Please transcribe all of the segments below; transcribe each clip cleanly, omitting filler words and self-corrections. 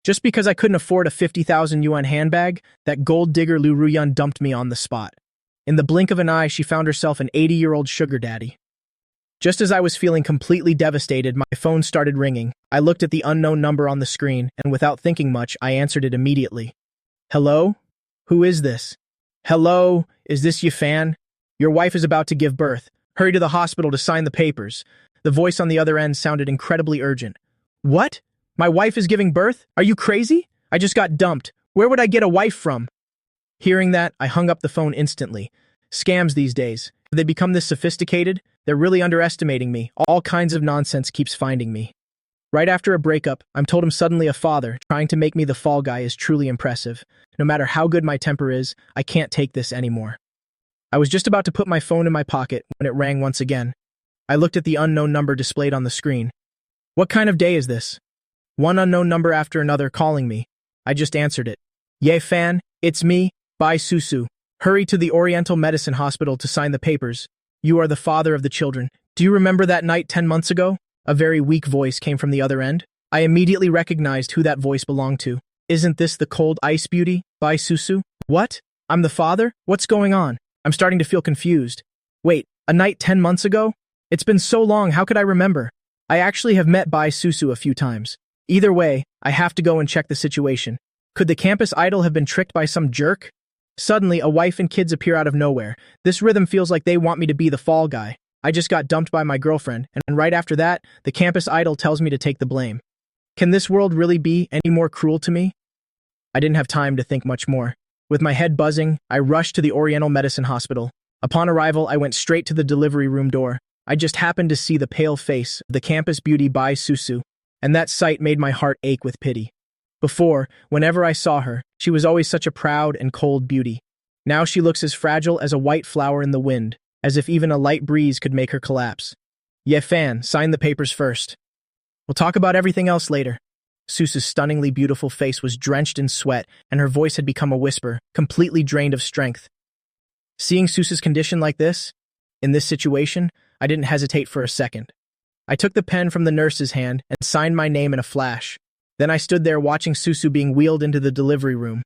Just because I couldn't afford a 50,000 yuan handbag, that gold digger Lu Ruyan dumped me on the spot. In the blink of an eye, she found herself an 80-year-old sugar daddy. Just as I was feeling completely devastated, my phone started ringing. I looked at the unknown number on the screen, and without thinking much, I answered it immediately. Hello? Who is this? Hello? Is this Yifan? Your wife is about to give birth. Hurry to the hospital to sign the papers. The voice on the other end sounded incredibly urgent. What? My wife is giving birth? Are you crazy? I just got dumped. Where would I get a wife from? Hearing that, I hung up the phone instantly. Scams these days. Have they become this sophisticated? They're really underestimating me. All kinds of nonsense keeps finding me. Right after a breakup, I'm told I'm suddenly a father. Trying to make me the fall guy is truly impressive. No matter how good my temper is, I can't take this anymore. I was just about to put my phone in my pocket when it rang once again. I looked at the unknown number displayed on the screen. What kind of day is this? One unknown number after another calling me. I just answered it. Ye fan, it's me, Bai Susu. Hurry to the Oriental Medicine Hospital to sign the papers. You are the father of the children. Do you remember that night 10 months ago? A very weak voice came from the other end. I immediately recognized who that voice belonged to. Isn't this the cold ice beauty, Bai Susu? What? I'm the father? What's going on? I'm starting to feel confused. Wait, a night 10 months ago? It's been so long, how could I remember? I actually have met Bai Susu a few times. Either way, I have to go and check the situation. Could the campus idol have been tricked by some jerk? Suddenly, a wife and kids appear out of nowhere. This rhythm feels like they want me to be the fall guy. I just got dumped by my girlfriend, and right after that, the campus idol tells me to take the blame. Can this world really be any more cruel to me? I didn't have time to think much more. With my head buzzing, I rushed to the Oriental Medicine Hospital. Upon arrival, I went straight to the delivery room door. I just happened to see the pale face of the campus beauty Bai Susu, and that sight made my heart ache with pity. Before, whenever I saw her, she was always such a proud and cold beauty. Now she looks as fragile as a white flower in the wind, as if even a light breeze could make her collapse. Ye fan, sign the papers first. We'll talk about everything else later. Susu's stunningly beautiful face was drenched in sweat, and her voice had become a whisper, completely drained of strength. Seeing Susu's condition like this, in this situation, I didn't hesitate for a second. I took the pen from the nurse's hand and signed my name in a flash. Then I stood there watching Susu being wheeled into the delivery room.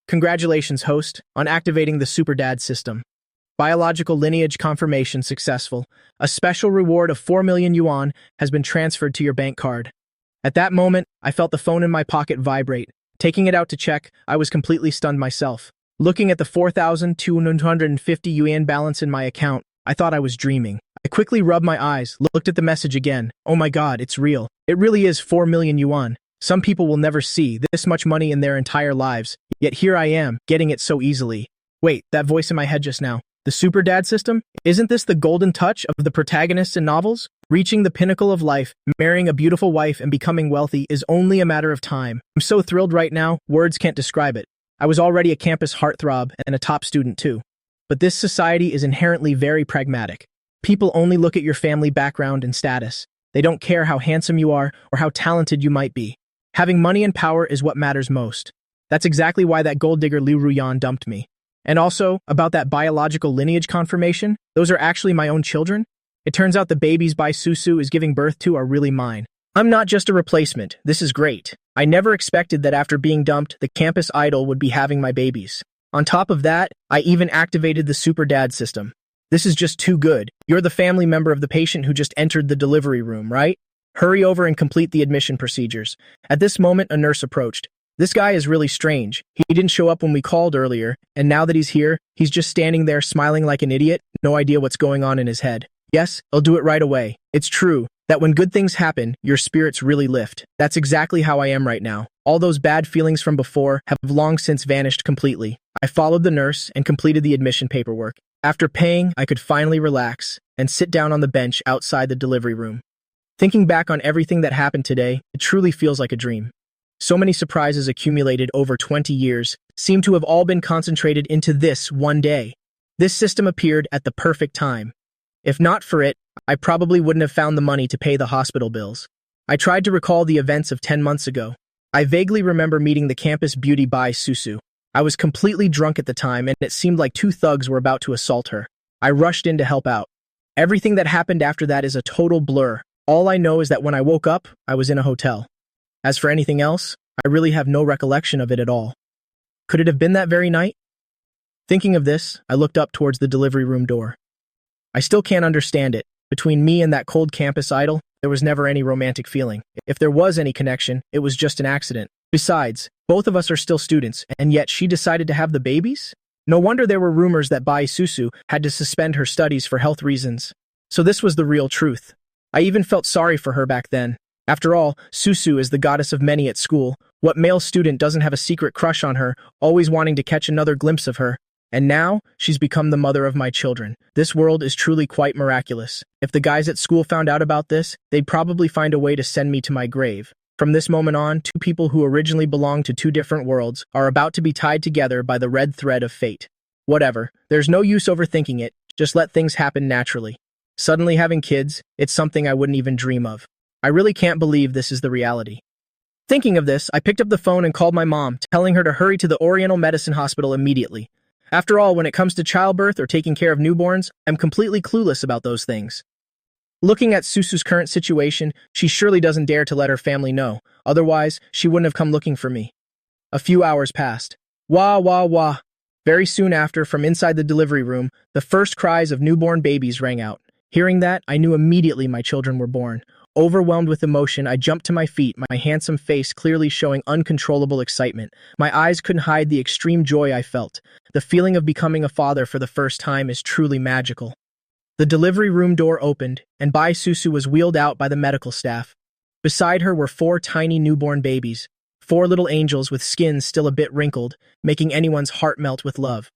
Congratulations, host, on activating the superdad system. Biological lineage confirmation successful. A special reward of 4 million yuan has been transferred to your bank card. At that moment, I felt the phone in my pocket vibrate. Taking it out to check, I was completely stunned myself. Looking at the 4,250 yuan balance in my account, I thought I was dreaming. I quickly rubbed my eyes, looked at the message again. Oh my god, it's real. It really is 4 million yuan. Some people will never see this much money in their entire lives, yet here I am, getting it so easily. Wait, that voice in my head just now. The superdad system? Isn't this the golden touch of the protagonists in novels? Reaching the pinnacle of life, marrying a beautiful wife and becoming wealthy is only a matter of time. I'm so thrilled right now, words can't describe it. I was already a campus heartthrob and a top student too. But this society is inherently very pragmatic. People only look at your family background and status. They don't care how handsome you are or how talented you might be. Having money and power is what matters most. That's exactly why that gold digger Liu Ruyan dumped me. And also, about that biological lineage confirmation, those are actually my own children? It turns out the babies Bai Susu is giving birth to are really mine. I'm not just a replacement, this is great. I never expected that after being dumped, the campus idol would be having my babies. On top of that, I even activated the superdad system. This is just too good. You're the family member of the patient who just entered the delivery room, right? Hurry over and complete the admission procedures. At this moment, a nurse approached. This guy is really strange. He didn't show up when we called earlier, and now that he's here, he's just standing there smiling like an idiot, no idea what's going on in his head. Yes, I'll do it right away. It's true that when good things happen, your spirits really lift. That's exactly how I am right now. All those bad feelings from before have long since vanished completely. I followed the nurse and completed the admission paperwork. After paying, I could finally relax and sit down on the bench outside the delivery room. Thinking back on everything that happened today, it truly feels like a dream. So many surprises accumulated over 20 years seem to have all been concentrated into this one day. This system appeared at the perfect time. If not for it, I probably wouldn't have found the money to pay the hospital bills. I tried to recall the events of 10 months ago. I vaguely remember meeting the campus beauty Bai Susu. I was completely drunk at the time, and it seemed like two thugs were about to assault her. I rushed in to help out. Everything that happened after that is a total blur. All I know is that when I woke up, I was in a hotel. As for anything else, I really have no recollection of it at all. Could it have been that very night? Thinking of this, I looked up towards the delivery room door. I still can't understand it. Between me and that cold campus idol, there was never any romantic feeling. If there was any connection, it was just an accident. Besides, both of us are still students, and yet she decided to have the babies? No wonder there were rumors that Bai Susu had to suspend her studies for health reasons. So this was the real truth. I even felt sorry for her back then. After all, Susu is the goddess of many at school. What male student doesn't have a secret crush on her, always wanting to catch another glimpse of her? And now, she's become the mother of my children. This world is truly quite miraculous. If the guys at school found out about this, they'd probably find a way to send me to my grave. From this moment on, two people who originally belonged to two different worlds are about to be tied together by the red thread of fate. Whatever, there's no use overthinking it, just let things happen naturally. Suddenly having kids, it's something I wouldn't even dream of. I really can't believe this is the reality. Thinking of this, I picked up the phone and called my mom, telling her to hurry to the Oriental Medicine Hospital immediately. After all, when it comes to childbirth or taking care of newborns, I'm completely clueless about those things. Looking at Susu's current situation, she surely doesn't dare to let her family know. Otherwise, she wouldn't have come looking for me. A few hours passed. Wah, wah, wah. Very soon after, from inside the delivery room, the first cries of newborn babies rang out. Hearing that, I knew immediately my children were born. Overwhelmed with emotion, I jumped to my feet, my handsome face clearly showing uncontrollable excitement. My eyes couldn't hide the extreme joy I felt. The feeling of becoming a father for the first time is truly magical. The delivery room door opened, and Bai Susu was wheeled out by the medical staff. Beside her were 4 tiny newborn babies, 4 little angels with skins still a bit wrinkled, making anyone's heart melt with love.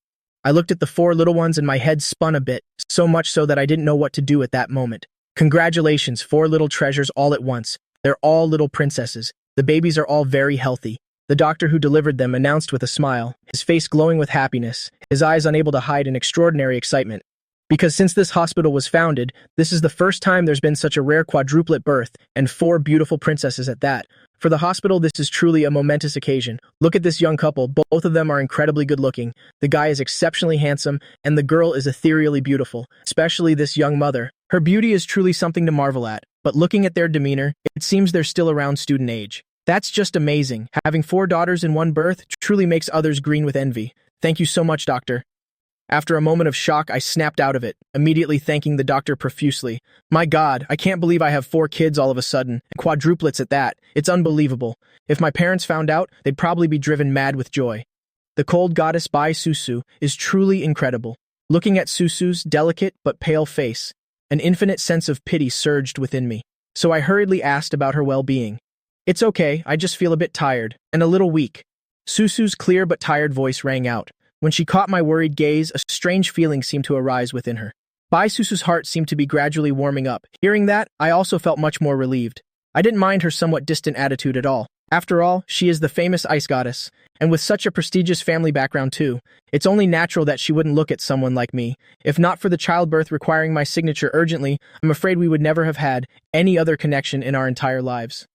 I looked at the 4 little ones and my head spun a bit, so much so that I didn't know what to do at that moment. Congratulations, 4 little treasures all at once. They're all little princesses. The babies are all very healthy. The doctor who delivered them announced with a smile, his face glowing with happiness, his eyes unable to hide an extraordinary excitement. Because since this hospital was founded, this is the first time there's been such a rare quadruplet birth, and 4 beautiful princesses at that. For the hospital, this is truly a momentous occasion. Look at this young couple, both of them are incredibly good-looking. The guy is exceptionally handsome, and the girl is ethereally beautiful, especially this young mother. Her beauty is truly something to marvel at, but looking at their demeanor, it seems they're still around student age. That's just amazing. Having 4 daughters in one birth truly makes others green with envy. Thank you so much, doctor. After a moment of shock, I snapped out of it, immediately thanking the doctor profusely. My God, I can't believe I have 4 kids all of a sudden, and quadruplets at that. It's unbelievable. If my parents found out, they'd probably be driven mad with joy. The cold goddess Bai Susu is truly incredible. Looking at Susu's delicate but pale face, an infinite sense of pity surged within me. So I hurriedly asked about her well-being. It's okay, I just feel a bit tired, and a little weak. Susu's clear but tired voice rang out. When she caught my worried gaze, a strange feeling seemed to arise within her. Bai Susu's heart seemed to be gradually warming up. Hearing that, I also felt much more relieved. I didn't mind her somewhat distant attitude at all. After all, she is the famous ice goddess, and with such a prestigious family background too, it's only natural that she wouldn't look at someone like me. If not for the childbirth requiring my signature urgently, I'm afraid we would never have had any other connection in our entire lives.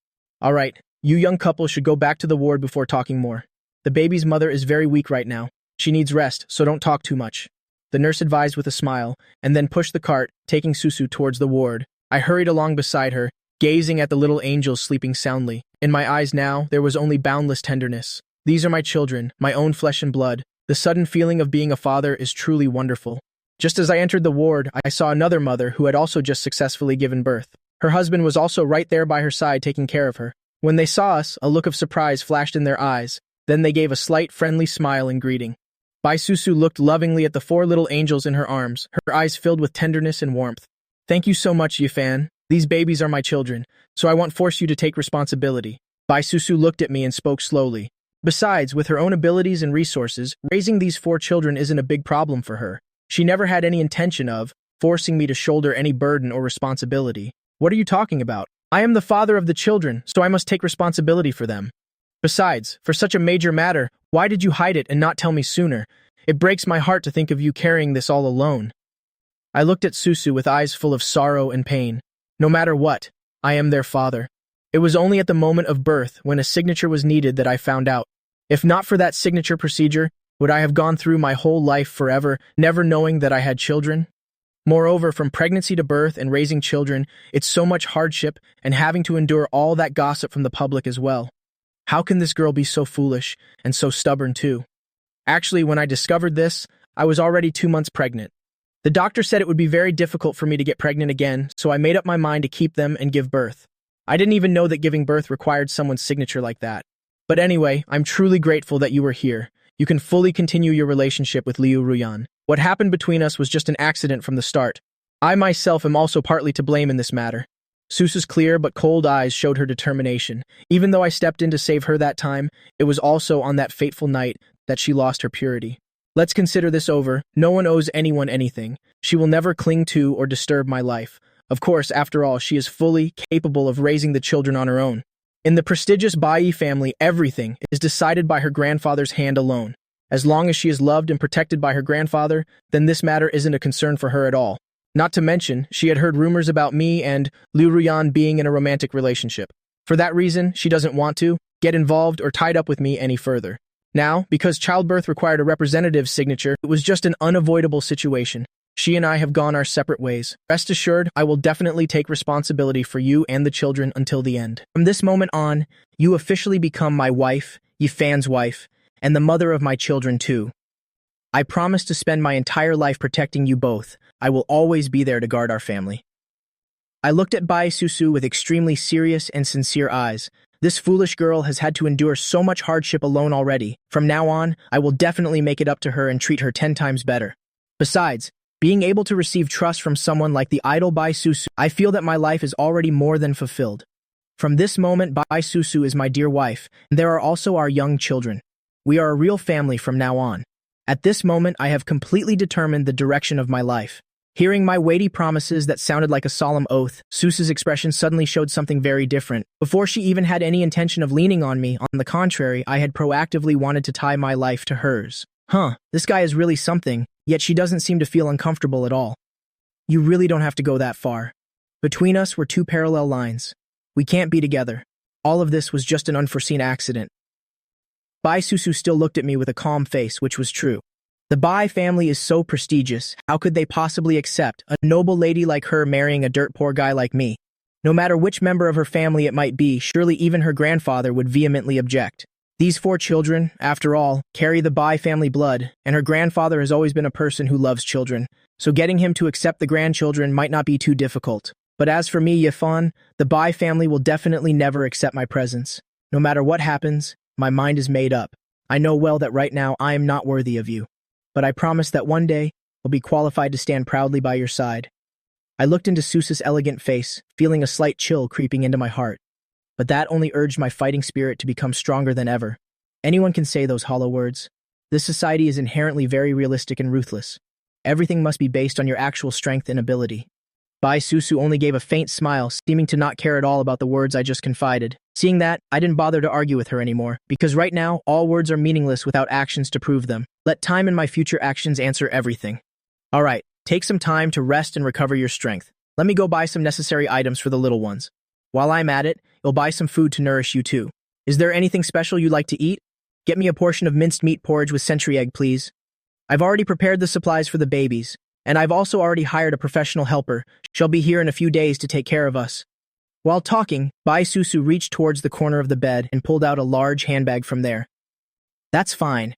All right, you young couple should go back to the ward before talking more. The baby's mother is very weak right now. She needs rest, so don't talk too much. The nurse advised with a smile, and then pushed the cart, taking Susu towards the ward. I hurried along beside her, gazing at the little angels sleeping soundly. In my eyes now, there was only boundless tenderness. These are my children, my own flesh and blood. The sudden feeling of being a father is truly wonderful. Just as I entered the ward, I saw another mother who had also just successfully given birth. Her husband was also right there by her side taking care of her. When they saw us, a look of surprise flashed in their eyes. Then they gave a slight, friendly smile in greeting. Bai Susu looked lovingly at the 4 little angels in her arms, her eyes filled with tenderness and warmth. Thank you so much, Yifan. These babies are my children, so I won't force you to take responsibility. Bai Susu looked at me and spoke slowly. Besides, with her own abilities and resources, raising these 4 children isn't a big problem for her. She never had any intention of forcing me to shoulder any burden or responsibility. What are you talking about? I am the father of the children, so I must take responsibility for them. Besides, for such a major matter, why did you hide it and not tell me sooner? It breaks my heart to think of you carrying this all alone. I looked at Susu with eyes full of sorrow and pain. No matter what, I am their father. It was only at the moment of birth, when a signature was needed, that I found out. If not for that signature procedure, would I have gone through my whole life forever, never knowing that I had children? Moreover, from pregnancy to birth and raising children, it's so much hardship and having to endure all that gossip from the public as well. How can this girl be so foolish and so stubborn too? Actually, when I discovered this, I was already 2 months pregnant. The doctor said it would be very difficult for me to get pregnant again, so I made up my mind to keep them and give birth. I didn't even know that giving birth required someone's signature like that. But anyway, I'm truly grateful that you were here. You can fully continue your relationship with Liu Ruyan. What happened between us was just an accident from the start. I myself am also partly to blame in this matter. Susu's clear but cold eyes showed her determination. Even though I stepped in to save her that time, it was also on that fateful night that she lost her purity. Let's consider this over. No one owes anyone anything. She will never cling to or disturb my life. Of course, after all, she is fully capable of raising the children on her own. In the prestigious Bai family, everything is decided by her grandfather's hand alone. As long as she is loved and protected by her grandfather, then this matter isn't a concern for her at all. Not to mention, she had heard rumors about me and Liu Ruyan being in a romantic relationship. For that reason, she doesn't want to get involved or tied up with me any further. Now, because childbirth required a representative's signature, it was just an unavoidable situation. She and I have gone our separate ways. Rest assured, I will definitely take responsibility for you and the children until the end. From this moment on, you officially become my wife, Yifan's wife, and the mother of my children too. I promise to spend my entire life protecting you both. I will always be there to guard our family. I looked at Bai Susu with extremely serious and sincere eyes. This foolish girl has had to endure so much hardship alone already. From now on, I will definitely make it up to her and treat her 10 times better. Besides, being able to receive trust from someone like the idol Bai Susu, I feel that my life is already more than fulfilled. From this moment, Bai Susu is my dear wife, and there are also our young children. We are a real family from now on. At this moment, I have completely determined the direction of my life. Hearing my weighty promises that sounded like a solemn oath, Susu's expression suddenly showed something very different. Before she even had any intention of leaning on me, on the contrary, I had proactively wanted to tie my life to hers. This guy is really something, yet she doesn't seem to feel uncomfortable at all. You really don't have to go that far. Between us were 2 parallel lines. We can't be together. All of this was just an unforeseen accident. Bai Susu still looked at me with a calm face, which was true. The Bai family is so prestigious, how could they possibly accept a noble lady like her marrying a dirt poor guy like me? No matter which member of her family it might be, surely even her grandfather would vehemently object. These 4 children, after all, carry the Bai family blood, and her grandfather has always been a person who loves children, so getting him to accept the grandchildren might not be too difficult. But as for me, Yifan, the Bai family will definitely never accept my presence. No matter what happens, my mind is made up. I know well that right now I am not worthy of you. But I promise that one day, I'll be qualified to stand proudly by your side. I looked into Susa's elegant face, feeling a slight chill creeping into my heart. But that only urged my fighting spirit to become stronger than ever. Anyone can say those hollow words. This society is inherently very realistic and ruthless. Everything must be based on your actual strength and ability. Bai Susu only gave a faint smile, seeming to not care at all about the words I just confided. Seeing that, I didn't bother to argue with her anymore, because right now, all words are meaningless without actions to prove them. Let time and my future actions answer everything. Alright, take some time to rest and recover your strength. Let me go buy some necessary items for the little ones. While I'm at it, you'll buy some food to nourish you too. Is there anything special you'd like to eat? Get me a portion of minced meat porridge with century egg, please. I've already prepared the supplies for the babies, and I've also already hired a professional helper. She'll be here in a few days to take care of us. While talking, Bai Susu reached towards the corner of the bed and pulled out a large handbag from there. That's fine.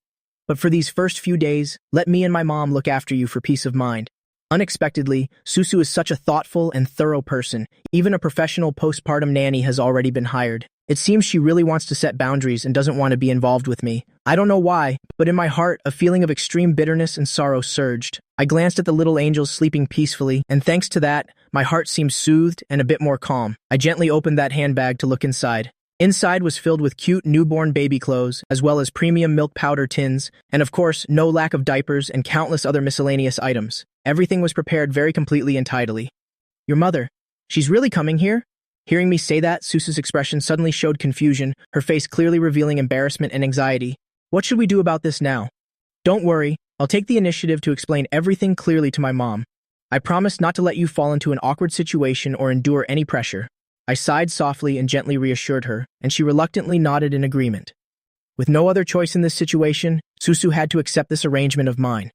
But for these first few days, let me and my mom look after you for peace of mind. Unexpectedly, Susu is such a thoughtful and thorough person. Even a professional postpartum nanny has already been hired. It seems she really wants to set boundaries and doesn't want to be involved with me. I don't know why, but in my heart, a feeling of extreme bitterness and sorrow surged. I glanced at the little angels sleeping peacefully, and thanks to that, my heart seemed soothed and a bit more calm. I gently opened that handbag to look inside. Inside was filled with cute newborn baby clothes, as well as premium milk powder tins, and of course, no lack of diapers and countless other miscellaneous items. Everything was prepared very completely and tidily. Your mother, she's really coming here? Hearing me say that, Susu's expression suddenly showed confusion, her face clearly revealing embarrassment and anxiety. What should we do about this now? Don't worry, I'll take the initiative to explain everything clearly to my mom. I promise not to let you fall into an awkward situation or endure any pressure. I sighed softly and gently reassured her, and she reluctantly nodded in agreement. With no other choice in this situation, Susu had to accept this arrangement of mine.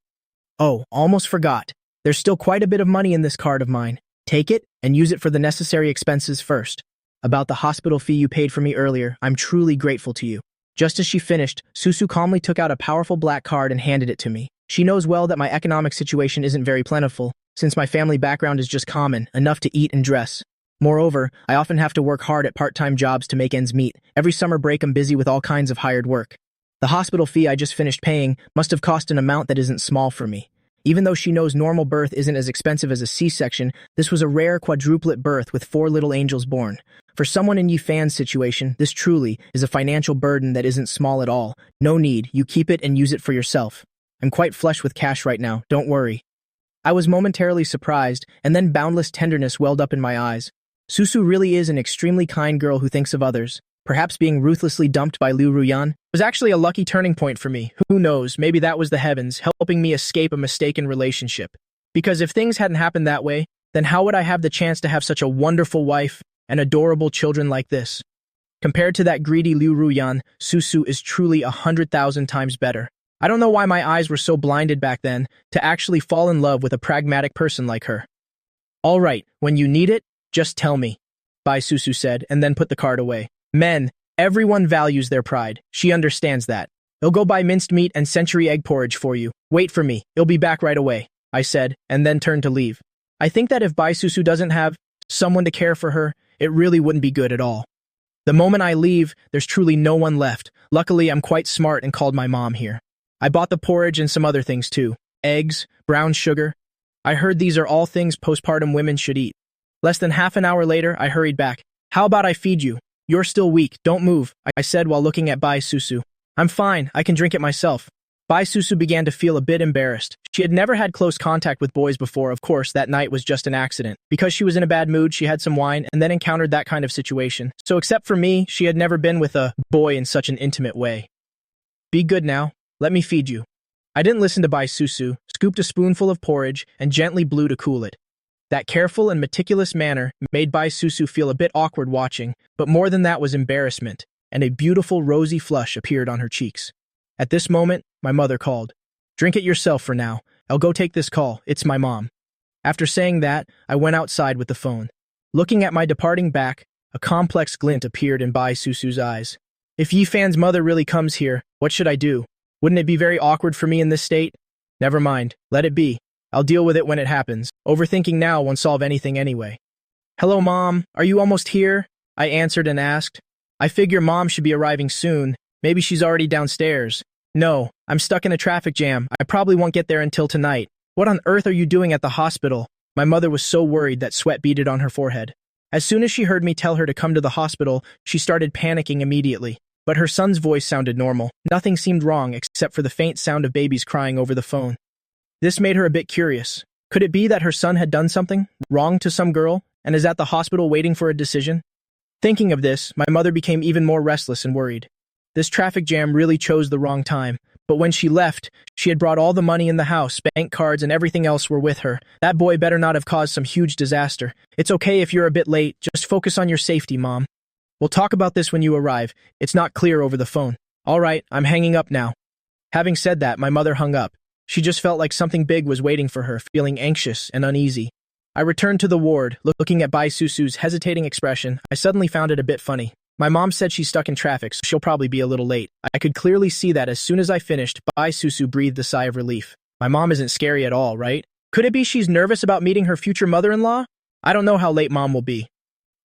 Oh, almost forgot. There's still quite a bit of money in this card of mine. Take it and use it for the necessary expenses first. About the hospital fee you paid for me earlier, I'm truly grateful to you. Just as she finished, Susu calmly took out a powerful black card and handed it to me. She knows well that my economic situation isn't very plentiful, since my family background is just common, enough to eat and dress. Moreover, I often have to work hard at part-time jobs to make ends meet. Every summer break I'm busy with all kinds of hired work. The hospital fee I just finished paying must have cost an amount that isn't small for me. Even though she knows normal birth isn't as expensive as a C-section, this was a rare quadruplet birth with 4 little angels born. For someone in Yi Fan's situation, this truly is a financial burden that isn't small at all. No need, you keep it and use it for yourself. I'm quite flush with cash right now, don't worry. I was momentarily surprised, and then boundless tenderness welled up in my eyes. Susu really is an extremely kind girl who thinks of others. Perhaps being ruthlessly dumped by Liu Ruyan was actually a lucky turning point for me. Who knows, maybe that was the heavens helping me escape a mistaken relationship. Because if things hadn't happened that way, then how would I have the chance to have such a wonderful wife and adorable children like this? Compared to that greedy Liu Ruyan, Susu is truly 100,000 times better. I don't know why my eyes were so blinded back then to actually fall in love with a pragmatic person like her. All right, when you need it, just tell me, Bai Susu said, and then put the card away. Men, everyone values their pride. She understands that. I'll go buy minced meat and century egg porridge for you. Wait for me. I'll be back right away, I said, and then turned to leave. I think that if Bai Susu doesn't have someone to care for her, it really wouldn't be good at all. The moment I leave, there's truly no one left. Luckily, I'm quite smart and called my mom here. I bought the porridge and some other things too. Eggs, brown sugar. I heard these are all things postpartum women should eat. Less than half an hour later, I hurried back. How about I feed you? You're still weak, don't move, I said while looking at Bai Susu. I'm fine, I can drink it myself. Bai Susu began to feel a bit embarrassed. She had never had close contact with boys before, of course, that night was just an accident. Because she was in a bad mood, she had some wine and then encountered that kind of situation. So except for me, she had never been with a boy in such an intimate way. Be good now, let me feed you. I didn't listen to Bai Susu, scooped a spoonful of porridge, and gently blew to cool it. That careful and meticulous manner made Bai Susu feel a bit awkward watching, but more than that was embarrassment, and a beautiful rosy flush appeared on her cheeks. At this moment, my mother called. Drink it yourself for now. I'll go take this call. It's my mom. After saying that, I went outside with the phone. Looking at my departing back, a complex glint appeared in Bai Susu's eyes. If Yi Fan's mother really comes here, what should I do? Wouldn't it be very awkward for me in this state? Never mind. Let it be. I'll deal with it when it happens. Overthinking now won't solve anything anyway. Hello, Mom. Are you almost here? I answered and asked. I figure Mom should be arriving soon. Maybe she's already downstairs. No, I'm stuck in a traffic jam. I probably won't get there until tonight. What on earth are you doing at the hospital? My mother was so worried that sweat beaded on her forehead. As soon as she heard me tell her to come to the hospital, she started panicking immediately. But her son's voice sounded normal. Nothing seemed wrong except for the faint sound of babies crying over the phone. This made her a bit curious. Could it be that her son had done something wrong to some girl and is at the hospital waiting for a decision? Thinking of this, my mother became even more restless and worried. This traffic jam really chose the wrong time, but when she left, she had brought all the money in the house, bank cards, and everything else were with her. That boy better not have caused some huge disaster. It's okay if you're a bit late, just focus on your safety, Mom. We'll talk about this when you arrive. It's not clear over the phone. All right, I'm hanging up now. Having said that, my mother hung up. She just felt like something big was waiting for her, feeling anxious and uneasy. I returned to the ward, looking at Bai Susu's hesitating expression. I suddenly found it a bit funny. My mom said she's stuck in traffic, so she'll probably be a little late. I could clearly see that as soon as I finished, Bai Susu breathed a sigh of relief. My mom isn't scary at all, right? Could it be she's nervous about meeting her future mother-in-law? I don't know how late Mom will be.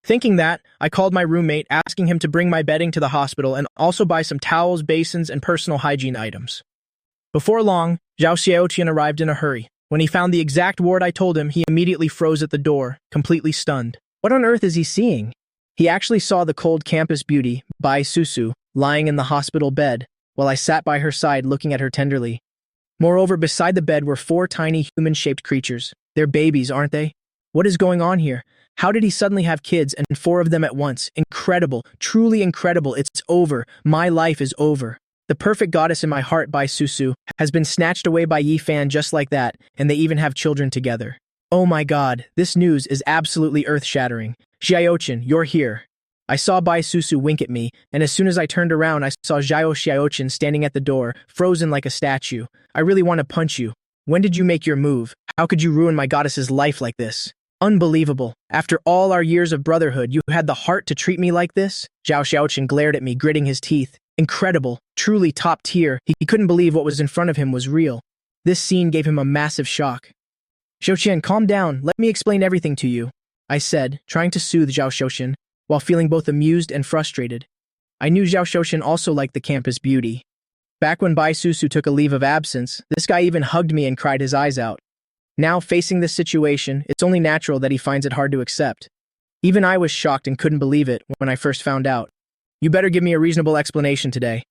Thinking that, I called my roommate, asking him to bring my bedding to the hospital and also buy some towels, basins, and personal hygiene items. Before long, Zhao Xiaoqian arrived in a hurry. When he found the exact ward I told him, he immediately froze at the door, completely stunned. What on earth is he seeing? He actually saw the cold campus beauty, Bai Susu, lying in the hospital bed, while I sat by her side looking at her tenderly. Moreover, beside the bed were 4 tiny human-shaped creatures. They're babies, aren't they? What is going on here? How did he suddenly have kids, and 4 of them at once? Incredible, truly incredible. It's over. My life is over. The perfect goddess in my heart, Bai Susu, has been snatched away by Yi Fan just like that, and they even have children together. Oh my god, this news is absolutely earth-shattering. Xiaoqian, you're here. I saw Bai Susu wink at me, and as soon as I turned around, I saw Zhao Xiaoqian standing at the door, frozen like a statue. I really want to punch you. When did you make your move? How could you ruin my goddess's life like this? Unbelievable. After all our years of brotherhood, you had the heart to treat me like this? Zhao Xiaoqin glared at me, gritting his teeth. Incredible. Truly top tier. He couldn't believe what was in front of him was real. This scene gave him a massive shock. Xiaoqian, calm down. Let me explain everything to you, I said, trying to soothe Zhao Xiaoqin, while feeling both amused and frustrated. I knew Zhao Xiaoqin also liked the campus beauty. Back when Bai Susu took a leave of absence, this guy even hugged me and cried his eyes out. Now, facing this situation, it's only natural that he finds it hard to accept. Even I was shocked and couldn't believe it when I first found out. You better give me a reasonable explanation today.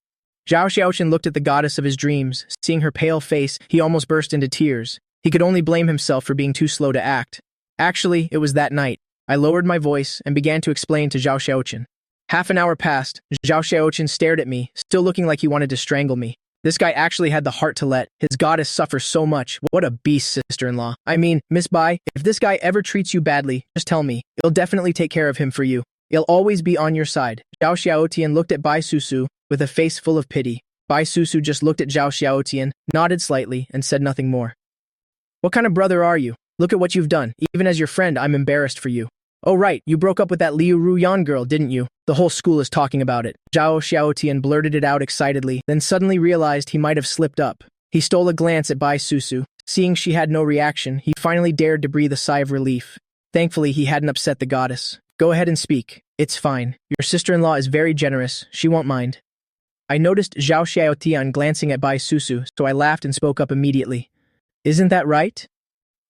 Zhao Xiaoqin looked at the goddess of his dreams. Seeing her pale face, he almost burst into tears. He could only blame himself for being too slow to act. Actually, it was that night. I lowered my voice and began to explain to Zhao Xiaoqin. Half an hour passed. Zhao Xiaoqin stared at me, still looking like he wanted to strangle me. This guy actually had the heart to let his goddess suffer so much. What a beast, sister-in-law. I mean, Miss Bai, if this guy ever treats you badly, just tell me. I'll definitely take care of him for you. I'll always be on your side. Zhao Xiaotian looked at Bai Susu with a face full of pity. Bai Susu just looked at Zhao Xiaotian, nodded slightly, and said nothing more. What kind of brother are you? Look at what you've done. Even as your friend, I'm embarrassed for you. Oh right, you broke up with that Liu Ruyan girl, didn't you? The whole school is talking about it. Zhao Xiaotian blurted it out excitedly, then suddenly realized he might have slipped up. He stole a glance at Bai Susu. Seeing she had no reaction, he finally dared to breathe a sigh of relief. Thankfully, he hadn't upset the goddess. Go ahead and speak. It's fine. Your sister-in-law is very generous. She won't mind. I noticed Zhao Xiaotian glancing at Bai Susu, so I laughed and spoke up immediately. Isn't that right?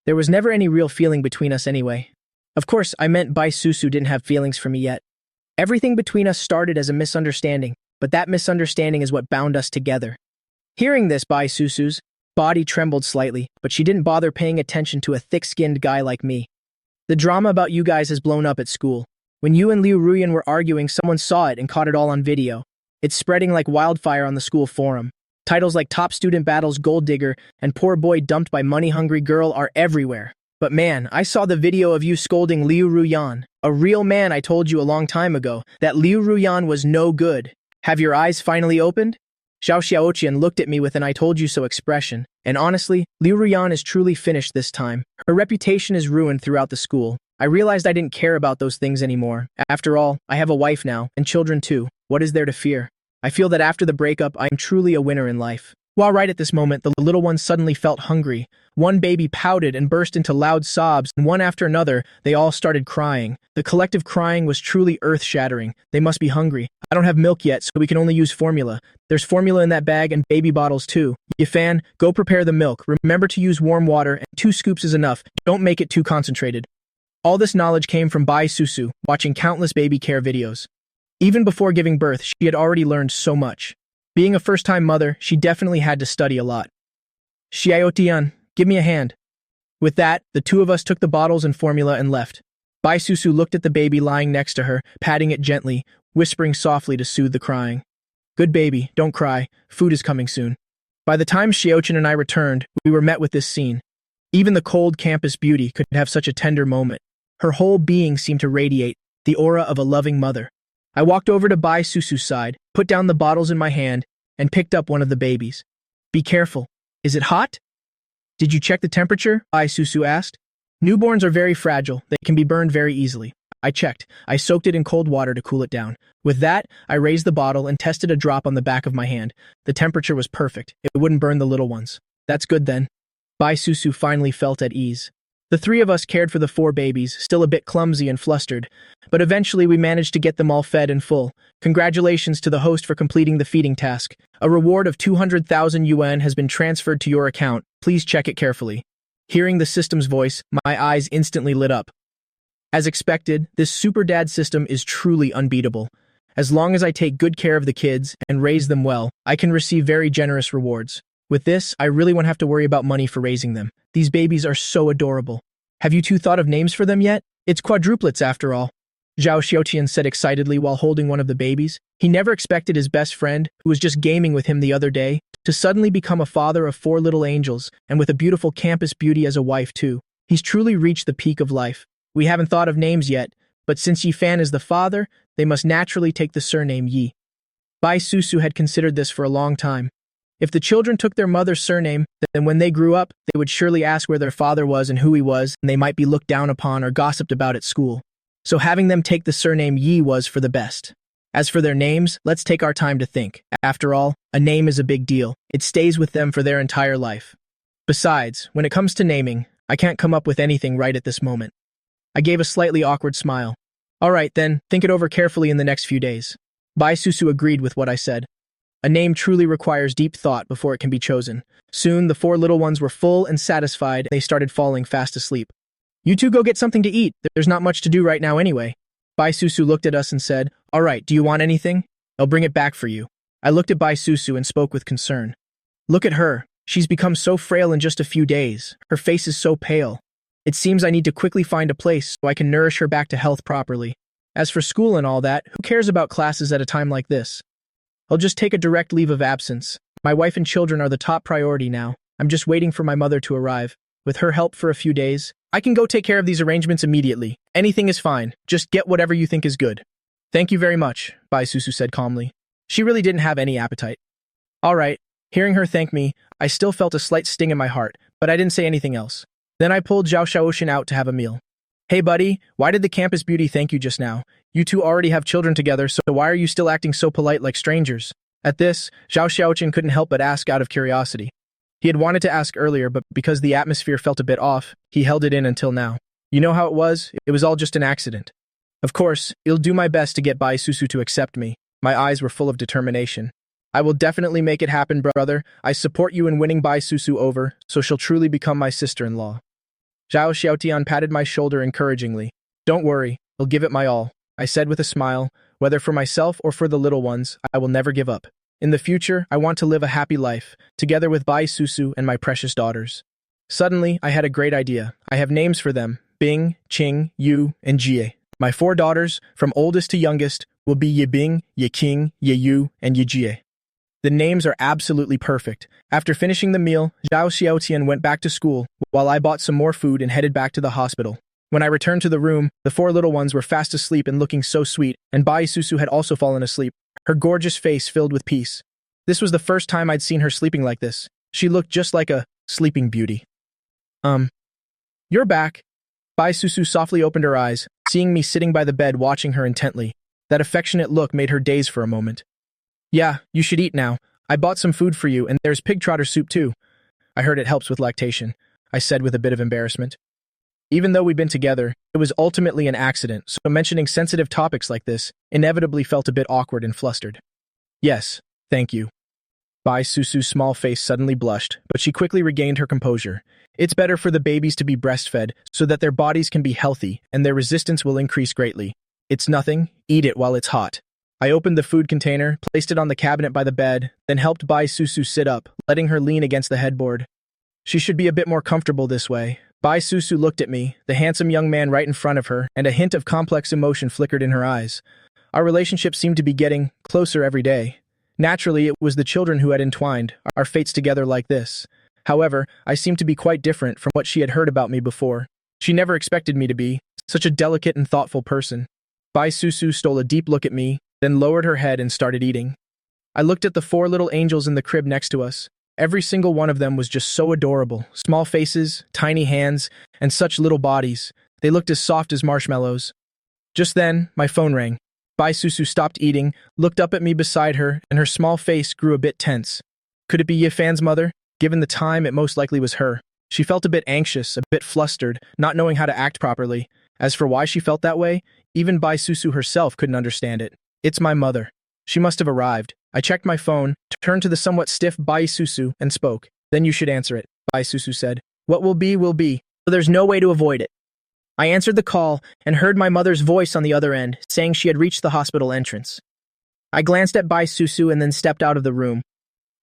There was never any real feeling between us anyway. Of course, I meant Bai Susu didn't have feelings for me yet. Everything between us started as a misunderstanding, but that misunderstanding is what bound us together. Hearing this, Bai Susu's body trembled slightly, but she didn't bother paying attention to a thick-skinned guy like me. The drama about you guys has blown up at school. When you and Liu Ruyan were arguing, someone saw it and caught it all on video. It's spreading like wildfire on the school forum. Titles like Top Student Battles Gold Digger and Poor Boy Dumped by Money-Hungry Girl are everywhere. But man, I saw the video of you scolding Liu Ruyan. A real man. I told you a long time ago that Liu Ruyan was no good. Have your eyes finally opened? Zhao Xiaoqian looked at me with an I told you so expression. And honestly, Liu Ruyan is truly finished this time. Her reputation is ruined throughout the school. I realized I didn't care about those things anymore. After all, I have a wife now, and children too. What is there to fear? I feel that after the breakup, I am truly a winner in life. While right at this moment, the little one suddenly felt hungry. One baby pouted and burst into loud sobs, and one after another, they all started crying. The collective crying was truly earth-shattering. They must be hungry. I don't have milk yet, so we can only use formula. There's formula in that bag and baby bottles too. Yifan, go prepare the milk. Remember to use warm water, and 2 scoops is enough. Don't make it too concentrated. All this knowledge came from Bai Susu, watching countless baby care videos. Even before giving birth, she had already learned so much. Being a first-time mother, she definitely had to study a lot. Xiaotian, give me a hand. With that, the two of us took the bottles and formula and left. Bai Susu looked at the baby lying next to her, patting it gently, whispering softly to soothe the crying. Good baby, don't cry. Food is coming soon. By the time Xiaoqin and I returned, we were met with this scene. Even the cold campus beauty could have such a tender moment. Her whole being seemed to radiate the aura of a loving mother. I walked over to Bai Susu's side, put down the bottles in my hand, and picked up one of the babies. Be careful. Is it hot? Did you check the temperature? Bai Susu asked. Newborns are very fragile. They can be burned very easily. I checked. I soaked it in cold water to cool it down. With that, I raised the bottle and tested a drop on the back of my hand. The temperature was perfect. It wouldn't burn the little ones. That's good then. Bai Susu finally felt at ease. The 3 of us cared for the 4 babies, still a bit clumsy and flustered. But eventually we managed to get them all fed and full. Congratulations to the host for completing the feeding task. A reward of 200,000 yuan has been transferred to your account. Please check it carefully. Hearing the system's voice, my eyes instantly lit up. As expected, this superdad system is truly unbeatable. As long as I take good care of the kids and raise them well, I can receive very generous rewards. With this, I really won't have to worry about money for raising them. These babies are so adorable. Have you 2 thought of names for them yet? It's quadruplets after all. Zhao Xiaotian said excitedly while holding one of the babies. He never expected his best friend, who was just gaming with him the other day, to suddenly become a father of 4 little angels, and with a beautiful campus beauty as a wife too. He's truly reached the peak of life. We haven't thought of names yet, but since Yifan is the father, they must naturally take the surname Yi. Bai Susu had considered this for a long time. If the children took their mother's surname, then when they grew up, they would surely ask where their father was and who he was, and they might be looked down upon or gossiped about at school. So having them take the surname Yi was for the best. As for their names, let's take our time to think. After all, a name is a big deal. It stays with them for their entire life. Besides, when it comes to naming, I can't come up with anything right at this moment. I gave a slightly awkward smile. All right, then, think it over carefully in the next few days. Bai Susu agreed with what I said. A name truly requires deep thought before it can be chosen. Soon, the 4 little ones were full and satisfied, and they started falling fast asleep. You two go get something to eat. There's not much to do right now anyway. Bai Susu looked at us and said, All right, do you want anything? I'll bring it back for you. I looked at Bai Susu and spoke with concern. Look at her. She's become so frail in just a few days. Her face is so pale. It seems I need to quickly find a place so I can nourish her back to health properly. As for school and all that, who cares about classes at a time like this? I'll just take a direct leave of absence. My wife and children are the top priority now. I'm just waiting for my mother to arrive. With her help for a few days, I can go take care of these arrangements immediately. Anything is fine. Just get whatever you think is good. Thank you very much, Bai Susu said calmly. She really didn't have any appetite. All right. Hearing her thank me, I still felt a slight sting in my heart, but I didn't say anything else. Then I pulled Zhao Xiaoshan out to have a meal. Hey buddy, why did the campus beauty thank you just now? You two already have children together, so why are you still acting so polite like strangers? At this, Zhao Xiaochen couldn't help but ask out of curiosity. He had wanted to ask earlier, but because the atmosphere felt a bit off, he held it in until now. You know how it was? It was all just an accident. Of course, I'll do my best to get Bai Susu to accept me. My eyes were full of determination. I will definitely make it happen, brother. I support you in winning Bai Susu over, so she'll truly become my sister-in-law. Zhao Xiaotian patted my shoulder encouragingly. Don't worry, I'll give it my all. I said with a smile, whether for myself or for the little ones, I will never give up. In the future, I want to live a happy life, together with Bai Susu and my precious daughters. Suddenly, I had a great idea. I have names for them, Bing, Qing, Yu, and Jie. My 4 daughters, from oldest to youngest, will be Ye Bing, Ye Qing, Ye Yu, and Ye Jie. The names are absolutely perfect. After finishing the meal, Zhao Xiaotian went back to school, while I bought some more food and headed back to the hospital. When I returned to the room, the 4 little ones were fast asleep and looking so sweet, and Bai Susu had also fallen asleep, her gorgeous face filled with peace. This was the first time I'd seen her sleeping like this. She looked just like a sleeping beauty. You're back. Bai Susu softly opened her eyes, seeing me sitting by the bed watching her intently. That affectionate look made her daze for a moment. Yeah, you should eat now. I bought some food for you, and there's pig trotter soup too. I heard it helps with lactation, I said with a bit of embarrassment. Even though we'd been together, it was ultimately an accident, so mentioning sensitive topics like this inevitably felt a bit awkward and flustered. Yes, thank you. Bai Susu's small face suddenly blushed, but she quickly regained her composure. It's better for the babies to be breastfed so that their bodies can be healthy and their resistance will increase greatly. It's nothing, eat it while it's hot. I opened the food container, placed it on the cabinet by the bed, then helped Bai Susu sit up, letting her lean against the headboard. She should be a bit more comfortable this way. Bai Susu looked at me, the handsome young man right in front of her, and a hint of complex emotion flickered in her eyes. Our relationship seemed to be getting closer every day. Naturally, it was the children who had entwined our fates together like this. However, I seemed to be quite different from what she had heard about me before. She never expected me to be such a delicate and thoughtful person. Bai Susu stole a deep look at me, then lowered her head and started eating. I looked at the 4 little angels in the crib next to us. Every single one of them was just so adorable. Small faces, tiny hands, and such little bodies. They looked as soft as marshmallows. Just then, my phone rang. Bai Susu stopped eating, looked up at me beside her, and her small face grew a bit tense. Could it be Yifan's mother? Given the time, it most likely was her. She felt a bit anxious, a bit flustered, not knowing how to act properly. As for why she felt that way, even Bai Susu herself couldn't understand it. It's my mother. She must have arrived. I checked my phone, turned to the somewhat stiff Bai Susu, and spoke. Then you should answer it, Bai Susu said. What will be, will be. There's no way to avoid it. I answered the call and heard my mother's voice on the other end, saying she had reached the hospital entrance. I glanced at Bai Susu and then stepped out of the room.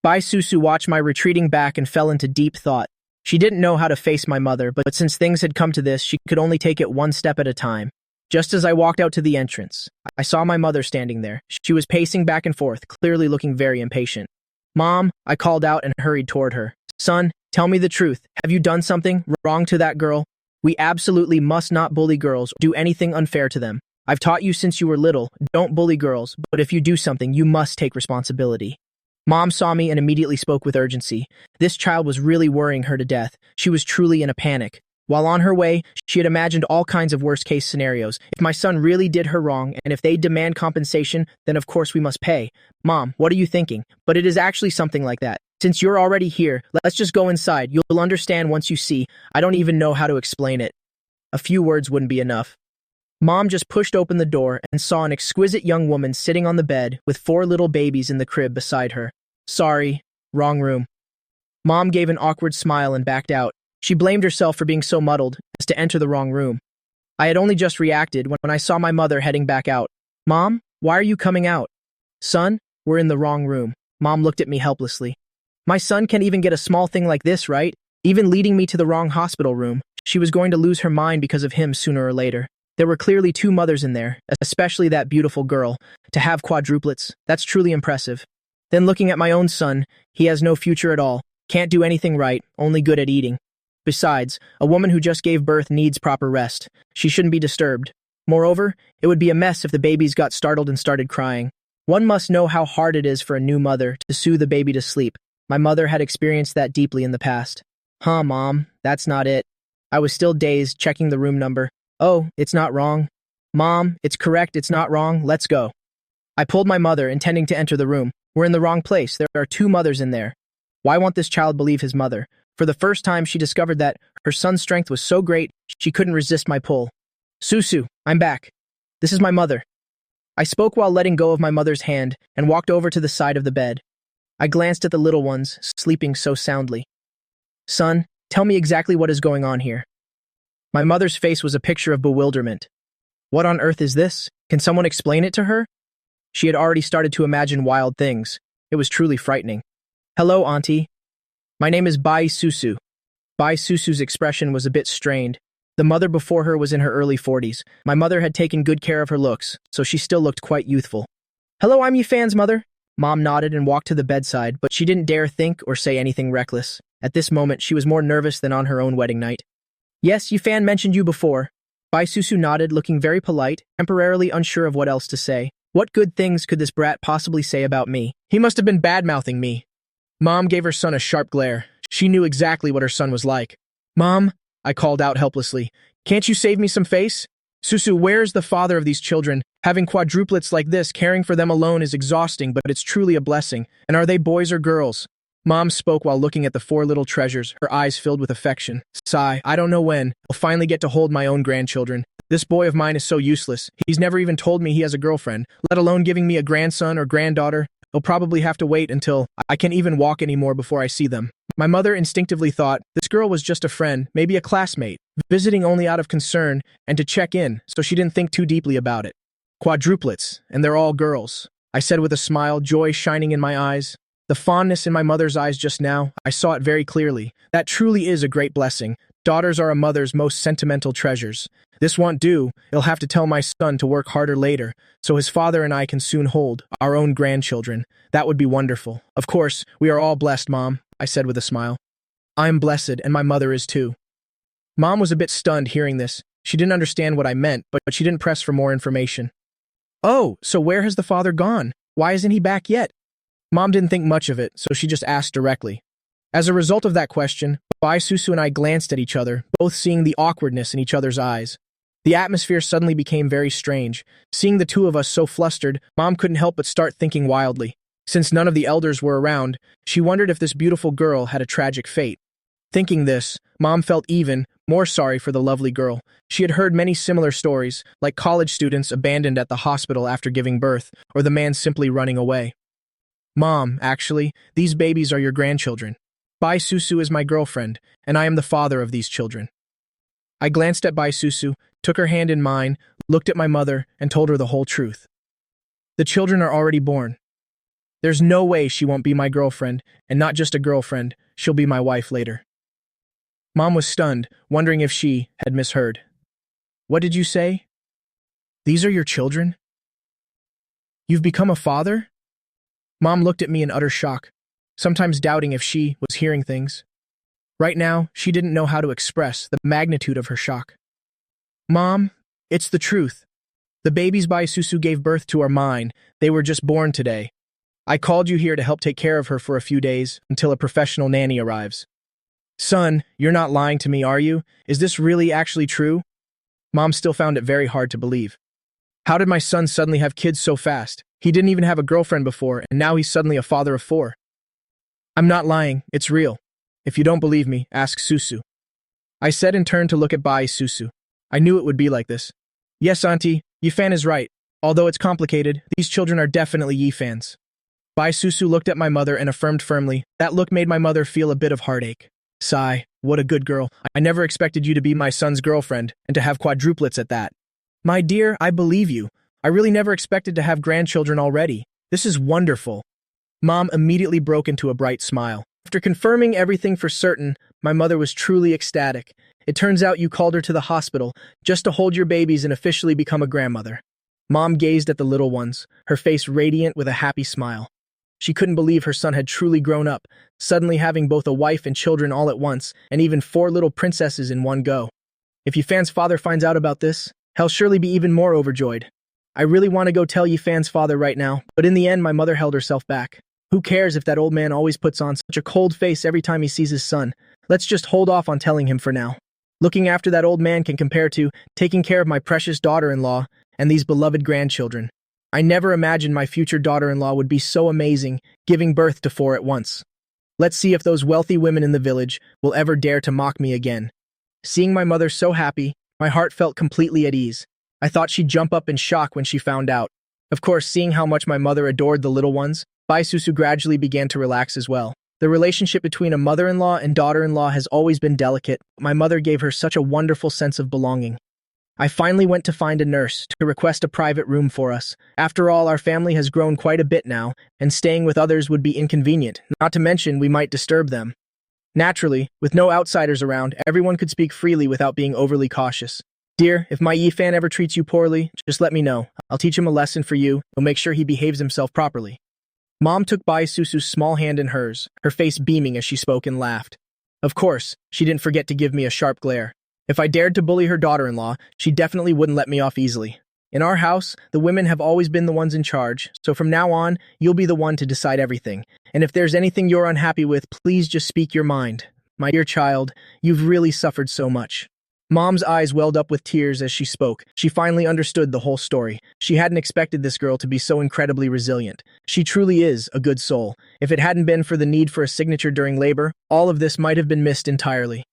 Bai Susu watched my retreating back and fell into deep thought. She didn't know how to face my mother, but since things had come to this, she could only take it one step at a time. Just as I walked out to the entrance, I saw my mother standing there. She was pacing back and forth, clearly looking very impatient. Mom, I called out and hurried toward her. Son, tell me the truth. Have you done something wrong to that girl? We absolutely must not bully girls or do anything unfair to them. I've taught you since you were little, don't bully girls, but if you do something, you must take responsibility. Mom saw me and immediately spoke with urgency. This child was really worrying her to death. She was truly in a panic. While on her way, she had imagined all kinds of worst-case scenarios. If my son really did her wrong, and if they demand compensation, then of course we must pay. Mom, what are you thinking? But it is actually something like that. Since you're already here, let's just go inside. You'll understand once you see. I don't even know how to explain it. A few words wouldn't be enough. Mom just pushed open the door and saw an exquisite young woman sitting on the bed with 4 little babies in the crib beside her. Sorry, wrong room. Mom gave an awkward smile and backed out. She blamed herself for being so muddled as to enter the wrong room. I had only just reacted when I saw my mother heading back out. Mom, why are you coming out? Son, we're in the wrong room. Mom looked at me helplessly. My son can't even get a small thing like this, right? Even leading me to the wrong hospital room. She was going to lose her mind because of him sooner or later. There were clearly 2 mothers in there, especially that beautiful girl. To have quadruplets, that's truly impressive. Then looking at my own son, he has no future at all. Can't do anything right, only good at eating. Besides, a woman who just gave birth needs proper rest. She shouldn't be disturbed. Moreover, it would be a mess if the babies got startled and started crying. One must know how hard it is for a new mother to soothe the baby to sleep. My mother had experienced that deeply in the past. Huh, Mom, that's not it. I was still dazed, checking the room number. Oh, it's not wrong. Mom, it's correct, it's not wrong, let's go. I pulled my mother, intending to enter the room. We're in the wrong place, there are 2 mothers in there. Why won't this child believe his mother? For the first time, she discovered that her son's strength was so great, she couldn't resist my pull. Susu, I'm back. This is my mother. I spoke while letting go of my mother's hand and walked over to the side of the bed. I glanced at the little ones, sleeping so soundly. Son, tell me exactly what is going on here. My mother's face was a picture of bewilderment. What on earth is this? Can someone explain it to her? She had already started to imagine wild things. It was truly frightening. Hello, Auntie. My name is Bai Susu. Bai Susu's expression was a bit strained. The mother before her was in her early 40s. My mother had taken good care of her looks, so she still looked quite youthful. Hello, I'm Yufan's mother. Mom nodded and walked to the bedside, but she didn't dare think or say anything reckless. At this moment, she was more nervous than on her own wedding night. Yes, Yufan mentioned you before. Bai Susu nodded, looking very polite, temporarily unsure of what else to say. What good things could this brat possibly say about me? He must have been bad-mouthing me. Mom gave her son a sharp glare. She knew exactly what her son was like. Mom, I called out helplessly, can't you save me some face? Susu, where's the father of these children? Having quadruplets like this, caring for them alone is exhausting, but it's truly a blessing. And are they boys or girls? Mom spoke while looking at the 4 little treasures, her eyes filled with affection. Sigh, I don't know when I'll finally get to hold my own grandchildren. This boy of mine is so useless. He's never even told me he has a girlfriend, let alone giving me a grandson or granddaughter. He'll probably have to wait until I can't even walk anymore before I see them. My mother instinctively thought this girl was just a friend, maybe a classmate, visiting only out of concern and to check in, so she didn't think too deeply about it. Quadruplets, and they're all girls, I said with a smile, joy shining in my eyes. The fondness in my mother's eyes just now, I saw it very clearly. That truly is a great blessing. Daughters are a mother's most sentimental treasures. This won't do. He'll have to tell my son to work harder later, so his father and I can soon hold our own grandchildren. That would be wonderful. Of course, we are all blessed, Mom, I said with a smile. I am blessed, and my mother is too. Mom was a bit stunned hearing this. She didn't understand what I meant, but she didn't press for more information. Oh, so where has the father gone? Why isn't he back yet? Mom didn't think much of it, so she just asked directly. As a result of that question, Bai Susu and I glanced at each other, both seeing the awkwardness in each other's eyes. The atmosphere suddenly became very strange. Seeing the 2 of us so flustered, Mom couldn't help but start thinking wildly. Since none of the elders were around, she wondered if this beautiful girl had a tragic fate. Thinking this, Mom felt even more sorry for the lovely girl. She had heard many similar stories, like college students abandoned at the hospital after giving birth, or the man simply running away. Mom, actually, these babies are your grandchildren. Bai Susu is my girlfriend, and I am the father of these children. I glanced at Bai Susu, took her hand in mine, looked at my mother, and told her the whole truth. The children are already born. There's no way she won't be my girlfriend, and not just a girlfriend, she'll be my wife later. Mom was stunned, wondering if she had misheard. What did you say? These are your children? You've become a father? Mom looked at me in utter shock, sometimes doubting if she was hearing things. Right now, she didn't know how to express the magnitude of her shock. Mom, it's the truth. The babies Bai Susu gave birth to are mine. They were just born today. I called you here to help take care of her for a few days until a professional nanny arrives. Son, you're not lying to me, are you? Is this really actually true? Mom still found it very hard to believe. How did my son suddenly have kids so fast? He didn't even have a girlfriend before, and now he's suddenly a father of 4. I'm not lying, it's real. If you don't believe me, ask Susu. I said and turned to look at Bai Susu. I knew it would be like this. Yes, Auntie, Yifan is right. Although it's complicated, these children are definitely Yifans. Bai Susu looked at my mother and affirmed firmly. That look made my mother feel a bit of heartache. Sigh, what a good girl. I never expected you to be my son's girlfriend, and to have quadruplets at that. My dear, I believe you. I really never expected to have grandchildren already. This is wonderful. Mom immediately broke into a bright smile. After confirming everything for certain, my mother was truly ecstatic. It turns out you called her to the hospital just to hold your babies and officially become a grandmother. Mom gazed at the little ones, her face radiant with a happy smile. She couldn't believe her son had truly grown up, suddenly having both a wife and children all at once, and even 4 little princesses in one go. If Yifan's father finds out about this, he'll surely be even more overjoyed. I really want to go tell Yifan's father right now, but in the end my mother held herself back. Who cares if that old man always puts on such a cold face every time he sees his son? Let's just hold off on telling him for now. Looking after that old man can compare to taking care of my precious daughter-in-law and these beloved grandchildren. I never imagined my future daughter-in-law would be so amazing, giving birth to 4 at once. Let's see if those wealthy women in the village will ever dare to mock me again. Seeing my mother so happy, my heart felt completely at ease. I thought she'd jump up in shock when she found out. Of course, seeing how much my mother adored the little ones, Bai Susu gradually began to relax as well. The relationship between a mother-in-law and daughter-in-law has always been delicate. My mother gave her such a wonderful sense of belonging. I finally went to find a nurse to request a private room for us. After all, our family has grown quite a bit now, and staying with others would be inconvenient, not to mention we might disturb them. Naturally, with no outsiders around, everyone could speak freely without being overly cautious. Dear, if my Yifan ever treats you poorly, just let me know. I'll teach him a lesson for you, and make sure he behaves himself properly. Mom took Bai Susu's small hand in hers, her face beaming as she spoke and laughed. Of course, she didn't forget to give me a sharp glare. If I dared to bully her daughter-in-law, she definitely wouldn't let me off easily. In our house, the women have always been the ones in charge, so from now on, you'll be the one to decide everything. And if there's anything you're unhappy with, please just speak your mind. My dear child, you've really suffered so much. Mom's eyes welled up with tears as she spoke. She finally understood the whole story. She hadn't expected this girl to be so incredibly resilient. She truly is a good soul. If it hadn't been for the need for a signature during labor, all of this might have been missed entirely.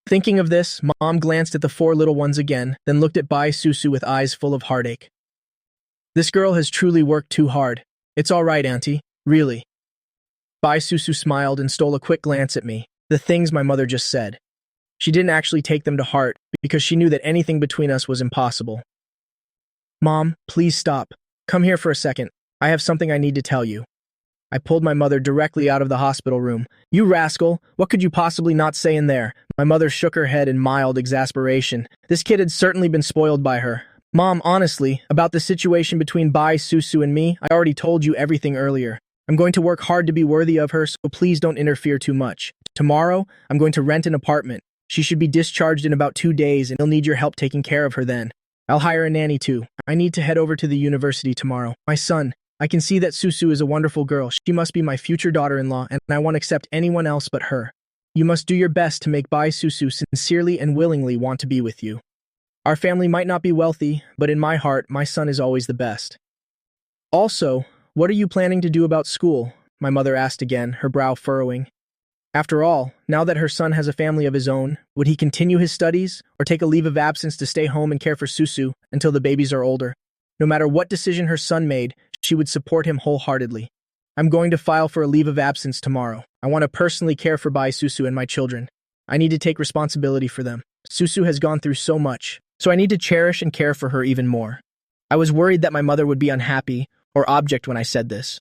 Thinking of this, Mom glanced at the 4 little ones again, then looked at Bai Susu with eyes full of heartache. This girl has truly worked too hard. It's all right, Auntie. Really. Bai Susu smiled and stole a quick glance at me. The things my mother just said. She didn't actually take them to heart, because she knew that anything between us was impossible. Mom, please stop. Come here for a second. I have something I need to tell you. I pulled my mother directly out of the hospital room. You rascal, what could you possibly not say in there? My mother shook her head in mild exasperation. This kid had certainly been spoiled by her. Mom, honestly, about the situation between Bai Susu and me, I already told you everything earlier. I'm going to work hard to be worthy of her, so please don't interfere too much. Tomorrow, I'm going to rent an apartment. She should be discharged in about 2 days, and you'll need your help taking care of her then. I'll hire a nanny too. I need to head over to the university tomorrow. My son, I can see that Susu is a wonderful girl. She must be my future daughter-in-law, and I won't accept anyone else but her. You must do your best to make Bai Susu sincerely and willingly want to be with you. Our family might not be wealthy, but in my heart, my son is always the best. Also, what are you planning to do about school? My mother asked again, her brow furrowing. After all, now that her son has a family of his own, would he continue his studies, or take a leave of absence to stay home and care for Susu until the babies are older? No matter what decision her son made, she would support him wholeheartedly. I'm going to file for a leave of absence tomorrow. I want to personally care for Bai Susu and my children. I need to take responsibility for them. Susu has gone through so much, so I need to cherish and care for her even more. I was worried that my mother would be unhappy or object when I said this.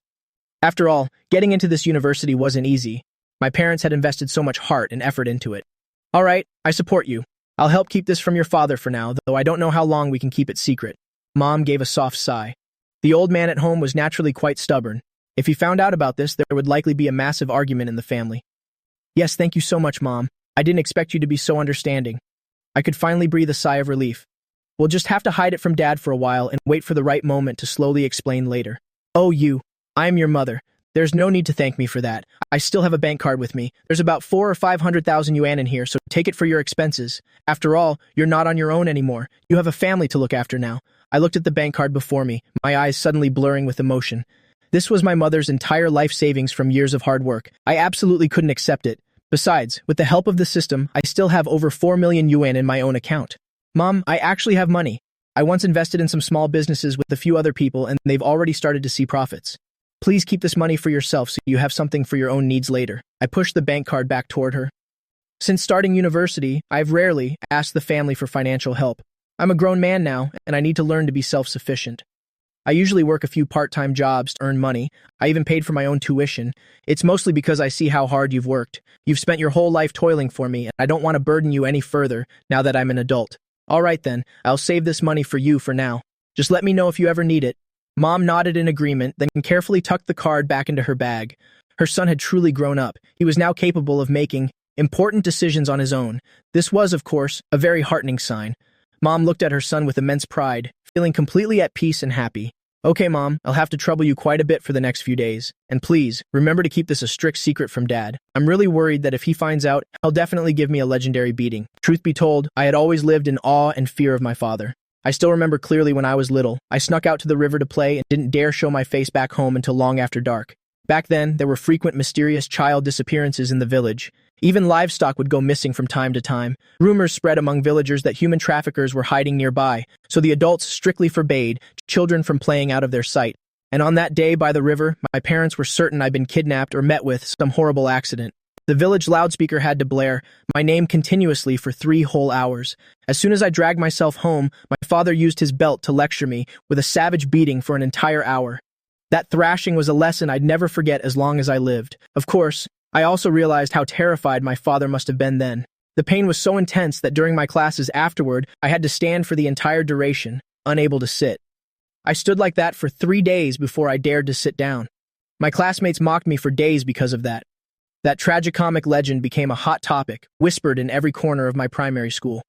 After all, getting into this university wasn't easy. My parents had invested so much heart and effort into it. All right, I support you. I'll help keep this from your father for now, though I don't know how long we can keep it secret. Mom gave a soft sigh. The old man at home was naturally quite stubborn. If he found out about this, there would likely be a massive argument in the family. Yes, thank you so much, Mom. I didn't expect you to be so understanding. I could finally breathe a sigh of relief. We'll just have to hide it from Dad for a while and wait for the right moment to slowly explain later. Oh, you. I'm your mother. There's no need to thank me for that. I still have a bank card with me. There's about 4 or 500,000 yuan in here, so take it for your expenses. After all, you're not on your own anymore. You have a family to look after now. I looked at the bank card before me, my eyes suddenly blurring with emotion. This was my mother's entire life savings from years of hard work. I absolutely couldn't accept it. Besides, with the help of the system, I still have over 4 million yuan in my own account. Mom, I actually have money. I once invested in some small businesses with a few other people, and they've already started to see profits. Please keep this money for yourself so you have something for your own needs later. I pushed the bank card back toward her. Since starting university, I've rarely asked the family for financial help. I'm a grown man now, and I need to learn to be self-sufficient. I usually work a few part-time jobs to earn money. I even paid for my own tuition. It's mostly because I see how hard you've worked. You've spent your whole life toiling for me, and I don't want to burden you any further now that I'm an adult. All right then, I'll save this money for you for now. Just let me know if you ever need it. Mom nodded in agreement, then carefully tucked the card back into her bag. Her son had truly grown up. He was now capable of making important decisions on his own. This was, of course, a very heartening sign. Mom looked at her son with immense pride, feeling completely at peace and happy. Okay, Mom, I'll have to trouble you quite a bit for the next few days. And please, remember to keep this a strict secret from Dad. I'm really worried that if he finds out, he'll definitely give me a legendary beating. Truth be told, I had always lived in awe and fear of my father. I still remember clearly when I was little, I snuck out to the river to play and didn't dare show my face back home until long after dark. Back then, there were frequent mysterious child disappearances in the village. Even livestock would go missing from time to time. Rumors spread among villagers that human traffickers were hiding nearby, so the adults strictly forbade children from playing out of their sight. And on that day by the river, my parents were certain I'd been kidnapped or met with some horrible accident. The village loudspeaker had to blare my name continuously for 3 whole hours. As soon as I dragged myself home, my father used his belt to lecture me with a savage beating for an entire hour. That thrashing was a lesson I'd never forget as long as I lived. Of course, I also realized how terrified my father must have been then. The pain was so intense that during my classes afterward, I had to stand for the entire duration, unable to sit. I stood like that for 3 days before I dared to sit down. My classmates mocked me for days because of that. That tragicomic legend became a hot topic, whispered in every corner of my primary school.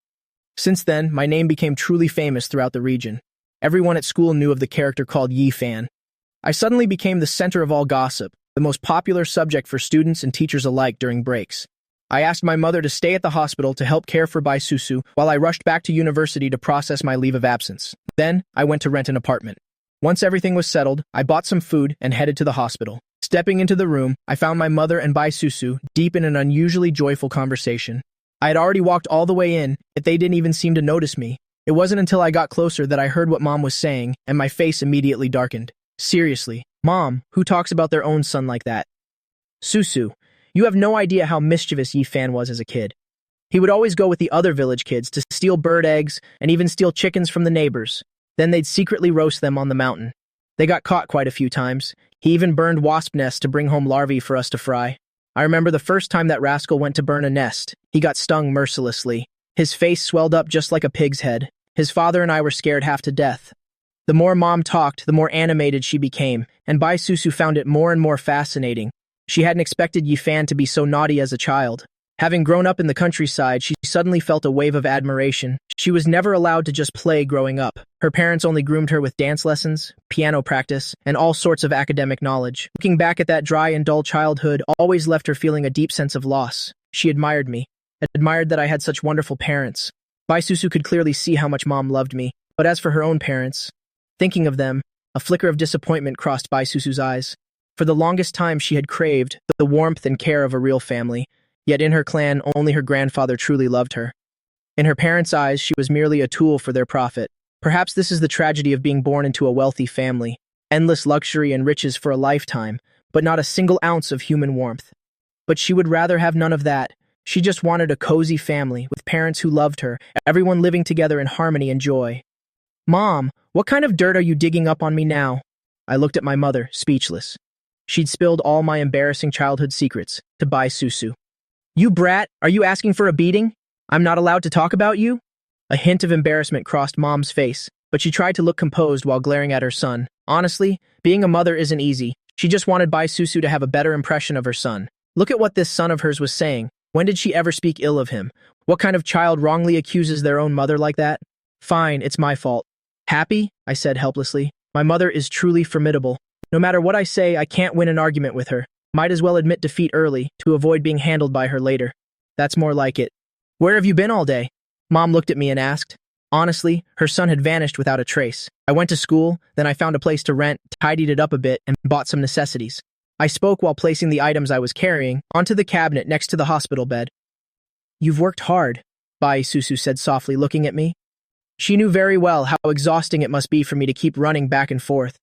Since then, my name became truly famous throughout the region. Everyone at school knew of the character called Yi Fan. I suddenly became the center of all gossip, the most popular subject for students and teachers alike during breaks. I asked my mother to stay at the hospital to help care for Bai Susu while I rushed back to university to process my leave of absence. Then, I went to rent an apartment. Once everything was settled, I bought some food and headed to the hospital. Stepping into the room, I found my mother and Bai Susu deep in an unusually joyful conversation. I had already walked all the way in, yet they didn't even seem to notice me. It wasn't until I got closer that I heard what Mom was saying, and my face immediately darkened. Seriously, Mom, who talks about their own son like that? Susu, you have no idea how mischievous Yi Fan was as a kid. He would always go with the other village kids to steal bird eggs and even steal chickens from the neighbors. Then they'd secretly roast them on the mountain. They got caught quite a few times. He even burned wasp nests to bring home larvae for us to fry. I remember the first time that rascal went to burn a nest. He got stung mercilessly. His face swelled up just like a pig's head. His father and I were scared half to death. The more Mom talked, the more animated she became, and Bai Susu found it more and more fascinating. She hadn't expected Yi Fan to be so naughty as a child. Having grown up in the countryside, she suddenly felt a wave of admiration. She was never allowed to just play growing up. Her parents only groomed her with dance lessons, piano practice, and all sorts of academic knowledge. Looking back at that dry and dull childhood always left her feeling a deep sense of loss. She admired me, admired that I had such wonderful parents. Bai Susu could clearly see how much Mom loved me, but as for her own parents, thinking of them, a flicker of disappointment crossed Bai Susu's eyes. For the longest time she had craved the warmth and care of a real family, yet in her clan only her grandfather truly loved her. In her parents' eyes she was merely a tool for their profit. Perhaps this is the tragedy of being born into a wealthy family. Endless luxury and riches for a lifetime, but not a single ounce of human warmth. But she would rather have none of that. She just wanted a cozy family with parents who loved her, everyone living together in harmony and joy. Mom, what kind of dirt are you digging up on me now? I looked at my mother, speechless. She'd spilled all my embarrassing childhood secrets to Bai Susu. You brat, are you asking for a beating? I'm not allowed to talk about you? A hint of embarrassment crossed Mom's face, but she tried to look composed while glaring at her son. Honestly, being a mother isn't easy. She just wanted Bai Susu to have a better impression of her son. Look at what this son of hers was saying. When did she ever speak ill of him? What kind of child wrongly accuses their own mother like that? Fine, it's my fault. Happy? I said helplessly. My mother is truly formidable. No matter what I say, I can't win an argument with her. Might as well admit defeat early to avoid being handled by her later. That's more like it. Where have you been all day? Mom looked at me and asked. Honestly, her son had vanished without a trace. I went to school, then I found a place to rent, tidied it up a bit, and bought some necessities. I spoke while placing the items I was carrying onto the cabinet next to the hospital bed. You've worked hard, Bai Susu said softly, looking at me. She knew very well how exhausting it must be for me to keep running back and forth.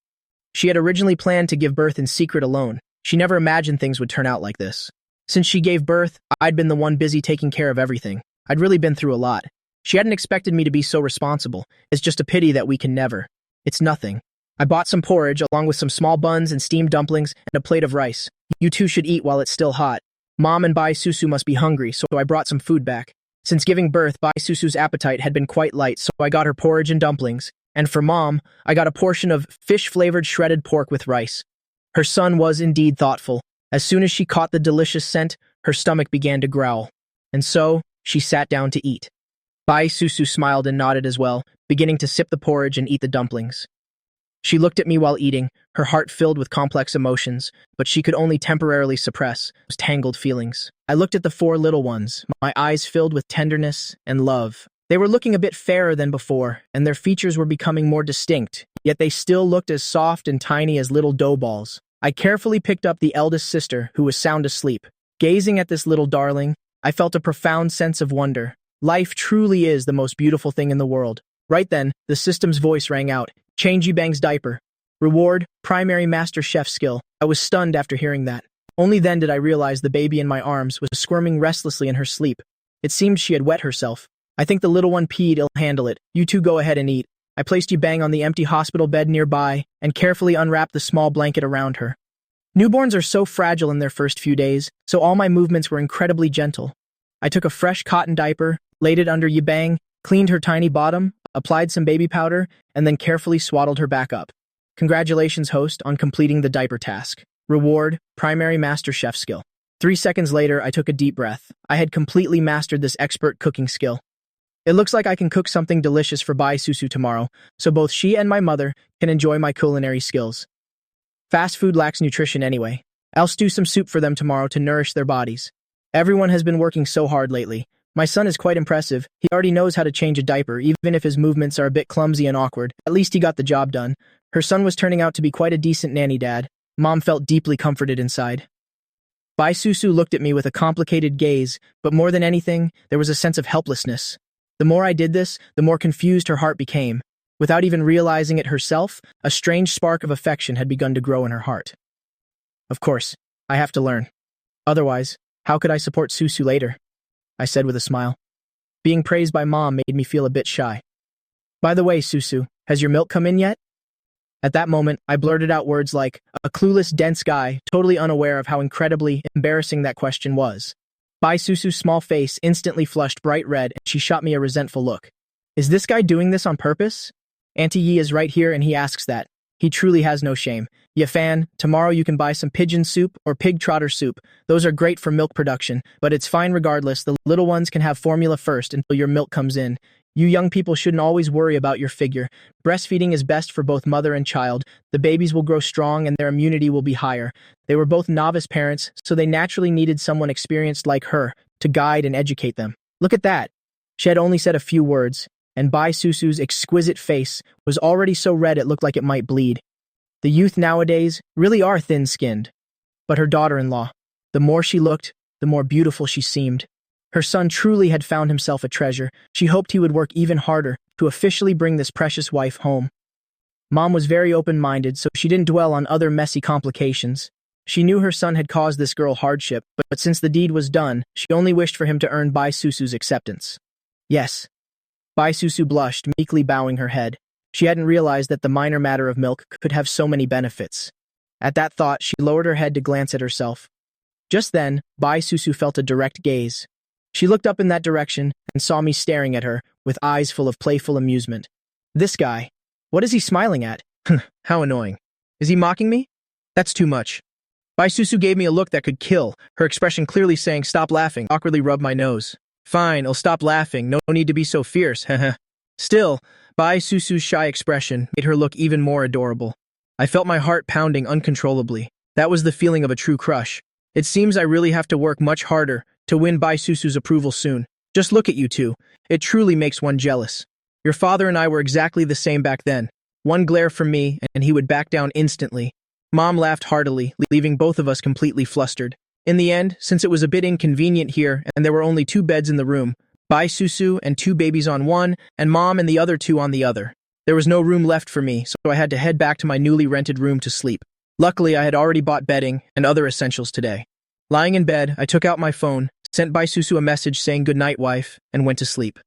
She had originally planned to give birth in secret alone. She never imagined things would turn out like this. Since she gave birth, I'd been the one busy taking care of everything. I'd really been through a lot. She hadn't expected me to be so responsible. It's just a pity that we can never. It's nothing. I bought some porridge along with some small buns and steamed dumplings and a plate of rice. You two should eat while it's still hot. Mom and Bai Susu must be hungry, so I brought some food back. Since giving birth, Bai Susu's appetite had been quite light, so I got her porridge and dumplings. And for Mom, I got a portion of fish-flavored shredded pork with rice. Her son was indeed thoughtful. As soon as she caught the delicious scent, her stomach began to growl. And so, she sat down to eat. Bai Susu smiled and nodded as well, beginning to sip the porridge and eat the dumplings. She looked at me while eating, her heart filled with complex emotions, but she could only temporarily suppress those tangled feelings. I looked at the four little ones, my eyes filled with tenderness and love. They were looking a bit fairer than before, and their features were becoming more distinct, yet they still looked as soft and tiny as little dough balls. I carefully picked up the eldest sister, who was sound asleep. Gazing at this little darling, I felt a profound sense of wonder. Life truly is the most beautiful thing in the world. Right then, the system's voice rang out. Change Yibang's diaper. Reward, primary master chef skill. I was stunned after hearing that. Only then did I realize the baby in my arms was squirming restlessly in her sleep. It seemed she had wet herself. I think the little one peed, I'll handle it. You two go ahead and eat. I placed Yibang on the empty hospital bed nearby and carefully unwrapped the small blanket around her. Newborns are so fragile in their first few days, so all my movements were incredibly gentle. I took a fresh cotton diaper, laid it under Yibang, cleaned her tiny bottom, applied some baby powder, and then carefully swaddled her back up. Congratulations, host, on completing the diaper task. Reward, primary master chef skill. 3 seconds later, I took a deep breath. I had completely mastered this expert cooking skill. It looks like I can cook something delicious for Bai Susu tomorrow, so both she and my mother can enjoy my culinary skills. Fast food lacks nutrition anyway. I'll stew some soup for them tomorrow to nourish their bodies. Everyone has been working so hard lately. My son is quite impressive. He already knows how to change a diaper, even if his movements are a bit clumsy and awkward. At least he got the job done. Her son was turning out to be quite a decent nanny dad. Mom felt deeply comforted inside. Bai Susu looked at me with a complicated gaze, but more than anything, there was a sense of helplessness. The more I did this, the more confused her heart became. Without even realizing it herself, a strange spark of affection had begun to grow in her heart. Of course, I have to learn. Otherwise, how could I support Susu later? I said with a smile. Being praised by Mom made me feel a bit shy. By the way, Susu, has your milk come in yet? At that moment, I blurted out words like, a clueless, dense guy, totally unaware of how incredibly embarrassing that question was. Bai Susu's small face instantly flushed bright red, and she shot me a resentful look. Is this guy doing this on purpose? Auntie Yi is right here and he asks that. He truly has no shame. Ya fan, tomorrow you can buy some pigeon soup or pig trotter soup. Those are great for milk production, but it's fine regardless. The little ones can have formula first until your milk comes in. You young people shouldn't always worry about your figure. Breastfeeding is best for both mother and child. The babies will grow strong and their immunity will be higher. They were both novice parents, so they naturally needed someone experienced like her to guide and educate them. Look at that. She had only said a few words, and Bai Susu's exquisite face was already so red it looked like it might bleed. The youth nowadays really are thin-skinned. But her daughter-in-law, the more she looked, the more beautiful she seemed. Her son truly had found himself a treasure. She hoped he would work even harder to officially bring this precious wife home. Mom was very open-minded, so she didn't dwell on other messy complications. She knew her son had caused this girl hardship, but since the deed was done, she only wished for him to earn Bai Susu's acceptance. Yes. Bai Susu blushed, meekly bowing her head. She hadn't realized that the minor matter of milk could have so many benefits. At that thought, she lowered her head to glance at herself. Just then, Bai Susu felt a direct gaze. She looked up in that direction and saw me staring at her, with eyes full of playful amusement. This guy. What is he smiling at? How annoying. Is he mocking me? That's too much. Bai Susu gave me a look that could kill, her expression clearly saying, stop laughing, awkwardly rubbed my nose. Fine, I'll stop laughing, no need to be so fierce, Still, Bai Susu's shy expression made her look even more adorable. I felt my heart pounding uncontrollably. That was the feeling of a true crush. It seems I really have to work much harder to win Bai Susu's approval soon. Just look at you two. It truly makes one jealous. Your father and I were exactly the same back then. One glare from me, and he would back down instantly. Mom laughed heartily, leaving both of us completely flustered. In the end, since it was a bit inconvenient here and there were only 2 beds in the room, Bai Susu and 2 babies on one, and Mom and the other 2 on the other. There was no room left for me, so I had to head back to my newly rented room to sleep. Luckily, I had already bought bedding and other essentials today. Lying in bed, I took out my phone, sent Bai Susu a message saying "Good night, wife," and went to sleep.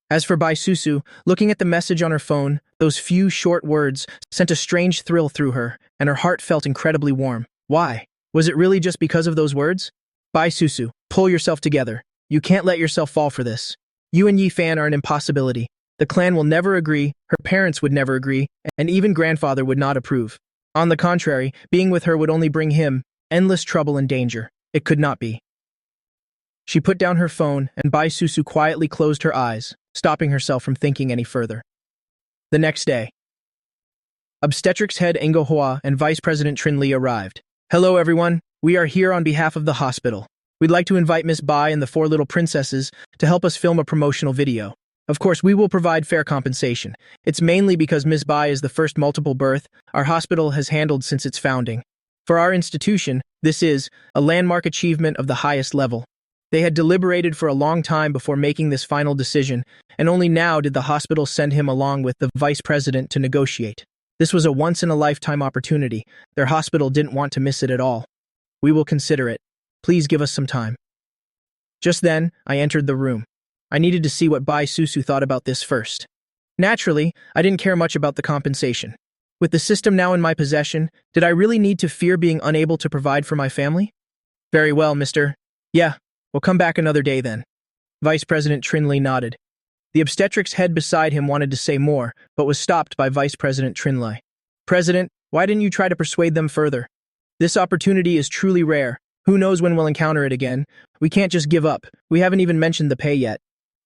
As for Bai Susu, looking at the message on her phone, those few short words sent a strange thrill through her, and her heart felt incredibly warm. Why? Was it really just because of those words? Bai Susu, pull yourself together. You can't let yourself fall for this. You and Yi Fan are an impossibility. The clan will never agree, her parents would never agree, and even grandfather would not approve. On the contrary, being with her would only bring him endless trouble and danger. It could not be. She put down her phone, and Bai Susu quietly closed her eyes, stopping herself from thinking any further. The next day, Obstetrics head Ngo Hua and Vice President Trin Li arrived. Hello everyone, we are here on behalf of the hospital. We'd like to invite Miss Bai and the 4 little princesses to help us film a promotional video. Of course, we will provide fair compensation. It's mainly because Miss Bai is the first multiple birth our hospital has handled since its founding. For our institution, this is a landmark achievement of the highest level. They had deliberated for a long time before making this final decision, and only now did the hospital send him along with the vice president to negotiate. This was a once-in-a-lifetime opportunity. Their hospital didn't want to miss it at all. We will consider it. Please give us some time. Just then, I entered the room. I needed to see what Bai Susu thought about this first. Naturally, I didn't care much about the compensation. With the system now in my possession, did I really need to fear being unable to provide for my family? Very well, mister. Yeah, we'll come back another day then. Vice President Trin Li nodded. The obstetrics head beside him wanted to say more, but was stopped by Vice President Trin Li. President, why didn't you try to persuade them further? This opportunity is truly rare. Who knows when we'll encounter it again? We can't just give up. We haven't even mentioned the pay yet.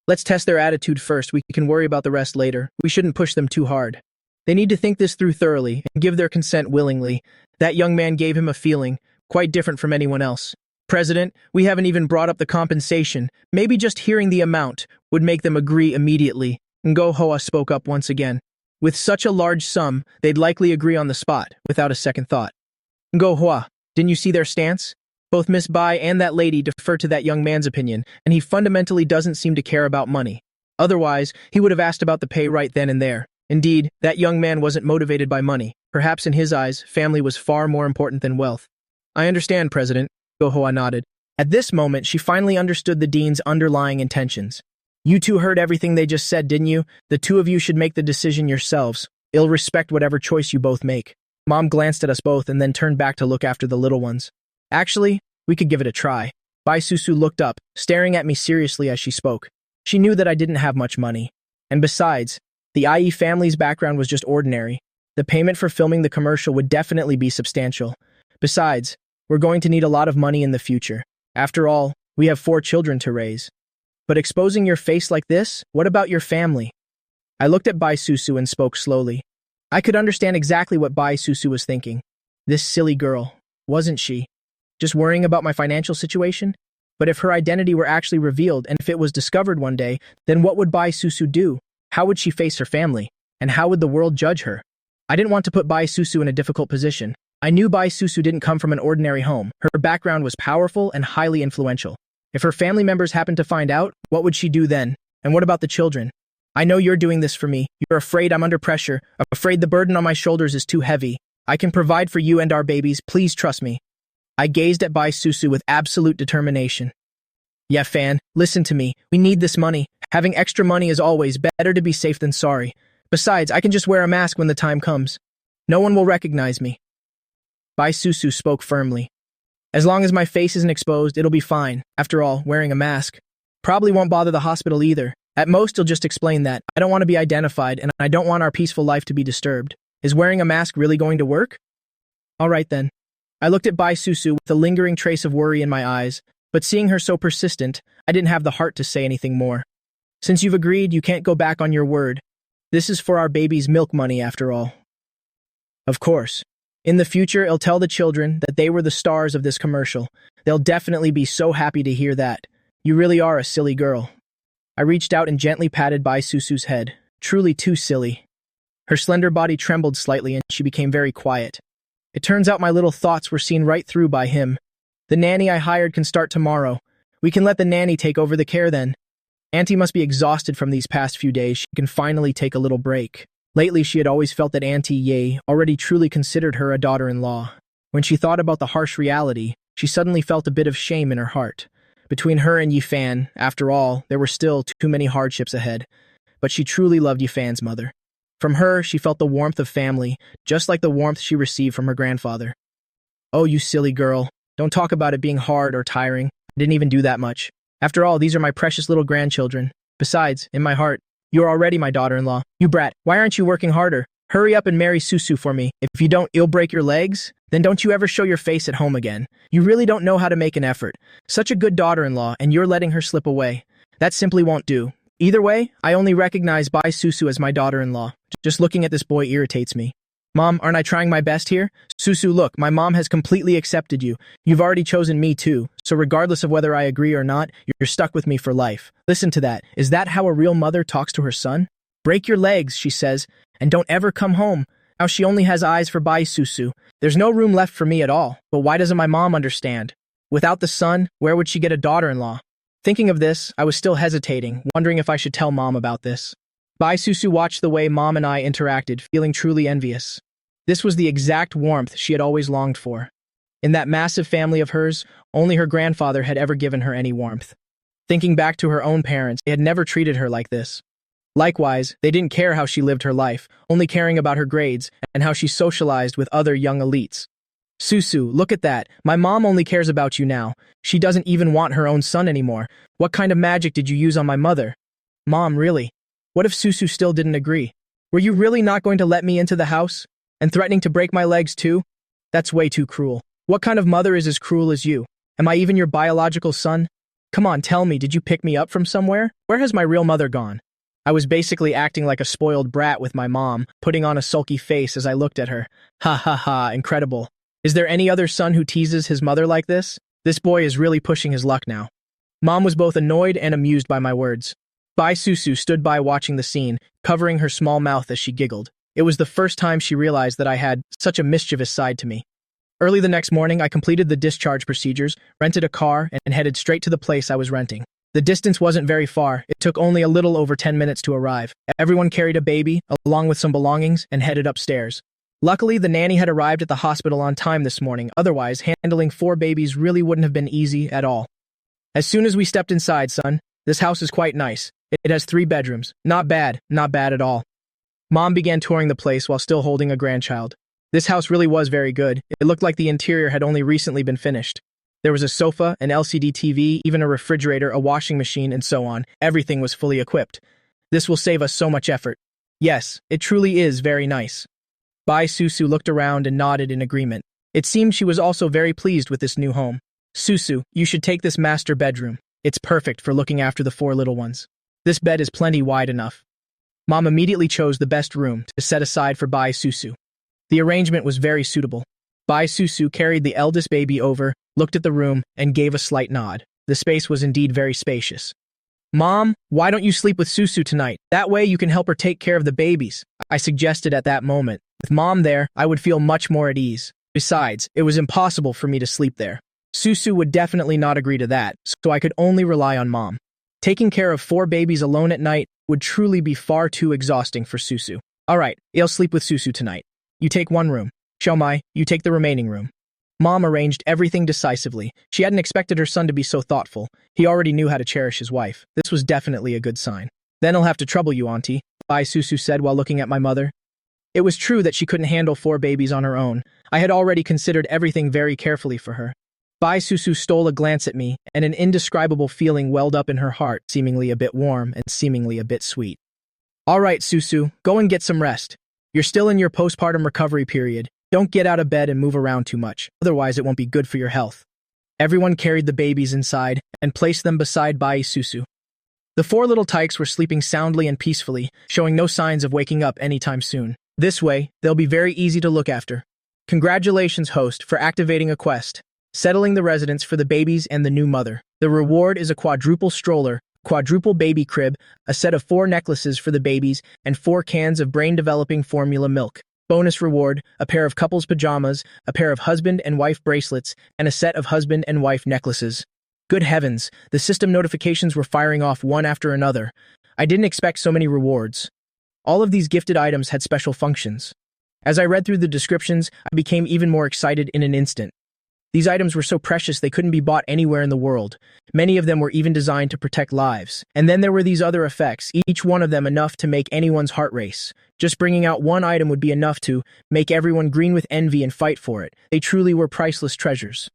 Let's test their attitude first. We can worry about the rest later. We shouldn't push them too hard. They need to think this through thoroughly and give their consent willingly. That young man gave him a feeling, quite different from anyone else. President, we haven't even brought up the compensation. Maybe just hearing the amount would make them agree immediately. Ngo Hoa spoke up once again. With such a large sum, they'd likely agree on the spot, without a second thought. Ngo Hoa, didn't you see their stance? Both Miss Bai and that lady defer to that young man's opinion, and he fundamentally doesn't seem to care about money. Otherwise, he would have asked about the pay right then and there. Indeed, that young man wasn't motivated by money. Perhaps in his eyes, family was far more important than wealth. I understand, President. Ngo Hoa nodded. At this moment, she finally understood the dean's underlying intentions. You two heard everything they just said, didn't you? The 2 of you should make the decision yourselves. I'll respect whatever choice you both make. Mom glanced at us both and then turned back to look after the little ones. Actually, we could give it a try. Bai Susu looked up, staring at me seriously as she spoke. She knew that I didn't have much money. And besides, the IE family's background was just ordinary. The payment for filming the commercial would definitely be substantial. Besides, we're going to need a lot of money in the future. After all, we have 4 children to raise. But exposing your face like this, what about your family? I looked at Bai Susu and spoke slowly. I could understand exactly what Bai Susu was thinking. This silly girl, wasn't she? Just worrying about my financial situation? But if her identity were actually revealed and if it was discovered one day, then what would Bai Susu do? How would she face her family? And how would the world judge her? I didn't want to put Bai Susu in a difficult position. I knew Bai Susu didn't come from an ordinary home. Her background was powerful and highly influential. If her family members happened to find out, what would she do then? And what about the children? I know you're doing this for me. You're afraid I'm under pressure, afraid the burden on my shoulders is too heavy. I can provide for you and our babies. Please trust me. I gazed at Bai Susu with absolute determination. Yeah, Fan, listen to me. We need this money. Having extra money is always better to be safe than sorry. Besides, I can just wear a mask when the time comes. No one will recognize me. Bai Susu spoke firmly. As long as my face isn't exposed, it'll be fine. After all, wearing a mask probably won't bother the hospital either. At most, you'll just explain that. I don't want to be identified, and I don't want our peaceful life to be disturbed. Is wearing a mask really going to work? All right then. I looked at Bai Susu with a lingering trace of worry in my eyes, but seeing her so persistent, I didn't have the heart to say anything more. Since you've agreed, you can't go back on your word. This is for our baby's milk money after all. Of course. In the future, it'll tell the children that they were the stars of this commercial. They'll definitely be so happy to hear that. You really are a silly girl. I reached out and gently patted Bai Susu's head. Truly too silly. Her slender body trembled slightly and she became very quiet. It turns out my little thoughts were seen right through by him. The nanny I hired can start tomorrow. We can let the nanny take over the care then. Auntie must be exhausted from these past few days. She can finally take a little break. Lately, she had always felt that Auntie Ye already truly considered her a daughter-in-law. When she thought about the harsh reality, she suddenly felt a bit of shame in her heart. Between her and Yifan, after all, there were still too many hardships ahead. But she truly loved Yifan's mother. From her, she felt the warmth of family, just like the warmth she received from her grandfather. Oh, you silly girl. Don't talk about it being hard or tiring. I didn't even do that much. After all, these are my precious little grandchildren. Besides, in my heart, you're already my daughter-in-law. You brat, why aren't you working harder? Hurry up and marry Susu for me. If you don't, you'll break your legs. Then don't you ever show your face at home again. You really don't know how to make an effort. Such a good daughter-in-law, and you're letting her slip away. That simply won't do. Either way, I only recognize Bai Susu as my daughter-in-law. Just looking at this boy irritates me. Mom, aren't I trying my best here? Susu, look, my mom has completely accepted you. You've already chosen me too, so regardless of whether I agree or not, you're stuck with me for life. Listen to that. Is that how a real mother talks to her son? Break your legs, she says, and don't ever come home. Now she only has eyes for Bai Susu. There's no room left for me at all. But why doesn't my mom understand? Without the son, where would she get a daughter-in-law? Thinking of this, I was still hesitating, wondering if I should tell Mom about this. Bai Susu watched the way Mom and I interacted, feeling truly envious. This was the exact warmth she had always longed for. In that massive family of hers, only her grandfather had ever given her any warmth. Thinking back to her own parents, they had never treated her like this. Likewise, they didn't care how she lived her life, only caring about her grades and how she socialized with other young elites. Susu, look at that. My mom only cares about you now. She doesn't even want her own son anymore. What kind of magic did you use on my mother? Mom, really? What if Susu still didn't agree? Were you really not going to let me into the house? And threatening to break my legs too? That's way too cruel. What kind of mother is as cruel as you? Am I even your biological son? Come on, tell me, did you pick me up from somewhere? Where has my real mother gone? I was basically acting like a spoiled brat with my mom, putting on a sulky face as I looked at her. Ha ha ha, incredible. Is there any other son who teases his mother like this? This boy is really pushing his luck now. Mom was both annoyed and amused by my words. Bai Susu stood by watching the scene, covering her small mouth as she giggled. It was the first time she realized that I had such a mischievous side to me. Early the next morning, I completed the discharge procedures, rented a car, and headed straight to the place I was renting. The distance wasn't very far. It took only a little over 10 minutes to arrive. Everyone carried a baby, along with some belongings, and headed upstairs. Luckily, the nanny had arrived at the hospital on time this morning. Otherwise, handling 4 babies really wouldn't have been easy at all. As soon as we stepped inside, son, this house is quite nice. It has 3 bedrooms. Not bad at all. Mom began touring the place while still holding a grandchild. This house really was very good. It looked like the interior had only recently been finished. There was a sofa, an LCD TV, even a refrigerator, a washing machine, and so on. Everything was fully equipped. This will save us so much effort. Yes, it truly is very nice. Bai Susu looked around and nodded in agreement. It seemed she was also very pleased with this new home. Susu, you should take this master bedroom. It's perfect for looking after the 4 little ones. This bed is plenty wide enough. Mom immediately chose the best room to set aside for Bai Susu. The arrangement was very suitable. Bai Susu carried the eldest baby over, looked at the room, and gave a slight nod. The space was indeed very spacious. Mom, why don't you sleep with Susu tonight? That way you can help her take care of the babies, I suggested at that moment. With Mom there, I would feel much more at ease. Besides, it was impossible for me to sleep there. Susu would definitely not agree to that, so I could only rely on Mom. Taking care of 4 babies alone at night would truly be far too exhausting for Susu. Alright, I'll sleep with Susu tonight. You take 1 room. Xiaomai, you take the remaining room. Mom arranged everything decisively. She hadn't expected her son to be so thoughtful. He already knew how to cherish his wife. This was definitely a good sign. Then I'll have to trouble you, Auntie, Bai Susu said while looking at my mother. It was true that she couldn't handle 4 babies on her own. I had already considered everything very carefully for her. Bai Susu stole a glance at me, and an indescribable feeling welled up in her heart, seemingly a bit warm and seemingly a bit sweet. All right, Susu, go and get some rest. You're still in your postpartum recovery period. Don't get out of bed and move around too much, otherwise it won't be good for your health. Everyone carried the babies inside and placed them beside Bai Susu. The 4 little tykes were sleeping soundly and peacefully, showing no signs of waking up anytime soon. This way, they'll be very easy to look after. Congratulations, host, for activating a quest. Settling the residence for the babies and the new mother. The reward is a quadruple stroller, quadruple baby crib, a set of 4 necklaces for the babies, and 4 cans of brain-developing formula milk. Bonus reward, a pair of couples pajamas, a pair of husband and wife bracelets, and a set of husband and wife necklaces. Good heavens, the system notifications were firing off one after another. I didn't expect so many rewards. All of these gifted items had special functions. As I read through the descriptions, I became even more excited in an instant. These items were so precious they couldn't be bought anywhere in the world. Many of them were even designed to protect lives. And then there were these other effects, each one of them enough to make anyone's heart race. Just bringing out one item would be enough to make everyone green with envy and fight for it. They truly were priceless treasures.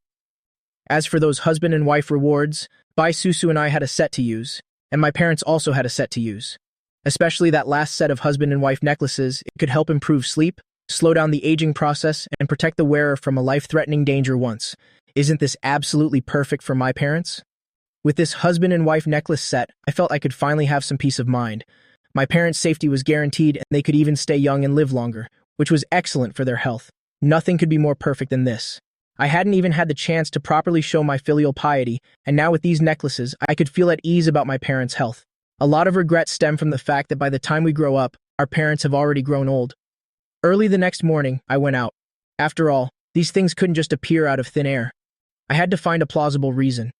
As for those husband and wife rewards, Bai Susu and I had a set to use, and my parents also had a set to use. Especially that last set of husband and wife necklaces, it could help improve sleep, slow down the aging process, and protect the wearer from a life-threatening danger once. Isn't this absolutely perfect for my parents? With this husband and wife necklace set, I felt I could finally have some peace of mind. My parents' safety was guaranteed, and they could even stay young and live longer, which was excellent for their health. Nothing could be more perfect than this. I hadn't even had the chance to properly show my filial piety, and now with these necklaces, I could feel at ease about my parents' health. A lot of regrets stem from the fact that by the time we grow up, our parents have already grown old. Early the next morning, I went out. After all, these things couldn't just appear out of thin air. I had to find a plausible reason.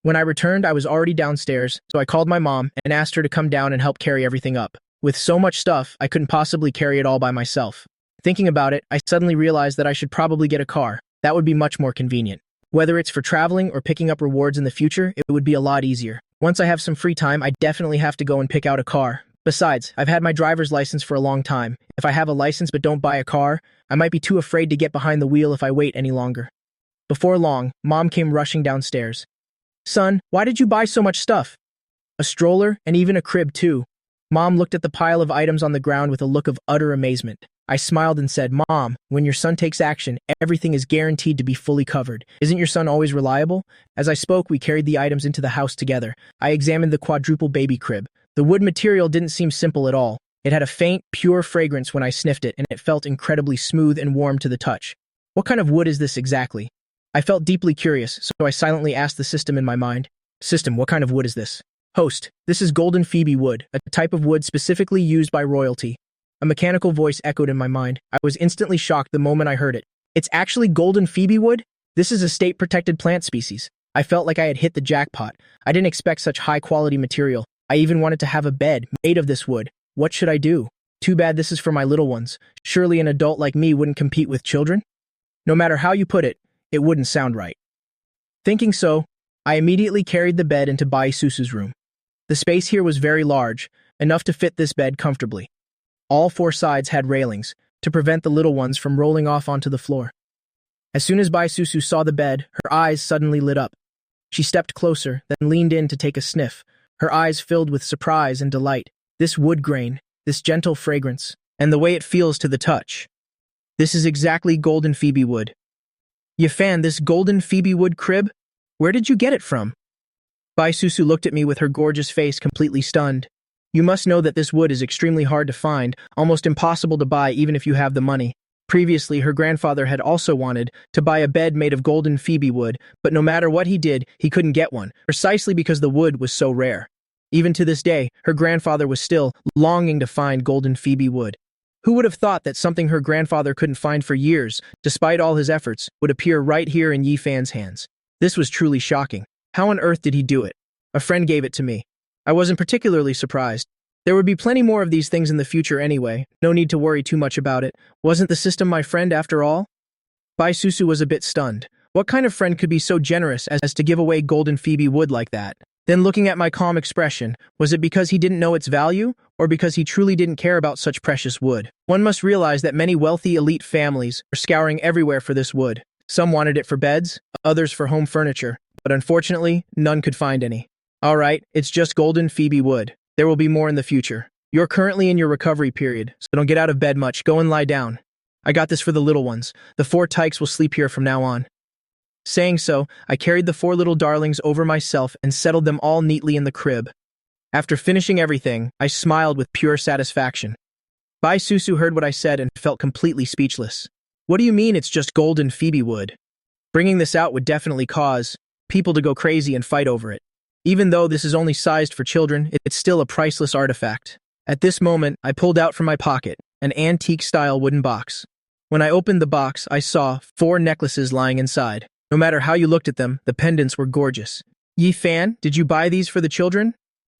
When I returned, I was already downstairs, so I called my mom and asked her to come down and help carry everything up. With so much stuff, I couldn't possibly carry it all by myself. Thinking about it, I suddenly realized that I should probably get a car. That would be much more convenient. Whether it's for traveling or picking up rewards in the future, it would be a lot easier. Once I have some free time, I definitely have to go and pick out a car. Besides, I've had my driver's license for a long time. If I have a license but don't buy a car, I might be too afraid to get behind the wheel if I wait any longer. Before long, Mom came rushing downstairs. Son, why did you buy so much stuff? A stroller and even a crib too. Mom looked at the pile of items on the ground with a look of utter amazement. I smiled and said, Mom, when your son takes action, everything is guaranteed to be fully covered. Isn't your son always reliable? As I spoke, we carried the items into the house together. I examined the quadruple baby crib. The wood material didn't seem simple at all. It had a faint, pure fragrance when I sniffed it, and it felt incredibly smooth and warm to the touch. What kind of wood is this exactly? I felt deeply curious, so I silently asked the system in my mind. System, what kind of wood is this? Host, this is golden phoebe wood, a type of wood specifically used by royalty. A mechanical voice echoed in my mind. I was instantly shocked the moment I heard it. It's actually golden phoebe wood? This is a state-protected plant species. I felt like I had hit the jackpot. I didn't expect such high-quality material. I even wanted to have a bed made of this wood. What should I do? Too bad this is for my little ones. Surely an adult like me wouldn't compete with children? No matter how you put it, it wouldn't sound right. Thinking so, I immediately carried the bed into Bai Susu's room. The space here was very large, enough to fit this bed comfortably. All 4 sides had railings, to prevent the little ones from rolling off onto the floor. As soon as Bai Susu saw the bed, her eyes suddenly lit up. She stepped closer, then leaned in to take a sniff, her eyes filled with surprise and delight. This wood grain, this gentle fragrance, and the way it feels to the touch. This is exactly golden phoebe wood. Yafan, this golden phoebe wood crib? Where did you get it from? Bai Susu looked at me with her gorgeous face completely stunned. You must know that this wood is extremely hard to find, almost impossible to buy even if you have the money. Previously, her grandfather had also wanted to buy a bed made of golden phoebe wood, but no matter what he did, he couldn't get one, precisely because the wood was so rare. Even to this day, her grandfather was still longing to find golden phoebe wood. Who would have thought that something her grandfather couldn't find for years, despite all his efforts, would appear right here in Yifan's hands? This was truly shocking. How on earth did he do it? A friend gave it to me. I wasn't particularly surprised. There would be plenty more of these things in the future anyway. No need to worry too much about it. Wasn't the system my friend after all? Bai Susu was a bit stunned. What kind of friend could be so generous as to give away golden phoebe wood like that? Then looking at my calm expression, was it because he didn't know its value, or because he truly didn't care about such precious wood? One must realize that many wealthy elite families are scouring everywhere for this wood. Some wanted it for beds, others for home furniture, but unfortunately, none could find any. All right, it's just golden phoebe wood. There will be more in the future. You're currently in your recovery period, so don't get out of bed much. Go and lie down. I got this for the little ones. The 4 tykes will sleep here from now on. Saying so, I carried the 4 little darlings over myself and settled them all neatly in the crib. After finishing everything, I smiled with pure satisfaction. Bai Susu heard what I said and felt completely speechless. What do you mean it's just golden Phoebe wood? Bringing this out would definitely cause people to go crazy and fight over it. Even though this is only sized for children, it's still a priceless artifact. At this moment, I pulled out from my pocket an antique-style wooden box. When I opened the box, I saw 4 necklaces lying inside. No matter how you looked at them, the pendants were gorgeous. Yi Fan, did you buy these for the children?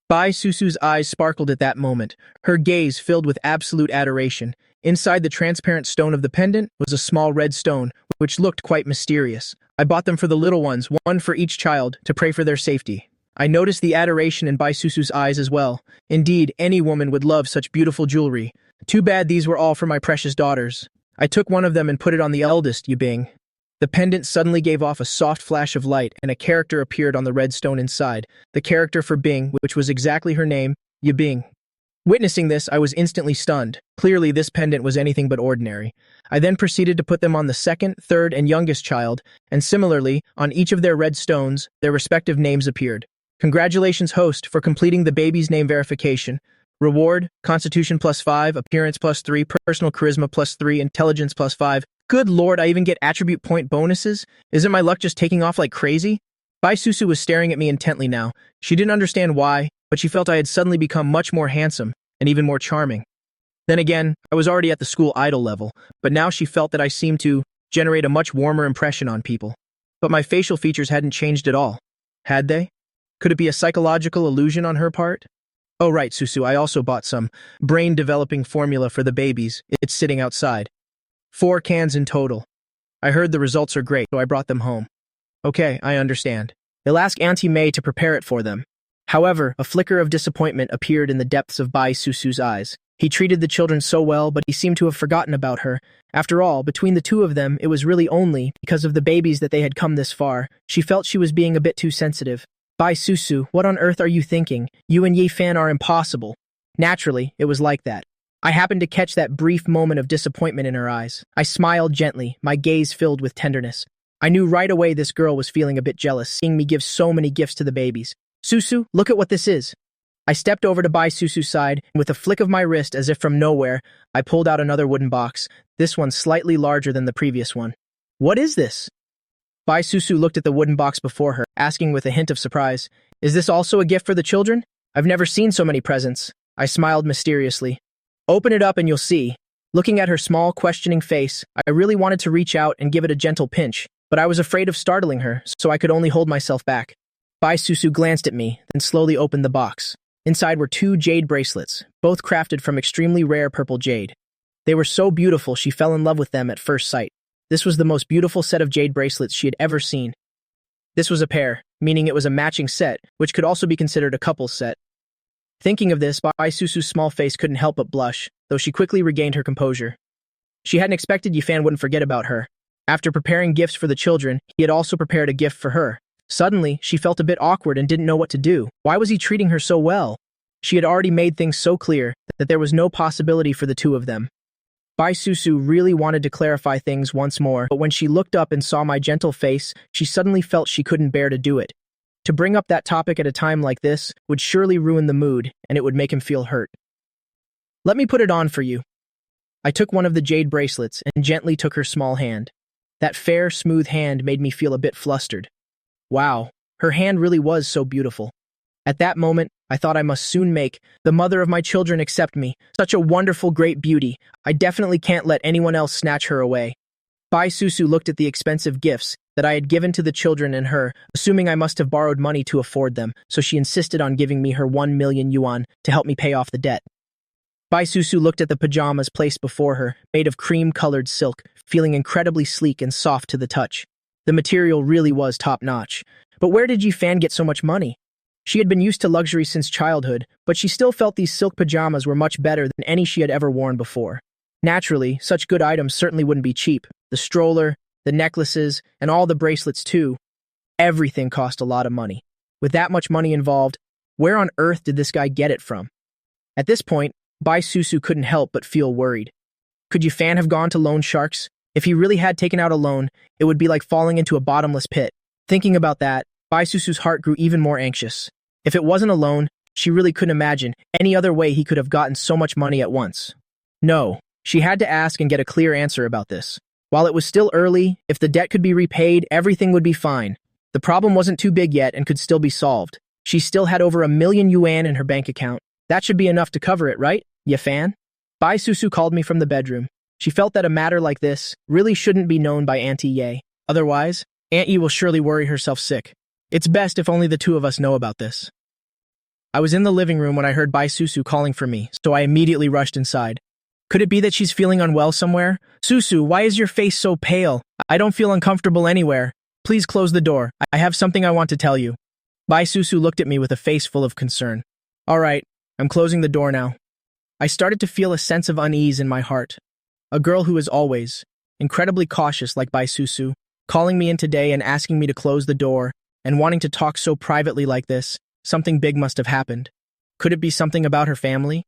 Bai Susu's eyes sparkled at that moment, her gaze filled with absolute adoration. Inside the transparent stone of the pendant was a small red stone, which looked quite mysterious. I bought them for the little ones, one for each child, to pray for their safety. I noticed the adoration in Bai Susu's eyes as well. Indeed, any woman would love such beautiful jewelry. Too bad these were all for my precious daughters. I took one of them and put it on the eldest, Yibing. The pendant suddenly gave off a soft flash of light, and a character appeared on the red stone inside. The character for Bing, which was exactly her name, Yibing. Witnessing this, I was instantly stunned. Clearly, this pendant was anything but ordinary. I then proceeded to put them on the second, third, and youngest child, and similarly, on each of their red stones, their respective names appeared. Congratulations, host, for completing the baby's name verification. Reward, Constitution +5, Appearance +3, Personal Charisma +3, Intelligence +5. Good lord, I even get attribute point bonuses? Isn't my luck just taking off like crazy? Bai Susu was staring at me intently now. She didn't understand why, but she felt I had suddenly become much more handsome and even more charming. Then again, I was already at the school idol level, but now she felt that I seemed to generate a much warmer impression on people. But my facial features hadn't changed at all. Had they? Could it be a psychological illusion on her part? Oh right, Susu, I also bought some brain-developing formula for the babies. It's sitting outside. 4 cans in total. I heard the results are great, so I brought them home. Okay, I understand. They'll ask Auntie May to prepare it for them. However, a flicker of disappointment appeared in the depths of Bai Susu's eyes. He treated the children so well, but he seemed to have forgotten about her. After all, between the two of them, it was really only because of the babies that they had come this far. She felt she was being a bit too sensitive. Bai Susu, what on earth are you thinking? You and Yi Fan are impossible. Naturally, it was like that. I happened to catch that brief moment of disappointment in her eyes. I smiled gently, my gaze filled with tenderness. I knew right away this girl was feeling a bit jealous, seeing me give so many gifts to the babies. Susu, look at what this is. I stepped over to Bai Susu's side, and with a flick of my wrist, as if from nowhere, I pulled out another wooden box, this one slightly larger than the previous one. What is this? Bai Susu looked at the wooden box before her, asking with a hint of surprise, Is this also a gift for the children? I've never seen so many presents. I smiled mysteriously. Open it up and you'll see. Looking at her small, questioning face, I really wanted to reach out and give it a gentle pinch, but I was afraid of startling her, so I could only hold myself back. Bai Susu glanced at me, then slowly opened the box. Inside were 2 jade bracelets, both crafted from extremely rare purple jade. They were so beautiful she fell in love with them at first sight. This was the most beautiful set of jade bracelets she had ever seen. This was a pair, meaning it was a matching set, which could also be considered a couple's set. Thinking of this, Bai Susu's small face couldn't help but blush, though she quickly regained her composure. She hadn't expected Yi Fan wouldn't forget about her. After preparing gifts for the children, he had also prepared a gift for her. Suddenly, she felt a bit awkward and didn't know what to do. Why was he treating her so well? She had already made things so clear that there was no possibility for the two of them. Bai Susu really wanted to clarify things once more, but when she looked up and saw my gentle face, she suddenly felt she couldn't bear to do it. To bring up that topic at a time like this would surely ruin the mood, and it would make him feel hurt. Let me put it on for you. I took one of the jade bracelets and gently took her small hand. That fair, smooth hand made me feel a bit flustered. Wow, her hand really was so beautiful. At that moment, I thought I must soon make the mother of my children accept me. Such a wonderful, great beauty. I definitely can't let anyone else snatch her away. Bai Susu looked at the expensive gifts that I had given to the children and her, assuming I must have borrowed money to afford them, so she insisted on giving me her 1 million yuan to help me pay off the debt. Bai Susu looked at the pajamas placed before her, made of cream-colored silk, feeling incredibly sleek and soft to the touch. The material really was top-notch. But where did Yi Fan get so much money? She had been used to luxury since childhood, but she still felt these silk pajamas were much better than any she had ever worn before. Naturally, such good items certainly wouldn't be cheap. The stroller, the necklaces, and all the bracelets too. Everything cost a lot of money. With that much money involved, where on earth did this guy get it from? At this point, Bai Susu couldn't help but feel worried. Could Yi Fan have gone to loan sharks? If he really had taken out a loan, it would be like falling into a bottomless pit. Thinking about that, Bai Susu's heart grew even more anxious. If it wasn't a loan, she really couldn't imagine any other way he could have gotten so much money at once. No, she had to ask and get a clear answer about this. While it was still early, if the debt could be repaid, everything would be fine. The problem wasn't too big yet and could still be solved. She still had over 1 million yuan in her bank account. That should be enough to cover it, right? Ya fan? Bai Susu called me from the bedroom. She felt that a matter like this really shouldn't be known by Auntie Ye. Otherwise, Aunt Ye will surely worry herself sick. It's best if only the two of us know about this. I was in the living room when I heard Bai Susu calling for me, so I immediately rushed inside. Could it be that she's feeling unwell somewhere? Susu, why is your face so pale? I don't feel uncomfortable anywhere. Please close the door. I have something I want to tell you. Bai Susu looked at me with a face full of concern. All right, I'm closing the door now. I started to feel a sense of unease in my heart. A girl who is always incredibly cautious like Bai Susu, calling me in today and asking me to close the door, and wanting to talk so privately like this, something big must have happened. Could it be something about her family?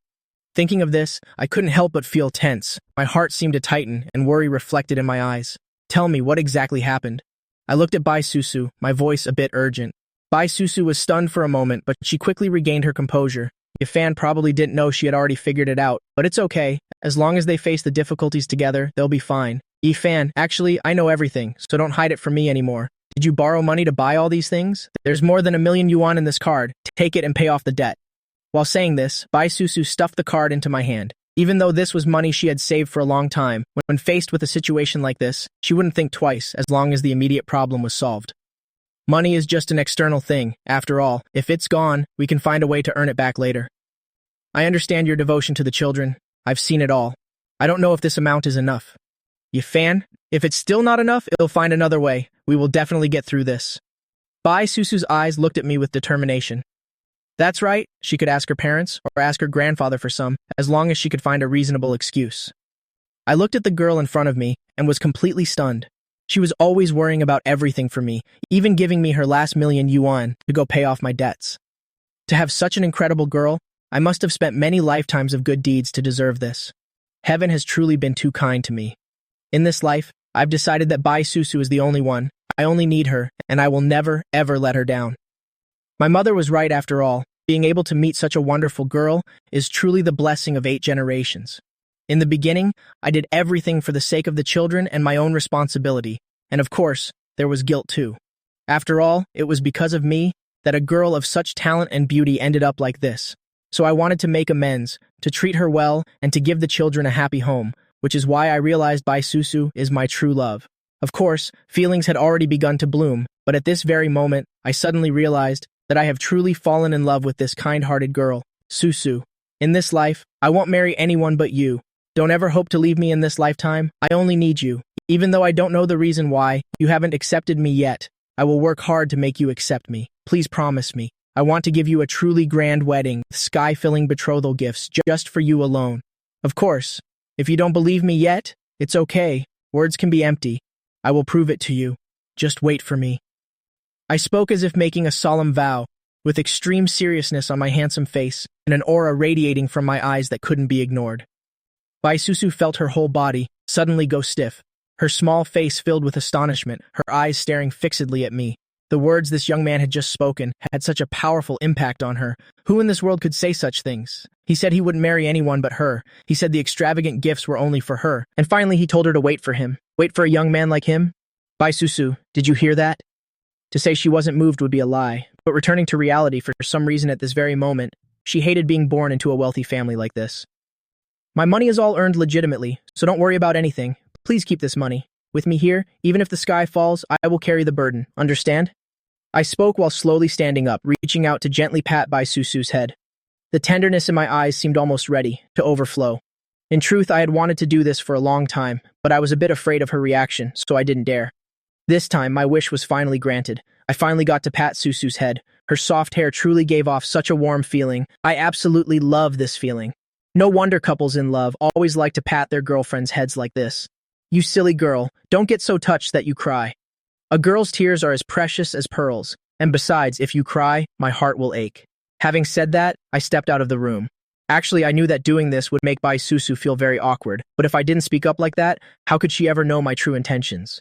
Thinking of this, I couldn't help but feel tense. My heart seemed to tighten, and worry reflected in my eyes. Tell me, what exactly happened? I looked at Bai Susu, my voice a bit urgent. Bai Susu was stunned for a moment, but she quickly regained her composure. Yifan probably didn't know she had already figured it out, but it's okay. As long as they face the difficulties together, they'll be fine. Yifan, actually, I know everything, so don't hide it from me anymore. Did you borrow money to buy all these things? There's more than 1 million yuan in this card. Take it and pay off the debt. While saying this, Bai Susu stuffed the card into my hand. Even though this was money she had saved for a long time, when faced with a situation like this, she wouldn't think twice as long as the immediate problem was solved. Money is just an external thing. After all, if it's gone, we can find a way to earn it back later. I understand your devotion to the children. I've seen it all. I don't know if this amount is enough. Yifan, if it's still not enough, it'll find another way. We will definitely get through this. Bai Susu's eyes looked at me with determination. That's right, she could ask her parents or ask her grandfather for some, as long as she could find a reasonable excuse. I looked at the girl in front of me and was completely stunned. She was always worrying about everything for me, even giving me her last 1 million yuan to go pay off my debts. To have such an incredible girl, I must have spent many lifetimes of good deeds to deserve this. Heaven has truly been too kind to me. In this life, I've decided that Bai Susu is the only one. I only need her, and I will never, ever let her down. My mother was right after all. Being able to meet such a wonderful girl is truly the blessing of 8 generations. In the beginning, I did everything for the sake of the children and my own responsibility, and of course, there was guilt too. After all, it was because of me that a girl of such talent and beauty ended up like this. So I wanted to make amends, to treat her well, and to give the children a happy home, which is why I realized Bai Susu is my true love. Of course, feelings had already begun to bloom, but at this very moment, I suddenly realized that I have truly fallen in love with this kind-hearted girl, Susu. In this life, I won't marry anyone but you. Don't ever hope to leave me in this lifetime. I only need you. Even though I don't know the reason why, you haven't accepted me yet. I will work hard to make you accept me. Please promise me. I want to give you a truly grand wedding, sky-filling betrothal gifts just for you alone. Of course, if you don't believe me yet, it's okay. Words can be empty. I will prove it to you. Just wait for me. I spoke as if making a solemn vow, with extreme seriousness on my handsome face and an aura radiating from my eyes that couldn't be ignored. Bai Susu felt her whole body suddenly go stiff, her small face filled with astonishment, her eyes staring fixedly at me. The words this young man had just spoken had such a powerful impact on her. Who in this world could say such things? He said he wouldn't marry anyone but her. He said the extravagant gifts were only for her. And finally he told her to wait for him. Wait for a young man like him? Bai Susu, did you hear that? To say she wasn't moved would be a lie, but returning to reality for some reason at this very moment, she hated being born into a wealthy family like this. My money is all earned legitimately, so don't worry about anything. Please keep this money. With me here, even if the sky falls, I will carry the burden. Understand? I spoke while slowly standing up, reaching out to gently pat Bai Susu's head. The tenderness in my eyes seemed almost ready to overflow. In truth, I had wanted to do this for a long time, but I was a bit afraid of her reaction, so I didn't dare. This time, my wish was finally granted. I finally got to pat Susu's head. Her soft hair truly gave off such a warm feeling. I absolutely love this feeling. No wonder couples in love always like to pat their girlfriends' heads like this. You silly girl, don't get so touched that you cry. A girl's tears are as precious as pearls, and besides, if you cry, my heart will ache. Having said that, I stepped out of the room. Actually, I knew that doing this would make Bai Susu feel very awkward, but if I didn't speak up like that, how could she ever know my true intentions?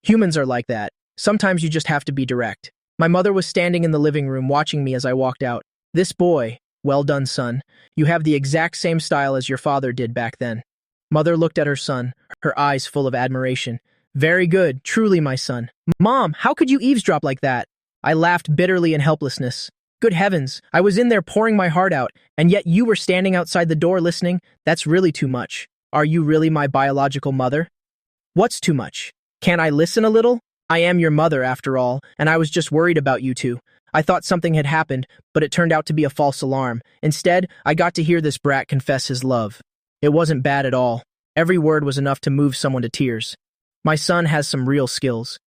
Humans are like that. Sometimes you just have to be direct. My mother was standing in the living room watching me as I walked out. This boy, well done, son. You have the exact same style as your father did back then. Mother looked at her son, her eyes full of admiration. Very good, truly, my son. Mom, how could you eavesdrop like that? I laughed bitterly in helplessness. Good heavens, I was in there pouring my heart out, and yet you were standing outside the door listening? That's really too much. Are you really my biological mother? What's too much? Can't I listen a little? I am your mother, after all, and I was just worried about you two. I thought something had happened, but it turned out to be a false alarm. Instead, I got to hear this brat confess his love. It wasn't bad at all. Every word was enough to move someone to tears. My son has some real skills.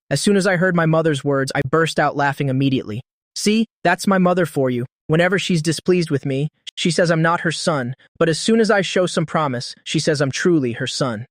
As soon as I heard my mother's words, I burst out laughing immediately. See, that's my mother for you. Whenever she's displeased with me, she says I'm not her son, but as soon as I show some promise, she says I'm truly her son.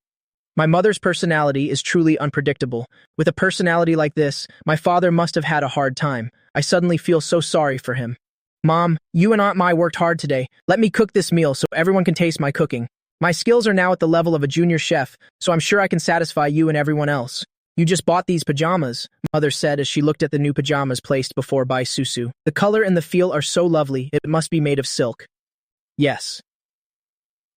My mother's personality is truly unpredictable. With a personality like this, my father must have had a hard time. I suddenly feel so sorry for him. Mom, you and Aunt Mai worked hard today. Let me cook this meal so everyone can taste my cooking. My skills are now at the level of a junior chef, so I'm sure I can satisfy you and everyone else. You just bought these pajamas, Mother said as she looked at the new pajamas placed before Bai Susu. The color and the feel are so lovely, it must be made of silk. Yes.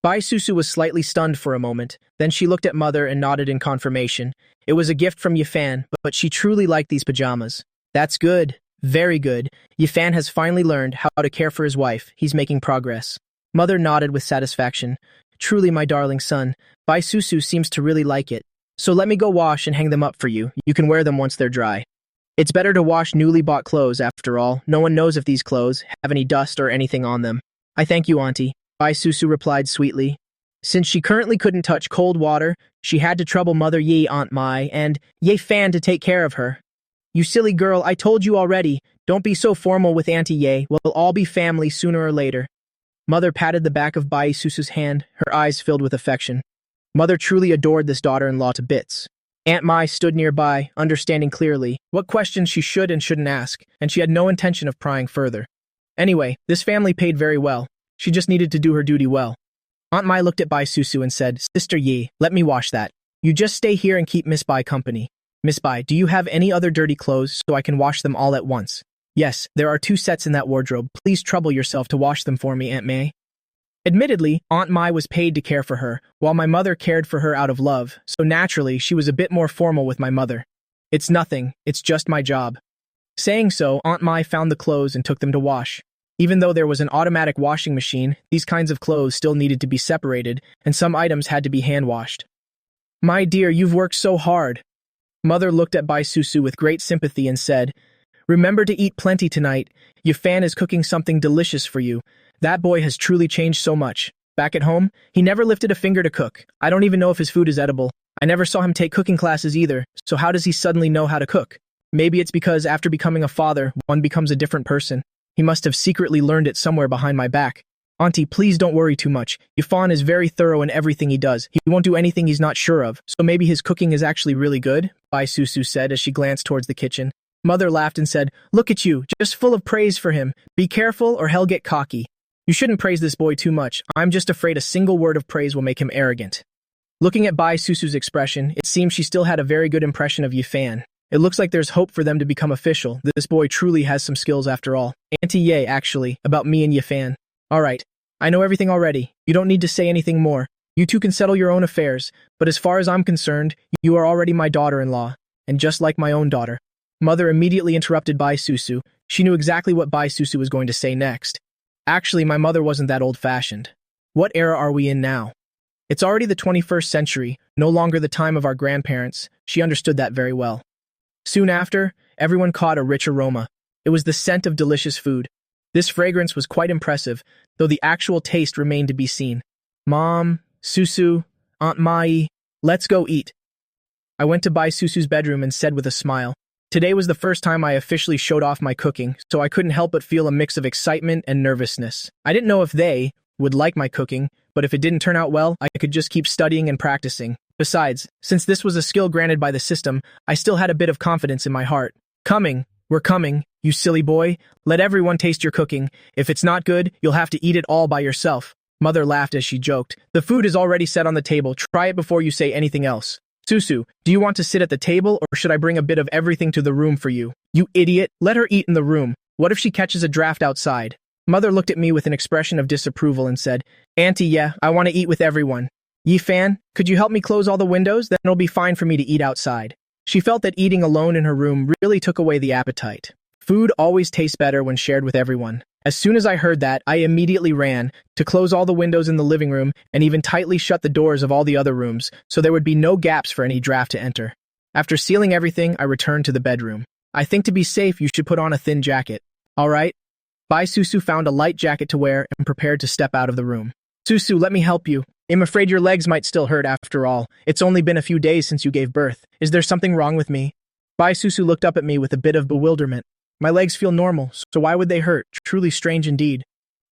Bai Susu was slightly stunned for a moment, then she looked at Mother and nodded in confirmation. It was a gift from Yifan, but she truly liked these pajamas. That's good. Very good. Yifan has finally learned how to care for his wife. He's making progress. Mother nodded with satisfaction. Truly, my darling son, Bai Susu seems to really like it. So let me go wash and hang them up for you. You can wear them once they're dry. It's better to wash newly bought clothes, after all. No one knows if these clothes have any dust or anything on them. I thank you, Auntie, Bai Susu replied sweetly. Since she currently couldn't touch cold water, she had to trouble Mother Yi, Aunt Mai, and Ye Fan to take care of her. You silly girl, I told you already. Don't be so formal with Auntie Ye. We'll all be family sooner or later. Mother patted the back of Bai Susu's hand, her eyes filled with affection. Mother truly adored this daughter-in-law to bits. Aunt Mai stood nearby, understanding clearly what questions she should and shouldn't ask, and she had no intention of prying further. Anyway, this family paid very well. She just needed to do her duty well. Aunt Mai looked at Bai Susu and said, Sister Yi, let me wash that. You just stay here and keep Miss Bai company. Miss Bai, do you have any other dirty clothes so I can wash them all at once? Yes, there are 2 sets in that wardrobe. Please trouble yourself to wash them for me, Aunt Mai. Admittedly, Aunt Mai was paid to care for her, while my mother cared for her out of love, so naturally she was a bit more formal with my mother. It's nothing, it's just my job. Saying so, Aunt Mai found the clothes and took them to wash. Even though there was an automatic washing machine, these kinds of clothes still needed to be separated, and some items had to be hand-washed. My dear, you've worked so hard. Mother looked at Bai Susu with great sympathy and said, Remember to eat plenty tonight. Yifan is cooking something delicious for you. That boy has truly changed so much. Back at home, he never lifted a finger to cook. I don't even know if his food is edible. I never saw him take cooking classes either, so how does he suddenly know how to cook? Maybe it's because after becoming a father, one becomes a different person. He must have secretly learned it somewhere behind my back. Auntie, please don't worry too much. Yifan is very thorough in everything he does. He won't do anything he's not sure of, so maybe his cooking is actually really good, Bai Susu said as she glanced towards the kitchen. Mother laughed and said, Look at you, just full of praise for him. Be careful or he'll get cocky. You shouldn't praise this boy too much. I'm just afraid a single word of praise will make him arrogant. Looking at Bai Susu's expression, it seems she still had a very good impression of Yifan. It looks like there's hope for them to become official. This boy truly has some skills after all. Auntie Ye, actually, about me and Yifan. Alright, I know everything already. You don't need to say anything more. You two can settle your own affairs, but as far as I'm concerned, you are already my daughter-in-law, and just like my own daughter. Mother immediately interrupted Bai Susu. She knew exactly what Bai Susu was going to say next. Actually, my mother wasn't that old-fashioned. What era are we in now? It's already the 21st century, no longer the time of our grandparents. She understood that very well. Soon after, everyone caught a rich aroma. It was the scent of delicious food. This fragrance was quite impressive, though the actual taste remained to be seen. Mom, Susu, Aunt Mai, let's go eat. I went to Bai Susu's bedroom and said with a smile, Today was the first time I officially showed off my cooking, so I couldn't help but feel a mix of excitement and nervousness. I didn't know if they would like my cooking, but if it didn't turn out well, I could just keep studying and practicing. Besides, since this was a skill granted by the system, I still had a bit of confidence in my heart. We're coming, you silly boy. Let everyone taste your cooking. If it's not good, you'll have to eat it all by yourself. Mother laughed as she joked. The food is already set on the table. Try it before you say anything else. Susu, do you want to sit at the table or should I bring a bit of everything to the room for you? You idiot, let her eat in the room. What if she catches a draft outside? Mother looked at me with an expression of disapproval and said, Auntie, yeah, I want to eat with everyone. Fan, could you help me close all the windows? Then it'll be fine for me to eat outside. She felt that eating alone in her room really took away the appetite. Food always tastes better when shared with everyone. As soon as I heard that, I immediately ran to close all the windows in the living room and even tightly shut the doors of all the other rooms so there would be no gaps for any draft to enter. After sealing everything, I returned to the bedroom. I think to be safe, you should put on a thin jacket. All right? Bai Susu found a light jacket to wear and prepared to step out of the room. Susu, let me help you. I'm afraid your legs might still hurt after all. It's only been a few days since you gave birth. Is there something wrong with me? Bai Susu looked up at me with a bit of bewilderment. My legs feel normal, so why would they hurt? Truly strange indeed.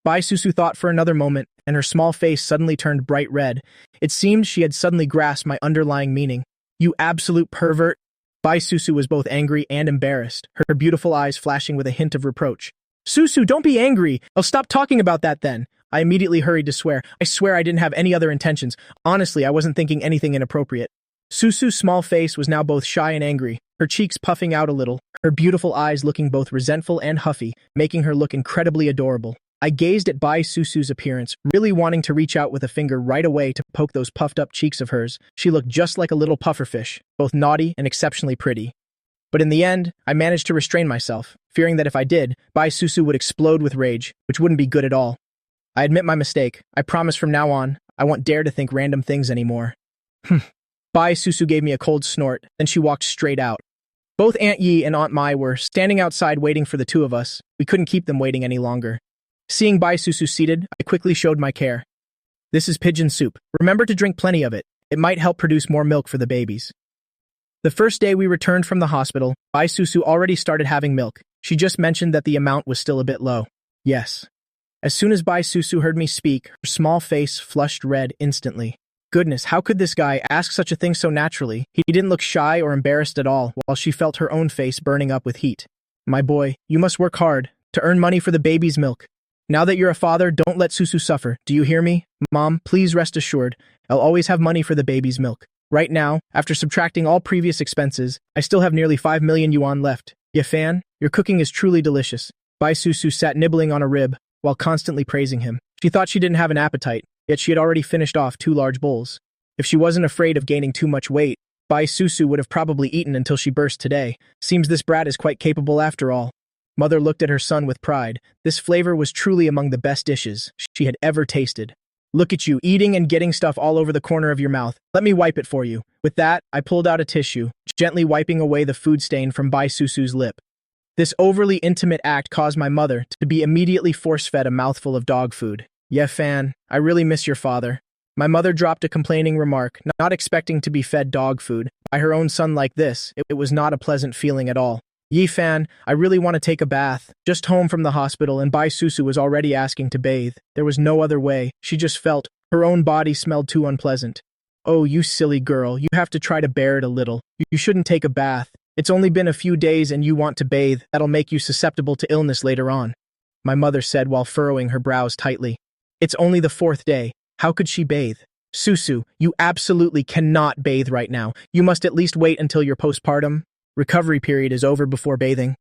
Bai Susu thought for another moment, and her small face suddenly turned bright red. It seemed she had suddenly grasped my underlying meaning. You absolute pervert! Bai Susu was both angry and embarrassed, her beautiful eyes flashing with a hint of reproach. Susu, don't be angry! I'll stop talking about that then! I immediately hurried to swear. I swear I didn't have any other intentions. Honestly, I wasn't thinking anything inappropriate. Susu's small face was now both shy and angry, her cheeks puffing out a little, her beautiful eyes looking both resentful and huffy, making her look incredibly adorable. I gazed at Bai Susu's appearance, really wanting to reach out with a finger right away to poke those puffed-up cheeks of hers. She looked just like a little pufferfish, both naughty and exceptionally pretty. But in the end, I managed to restrain myself, fearing that if I did, Bai Susu would explode with rage, which wouldn't be good at all. I admit my mistake. I promise from now on, I won't dare to think random things anymore. Bai Susu gave me a cold snort, then she walked straight out. Both Aunt Yi and Aunt Mai were standing outside waiting for the two of us. We couldn't keep them waiting any longer. Seeing Bai Susu seated, I quickly showed my care. This is pigeon soup. Remember to drink plenty of it. It might help produce more milk for the babies. The first day we returned from the hospital, Bai Susu already started having milk. She just mentioned that the amount was still a bit low. Yes. As soon as Bai Susu heard me speak, her small face flushed red instantly. Goodness, how could this guy ask such a thing so naturally? He didn't look shy or embarrassed at all, while she felt her own face burning up with heat. My boy, you must work hard to earn money for the baby's milk. Now that you're a father, don't let Susu suffer. Do you hear me? Mom, please rest assured, I'll always have money for the baby's milk. Right now, after subtracting all previous expenses, I still have nearly 5 million yuan left. Fan, your cooking is truly delicious. Bai Susu sat nibbling on a rib, while constantly praising him. She thought she didn't have an appetite, yet she had already finished off 2 large bowls. If she wasn't afraid of gaining too much weight, Bai Susu would have probably eaten until she burst today. Seems this brat is quite capable after all. Mother looked at her son with pride. This flavor was truly among the best dishes she had ever tasted. Look at you, eating and getting stuff all over the corner of your mouth. Let me wipe it for you. With that, I pulled out a tissue, gently wiping away the food stain from Bai Susu's lip. This overly intimate act caused my mother to be immediately force-fed a mouthful of dog food. Fan, I really miss your father. My mother dropped a complaining remark, not expecting to be fed dog food. By her own son like this, it was not a pleasant feeling at all. Fan, I really want to take a bath. Just home from the hospital and Bai Susu was already asking to bathe. There was no other way. She just felt her own body smelled too unpleasant. Oh, you silly girl, you have to try to bear it a little. You shouldn't take a bath. It's only been a few days and you want to bathe. That'll make you susceptible to illness later on. My mother said while furrowing her brows tightly. It's only the 4th day. How could she bathe? Susu, you absolutely cannot bathe right now. You must at least wait until your postpartum recovery period is over before bathing.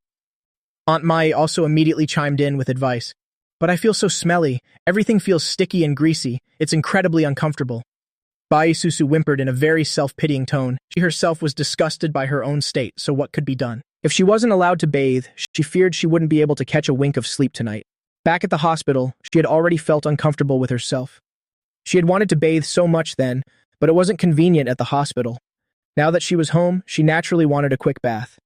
Aunt Mai also immediately chimed in with advice. But I feel so smelly. Everything feels sticky and greasy. It's incredibly uncomfortable. Bai Susu whimpered in a very self-pitying tone. She herself was disgusted by her own state, so what could be done? If she wasn't allowed to bathe, she feared she wouldn't be able to catch a wink of sleep tonight. Back at the hospital, she had already felt uncomfortable with herself. She had wanted to bathe so much then, but it wasn't convenient at the hospital. Now that she was home, she naturally wanted a quick bath.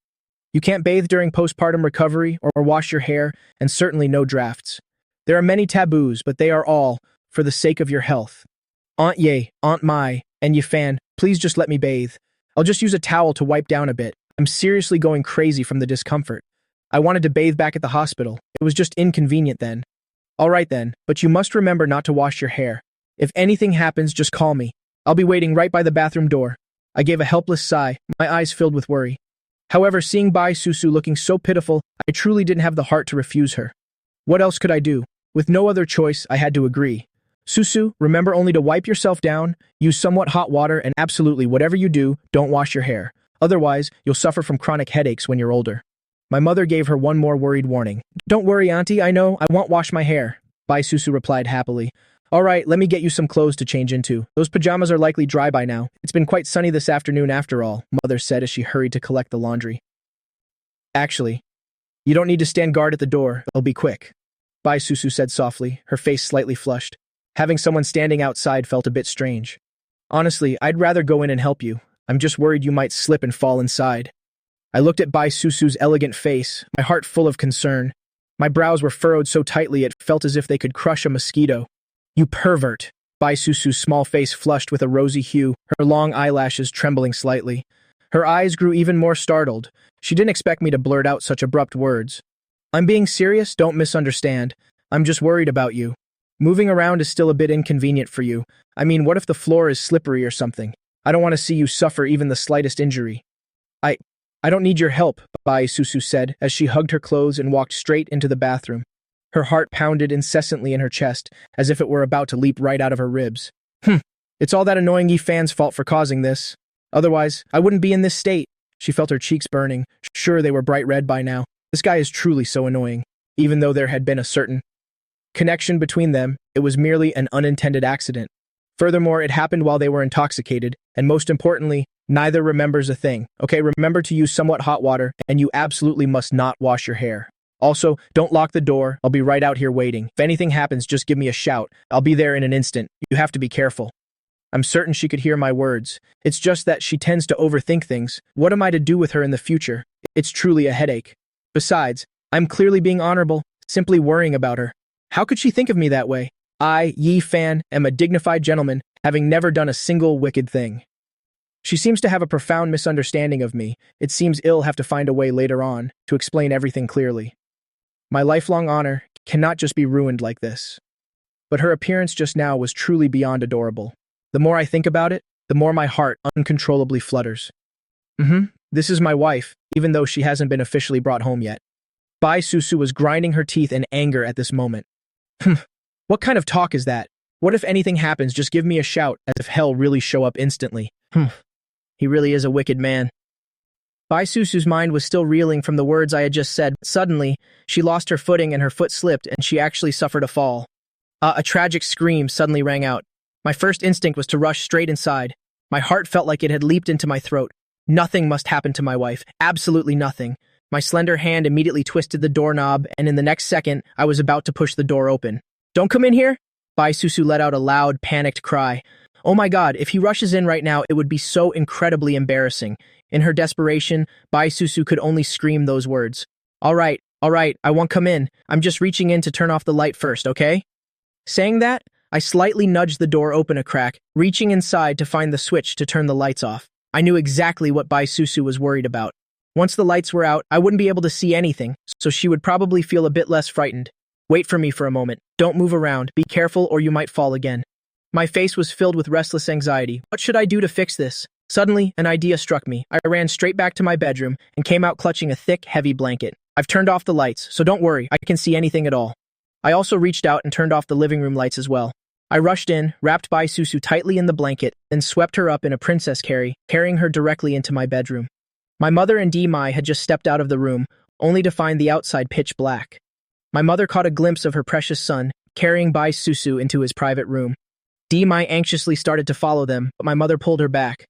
You can't bathe during postpartum recovery or wash your hair, and certainly no drafts. There are many taboos, but they are all for the sake of your health. Aunt Ye, Aunt Mai, and Fan, please just let me bathe. I'll just use a towel to wipe down a bit. I'm seriously going crazy from the discomfort. I wanted to bathe back at the hospital. It was just inconvenient then. All right then, but you must remember not to wash your hair. If anything happens, just call me. I'll be waiting right by the bathroom door. I gave a helpless sigh, my eyes filled with worry. However, seeing Bai Susu looking so pitiful, I truly didn't have the heart to refuse her. What else could I do? With no other choice, I had to agree. Susu, remember only to wipe yourself down, use somewhat hot water, and absolutely whatever you do, don't wash your hair. Otherwise, you'll suffer from chronic headaches when you're older. My mother gave her one more worried warning. Don't worry, Auntie, I know, I won't wash my hair. Bai Susu replied happily. All right, let me get you some clothes to change into. Those pajamas are likely dry by now. It's been quite sunny this afternoon after all, Mother said as she hurried to collect the laundry. Actually, you don't need to stand guard at the door. I'll be quick. Bye, Susu said softly, her face slightly flushed. Having someone standing outside felt a bit strange. Honestly, I'd rather go in and help you. I'm just worried you might slip and fall inside. I looked at Bai Susu's elegant face, my heart full of concern. My brows were furrowed so tightly it felt as if they could crush a mosquito. You pervert! Bai Susu's small face flushed with a rosy hue, her long eyelashes trembling slightly. Her eyes grew even more startled. She didn't expect me to blurt out such abrupt words. I'm being serious, don't misunderstand. I'm just worried about you. Moving around is still a bit inconvenient for you. I mean, what if the floor is slippery or something? I don't want to see you suffer even the slightest injury. I don't need your help, Bai Susu said as she hugged her clothes and walked straight into the bathroom. Her heart pounded incessantly in her chest, as if it were about to leap right out of her ribs. It's all that annoying Yi-fan's fault for causing this. Otherwise, I wouldn't be in this state. She felt her cheeks burning. Sure, they were bright red by now. This guy is truly so annoying. Even though there had been a certain connection between them, it was merely an unintended accident. Furthermore, it happened while they were intoxicated, and most importantly, neither remembers a thing. Okay, remember to use somewhat hot water, and you absolutely must not wash your hair. Also, don't lock the door. I'll be right out here waiting. If anything happens, just give me a shout. I'll be there in an instant. You have to be careful. I'm certain she could hear my words. It's just that she tends to overthink things. What am I to do with her in the future? It's truly a headache. Besides, I'm clearly being honorable, simply worrying about her. How could she think of me that way? I, Yi-fan, am a dignified gentleman, having never done a single wicked thing. She seems to have a profound misunderstanding of me. It seems I'll have to find a way later on to explain everything clearly. My lifelong honor cannot just be ruined like this. But her appearance just now was truly beyond adorable. The more I think about it, the more my heart uncontrollably flutters. This is my wife, even though she hasn't been officially brought home yet. Bai Susu was grinding her teeth in anger at this moment. What kind of talk is that? What if anything happens, just give me a shout, as if hell really show up instantly. He really is a wicked man. Bai Susu's mind was still reeling from the words I had just said. Suddenly, she lost her footing and her foot slipped and she actually suffered a fall. A tragic scream suddenly rang out. My first instinct was to rush straight inside. My heart felt like it had leaped into my throat. Nothing must happen to my wife. Absolutely nothing. My slender hand immediately twisted the doorknob, and in the next second, I was about to push the door open. Don't come in here! Bai Susu let out a loud, panicked cry. Oh my god, if he rushes in right now, it would be so incredibly embarrassing. In her desperation, Bai Susu could only scream those words. All right, I won't come in. I'm just reaching in to turn off the light first, okay? Saying that, I slightly nudged the door open a crack, reaching inside to find the switch to turn the lights off. I knew exactly what Bai Susu was worried about. Once the lights were out, I wouldn't be able to see anything, so she would probably feel a bit less frightened. Wait for me for a moment. Don't move around. Be careful or you might fall again. My face was filled with restless anxiety. What should I do to fix this? Suddenly, an idea struck me. I ran straight back to my bedroom and came out clutching a thick, heavy blanket. I've turned off the lights, so don't worry, I can see anything at all. I also reached out and turned off the living room lights as well. I rushed in, wrapped Bai Susu tightly in the blanket, then swept her up in a princess carrying her directly into my bedroom. My mother and Mai had just stepped out of the room, only to find the outside pitch black. My mother caught a glimpse of her precious son, carrying Bai Susu into his private room. Mai anxiously started to follow them, but my mother pulled her back.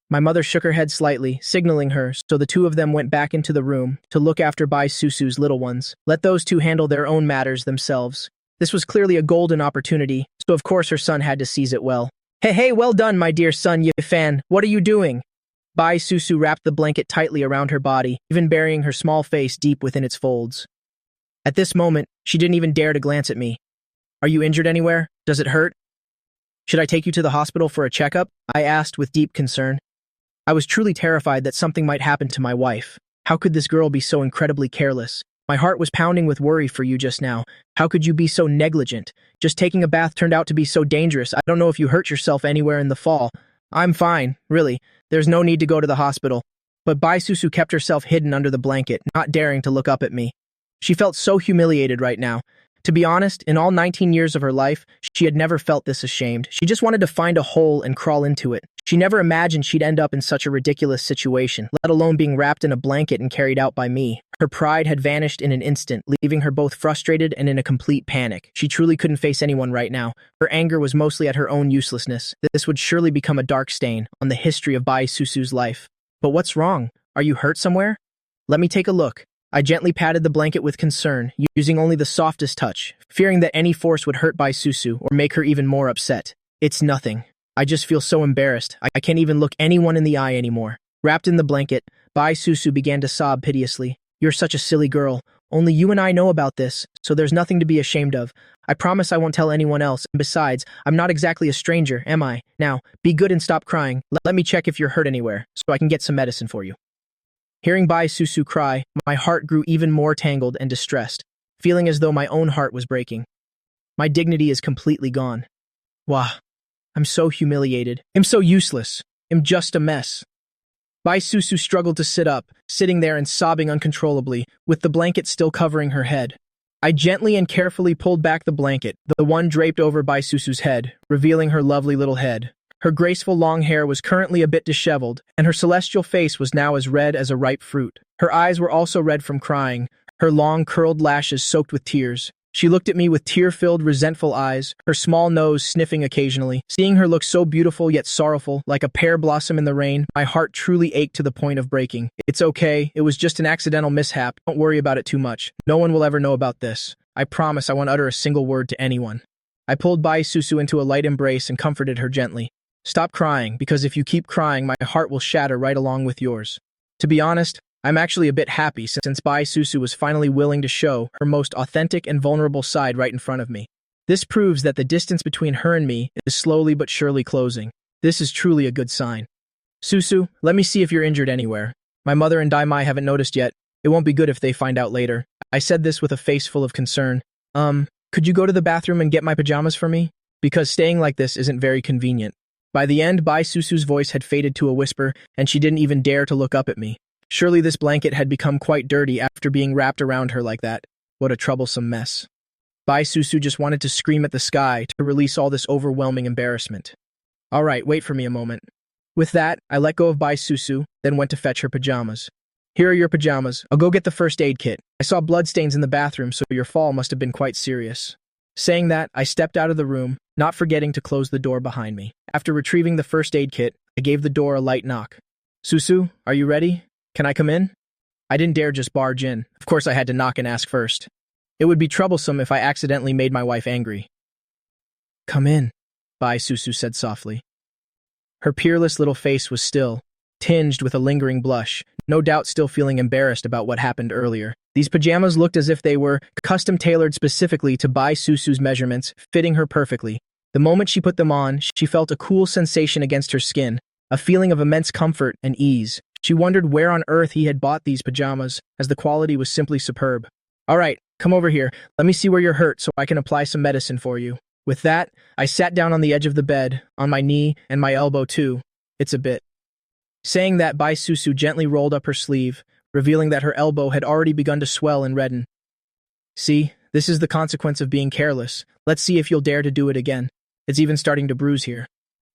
My mother shook her head slightly, signaling her, so the two of them went back into the room to look after Bai Susu's little ones. Let those two handle their own matters themselves. This was clearly a golden opportunity, so of course her son had to seize it well. Hey, well done, my dear son Yi-fan. What are you doing? Bai Susu wrapped the blanket tightly around her body, even burying her small face deep within its folds. At this moment, she didn't even dare to glance at me. Are you injured anywhere? Does it hurt? Should I take you to the hospital for a checkup? I asked with deep concern. I was truly terrified that something might happen to my wife. How could this girl be so incredibly careless? My heart was pounding with worry for you just now. How could you be so negligent? Just taking a bath turned out to be so dangerous. I don't know if you hurt yourself anywhere in the fall. I'm fine, really. There's no need to go to the hospital. But Bai Susu kept herself hidden under the blanket, not daring to look up at me. She felt so humiliated right now. To be honest, in all 19 years of her life, she had never felt this ashamed. She just wanted to find a hole and crawl into it. She never imagined she'd end up in such a ridiculous situation, let alone being wrapped in a blanket and carried out by me. Her pride had vanished in an instant, leaving her both frustrated and in a complete panic. She truly couldn't face anyone right now. Her anger was mostly at her own uselessness. This would surely become a dark stain on the history of Bai Susu's life. But what's wrong? Are you hurt somewhere? Let me take a look. I gently patted the blanket with concern, using only the softest touch, fearing that any force would hurt Bai Susu or make her even more upset. It's nothing. I just feel so embarrassed. I can't even look anyone in the eye anymore. Wrapped in the blanket, Bai Susu began to sob piteously. You're such a silly girl. Only you and I know about this, so there's nothing to be ashamed of. I promise I won't tell anyone else, and besides, I'm not exactly a stranger, am I? Now, be good and stop crying. Let me check if you're hurt anywhere, so I can get some medicine for you. Hearing Bai Susu cry, my heart grew even more tangled and distressed, feeling as though my own heart was breaking. My dignity is completely gone. Wah, I'm so humiliated. I'm so useless. I'm just a mess. Bai Susu struggled to sit up, sitting there and sobbing uncontrollably, with the blanket still covering her head. I gently and carefully pulled back the blanket, the one draped over Bai Susu's head, revealing her lovely little head. Her graceful long hair was currently a bit disheveled, and her celestial face was now as red as a ripe fruit. Her eyes were also red from crying, her long curled lashes soaked with tears. She looked at me with tear-filled, resentful eyes, her small nose sniffing occasionally. Seeing her look so beautiful yet sorrowful, like a pear blossom in the rain, my heart truly ached to the point of breaking. It's okay, it was just an accidental mishap. Don't worry about it too much. No one will ever know about this. I promise I won't utter a single word to anyone. I pulled Bai Susu into a light embrace and comforted her gently. Stop crying, because if you keep crying, my heart will shatter right along with yours. To be honest, I'm actually a bit happy since Bai Susu was finally willing to show her most authentic and vulnerable side right in front of me. This proves that the distance between her and me is slowly but surely closing. This is truly a good sign. Susu, let me see if you're injured anywhere. My mother and Daimai haven't noticed yet. It won't be good if they find out later. I said this with a face full of concern. Could you go to the bathroom and get my pajamas for me? Because staying like this isn't very convenient. By the end, Bai Susu's voice had faded to a whisper, and she didn't even dare to look up at me. Surely this blanket had become quite dirty after being wrapped around her like that. What a troublesome mess. Bai Susu just wanted to scream at the sky to release all this overwhelming embarrassment. All right, wait for me a moment. With that, I let go of Bai Susu, then went to fetch her pajamas. Here are your pajamas. I'll go get the first aid kit. I saw bloodstains in the bathroom, so your fall must have been quite serious. Saying that, I stepped out of the room, not forgetting to close the door behind me. After retrieving the first aid kit, I gave the door a light knock. Susu, are you ready? Can I come in? I didn't dare just barge in. Of course I had to knock and ask first. It would be troublesome if I accidentally made my wife angry. Come in, Bai Susu said softly. Her peerless little face was still, tinged with a lingering blush, no doubt still feeling embarrassed about what happened earlier. These pajamas looked as if they were custom-tailored specifically to Bai Susu's measurements, fitting her perfectly. The moment she put them on, she felt a cool sensation against her skin, a feeling of immense comfort and ease. She wondered where on earth he had bought these pajamas, as the quality was simply superb. All right, come over here. Let me see where you're hurt so I can apply some medicine for you. With that, I sat down on the edge of the bed, on my knee and my elbow too. It's a bit. Saying that, Bai Susu gently rolled up her sleeve, revealing that her elbow had already begun to swell and redden. See, this is the consequence of being careless. Let's see if you'll dare to do it again. It's even starting to bruise here.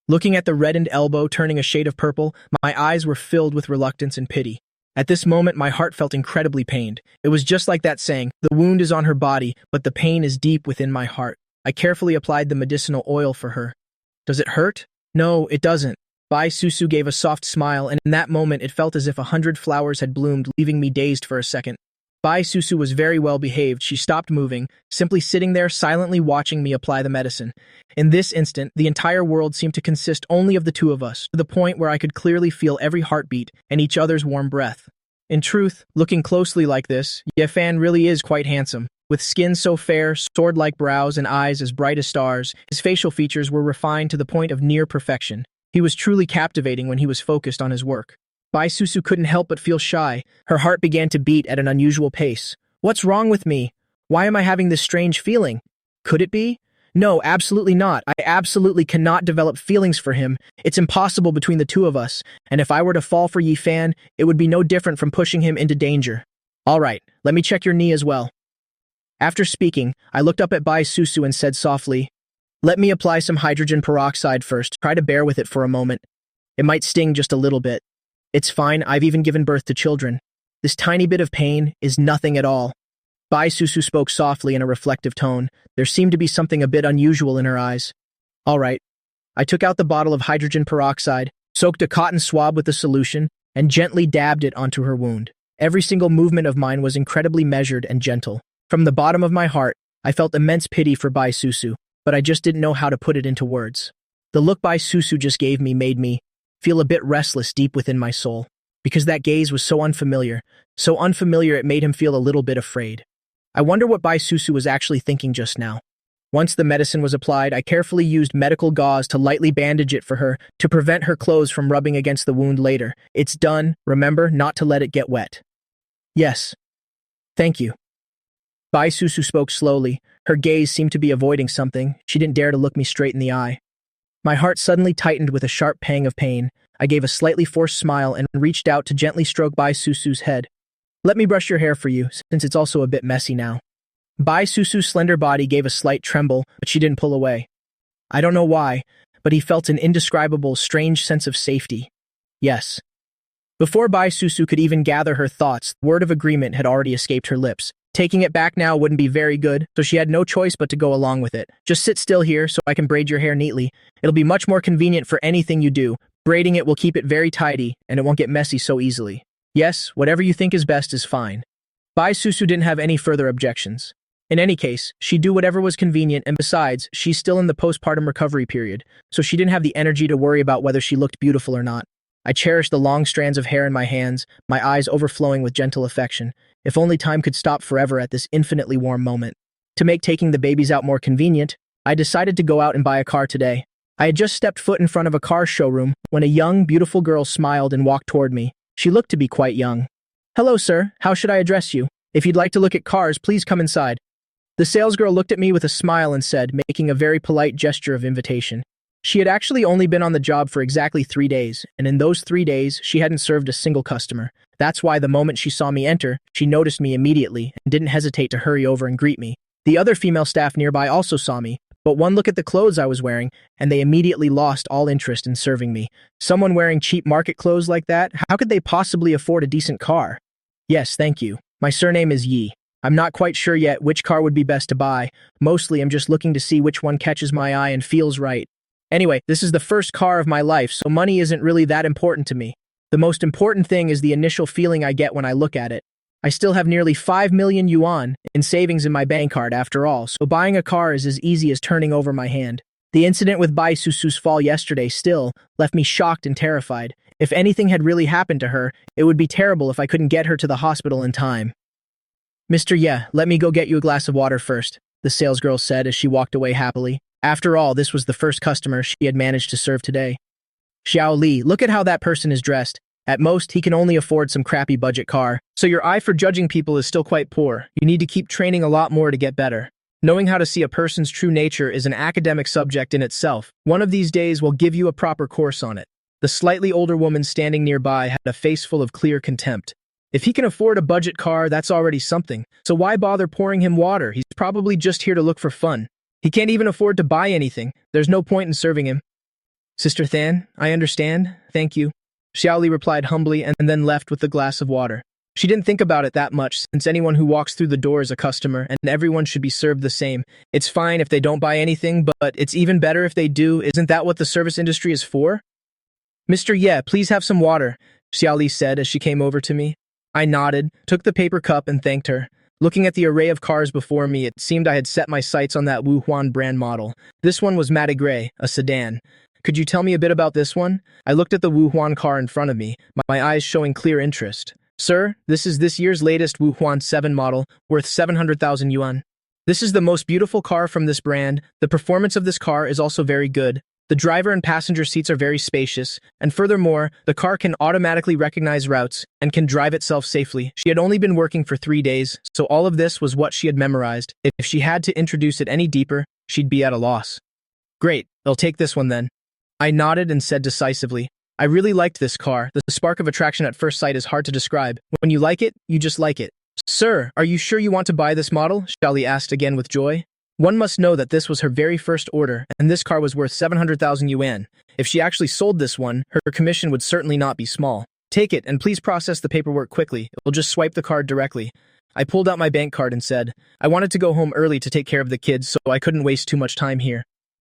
Looking at the reddened elbow turning a shade of purple, my eyes were filled with reluctance and pity. At this moment, my heart felt incredibly pained. It was just like that saying, the wound is on her body, but the pain is deep within my heart. I carefully applied the medicinal oil for her. Does it hurt? No, it doesn't. Bai Susu gave a soft smile, and in that moment it felt as if 100 flowers had bloomed, leaving me dazed for a second. Bai Susu was very well behaved. She stopped moving, simply sitting there silently watching me apply the medicine. In this instant, the entire world seemed to consist only of the two of us, to the point where I could clearly feel every heartbeat and each other's warm breath. In truth, looking closely like this, Yefan really is quite handsome. With skin so fair, sword-like brows, and eyes as bright as stars, his facial features were refined to the point of near perfection. He was truly captivating when he was focused on his work. Bai Susu couldn't help but feel shy. Her heart began to beat at an unusual pace. What's wrong with me? Why am I having this strange feeling? Could it be? No, absolutely not. I absolutely cannot develop feelings for him. It's impossible between the two of us, and if I were to fall for Yifan, it would be no different from pushing him into danger. All right, let me check your knee as well. After speaking, I looked up at Bai Susu and said softly, let me apply some hydrogen peroxide first. Try to bear with it for a moment. It might sting just a little bit. It's fine, I've even given birth to children. This tiny bit of pain is nothing at all. Bai Susu spoke softly in a reflective tone. There seemed to be something a bit unusual in her eyes. All right. I took out the bottle of hydrogen peroxide, soaked a cotton swab with the solution, and gently dabbed it onto her wound. Every single movement of mine was incredibly measured and gentle. From the bottom of my heart, I felt immense pity for Bai Susu, but I just didn't know how to put it into words. The look Bai Susu just gave me made me feel a bit restless deep within my soul, because that gaze was so unfamiliar it made him feel a little bit afraid. I wonder what Bai Susu was actually thinking just now. Once the medicine was applied, I carefully used medical gauze to lightly bandage it for her to prevent her clothes from rubbing against the wound later. It's done, remember not to let it get wet. Yes. Thank you. Bai Susu spoke slowly. Her gaze seemed to be avoiding something. She didn't dare to look me straight in the eye. My heart suddenly tightened with a sharp pang of pain. I gave a slightly forced smile and reached out to gently stroke Bai Susu's head. Let me brush your hair for you, since it's also a bit messy now. Bai Susu's slender body gave a slight tremble, but she didn't pull away. I don't know why, but he felt an indescribable, strange sense of safety. Yes. Before Bai Susu could even gather her thoughts, the word of agreement had already escaped her lips. Taking it back now wouldn't be very good, so she had no choice but to go along with it. Just sit still here so I can braid your hair neatly. It'll be much more convenient for anything you do. Braiding it will keep it very tidy, and it won't get messy so easily. Yes, whatever you think is best is fine. Bai Susu didn't have any further objections. In any case, she'd do whatever was convenient, and besides, she's still in the postpartum recovery period, so she didn't have the energy to worry about whether she looked beautiful or not. I cherished the long strands of hair in my hands, my eyes overflowing with gentle affection. If only time could stop forever at this infinitely warm moment. To make taking the babies out more convenient, I decided to go out and buy a car today. I had just stepped foot in front of a car showroom when a young, beautiful girl smiled and walked toward me. She looked to be quite young. Hello, sir. How should I address you? If you'd like to look at cars, please come inside. The salesgirl looked at me with a smile and said, making a very polite gesture of invitation. She had actually only been on the job for exactly 3 days, and in those 3 days, she hadn't served a single customer. That's why the moment she saw me enter, she noticed me immediately and didn't hesitate to hurry over and greet me. The other female staff nearby also saw me, but one look at the clothes I was wearing, and they immediately lost all interest in serving me. Someone wearing cheap market clothes like that, how could they possibly afford a decent car? Yes, thank you. My surname is Yi. I'm not quite sure yet which car would be best to buy. Mostly I'm just looking to see which one catches my eye and feels right. Anyway, this is the first car of my life, so money isn't really that important to me. The most important thing is the initial feeling I get when I look at it. I still have nearly 5 million yuan in savings in my bank card after all, so buying a car is as easy as turning over my hand. The incident with Bai Susu's fall yesterday still left me shocked and terrified. If anything had really happened to her, it would be terrible if I couldn't get her to the hospital in time. Mr. Ye, let me go get you a glass of water first, the salesgirl said as she walked away happily. After all, this was the first customer she had managed to serve today. Xiao Li, look at how that person is dressed. At most, he can only afford some crappy budget car. So your eye for judging people is still quite poor. You need to keep training a lot more to get better. Knowing how to see a person's true nature is an academic subject in itself. One of these days we'll give you a proper course on it. The slightly older woman standing nearby had a face full of clear contempt. If he can afford a budget car, that's already something. So why bother pouring him water? He's probably just here to look for fun. He can't even afford to buy anything. There's no point in serving him. Sister Than, I understand. Thank you. Xiaoli replied humbly and then left with the glass of water. She didn't think about it that much, since anyone who walks through the door is a customer, and everyone should be served the same. It's fine if they don't buy anything, but it's even better if they do. Isn't that what the service industry is for? Mr. Ye, please have some water, Xiaoli said as she came over to me. I nodded, took the paper cup and thanked her. Looking at the array of cars before me, it seemed I had set my sights on that Wuhuan brand model. This one was Matigray, a sedan. Could you tell me a bit about this one? I looked at the Wuhuan car in front of me, my eyes showing clear interest. Sir, this is this year's latest Wuhuan 7 model, worth 700,000 yuan. This is the most beautiful car from this brand. The performance of this car is also very good. The driver and passenger seats are very spacious, and furthermore, the car can automatically recognize routes and can drive itself safely. She had only been working for 3 days, so all of this was what she had memorized. If she had to introduce it any deeper, she'd be at a loss. Great, I'll take this one then. I nodded and said decisively, I really liked this car. The spark of attraction at first sight is hard to describe. When you like it, you just like it. Sir, are you sure you want to buy this model? Xiaoli asked again with joy. One must know that this was her very first order, and this car was worth 700,000 yuan. If she actually sold this one, her commission would certainly not be small. Take it, and please process the paperwork quickly. We'll just swipe the card directly. I pulled out my bank card and said, I wanted to go home early to take care of the kids, so I couldn't waste too much time here.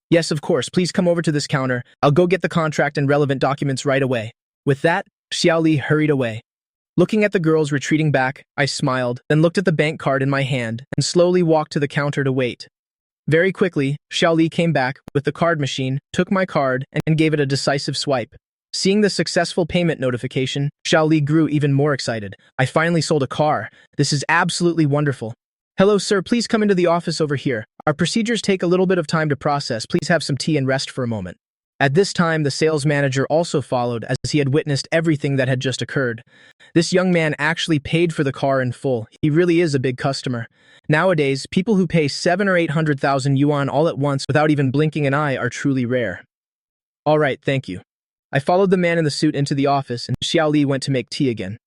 Yes, of course, please come over to this counter. I'll go get the contract and relevant documents right away. With that, Xiaoli hurried away. Looking at the girls retreating back, I smiled, then looked at the bank card in my hand and slowly walked to the counter to wait. Very quickly, Xiaoli came back with the card machine, took my card, and gave it a decisive swipe. Seeing the successful payment notification, Xiaoli grew even more excited. I finally sold a car. This is absolutely wonderful. Hello, sir, please come into the office over here. Our procedures take a little bit of time to process. Please have some tea and rest for a moment. At this time, the sales manager also followed as he had witnessed everything that had just occurred. This young man actually paid for the car in full. He really is a big customer. Nowadays, people who pay 7 or 800,000 yuan all at once without even blinking an eye are truly rare. All right, thank you. I followed the man in the suit into the office and Xiaoli went to make tea again.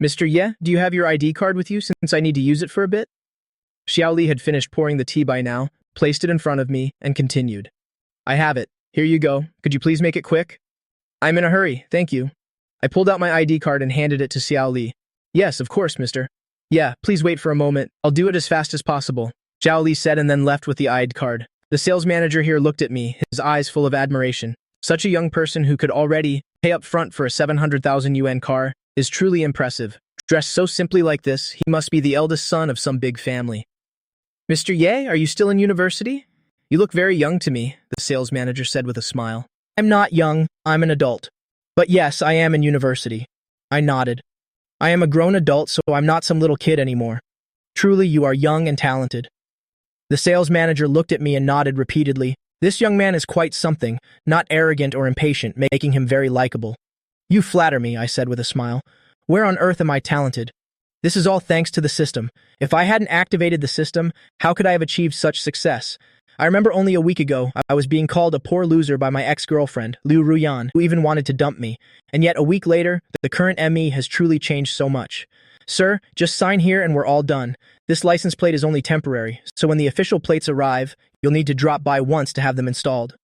Mr. Ye, do you have your ID card with you since I need to use it for a bit? Xiaoli had finished pouring the tea by now, placed it in front of me, and continued. I have it. Here you go. Could you please make it quick? I'm in a hurry, thank you. I pulled out my ID card and handed it to Xiaoli. Yes, of course, mister. Yeah, please wait for a moment. I'll do it as fast as possible. Xiaoli said and then left with the ID card. The sales manager here looked at me, his eyes full of admiration. Such a young person who could already pay up front for a 700,000 yuan car is truly impressive. Dressed so simply like this, he must be the eldest son of some big family. Mr. Ye, are you still in university? You look very young to me, the sales manager said with a smile. I'm not young, I'm an adult. But yes, I am in university. I nodded. I am a grown adult, so I'm not some little kid anymore. Truly, you are young and talented. The sales manager looked at me and nodded repeatedly. This young man is quite something, not arrogant or impatient, making him very likable. You flatter me, I said with a smile. Where on earth am I talented? This is all thanks to the system. If I hadn't activated the system, how could I have achieved such success? I remember only a week ago, I was being called a poor loser by my ex-girlfriend, Liu Ruyan, who even wanted to dump me. And yet a week later, the current ME has truly changed so much. Sir, just sign here and we're all done. This license plate is only temporary, so when the official plates arrive, you'll need to drop by once to have them installed.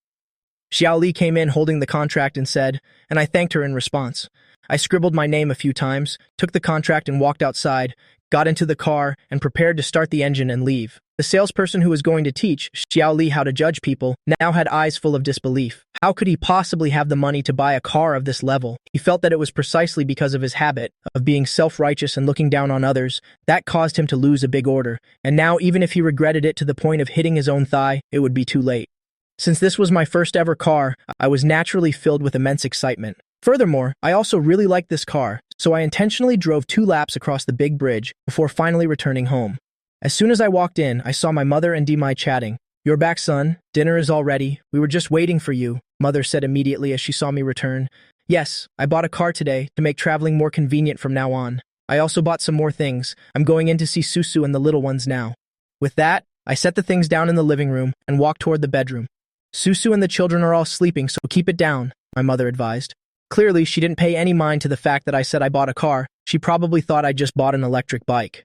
Xiaoli came in holding the contract and said, and I thanked her in response. I scribbled my name a few times, took the contract and walked outside, got into the car, and prepared to start the engine and leave. The salesperson who was going to teach Xiaoli how to judge people now had eyes full of disbelief. How could he possibly have the money to buy a car of this level? He felt that it was precisely because of his habit of being self-righteous and looking down on others that caused him to lose a big order, and now even if he regretted it to the point of hitting his own thigh, it would be too late. Since this was my first ever car, I was naturally filled with immense excitement. Furthermore, I also really liked this car, so I intentionally drove 2 laps across the big bridge before finally returning home. As soon as I walked in, I saw my mother and Demai chatting. You're back, son. Dinner is all ready. We were just waiting for you, Mother said immediately as she saw me return. Yes, I bought a car today to make traveling more convenient from now on. I also bought some more things. I'm going in to see Susu and the little ones now. With that, I set the things down in the living room and walked toward the bedroom. Susu and the children are all sleeping, so keep it down, my mother advised. Clearly, she didn't pay any mind to the fact that I said I bought a car. She probably thought I just bought an electric bike.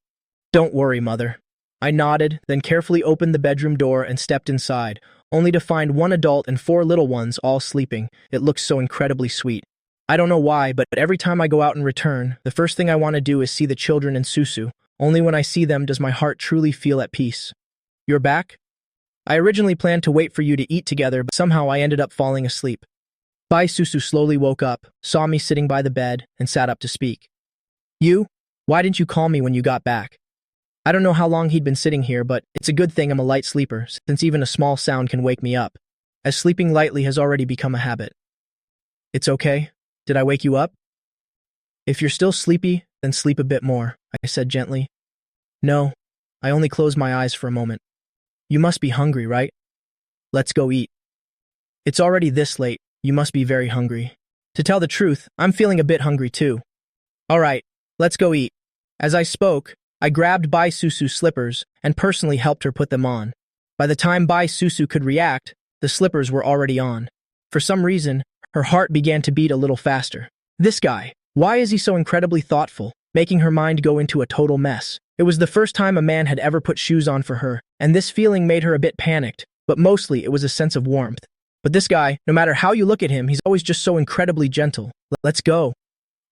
Don't worry, Mother. I nodded, then carefully opened the bedroom door and stepped inside, only to find 1 adult and 4 little ones all sleeping. It looked so incredibly sweet. I don't know why, but every time I go out and return, the first thing I want to do is see the children and Susu. Only when I see them does my heart truly feel at peace. You're back? I originally planned to wait for you to eat together, but somehow I ended up falling asleep. Bai Susu slowly woke up, saw me sitting by the bed, and sat up to speak. You? Why didn't you call me when you got back? I don't know how long he'd been sitting here, but it's a good thing I'm a light sleeper, since even a small sound can wake me up, as sleeping lightly has already become a habit. It's okay. Did I wake you up? If you're still sleepy, then sleep a bit more, I said gently. No, I only closed my eyes for a moment. You must be hungry, right? Let's go eat. It's already this late. You must be very hungry. To tell the truth, I'm feeling a bit hungry too. All right, let's go eat. As I spoke, I grabbed Bai Susu's slippers and personally helped her put them on. By the time Bai Susu could react, the slippers were already on. For some reason, her heart began to beat a little faster. This guy, why is he so incredibly thoughtful, making her mind go into a total mess? It was the first time a man had ever put shoes on for her, and this feeling made her a bit panicked, but mostly it was a sense of warmth. But this guy, no matter how you look at him, he's always just so incredibly gentle. Let's go.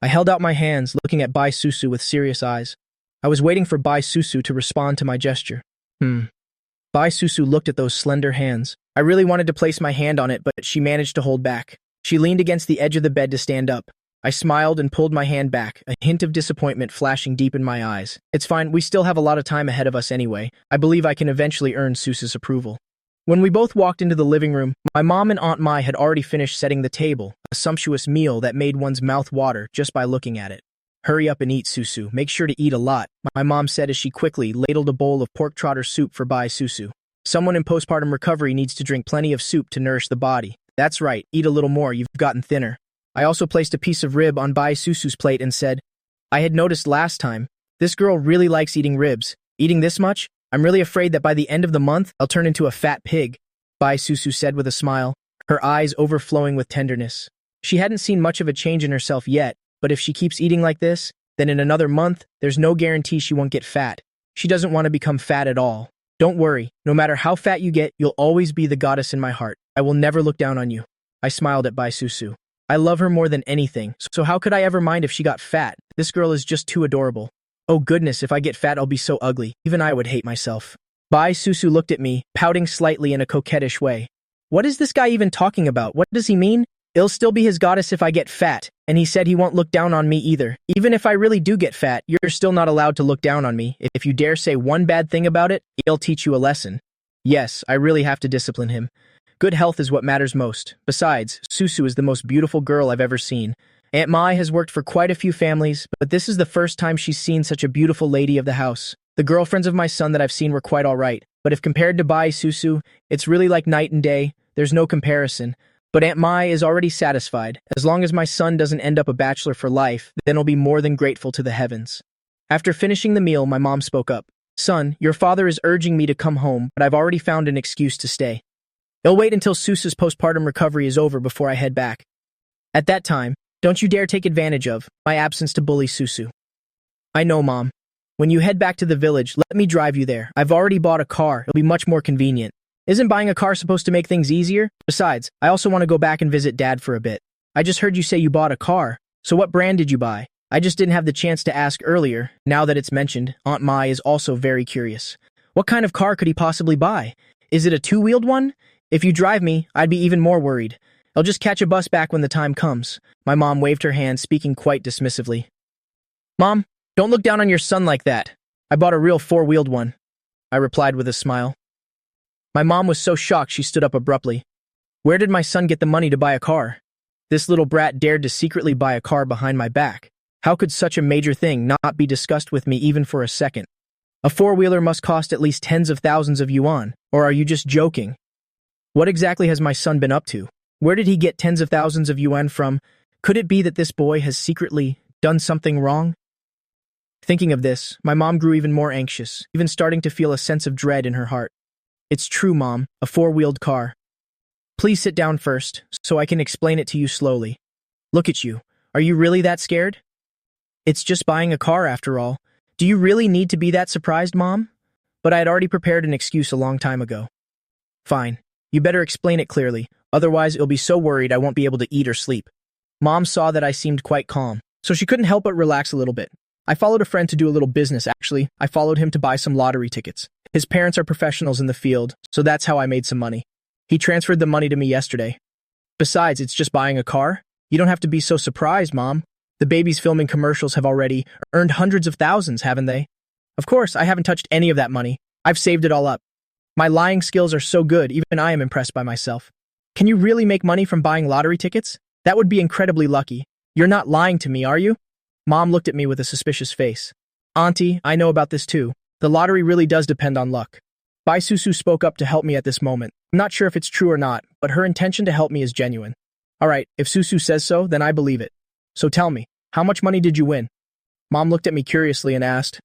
I held out my hands, looking at Bai Susu with serious eyes. I was waiting for Bai Susu to respond to my gesture. Bai Susu looked at those slender hands. I really wanted to place my hand on it, but she managed to hold back. She leaned against the edge of the bed to stand up. I smiled and pulled my hand back, a hint of disappointment flashing deep in my eyes. It's fine, we still have a lot of time ahead of us anyway. I believe I can eventually earn Susu's approval. When we both walked into the living room, my mom and Aunt Mai had already finished setting the table, a sumptuous meal that made one's mouth water just by looking at it. Hurry up and eat, Susu. Make sure to eat a lot, my mom said as she quickly ladled a bowl of pork trotter soup for Bai Susu. Someone in postpartum recovery needs to drink plenty of soup to nourish the body. That's right, eat a little more, you've gotten thinner. I also placed a piece of rib on Bai Susu's plate and said, I had noticed last time, this girl really likes eating ribs. Eating this much? I'm really afraid that by the end of the month, I'll turn into a fat pig, Bai Susu said with a smile, her eyes overflowing with tenderness. She hadn't seen much of a change in herself yet, but if she keeps eating like this, then in another month, there's no guarantee she won't get fat. She doesn't want to become fat at all. Don't worry, no matter how fat you get, you'll always be the goddess in my heart. I will never look down on you. I smiled at Bai Susu. I love her more than anything, so how could I ever mind if she got fat? This girl is just too adorable. Oh goodness, if I get fat I'll be so ugly. Even I would hate myself. Bai Susu looked at me, pouting slightly in a coquettish way. What is this guy even talking about? What does he mean? I'll still be his goddess if I get fat, and he said he won't look down on me either. Even if I really do get fat, you're still not allowed to look down on me. If you dare say one bad thing about it, I'll teach you a lesson. Yes, I really have to discipline him. Good health is what matters most. Besides, Susu is the most beautiful girl I've ever seen. Aunt Mai has worked for quite a few families, but this is the first time she's seen such a beautiful lady of the house. The girlfriends of my son that I've seen were quite alright, but if compared to Bai Susu, it's really like night and day. There's no comparison. But Aunt Mai is already satisfied. As long as my son doesn't end up a bachelor for life, then I'll be more than grateful to the heavens. After finishing the meal, my mom spoke up. Son, your father is urging me to come home, but I've already found an excuse to stay. I'll wait until Susu's postpartum recovery is over before I head back. At that time, don't you dare take advantage of my absence to bully Susu. I know, Mom. When you head back to the village, let me drive you there. I've already bought a car. It'll be much more convenient. Isn't buying a car supposed to make things easier? Besides, I also want to go back and visit Dad for a bit. I just heard you say you bought a car. So what brand did you buy? I just didn't have the chance to ask earlier. Now that it's mentioned, Aunt Mai is also very curious. What kind of car could he possibly buy? Is it a two-wheeled one? If you drive me, I'd be even more worried. I'll just catch a bus back when the time comes. My mom waved her hand, speaking quite dismissively. Mom, don't look down on your son like that. I bought a real four-wheeled one, I replied with a smile. My mom was so shocked she stood up abruptly. Where did my son get the money to buy a car? This little brat dared to secretly buy a car behind my back. How could such a major thing not be discussed with me even for a second? A four-wheeler must cost at least tens of thousands of yuan, or are you just joking? What exactly has my son been up to? Where did he get tens of thousands of yuan from? Could it be that this boy has secretly done something wrong? Thinking of this, my mom grew even more anxious, even starting to feel a sense of dread in her heart. It's true, Mom, a four-wheeled car. Please sit down first, so I can explain it to you slowly. Look at you. Are you really that scared? It's just buying a car after all. Do you really need to be that surprised, Mom? But I had already prepared an excuse a long time ago. Fine. You better explain it clearly, otherwise I'll be so worried I won't be able to eat or sleep. Mom saw that I seemed quite calm, so she couldn't help but relax a little bit. I followed a friend to do a little business, actually. I followed him to buy some lottery tickets. His parents are professionals in the field, so that's how I made some money. He transferred the money to me yesterday. Besides, it's just buying a car. You don't have to be so surprised, Mom. The babies filming commercials have already earned hundreds of thousands, haven't they? Of course, I haven't touched any of that money. I've saved it all up. My lying skills are so good, even I am impressed by myself. Can you really make money from buying lottery tickets? That would be incredibly lucky. You're not lying to me, are you? Mom looked at me with a suspicious face. Auntie, I know about this too. The lottery really does depend on luck. Bai Susu spoke up to help me at this moment. I'm not sure if it's true or not, but her intention to help me is genuine. Alright, if Susu says so, then I believe it. So tell me, how much money did you win? Mom looked at me curiously and asked.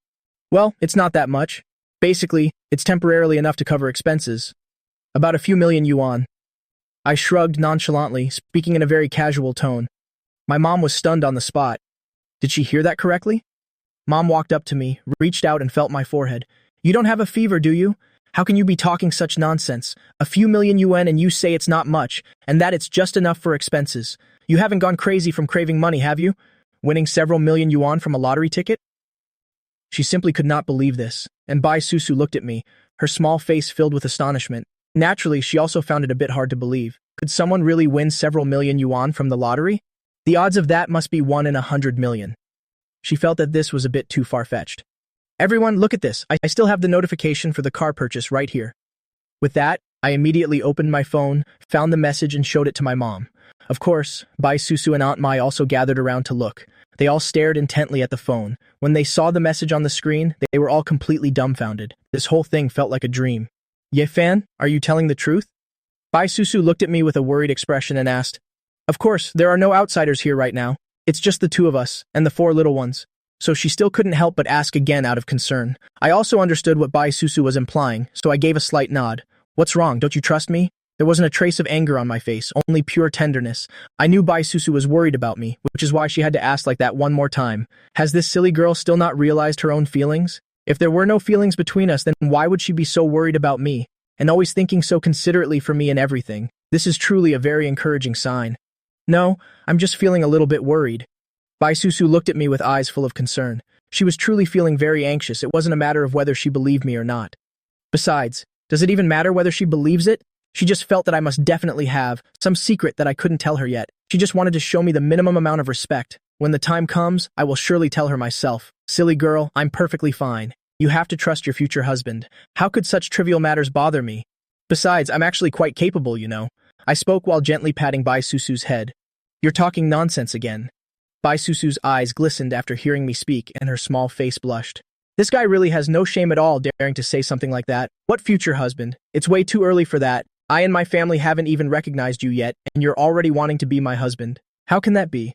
Well, it's not that much. Basically, it's temporarily enough to cover expenses. About a few million yuan. I shrugged nonchalantly, speaking in a very casual tone. My mom was stunned on the spot. Did she hear that correctly? Mom walked up to me, reached out and felt my forehead. You don't have a fever, do you? How can you be talking such nonsense? A few million yuan and you say it's not much, and that it's just enough for expenses. You haven't gone crazy from craving money, have you? winning several million yuan from a lottery ticket? She simply could not believe this, and Bai Susu looked at me, her small face filled with astonishment. Naturally, she also found it a bit hard to believe. Could someone really win several million yuan from the lottery? The odds of that must be 1 in 100 million. She felt that this was a bit too far-fetched. Everyone, look at this. I still have the notification for the car purchase right here. With that, I immediately opened my phone, found the message and showed it to my mom. Of course, Bai Susu and Aunt Mai also gathered around to look. They all stared intently at the phone. When they saw the message on the screen, they were all completely dumbfounded. This whole thing felt like a dream. Ye Fan, are you telling the truth? Bai Susu looked at me with a worried expression and asked, Of course, there are no outsiders here right now. It's just the two of us, and the 4 little ones. So she still couldn't help but ask again out of concern. I also understood what Bai Susu was implying, so I gave a slight nod. What's wrong, don't you trust me? There wasn't a trace of anger on my face, only pure tenderness. I knew Bai Susu was worried about me, which is why she had to ask like that one more time. Has this silly girl still not realized her own feelings? If there were no feelings between us, then why would she be so worried about me, and always thinking so considerately for me and everything? This is truly a very encouraging sign. No, I'm just feeling a little bit worried. Bai Susu looked at me with eyes full of concern. She was truly feeling very anxious. It wasn't a matter of whether she believed me or not. Besides, does it even matter whether she believes it? She just felt that I must definitely have some secret that I couldn't tell her yet. She just wanted to show me the minimum amount of respect. When the time comes, I will surely tell her myself. Silly girl, I'm perfectly fine. You have to trust your future husband. How could such trivial matters bother me? Besides, I'm actually quite capable, you know. I spoke while gently patting Bai Susu's head. You're talking nonsense again. Bai Susu's eyes glistened after hearing me speak, and her small face blushed. This guy really has no shame at all daring to say something like that. What future husband? It's way too early for that. I and my family haven't even recognized you yet, and you're already wanting to be my husband. How can that be?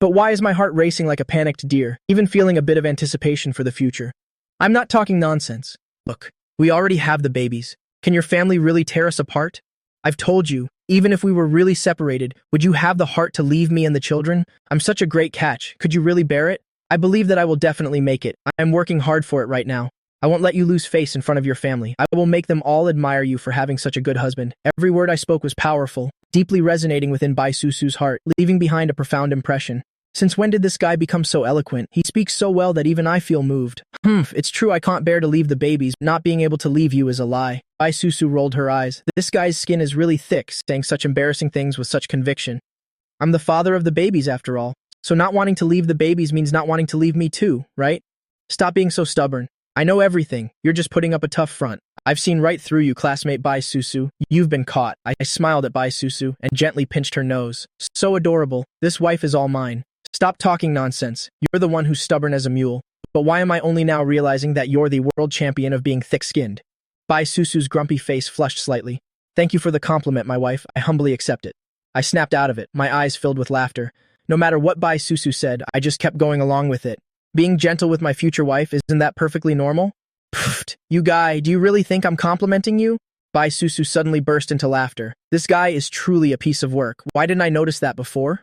But why is my heart racing like a panicked deer, even feeling a bit of anticipation for the future? I'm not talking nonsense. Look, we already have the babies. Can your family really tear us apart? I've told you, even if we were really separated, would you have the heart to leave me and the children? I'm such a great catch. Could you really bear it? I believe that I will definitely make it. I'm working hard for it right now. I won't let you lose face in front of your family. I will make them all admire you for having such a good husband. Every word I spoke was powerful, deeply resonating within Bai Susu's heart, leaving behind a profound impression. Since when did this guy become so eloquent? He speaks so well that even I feel moved. It's true I can't bear to leave the babies. Not being able to leave you is a lie. Bai Susu rolled her eyes. This guy's skin is really thick, saying such embarrassing things with such conviction. I'm the father of the babies after all. So not wanting to leave the babies means not wanting to leave me too, right? Stop being so stubborn. I know everything. You're just putting up a tough front. I've seen right through you, classmate Bai Susu. You've been caught. I smiled at Bai Susu and gently pinched her nose. So adorable. This wife is all mine. Stop talking nonsense. You're the one who's stubborn as a mule. But why am I only now realizing that you're the world champion of being thick-skinned? Bai Susu's grumpy face flushed slightly. Thank you for the compliment, my wife. I humbly accept it. I snapped out of it, my eyes filled with laughter. No matter what Bai Susu said, I just kept going along with it. Being gentle with my future wife, isn't that perfectly normal? Pfft, you guy, do you really think I'm complimenting you? Bai Susu suddenly burst into laughter. This guy is truly a piece of work. Why didn't I notice that before?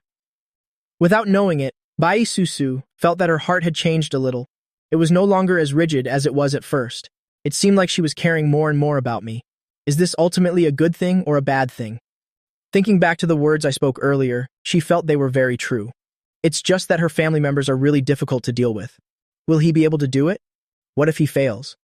Without knowing it, Bai Susu felt that her heart had changed a little. It was no longer as rigid as it was at first. It seemed like she was caring more and more about me. Is this ultimately a good thing or a bad thing? Thinking back to the words I spoke earlier, she felt they were very true. It's just that her family members are really difficult to deal with. Will he be able to do it? What if he fails?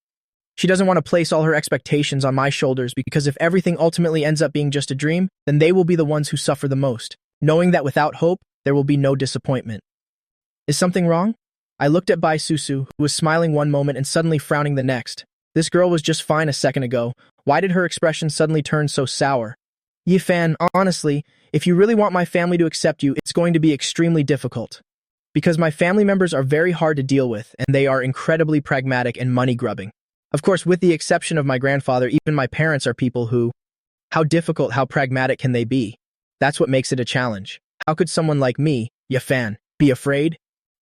She doesn't want to place all her expectations on my shoulders because if everything ultimately ends up being just a dream, then they will be the ones who suffer the most, knowing that without hope, there will be no disappointment. Is something wrong? I looked at Bai Susu, who was smiling one moment and suddenly frowning the next. This girl was just fine a second ago. Why did her expression suddenly turn so sour? Ye Fan, honestly, if you really want my family to accept you, it's going to be extremely difficult. Because my family members are very hard to deal with, and they are incredibly pragmatic and money-grubbing. Of course, with the exception of my grandfather, even my parents are people who... How difficult, how pragmatic can they be? That's what makes it a challenge. How could someone like me, Ye Fan, be afraid?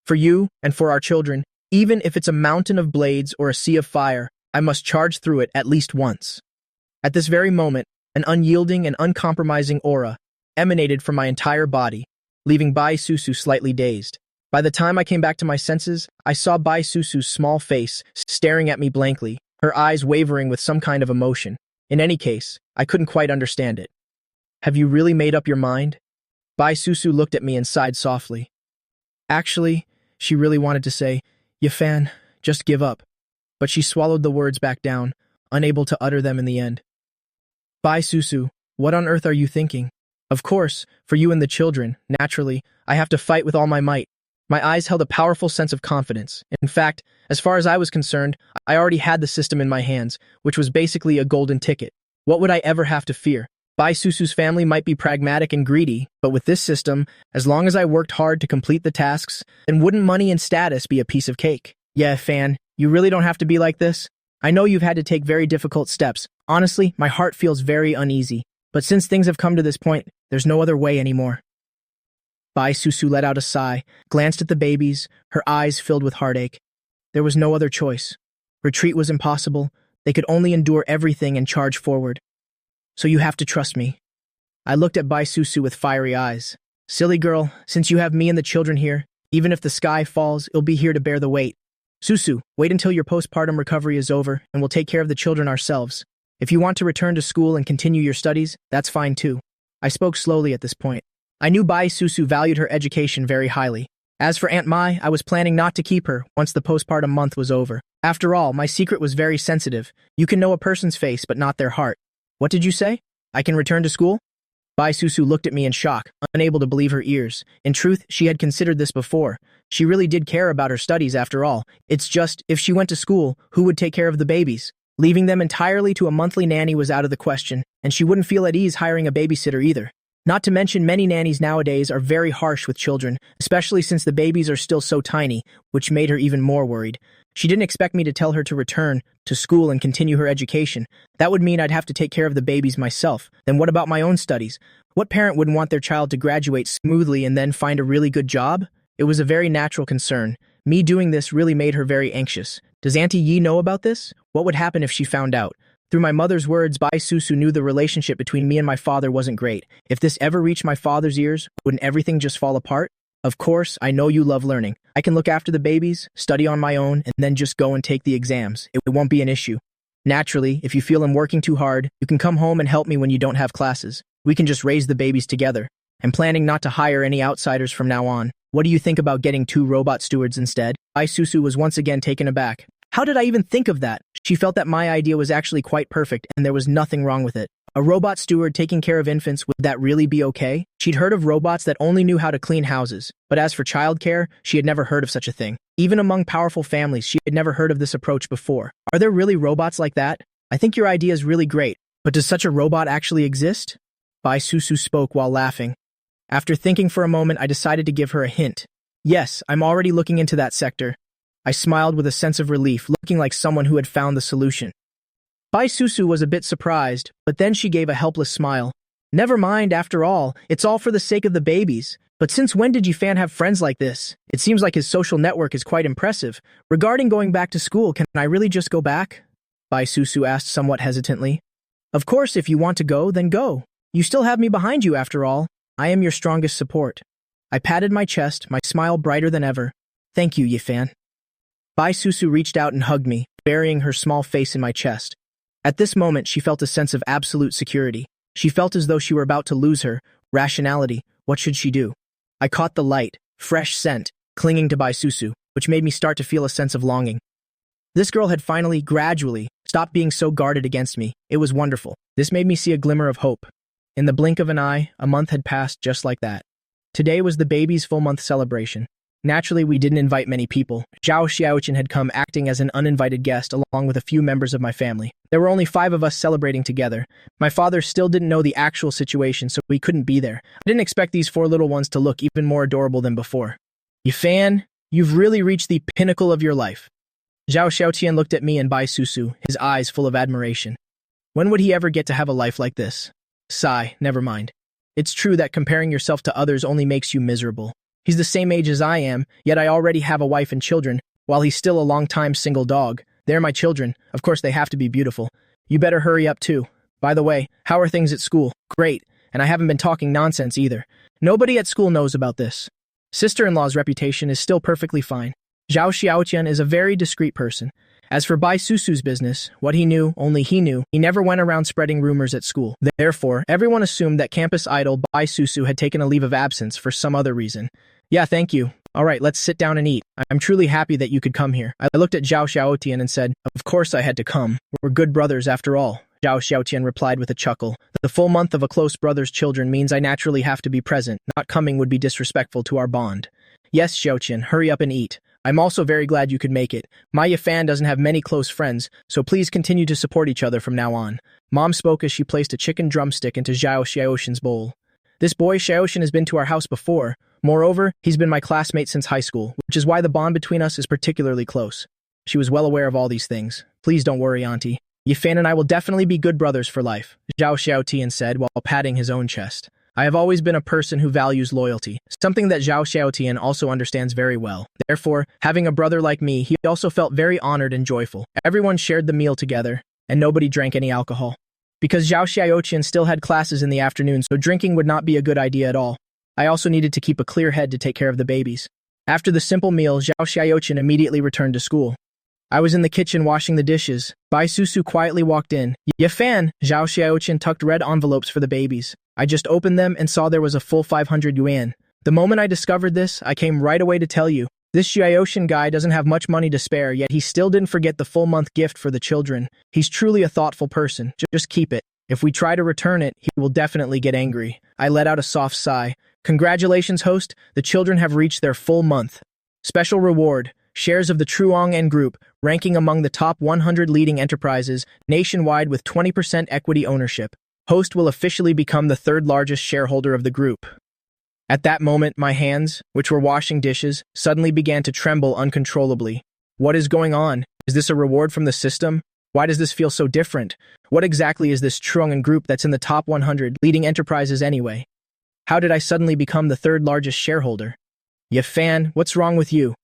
For you, and for our children, even if it's a mountain of blades or a sea of fire, I must charge through it at least once. At this very moment, an unyielding and uncompromising aura emanated from my entire body, leaving Bai Susu slightly dazed. By the time I came back to my senses, I saw Bai Susu's small face staring at me blankly, her eyes wavering with some kind of emotion. In any case, I couldn't quite understand it. Have you really made up your mind? Bai Susu looked at me and sighed softly. Actually, she really wanted to say, Yifan, just give up. But she swallowed the words back down, unable to utter them in the end. Bai Susu, what on earth are you thinking? Of course, for you and the children, naturally, I have to fight with all my might. My eyes held a powerful sense of confidence. In fact, as far as I was concerned, I already had the system in my hands, which was basically a golden ticket. What would I ever have to fear? Bai Susu's family might be pragmatic and greedy, but with this system, as long as I worked hard to complete the tasks, then wouldn't money and status be a piece of cake? Yeah, Fan, you really don't have to be like this. I know you've had to take very difficult steps. Honestly, my heart feels very uneasy. But since things have come to this point, there's no other way anymore. Bai Susu let out a sigh, glanced at the babies, her eyes filled with heartache. There was no other choice. Retreat was impossible. They could only endure everything and charge forward. So you have to trust me. I looked at Bai Susu with fiery eyes. Silly girl, since you have me and the children here, even if the sky falls, it'll be here to bear the weight. Susu, wait until your postpartum recovery is over, and we'll take care of the children ourselves. If you want to return to school and continue your studies, that's fine too. I spoke slowly at this point. I knew Bai Susu valued her education very highly. As for Aunt Mai, I was planning not to keep her once the postpartum month was over. After all, my secret was very sensitive. You can know a person's face, but not their heart. What did you say? I can return to school? Bai Susu looked at me in shock, unable to believe her ears. In truth, she had considered this before. She really did care about her studies after all. It's just, if she went to school, who would take care of the babies? Leaving them entirely to a monthly nanny was out of the question, and she wouldn't feel at ease hiring a babysitter either. Not to mention many nannies nowadays are very harsh with children, especially since the babies are still so tiny, which made her even more worried. She didn't expect me to tell her to return to school and continue her education. That would mean I'd have to take care of the babies myself. Then what about my own studies? What parent wouldn't want their child to graduate smoothly and then find a really good job? It was a very natural concern. Me doing this really made her very anxious. Does Auntie Yi know about this? What would happen if she found out? Through my mother's words, Bai Susu knew the relationship between me and my father wasn't great. If this ever reached my father's ears, wouldn't everything just fall apart? Of course, I know you love learning. I can look after the babies, study on my own, and then just go and take the exams. It won't be an issue. Naturally, if you feel I'm working too hard, you can come home and help me when you don't have classes. We can just raise the babies together. I'm planning not to hire any outsiders from now on. What do you think about getting 2 robot stewards instead? Bai Susu was once again taken aback. How did I even think of that? She felt that my idea was actually quite perfect and there was nothing wrong with it. A robot steward taking care of infants, would that really be okay? She'd heard of robots that only knew how to clean houses, but as for childcare, she had never heard of such a thing. Even among powerful families, she had never heard of this approach before. Are there really robots like that? I think your idea is really great, but does such a robot actually exist? Bai Susu spoke while laughing. After thinking for a moment, I decided to give her a hint. Yes, I'm already looking into that sector. I smiled with a sense of relief, looking like someone who had found the solution. Bai Susu was a bit surprised, but then she gave a helpless smile. Never mind, after all, it's all for the sake of the babies. But since when did Yifan have friends like this? It seems like his social network is quite impressive. Regarding going back to school, can I really just go back? Bai Susu asked somewhat hesitantly. Of course, if you want to go, then go. You still have me behind you after all. I am your strongest support. I patted my chest, my smile brighter than ever. Thank you, Yifan. Bai Susu reached out and hugged me, burying her small face in my chest. At this moment, she felt a sense of absolute security. She felt as though she were about to lose her rationality. What should she do? I caught the light, fresh scent, clinging to Bai Susu, which made me start to feel a sense of longing. This girl had finally, gradually, stopped being so guarded against me. It was wonderful. This made me see a glimmer of hope. In the blink of an eye, a month had passed just like that. Today was the baby's full month celebration. Naturally, we didn't invite many people. Zhao Xiaoqin had come acting as an uninvited guest along with a few members of my family. There were only 5 of us celebrating together. My father still didn't know the actual situation, so we couldn't be there. I didn't expect these 4 little ones to look even more adorable than before. Yifan, you've really reached the pinnacle of your life. Zhao Xiaoqian looked at me and Bai Susu, his eyes full of admiration. When would he ever get to have a life like this? Sigh, never mind. It's true that comparing yourself to others only makes you miserable. He's the same age as I am, yet I already have a wife and children, while he's still a long-time single dog. They're my children. Of course, they have to be beautiful. You better hurry up, too. By the way, how are things at school? Great. And I haven't been talking nonsense either. Nobody at school knows about this. Sister-in-law's reputation is still perfectly fine. Zhao Xiaoqian is a very discreet person. As for Bai Susu's business, what he knew, only he knew. He never went around spreading rumors at school. Therefore, everyone assumed that campus idol Bai Susu had taken a leave of absence for some other reason. Yeah, thank you. All right, let's sit down and eat. I'm truly happy that you could come here. I looked at Zhao Xiaotian and said, of course I had to come. We're good brothers after all. Zhao Xiaotian replied with a chuckle. The full month of a close brother's children means I naturally have to be present. Not coming would be disrespectful to our bond. Yes, Xiaotian, hurry up and eat. I'm also very glad you could make it. My Yafan doesn't have many close friends, so please continue to support each other from now on. Mom spoke as she placed a chicken drumstick into Zhao Xiaotian's bowl. This boy Xiaotian has been to our house before. Moreover, he's been my classmate since high school, which is why the bond between us is particularly close. She was well aware of all these things. Please don't worry, Auntie. Yifan and I will definitely be good brothers for life, Zhao Xiaotian said while patting his own chest. I have always been a person who values loyalty, something that Zhao Xiaotian also understands very well. Therefore, having a brother like me, he also felt very honored and joyful. Everyone shared the meal together, and nobody drank any alcohol. Because Zhao Xiaotian still had classes in the afternoon, so drinking would not be a good idea at all. I also needed to keep a clear head to take care of the babies. After the simple meal, Zhao Xiaotian immediately returned to school. I was in the kitchen washing the dishes. Bai Susu quietly walked in. Yafan, Zhao Xiaotian tucked red envelopes for the babies. I just opened them and saw there was a full 500 yuan. The moment I discovered this, I came right away to tell you. This Xiaotian guy doesn't have much money to spare, yet he still didn't forget the full month gift for the children. He's truly a thoughtful person. Just keep it. If we try to return it, he will definitely get angry. I let out a soft sigh. Congratulations, host. The children have reached their full month. Special reward. Shares of the Truong Group, ranking among the top 100 leading enterprises nationwide with 20% equity ownership. Host will officially become the third largest shareholder of the group. At that moment, my hands, which were washing dishes, suddenly began to tremble uncontrollably. What is going on? Is this a reward from the system? Why does this feel so different? What exactly is this Truong Group that's in the top 100 leading enterprises anyway? How did I suddenly become the third largest shareholder? Yafan, what's wrong with you?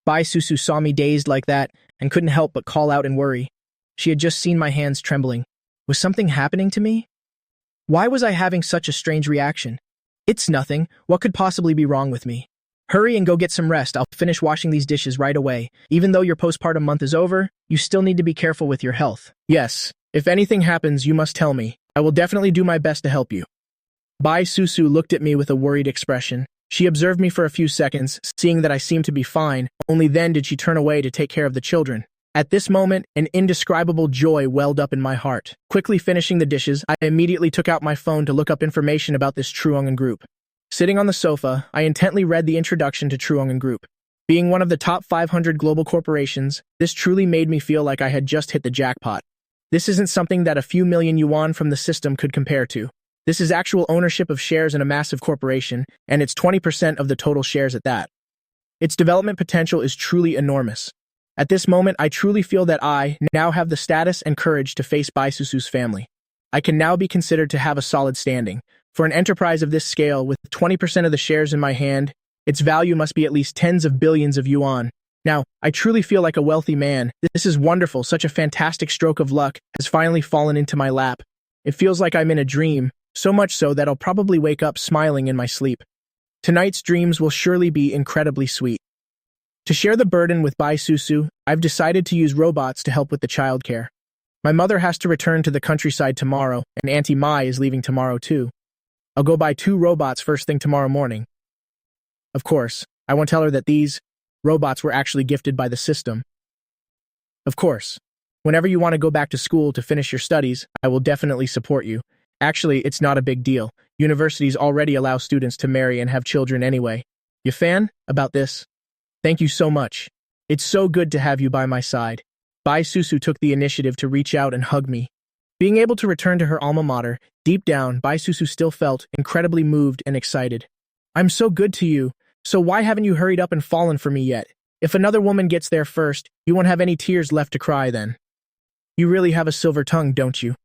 Bai Susu saw me dazed like that and couldn't help but call out in worry. She had just seen my hands trembling. Was something happening to me? Why was I having such a strange reaction? It's nothing. What could possibly be wrong with me? Hurry and go get some rest. I'll finish washing these dishes right away. Even though your postpartum month is over, you still need to be careful with your health. Yes, if anything happens, you must tell me. I will definitely do my best to help you. Bai Susu looked at me with a worried expression. She observed me for a few seconds, seeing that I seemed to be fine. Only then did she turn away to take care of the children. At this moment, an indescribable joy welled up in my heart. Quickly finishing the dishes, I immediately took out my phone to look up information about this Truong Group. Sitting on the sofa, I intently read the introduction to Truong Group. Being one of the top 500 global corporations, this truly made me feel like I had just hit the jackpot. This isn't something that a few million yuan from the system could compare to. This is actual ownership of shares in a massive corporation, and it's 20% of the total shares at that. Its development potential is truly enormous. At this moment, I truly feel that I now have the status and courage to face Bai Susu's family. I can now be considered to have a solid standing. For an enterprise of this scale, with 20% of the shares in my hand, its value must be at least tens of billions of yuan. Now, I truly feel like a wealthy man. This is wonderful. Such a fantastic stroke of luck has finally fallen into my lap. It feels like I'm in a dream, so much so that I'll probably wake up smiling in my sleep. Tonight's dreams will surely be incredibly sweet. To share the burden with Bai Susu, I've decided to use robots to help with the childcare. My mother has to return to the countryside tomorrow, and Auntie Mai is leaving tomorrow too. I'll go buy 2 robots first thing tomorrow morning. Of course, I won't tell her that these robots were actually gifted by the system. Of course, whenever you want to go back to school to finish your studies, I will definitely support you. Actually, it's not a big deal. Universities already allow students to marry and have children anyway. Yafan, about this? Thank you so much. It's so good to have you by my side. Bai Susu took the initiative to reach out and hug me. Being able to return to her alma mater, deep down, Bai Susu still felt incredibly moved and excited. I'm so good to you, so why haven't you hurried up and fallen for me yet? If another woman gets there first, you won't have any tears left to cry then. You really have a silver tongue, don't you?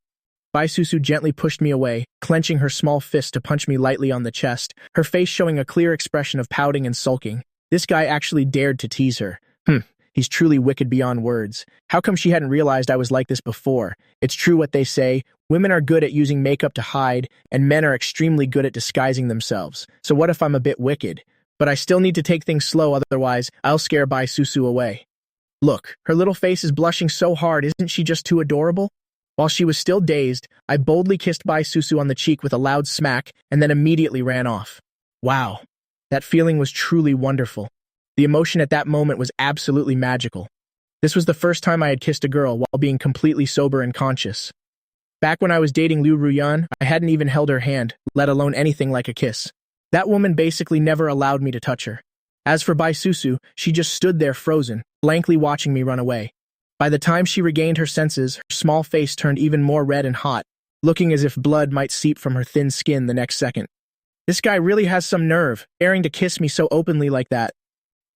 Bai Susu gently pushed me away, clenching her small fist to punch me lightly on the chest, her face showing a clear expression of pouting and sulking. This guy actually dared to tease her. He's truly wicked beyond words. How come she hadn't realized I was like this before? It's true what they say, women are good at using makeup to hide, and men are extremely good at disguising themselves. So what if I'm a bit wicked? But I still need to take things slow, otherwise I'll scare Bai Susu away. Look, her little face is blushing so hard, isn't she just too adorable? While she was still dazed, I boldly kissed Bai Susu on the cheek with a loud smack and then immediately ran off. Wow, that feeling was truly wonderful. The emotion at that moment was absolutely magical. This was the first time I had kissed a girl while being completely sober and conscious. Back when I was dating Liu Ruyan, I hadn't even held her hand, let alone anything like a kiss. That woman basically never allowed me to touch her. As for Bai Susu, she just stood there frozen, blankly watching me run away. By the time she regained her senses, her small face turned even more red and hot, looking as if blood might seep from her thin skin the next second. This guy really has some nerve, daring to kiss me so openly like that.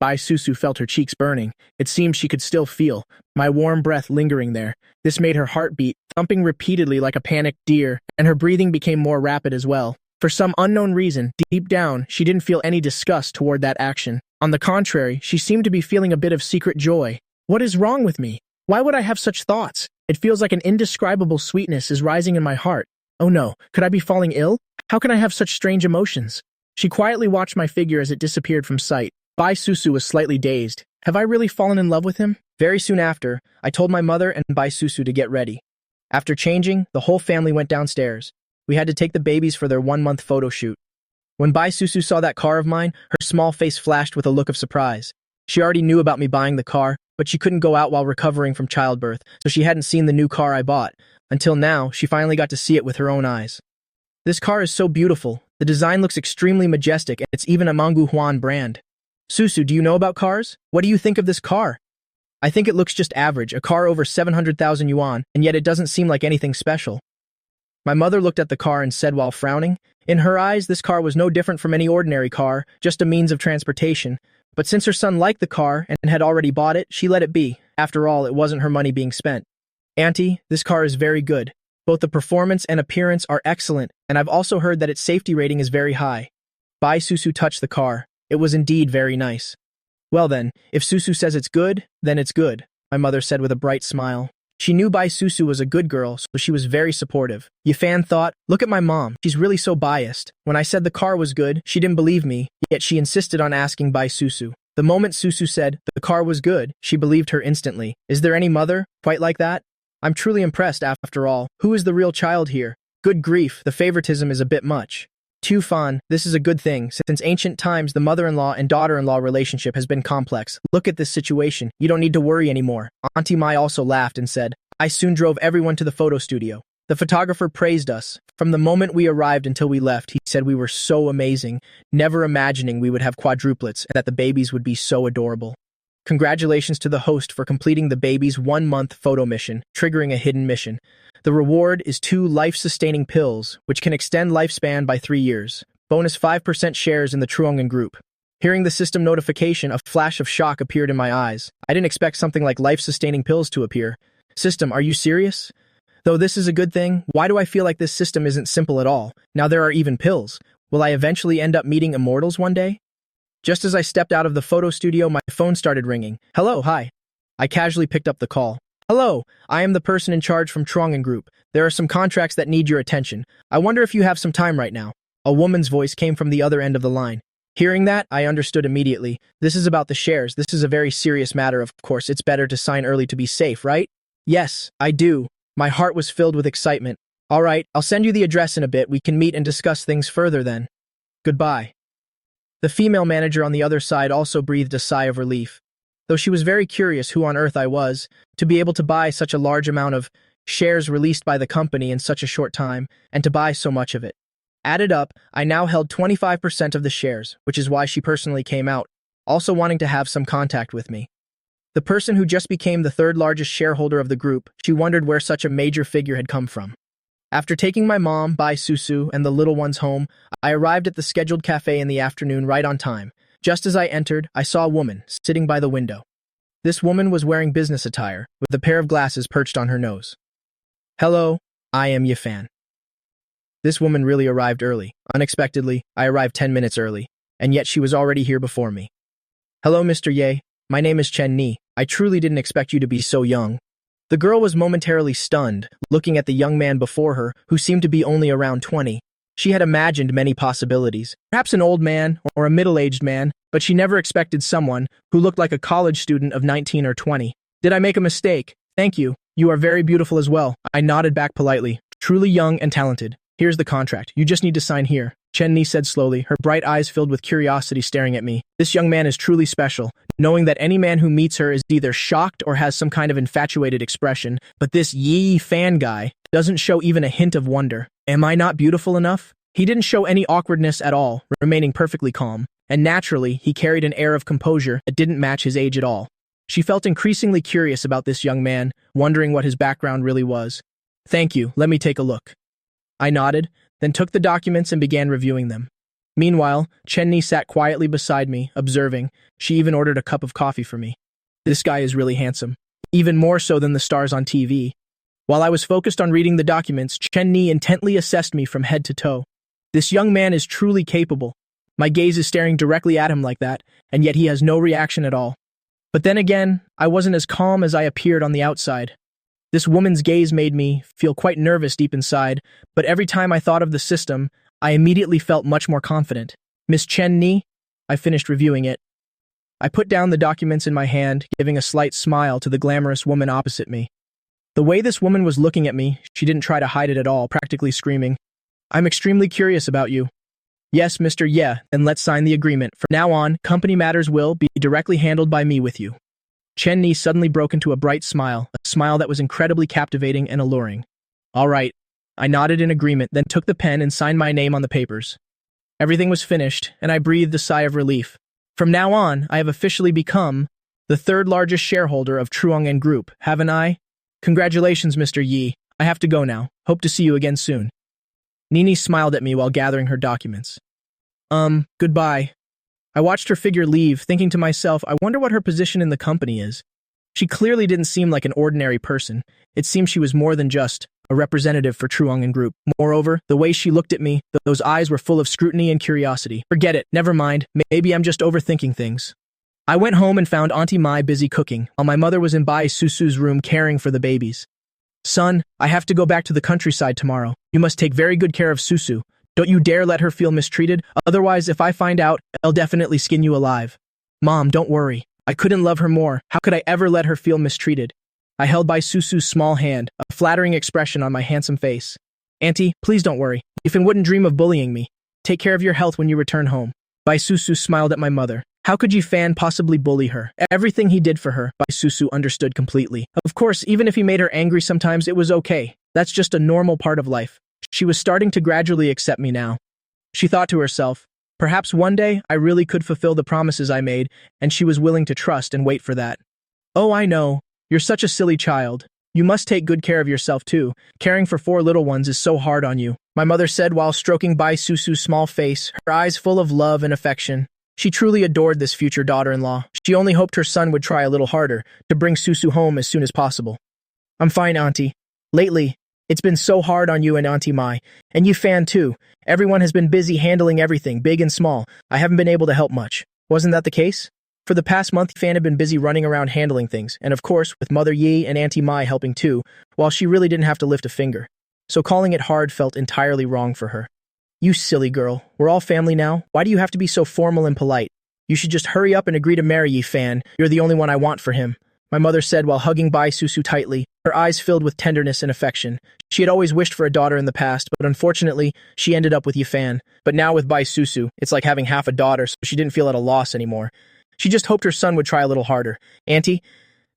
Bai Susu felt her cheeks burning. It seemed she could still feel my warm breath lingering there. This made her heart beat, thumping repeatedly like a panicked deer, and her breathing became more rapid as well. For some unknown reason, deep down, she didn't feel any disgust toward that action. On the contrary, she seemed to be feeling a bit of secret joy. What is wrong with me? Why would I have such thoughts? It feels like an indescribable sweetness is rising in my heart. Oh no, could I be falling ill? How can I have such strange emotions? She quietly watched my figure as it disappeared from sight. Bai Susu was slightly dazed. Have I really fallen in love with him? Very soon after, I told my mother and Bai Susu to get ready. After changing, the whole family went downstairs. We had to take the babies for their 1-month photo shoot. When Bai Susu saw that car of mine, her small face flashed with a look of surprise. She already knew about me buying the car, but she couldn't go out while recovering from childbirth, so she hadn't seen the new car I bought. Until now, she finally got to see it with her own eyes. This car is so beautiful. The design looks extremely majestic, and it's even a manhwa brand. Susu, do you know about cars? What do you think of this car? I think it looks just average, a car over 700,000 yuan, and yet it doesn't seem like anything special. My mother looked at the car and said while frowning, in her eyes, this car was no different from any ordinary car, just a means of transportation. But since her son liked the car and had already bought it, she let it be. After all, it wasn't her money being spent. Auntie, this car is very good. Both the performance and appearance are excellent, and I've also heard that its safety rating is very high. Bai Susu touched the car. It was indeed very nice. Well then, if Susu says it's good, then it's good, my mother said with a bright smile. She knew Bai Susu was a good girl, so she was very supportive. Yifan thought, look at my mom, she's really so biased. When I said the car was good, she didn't believe me, yet she insisted on asking Bai Susu. The moment Susu said the car was good, she believed her instantly. Is there any mother quite like that? I'm truly impressed after all. Who is the real child here? Good grief, the favoritism is a bit much. Tu Fan, this is a good thing. Since ancient times, the mother-in-law and daughter-in-law relationship has been complex. Look at this situation. You don't need to worry anymore. Auntie Mai also laughed and said, I soon drove everyone to the photo studio. The photographer praised us. From the moment we arrived until we left, he said we were so amazing, never imagining we would have quadruplets and that the babies would be so adorable. Congratulations to the host for completing the baby's 1-month photo mission, triggering a hidden mission. The reward is 2 life-sustaining pills, which can extend lifespan by 3 years. Bonus 5% shares in the Truongan group. Hearing the system notification, a flash of shock appeared in my eyes. I didn't expect something like life-sustaining pills to appear. System, are you serious? Though this is a good thing, why do I feel like this system isn't simple at all? Now there are even pills. Will I eventually end up meeting immortals one day? Just as I stepped out of the photo studio, my phone started ringing. Hello, hi. I casually picked up the call. Hello, I am the person in charge from Truongan Group. There are some contracts that need your attention. I wonder if you have some time right now. A woman's voice came from the other end of the line. Hearing that, I understood immediately. This is about the shares. This is a very serious matter, of course. It's better to sign early to be safe, right? Yes, I do. My heart was filled with excitement. All right, I'll send you the address in a bit. We can meet and discuss things further then. Goodbye. The female manager on the other side also breathed a sigh of relief. Though she was very curious who on earth I was, to be able to buy such a large amount of shares released by the company in such a short time, and to buy so much of it. Added up, I now held 25% of the shares, which is why she personally came out, also wanting to have some contact with me. The person who just became the 3rd largest shareholder of the group, she wondered where such a major figure had come from. After taking my mom, Bai Susu, and the little ones home, I arrived at the scheduled cafe in the afternoon right on time. Just as I entered, I saw a woman sitting by the window. This woman was wearing business attire, with a pair of glasses perched on her nose. Hello, I am Yifan. This woman really arrived early. Unexpectedly, I arrived 10 minutes early, and yet she was already here before me. Hello, Mr. Ye. My name is Chen Ni. I truly didn't expect you to be so young. The girl was momentarily stunned, looking at the young man before her, who seemed to be only around 20. She had imagined many possibilities, perhaps an old man or a middle-aged man, but she never expected someone who looked like a college student of 19 or 20. Did I make a mistake? Thank you. You are very beautiful as well. I nodded back politely. Truly young and talented. Here's the contract. You just need to sign here. Chen-Ni said slowly, her bright eyes filled with curiosity staring at me. This young man is truly special, knowing that any man who meets her is either shocked or has some kind of infatuated expression, but this Yi fan guy doesn't show even a hint of wonder. Am I not beautiful enough? He didn't show any awkwardness at all, remaining perfectly calm, and naturally, he carried an air of composure that didn't match his age at all. She felt increasingly curious about this young man, wondering what his background really was. Thank you, let me take a look. I nodded, then took the documents and began reviewing them. Meanwhile, Chen-Ni sat quietly beside me, observing. She even ordered a cup of coffee for me. This guy is really handsome, even more so than the stars on TV. While I was focused on reading the documents, Chen-Ni intently assessed me from head to toe. This young man is truly capable. My gaze is staring directly at him like that, and yet he has no reaction at all. But then again, I wasn't as calm as I appeared on the outside. This woman's gaze made me feel quite nervous deep inside, but every time I thought of the system, I immediately felt much more confident. Miss Chen-Ni? I finished reviewing it. I put down the documents in my hand, giving a slight smile to the glamorous woman opposite me. The way this woman was looking at me, she didn't try to hide it at all, practically screaming, "I'm extremely curious about you." Yes, Mr. Yeah, then let's sign the agreement. From now on, company matters will be directly handled by me with you. Chen-Ni suddenly broke into a bright smile, a smile that was incredibly captivating and alluring. All right. I nodded in agreement, then took the pen and signed my name on the papers. Everything was finished, and I breathed a sigh of relief. From now on, I have officially become the third largest shareholder of Truong & Group, haven't I? Congratulations, Mr. Yi. I have to go now. Hope to see you again soon. Nini smiled at me while gathering her documents. Goodbye. I watched her figure leave, thinking to myself, I wonder what her position in the company is. She clearly didn't seem like an ordinary person. It seemed she was more than just a representative for Truong & Group. Moreover, the way she looked at me, those eyes were full of scrutiny and curiosity. Forget it, never mind, maybe I'm just overthinking things. I went home and found Auntie Mai busy cooking, while my mother was in Bai Susu's room caring for the babies. Son, I have to go back to the countryside tomorrow. You must take very good care of Susu. Don't you dare let her feel mistreated, otherwise if I find out, I'll definitely skin you alive. Mom, don't worry. I couldn't love her more. How could I ever let her feel mistreated? I held Bai Susu's small hand, a flattering expression on my handsome face. Auntie, please don't worry. Yifan wouldn't dream of bullying me. Take care of your health when you return home. Bai Susu smiled at my mother. How could Yifan possibly bully her? Everything he did for her, Bai Susu understood completely. Of course, even if he made her angry sometimes, it was okay. That's just a normal part of life. She was starting to gradually accept me now. She thought to herself, perhaps one day I really could fulfill the promises I made, and she was willing to trust and wait for that. Oh, I know. You're such a silly child. You must take good care of yourself too. Caring for 4 little ones is so hard on you, my mother said while stroking Bai Susu's small face, her eyes full of love and affection. She truly adored this future daughter-in-law. She only hoped her son would try a little harder to bring Susu home as soon as possible. I'm fine, Auntie. Lately, it's been so hard on you and Auntie Mai, and Yifan too. Everyone has been busy handling everything, big and small. I haven't been able to help much. Wasn't that the case? For the past month, Yifan had been busy running around handling things, and of course, with Mother Yi and Auntie Mai helping too, while she really didn't have to lift a finger. So calling it hard felt entirely wrong for her. You silly girl. We're all family now. Why do you have to be so formal and polite? You should just hurry up and agree to marry Yifan. You're the only one I want for him, my mother said while hugging Bai Susu tightly, her eyes filled with tenderness and affection. She had always wished for a daughter in the past, but unfortunately, she ended up with Yifan. But now with Bai Susu, it's like having half a daughter, so she didn't feel at a loss anymore. She just hoped her son would try a little harder. Auntie?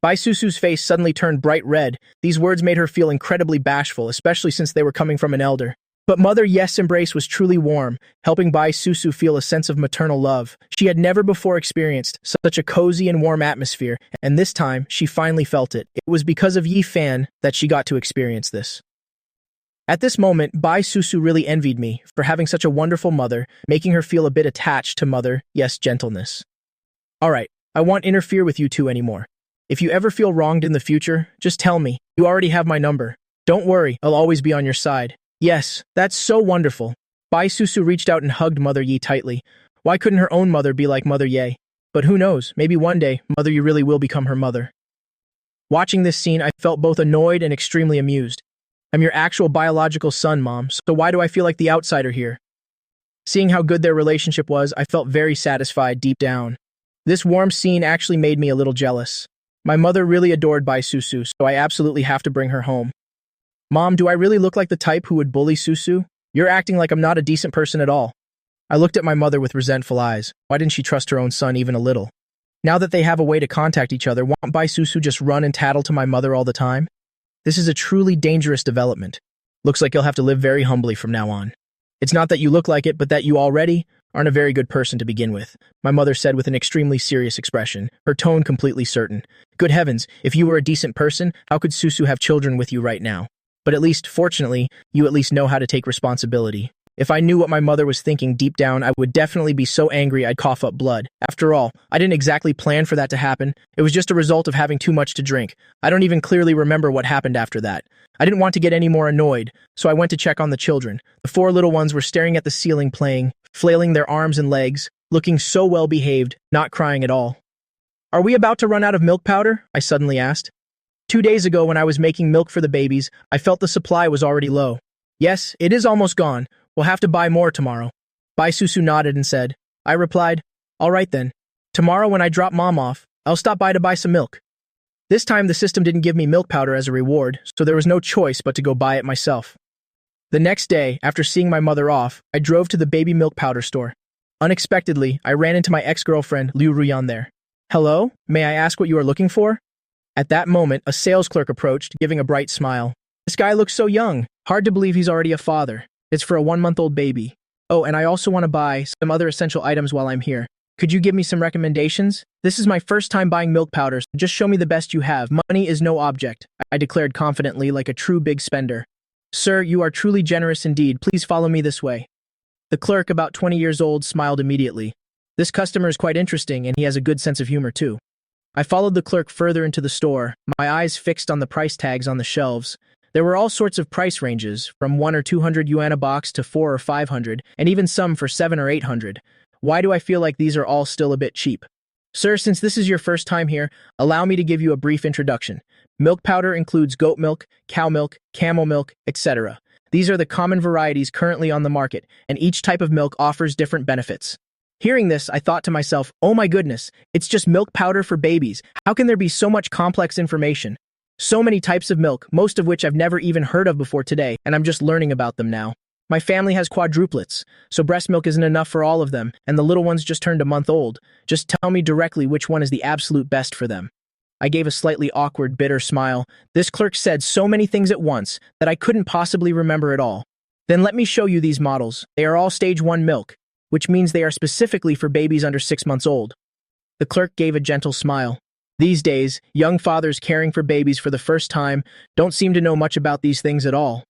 Bai Susu's face suddenly turned bright red. These words made her feel incredibly bashful, especially since they were coming from an elder. But Mother Yes' embrace was truly warm, helping Bai Susu feel a sense of maternal love. She had never before experienced such a cozy and warm atmosphere, and this time, she finally felt it. It was because of Yifan that she got to experience this. At this moment, Bai Susu really envied me for having such a wonderful mother, making her feel a bit attached to Mother Yes' gentleness. Alright, I won't interfere with you two anymore. If you ever feel wronged in the future, just tell me. You already have my number. Don't worry, I'll always be on your side. Yes, that's so wonderful. Bai Susu reached out and hugged Mother Yi tightly. Why couldn't her own mother be like Mother Ye? But who knows, maybe one day, Mother Yi really will become her mother. Watching this scene, I felt both annoyed and extremely amused. I'm your actual biological son, Mom, so why do I feel like the outsider here? Seeing how good their relationship was, I felt very satisfied deep down. This warm scene actually made me a little jealous. My mother really adored Bai Susu, so I absolutely have to bring her home. Mom, do I really look like the type who would bully Susu? You're acting like I'm not a decent person at all. I looked at my mother with resentful eyes. Why didn't she trust her own son even a little? Now that they have a way to contact each other, won't Bai Susu just run and tattle to my mother all the time? This is a truly dangerous development. Looks like you'll have to live very humbly from now on. It's not that you look like it, but that you already aren't a very good person to begin with, my mother said with an extremely serious expression, her tone completely certain. Good heavens, if you were a decent person, how could Susu have children with you right now? But at least, fortunately, you at least know how to take responsibility. If I knew what my mother was thinking deep down, I would definitely be so angry I'd cough up blood. After all, I didn't exactly plan for that to happen. It was just a result of having too much to drink. I don't even clearly remember what happened after that. I didn't want to get any more annoyed, so I went to check on the children. The 4 little ones were staring at the ceiling playing, flailing their arms and legs, looking so well behaved, not crying at all. Are we about to run out of milk powder? I suddenly asked. 2 days ago when I was making milk for the babies, I felt the supply was already low. Yes, it is almost gone. We'll have to buy more tomorrow. Bai Susu nodded and said. I replied, all right then. Tomorrow when I drop Mom off, I'll stop by to buy some milk. This time the system didn't give me milk powder as a reward, so there was no choice but to go buy it myself. The next day, after seeing my mother off, I drove to the baby milk powder store. Unexpectedly, I ran into my ex-girlfriend, Liu Ruyan there. Hello? May I ask what you are looking for? At that moment, a sales clerk approached, giving a bright smile. This guy looks so young. Hard to believe he's already a father. It's for a 1-month-old baby. Oh, and I also want to buy some other essential items while I'm here. Could you give me some recommendations? This is my first time buying milk powders. Just show me the best you have. Money is no object, I declared confidently like a true big spender. Sir, you are truly generous indeed. Please follow me this way. The clerk, about 20 years old, smiled immediately. This customer is quite interesting and he has a good sense of humor too. I followed the clerk further into the store, my eyes fixed on the price tags on the shelves. There were all sorts of price ranges, from 1 or 200 yuan a box to 4 or 500, and even some for 7 or 800. Why do I feel like these are all still a bit cheap? Sir, since this is your first time here, allow me to give you a brief introduction. Milk powder includes goat milk, cow milk, camel milk, etc. These are the common varieties currently on the market, and each type of milk offers different benefits. Hearing this, I thought to myself, oh my goodness, it's just milk powder for babies. How can there be so much complex information? So many types of milk, most of which I've never even heard of before today, and I'm just learning about them now. My family has quadruplets, so breast milk isn't enough for all of them, and the little ones just turned a month old. Just tell me directly which one is the absolute best for them. I gave a slightly awkward, bitter smile. This clerk said so many things at once that I couldn't possibly remember it all. Then let me show you these models. They are all stage 1 milk, which means they are specifically for babies under 6 months old. The clerk gave a gentle smile. These days, young fathers caring for babies for the first time don't seem to know much about these things at all.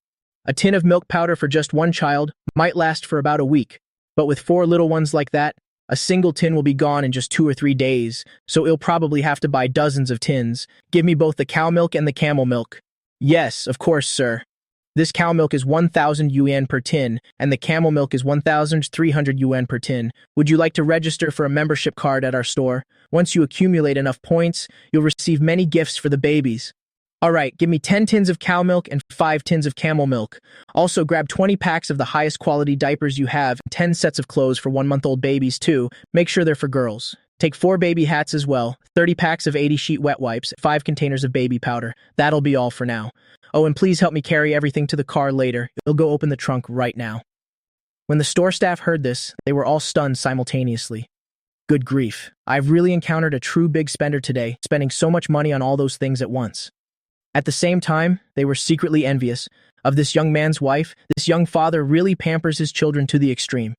A tin of milk powder for just one child might last for about a week, but with 4 little ones like that, a single tin will be gone in just 2 or 3 days, so you'll probably have to buy dozens of tins. Give me both the cow milk and the camel milk. Yes, of course, sir. This cow milk is 1,000 yuan per tin, and the camel milk is 1,300 yuan per tin. Would you like to register for a membership card at our store? Once you accumulate enough points, you'll receive many gifts for the babies. All right, give me 10 tins of cow milk and 5 tins of camel milk. Also, grab 20 packs of the highest quality diapers you have, 10 sets of clothes for 1-month-old babies too. Make sure they're for girls. Take 4 baby hats as well, 30 packs of 80 sheet wet wipes, 5 containers of baby powder. That'll be all for now. Oh, and please help me carry everything to the car later. You'll go open the trunk right now. When the store staff heard this, they were all stunned simultaneously. Good grief. I've really encountered a true big spender today, spending so much money on all those things at once. At the same time, they were secretly envious of this young man's wife. This young father really pampers his children to the extreme.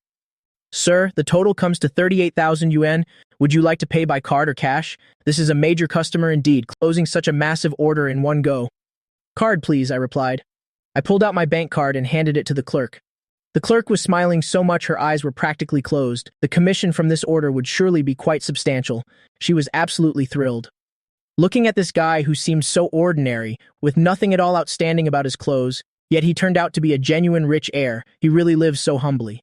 Sir, the total comes to 38,000 yuan. Would you like to pay by card or cash? This is a major customer indeed, closing such a massive order in one go. Card, please, I replied. I pulled out my bank card and handed it to the clerk. The clerk was smiling so much her eyes were practically closed. The commission from this order would surely be quite substantial. She was absolutely thrilled. Looking at this guy who seemed so ordinary, with nothing at all outstanding about his clothes, yet he turned out to be a genuine rich heir. He really lives so humbly.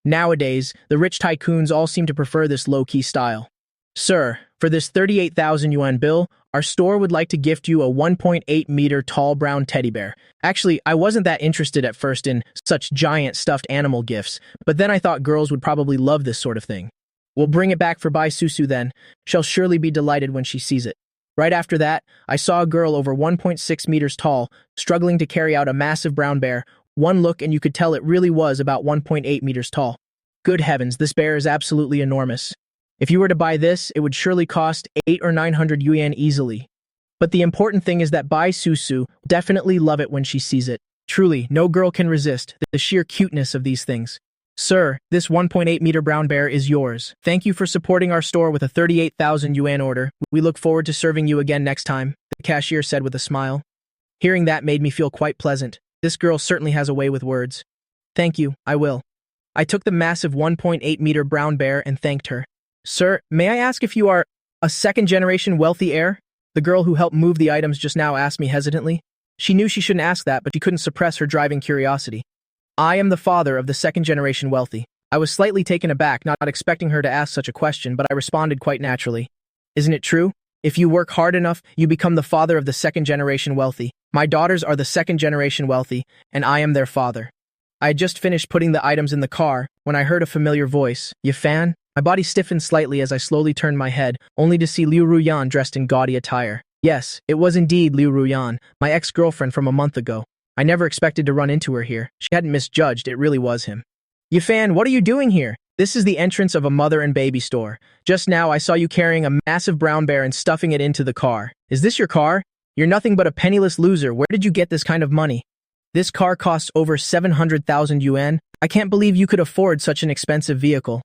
Nowadays, the rich tycoons all seem to prefer this low-key style. Sir, for this 38,000 yuan bill, our store would like to gift you a 1.8-meter tall brown teddy bear. Actually, I wasn't that interested at first in such giant stuffed animal gifts, but then I thought girls would probably love this sort of thing. We'll bring it back for Bai Susu then. She'll surely be delighted when she sees it. Right after that, I saw a girl over 1.6 meters tall, struggling to carry out a massive brown bear. One look and you could tell it really was about 1.8 meters tall. Good heavens, this bear is absolutely enormous. If you were to buy this, it would surely cost 8 or 900 yuan easily. But the important thing is that Bai Susu will definitely love it when she sees it. Truly, no girl can resist the sheer cuteness of these things. Sir, this 1.8-meter brown bear is yours. Thank you for supporting our store with a 38,000 yuan order. We look forward to serving you again next time, the cashier said with a smile. Hearing that made me feel quite pleasant. This girl certainly has a way with words. Thank you, I will. I took the massive 1.8-meter brown bear and thanked her. Sir, may I ask if you are a second-generation wealthy heir? The girl who helped move the items just now asked me hesitantly. She knew she shouldn't ask that, but she couldn't suppress her driving curiosity. I am the father of the second-generation wealthy. I was slightly taken aback, not expecting her to ask such a question, but I responded quite naturally. Isn't it true? If you work hard enough, you become the father of the second-generation wealthy. My daughters are the second-generation wealthy, and I am their father. I had just finished putting the items in the car when I heard a familiar voice. You fan? My body stiffened slightly as I slowly turned my head, only to see Liu Ruyan dressed in gaudy attire. Yes, it was indeed Liu Ruyan, my ex-girlfriend from a month ago. I never expected to run into her here. She hadn't misjudged, it really was him. Yifan, what are you doing here? This is the entrance of a mother and baby store. Just now I saw you carrying a massive brown bear and stuffing it into the car. Is this your car? You're nothing but a penniless loser. Where did you get this kind of money? This car costs over 700,000 yuan. I can't believe you could afford such an expensive vehicle.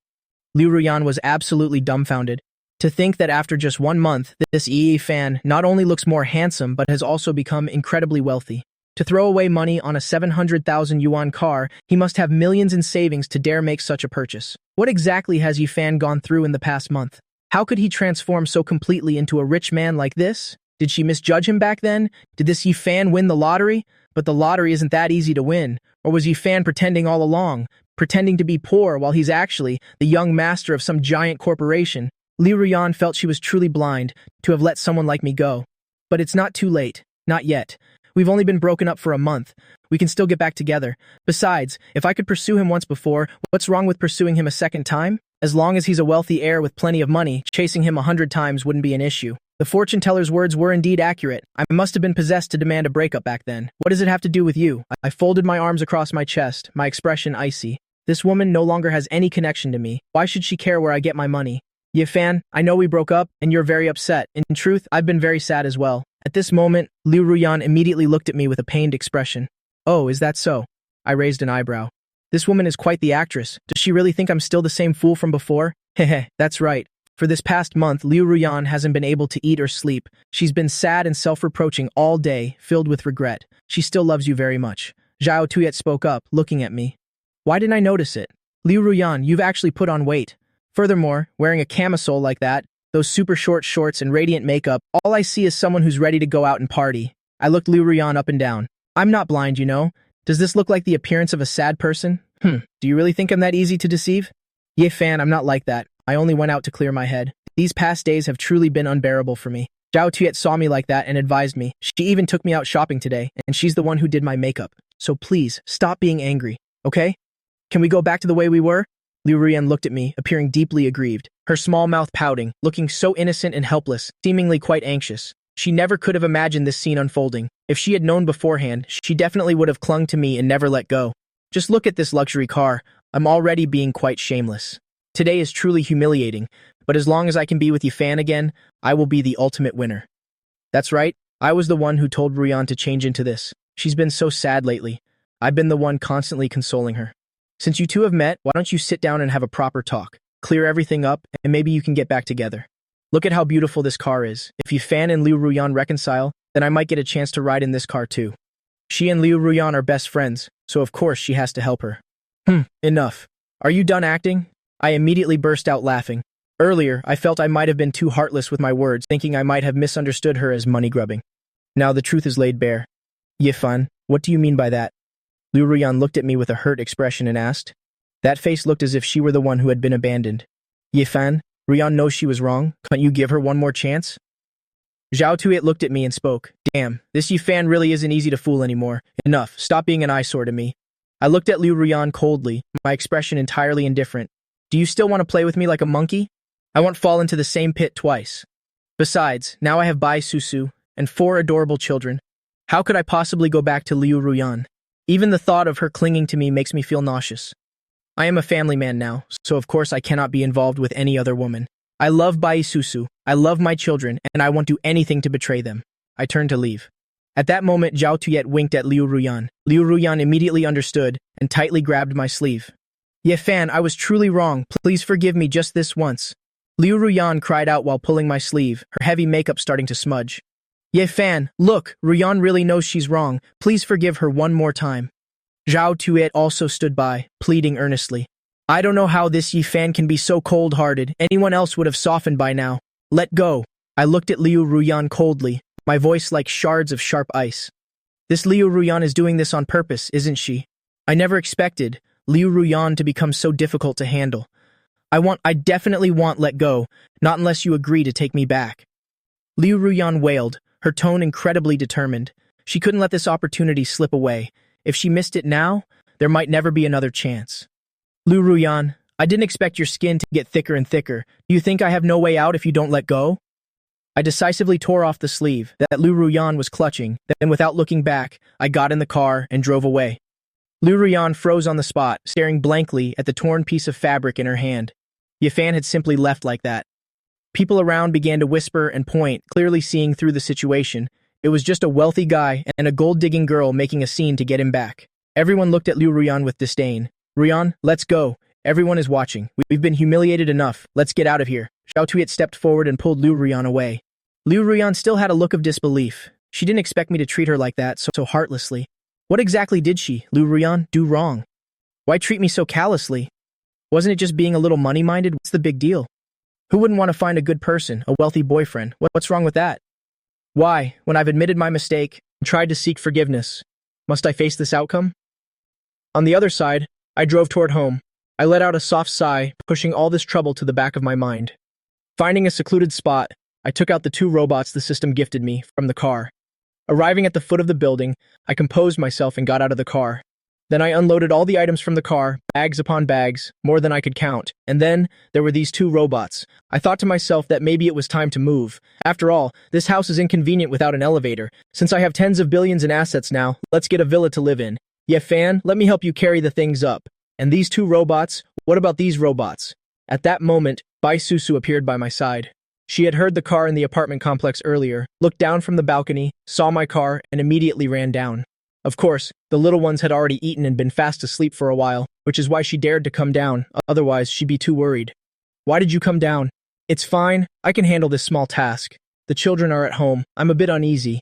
Liu Ruyan was absolutely dumbfounded. To think that after just 1 month, this Yi fan not only looks more handsome but has also become incredibly wealthy. To throw away money on a 700,000 yuan car, he must have millions in savings to dare make such a purchase. What exactly has Yifan gone through in the past month? How could he transform so completely into a rich man like this? Did she misjudge him back then? Did this Yifan win the lottery? But the lottery isn't that easy to win. Or was Yifan pretending all along, pretending to be poor while he's actually the young master of some giant corporation? Liu Ruyan felt she was truly blind to have let someone like me go. But it's not too late. Not yet. We've only been broken up for a month. We can still get back together. Besides, if I could pursue him once before, what's wrong with pursuing him a second time? As long as he's a wealthy heir with plenty of money, chasing him 100 times wouldn't be an issue. The fortune teller's words were indeed accurate. I must have been possessed to demand a breakup back then. What does it have to do with you? I folded my arms across my chest, my expression icy. This woman no longer has any connection to me. Why should she care where I get my money? Yifan, I know we broke up, and you're very upset. In truth, I've been very sad as well. At this moment, Liu Ruyan immediately looked at me with a pained expression. Oh, is that so? I raised an eyebrow. This woman is quite the actress. Does she really think I'm still the same fool from before? Hehe, that's right. For this past month, Liu Ruyan hasn't been able to eat or sleep. She's been sad and self-reproaching all day, filled with regret. She still loves you very much. Zhao Tuyet spoke up, looking at me. Why didn't I notice it? Liu Ruyan, you've actually put on weight. Furthermore, wearing a camisole like that, those super short shorts and radiant makeup, all I see is someone who's ready to go out and party. I looked Liu Ruyan up and down. I'm not blind, you know. Does this look like the appearance of a sad person? Do you really think I'm that easy to deceive? Ye fan, I'm not like that. I only went out to clear my head. These past days have truly been unbearable for me. Zhao Tuyet saw me like that and advised me. She even took me out shopping today, and she's the one who did my makeup. So please, stop being angry, okay? Can we go back to the way we were? Liu Ruyan looked at me, appearing deeply aggrieved, her small mouth pouting, looking so innocent and helpless, seemingly quite anxious. She never could have imagined this scene unfolding. If she had known beforehand, she definitely would have clung to me and never let go. Just look at this luxury car. I'm already being quite shameless. Today is truly humiliating, but as long as I can be with Yifan again, I will be the ultimate winner. That's right, I was the one who told Ruyan to change into this. She's been so sad lately. I've been the one constantly consoling her. Since you two have met, why don't you sit down and have a proper talk? Clear everything up, and maybe you can get back together. Look at how beautiful this car is. If Yifan and Liu Ruyan reconcile, then I might get a chance to ride in this car too. She and Liu Ruyan are best friends, so of course she has to help her. Enough. Are you done acting? I immediately burst out laughing. Earlier, I felt I might have been too heartless with my words, thinking I might have misunderstood her as money grubbing. Now the truth is laid bare. Yifan, what do you mean by that? Liu Ruyan looked at me with a hurt expression and asked. That face looked as if she were the one who had been abandoned. Yifan, Ruyan knows she was wrong. Can't you give her one more chance? Zhao Tuyet looked at me and spoke. Damn, this Yifan really isn't easy to fool anymore. Enough, stop being an eyesore to me. I looked at Liu Ruyan coldly, my expression entirely indifferent. Do you still want to play with me like a monkey? I won't fall into the same pit twice. Besides, now I have Bai Susu and 4 adorable children. How could I possibly go back to Liu Ruyan? Even the thought of her clinging to me makes me feel nauseous. I am a family man now, so of course I cannot be involved with any other woman. I love Bai Susu, I love my children, and I won't do anything to betray them. I turned to leave. At that moment, Zhao Tuyet winked at Liu Ruyan. Liu Ruyan immediately understood and tightly grabbed my sleeve. Ye Fan, I was truly wrong. Please forgive me just this once. Liu Ruyan cried out while pulling my sleeve, her heavy makeup starting to smudge. Ye Fan, look, Ruyan really knows she's wrong. Please forgive her one more time. Zhao Tuyet also stood by, pleading earnestly. I don't know how this Ye Fan can be so cold-hearted. Anyone else would have softened by now. Let go. I looked at Liu Ruyan coldly, my voice like shards of sharp ice. This Liu Ruyan is doing this on purpose, isn't she? I never expected Liu Ruyan to become so difficult to handle. I definitely want let go, not unless you agree to take me back. Liu Ruyan wailed, her tone incredibly determined. She couldn't let this opportunity slip away. If she missed it now, there might never be another chance. Liu Ruyan, I didn't expect your skin to get thicker and thicker. Do you think I have no way out if you don't let go? I decisively tore off the sleeve that Liu Ruyan was clutching, then without looking back, I got in the car and drove away. Liu Ruyan froze on the spot, staring blankly at the torn piece of fabric in her hand. Ye Fan had simply left like that. People around began to whisper and point, clearly seeing through the situation. It was just a wealthy guy and a gold-digging girl making a scene to get him back. Everyone looked at Liu Ruyan with disdain. Ruyan, let's go. Everyone is watching. We've been humiliated enough. Let's get out of here. Zhao Tuyet stepped forward and pulled Liu Ruyan away. Liu Ruyan still had a look of disbelief. She didn't expect me to treat her like that, so heartlessly. What exactly did she, Liu Ruyan, do wrong? Why treat me so callously? Wasn't it just being a little money-minded? What's the big deal? Who wouldn't want to find a good person, a wealthy boyfriend? What's wrong with that? Why, when I've admitted my mistake and tried to seek forgiveness, must I face this outcome? On the other side, I drove toward home. I let out a soft sigh, pushing all this trouble to the back of my mind. Finding a secluded spot, I took out the 2 robots the system gifted me from the car. Arriving at the foot of the building, I composed myself and got out of the car. Then I unloaded all the items from the car, bags upon bags, more than I could count. And then, there were these 2 robots. I thought to myself that maybe it was time to move. After all, this house is inconvenient without an elevator. Since I have tens of billions in assets now, let's get a villa to live in. Ye Fan, let me help you carry the things up. And these 2 robots? What about these robots? At that moment, Bai Susu appeared by my side. She had heard the car in the apartment complex earlier, looked down from the balcony, saw my car, and immediately ran down. Of course, the little ones had already eaten and been fast asleep for a while, which is why she dared to come down, otherwise she'd be too worried. Why did you come down? It's fine, I can handle this small task. The children are at home, I'm a bit uneasy.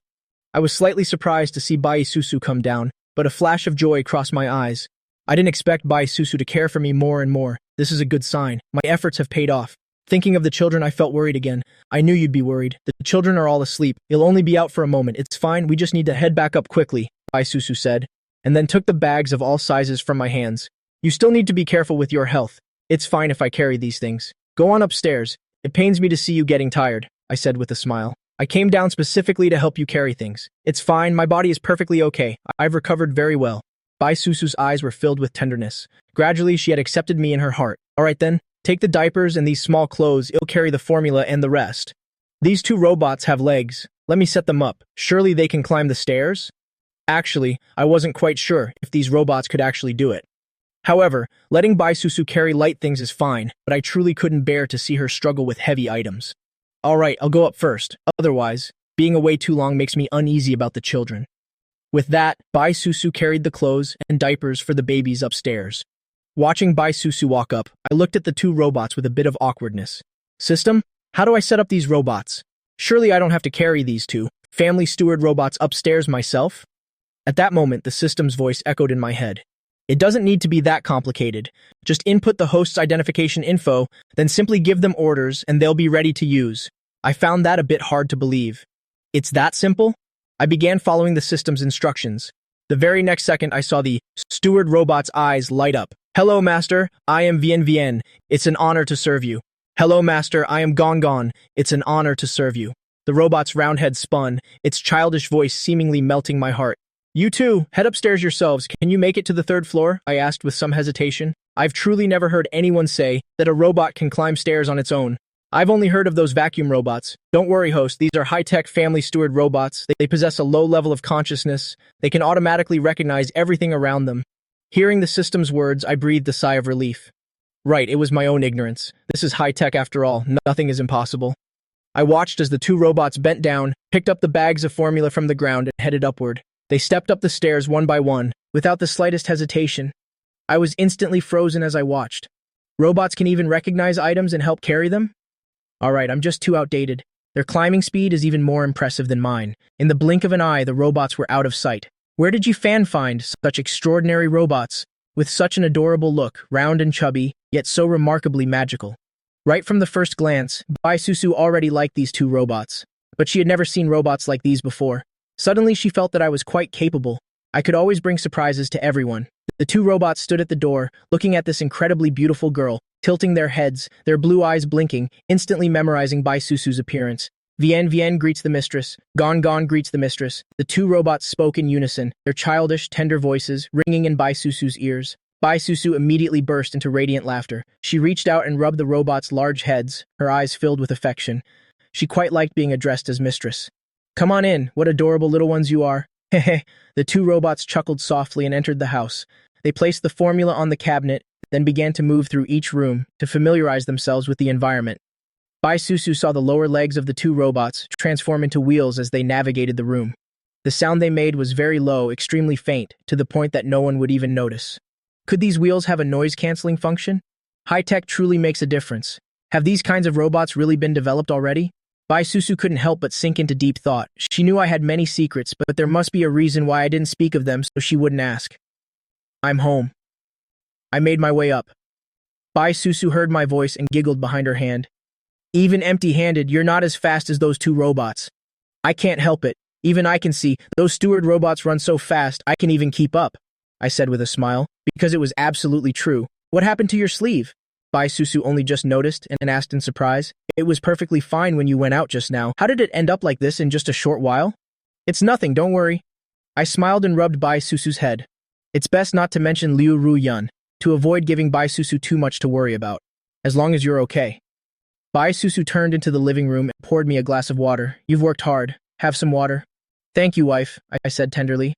I was slightly surprised to see Bai Susu come down, but a flash of joy crossed my eyes. I didn't expect Bai Susu to care for me more and more. This is a good sign. My efforts have paid off. Thinking of the children, I felt worried again. I knew you'd be worried. The children are all asleep. You'll only be out for a moment. It's fine, we just need to head back up quickly, Bai Susu said, and then took the bags of all sizes from my hands. You still need to be careful with your health. It's fine if I carry these things. Go on upstairs. It pains me to see you getting tired, I said with a smile. I came down specifically to help you carry things. It's fine, my body is perfectly okay. I've recovered very well. Bai Susu's eyes were filled with tenderness. Gradually, she had accepted me in her heart. All right then, take the diapers and these small clothes. It'll carry the formula and the rest. These 2 robots have legs. Let me set them up. Surely they can climb the stairs? Actually, I wasn't quite sure if these robots could actually do it. However, letting Bai Susu carry light things is fine, but I truly couldn't bear to see her struggle with heavy items. All right, I'll go up first. Otherwise, being away too long makes me uneasy about the children. With that, Bai Susu carried the clothes and diapers for the babies upstairs. Watching Bai Susu walk up, I looked at the 2 robots with a bit of awkwardness. System, how do I set up these robots? Surely I don't have to carry these 2 family steward robots upstairs myself? At that moment, the system's voice echoed in my head. It doesn't need to be that complicated. Just input the host's identification info, then simply give them orders and they'll be ready to use. I found that a bit hard to believe. It's that simple? I began following the system's instructions. The very next second, I saw the steward robot's eyes light up. Hello, Master. I am Vien Vien. It's an honor to serve you. Hello, Master. I am Gong Gong. It's an honor to serve you. The robot's round head spun, its childish voice seemingly melting my heart. You 2, head upstairs yourselves. Can you make it to the 3rd floor? I asked with some hesitation. I've truly never heard anyone say that a robot can climb stairs on its own. I've only heard of those vacuum robots. Don't worry, host. These are high-tech family steward robots. They possess a low level of consciousness. They can automatically recognize everything around them. Hearing the system's words, I breathed a sigh of relief. Right, it was my own ignorance. This is high-tech after all. Nothing is impossible. I watched as the two robots bent down, picked up the bags of formula from the ground, and headed upward. They stepped up the stairs one by one, without the slightest hesitation. I was instantly frozen as I watched. Robots can even recognize items and help carry them? Alright, I'm just too outdated. Their climbing speed is even more impressive than mine. In the blink of an eye, the robots were out of sight. Where did you find such extraordinary robots? With such an adorable look, round and chubby, yet so remarkably magical. Right from the first glance, Susu already liked these two robots. But she had never seen robots like these before. Suddenly she felt that I was quite capable. I could always bring surprises to everyone. The two robots stood at the door, looking at this incredibly beautiful girl, tilting their heads, their blue eyes blinking, instantly memorizing Susu's appearance. Vien greets the mistress. Gon greets the mistress. The two robots spoke in unison, their childish, tender voices ringing in Susu's ears. Susu immediately burst into radiant laughter. She reached out and rubbed the robots' large heads, her eyes filled with affection. She quite liked being addressed as mistress. Come on in, what adorable little ones you are. Hehe. The two robots chuckled softly and entered the house. They placed the formula on the cabinet, then began to move through each room to familiarize themselves with the environment. Susu saw the lower legs of the two robots transform into wheels as they navigated the room. The sound they made was very low, extremely faint, to the point that no one would even notice. Could these wheels have a noise-canceling function? High-tech truly makes a difference. Have these kinds of robots really been developed already? Susu couldn't help but sink into deep thought. She knew I had many secrets, but there must be a reason why I didn't speak of them so she wouldn't ask. I'm home. I made my way up. Susu heard my voice and giggled behind her hand. Even empty-handed, you're not as fast as those two robots. I can't help it. Even I can see, those steward robots run so fast I can even keep up, I said with a smile, because it was absolutely true. What happened to your sleeve? Susu only just noticed and asked in surprise. It was perfectly fine when you went out just now. How did it end up like this in just a short while? It's nothing, don't worry. I smiled and rubbed Susu's head. It's best not to mention Liu Ruyun, to avoid giving Susu too much to worry about. As long as you're okay. Susu turned into the living room and poured me a glass of water. You've worked hard. Have some water. Thank you, wife, I said tenderly.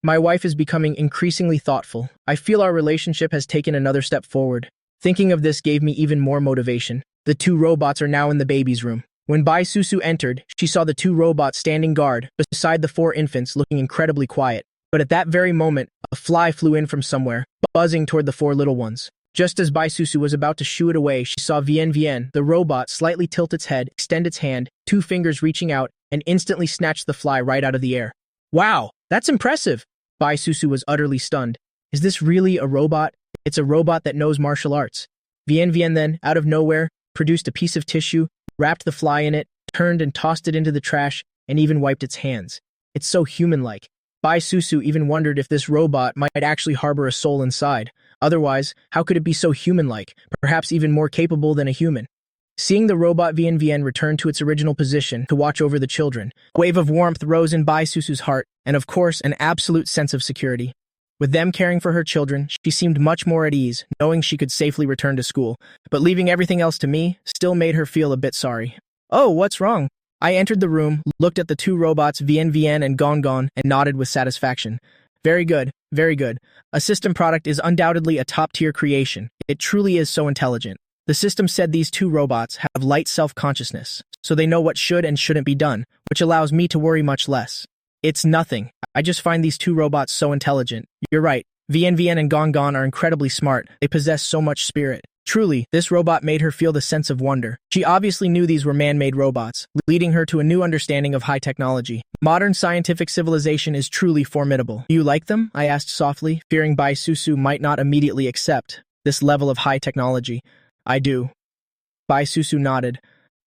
My wife is becoming increasingly thoughtful. I feel our relationship has taken another step forward. Thinking of this gave me even more motivation. The two robots are now in the baby's room. When Susu entered, she saw the two robots standing guard beside the four infants looking incredibly quiet. But at that very moment, a fly flew in from somewhere, buzzing toward the four little ones. Just as Susu was about to shoo it away, she saw Vien, the robot, slightly tilt its head, extend its hand, two fingers reaching out, and instantly snatched the fly right out of the air. Wow, that's impressive! Susu was utterly stunned. Is this really a robot? It's a robot that knows martial arts. Vien then, out of nowhere, produced a piece of tissue, wrapped the fly in it, turned and tossed it into the trash, and even wiped its hands. It's so human-like. Susu even wondered if this robot might actually harbor a soul inside. Otherwise, how could it be so human-like, perhaps even more capable than a human? Seeing the robot Vien return to its original position to watch over the children, a wave of warmth rose in Susu's heart, and of course, an absolute sense of security. With them caring for her children, she seemed much more at ease, knowing she could safely return to school. But leaving everything else to me still made her feel a bit sorry. Oh, what's wrong? I entered the room, looked at the two robots Vien and Gon, and nodded with satisfaction. Very good, very good. A system product is undoubtedly a top-tier creation. It truly is so intelligent. The system said these two robots have light self-consciousness, so they know what should and shouldn't be done, which allows me to worry much less. It's nothing. I just find these two robots so intelligent. You're right. Vien and Gon are incredibly smart. They possess so much spirit. Truly, this robot made her feel the sense of wonder. She obviously knew these were man-made robots, leading her to a new understanding of high technology. Modern scientific civilization is truly formidable. Do you like them? I asked softly, fearing Susu might not immediately accept this level of high technology. I do. Susu nodded.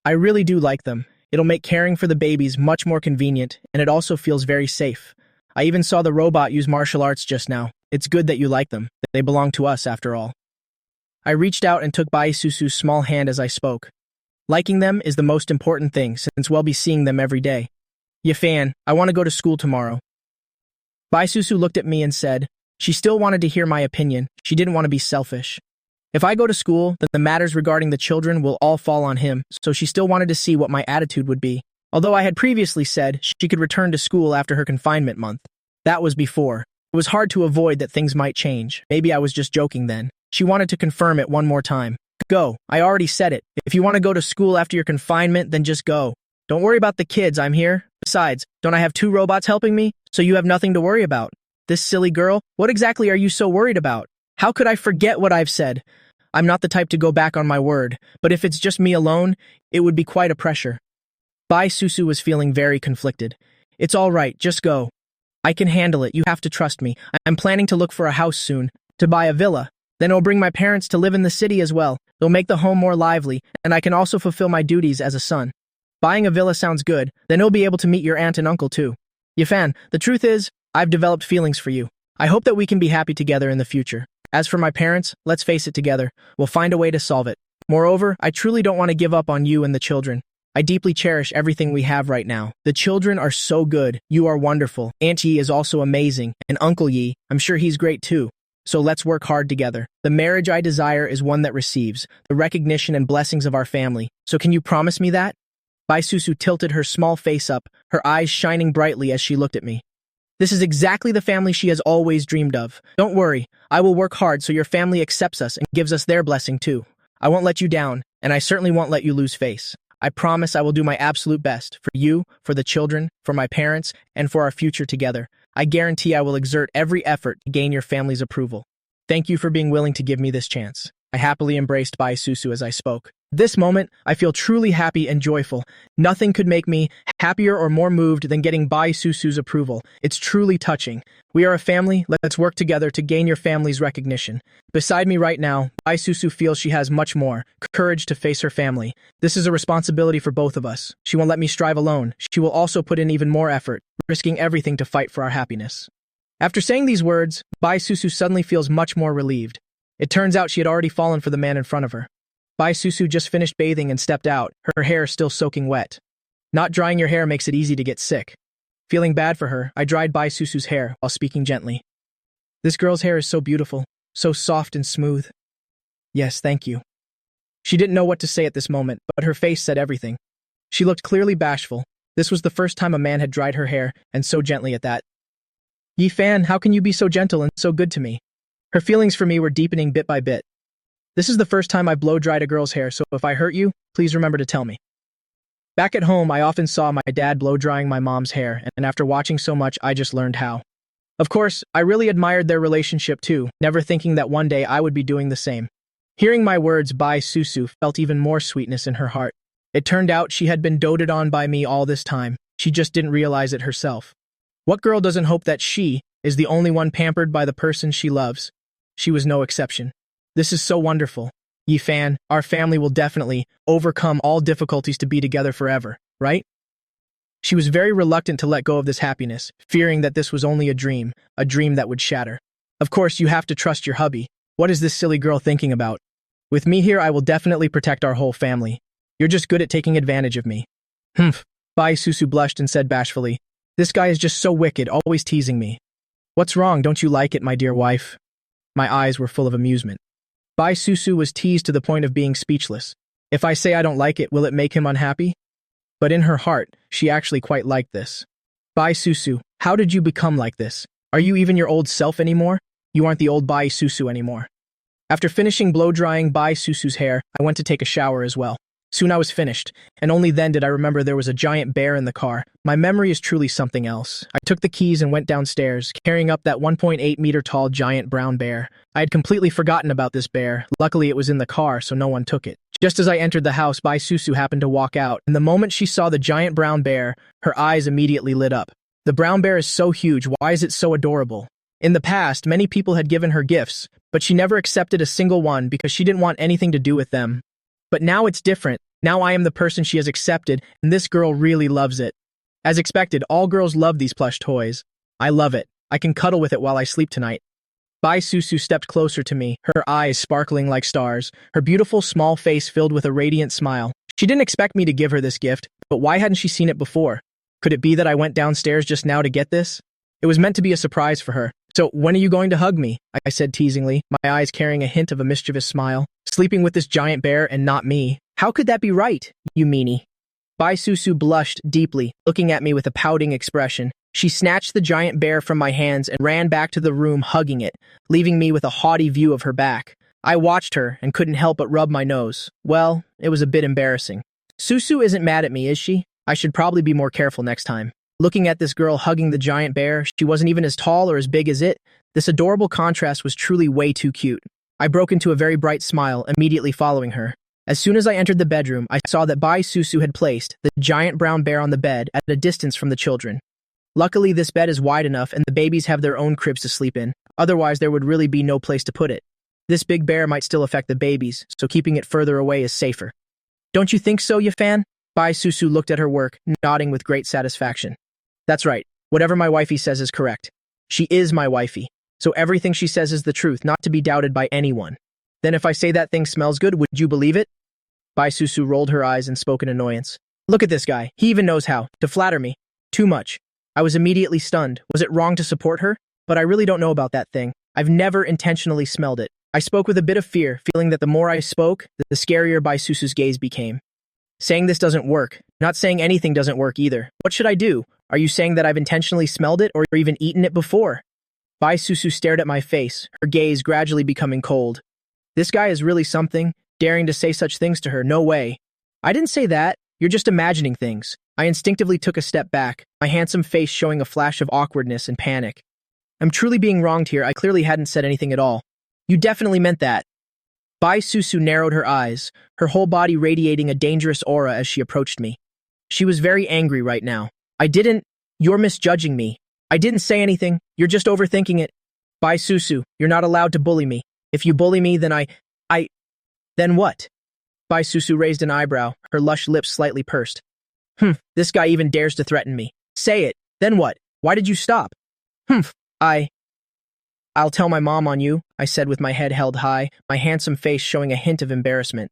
I really do like them. It'll make caring for the babies much more convenient, and it also feels very safe. I even saw the robot use martial arts just now. It's good that you like them. They belong to us, after all. I reached out and took Susu's small hand as I spoke. Liking them is the most important thing, since we'll be seeing them every day. Yafan, I want to go to school tomorrow. Susu looked at me and said, she still wanted to hear my opinion. She didn't want to be selfish. If I go to school, then the matters regarding the children will all fall on him, so she still wanted to see what my attitude would be. Although I had previously said she could return to school after her confinement month. That was before. It was hard to avoid that things might change. Maybe I was just joking then. She wanted to confirm it one more time. Go. I already said it. If you want to go to school after your confinement, then just go. Don't worry about the kids, I'm here. Besides, don't I have 2 robots helping me? So you have nothing to worry about. This silly girl, what exactly are you so worried about? How could I forget what I've said? I'm not the type to go back on my word, but if it's just me alone, it would be quite a pressure. Bai Susu was feeling very conflicted. It's all right, just go. I can handle it, you have to trust me. I'm planning to look for a house soon, to buy a villa. Then I'll bring my parents to live in the city as well. They'll make the home more lively, and I can also fulfill my duties as a son. Buying a villa sounds good, then you'll be able to meet your aunt and uncle too. Yifan, the truth is, I've developed feelings for you. I hope that we can be happy together in the future. As for my parents, let's face it together. We'll find a way to solve it. Moreover, I truly don't want to give up on you and the children. I deeply cherish everything we have right now. The children are so good. You are wonderful. Aunt Yi is also amazing. And Uncle Yi, I'm sure he's great too. So let's work hard together. The marriage I desire is one that receives the recognition and blessings of our family. So can you promise me that? Bai Susu tilted her small face up, her eyes shining brightly as she looked at me. This is exactly the family she has always dreamed of. Don't worry, I will work hard so your family accepts us and gives us their blessing too. I won't let you down, and I certainly won't let you lose face. I promise I will do my absolute best for you, for the children, for my parents, and for our future together. I guarantee I will exert every effort to gain your family's approval. Thank you for being willing to give me this chance. I happily embraced Bai Susu as I spoke. This moment, I feel truly happy and joyful. Nothing could make me happier or more moved than getting Bai Susu's approval. It's truly touching. We are a family, let's work together to gain your family's recognition. Beside me right now, Bai Susu feels she has much more courage to face her family. This is a responsibility for both of us. She won't let me strive alone. She will also put in even more effort, risking everything to fight for our happiness. After saying these words, Bai Susu suddenly feels much more relieved. It turns out she had already fallen for the man in front of her. Bai Susu just finished bathing and stepped out, her hair still soaking wet. Not drying your hair makes it easy to get sick. Feeling bad for her, I dried Bai Susu's hair while speaking gently. This girl's hair is so beautiful, so soft and smooth. Yes, thank you. She didn't know what to say at this moment, but her face said everything. She looked clearly bashful. This was the first time a man had dried her hair, and so gently at that. Yi Fan, how can you be so gentle and so good to me? Her feelings for me were deepening bit by bit. This is the first time I've blow-dried a girl's hair, so if I hurt you, please remember to tell me. Back at home, I often saw my dad blow-drying my mom's hair, and after watching so much, I just learned how. Of course, I really admired their relationship too, never thinking that one day I would be doing the same. Hearing my words, Bai Susu felt even more sweetness in her heart. It turned out she had been doted on by me all this time. She just didn't realize it herself. What girl doesn't hope that she is the only one pampered by the person she loves? She was no exception. This is so wonderful. Yi Fan, our family will definitely overcome all difficulties to be together forever, right? She was very reluctant to let go of this happiness, fearing that this was only a dream that would shatter. Of course, you have to trust your hubby. What is this silly girl thinking about? With me here, I will definitely protect our whole family. You're just good at taking advantage of me. Humph. Bai Susu blushed and said bashfully, this guy is just so wicked, always teasing me. What's wrong, don't you like it, my dear wife? My eyes were full of amusement. Bai Susu was teased to the point of being speechless. If I say I don't like it, will it make him unhappy? But in her heart, she actually quite liked this. Bai Susu, how did you become like this? Are you even your old self anymore? You aren't the old Bai Susu anymore. After finishing blow-drying Bai Susu's hair, I went to take a shower as well. Soon I was finished, and only then did I remember there was a giant bear in the car. My memory is truly something else. I took the keys and went downstairs, carrying up that 1.8-meter-tall giant brown bear. I had completely forgotten about this bear. Luckily, it was in the car, so no one took it. Just as I entered the house, Bai Susu happened to walk out, and the moment she saw the giant brown bear, her eyes immediately lit up. The brown bear is so huge, why is it so adorable? In the past, many people had given her gifts, but she never accepted a single one because she didn't want anything to do with them. But now it's different. Now I am the person she has accepted, and this girl really loves it. As expected, all girls love these plush toys. I love it. I can cuddle with it while I sleep tonight. Bai Susu stepped closer to me, her eyes sparkling like stars, her beautiful small face filled with a radiant smile. She didn't expect me to give her this gift, but why hadn't she seen it before? Could it be that I went downstairs just now to get this? It was meant to be a surprise for her. So, when are you going to hug me? I said teasingly, my eyes carrying a hint of a mischievous smile. Sleeping with this giant bear and not me. How could that be right, you meanie? Bai Susu blushed deeply, looking at me with a pouting expression. She snatched the giant bear from my hands and ran back to the room hugging it, leaving me with a haughty view of her back. I watched her and couldn't help but rub my nose. Well, it was a bit embarrassing. Susu isn't mad at me, is she? I should probably be more careful next time. Looking at this girl hugging the giant bear, she wasn't even as tall or as big as it. This adorable contrast was truly way too cute. I broke into a very bright smile, immediately following her. As soon as I entered the bedroom, I saw that Bai Susu had placed the giant brown bear on the bed at a distance from the children. Luckily, this bed is wide enough and the babies have their own cribs to sleep in. Otherwise, there would really be no place to put it. This big bear might still affect the babies, so keeping it further away is safer. Don't you think so, you fan? Bai Susu looked at her work, nodding with great satisfaction. That's right. Whatever my wifey says is correct. She is my wifey, so everything she says is the truth, not to be doubted by anyone. Then if I say that thing smells good, would you believe it? Bai Susu rolled her eyes and spoke in annoyance. Look at this guy. He even knows how to flatter me. Too much. I was immediately stunned. Was it wrong to support her? But I really don't know about that thing. I've never intentionally smelled it. I spoke with a bit of fear, feeling that the more I spoke, the scarier Bai Susu's gaze became. Saying this doesn't work. Not saying anything doesn't work either. What should I do? Are you saying that I've intentionally smelled it or even eaten it before? Bai Susu stared at my face, her gaze gradually becoming cold. This guy is really something, daring to say such things to her. No way. I didn't say that. You're just imagining things. I instinctively took a step back, my handsome face showing a flash of awkwardness and panic. I'm truly being wronged here. I clearly hadn't said anything at all. You definitely meant that. Bai Susu narrowed her eyes, her whole body radiating a dangerous aura as she approached me. She was very angry right now. You're misjudging me. I didn't say anything. You're just overthinking it. Bai Susu, you're not allowed to bully me. If you bully me, then Then what? Bai Susu raised an eyebrow, her lush lips slightly pursed. This guy even dares to threaten me. Say it. Then what? Why did you stop? I'll tell my mom on you, I said with my head held high, my handsome face showing a hint of embarrassment.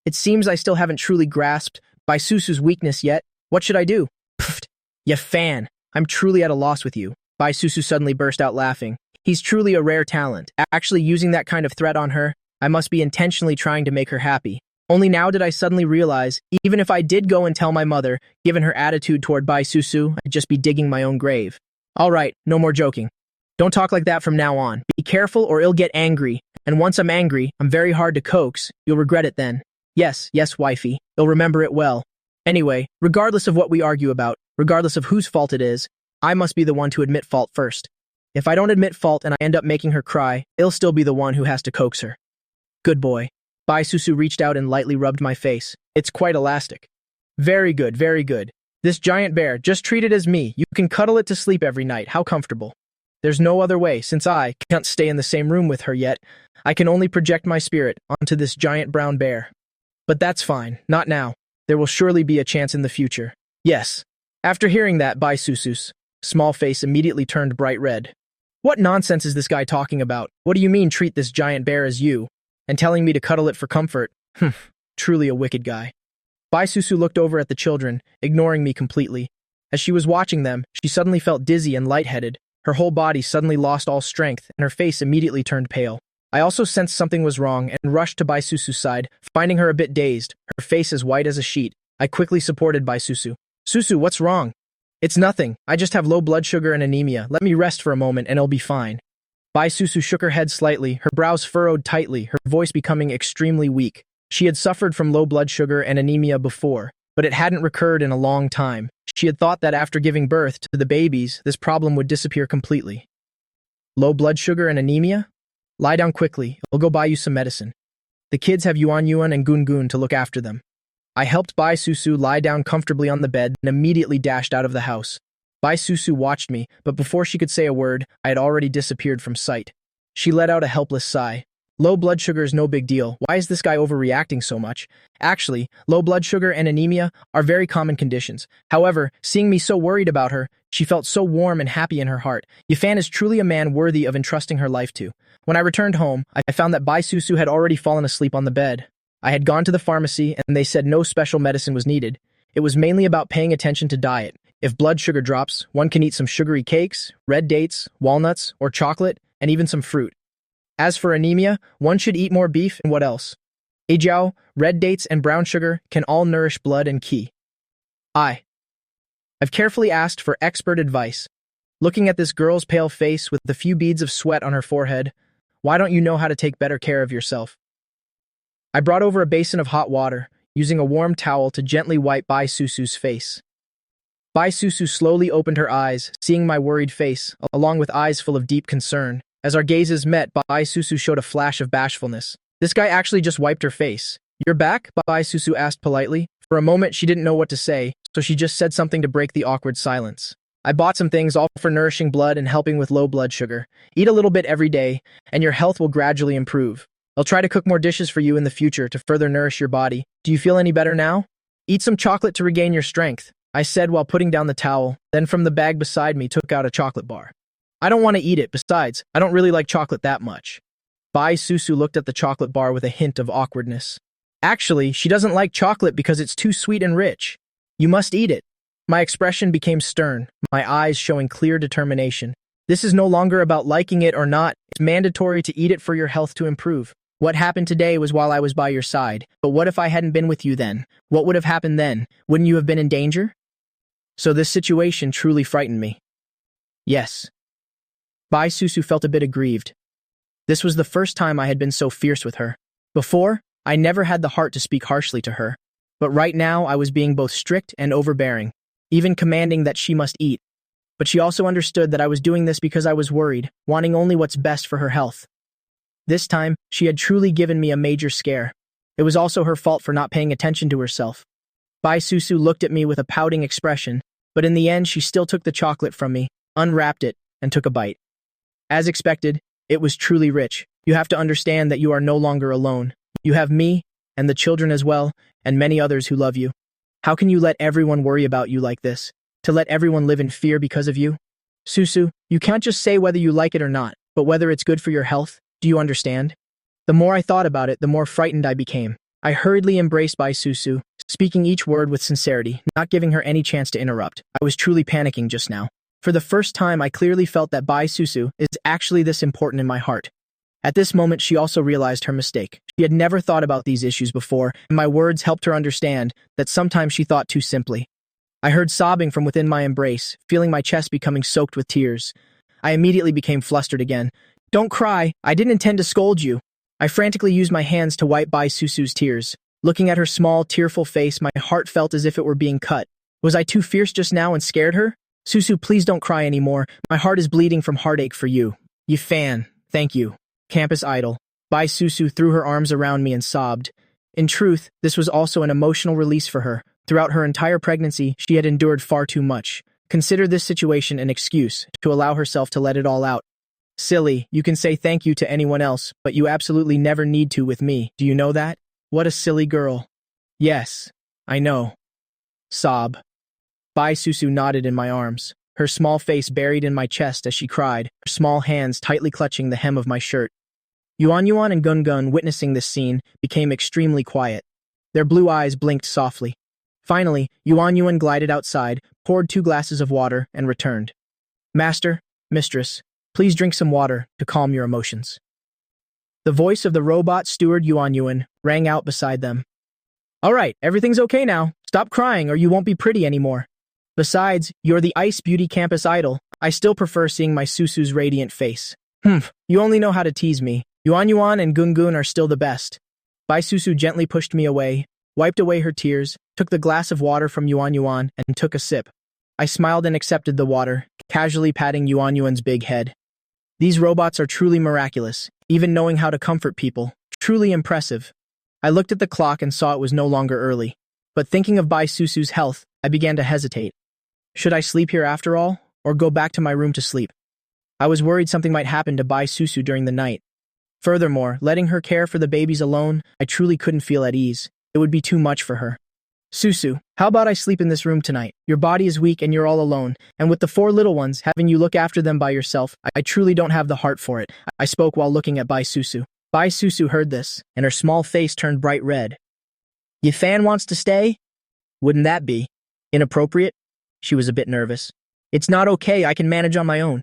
It seems I still haven't truly grasped Bai Susu's weakness yet. What should I do? Pfft, you fan. I'm truly at a loss with you. Bai Susu suddenly burst out laughing. He's truly a rare talent. Actually using that kind of threat on her, I must be intentionally trying to make her happy. Only now did I suddenly realize, even if I did go and tell my mother, given her attitude toward Bai Susu, I'd just be digging my own grave. All right, no more joking. Don't talk like that from now on. Be careful or I'll get angry. And once I'm angry, I'm very hard to coax. You'll regret it then. Yes, wifey. You'll remember it well. Anyway, regardless of what we argue about, regardless of whose fault it is, I must be the one to admit fault first. If I don't admit fault and I end up making her cry, I'll still be the one who has to coax her. Good boy. Bai Susu reached out and lightly rubbed my face. It's quite elastic. Very good, very good. This giant bear, just treat it as me. You can cuddle it to sleep every night. How comfortable. There's no other way, since I can't stay in the same room with her yet. I can only project my spirit onto this giant brown bear. But that's fine, not now. There will surely be a chance in the future. Yes. After hearing that, Bai Susu's small face immediately turned bright red. What nonsense is this guy talking about? What do you mean treat this giant bear as you? And telling me to cuddle it for comfort? Truly a wicked guy. Bai Susu looked over at the children, ignoring me completely. As she was watching them, she suddenly felt dizzy and lightheaded. Her whole body suddenly lost all strength, and her face immediately turned pale. I also sensed something was wrong and rushed to Bai Susu's side, finding her a bit dazed, her face as white as a sheet. I quickly supported Bai Susu. Susu, what's wrong? It's nothing. I just have low blood sugar and anemia. Let me rest for a moment and I'll be fine. Bai Susu shook her head slightly, her brows furrowed tightly, her voice becoming extremely weak. She had suffered from low blood sugar and anemia before, but it hadn't recurred in a long time. She had thought that after giving birth to the babies, this problem would disappear completely. Low blood sugar and anemia? Lie down quickly. I'll go buy you some medicine. The kids have Yuan and Gun to look after them. I helped Bai Susu lie down comfortably on the bed and immediately dashed out of the house. Bai Susu watched me, but before she could say a word, I had already disappeared from sight. She let out a helpless sigh. Low blood sugar is no big deal. Why is this guy overreacting so much? Actually, low blood sugar and anemia are very common conditions. However, seeing me so worried about her, she felt so warm and happy in her heart. Yifan is truly a man worthy of entrusting her life to. When I returned home, I found that Bai Susu had already fallen asleep on the bed. I had gone to the pharmacy and they said no special medicine was needed. It was mainly about paying attention to diet. If blood sugar drops, one can eat some sugary cakes, red dates, walnuts, or chocolate, and even some fruit. As for anemia, one should eat more beef and what else? Ajiao, red dates, and brown sugar can all nourish blood and qi. I've carefully asked for expert advice. looking at this girl's pale face with a few beads of sweat on her forehead. Why don't you know how to take better care of yourself? I brought over a basin of hot water, using a warm towel to gently wipe Bai Susu's face. Bai Susu slowly opened her eyes, seeing my worried face, along with eyes full of deep concern. As our gazes met, Bai Susu showed a flash of bashfulness. This guy actually just wiped her face. You're back? Bai Susu asked politely. For a moment, she didn't know what to say, so she just said something to break the awkward silence. I bought some things, all for nourishing blood and helping with low blood sugar. Eat a little bit every day, and your health will gradually improve. I'll try to cook more dishes for you in the future to further nourish your body. Do you feel any better now? Eat some chocolate to regain your strength, I said while putting down the towel, then from the bag beside me took out a chocolate bar. I don't want to eat it, besides, I don't really like chocolate that much. Bai Susu looked at the chocolate bar with a hint of awkwardness. Actually, she doesn't like chocolate because it's too sweet and rich. You must eat it. My expression became stern, my eyes showing clear determination. This is no longer about liking it or not, it's mandatory to eat it for your health to improve. What happened today was while I was by your side, but what if I hadn't been with you then? What would have happened then? Wouldn't you have been in danger? So this situation truly frightened me. Yes. Bai Susu felt a bit aggrieved. This was the first time I had been so fierce with her. Before, I never had the heart to speak harshly to her. But right now I was being both strict and overbearing, even commanding that she must eat. But she also understood that I was doing this because I was worried, wanting only what's best for her health. This time, she had truly given me a major scare. It was also her fault for not paying attention to herself. Bai Susu looked at me with a pouting expression, but in the end she still took the chocolate from me, unwrapped it, and took a bite. As expected, it was truly rich. You have to understand that you are no longer alone. You have me, and the children as well, and many others who love you. How can you let everyone worry about you like this? To let everyone live in fear because of you? Susu, you can't just say whether you like it or not, but whether it's good for your health. Do you understand? The more I thought about it, the more frightened I became. I hurriedly embraced Bai Susu, speaking each word with sincerity, not giving her any chance to interrupt. I was truly panicking just now. For the first time, I clearly felt that Bai Susu is actually this important in my heart. At this moment, she also realized her mistake. She had never thought about these issues before, and my words helped her understand that sometimes she thought too simply. I heard sobbing from within my embrace, feeling my chest becoming soaked with tears. I immediately became flustered again. Don't cry, I didn't intend to scold you. I frantically used my hands to wipe Bai Susu's tears. Looking at her small, tearful face, my heart felt as if it were being cut. Was I too fierce just now and scared her? Susu, please don't cry anymore. My heart is bleeding from heartache for you. You fan. Thank you. Campus idol. Bai Susu threw her arms around me and sobbed. In truth, this was also an emotional release for her. Throughout her entire pregnancy, she had endured far too much. Consider this situation an excuse to allow herself to let it all out. Silly, you can say thank you to anyone else, but you absolutely never need to with me. Do you know that? What a silly girl. Yes, I know. Sob. Bai Susu nodded in my arms, her small face buried in my chest as she cried, her small hands tightly clutching the hem of my shirt. Yuan Yuan and Gun Gun, witnessing this scene, became extremely quiet. Their blue eyes blinked softly. Finally, Yuan Yuan glided outside, poured 2 glasses of water, and returned. Master, mistress, please drink some water to calm your emotions. The voice of the robot steward Yuan Yuan rang out beside them. All right, everything's okay now. Stop crying or you won't be pretty anymore. Besides, you're the Ice Beauty campus idol. I still prefer seeing my Susu's radiant face. You only know how to tease me. Yuan Yuan and Gun Gun are still the best. Bai Susu gently pushed me away, wiped away her tears, took the glass of water from Yuan Yuan, and took a sip. I smiled and accepted the water, casually patting Yuan Yuan's big head. These robots are truly miraculous, even knowing how to comfort people. Truly impressive. I looked at the clock and saw it was no longer early. But thinking of Bai Susu's health, I began to hesitate. Should I sleep here after all, or go back to my room to sleep? I was worried something might happen to Bai Susu during the night. Furthermore, letting her care for the babies alone, I truly couldn't feel at ease. It would be too much for her. Susu, how about I sleep in this room tonight? Your body is weak and you're all alone, and with the 4 little ones, having you look after them by yourself, I truly don't have the heart for it. I spoke while looking at Bai Susu. Bai Susu heard this, and her small face turned bright red. Your fan wants to stay? Wouldn't that be inappropriate? She was a bit nervous. It's not okay, I can manage on my own.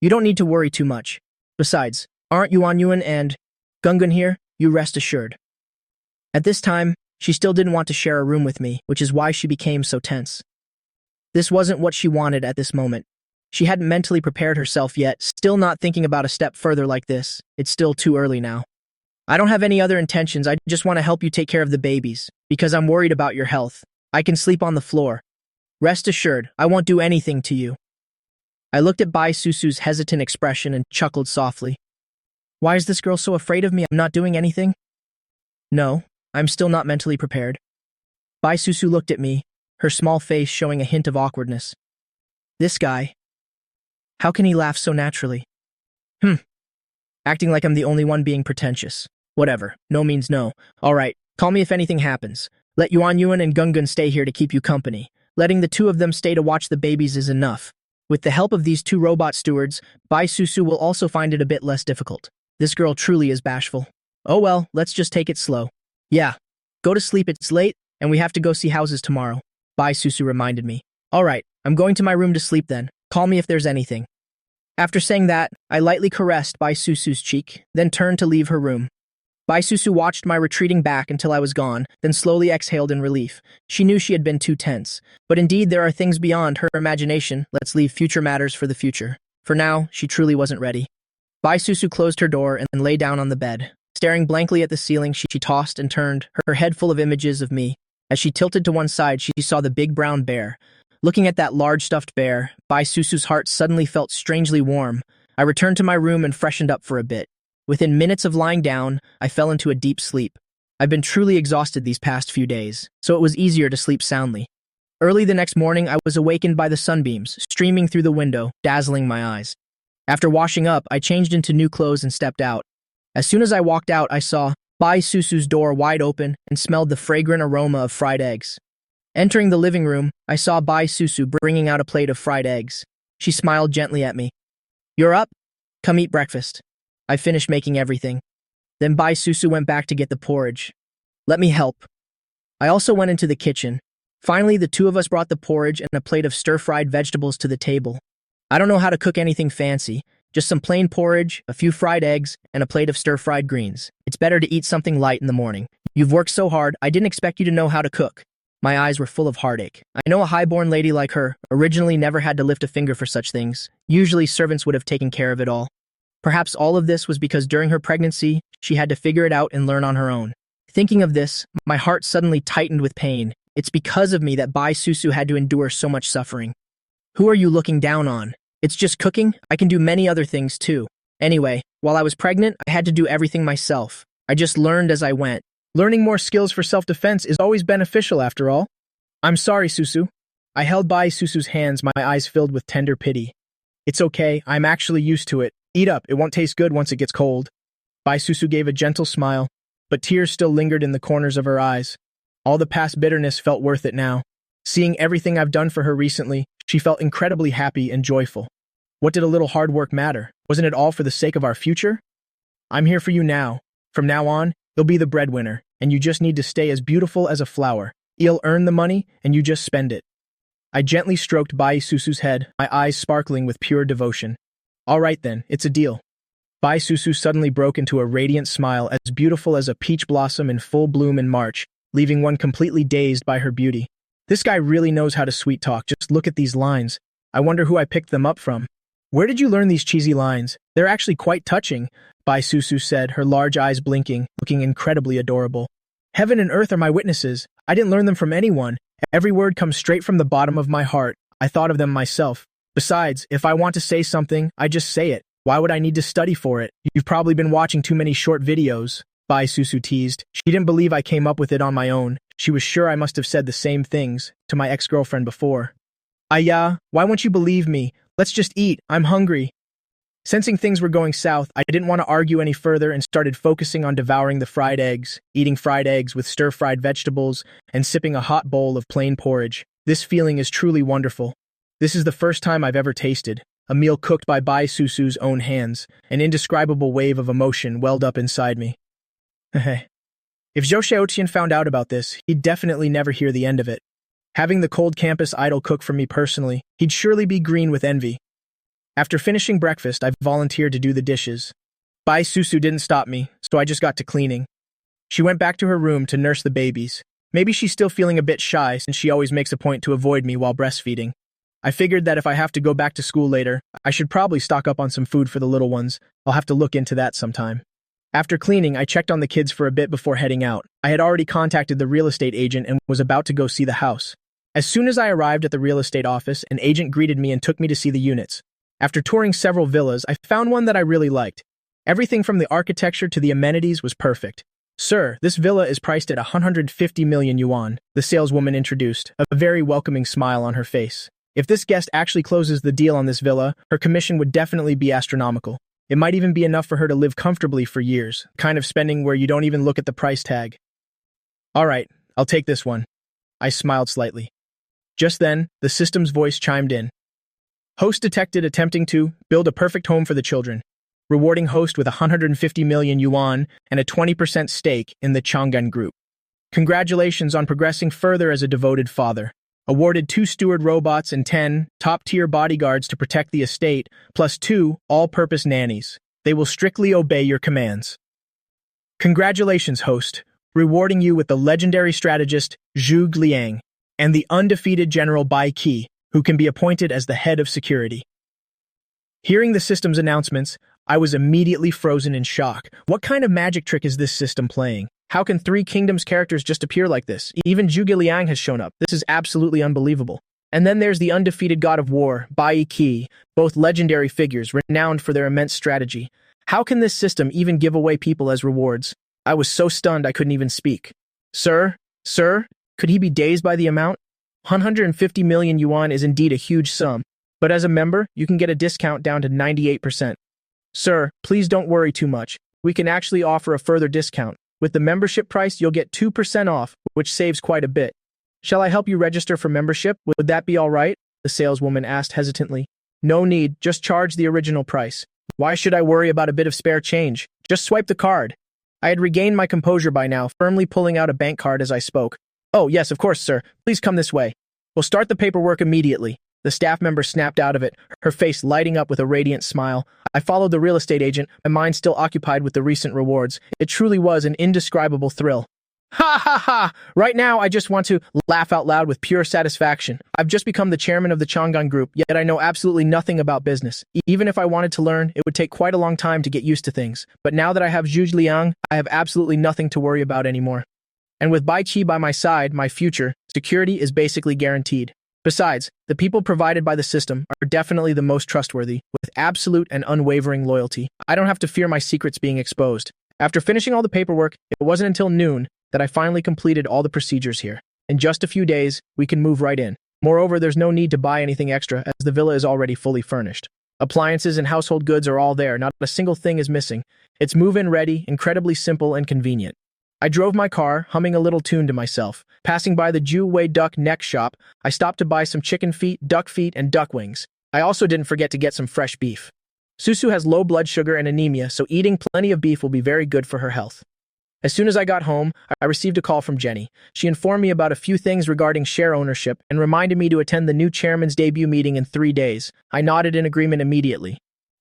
You don't need to worry too much. Besides, aren't Yuan Yuan and Gun Gun here? You rest assured. At this time, she still didn't want to share a room with me, which is why she became so tense. This wasn't what she wanted at this moment. She hadn't mentally prepared herself yet, still not thinking about a step further like this. It's still too early now. I don't have any other intentions, I just want to help you take care of the babies, because I'm worried about your health. I can sleep on the floor. Rest assured, I won't do anything to you. I looked at Bai Susu's hesitant expression and chuckled softly. Why is this girl so afraid of me? I'm not doing anything? No, I'm still not mentally prepared. Bai Susu looked at me, her small face showing a hint of awkwardness. This guy. How can he laugh so naturally? Acting like I'm the only one being pretentious. Whatever, no means no. All right, call me if anything happens. Let Yuan Yuan and Gungun stay here to keep you company. Letting the two of them stay to watch the babies is enough. With the help of these two robot stewards, Bai Susu will also find it a bit less difficult. This girl truly is bashful. Oh well, let's just take it slow. Yeah, go to sleep, it's late, and we have to go see houses tomorrow. Bai Susu reminded me. All right, I'm going to my room to sleep then. Call me if there's anything. After saying that, I lightly caressed Bai Susu's cheek, then turned to leave her room. Bai Susu watched my retreating back until I was gone, then slowly exhaled in relief. She knew she had been too tense. But indeed, there are things beyond her imagination. Let's leave future matters for the future. For now, she truly wasn't ready. Bai Susu closed her door and lay down on the bed. Staring blankly at the ceiling, she tossed and turned, her head full of images of me. As she tilted to one side, she saw the big brown bear. Looking at that large stuffed bear, Bai Susu's heart suddenly felt strangely warm. I returned to my room and freshened up for a bit. Within minutes of lying down, I fell into a deep sleep. I've been truly exhausted these past few days, so it was easier to sleep soundly. Early the next morning, I was awakened by the sunbeams, streaming through the window, dazzling my eyes. After washing up, I changed into new clothes and stepped out. As soon as I walked out, I saw Bai Susu's door wide open and smelled the fragrant aroma of fried eggs. Entering the living room, I saw Bai Susu bringing out a plate of fried eggs. She smiled gently at me. You're up? Come eat breakfast. I finished making everything. Then Bai Susu went back to get the porridge. Let me help. I also went into the kitchen. Finally, the two of us brought the porridge and a plate of stir-fried vegetables to the table. I don't know how to cook anything fancy, just some plain porridge, a few fried eggs, and a plate of stir-fried greens. It's better to eat something light in the morning. You've worked so hard, I didn't expect you to know how to cook. My eyes were full of heartache. I know a high-born lady like her originally never had to lift a finger for such things. Usually servants would have taken care of it all. Perhaps all of this was because during her pregnancy, she had to figure it out and learn on her own. Thinking of this, my heart suddenly tightened with pain. It's because of me that Bai Susu had to endure so much suffering. Who are you looking down on? It's just cooking? I can do many other things too. Anyway, while I was pregnant, I had to do everything myself. I just learned as I went. Learning more skills for self-defense is always beneficial after all. I'm sorry, Susu. I held Bai Susu's hands, my eyes filled with tender pity. It's okay, I'm actually used to it. Eat up, it won't taste good once it gets cold. Bai Susu gave a gentle smile, but tears still lingered in the corners of her eyes. All the past bitterness felt worth it now. Seeing everything I've done for her recently, she felt incredibly happy and joyful. What did a little hard work matter? Wasn't it all for the sake of our future? I'm here for you now. From now on, you'll be the breadwinner, and you just need to stay as beautiful as a flower. You'll earn the money, and you just spend it. I gently stroked Bai Susu's head, my eyes sparkling with pure devotion. All right then, it's a deal. Bai Susu suddenly broke into a radiant smile as beautiful as a peach blossom in full bloom in March, leaving one completely dazed by her beauty. This guy really knows how to sweet talk, just look at these lines. I wonder who I picked them up from. Where did you learn these cheesy lines? They're actually quite touching, Bai Susu said, her large eyes blinking, looking incredibly adorable. Heaven and earth are my witnesses. I didn't learn them from anyone. Every word comes straight from the bottom of my heart. I thought of them myself. Besides, if I want to say something, I just say it. Why would I need to study for it? You've probably been watching too many short videos, Bai Susu teased. She didn't believe I came up with it on my own. She was sure I must have said the same things to my ex-girlfriend before. Aya, why won't you believe me? Let's just eat. I'm hungry. Sensing things were going south, I didn't want to argue any further and started focusing on devouring the fried eggs, eating fried eggs with stir-fried vegetables, and sipping a hot bowl of plain porridge. This feeling is truly wonderful. This is the first time I've ever tasted a meal cooked by Bai Susu's own hands. An indescribable wave of emotion welled up inside me. If Zhou Xiaotian found out about this, he'd definitely never hear the end of it. Having the cold campus idol cook for me personally, he'd surely be green with envy. After finishing breakfast, I volunteered to do the dishes. Bai Susu didn't stop me, so I just got to cleaning. She went back to her room to nurse the babies. Maybe she's still feeling a bit shy since she always makes a point to avoid me while breastfeeding. I figured that if I have to go back to school later, I should probably stock up on some food for the little ones. I'll have to look into that sometime. After cleaning, I checked on the kids for a bit before heading out. I had already contacted the real estate agent and was about to go see the house. As soon as I arrived at the real estate office, an agent greeted me and took me to see the units. After touring several villas, I found one that I really liked. Everything from the architecture to the amenities was perfect. "Sir, this villa is priced at 150 million yuan, the saleswoman introduced, a very welcoming smile on her face. If this guest actually closes the deal on this villa, her commission would definitely be astronomical. It might even be enough for her to live comfortably for years, kind of spending where you don't even look at the price tag." "All right, I'll take this one." I smiled slightly. Just then, the system's voice chimed in. "Host detected attempting to build a perfect home for the children. Rewarding host with 150 million yuan and a 20% stake in the Chang'an Group. Congratulations on progressing further as a devoted father. Awarded 2 steward robots and 10 top-tier bodyguards to protect the estate, plus 2 all-purpose nannies. They will strictly obey your commands. Congratulations, host. Rewarding you with the legendary strategist Zhu Liang and the undefeated General Bai Qi, who can be appointed as the head of security." Hearing the system's announcements, I was immediately frozen in shock. What kind of magic trick is this system playing? How can 3 Kingdoms characters just appear like this? Even Zhu Liang has shown up. This is absolutely unbelievable. And then there's the undefeated god of war, Bai Qi, both legendary figures renowned for their immense strategy. How can this system even give away people as rewards? I was so stunned I couldn't even speak. Sir, could he be dazed by the amount? 150 million yuan is indeed a huge sum, but as a member, you can get a discount down to 98%. Sir, please don't worry too much. We can actually offer a further discount. With the membership price, you'll get 2% off, which saves quite a bit. Shall I help you register for membership? Would that be all right? The saleswoman asked hesitantly. No need, just charge the original price. Why should I worry about a bit of spare change? Just swipe the card. I had regained my composure by now, firmly pulling out a bank card as I spoke. Oh, yes, of course, sir. Please come this way. We'll start the paperwork immediately. The staff member snapped out of it, her face lighting up with a radiant smile. I followed the real estate agent, my mind still occupied with the recent rewards. It truly was an indescribable thrill. Ha ha ha! Right now, I just want to laugh out loud with pure satisfaction. I've just become the chairman of the Chang'an Group, yet I know absolutely nothing about business. Even if I wanted to learn, it would take quite a long time to get used to things. But now that I have Zhu Liang, I have absolutely nothing to worry about anymore. And with Bai Qi by my side, my future security is basically guaranteed. Besides, the people provided by the system are definitely the most trustworthy, with absolute and unwavering loyalty. I don't have to fear my secrets being exposed. After finishing all the paperwork, it wasn't until noon that I finally completed all the procedures here. In just a few days, we can move right in. Moreover, there's no need to buy anything extra, as the villa is already fully furnished. Appliances and household goods are all there, not a single thing is missing. It's move-in ready, incredibly simple and convenient. I drove my car, humming a little tune to myself. Passing by the Ju Wei Duck Neck Shop, I stopped to buy some chicken feet, and duck wings. I also didn't forget to get some fresh beef. Susu has low blood sugar and anemia, so eating plenty of beef will be very good for her health. As soon as I got home, I received a call from Jenny. She informed me about a few things regarding share ownership and reminded me to attend the new chairman's debut meeting in 3 days. I nodded in agreement immediately.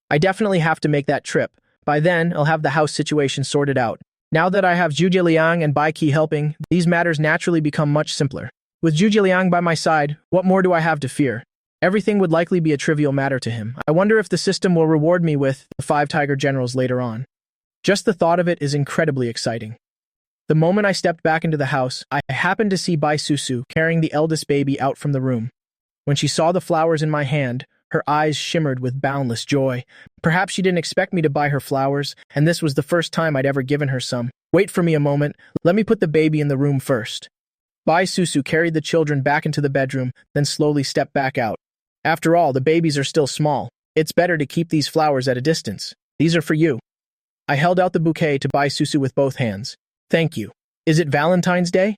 I definitely have to make that trip. By then, I'll have the house situation sorted out. Now that I have Zhu Liang and Bai Qi helping, these matters naturally become much simpler. With Zhu Liang by my side, what more do I have to fear? Everything would likely be a trivial matter to him. I wonder if the system will reward me with the 5 Tiger Generals later on. Just the thought of it is incredibly exciting. The moment I stepped back into the house, I happened to see Bai Susu carrying the eldest baby out from the room. When she saw the flowers in my hand, her eyes shimmered with boundless joy. Perhaps she didn't expect me to buy her flowers, and this was the first time I'd ever given her some. Wait for me a moment. Let me put the baby in the room first. Bai Susu carried the children back into the bedroom, then slowly stepped back out. After all, the babies are still small. It's better to keep these flowers at a distance. These are for you. I held out the bouquet to Bai Susu with both hands. Thank you. Is it Valentine's Day?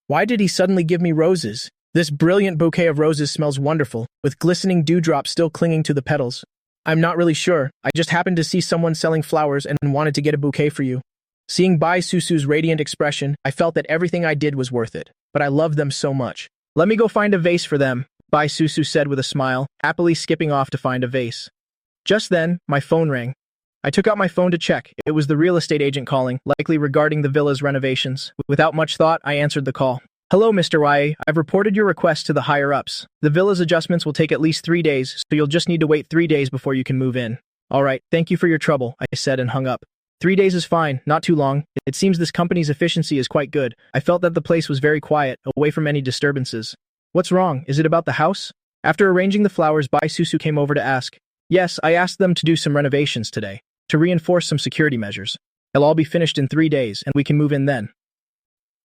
Why did he suddenly give me roses? This brilliant bouquet of roses smells wonderful, with glistening dewdrops still clinging to the petals. I'm not really sure. I just happened to see someone selling flowers and wanted to get a bouquet for you. Seeing Bai Susu's radiant expression, I felt that everything I did was worth it. But I loved them so much. Let me go find a vase for them, Bai Susu said with a smile, happily skipping off to find a vase. Just then, my phone rang. I took out my phone to check. It was the real estate agent calling, likely regarding the villa's renovations. Without much thought, I answered the call. Hello, Mr. Y. I've reported your request to the higher-ups. The villa's adjustments will take at least 3 days, so you'll just need to wait 3 days before you can move in. All right, thank you for your trouble, I said and hung up. 3 days is fine, not too long. It seems this company's efficiency is quite good. I felt that the place was very quiet, away from any disturbances. What's wrong? Is it about the house? After arranging the flowers, Bai Susu came over to ask. Yes, I asked them to do some renovations today, to reinforce some security measures. They'll all be finished in 3 days, and we can move in then.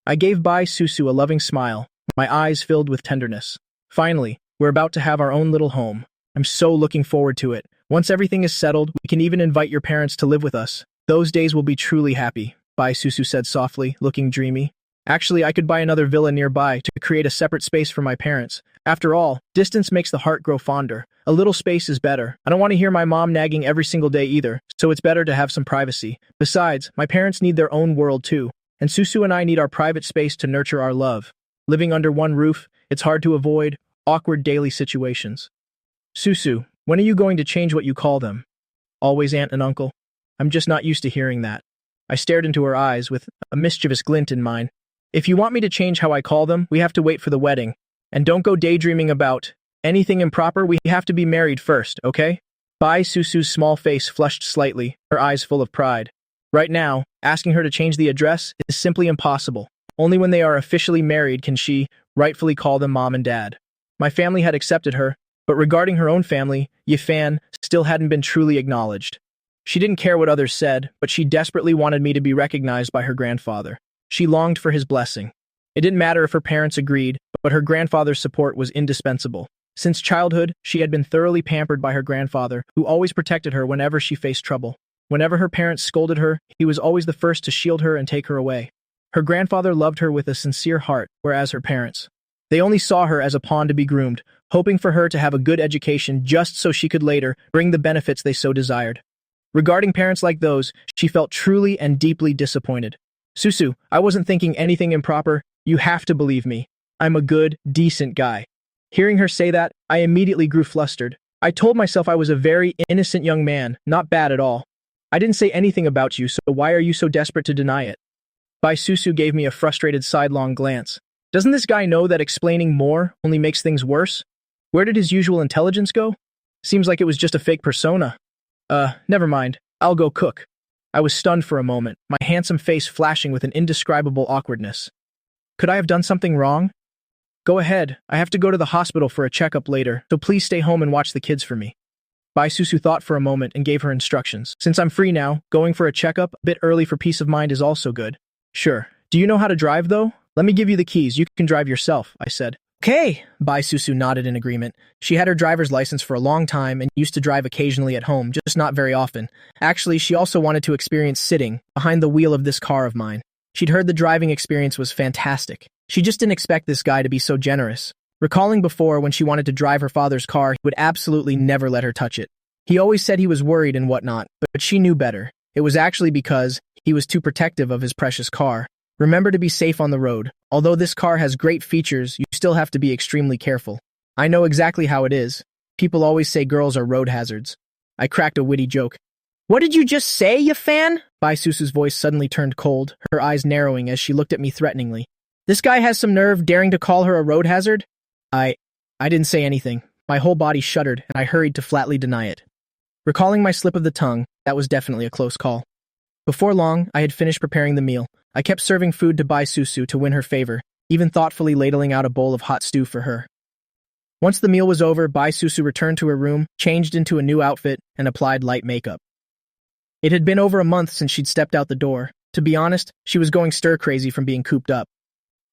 I gave Bai Susu a loving smile, my eyes filled with tenderness. Finally, we're about to have our own little home. I'm so looking forward to it. Once everything is settled, we can even invite your parents to live with us. Those days will be truly happy, Bai Susu said softly, looking dreamy. Actually, I could buy another villa nearby to create a separate space for my parents. After all, distance makes the heart grow fonder. A little space is better. I don't want to hear my mom nagging every single day either, so it's better to have some privacy. Besides, my parents need their own world too, and Susu and I need our private space to nurture our love. Living under one roof, it's hard to avoid awkward daily situations. Susu, when are you going to change what you call them? Always aunt and uncle? I'm just not used to hearing that. I stared into her eyes with a mischievous glint in mine. If you want me to change how I call them, we have to wait for the wedding. And don't go daydreaming about anything improper. We have to be married first, okay? Bai Susu's small face flushed slightly, her eyes full of pride. Right now, asking her to change the address is simply impossible. Only when they are officially married can she rightfully call them mom and dad. My family had accepted her, but regarding her own family, Yifan still hadn't been truly acknowledged. She didn't care what others said, but she desperately wanted me to be recognized by her grandfather. She longed for his blessing. It didn't matter if her parents agreed, but her grandfather's support was indispensable. Since childhood, she had been thoroughly pampered by her grandfather, who always protected her whenever she faced trouble. Whenever her parents scolded her, he was always the first to shield her and take her away. Her grandfather loved her with a sincere heart, whereas her parents, they only saw her as a pawn to be groomed, hoping for her to have a good education just so she could later bring the benefits they so desired. Regarding parents like those, she felt truly and deeply disappointed. Susu, I wasn't thinking anything improper. You have to believe me. I'm a good, decent guy. Hearing her say that, I immediately grew flustered. I told myself I was a very innocent young man, not bad at all. I didn't say anything about you, so why are you so desperate to deny it? Bai Susu gave me a frustrated sidelong glance. Doesn't this guy know that explaining more only makes things worse? Where did his usual intelligence go? Seems like it was just a fake persona. Never mind. I'll go cook. I was stunned for a moment, my handsome face flashing with an indescribable awkwardness. Could I have done something wrong? Go ahead. I have to go to the hospital for a checkup later, so please stay home and watch the kids for me. Bai Susu thought for a moment and gave her instructions. Since I'm free now, going for a checkup a bit early for peace of mind is also good. Sure. Do you know how to drive, though? Let me give you the keys. You can drive yourself, I said. Okay, Bai Susu nodded in agreement. She had her driver's license for a long time and used to drive occasionally at home, just not very often. Actually, she also wanted to experience sitting behind the wheel of this car of mine. She'd heard the driving experience was fantastic. She just didn't expect this guy to be so generous. Recalling before when she wanted to drive her father's car, he would absolutely never let her touch it. He always said he was worried and whatnot, but she knew better. It was actually because he was too protective of his precious car. Remember to be safe on the road. Although this car has great features, you still have to be extremely careful. I know exactly how it is. People always say girls are road hazards. I cracked a witty joke. What did you just say, you fan? Bai Susu's voice suddenly turned cold, her eyes narrowing as she looked at me threateningly. This guy has some nerve daring to call her a road hazard? I didn't say anything. My whole body shuddered, and I hurried to flatly deny it. Recalling my slip of the tongue, that was definitely a close call. Before long, I had finished preparing the meal. I kept serving food to Bai Susu to win her favor, even thoughtfully ladling out a bowl of hot stew for her. Once the meal was over, Bai Susu returned to her room, changed into a new outfit, and applied light makeup. It had been over a month since she'd stepped out the door. To be honest, she was going stir-crazy from being cooped up.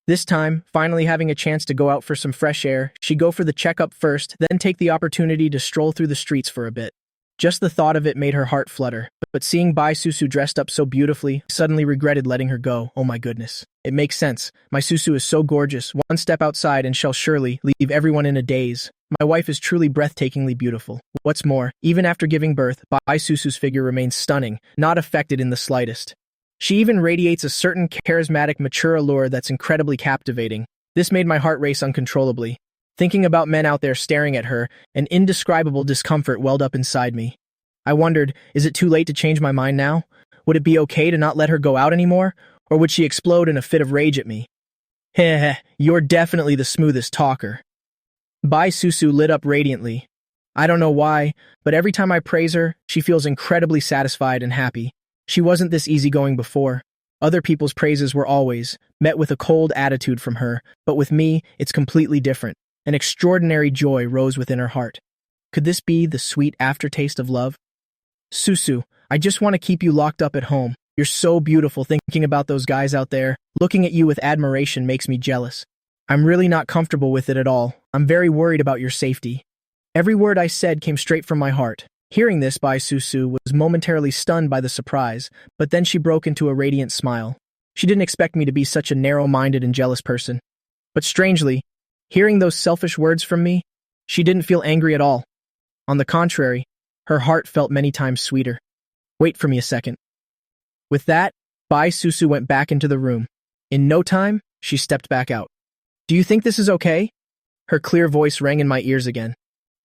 This time, finally having a chance to go out for some fresh air, she'd go for the checkup first, then take the opportunity to stroll through the streets for a bit. Just the thought of it made her heart flutter, but seeing Bai Susu dressed up so beautifully, I suddenly regretted letting her go. Oh my goodness. It makes sense. My Susu is so gorgeous, one step outside and shall surely leave everyone in a daze. My wife is truly breathtakingly beautiful. What's more, even after giving birth, Bai Susu's figure remains stunning, not affected in the slightest. She even radiates a certain charismatic, mature allure that's incredibly captivating. This made my heart race uncontrollably. Thinking about men out there staring at her, an indescribable discomfort welled up inside me. I wondered, is it too late to change my mind now? Would it be okay to not let her go out anymore? Or would she explode in a fit of rage at me? Heh, you're definitely the smoothest talker. Bai Susu lit up radiantly. I don't know why, but every time I praise her, she feels incredibly satisfied and happy. She wasn't this easygoing before. Other people's praises were always met with a cold attitude from her, but with me, it's completely different. An extraordinary joy rose within her heart. Could this be the sweet aftertaste of love? Susu, I just want to keep you locked up at home. You're so beautiful. Thinking about those guys out there, looking at you with admiration makes me jealous. I'm really not comfortable with it at all. I'm very worried about your safety. Every word I said came straight from my heart. Hearing this, Bai Susu was momentarily stunned by the surprise, but then she broke into a radiant smile. She didn't expect me to be such a narrow-minded and jealous person. But strangely, hearing those selfish words from me, she didn't feel angry at all. On the contrary, her heart felt many times sweeter. Wait for me a second. With that, Bai Susu went back into the room. In no time, she stepped back out. Do you think this is okay? Her clear voice rang in my ears again.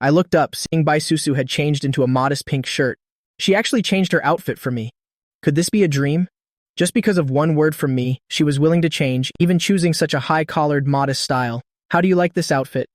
I looked up, seeing Bai Susu had changed into a modest pink shirt. She actually changed her outfit for me. Could this be a dream? Just because of one word from me, she was willing to change, even choosing such a high-collared, modest style. How do you like this outfit?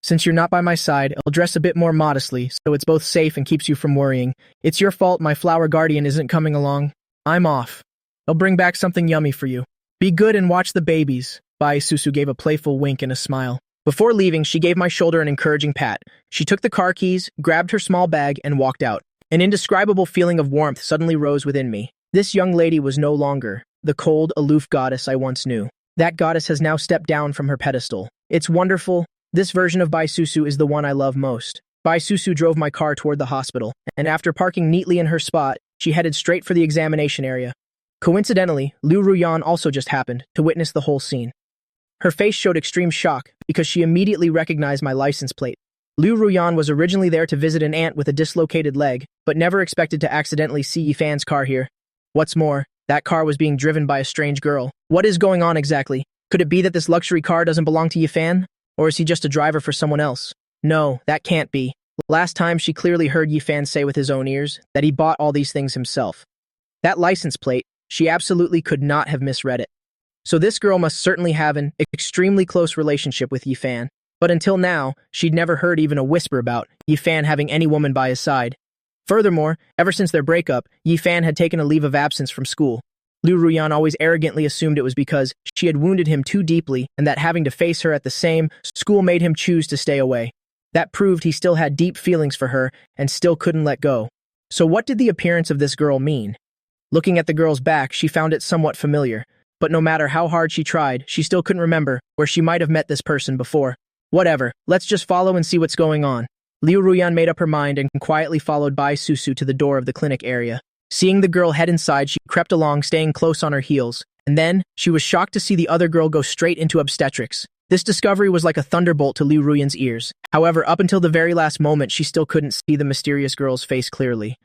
Since you're not by my side, I'll dress a bit more modestly, so it's both safe and keeps you from worrying. It's your fault my flower guardian isn't coming along. I'm off. I'll bring back something yummy for you. Be good and watch the babies. Bai Susu gave a playful wink and a smile. Before leaving, she gave my shoulder an encouraging pat. She took the car keys, grabbed her small bag, and walked out. An indescribable feeling of warmth suddenly rose within me. This young lady was no longer the cold, aloof goddess I once knew. That goddess has now stepped down from her pedestal. It's wonderful. This version of Bai Susu is the one I love most. Bai Susu drove my car toward the hospital, and after parking neatly in her spot, she headed straight for the examination area. Coincidentally, Liu Ruyan also just happened to witness the whole scene. Her face showed extreme shock because she immediately recognized my license plate. Liu Ruyan was originally there to visit an aunt with a dislocated leg, but never expected to accidentally see Yifan's car here. What's more, that car was being driven by a strange girl. What is going on exactly? Could it be that this luxury car doesn't belong to Yifan? Or is he just a driver for someone else? No, that can't be. Last time she clearly heard Yifan say with his own ears that he bought all these things himself. That license plate, she absolutely could not have misread it. So this girl must certainly have an extremely close relationship with Yifan, but until now, she'd never heard even a whisper about Yifan having any woman by his side. Furthermore, ever since their breakup, Yifan had taken a leave of absence from school. Liu Ruyan always arrogantly assumed it was because she had wounded him too deeply and that having to face her at the same school made him choose to stay away. That proved he still had deep feelings for her and still couldn't let go. So what did the appearance of this girl mean? Looking at the girl's back, she found it somewhat familiar. But no matter how hard she tried, she still couldn't remember where she might have met this person before. Whatever, let's just follow and see what's going on. Liu Ruyan made up her mind and quietly followed Bai Susu to the door of the clinic area. Seeing the girl head inside, she crept along, staying close on her heels. And then, she was shocked to see the other girl go straight into obstetrics. This discovery was like a thunderbolt to Liu Ruyan's ears. However, up until the very last moment, she still couldn't see the mysterious girl's face clearly.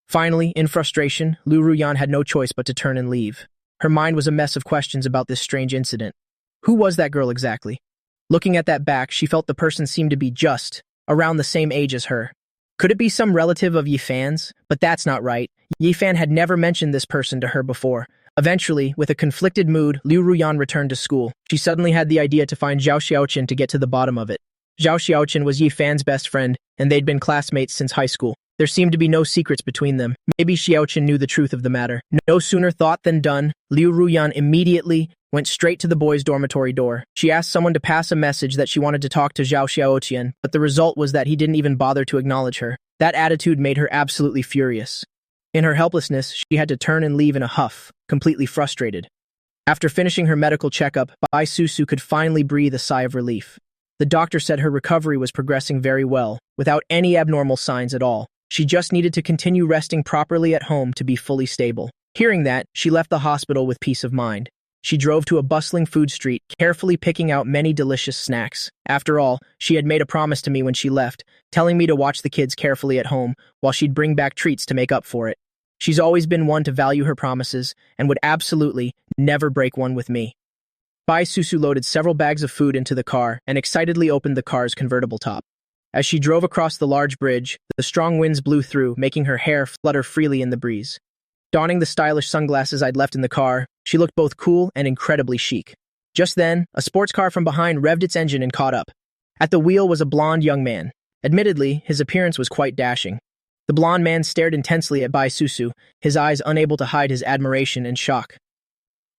Finally, in frustration, Liu Ruyan had no choice but to turn and leave. Her mind was a mess of questions about this strange incident. Who was that girl exactly? Looking at that back, she felt the person seemed to be just around the same age as her. Could it be some relative of Yifan's? But that's not right. Yifan had never mentioned this person to her before. Eventually, with a conflicted mood, Liu Ruyan returned to school. She suddenly had the idea to find Zhao Xiaoqin to get to the bottom of it. Zhao Xiaoqin was Yifan's best friend, and they'd been classmates since high school. There seemed to be no secrets between them. Maybe Xiaoqin knew the truth of the matter. No sooner thought than done. Liu Ruyan immediately went straight to the boys' dormitory door. She asked someone to pass a message that she wanted to talk to Zhao Xiaoqian, but the result was that he didn't even bother to acknowledge her. That attitude made her absolutely furious. In her helplessness, she had to turn and leave in a huff, completely frustrated. After finishing her medical checkup, Bai Susu could finally breathe a sigh of relief. The doctor said her recovery was progressing very well, without any abnormal signs at all. She just needed to continue resting properly at home to be fully stable. Hearing that, she left the hospital with peace of mind. She drove to a bustling food street, carefully picking out many delicious snacks. After all, she had made a promise to me when she left, telling me to watch the kids carefully at home, while she'd bring back treats to make up for it. She's always been one to value her promises, and would absolutely never break one with me. Bai Susu loaded several bags of food into the car and excitedly opened the car's convertible top. As she drove across the large bridge, the strong winds blew through, making her hair flutter freely in the breeze. Donning the stylish sunglasses I'd left in the car, she looked both cool and incredibly chic. Just then, a sports car from behind revved its engine and caught up. At the wheel was a blond young man. Admittedly, his appearance was quite dashing. The blond man stared intensely at Bai Susu, his eyes unable to hide his admiration and shock.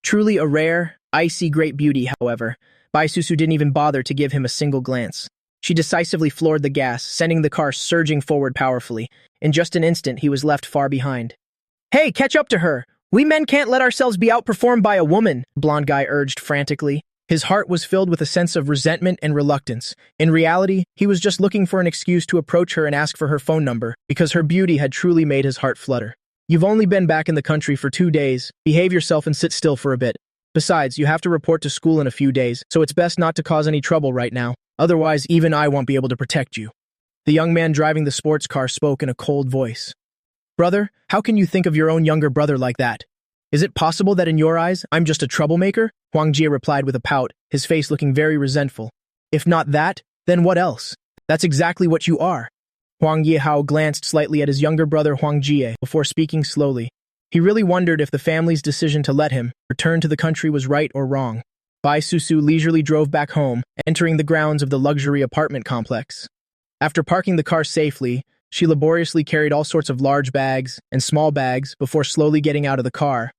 Truly a rare, icy great beauty, however, Bai Susu didn't even bother to give him a single glance. She decisively floored the gas, sending the car surging forward powerfully. In just an instant, he was left far behind. "Hey, catch up to her! We men can't let ourselves be outperformed by a woman," the blond guy urged frantically. His heart was filled with a sense of resentment and reluctance. In reality, he was just looking for an excuse to approach her and ask for her phone number, because her beauty had truly made his heart flutter. "You've only been back in the country for 2 days. Behave yourself and sit still for a bit. Besides, you have to report to school in a few days, so it's best not to cause any trouble right now. Otherwise, even I won't be able to protect you." The young man driving the sports car spoke in a cold voice. "Brother, how can you think of your own younger brother like that? Is it possible that in your eyes, I'm just a troublemaker?" Huang Jie replied with a pout, his face looking very resentful. "If not that, then what else? That's exactly what you are." Huang Yihao glanced slightly at his younger brother Huang Jie before speaking slowly. He really wondered if the family's decision to let him return to the country was right or wrong. Bai Susu leisurely drove back home, entering the grounds of the luxury apartment complex. After parking the car safely, she laboriously carried all sorts of large bags and small bags before slowly getting out of the car.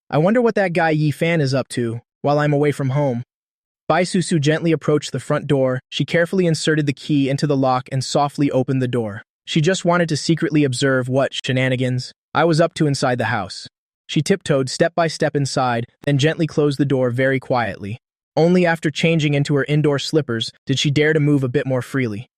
"I wonder what that guy Yi Fan is up to while I'm away from home." Bai Susu gently approached the front door. She carefully inserted the key into the lock and softly opened the door. She just wanted to secretly observe what shenanigans I was up to inside the house. She tiptoed step by step inside, then gently closed the door very quietly. Only after changing into her indoor slippers did she dare to move a bit more freely.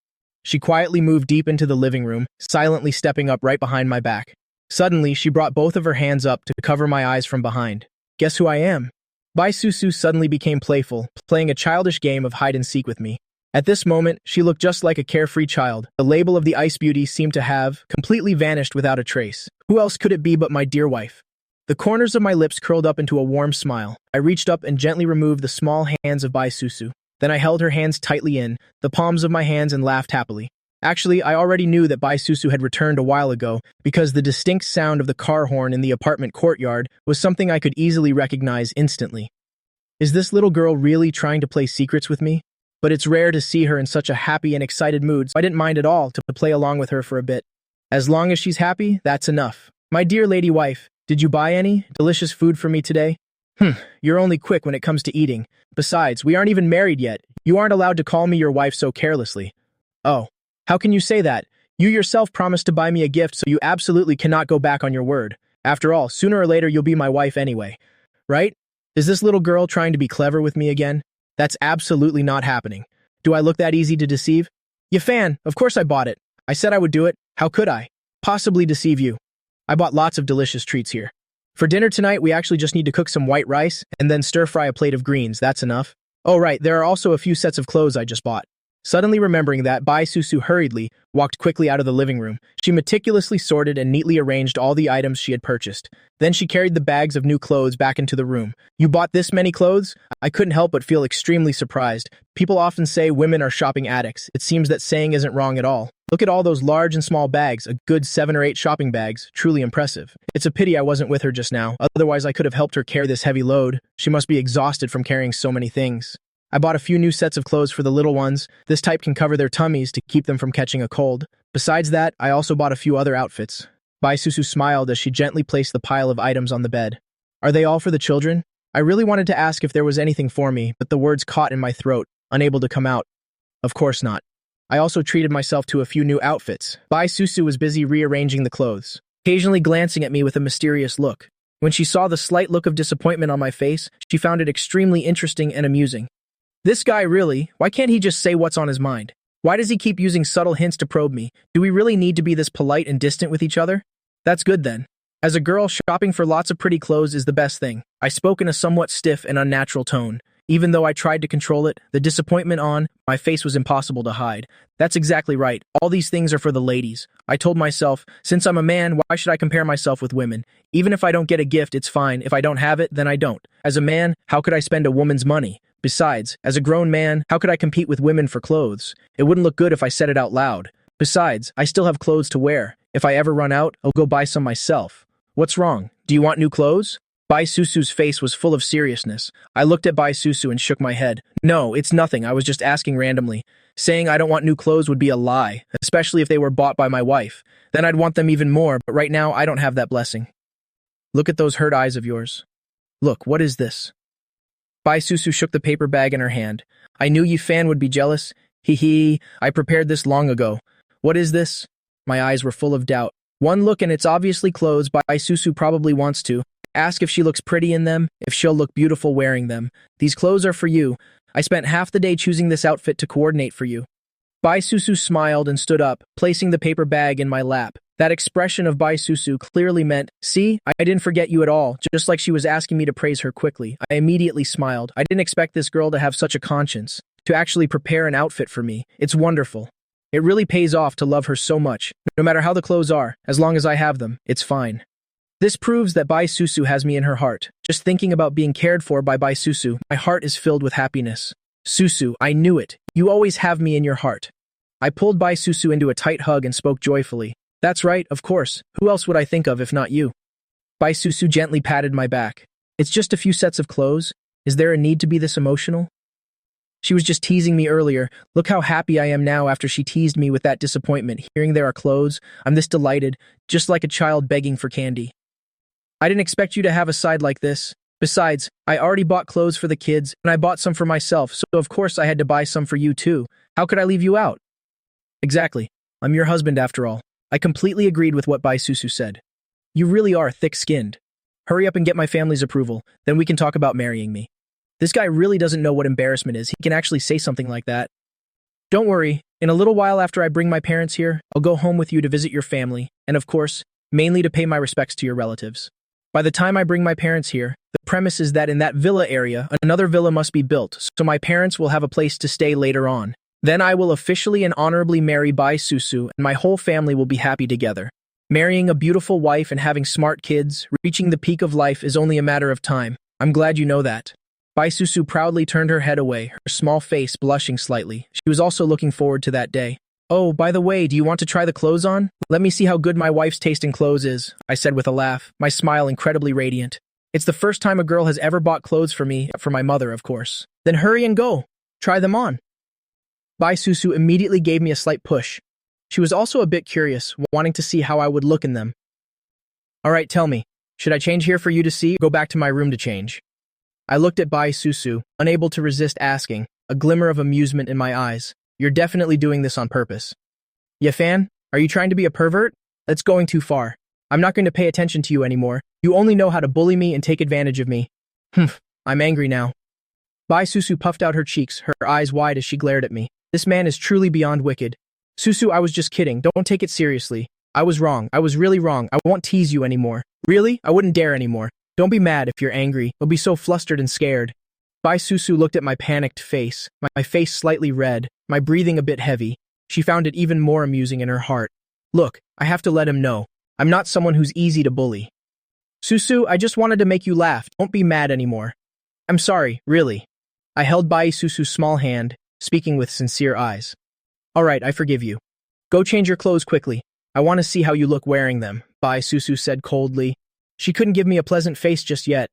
She quietly moved deep into the living room, silently stepping up right behind my back. Suddenly, she brought both of her hands up to cover my eyes from behind. "Guess who I am?" Bai Susu suddenly became playful, playing a childish game of hide-and-seek with me. At this moment, she looked just like a carefree child. The label of the ice beauty seemed to have completely vanished without a trace. Who else could it be but my dear wife? The corners of my lips curled up into a warm smile. I reached up and gently removed the small hands of Bai Susu. Then I held her hands tightly in the palms of my hands and laughed happily. Actually, I already knew that Bai Susu had returned a while ago because the distinct sound of the car horn in the apartment courtyard was something I could easily recognize instantly. Is this little girl really trying to play secrets with me? But it's rare to see her in such a happy and excited mood, so I didn't mind at all to play along with her for a bit. As long as she's happy, that's enough. "My dear lady wife, did you buy any delicious food for me today?" You're only quick when it comes to eating. Besides, we aren't even married yet. You aren't allowed to call me your wife so carelessly." "Oh. How can you say that? You yourself promised to buy me a gift, so you absolutely cannot go back on your word. After all, sooner or later you'll be my wife anyway. Right? Is this little girl trying to be clever with me again? That's absolutely not happening. Do I look that easy to deceive?" "You fan, of course I bought it. I said I would do it. How could I possibly deceive you? I bought lots of delicious treats here. For dinner tonight, we actually just need to cook some white rice and then stir-fry a plate of greens. That's enough. Oh right, there are also a few sets of clothes I just bought." Suddenly remembering that, Bai Susu hurriedly walked quickly out of the living room. She meticulously sorted and neatly arranged all the items she had purchased. Then she carried the bags of new clothes back into the room. "You bought this many clothes?" I couldn't help but feel extremely surprised. People often say women are shopping addicts. It seems that saying isn't wrong at all. Look at all those large and small bags, a good 7 or 8 shopping bags, truly impressive. It's a pity I wasn't with her just now, otherwise I could have helped her carry this heavy load. She must be exhausted from carrying so many things. I bought a few new sets of clothes for the little ones. This type can cover their tummies to keep them from catching a cold. Besides that, I also bought a few other outfits. Bai Susu smiled as she gently placed the pile of items on the bed. "Are they all for the children?" I really wanted to ask if there was anything for me, but the words caught in my throat, unable to come out. Of course not. I also treated myself to a few new outfits. Bai Susu was busy rearranging the clothes, occasionally glancing at me with a mysterious look. When she saw the slight look of disappointment on my face, she found it extremely interesting and amusing. This guy really, why can't he just say what's on his mind? Why does he keep using subtle hints to probe me? Do we really need to be this polite and distant with each other? That's good then. As a girl, shopping for lots of pretty clothes is the best thing. I spoke in a somewhat stiff and unnatural tone. Even though I tried to control it, the disappointment on my face was impossible to hide. That's exactly right. All these things are for the ladies. I told myself, since I'm a man, why should I compare myself with women? Even if I don't get a gift, it's fine. If I don't have it, then I don't. As a man, how could I spend a woman's money? Besides, as a grown man, how could I compete with women for clothes? It wouldn't look good if I said it out loud. Besides, I still have clothes to wear. If I ever run out, I'll go buy some myself. What's wrong? Do you want new clothes? Bai Susu's face was full of seriousness. I looked at Bai Susu and shook my head. No, it's nothing. I was just asking randomly. Saying I don't want new clothes would be a lie, especially if they were bought by my wife. Then I'd want them even more, but right now I don't have that blessing. Look at those hurt eyes of yours. Look, what is this? Bai Susu shook the paper bag in her hand. I knew you fan would be jealous. Hee hee, I prepared this long ago. What is this? My eyes were full of doubt. One look and it's obviously clothes. Bai Susu probably wants to. Ask if she looks pretty in them, if she'll look beautiful wearing them. These clothes are for you. I spent half the day choosing this outfit to coordinate for you. Bai Susu smiled and stood up, placing the paper bag in my lap. That expression of Bai Susu clearly meant, see, I didn't forget you at all, just like she was asking me to praise her quickly. I immediately smiled. I didn't expect this girl to have such a conscience, to actually prepare an outfit for me. It's wonderful. It really pays off to love her so much. No matter how the clothes are, as long as I have them, it's fine. This proves that Bai Susu has me in her heart. Just thinking about being cared for by Bai Susu, my heart is filled with happiness. Susu, I knew it. You always have me in your heart. I pulled Bai Susu into a tight hug and spoke joyfully. That's right, of course. Who else would I think of if not you? Bai Susu gently patted my back. It's just a few sets of clothes. Is there a need to be this emotional? She was just teasing me earlier. Look how happy I am now after she teased me with that disappointment. Hearing there are clothes, I'm this delighted, just like a child begging for candy. I didn't expect you to have a side like this. Besides, I already bought clothes for the kids, and I bought some for myself, so of course I had to buy some for you too. How could I leave you out? Exactly. I'm your husband after all. I completely agreed with what Bai Susu said. You really are thick-skinned. Hurry up and get my family's approval, then we can talk about marrying me. This guy really doesn't know what embarrassment is. He can actually say something like that. Don't worry. In a little while after I bring my parents here, I'll go home with you to visit your family, and of course, mainly to pay my respects to your relatives. By the time I bring my parents here, the premise is that in that villa area, another villa must be built, so my parents will have a place to stay later on. Then I will officially and honorably marry Bai Susu, and my whole family will be happy together. Marrying a beautiful wife and having smart kids, reaching the peak of life is only a matter of time. I'm glad you know that. Bai Susu proudly turned her head away, her small face blushing slightly. She was also looking forward to that day. Oh, by the way, do you want to try the clothes on? Let me see how good my wife's taste in clothes is, I said with a laugh, my smile incredibly radiant. It's the first time a girl has ever bought clothes for me, for my mother, of course. Then hurry and go. Try them on. Bai Susu immediately gave me a slight push. She was also a bit curious, wanting to see how I would look in them. All right, tell me, should I change here for you to see or go back to my room to change? I looked at Bai Susu, unable to resist asking, a glimmer of amusement in my eyes. You're definitely doing this on purpose. Ya fan? Are you trying to be a pervert? That's going too far. I'm not going to pay attention to you anymore. You only know how to bully me and take advantage of me. Humph, I'm angry now. Bai Susu puffed out her cheeks, her eyes wide as she glared at me. This man is truly beyond wicked. Susu, I was just kidding. Don't take it seriously. I was wrong. I was really wrong. I won't tease you anymore. Really? I wouldn't dare anymore. Don't be mad if you're angry. You'll be so flustered and scared. Bai Susu looked at my panicked face, my face slightly red, my breathing a bit heavy. She found it even more amusing in her heart. Look, I have to let him know. I'm not someone who's easy to bully. Susu, I just wanted to make you laugh. Don't be mad anymore. I'm sorry, really. I held Bai Susu's small hand, speaking with sincere eyes. All right, I forgive you. Go change your clothes quickly. I want to see how you look wearing them, Bai Susu said coldly. She couldn't give me a pleasant face just yet.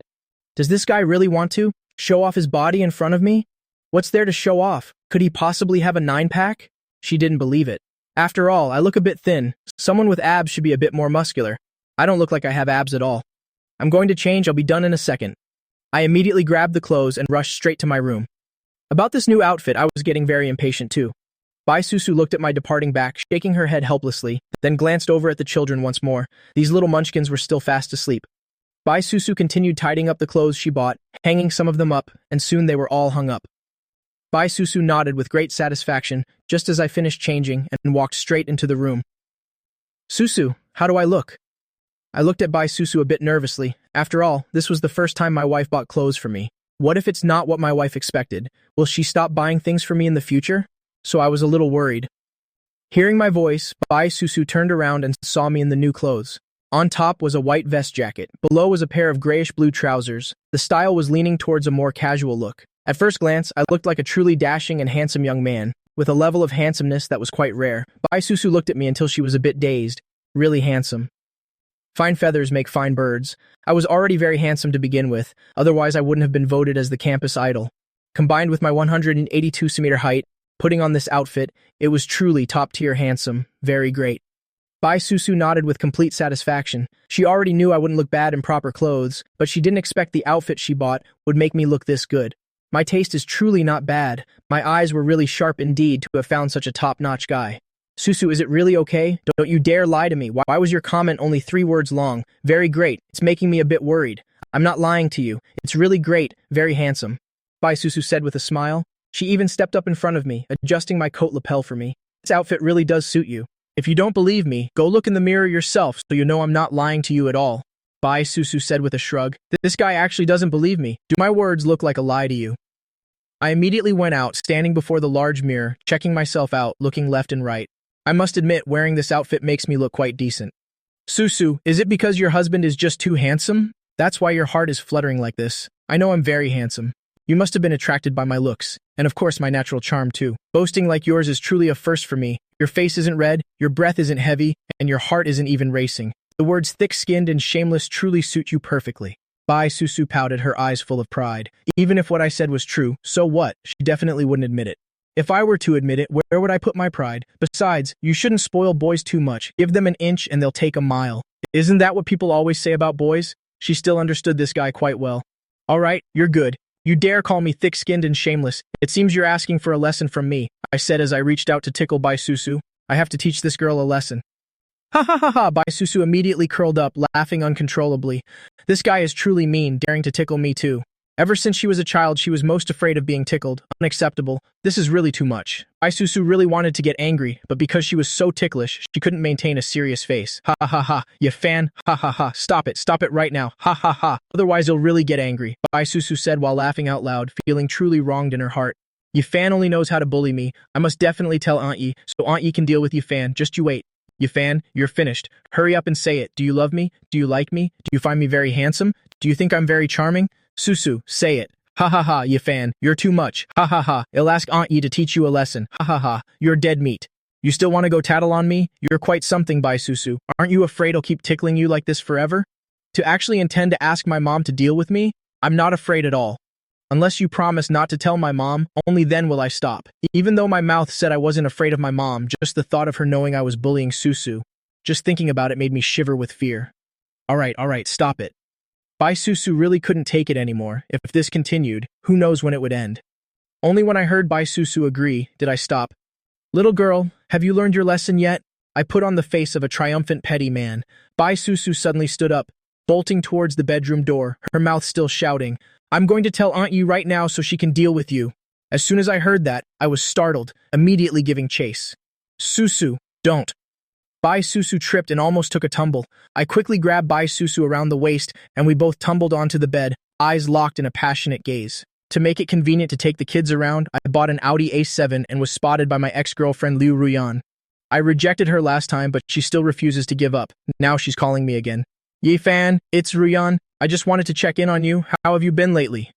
Does this guy really want to show off his body in front of me? What's there to show off? Could he possibly have a 9-pack? She didn't believe it. After all, I look a bit thin. Someone with abs should be a bit more muscular. I don't look like I have abs at all. I'm going to change. I'll be done in a second. I immediately grabbed the clothes and rushed straight to my room. About this new outfit, I was getting very impatient too. Bai Susu looked at my departing back, shaking her head helplessly, then glanced over at the children once more. These little munchkins were still fast asleep. Bai Susu continued tidying up the clothes she bought, hanging some of them up, and soon they were all hung up. Bai Susu nodded with great satisfaction, just as I finished changing, and walked straight into the room. Susu, how do I look? I looked at Bai Susu a bit nervously. After all, this was the first time my wife bought clothes for me. What if it's not what my wife expected? Will she stop buying things for me in the future? So I was a little worried. Hearing my voice, Bai Susu turned around and saw me in the new clothes. On top was a white vest jacket. Below was a pair of grayish-blue trousers. The style was leaning towards a more casual look. At first glance, I looked like a truly dashing and handsome young man, with a level of handsomeness that was quite rare. Bai Susu looked at me until she was a bit dazed. Really handsome. Fine feathers make fine birds. I was already very handsome to begin with, otherwise I wouldn't have been voted as the campus idol. Combined with my 182 centimeter height, putting on this outfit, it was truly top-tier handsome, very great. Bai Susu nodded with complete satisfaction. She already knew I wouldn't look bad in proper clothes, but she didn't expect the outfit she bought would make me look this good. My taste is truly not bad. My eyes were really sharp indeed to have found such a top-notch guy. Susu, is it really okay? Don't you dare lie to me. Why was your comment only 3 words long? Very great. It's making me a bit worried. I'm not lying to you. It's really great, very handsome. Bai Susu said with a smile. She even stepped up in front of me, adjusting my coat lapel for me. This outfit really does suit you. If you don't believe me, go look in the mirror yourself so you know I'm not lying to you at all. Bai Susu said with a shrug. This guy actually doesn't believe me. Do my words look like a lie to you? I immediately went out, standing before the large mirror, checking myself out, looking left and right. I must admit, wearing this outfit makes me look quite decent. Susu, is it because your husband is just too handsome? That's why your heart is fluttering like this. I know I'm very handsome. You must have been attracted by my looks, and of course my natural charm too. Boasting like yours is truly a first for me. Your face isn't red, your breath isn't heavy, and your heart isn't even racing. The words thick-skinned and shameless truly suit you perfectly. Bai Susu pouted, her eyes full of pride. Even if what I said was true, so what? She definitely wouldn't admit it. If I were to admit it, where would I put my pride? Besides, you shouldn't spoil boys too much. Give them an inch and they'll take a mile. Isn't that what people always say about boys? She still understood this guy quite well. All right, you're good. You dare call me thick-skinned and shameless. It seems you're asking for a lesson from me, I said as I reached out to tickle Bai Susu. I have to teach this girl a lesson. Ha ha ha ha, Bai Susu immediately curled up, laughing uncontrollably. This guy is truly mean, daring to tickle me too. Ever since she was a child, she was most afraid of being tickled. Unacceptable. This is really too much. Bai Susu really wanted to get angry, but because she was so ticklish, she couldn't maintain a serious face. Ha ha ha ha, you fan? Ha ha ha, stop it right now. Ha ha ha, otherwise you'll really get angry, Bai Susu said while laughing out loud, feeling truly wronged in her heart. You fan only knows how to bully me. I must definitely tell Aunt Yi, so Aunt Yi can deal with you fan. Just you wait. You fan, you're finished. Hurry up and say it. Do you love me? Do you like me? Do you find me very handsome? Do you think I'm very charming? Susu, say it. Ha ha ha, you fan, you're too much. Ha ha ha, I'll ask Aunt Yi to teach you a lesson. Ha ha ha, you're dead meat. You still want to go tattle on me? You're quite something, Bai Susu. Aren't you afraid I'll keep tickling you like this forever? To actually intend to ask my mom to deal with me? I'm not afraid at all. Unless you promise not to tell my mom, only then will I stop. Even though my mouth said I wasn't afraid of my mom, just the thought of her knowing I was bullying Susu, just thinking about it made me shiver with fear. All right, stop it. Bai Susu really couldn't take it anymore. If this continued, who knows when it would end. Only when I heard Bai Susu agree did I stop. Little girl, have you learned your lesson yet? I put on the face of a triumphant petty man. Bai Susu suddenly stood up, bolting towards the bedroom door, her mouth still shouting, I'm going to tell Aunt Yi right now so she can deal with you. As soon as I heard that, I was startled, immediately giving chase. Susu, don't. Bai Susu tripped and almost took a tumble. I quickly grabbed Bai Susu around the waist, and we both tumbled onto the bed, eyes locked in a passionate gaze. To make it convenient to take the kids around, I bought an Audi A7 and was spotted by my ex-girlfriend Liu Ruyan. I rejected her last time, but she still refuses to give up. Now she's calling me again. Ye fan, it's Ruyan. I just wanted to check in on you. How have you been lately?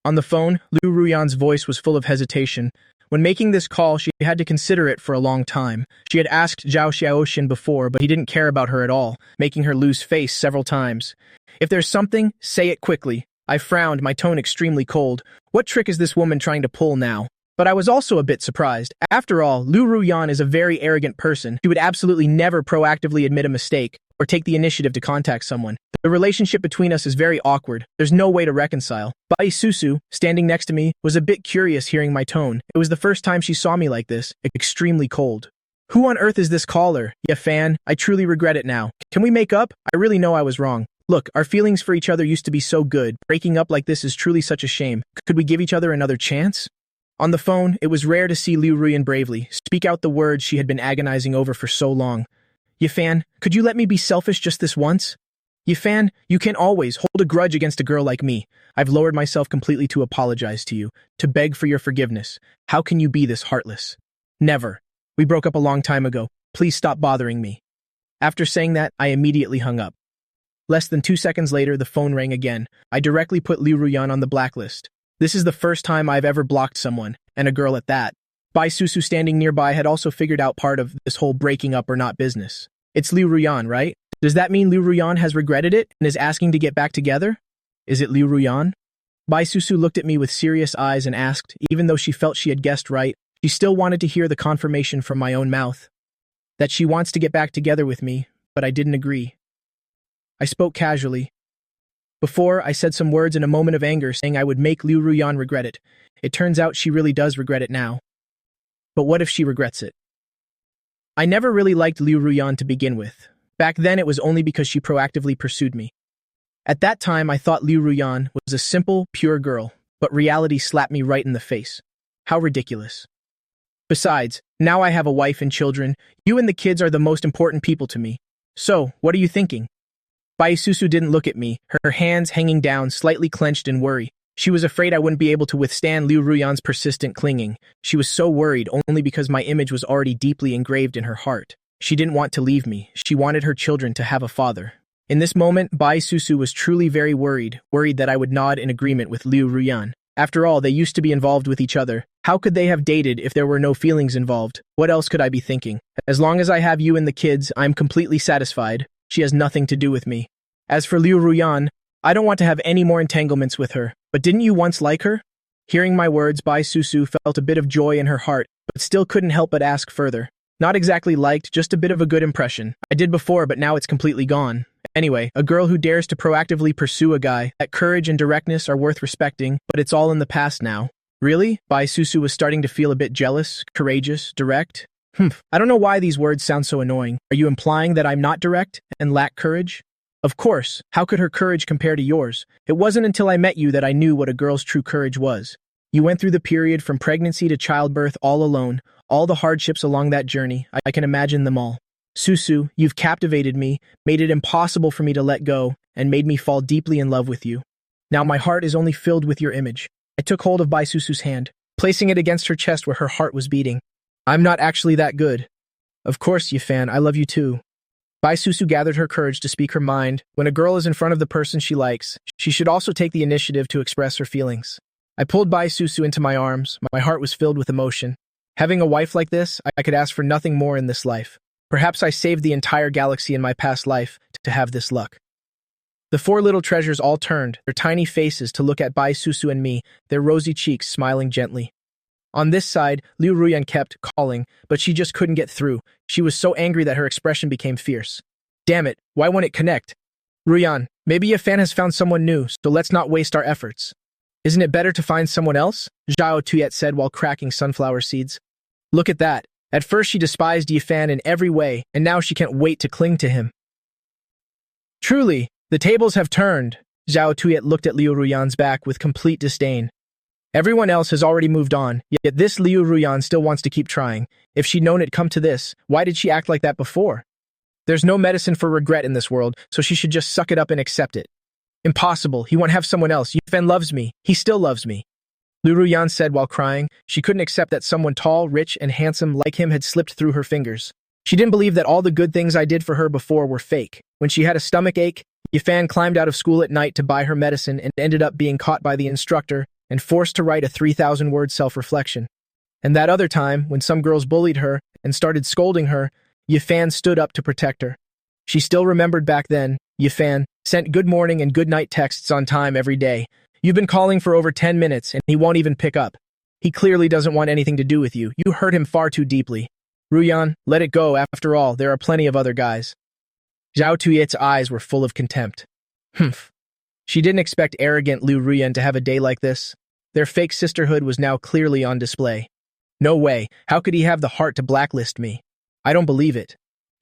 On the phone, Liu Ruyan's voice was full of hesitation. When making this call, she had to consider it for a long time. She had asked Zhao Xiaoxin before, but he didn't care about her at all, making her lose face several times. If there's something, say it quickly. I frowned, my tone extremely cold. What trick is this woman trying to pull now? But I was also a bit surprised. After all, Liu Ruyan is a very arrogant person. She would absolutely never proactively admit a mistake or take the initiative to contact someone. The relationship between us is very awkward. There's no way to reconcile. Bai Susu, standing next to me, was a bit curious hearing my tone. It was the first time she saw me like this, extremely cold. Who on earth is this caller? Ya fan, I truly regret it now. Can we make up? I really know I was wrong. Look, our feelings for each other used to be so good. Breaking up like this is truly such a shame. Could we give each other another chance? On the phone, it was rare to see Liu Ruyan bravely speak out the words she had been agonizing over for so long. Yifan, could you let me be selfish just this once? Yifan, you can't always hold a grudge against a girl like me. I've lowered myself completely to apologize to you, to beg for your forgiveness. How can you be this heartless? Never. We broke up a long time ago. Please stop bothering me. After saying that, I immediately hung up. Less than 2 seconds later, the phone rang again. I directly put Liu Ruyan on the blacklist. This is the first time I've ever blocked someone, and a girl at that. Bai Susu standing nearby had also figured out part of this whole breaking up or not business. It's Liu Ruyan, right? Does that mean Liu Ruyan has regretted it and is asking to get back together? Is it Liu Ruyan? Bai Susu looked at me with serious eyes and asked, even though she felt she had guessed right, she still wanted to hear the confirmation from my own mouth. That she wants to get back together with me, but I didn't agree. I spoke casually. Before, I said some words in a moment of anger saying I would make Liu Ruyan regret it. It turns out she really does regret it now. But what if she regrets it? I never really liked Liu Ruyan to begin with. Back then it was only because she proactively pursued me. At that time I thought Liu Ruyan was a simple, pure girl, but reality slapped me right in the face. How ridiculous. Besides, now I have a wife and children. You and the kids are the most important people to me. So, what are you thinking? Bai Susu didn't look at me, her hands hanging down, slightly clenched in worry. She was afraid I wouldn't be able to withstand Liu Ruyan's persistent clinging. She was so worried only because my image was already deeply engraved in her heart. She didn't want to leave me. She wanted her children to have a father. In this moment, Bai Susu was truly very worried that I would nod in agreement with Liu Ruyan. After all, they used to be involved with each other. How could they have dated if there were no feelings involved? What else could I be thinking? As long as I have you and the kids, I'm completely satisfied. She has nothing to do with me. As for Liu Ruyan, I don't want to have any more entanglements with her. But didn't you once like her? Hearing my words, Bai Susu felt a bit of joy in her heart, but still couldn't help but ask further. Not exactly liked, just a bit of a good impression. I did before, but now it's completely gone. Anyway, a girl who dares to proactively pursue a guy, that courage and directness are worth respecting, but it's all in the past now. Really? Bai Susu was starting to feel a bit jealous, courageous, direct. I don't know why these words sound so annoying. Are you implying that I'm not direct and lack courage? Of course, how could her courage compare to yours? It wasn't until I met you that I knew what a girl's true courage was. You went through the period from pregnancy to childbirth all alone, all the hardships along that journey. I can imagine them all. Susu, you've captivated me, made it impossible for me to let go, and made me fall deeply in love with you. Now my heart is only filled with your image. I took hold of Bai Susu's hand, placing it against her chest where her heart was beating. I'm not actually that good. Of course, Yifan, I love you too. Bai Susu gathered her courage to speak her mind. When a girl is in front of the person she likes, she should also take the initiative to express her feelings. I pulled Bai Susu into my arms. My heart was filled with emotion. Having a wife like this, I could ask for nothing more in this life. Perhaps I saved the entire galaxy in my past life to have this luck. The four little treasures all turned, their tiny faces to look at Bai Susu and me, their rosy cheeks smiling gently. On this side, Liu Ruyan kept calling, but she just couldn't get through. She was so angry that her expression became fierce. Damn it, why won't it connect? Ruyan, maybe Yifan has found someone new, so let's not waste our efforts. Isn't it better to find someone else? Zhao Tuyet said while cracking sunflower seeds. Look at that. At first she despised Yifan in every way, and now she can't wait to cling to him. Truly, the tables have turned. Zhao Tuyet looked at Liu Ruyan's back with complete disdain. Everyone else has already moved on, yet this Liu Ruyan still wants to keep trying. If she'd known it'd come to this, why did she act like that before? There's no medicine for regret in this world, so she should just suck it up and accept it. Impossible, he won't have someone else. Yifan loves me. He still loves me. Liu Ruyan said while crying. She couldn't accept that someone tall, rich, and handsome like him had slipped through her fingers. She didn't believe that all the good things I did for her before were fake. When she had a stomach ache, Yifan climbed out of school at night to buy her medicine and ended up being caught by the instructor and forced to write a 3,000-word self-reflection. And that other time, when some girls bullied her and started scolding her, Yifan stood up to protect her. She still remembered back then. Yifan sent good morning and good night texts on time every day. You've been calling for over 10 minutes and he won't even pick up. He clearly doesn't want anything to do with you. You hurt him far too deeply. Ruyan, let it go. After all, there are plenty of other guys. Zhao Tuyet's eyes were full of contempt. She didn't expect arrogant Liu Ruyan to have a day like this. Their fake sisterhood was now clearly on display. No way. How could he have the heart to blacklist me? I don't believe it.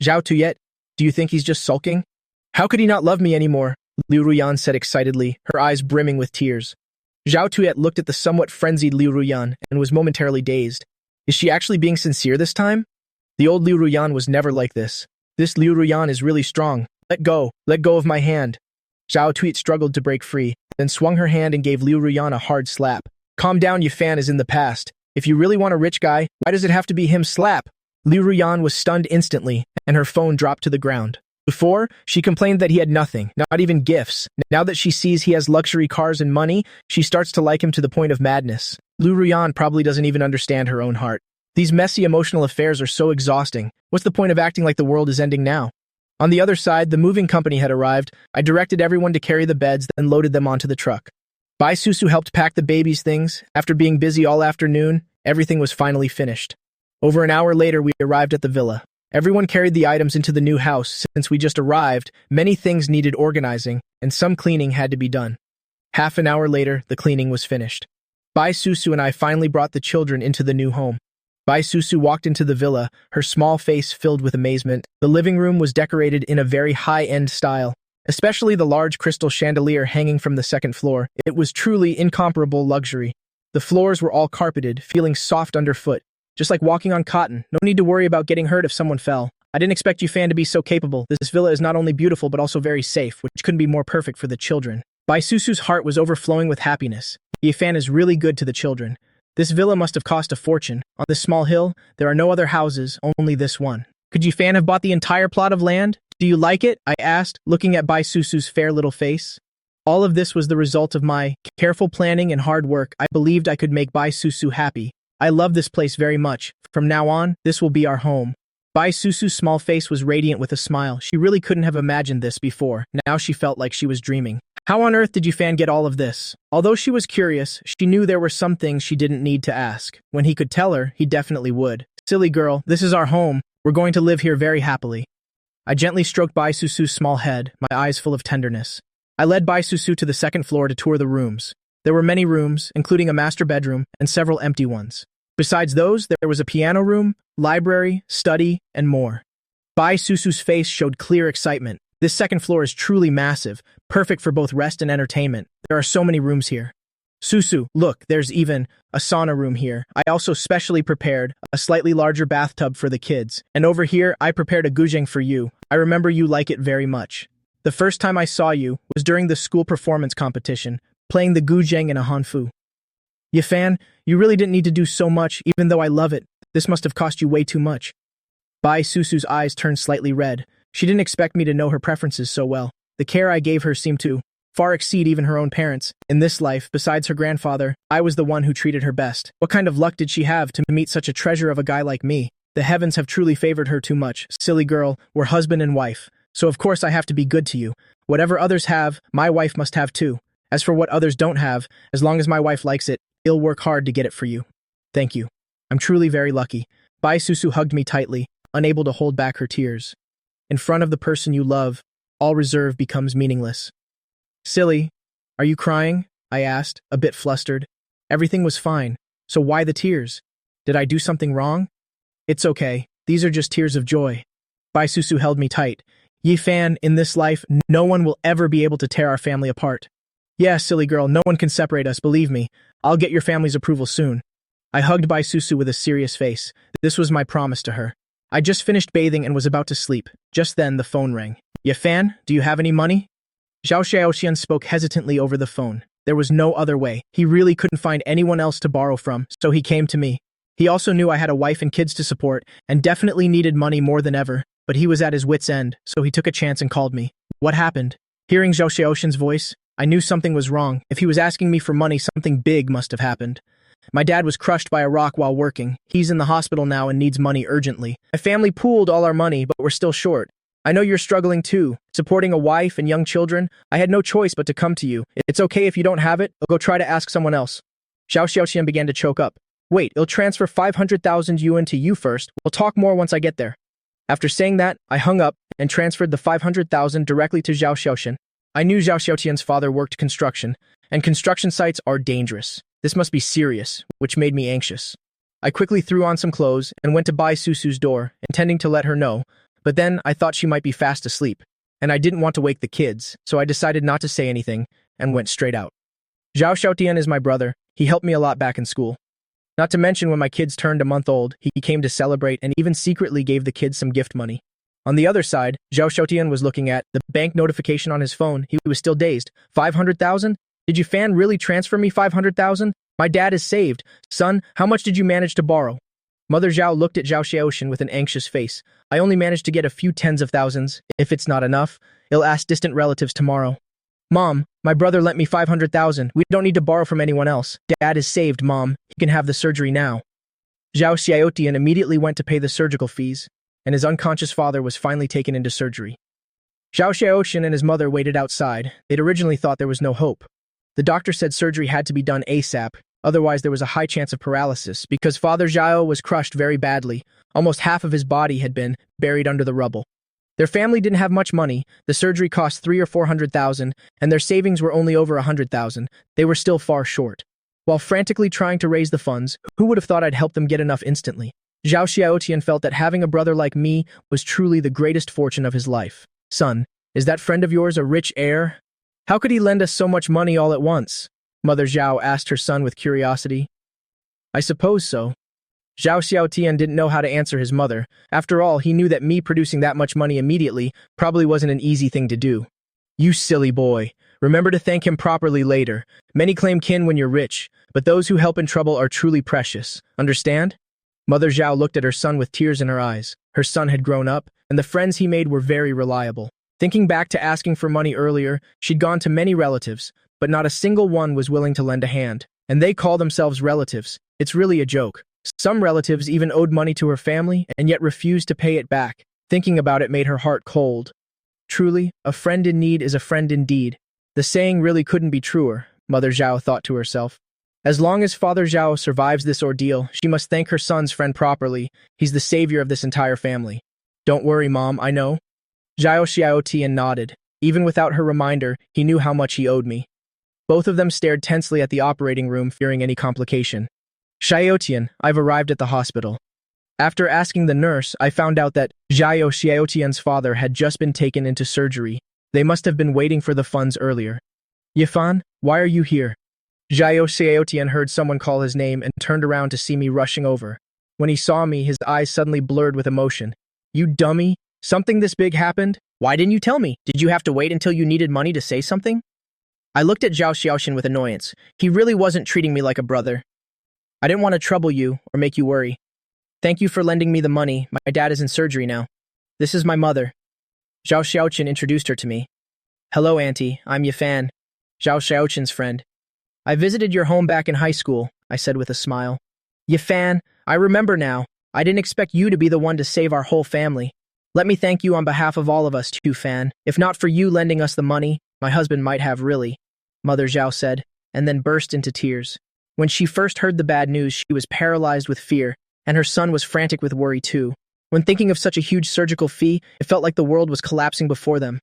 Zhao Tuyet, do you think he's just sulking? How could he not love me anymore? Liu Ruyan said excitedly, her eyes brimming with tears. Zhao Tuyet looked at the somewhat frenzied Liu Ruyan and was momentarily dazed. Is she actually being sincere this time? The old Liu Ruyan was never like this. This Liu Ruyan is really strong. Let go of my hand. Zhao Tuyet struggled to break free, then swung her hand and gave Liu Ruyan a hard slap. Calm down, Yifan is in the past. If you really want a rich guy, why does it have to be him slap? Liu Ruyan was stunned instantly, and her phone dropped to the ground. Before, she complained that he had nothing, not even gifts. Now that she sees he has luxury cars and money, she starts to like him to the point of madness. Liu Ruyan probably doesn't even understand her own heart. These messy emotional affairs are so exhausting. What's the point of acting like the world is ending now? On the other side, the moving company had arrived. I directed everyone to carry the beds, then loaded them onto the truck. Bai Susu helped pack the baby's things. After being busy all afternoon, everything was finally finished. Over an hour later, we arrived at the villa. Everyone carried the items into the new house. Since we just arrived, many things needed organizing, and some cleaning had to be done. Half an hour later, the cleaning was finished. Bai Susu and I finally brought the children into the new home. Bai Susu walked into the villa, her small face filled with amazement. The living room was decorated in a very high-end style, especially the large crystal chandelier hanging from the second floor. It was truly incomparable luxury. The floors were all carpeted, feeling soft underfoot, just like walking on cotton. No need to worry about getting hurt if someone fell. I didn't expect you fan to be so capable. This villa is not only beautiful but also very safe, which couldn't be more perfect for the children. Bai Susu's heart was overflowing with happiness. Yifan is really good to the children. This villa must have cost a fortune. On this small hill, there are no other houses, only this one. Could Yifan have bought the entire plot of land? Do you like it? I asked, looking at Bai Susu's fair little face. All of this was the result of my careful planning and hard work. I believed I could make Bai Susu happy. I love this place very much. From now on, this will be our home. Bai Susu's small face was radiant with a smile. She really couldn't have imagined this before. Now she felt like she was dreaming. How on earth did Yifan get all of this? Although she was curious, she knew there were some things she didn't need to ask. When he could tell her, he definitely would. Silly girl, this is our home. We're going to live here very happily. I gently stroked Bai Susu's small head, my eyes full of tenderness. I led Bai Susu to the second floor to tour the rooms. There were many rooms, including a master bedroom and several empty ones. Besides those, there was a piano room, library, study, and more. Bai Susu's face showed clear excitement. This second floor is truly massive, perfect for both rest and entertainment. There are so many rooms here. Susu, look, there's even a sauna room here. I also specially prepared a slightly larger bathtub for the kids. And over here, I prepared a guzheng for you. I remember you like it very much. The first time I saw you was during the school performance competition, playing the guzheng in a hanfu. Yifan, you really didn't need to do so much, even though I love it. This must have cost you way too much. Bai Susu's eyes turned slightly red. She didn't expect me to know her preferences so well. The care I gave her seemed to far exceed even her own parents. In this life, besides her grandfather, I was the one who treated her best. What kind of luck did she have to meet such a treasure of a guy like me? The heavens have truly favored her too much. Silly girl, we're husband and wife. So of course I have to be good to you. Whatever others have, my wife must have too. As for what others don't have, as long as my wife likes it, I'll work hard to get it for you. Thank you. I'm truly very lucky. Bai Susu hugged me tightly, unable to hold back her tears. In front of the person you love, all reserve becomes meaningless. Silly, are you crying? I asked, a bit flustered. Everything was fine, so why the tears? Did I do something wrong? It's okay, these are just tears of joy. Bai Susu held me tight. Yifan, in this life, no one will ever be able to tear our family apart. Yeah, silly girl, no one can separate us, believe me. I'll get your family's approval soon. I hugged Bai Susu with a serious face. This was my promise to her. I just finished bathing and was about to sleep. Just then, the phone rang. Yifan, do you have any money? Zhao Xiaoxian spoke hesitantly over the phone. There was no other way. He really couldn't find anyone else to borrow from, so he came to me. He also knew I had a wife and kids to support, and definitely needed money more than ever, but he was at his wit's end, so he took a chance and called me. What happened? Hearing Zhao Xiaoxian's voice, I knew something was wrong. If he was asking me for money, something big must have happened. My dad was crushed by a rock while working. He's in the hospital now and needs money urgently. My family pooled all our money, but we're still short. I know you're struggling too, supporting a wife and young children. I had no choice but to come to you. It's okay if you don't have it. I'll go try to ask someone else. Zhao Xiaoxian began to choke up. Wait, I'll transfer 500,000 yuan to you first. We'll talk more once I get there. After saying that, I hung up and transferred the 500,000 directly to Zhao Xiaoxian. I knew Zhao Xiaoxian's father worked construction, and construction sites are dangerous. This must be serious, which made me anxious. I quickly threw on some clothes and went to Bai Susu's door, intending to let her know, but then I thought she might be fast asleep, and I didn't want to wake the kids, so I decided not to say anything and went straight out. Zhao Xiaotian is my brother. He helped me a lot back in school. Not to mention when my kids turned a month old, he came to celebrate and even secretly gave the kids some gift money. On the other side, Zhao Xiaotian was looking at the bank notification on his phone. He was still dazed. 500,000? Did Yifan really transfer me 500,000? My dad is saved. Son, how much did you manage to borrow? Mother Zhao looked at Zhao Xiaoxian with an anxious face. I only managed to get a few tens of thousands. If it's not enough, I'll ask distant relatives tomorrow. Mom, my brother lent me 500,000. We don't need to borrow from anyone else. Dad is saved, Mom. He can have the surgery now. Zhao Xiaotian immediately went to pay the surgical fees, and his unconscious father was finally taken into surgery. Zhao Xiaoqian and his mother waited outside. They'd originally thought there was no hope. The doctor said surgery had to be done ASAP, otherwise there was a high chance of paralysis because Father Zhao was crushed very badly. Almost half of his body had been buried under the rubble. Their family didn't have much money. The surgery cost 300,000 or 400,000, and their savings were only over 100,000. They were still far short. While frantically trying to raise the funds, who would have thought I'd help them get enough instantly? Zhao Xiaotian felt that having a brother like me was truly the greatest fortune of his life. Son, is that friend of yours a rich heir? How could he lend us so much money all at once? Mother Zhao asked her son with curiosity. I suppose so. Zhao Xiaotian didn't know how to answer his mother. After all, he knew that me producing that much money immediately probably wasn't an easy thing to do. You silly boy. Remember to thank him properly later. Many claim kin when you're rich, but those who help in trouble are truly precious. Understand? Mother Zhao looked at her son with tears in her eyes. Her son had grown up, and the friends he made were very reliable. Thinking back to asking for money earlier, she'd gone to many relatives, but not a single one was willing to lend a hand. And they call themselves relatives. It's really a joke. Some relatives even owed money to her family and yet refused to pay it back. Thinking about it made her heart cold. Truly, a friend in need is a friend indeed. The saying really couldn't be truer, Mother Zhao thought to herself. As long as Father Zhao survives this ordeal, she must thank her son's friend properly. He's the savior of this entire family. Don't worry, Mom, I know. Zhao Xiaotian nodded. Even without her reminder, he knew how much he owed me. Both of them stared tensely at the operating room, fearing any complication. Xiaotian, I've arrived at the hospital. After asking the nurse, I found out that Zhao Xiaotian's father had just been taken into surgery. They must have been waiting for the funds earlier. Yifan, why are you here? Zhao Xiaotian heard someone call his name and turned around to see me rushing over. When he saw me, his eyes suddenly blurred with emotion. You dummy! Something this big happened? Why didn't you tell me? Did you have to wait until you needed money to say something? I looked at Zhao Xiaotian with annoyance. He really wasn't treating me like a brother. I didn't want to trouble you or make you worry. Thank you for lending me the money. My dad is in surgery now. This is my mother. Zhao Xiaotian introduced her to me. Hello, Auntie. I'm Yifan, Zhao Xiaotian's friend. I visited your home back in high school, I said with a smile. Yifan, I remember now. I didn't expect you to be the one to save our whole family. Let me thank you on behalf of all of us too, Fan. If not for you lending us the money, my husband might have really, Mother Zhao said, and then burst into tears. When she first heard the bad news, she was paralyzed with fear, and her son was frantic with worry too. When thinking of such a huge surgical fee, it felt like the world was collapsing before them.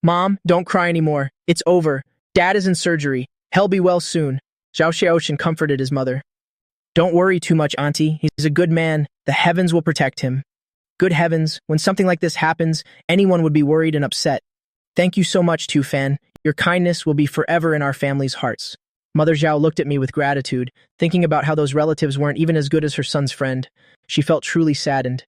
Mom, don't cry anymore. It's over. Dad is in surgery. He'll be well soon. Zhao Xiaotian comforted his mother. Don't worry too much, Auntie. He's a good man. The heavens will protect him. Good heavens, when something like this happens, anyone would be worried and upset. Thank you so much, Tu Fan. Your kindness will be forever in our family's hearts. Mother Zhao looked at me with gratitude, thinking about how those relatives weren't even as good as her son's friend. She felt truly saddened.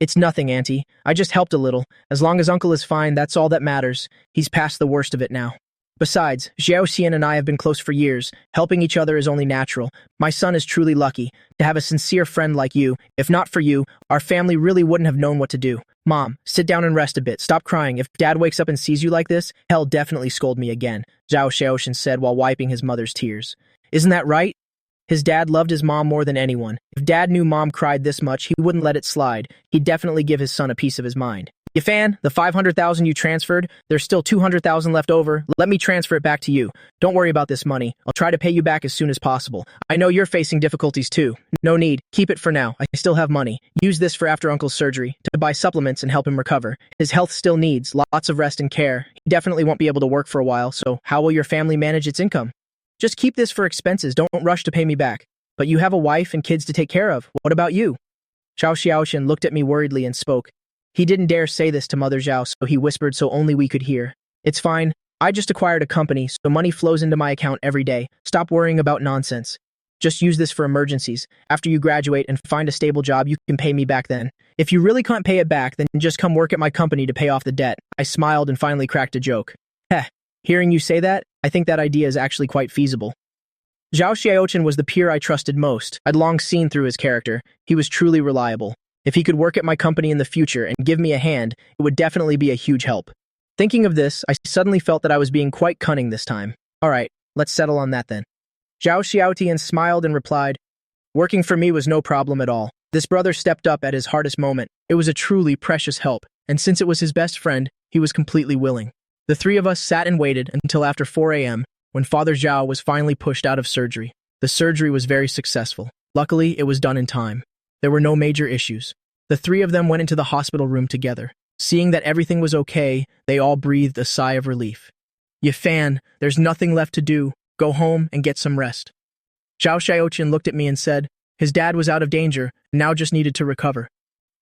It's nothing, Auntie. I just helped a little. As long as Uncle is fine, that's all that matters. He's past the worst of it now. Besides, Zhao Xian and I have been close for years. Helping each other is only natural. My son is truly lucky to have a sincere friend like you. If not for you, our family really wouldn't have known what to do. Mom, sit down and rest a bit. Stop crying. If Dad wakes up and sees you like this, he'll definitely scold me again, Zhao Xiaotian said while wiping his mother's tears. Isn't that right? His dad loved his mom more than anyone. If Dad knew Mom cried this much, he wouldn't let it slide. He'd definitely give his son a piece of his mind. Yifan, the 500,000 you transferred, there's still 200,000 left over. Let me transfer it back to you. Don't worry about this money. I'll try to pay you back as soon as possible. I know you're facing difficulties too. No need. Keep it for now. I still have money. Use this for after Uncle's surgery, to buy supplements and help him recover. His health still needs lots of rest and care. He definitely won't be able to work for a while, so how will your family manage its income? Just keep this for expenses. Don't rush to pay me back. But you have a wife and kids to take care of. What about you? Zhao Xiaotian looked at me worriedly and spoke. He didn't dare say this to Mother Zhao, so he whispered so only we could hear. It's fine. I just acquired a company, so money flows into my account every day. Stop worrying about nonsense. Just use this for emergencies. After you graduate and find a stable job, you can pay me back then. If you really can't pay it back, then just come work at my company to pay off the debt. I smiled and finally cracked a joke. Heh, hearing you say that, I think that idea is actually quite feasible. Zhao Xiaotian was the peer I trusted most. I'd long seen through his character. He was truly reliable. If he could work at my company in the future and give me a hand, it would definitely be a huge help. Thinking of this, I suddenly felt that I was being quite cunning this time. All right, let's settle on that then. Zhao Xiaotian smiled and replied, working for me was no problem at all. This brother stepped up at his hardest moment. It was a truly precious help, and since it was his best friend, he was completely willing. The three of us sat and waited until after 4 a.m., when Father Zhao was finally pushed out of surgery. The surgery was very successful. Luckily, it was done in time. There were no major issues. The three of them went into the hospital room together. Seeing that everything was okay, they all breathed a sigh of relief. Yifan, there's nothing left to do. Go home and get some rest. Zhao Xiaoqin looked at me and said, his dad was out of danger, and now just needed to recover.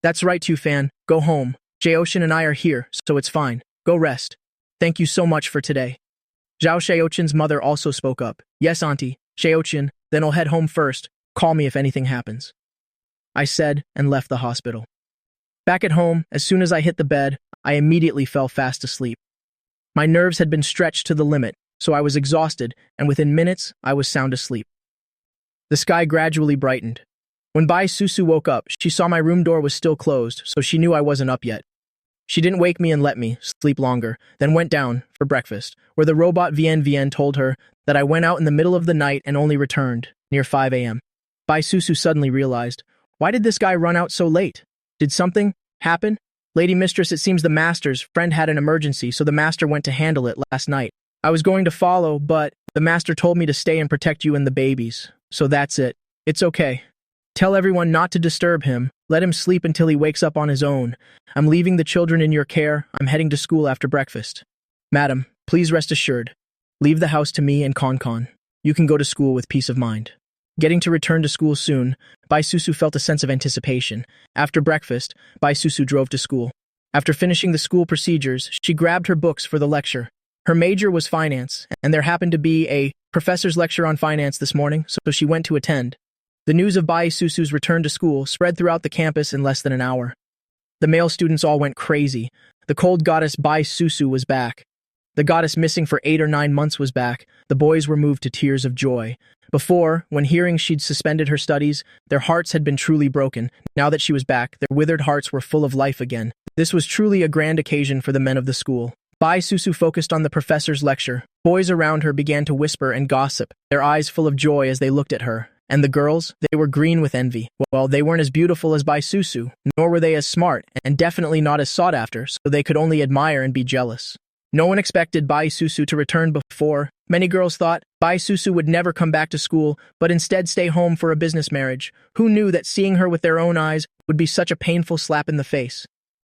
That's right, Yifan. Go home. Xiaoqin and I are here, so it's fine. Go rest. Thank you so much for today. Zhao Xiaoqin's mother also spoke up. Yes, Auntie. Xiaoqin, then I'll head home first. Call me if anything happens. I said and left the hospital. Back at home, as soon as I hit the bed, I immediately fell fast asleep. My nerves had been stretched to the limit, so I was exhausted, and within minutes, I was sound asleep. The sky gradually brightened. When Bai Susu woke up, she saw my room door was still closed, so she knew I wasn't up yet. She didn't wake me and let me sleep longer, then went down for breakfast, where the robot Vien told her that I went out in the middle of the night and only returned near 5 a.m. Bai Susu suddenly realized, why did this guy run out so late? Did something happen? Lady Mistress, it seems the master's friend had an emergency, so the master went to handle it last night. I was going to follow, but the master told me to stay and protect you and the babies. So that's it. It's okay. Tell everyone not to disturb him. Let him sleep until he wakes up on his own. I'm leaving the children in your care. I'm heading to school after breakfast. Madam, please rest assured. Leave the house to me and Con. You can go to school with peace of mind. Getting to return to school soon, Bai Susu felt a sense of anticipation. After breakfast, Bai Susu drove to school. After finishing the school procedures, she grabbed her books for the lecture. Her major was finance, and there happened to be a professor's lecture on finance this morning, so she went to attend. The news of Bai Susu's return to school spread throughout the campus in less than an hour. The male students all went crazy. The cold goddess Bai Susu was back. The goddess missing for 8 or 9 months was back. The boys were moved to tears of joy. Before, when hearing she'd suspended her studies, their hearts had been truly broken. Now that she was back, their withered hearts were full of life again. This was truly a grand occasion for the men of the school. Bai Susu focused on the professor's lecture. Boys around her began to whisper and gossip, their eyes full of joy as they looked at her. And the girls, they were green with envy. Well, they weren't as beautiful as Bai Susu, nor were they as smart, and definitely not as sought after, so they could only admire and be jealous. No one expected Bai Susu to return before. Many girls thought Bai Susu would never come back to school, but instead stay home for a business marriage. Who knew that seeing her with their own eyes would be such a painful slap in the face?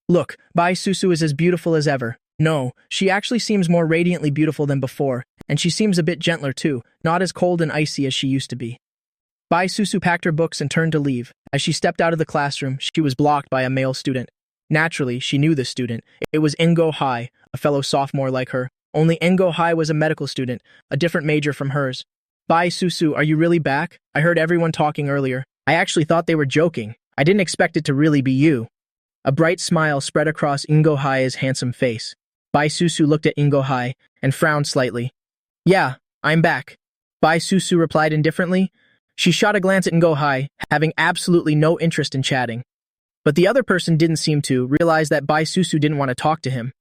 Look, Bai Susu is as beautiful as ever. No, she actually seems more radiantly beautiful than before, and she seems a bit gentler too, not as cold and icy as she used to be. Bai Susu packed her books and turned to leave. As she stepped out of the classroom, she was blocked by a male student. Naturally, she knew this student. It was Ngo Hai, a fellow sophomore like her. Only Ngo Hai was a medical student, a different major from hers. Bai Susu, are you really back? I heard everyone talking earlier. I actually thought they were joking. I didn't expect it to really be you. A bright smile spread across Ngo Hai's handsome face. Bai Susu looked at Ngo Hai and frowned slightly. Yeah, I'm back. Bai Susu replied indifferently. She shot a glance at Ngo Hai, having absolutely no interest in chatting. But the other person didn't seem to realize that Bai Susu didn't want to talk to him.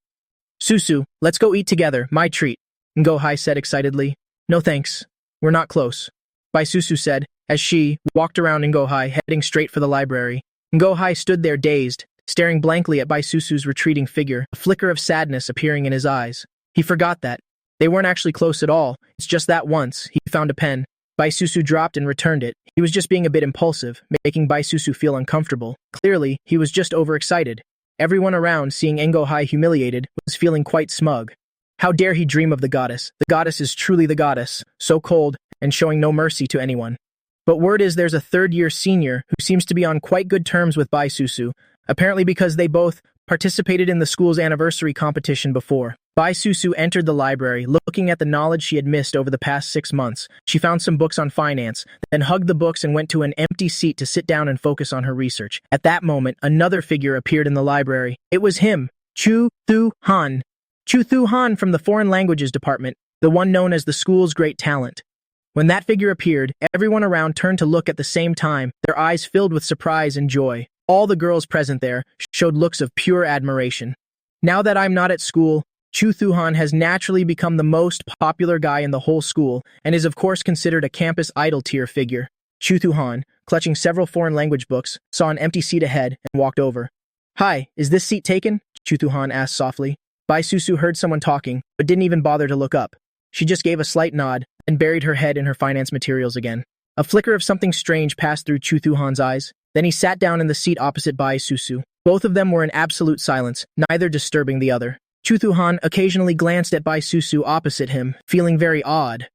Susu, let's go eat together, my treat, Ngo Hai said excitedly. No thanks, we're not close, Bai Susu said, as she walked around Ngo Hai, heading straight for the library. Ngo Hai stood there dazed, staring blankly at Bai Susu's retreating figure, a flicker of sadness appearing in his eyes. He forgot that. They weren't actually close at all, it's just that once, he found a pen. Bai Susu dropped and returned it. He was just being a bit impulsive, making Bai Susu feel uncomfortable. Clearly, he was just overexcited. Everyone around, seeing Ngo Hai humiliated, was feeling quite smug. How dare he dream of the goddess? The goddess is truly the goddess, so cold, and showing no mercy to anyone. But word is there's a third-year senior who seems to be on quite good terms with Bai Susu, apparently because they both participated in the school's anniversary competition before. Bai Susu entered the library, looking at the knowledge she had missed over the past 6 months. She found some books on finance, then hugged the books and went to an empty seat to sit down and focus on her research. At that moment, another figure appeared in the library. It was him, Chu Thu Han. Chu Thu Han from the Foreign Languages Department, the one known as the school's great talent. When that figure appeared, everyone around turned to look at the same time, their eyes filled with surprise and joy. All the girls present there showed looks of pure admiration. Now that I'm not at school, Chu Thuhan has naturally become the most popular guy in the whole school and is of course considered a campus idol tier figure. Chu Thuhan, clutching several foreign language books, saw an empty seat ahead and walked over. Hi, is this seat taken? Chu-tu-han asked softly. Bai Susu heard someone talking, but didn't even bother to look up. She just gave a slight nod and buried her head in her finance materials again. A flicker of something strange passed through Chu-tu-han's eyes. Then he sat down in the seat opposite Bai Susu. Both of them were in absolute silence, neither disturbing the other. Chu-tu-han occasionally glanced at Bai Susu opposite him, feeling very odd.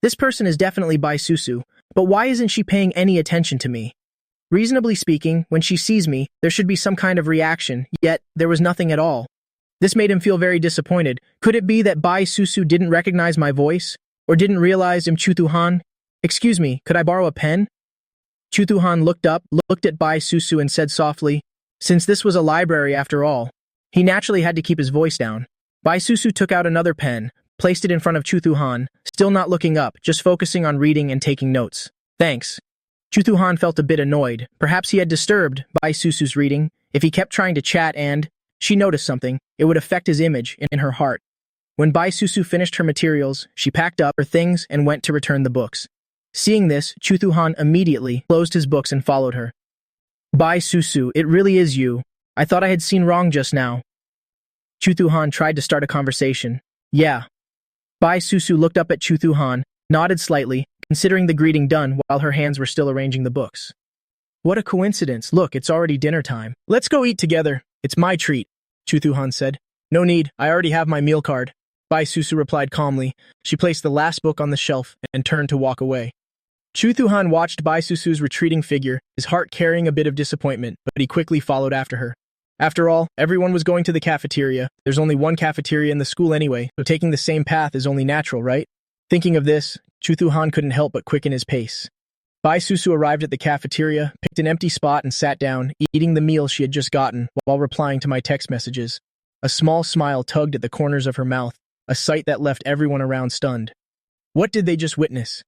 This person is definitely Bai Susu, but why isn't she paying any attention to me? Reasonably speaking, when she sees me, there should be some kind of reaction, yet there was nothing at all. This made him feel very disappointed. Could it be that Bai Susu didn't recognize my voice? Or didn't realize I'm Chu-tu-han? Excuse me, could I borrow a pen? Chu-tu-han looked up, looked at Bai Susu and said softly, since this was a library after all. He naturally had to keep his voice down. Bai Susu took out another pen, placed it in front of Chu-tu-han, still not looking up, just focusing on reading and taking notes. Thanks. Chu-tu-han felt a bit annoyed. Perhaps he had disturbed Bai Susu's reading. If he kept trying to chat and she noticed something, it would affect his image in her heart. When Bai Susu finished her materials, she packed up her things and went to return the books. Seeing this, Chu-tu-han immediately closed his books and followed her. Bai Susu, it really is you. I thought I had seen wrong just now. Chu-tu-han tried to start a conversation. Yeah. Bai Susu looked up at Chu-tu-han, nodded slightly, considering the greeting done while her hands were still arranging the books. What a coincidence. Look, it's already dinner time. Let's go eat together. It's my treat, Chu-tu-han said. No need, I already have my meal card. Bai Susu replied calmly. She placed the last book on the shelf and turned to walk away. Chu-tu-han watched Bai Susu's retreating figure, his heart carrying a bit of disappointment, but he quickly followed after her. After all, everyone was going to the cafeteria. There's only one cafeteria in the school anyway, so taking the same path is only natural, right? Thinking of this, Chu-tu-han couldn't help but quicken his pace. Bai Susu arrived at the cafeteria, picked an empty spot and sat down, eating the meal she had just gotten, while replying to my text messages. A small smile tugged at the corners of her mouth, a sight that left everyone around stunned. What did they just witness?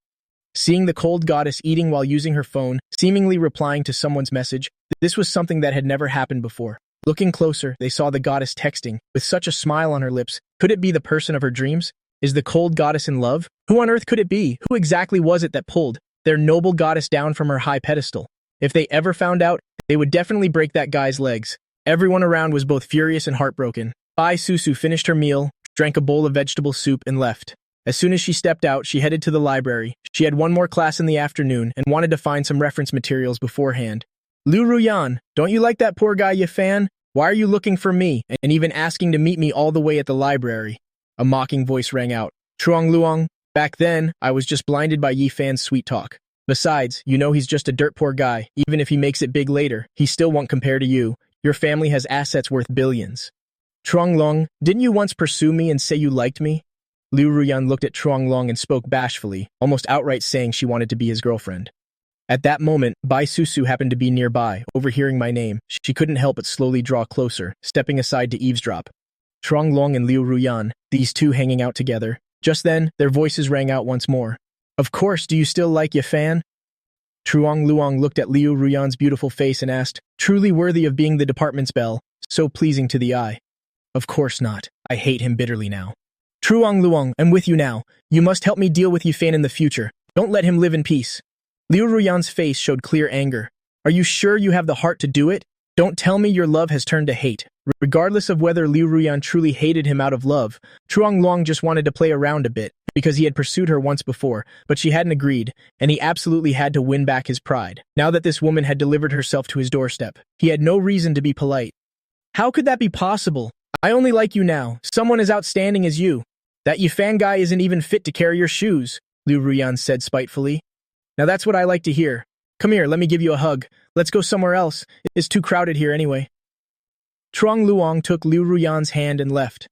Seeing the cold goddess eating while using her phone, seemingly replying to someone's message, this was something that had never happened before. Looking closer, they saw the goddess texting, with such a smile on her lips. Could it be the person of her dreams? Is the cold goddess in love? Who on earth could it be? Who exactly was it that pulled their noble goddess down from her high pedestal? If they ever found out, they would definitely break that guy's legs. Everyone around was both furious and heartbroken. Bai Susu finished her meal, drank a bowl of vegetable soup, and left. As soon as she stepped out, she headed to the library. She had one more class in the afternoon and wanted to find some reference materials beforehand. Liu Ruyan, don't you like that poor guy you fan? Why are you looking for me and even asking to meet me all the way at the library? A mocking voice rang out. Truong Luong, back then, I was just blinded by Yi Fan's sweet talk. Besides, you know he's just a dirt poor guy. Even if he makes it big later, he still won't compare to you. Your family has assets worth billions. Truong Long, didn't you once pursue me and say you liked me? Liu Ruyan looked at Truong Long and spoke bashfully, almost outright saying she wanted to be his girlfriend. At that moment, Bai Susu happened to be nearby, overhearing my name. She couldn't help but slowly draw closer, stepping aside to eavesdrop. Truong Long and Liu Ruyan, these two hanging out together. Just then, their voices rang out once more. Of course, do you still like Ye Fan? Truong Luong looked at Liu Ruyan's beautiful face and asked, truly worthy of being the department's belle, so pleasing to the eye. Of course not. I hate him bitterly now. Truong Luong, I'm with you now. You must help me deal with Ye Fan in the future. Don't let him live in peace. Liu Ruyan's face showed clear anger. Are you sure you have the heart to do it? Don't tell me your love has turned to hate. Regardless of whether Liu Ruyan truly hated him out of love, Truong Luong just wanted to play around a bit, because he had pursued her once before, but she hadn't agreed, and he absolutely had to win back his pride. Now that this woman had delivered herself to his doorstep, he had no reason to be polite. How could that be possible? I only like you now. Someone as outstanding as you. That Ye Fan guy isn't even fit to carry your shoes, Liu Ruyan said spitefully. Now that's what I like to hear. Come here, let me give you a hug. Let's go somewhere else. It's too crowded here anyway. Truong Luong took Liu Ruyan's hand and left.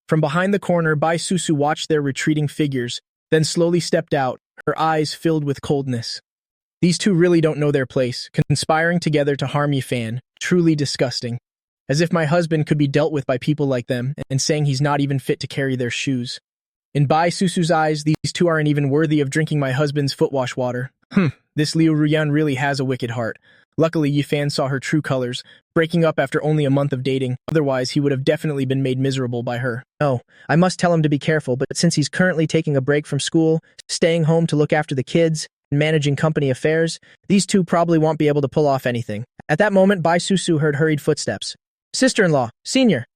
From behind the corner, Bai Susu watched their retreating figures, then slowly stepped out, her eyes filled with coldness. These two really don't know their place, conspiring together to harm Ye Fan. Truly disgusting. As if my husband could be dealt with by people like them, and saying he's not even fit to carry their shoes. In Bai Susu's eyes, these two aren't even worthy of drinking my husband's footwash water. This Liu Ruyan really has a wicked heart. Luckily, Ye Fan saw her true colors, breaking up after only a month of dating. Otherwise, he would have definitely been made miserable by her. Oh, I must tell him to be careful, but since he's currently taking a break from school, staying home to look after the kids, and managing company affairs, these two probably won't be able to pull off anything. At that moment, Bai Susu heard hurried footsteps. Sister-in-law, senior,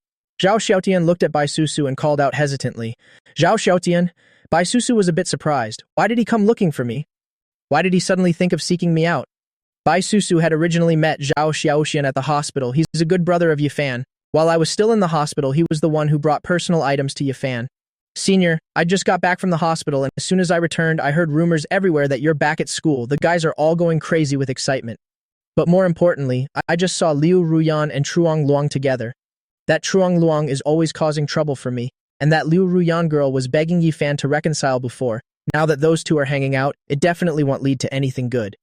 Zhao Xiaotian looked at Bai Susu and called out hesitantly, Zhao Xiaotian. Bai Susu was a bit surprised. Why did he come looking for me? Why did he suddenly think of seeking me out? Bai Susu had originally met Zhao Xiaotian at the hospital. He's a good brother of Yifan. While I was still in the hospital, he was the one who brought personal items to Yifan. Senior, I just got back from the hospital, and as soon as I returned, I heard rumors everywhere that you're back at school. The guys are all going crazy with excitement. But more importantly, I just saw Liu Ruyan and Truong Luang together. That Truong Luang is always causing trouble for me, and that Liu Ruyan girl was begging Yifan to reconcile before. Now that those two are hanging out, it definitely won't lead to anything good.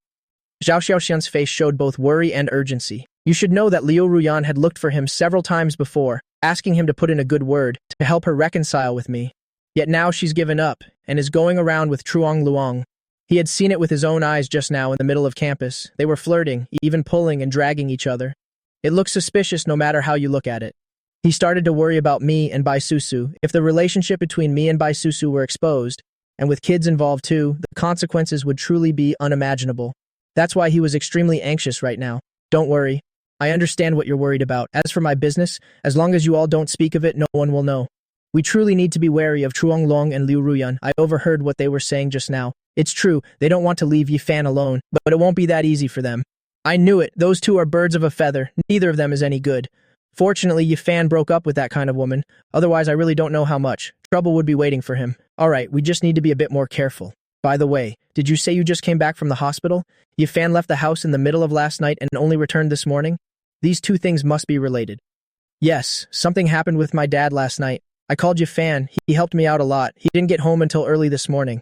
Zhao Xiaoxian's face showed both worry and urgency. You should know that Liu Ruyan had looked for him several times before, asking him to put in a good word to help her reconcile with me. Yet now she's given up and is going around with Truong Luang. He had seen it with his own eyes just now in the middle of campus. They were flirting, even pulling and dragging each other. It looked suspicious no matter how you look at it. He started to worry about me and Bai Susu. If the relationship between me and Bai Susu were exposed, and with kids involved too, the consequences would truly be unimaginable. That's why he was extremely anxious right now. Don't worry. I understand what you're worried about. As for my business, as long as you all don't speak of it, no one will know. We truly need to be wary of Truong Long and Liu Ruyan. I overheard what they were saying just now. It's true, they don't want to leave Yifan alone, but it won't be that easy for them. I knew it. Those two are birds of a feather. Neither of them is any good. Fortunately, Yifan broke up with that kind of woman. Otherwise, I really don't know how much trouble would be waiting for him. All right, we just need to be a bit more careful. By the way, did you say you just came back from the hospital? Yifan left the house in the middle of last night and only returned this morning? These two things must be related. Yes, something happened with my dad last night. I called Yifan. He helped me out a lot. He didn't get home until early this morning.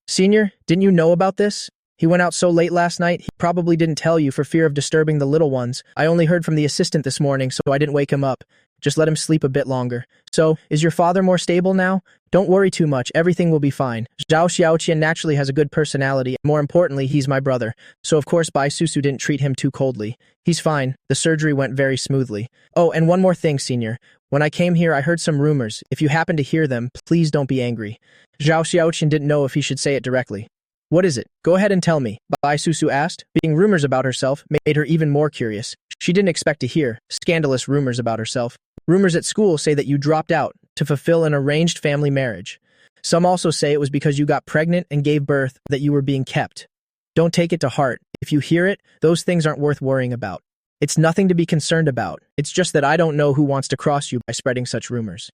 Senior, didn't you know about this? He went out so late last night, he probably didn't tell you for fear of disturbing the little ones. I only heard from the assistant this morning, so I didn't wake him up. Just let him sleep a bit longer. So, is your father more stable now? Don't worry too much, everything will be fine. Zhao Xiaoqian naturally has a good personality, and more importantly, he's my brother. So of course Bai Susu didn't treat him too coldly. He's fine, the surgery went very smoothly. Oh, and one more thing, Senior. When I came here, I heard some rumors. If you happen to hear them, please don't be angry. Zhao Xiaoqian didn't know if he should say it directly. What is it? Go ahead and tell me, Bai Susu asked. Being rumors about herself made her even more curious. She didn't expect to hear scandalous rumors about herself. Rumors at school say that you dropped out to fulfill an arranged family marriage. Some also say it was because you got pregnant and gave birth that you were being kept. Don't take it to heart. If you hear it, those things aren't worth worrying about. It's nothing to be concerned about. It's just that I don't know who wants to cross you by spreading such rumors.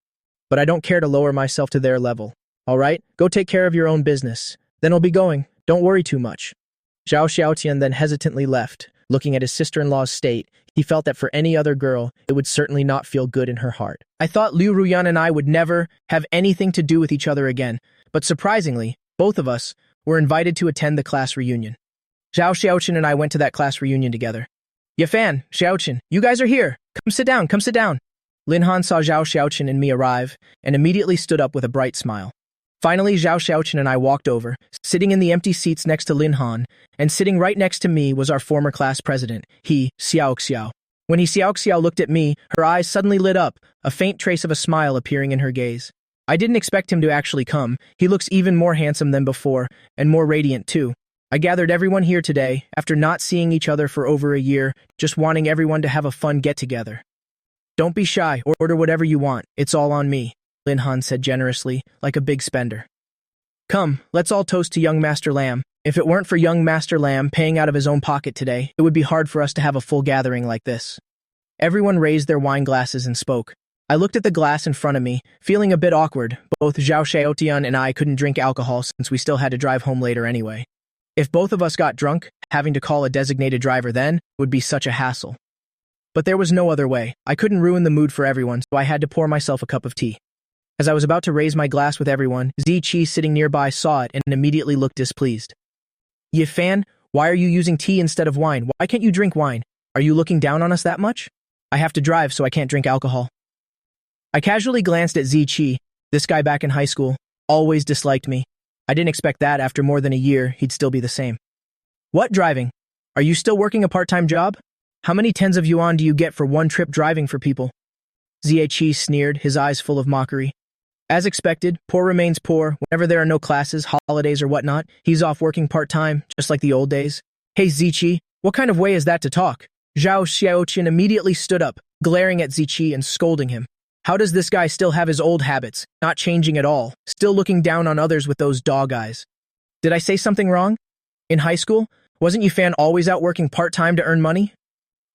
But I don't care to lower myself to their level. All right? Go take care of your own business. Then I'll be going. Don't worry too much. Zhao Xiaotian then hesitantly left. Looking at his sister-in-law's state, he felt that for any other girl, it would certainly not feel good in her heart. I thought Liu Ruyan and I would never have anything to do with each other again, but surprisingly, both of us were invited to attend the class reunion. Zhao Xiaotian and I went to that class reunion together. Yifan, Xiaotian, you guys are here. Come sit down, come sit down. Lin Han saw Zhao Xiaotian and me arrive, and immediately stood up with a bright smile. Finally, Zhao Xiaotian and I walked over, sitting in the empty seats next to Lin Han, and sitting right next to me was our former class president, Xiao Xiao. When Xiao Xiao looked at me, her eyes suddenly lit up, a faint trace of a smile appearing in her gaze. I didn't expect him to actually come. He looks even more handsome than before, and more radiant too. I gathered everyone here today, after not seeing each other for over a year, just wanting everyone to have a fun get-together. Don't be shy, or order whatever you want. It's all on me, Lin Han said generously, like a big spender. Come, let's all toast to young Master Lam. If it weren't for young Master Lam paying out of his own pocket today, it would be hard for us to have a full gathering like this. Everyone raised their wine glasses and spoke. I looked at the glass in front of me, feeling a bit awkward. Both Zhao Xiaotian and I couldn't drink alcohol since we still had to drive home later anyway. If both of us got drunk, having to call a designated driver then would be such a hassle. But there was no other way. I couldn't ruin the mood for everyone, so I had to pour myself a cup of tea. As I was about to raise my glass with everyone, Ziqi sitting nearby saw it and immediately looked displeased. Yifan, why are you using tea instead of wine? Why can't you drink wine? Are you looking down on us that much? I have to drive, so I can't drink alcohol. I casually glanced at Ziqi. This guy back in high school always disliked me. I didn't expect that after more than a year, he'd still be the same. What driving? Are you still working a part-time job? How many tens of yuan do you get for one trip driving for people? Ziqi sneered, his eyes full of mockery. As expected, poor remains poor. Whenever there are no classes, holidays, or whatnot, he's off working part-time, just like the old days. Hey Ziqi, what kind of way is that to talk? Zhao Xiaoqian immediately stood up, glaring at Ziqi and scolding him. How does this guy still have his old habits, not changing at all, still looking down on others with those dog eyes? Did I say something wrong? In high school, wasn't you fan always out working part-time to earn money?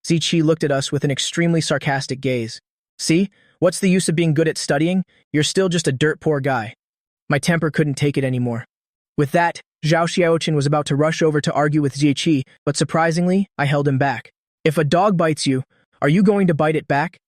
Zichi looked at us with an extremely sarcastic gaze. See, what's the use of being good at studying? You're still just a dirt-poor guy. My temper couldn't take it anymore. With that, Zhao Xiaoqin was about to rush over to argue with Zichi, but surprisingly, I held him back. If a dog bites you, are you going to bite it back?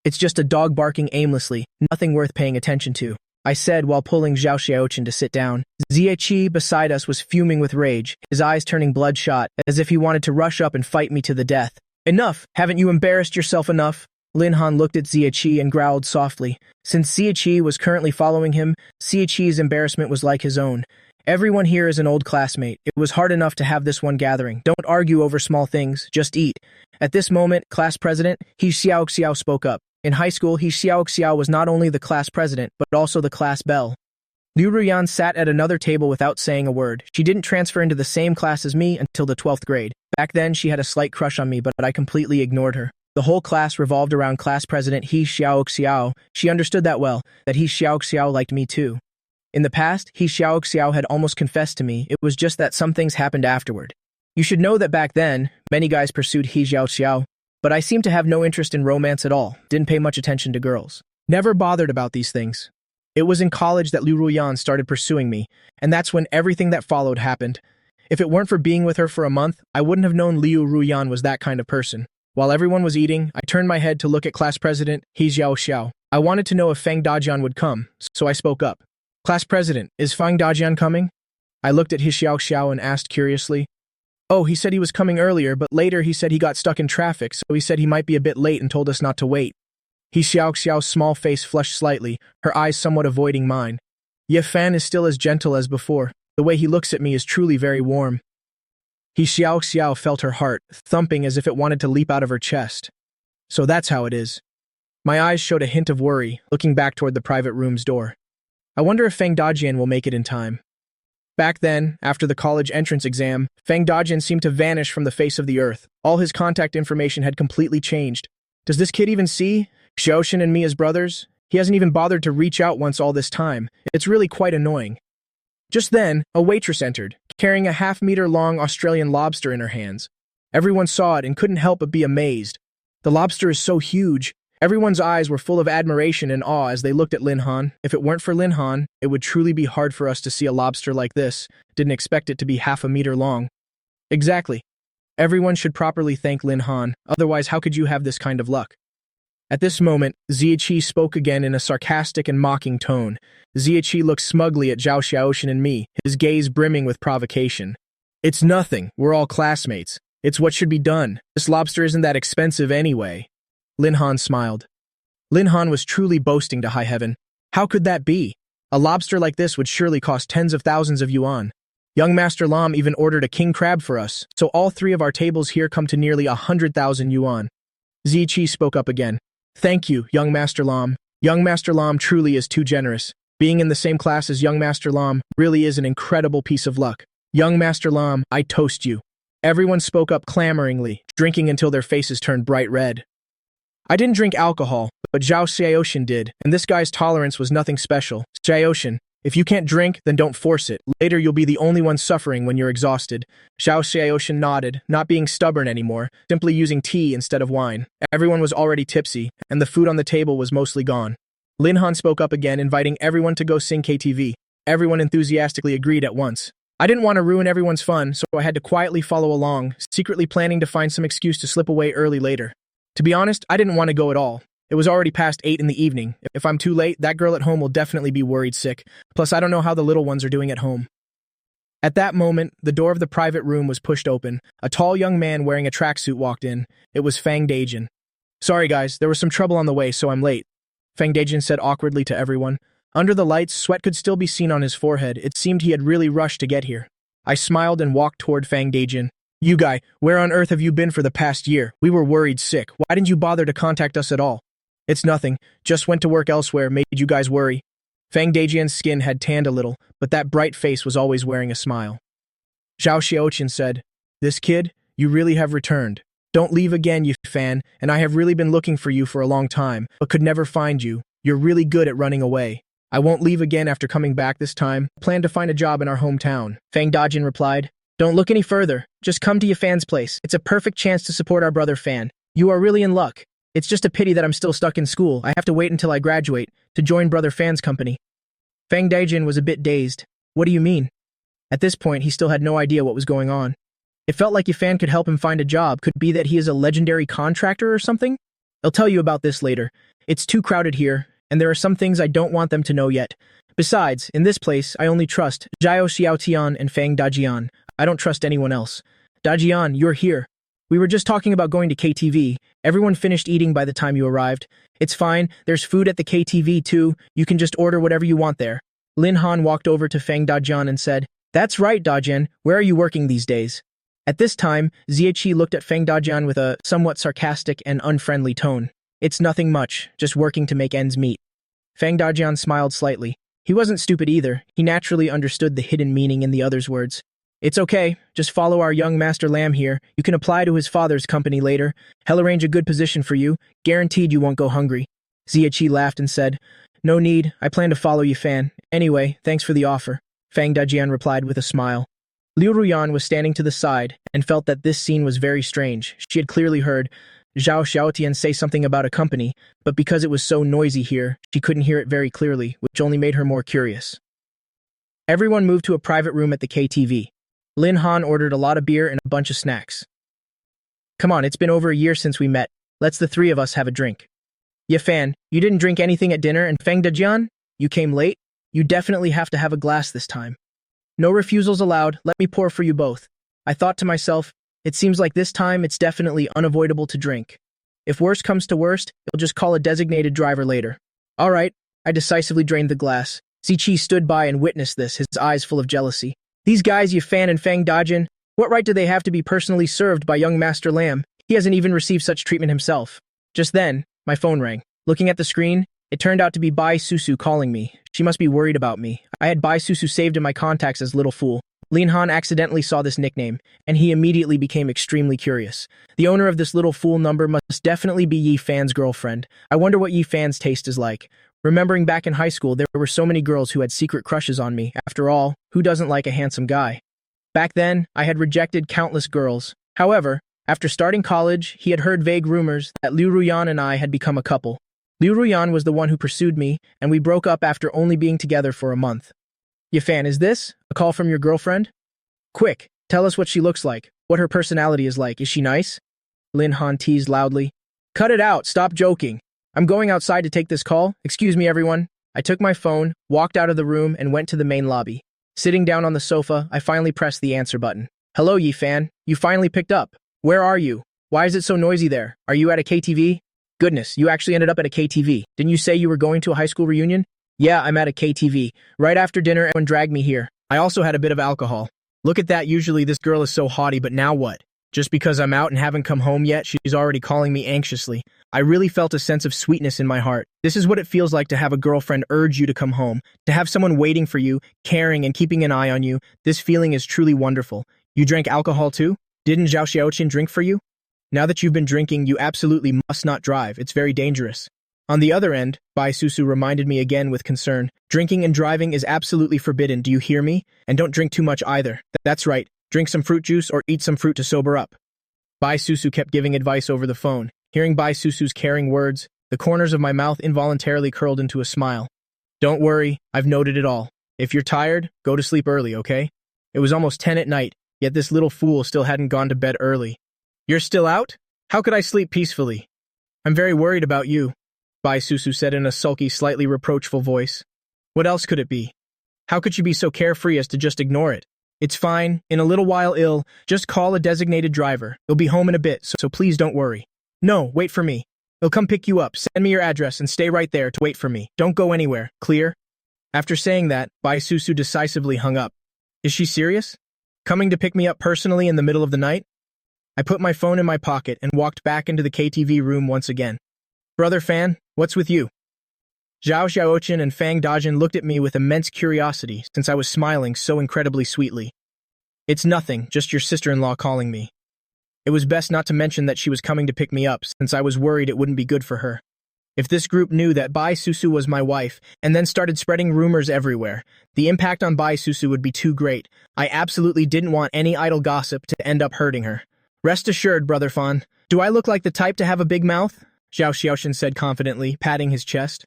It's just a dog barking aimlessly, nothing worth paying attention to, I said while pulling Zhao Xiaoqin to sit down. Zichi beside us was fuming with rage, his eyes turning bloodshot, as if he wanted to rush up and fight me to the death. Enough! Haven't you embarrassed yourself enough? Lin Han looked at Zichi and growled softly. Since Zichi was currently following him, Zichi's embarrassment was like his own. Everyone here is an old classmate. It was hard enough to have this one gathering. Don't argue over small things, just eat. At this moment, class president He Xiaoxiao spoke up. In high school, He Xiaoxiao was not only the class president, but also the class belle. Liu Ruyan sat at another table without saying a word. She didn't transfer into the same class as me until the 12th grade. Back then, she had a slight crush on me, but I completely ignored her. The whole class revolved around class president He Xiaoxiao. She understood that well, that He Xiaoxiao liked me too. In the past, He Xiaoxiao had almost confessed to me. It was just that some things happened afterward. You should know that back then, many guys pursued He Xiaoxiao, but I seemed to have no interest in romance at all, didn't pay much attention to girls. Never bothered about these things. It was in college that Liu Ruyan started pursuing me, and that's when everything that followed happened. If it weren't for being with her for a month, I wouldn't have known Liu Ruyan was that kind of person. While everyone was eating, I turned my head to look at class president He Xiaoxiao. I wanted to know if Fang Dajian would come, so I spoke up. Class president, is Fang Dajian coming? I looked at He Xiaoxiao and asked curiously. Oh, he said he was coming earlier, but later he said he got stuck in traffic, so he said he might be a bit late and told us not to wait. He Xiaoxiao's small face flushed slightly, her eyes somewhat avoiding mine. Ye Fan is still as gentle as before. The way he looks at me is truly very warm. He Xiaoxiao felt her heart, thumping as if it wanted to leap out of her chest. So that's how it is. My eyes showed a hint of worry, looking back toward the private room's door. I wonder if Fang Dajian will make it in time. Back then, after the college entrance exam, Fang Dajian seemed to vanish from the face of the earth. All his contact information had completely changed. Does this kid even see Xiaoxin and me as brothers? He hasn't even bothered to reach out once all this time. It's really quite annoying. Just then, a waitress entered, carrying a half-meter-long Australian lobster in her hands. Everyone saw it and couldn't help but be amazed. The lobster is so huge. Everyone's eyes were full of admiration and awe as they looked at Lin Han. If it weren't for Lin Han, it would truly be hard for us to see a lobster like this. Didn't expect it to be half a meter long. Exactly. Everyone should properly thank Lin Han, otherwise how could you have this kind of luck? At this moment, Zichi spoke again in a sarcastic and mocking tone. Zichi looked smugly at Zhao Xiaoxin and me, his gaze brimming with provocation. It's nothing, we're all classmates. It's what should be done. This lobster isn't that expensive anyway. Lin Han smiled. Lin Han was truly boasting to high heaven. How could that be? A lobster like this would surely cost tens of thousands of yuan. Young Master Lam even ordered a king crab for us, so all three of our tables here come to nearly 100,000 yuan. Zichi spoke up again. Thank you, Young Master Lam. Young Master Lam truly is too generous. Being in the same class as Young Master Lam really is an incredible piece of luck. Young Master Lam, I toast you. Everyone spoke up clamoringly, drinking until their faces turned bright red. I didn't drink alcohol, but Zhao Xiaoxin did, and this guy's tolerance was nothing special. Xiaoxin, if you can't drink, then don't force it. Later you'll be the only one suffering when you're exhausted. Zhao Xiaoxin nodded, not being stubborn anymore, simply using tea instead of wine. Everyone was already tipsy, and the food on the table was mostly gone. Lin Han spoke up again, inviting everyone to go sing KTV. Everyone enthusiastically agreed at once. I didn't want to ruin everyone's fun, so I had to quietly follow along, secretly planning to find some excuse to slip away early later. To be honest, I didn't want to go at all. It was already past 8 in the evening. If I'm too late, that girl at home will definitely be worried sick. Plus, I don't know how the little ones are doing at home. At that moment, the door of the private room was pushed open. A tall young man wearing a tracksuit walked in. It was Fang Dajian. Sorry guys, there was some trouble on the way, so I'm late. Fang Dajian said awkwardly to everyone. Under the lights, sweat could still be seen on his forehead. It seemed he had really rushed to get here. I smiled and walked toward Fang Dajian. You guy, where on earth have you been for the past year? We were worried sick. Why didn't you bother to contact us at all? It's nothing. Just went to work elsewhere, made you guys worry. Fang Dajian's skin had tanned a little, but that bright face was always wearing a smile. Zhao Xiaoqin said, This kid, you really have returned. Don't leave again, you fan, and I have really been looking for you for a long time, but could never find you. You're really good at running away. I won't leave again after coming back this time. Plan to find a job in our hometown. Fang Dajin replied. Don't look any further. Just come to Fan's place. It's a perfect chance to support our brother Fan. You are really in luck. It's just a pity that I'm still stuck in school. I have to wait until I graduate to join brother Fan's company. Fang Dajin was a bit dazed. What do you mean? At this point, he still had no idea what was going on. It felt like Fan could help him find a job. Could it be that he is a legendary contractor or something? I'll tell you about this later. It's too crowded here, and there are some things I don't want them to know yet. Besides, in this place, I only trust Jiao Xiaotian and Fang Dajian. I don't trust anyone else. Dajian, you're here. We were just talking about going to KTV. Everyone finished eating by the time you arrived. It's fine, there's food at the KTV too. You can just order whatever you want there. Lin Han walked over to Fang Dajian and said, That's right, Dajian, where are you working these days? At this time, Ziyaqi looked at Fang Dajian with a somewhat sarcastic and unfriendly tone. It's nothing much, just working to make ends meet. Fang Dajian smiled slightly. He wasn't stupid either. He naturally understood the hidden meaning in the other's words. It's okay, just follow our young Master Lam here. You can apply to his father's company later. He'll arrange a good position for you. Guaranteed you won't go hungry. Ziyaqi laughed and said, No need, I plan to follow you, Fan. Anyway, thanks for the offer. Fang Dajian replied with a smile. Liu Ruyan was standing to the side and felt that this scene was very strange. She had clearly heard Zhao Xiaotian say something about a company, but because it was so noisy here, she couldn't hear it very clearly, which only made her more curious. Everyone moved to a private room at the KTV. Lin Han ordered a lot of beer and a bunch of snacks. Come on, it's been over a year since we met. Let's the three of us have a drink. Fan, you didn't drink anything at dinner, and Feng Dajian? You came late? You definitely have to have a glass this time. No refusals allowed, let me pour for you both. I thought to myself, it seems like this time it's definitely unavoidable to drink. If worst comes to worst, you'll just call a designated driver later. All right, I decisively drained the glass. Ziqi stood by and witnessed this, his eyes full of jealousy. These guys, Fan and Fang Dajin, what right do they have to be personally served by young Master Lam? He hasn't even received such treatment himself. Just then, my phone rang. Looking at the screen, it turned out to be Bai Susu calling me. She must be worried about me. I had Bai Susu saved in my contacts as Little Fool. Lin Han accidentally saw this nickname, and he immediately became extremely curious. The owner of this Little Fool number must definitely be Fan's girlfriend. I wonder what Fan's taste is like. Remembering back in high school, there were so many girls who had secret crushes on me. After all, who doesn't like a handsome guy? Back then, I had rejected countless girls. However, after starting college, he had heard vague rumors that Liu Ruyan and I had become a couple. Liu Ruyan was the one who pursued me, and we broke up after only being together for a month. Fan, is this a call from your girlfriend? Quick, tell us what she looks like, what her personality is like. Is she nice? Lin Han teased loudly. Cut it out, stop joking. I'm going outside to take this call. Excuse me, everyone. I took my phone, walked out of the room, and went to the main lobby. Sitting down on the sofa, I finally pressed the answer button. Hello, Fan. You finally picked up. Where are you? Why is it so noisy there? Are you at a KTV? Goodness, you actually ended up at a KTV. Didn't you say you were going to a high school reunion? Yeah, I'm at a KTV. Right after dinner, everyone dragged me here. I also had a bit of alcohol. Look at that, usually this girl is so haughty, but now what? Just because I'm out and haven't come home yet, she's already calling me anxiously. I really felt a sense of sweetness in my heart. This is what it feels like to have a girlfriend urge you to come home, to have someone waiting for you, caring and keeping an eye on you. This feeling is truly wonderful. You drank alcohol too? Didn't Zhao Xiaoqin drink for you? Now that you've been drinking, you absolutely must not drive. It's very dangerous. On the other end, Bai Susu reminded me again with concern. Drinking and driving is absolutely forbidden, do you hear me? And don't drink too much either. That's right. Drink some fruit juice or eat some fruit to sober up. Bai Susu kept giving advice over the phone. Hearing Bai Susu's caring words, the corners of my mouth involuntarily curled into a smile. Don't worry, I've noted it all. If you're tired, go to sleep early, okay? It was almost 10 at night, yet this little fool still hadn't gone to bed early. You're still out? How could I sleep peacefully? I'm very worried about you, Bai Susu said in a sulky, slightly reproachful voice. What else could it be? How could you be so carefree as to just ignore it? It's fine. In a little while just call a designated driver. He'll be home in a bit, so please don't worry. No, wait for me. He'll come pick you up. Send me your address and stay right there to wait for me. Don't go anywhere. Clear? After saying that, Bai Susu decisively hung up. Is she serious? Coming to pick me up personally in the middle of the night? I put my phone in my pocket and walked back into the KTV room once again. Brother Fan, what's with you? Zhao Xiaoqin and Fang Dajin looked at me with immense curiosity since I was smiling so incredibly sweetly. It's nothing, just your sister-in-law calling me. It was best not to mention that she was coming to pick me up since I was worried it wouldn't be good for her. If this group knew that Bai Susu was my wife and then started spreading rumors everywhere, the impact on Bai Susu would be too great. I absolutely didn't want any idle gossip to end up hurting her. Rest assured, Brother Fan. Do I look like the type to have a big mouth? Zhao Xiaoshan said confidently, patting his chest.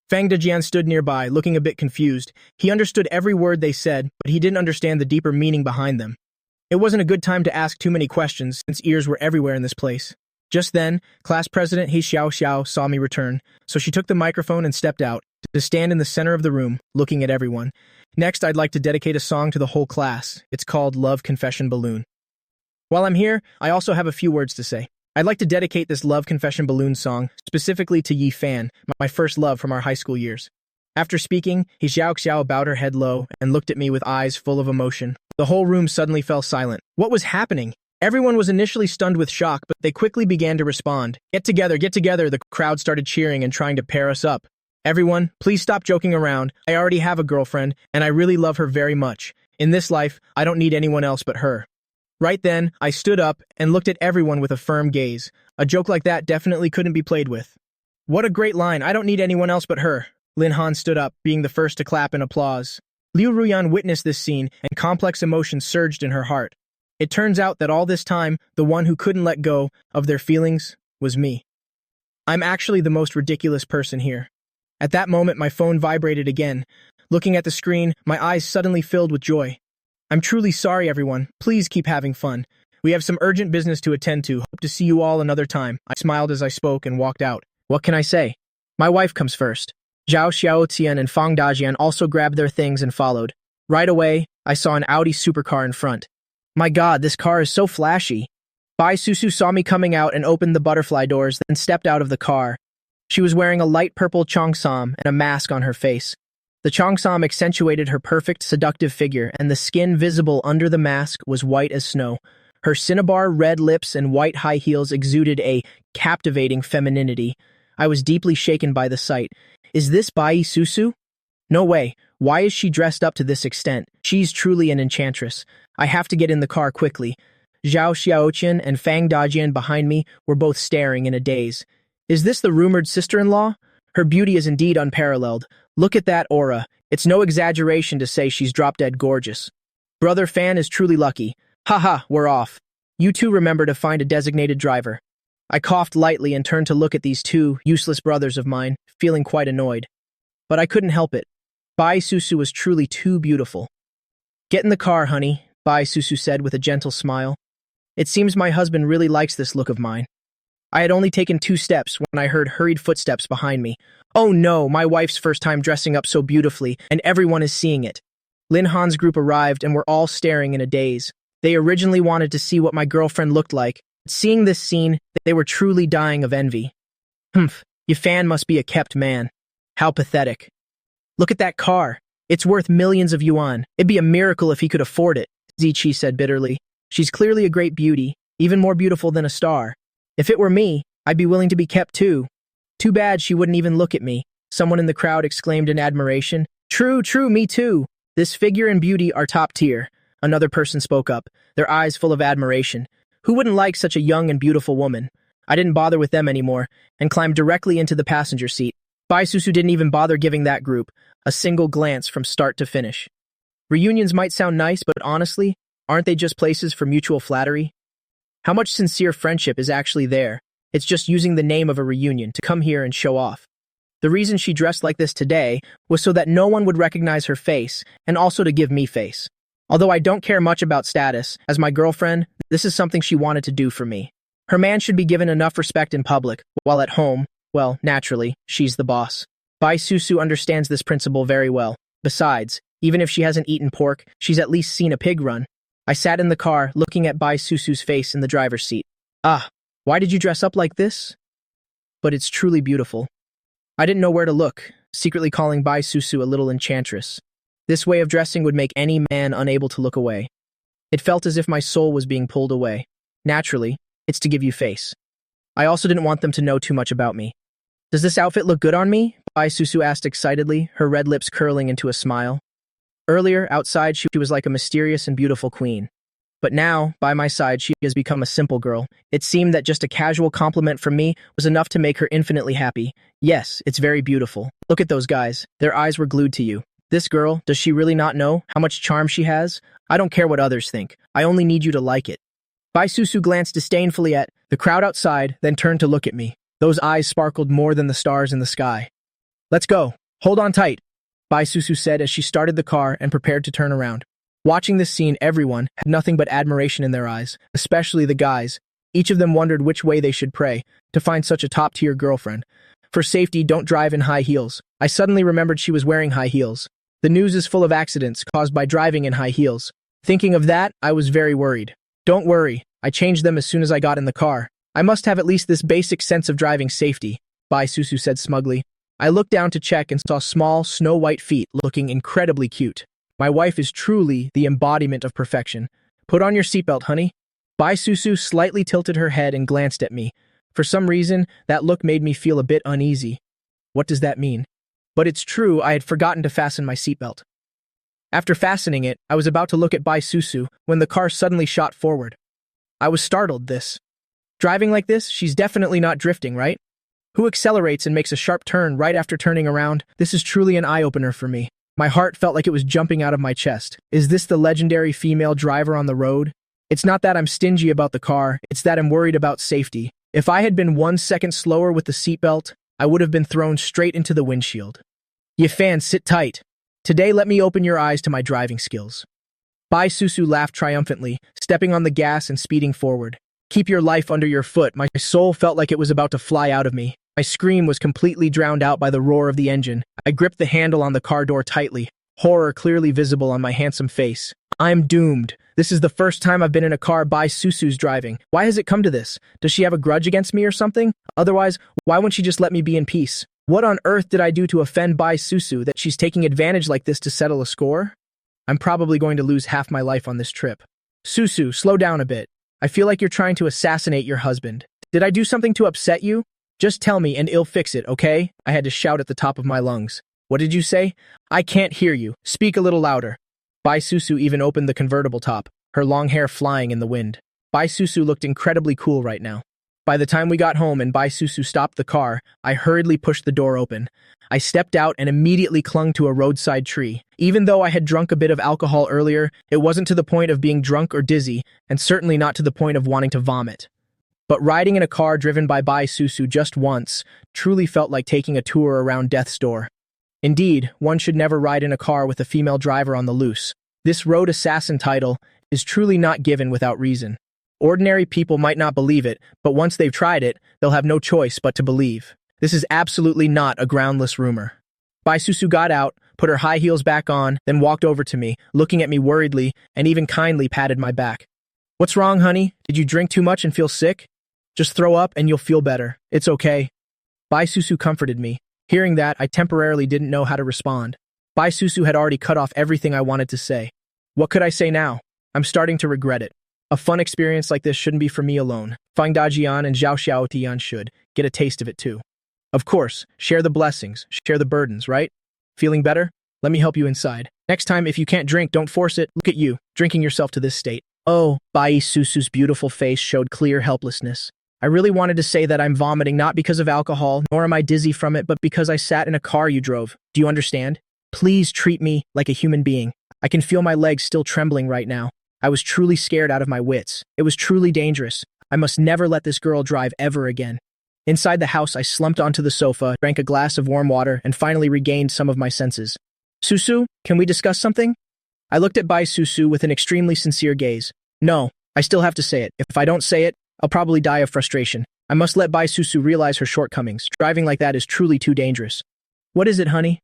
Fang Dejian stood nearby, looking a bit confused. He understood every word they said, but he didn't understand the deeper meaning behind them. It wasn't a good time to ask too many questions, since ears were everywhere in this place. Just then, class president He Xiao saw me return, so she took the microphone and stepped out, to stand in the center of the room, looking at everyone. Next, I'd like to dedicate a song to the whole class. It's called Love Confession Balloon. While I'm here, I also have a few words to say. I'd like to dedicate this Love Confession Balloon song specifically to Yi Fan, my first love from our high school years. After speaking, He Xiao bowed her head low and looked at me with eyes full of emotion. The whole room suddenly fell silent. What was happening? Everyone was initially stunned with shock, but they quickly began to respond. Get together, the crowd started cheering and trying to pair us up. Everyone, please stop joking around. I already have a girlfriend, and I really love her very much. In this life, I don't need anyone else but her. Right then, I stood up and looked at everyone with a firm gaze. A joke like that definitely couldn't be played with. What a great line, I don't need anyone else but her. Lin Han stood up, being the first to clap in applause. Liu Ruyan witnessed this scene, and complex emotions surged in her heart. It turns out that all this time, the one who couldn't let go of their feelings was me. I'm actually the most ridiculous person here. At that moment, my phone vibrated again. Looking at the screen, my eyes suddenly filled with joy. I'm truly sorry, everyone. Please keep having fun. We have some urgent business to attend to. Hope to see you all another time. I smiled as I spoke and walked out. What can I say? My wife comes first. Zhao Xiaotian and Fang Dajian also grabbed their things and followed. Right away, I saw an Audi supercar in front. My God, this car is so flashy. Bai Susu saw me coming out and opened the butterfly doors, then stepped out of the car. She was wearing a light purple cheongsam and a mask on her face. The cheongsam accentuated her perfect, seductive figure, and the skin visible under the mask was white as snow. Her cinnabar red lips and white high heels exuded a captivating femininity. I was deeply shaken by the sight. Is this Bai Susu? No way. Why is she dressed up to this extent? She's truly an enchantress. I have to get in the car quickly. Zhao Xiaoqian and Fang Dajian behind me were both staring in a daze. Is this the rumored sister-in-law? Her beauty is indeed unparalleled. Look at that aura. It's no exaggeration to say she's drop-dead gorgeous. Brother Fan is truly lucky. Haha, we're off. You two remember to find a designated driver. I coughed lightly and turned to look at these two useless brothers of mine, feeling quite annoyed. But I couldn't help it. Bai Susu was truly too beautiful. Get in the car, honey, Bai Susu said with a gentle smile. It seems my husband really likes this look of mine. I had only taken 2 steps when I heard hurried footsteps behind me. Oh no, my wife's first time dressing up so beautifully, and everyone is seeing it. Lin Han's group arrived and were all staring in a daze. They originally wanted to see what my girlfriend looked like, but seeing this scene, they were truly dying of envy. Humph, your fan must be a kept man. How pathetic. Look at that car. It's worth millions of yuan. It'd be a miracle if he could afford it, Ziqi said bitterly. She's clearly a great beauty, even more beautiful than a star. If it were me, I'd be willing to be kept too. Too bad she wouldn't even look at me, someone in the crowd exclaimed in admiration. True, me too. This figure and beauty are top tier. Another person spoke up, their eyes full of admiration. Who wouldn't like such a young and beautiful woman? I didn't bother with them anymore, and climbed directly into the passenger seat. Bai Susu didn't even bother giving that group a single glance from start to finish. Reunions might sound nice, but honestly, aren't they just places for mutual flattery? How much sincere friendship is actually there? It's just using the name of a reunion to come here and show off. The reason she dressed like this today was so that no one would recognize her face, and also to give me face. Although I don't care much about status, as my girlfriend, this is something she wanted to do for me. Her man should be given enough respect in public, while at home, well, naturally, she's the boss. Bai Susu understands this principle very well. Besides, even if she hasn't eaten pork, she's at least seen a pig run. I sat in the car, looking at Bai Susu's face in the driver's seat. Ah, why did you dress up like this? But it's truly beautiful. I didn't know where to look, secretly calling Bai Susu a little enchantress. This way of dressing would make any man unable to look away. It felt as if my soul was being pulled away. Naturally, it's to give you face. I also didn't want them to know too much about me. Does this outfit look good on me? Bai Susu asked excitedly, her red lips curling into a smile. Earlier, outside, she was like a mysterious and beautiful queen. But now, by my side, she has become a simple girl. It seemed that just a casual compliment from me was enough to make her infinitely happy. Yes, it's very beautiful. Look at those guys. Their eyes were glued to you. This girl, does she really not know how much charm she has? I don't care what others think. I only need you to like it. Bai Susu glanced disdainfully at the crowd outside, then turned to look at me. Those eyes sparkled more than the stars in the sky. Let's go. Hold on tight, Bai Susu said as she started the car and prepared to turn around. Watching this scene, everyone had nothing but admiration in their eyes, especially the guys. Each of them wondered which way they should pray to find such a top-tier girlfriend. For safety, don't drive in high heels. I suddenly remembered she was wearing high heels. The news is full of accidents caused by driving in high heels. Thinking of that, I was very worried. Don't worry, I changed them as soon as I got in the car. I must have at least this basic sense of driving safety, Bai Susu said smugly. I looked down to check and saw small, snow-white feet looking incredibly cute. My wife is truly the embodiment of perfection. Put on your seatbelt, honey. Bai Susu slightly tilted her head and glanced at me. For some reason, that look made me feel a bit uneasy. What does that mean? But it's true, I had forgotten to fasten my seatbelt. After fastening it, I was about to look at Bai Susu when the car suddenly shot forward. I was startled. Driving like this, she's definitely not drifting, right? Who accelerates and makes a sharp turn right after turning around? This is truly an eye-opener for me. My heart felt like it was jumping out of my chest. Is this the legendary female driver on the road? It's not that I'm stingy about the car, it's that I'm worried about safety. If I had been 1 second slower with the seatbelt, I would have been thrown straight into the windshield. You fans, sit tight. Today, let me open your eyes to my driving skills. Bai Susu laughed triumphantly, stepping on the gas and speeding forward. Keep your life under your foot. My soul felt like it was about to fly out of me. My scream was completely drowned out by the roar of the engine. I gripped the handle on the car door tightly, horror clearly visible on my handsome face. I'm doomed. This is the first time I've been in a car Bai Susu's driving. Why has it come to this? Does she have a grudge against me or something? Otherwise, why won't she just let me be in peace? What on earth did I do to offend Bai Susu that she's taking advantage like this to settle a score? I'm probably going to lose half my life on this trip. Susu, slow down a bit. I feel like you're trying to assassinate your husband. Did I do something to upset you? Just tell me and I'll fix it, okay? I had to shout at the top of my lungs. What did you say? I can't hear you. Speak a little louder. Bai Susu even opened the convertible top, her long hair flying in the wind. Bai Susu looked incredibly cool right now. By the time we got home and Bai Susu stopped the car, I hurriedly pushed the door open. I stepped out and immediately clung to a roadside tree. Even though I had drunk a bit of alcohol earlier, it wasn't to the point of being drunk or dizzy, and certainly not to the point of wanting to vomit. But riding in a car driven by Bai Susu just once truly felt like taking a tour around death's door. Indeed, one should never ride in a car with a female driver on the loose. This road assassin title is truly not given without reason. Ordinary people might not believe it, but once they've tried it, they'll have no choice but to believe. This is absolutely not a groundless rumor. Bai Susu got out, put her high heels back on, then walked over to me, looking at me worriedly, and even kindly patted my back. What's wrong, honey? Did you drink too much and feel sick? Just throw up and you'll feel better. It's okay. Bai Susu comforted me. Hearing that, I temporarily didn't know how to respond. Bai Susu had already cut off everything I wanted to say. What could I say now? I'm starting to regret it. A fun experience like this shouldn't be for me alone. Fang Dajian and Zhao Xiaotian should get a taste of it too. Of course, share the blessings, share the burdens, right? Feeling better? Let me help you inside. Next time, if you can't drink, don't force it. Look at you, drinking yourself to this state. Oh, Bai Susu's beautiful face showed clear helplessness. I really wanted to say that I'm vomiting not because of alcohol, nor am I dizzy from it, but because I sat in a car you drove. Do you understand? Please treat me like a human being. I can feel my legs still trembling right now. I was truly scared out of my wits. It was truly dangerous. I must never let this girl drive ever again. Inside the house, I slumped onto the sofa, drank a glass of warm water, and finally regained some of my senses. Susu, can we discuss something? I looked at Bai Susu with an extremely sincere gaze. No, I still have to say it. If I don't say it, I'll probably die of frustration. I must let Bai Susu realize her shortcomings. Driving like that is truly too dangerous. What is it, honey?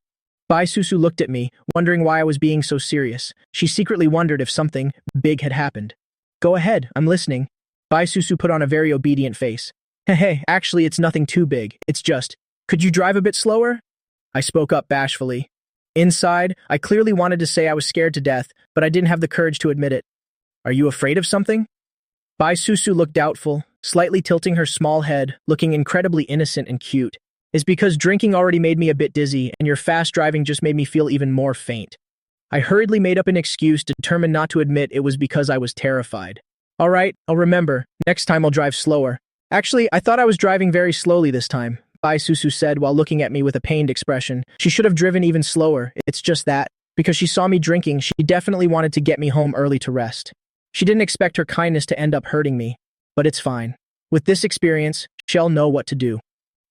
Bai Susu looked at me, wondering why I was being so serious. She secretly wondered if something big had happened. Go ahead, I'm listening. Bai Susu put on a very obedient face. Hey, actually it's nothing too big. It's just, could you drive a bit slower? I spoke up bashfully. Inside, I clearly wanted to say I was scared to death, but I didn't have the courage to admit it. Are you afraid of something? Bai Susu looked doubtful, slightly tilting her small head, looking incredibly innocent and cute. It's because drinking already made me a bit dizzy, and your fast driving just made me feel even more faint. I hurriedly made up an excuse, determined not to admit it was because I was terrified. All right, I'll remember. Next time I'll drive slower. Actually, I thought I was driving very slowly this time, Bai Susu said while looking at me with a pained expression. She should have driven even slower. It's just that, because she saw me drinking, she definitely wanted to get me home early to rest. She didn't expect her kindness to end up hurting me, but it's fine. With this experience, she'll know what to do.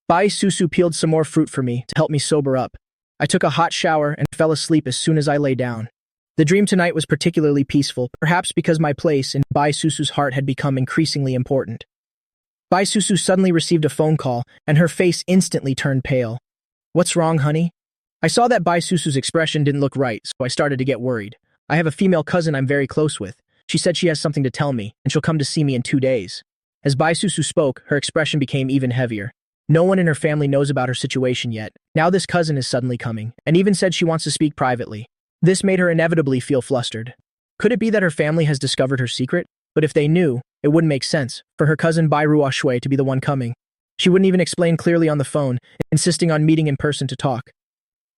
Bai Susu peeled some more fruit for me to help me sober up. I took a hot shower and fell asleep as soon as I lay down. The dream tonight was particularly peaceful, perhaps because my place in Bai Susu's heart had become increasingly important. Bai Susu suddenly received a phone call, and her face instantly turned pale. What's wrong, honey? I saw that Bai Susu's expression didn't look right, so I started to get worried. I have a female cousin I'm very close with. She said she has something to tell me, and she'll come to see me in 2 days. As Bai Susu spoke, her expression became even heavier. No one in her family knows about her situation yet. Now this cousin is suddenly coming, and even said she wants to speak privately. This made her inevitably feel flustered. Could it be that her family has discovered her secret? But if they knew, it wouldn't make sense for her cousin Bai Ruo Shui to be the one coming. She wouldn't even explain clearly on the phone, insisting on meeting in person to talk.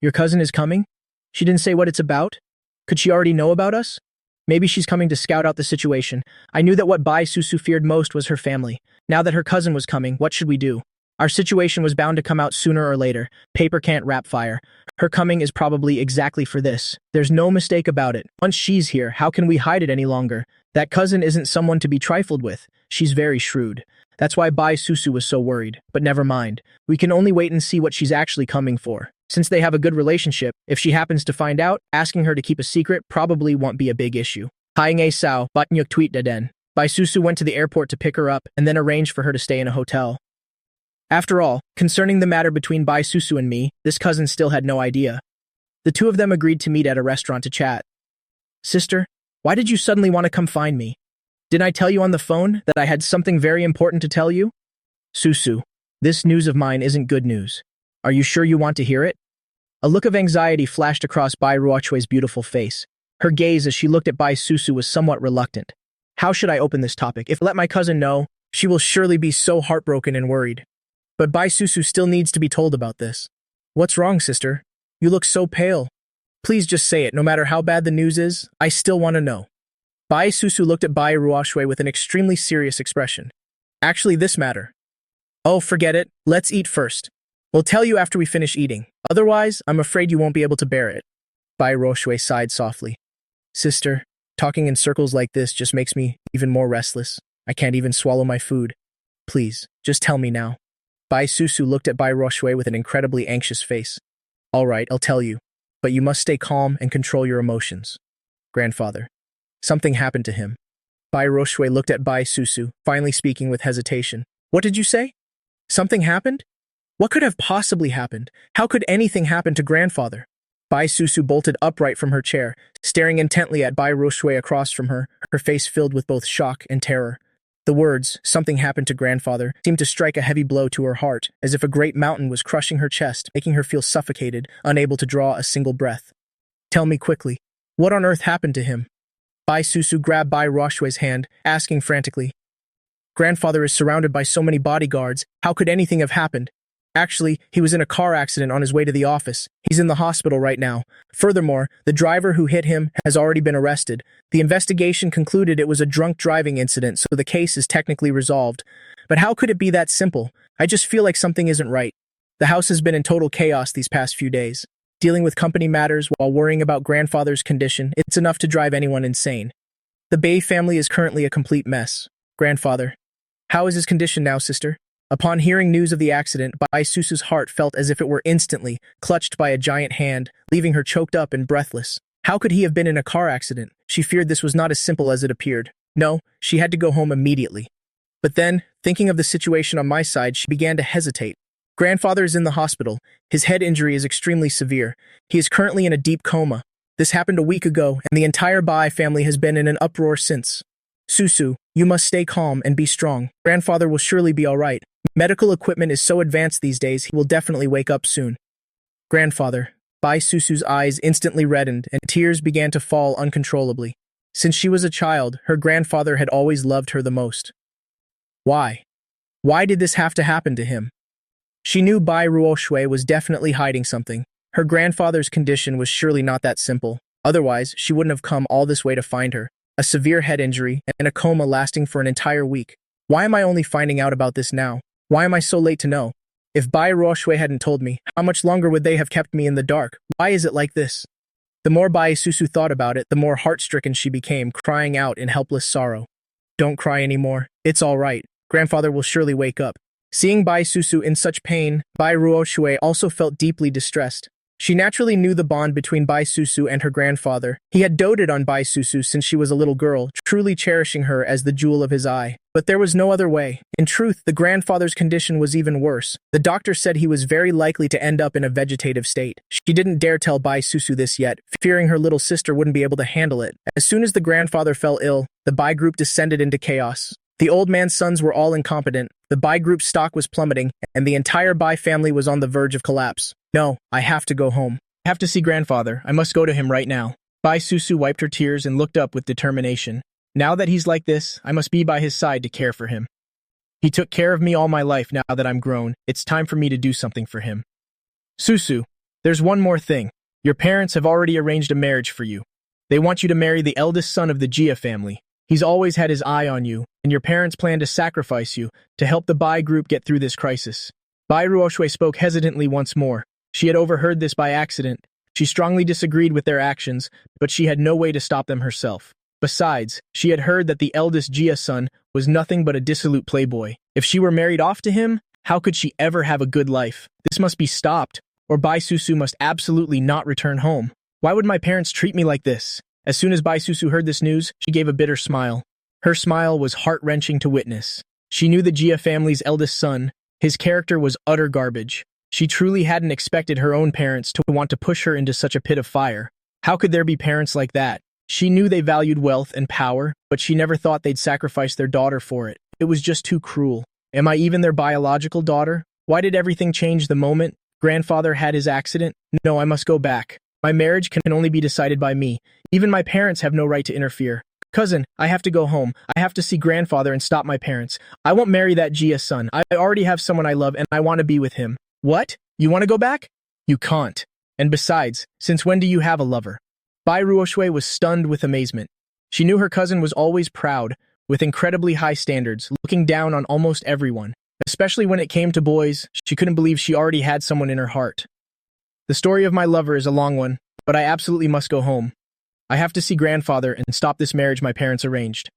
Your cousin is coming? She didn't say what it's about? Could she already know about us? Maybe she's coming to scout out the situation. I knew that what Bai Susu feared most was her family. Now that her cousin was coming, what should we do? Our situation was bound to come out sooner or later. Paper can't wrap fire. Her coming is probably exactly for this. There's no mistake about it. Once she's here, how can we hide it any longer? That cousin isn't someone to be trifled with. She's very shrewd. That's why Bai Susu was so worried. But never mind. We can only wait and see what she's actually coming for. Since they have a good relationship, if she happens to find out, asking her to keep a secret probably won't be a big issue. Haing sao, batnyuk tweet daden. Bai Susu went to the airport to pick her up and then arranged for her to stay in a hotel. After all, concerning the matter between Bai Susu and me, this cousin still had no idea. The two of them agreed to meet at a restaurant to chat. Sister, why did you suddenly want to come find me? Didn't I tell you on the phone that I had something very important to tell you? Susu, this news of mine isn't good news. Are you sure you want to hear it? A look of anxiety flashed across Bai Ruochue's beautiful face. Her gaze as she looked at Bai Susu was somewhat reluctant. How should I open this topic? If I let my cousin know, she will surely be so heartbroken and worried. But Bai Susu still needs to be told about this. What's wrong, sister? You look so pale. Please just say it, no matter how bad the news is, I still want to know. Bai Susu looked at Bai Ruoxue with an extremely serious expression. Actually, this matter. Oh, forget it. Let's eat first. We'll tell you after we finish eating. Otherwise, I'm afraid you won't be able to bear it. Bai Ruoxue sighed softly. Sister, talking in circles like this just makes me even more restless. I can't even swallow my food. Please, just tell me now. Bai Susu looked at Bai Ruoxue with an incredibly anxious face. All right, I'll tell you. But you must stay calm and control your emotions. Grandfather. Something happened to him. Bai Ruoxue looked at Bai Susu, finally speaking with hesitation. What did you say? Something happened? What could have possibly happened? How could anything happen to grandfather? Bai Susu bolted upright from her chair, staring intently at Bai Ruoxue across from her, her face filled with both shock and terror. The words, something happened to grandfather, seemed to strike a heavy blow to her heart, as if a great mountain was crushing her chest, making her feel suffocated, unable to draw a single breath. Tell me quickly, what on earth happened to him? Bai Susu grabbed Bai Ruoxue's hand, asking frantically. Grandfather is surrounded by so many bodyguards, how could anything have happened? Actually, he was in a car accident on his way to the office. He's in the hospital right now. Furthermore, the driver who hit him has already been arrested. The investigation concluded it was a drunk driving incident, so the case is technically resolved. But how could it be that simple? I just feel like something isn't right. The house has been in total chaos these past few days. Dealing with company matters while worrying about grandfather's condition, it's enough to drive anyone insane. The Bay family is currently a complete mess. Grandfather. How is his condition now, sister? Upon hearing news of the accident, Bai Susu's heart felt as if it were instantly clutched by a giant hand, leaving her choked up and breathless. How could he have been in a car accident? She feared this was not as simple as it appeared. No, she had to go home immediately. But then, thinking of the situation on my side, she began to hesitate. Grandfather is in the hospital. His head injury is extremely severe. He is currently in a deep coma. This happened a week ago, and the entire Bai family has been in an uproar since. Susu, you must stay calm and be strong. Grandfather will surely be all right. Medical equipment is so advanced these days, he will definitely wake up soon. Grandfather. Bai Susu's eyes instantly reddened, and tears began to fall uncontrollably. Since she was a child, her grandfather had always loved her the most. Why? Why did this have to happen to him? She knew Bai Ruoxue was definitely hiding something. Her grandfather's condition was surely not that simple. Otherwise, she wouldn't have come all this way to find her. A severe head injury and a coma lasting for an entire week. Why am I only finding out about this now? Why am I so late to know? If Bai Ruoshui hadn't told me, how much longer would they have kept me in the dark? Why is it like this? The more Bai Susu thought about it, the more heart-stricken she became, crying out in helpless sorrow. Don't cry anymore. It's all right. Grandfather will surely wake up. Seeing Bai Susu in such pain, Bai Ruoshui also felt deeply distressed. She naturally knew the bond between Bai Susu and her grandfather. He had doted on Bai Susu since she was a little girl, truly cherishing her as the jewel of his eye. But there was no other way. In truth, the grandfather's condition was even worse. The doctor said he was very likely to end up in a vegetative state. She didn't dare tell Bai Susu this yet, fearing her little sister wouldn't be able to handle it. As soon as the grandfather fell ill, the Bai group descended into chaos. The old man's sons were all incompetent, the Bai group's stock was plummeting, and the entire Bai family was on the verge of collapse. No, I have to go home. I have to see grandfather. I must go to him right now. Bai Susu wiped her tears and looked up with determination. Now that he's like this, I must be by his side to care for him. He took care of me all my life. Now that I'm grown, it's time for me to do something for him. Susu, there's one more thing. Your parents have already arranged a marriage for you. They want you to marry the eldest son of the Jia family. He's always had his eye on you, and your parents plan to sacrifice you to help the Bai group get through this crisis. Bai Ruoshui spoke hesitantly once more. She had overheard this by accident. She strongly disagreed with their actions, but she had no way to stop them herself. Besides, she had heard that the eldest Jia son was nothing but a dissolute playboy. If she were married off to him, how could she ever have a good life? This must be stopped, or Bai Susu must absolutely not return home. Why would my parents treat me like this? As soon as Bai Susu heard this news, she gave a bitter smile. Her smile was heart-wrenching to witness. She knew the Jia family's eldest son. His character was utter garbage. She truly hadn't expected her own parents to want to push her into such a pit of fire. How could there be parents like that? She knew they valued wealth and power, but she never thought they'd sacrifice their daughter for it. It was just too cruel. Am I even their biological daughter? Why did everything change the moment grandfather had his accident? No, I must go back. My marriage can only be decided by me. Even my parents have no right to interfere. Cousin, I have to go home. I have to see grandfather and stop my parents. I won't marry that Jia son. I already have someone I love and I want to be with him. What? You want to go back? You can't. And besides, since when do you have a lover? Bai Ruoshui was stunned with amazement. She knew her cousin was always proud, with incredibly high standards, looking down on almost everyone. Especially when it came to boys, she couldn't believe she already had someone in her heart. The story of my lover is a long one, but I absolutely must go home. I have to see grandfather and stop this marriage my parents arranged.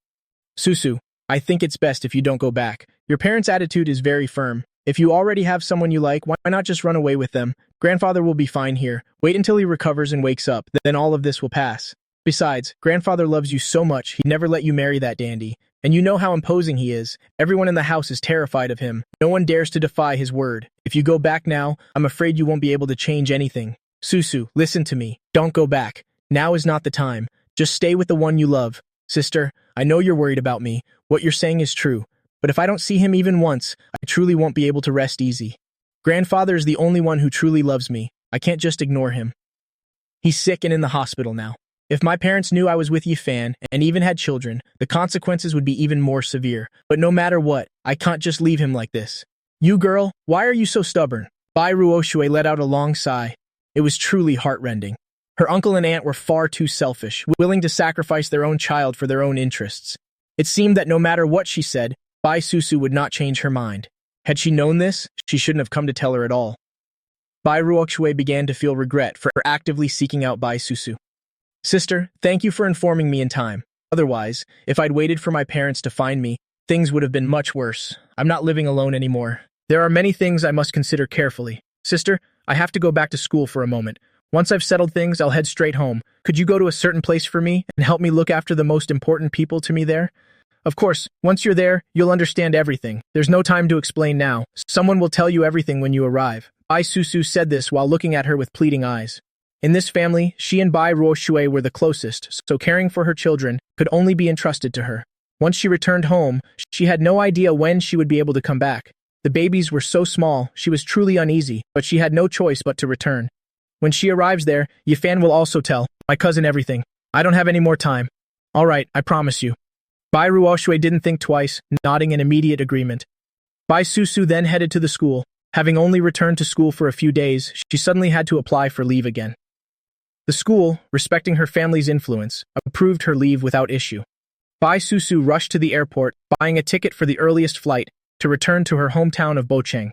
Susu, I think it's best if you don't go back. Your parents' attitude is very firm. If you already have someone you like, why not just run away with them? Grandfather will be fine here. Wait until he recovers and wakes up, then all of this will pass. Besides, grandfather loves you so much, he'd never let you marry that dandy. And you know how imposing he is. Everyone in the house is terrified of him. No one dares to defy his word. If you go back now, I'm afraid you won't be able to change anything. Susu, listen to me. Don't go back. Now is not the time. Just stay with the one you love. Sister, I know you're worried about me. What you're saying is true. But if I don't see him even once, I truly won't be able to rest easy. Grandfather is the only one who truly loves me. I can't just ignore him. He's sick and in the hospital now. If my parents knew I was with Yifan and even had children, the consequences would be even more severe. But no matter what, I can't just leave him like this. You girl, why are you so stubborn? Bai Ruoshui let out a long sigh. It was truly heartrending. Her uncle and aunt were far too selfish, willing to sacrifice their own child for their own interests. It seemed that no matter what she said, Bai Susu would not change her mind. Had she known this, she shouldn't have come to tell her at all. Bai Ruoshui began to feel regret for actively seeking out Bai Susu. Sister, thank you for informing me in time. Otherwise, if I'd waited for my parents to find me, things would have been much worse. I'm not living alone anymore. There are many things I must consider carefully. Sister, I have to go back to school for a moment. Once I've settled things, I'll head straight home. Could you go to a certain place for me and help me look after the most important people to me there? Of course, once you're there, you'll understand everything. There's no time to explain now. Someone will tell you everything when you arrive. Bai Susu said this while looking at her with pleading eyes. In this family, she and Bai Ruoshui were the closest, so caring for her children could only be entrusted to her. Once she returned home, she had no idea when she would be able to come back. The babies were so small, she was truly uneasy, but she had no choice but to return. When she arrives there, Yifan will also tell my cousin everything. I don't have any more time. All right, I promise you. Bai Ruoshui didn't think twice, nodding in immediate agreement. Bai Susu then headed to the school. Having only returned to school for a few days, she suddenly had to apply for leave again. The school, respecting her family's influence, approved her leave without issue. Bai Susu rushed to the airport, buying a ticket for the earliest flight to return to her hometown of Bocheng.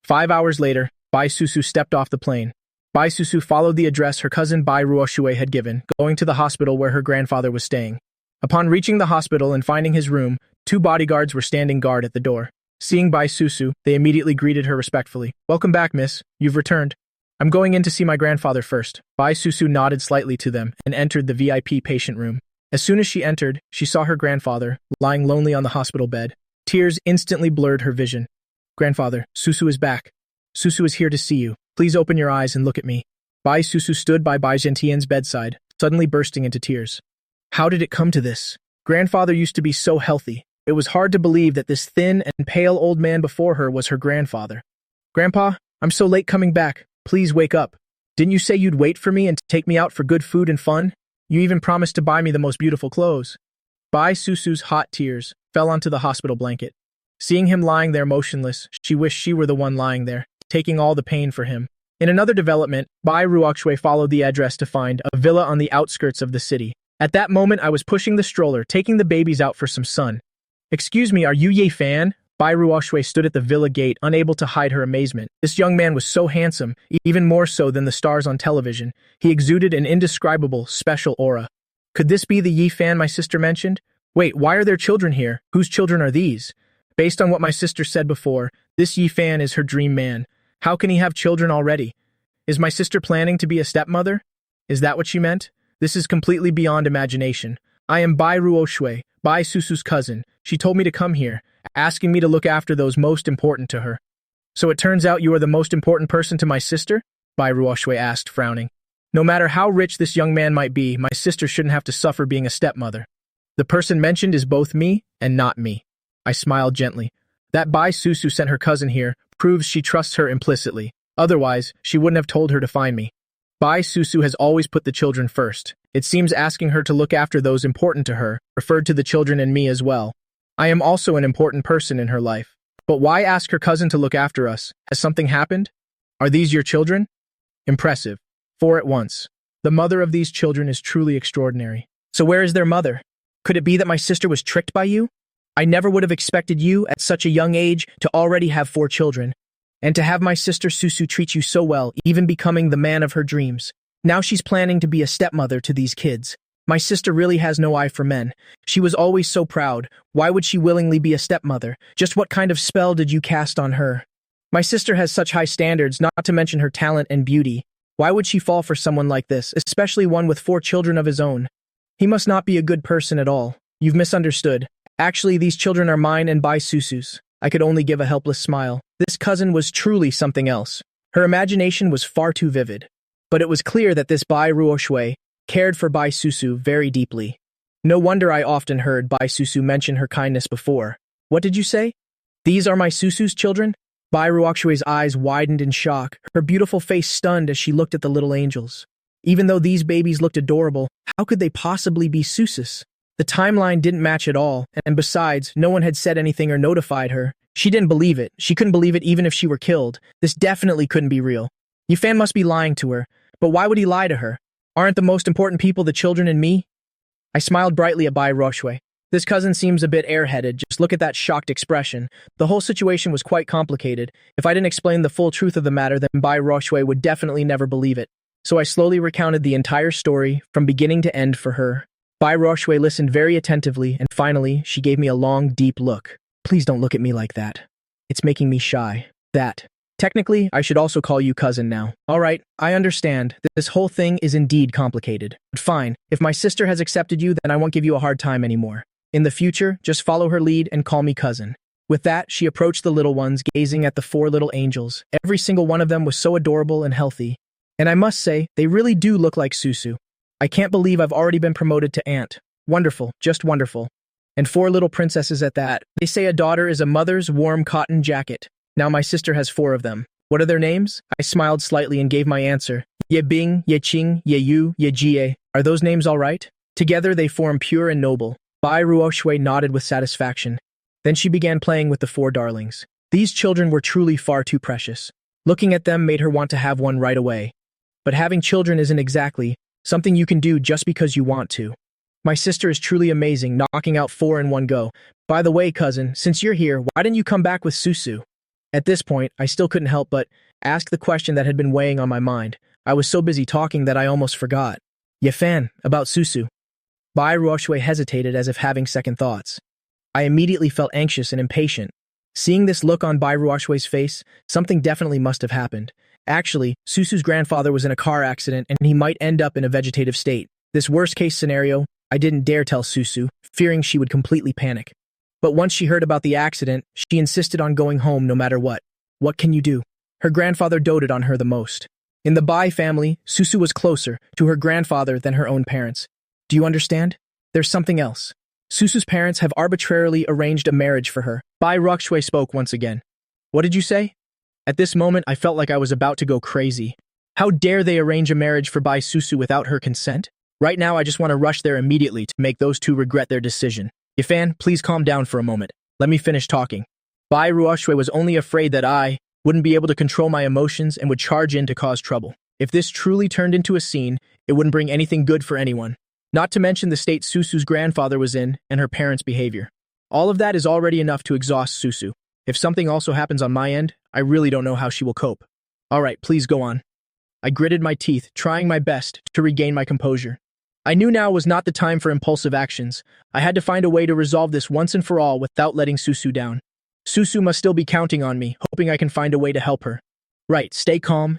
5 hours later, Bai Susu stepped off the plane. Bai Susu followed the address her cousin Bai Ruoshui had given, going to the hospital where her grandfather was staying. Upon reaching the hospital and finding his room, 2 bodyguards were standing guard at the door. Seeing Bai Susu, they immediately greeted her respectfully. "Welcome back, miss. You've returned." "I'm going in to see my grandfather first." Bai Susu nodded slightly to them and entered the VIP patient room. As soon as she entered, she saw her grandfather, lying lonely on the hospital bed. Tears instantly blurred her vision. "Grandfather, Susu is back. Susu is here to see you. Please open your eyes and look at me." Bai Susu stood by Bai Gentian's bedside, suddenly bursting into tears. How did it come to this? Grandfather used to be so healthy. It was hard to believe that this thin and pale old man before her was her grandfather. "Grandpa, I'm so late coming back. Please wake up. Didn't you say you'd wait for me and take me out for good food and fun? You even promised to buy me the most beautiful clothes." Bai Susu's hot tears fell onto the hospital blanket. Seeing him lying there motionless, she wished she were the one lying there, taking all the pain for him. In another development, Bai Ruoxue followed the address to find a villa on the outskirts of the city. At that moment, I was pushing the stroller, taking the babies out for some sun. "Excuse me, are you Ye Fan?" Bai Ruoxue stood at the villa gate, unable to hide her amazement. This young man was so handsome, even more so than the stars on television. He exuded an indescribable, special aura. Could this be the Ye Fan my sister mentioned? Wait, why are there children here? Whose children are these? Based on what my sister said before, this Ye Fan is her dream man. How can he have children already? Is my sister planning to be a stepmother? Is that what she meant? This is completely beyond imagination. I am Bai Ruoxue, Bai Susu's cousin. She told me to come here, asking me to look after those most important to her. "So it turns out you are the most important person to my sister?" Bai Ruoxue asked, frowning. "No matter how rich this young man might be, my sister shouldn't have to suffer being a stepmother. The person mentioned is both me and not me." I smiled gently. That Bai Susu sent her cousin here proves she trusts her implicitly. Otherwise, she wouldn't have told her to find me. Bai Susu has always put the children first. It seems asking her to look after those important to her referred to the children and me as well. I am also an important person in her life. But why ask her cousin to look after us? Has something happened? Are these your children? Impressive. 4 at once. The mother of these children is truly extraordinary. So where is their mother? Could it be that my sister was tricked by you? I never would have expected you, at such a young age, to already have 4 children. And to have my sister Susu treat you so well, even becoming the man of her dreams. Now she's planning to be a stepmother to these kids. My sister really has no eye for men. She was always so proud. Why would she willingly be a stepmother? Just what kind of spell did you cast on her? My sister has such high standards, not to mention her talent and beauty. Why would she fall for someone like this, especially one with 4 children of his own? He must not be a good person at all. You've misunderstood. Actually, these children are mine and Bai Susu's. I could only give a helpless smile. This cousin was truly something else. Her imagination was far too vivid. But it was clear that this Bai Ruoxue cared for Bai Susu very deeply. No wonder I often heard Bai Susu mention her kindness before. What did you say? These are my Susu's children? Bai Ruoxue's eyes widened in shock, her beautiful face stunned as she looked at the little angels. Even though these babies looked adorable, how could they possibly be Susus? The timeline didn't match at all, and besides, no one had said anything or notified her. She didn't believe it. She couldn't believe it even if she were killed. This definitely couldn't be real. Yifan must be lying to her. But why would he lie to her? Aren't the most important people the children and me? I smiled brightly at Bai Ruoxue. This cousin seems a bit airheaded. Just look at that shocked expression. The whole situation was quite complicated. If I didn't explain the full truth of the matter, then Bai Ruoxue would definitely never believe it. So I slowly recounted the entire story, from beginning to end for her. Bai Ruoxue listened very attentively, and finally, she gave me a long, deep look. Please don't look at me like that. It's making me shy. Technically, I should also call you cousin now. All right, I understand. This whole thing is indeed complicated. But fine, if my sister has accepted you, then I won't give you a hard time anymore. In the future, just follow her lead and call me cousin. With that, she approached the little ones, gazing at the 4 little angels. Every single one of them was so adorable and healthy. And I must say, they really do look like Susu. I can't believe I've already been promoted to aunt. Wonderful, just wonderful. And 4 little princesses at that. They say a daughter is a mother's warm cotton jacket. Now my sister has 4 of them. What are their names? I smiled slightly and gave my answer. Ye Bing, Ye Qing, Ye Yu, Ye Jie. Are those names all right? Together they form pure and noble. Bai Ruoxue nodded with satisfaction. Then she began playing with the 4 darlings. These children were truly far too precious. Looking at them made her want to have one right away. But having children isn't exactly something you can do just because you want to. My sister is truly amazing, knocking out 4 in one go. By the way, cousin, since you're here, why didn't you come back with Susu? At this point, I still couldn't help but ask the question that had been weighing on my mind. I was so busy talking that I almost forgot. Yafan, about Susu. Bai Ruoxue hesitated as if having second thoughts. I immediately felt anxious and impatient. Seeing this look on Bai Ruoxue's face, something definitely must have happened. Actually, Susu's grandfather was in a car accident and he might end up in a vegetative state. This worst-case scenario, I didn't dare tell Susu, fearing she would completely panic. But once she heard about the accident, she insisted on going home no matter what. What can you do? Her grandfather doted on her the most. In the Bai family, Susu was closer to her grandfather than her own parents. Do you understand? There's something else. Susu's parents have arbitrarily arranged a marriage for her. Bai Ruoxue spoke once again. What did you say? At this moment, I felt like I was about to go crazy. How dare they arrange a marriage for Bai Susu without her consent? Right now, I just want to rush there immediately to make those two regret their decision. Yafan, please calm down for a moment. Let me finish talking. Bai Ruoxue was only afraid that I wouldn't be able to control my emotions and would charge in to cause trouble. If this truly turned into a scene, it wouldn't bring anything good for anyone. Not to mention the state Susu's grandfather was in and her parents' behavior. All of that is already enough to exhaust Susu. If something also happens on my end, I really don't know how she will cope. All right, please go on. I gritted my teeth, trying my best to regain my composure. I knew now was not the time for impulsive actions. I had to find a way to resolve this once and for all without letting Susu down. Susu must still be counting on me, hoping I can find a way to help her. Right, stay calm,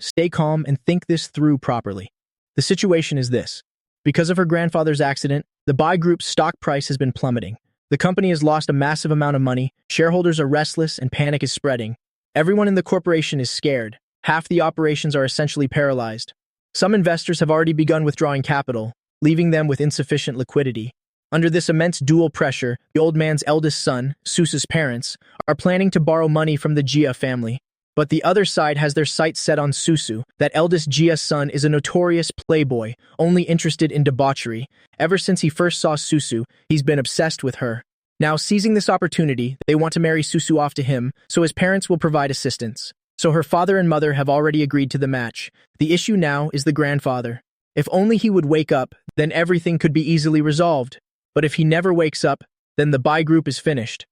and think this through properly. The situation is this. Because of her grandfather's accident, the Bai Group's stock price has been plummeting. The company has lost a massive amount of money, shareholders are restless, and panic is spreading. Everyone in the corporation is scared. Half the operations are essentially paralyzed. Some investors have already begun withdrawing capital, leaving them with insufficient liquidity. Under this immense dual pressure, the old man's eldest son, Susu's parents, are planning to borrow money from the Jia family. But the other side has their sights set on Susu. That eldest Jia's son is a notorious playboy, only interested in debauchery. Ever since he first saw Susu, he's been obsessed with her. Now, seizing this opportunity, they want to marry Susu off to him, so his parents will provide assistance. So her father and mother have already agreed to the match. The issue now is the grandfather. If only he would wake up, then everything could be easily resolved. But if he never wakes up, then the Bai Group is finished.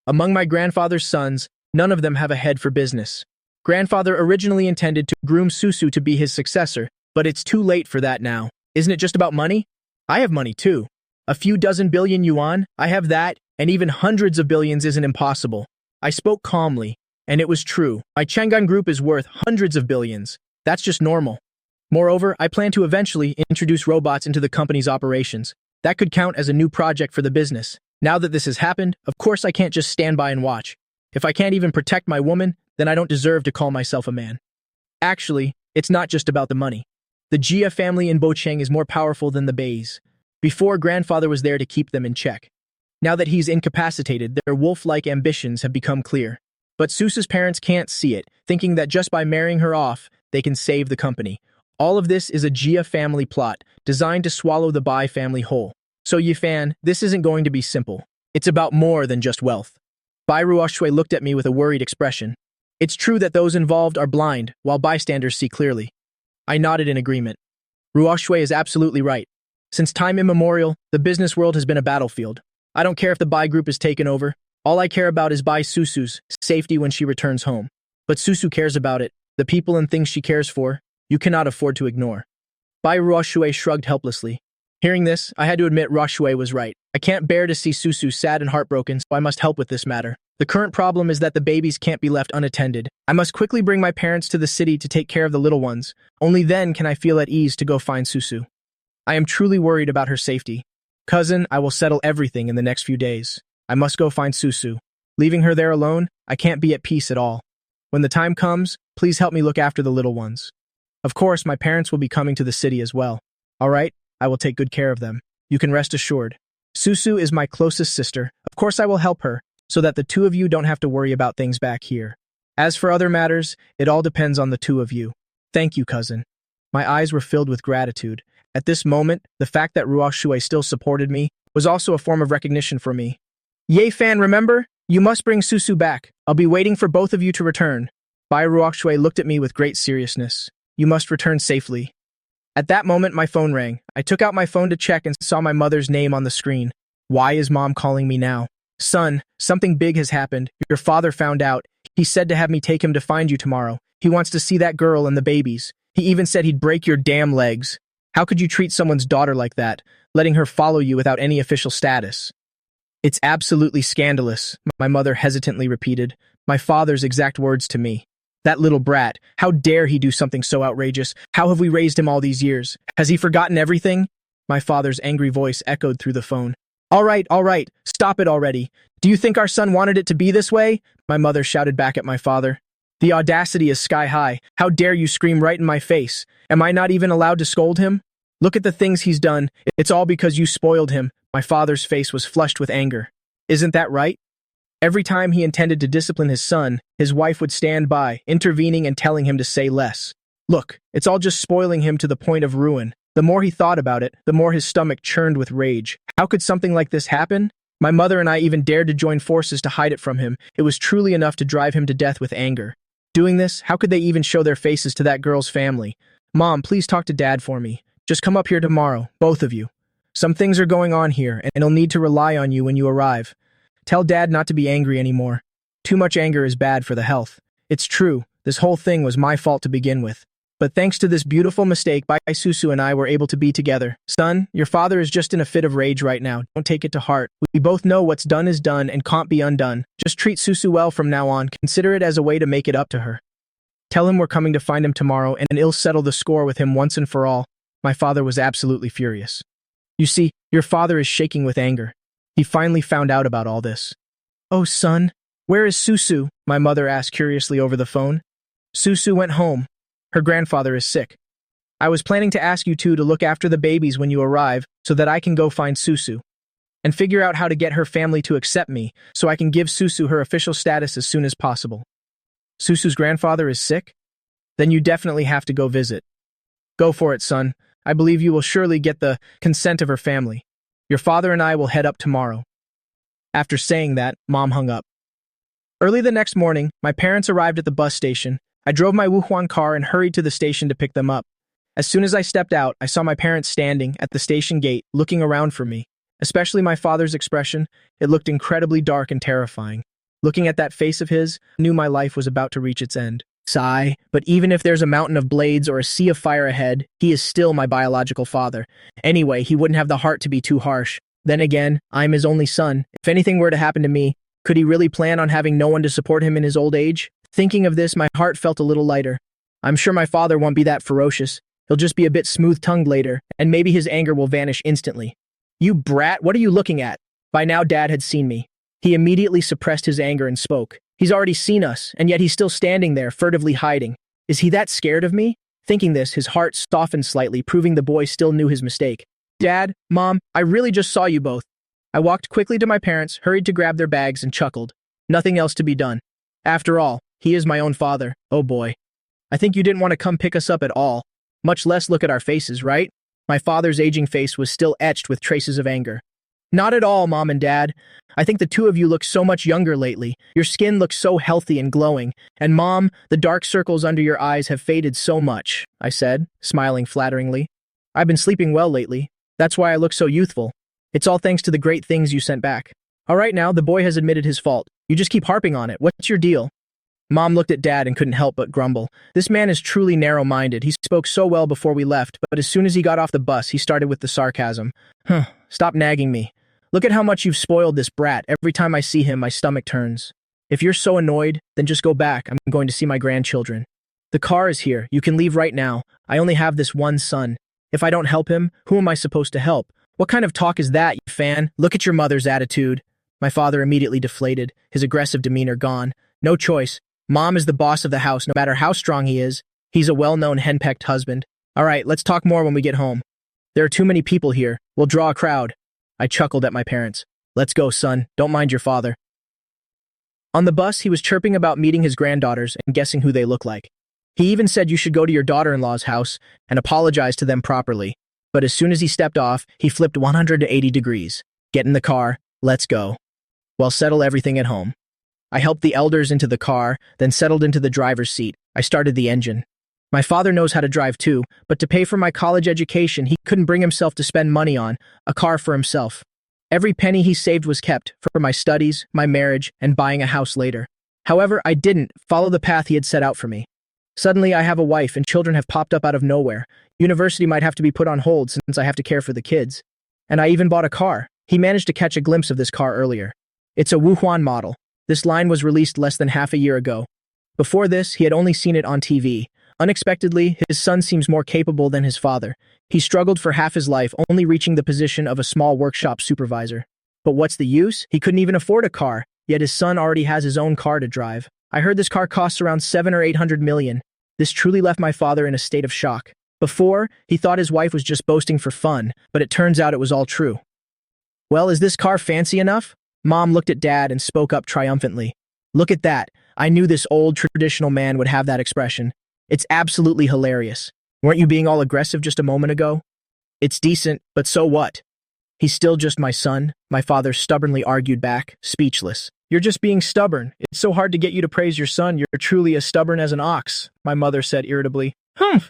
Among my grandfather's sons, none of them have a head for business. Grandfather originally intended to groom Susu to be his successor, but it's too late for that now. Isn't it just about money? I have money too. A few dozen billion yuan, I have that, and even hundreds of billions isn't impossible. I spoke calmly, and it was true. My Chang'an Group is worth hundreds of billions. That's just normal. Moreover, I plan to eventually introduce robots into the company's operations. That could count as a new project for the business. Now that this has happened, of course I can't just stand by and watch. If I can't even protect my woman, then I don't deserve to call myself a man. Actually, it's not just about the money. The Jia family in Bocheng is more powerful than the Beis. Before, grandfather was there to keep them in check. Now that he's incapacitated, their wolf-like ambitions have become clear. But Susu's parents can't see it, thinking that just by marrying her off, they can save the company. All of this is a Jia family plot, designed to swallow the Bai family whole. So Yifan, this isn't going to be simple. It's about more than just wealth. Bai Ruoxue looked at me with a worried expression. It's true that those involved are blind, while bystanders see clearly. I nodded in agreement. Ruoxue is absolutely right. Since time immemorial, the business world has been a battlefield. I don't care if the Bai Group is taken over. All I care about is Bai Susu's safety when she returns home. But Susu cares about it, the people and things she cares for. You cannot afford to ignore. Bai Ruoxue shrugged helplessly. Hearing this, I had to admit Ruoxue was right. I can't bear to see Susu sad and heartbroken, so I must help with this matter. The current problem is that the babies can't be left unattended. I must quickly bring my parents to the city to take care of the little ones. Only then can I feel at ease to go find Susu. I am truly worried about her safety. Cousin, I will settle everything in the next few days. I must go find Susu. Leaving her there alone, I can't be at peace at all. When the time comes, please help me look after the little ones. Of course, my parents will be coming to the city as well. All right, I will take good care of them. You can rest assured. Susu is my closest sister. Of course, I will help her, so that the two of you don't have to worry about things back here. As for other matters, it all depends on the two of you. Thank you, cousin. My eyes were filled with gratitude. At this moment, the fact that Ruoxue still supported me was also a form of recognition for me. Ye Fan, remember? You must bring Susu back. I'll be waiting for both of you to return. Bai Ruoxue looked at me with great seriousness. You must return safely. At that moment, my phone rang. I took out my phone to check and saw my mother's name on the screen. Why is Mom calling me now? Son, something big has happened. Your father found out. He said to have me take him to find you tomorrow. He wants to see that girl and the babies. He even said he'd break your damn legs. How could you treat someone's daughter like that, letting her follow you without any official status? It's absolutely scandalous, my mother hesitantly repeated, my father's exact words to me. That little brat, how dare he do something so outrageous? How have we raised him all these years? Has he forgotten everything? My father's angry voice echoed through the phone. All right, stop it already. Do you think our son wanted it to be this way? My mother shouted back at my father. The audacity is sky high. How dare you scream right in my face? Am I not even allowed to scold him? Look at the things he's done. It's all because you spoiled him. My father's face was flushed with anger. Isn't that right? Every time he intended to discipline his son, his wife would stand by, intervening and telling him to say less. Look, it's all just spoiling him to the point of ruin. The more he thought about it, the more his stomach churned with rage. How could something like this happen? My mother and I even dared to join forces to hide it from him. It was truly enough to drive him to death with anger. Doing this, how could they even show their faces to that girl's family? Mom, please talk to Dad for me. Just come up here tomorrow, both of you. Some things are going on here, and he'll need to rely on you when you arrive. Tell Dad not to be angry anymore. Too much anger is bad for the health. It's true, this whole thing was my fault to begin with. But thanks to this beautiful mistake, Susu and I were able to be together. Son, your father is just in a fit of rage right now. Don't take it to heart. We both know what's done is done and can't be undone. Just treat Susu well from now on. Consider it as a way to make it up to her. Tell him we're coming to find him tomorrow and he'll settle the score with him once and for all. My father was absolutely furious. You see, your father is shaking with anger. He finally found out about all this. Oh, son, where is Susu? My mother asked curiously over the phone. Susu went home. Her grandfather is sick. I was planning to ask you two to look after the babies when you arrive so that I can go find Susu and figure out how to get her family to accept me so I can give Susu her official status as soon as possible. Susu's grandfather is sick? Then you definitely have to go visit. Go for it, son. I believe you will surely get the consent of her family. Your father and I will head up tomorrow. After saying that, Mom hung up. Early the next morning, my parents arrived at the bus station. I drove my Wuhuan car and hurried to the station to pick them up. As soon as I stepped out, I saw my parents standing at the station gate, looking around for me. Especially my father's expression, it looked incredibly dark and terrifying. Looking at that face of his, I knew my life was about to reach its end. Sigh, but even if there's a mountain of blades or a sea of fire ahead, he is still my biological father. Anyway, he wouldn't have the heart to be too harsh. Then again, I'm his only son. If anything were to happen to me, could he really plan on having no one to support him in his old age? Thinking of this, my heart felt a little lighter. I'm sure my father won't be that ferocious. He'll just be a bit smooth-tongued later, and maybe his anger will vanish instantly. You brat, what are you looking at? By now, Dad had seen me. He immediately suppressed his anger and spoke. He's already seen us, and yet he's still standing there, furtively hiding. Is he that scared of me? Thinking this, his heart softened slightly, proving the boy still knew his mistake. Dad, Mom, I really just saw you both. I walked quickly to my parents, hurried to grab their bags, and chuckled. Nothing else to be done. After all, he is my own father. Oh boy. I think you didn't want to come pick us up at all, much less look at our faces, right? My father's aging face was still etched with traces of anger. Not at all, Mom and Dad. I think the two of you look so much younger lately. Your skin looks so healthy and glowing. And Mom, the dark circles under your eyes have faded so much, I said, smiling flatteringly. I've been sleeping well lately. That's why I look so youthful. It's all thanks to the great things you sent back. All right now, the boy has admitted his fault. You just keep harping on it. What's your deal? Mom looked at Dad and couldn't help but grumble. This man is truly narrow-minded. He spoke so well before we left, but as soon as he got off the bus, he started with the sarcasm. Stop nagging me. Look at how much you've spoiled this brat. Every time I see him, my stomach turns. If you're so annoyed, then just go back. I'm going to see my grandchildren. The car is here. You can leave right now. I only have this one son. If I don't help him, who am I supposed to help? What kind of talk is that, you fan? Look at your mother's attitude. My father immediately deflated, his aggressive demeanor gone. No choice. Mom is the boss of the house, no matter how strong he is. He's a well-known henpecked husband. All right, let's talk more when we get home. There are too many people here. We'll draw a crowd. I chuckled at my parents. Let's go, son. Don't mind your father. On the bus, he was chirping about meeting his granddaughters and guessing who they look like. He even said you should go to your daughter-in-law's house and apologize to them properly. But as soon as he stepped off, he flipped 180 degrees. Get in the car. Let's go. Well, settle everything at home. I helped the elders into the car, then settled into the driver's seat. I started the engine. My father knows how to drive too, but to pay for my college education, he couldn't bring himself to spend money on a car for himself. Every penny he saved was kept for my studies, my marriage, and buying a house later. However, I didn't follow the path he had set out for me. Suddenly, I have a wife and children have popped up out of nowhere. University might have to be put on hold since I have to care for the kids. And I even bought a car. He managed to catch a glimpse of this car earlier. It's a Wuhan model. This line was released less than half a year ago. Before this, he had only seen it on TV. Unexpectedly, his son seems more capable than his father. He struggled for half his life, only reaching the position of a small workshop supervisor. But what's the use? He couldn't even afford a car, yet his son already has his own car to drive. I heard this car costs around 7 or 800 million. This truly left my father in a state of shock. Before, he thought his wife was just boasting for fun, but it turns out it was all true. Well, is this car fancy enough? Mom looked at Dad and spoke up triumphantly. Look at that. I knew this old traditional man would have that expression. It's absolutely hilarious. Weren't you being all aggressive just a moment ago? It's decent, but so what? He's still just my son, my father stubbornly argued back, speechless. You're just being stubborn. It's so hard to get you to praise your son. You're truly as stubborn as an ox, my mother said irritably.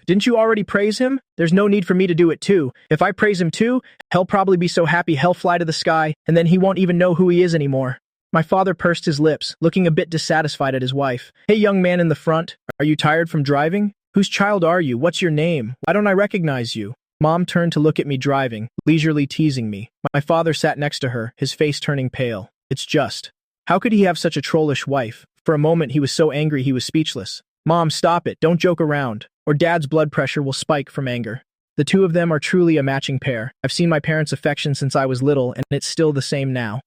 Didn't you already praise him? There's no need for me to do it too. If I praise him too, he'll probably be so happy he'll fly to the sky, and then he won't even know who he is anymore. My father pursed his lips, looking a bit dissatisfied at his wife. Hey, young man in the front, are you tired from driving? Whose child are you? What's your name? Why don't I recognize you? Mom turned to look at me driving, leisurely teasing me. My father sat next to her, his face turning pale. It's just. How could he have such a trollish wife? For a moment he was so angry he was speechless. Mom, stop it, don't joke around, or Dad's blood pressure will spike from anger. The two of them are truly a matching pair. I've seen my parents' affection since I was little, and it's still the same now.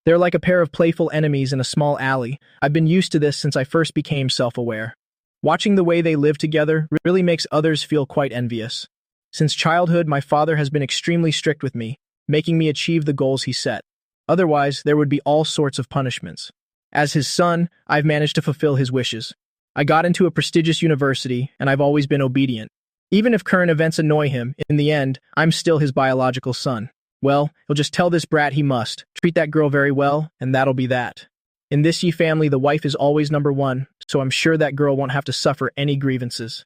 They're like a pair of playful enemies in a small alley. I've been used to this since I first became self-aware. Watching the way they live together really makes others feel quite envious. Since childhood, my father has been extremely strict with me, making me achieve the goals he set. Otherwise, there would be all sorts of punishments. As his son, I've managed to fulfill his wishes. I got into a prestigious university, and I've always been obedient. Even if current events annoy him, in the end, I'm still his biological son. Well, he'll just tell this brat he must. Treat that girl very well, and that'll be that. In this ye family, the wife is always number one, so I'm sure that girl won't have to suffer any grievances.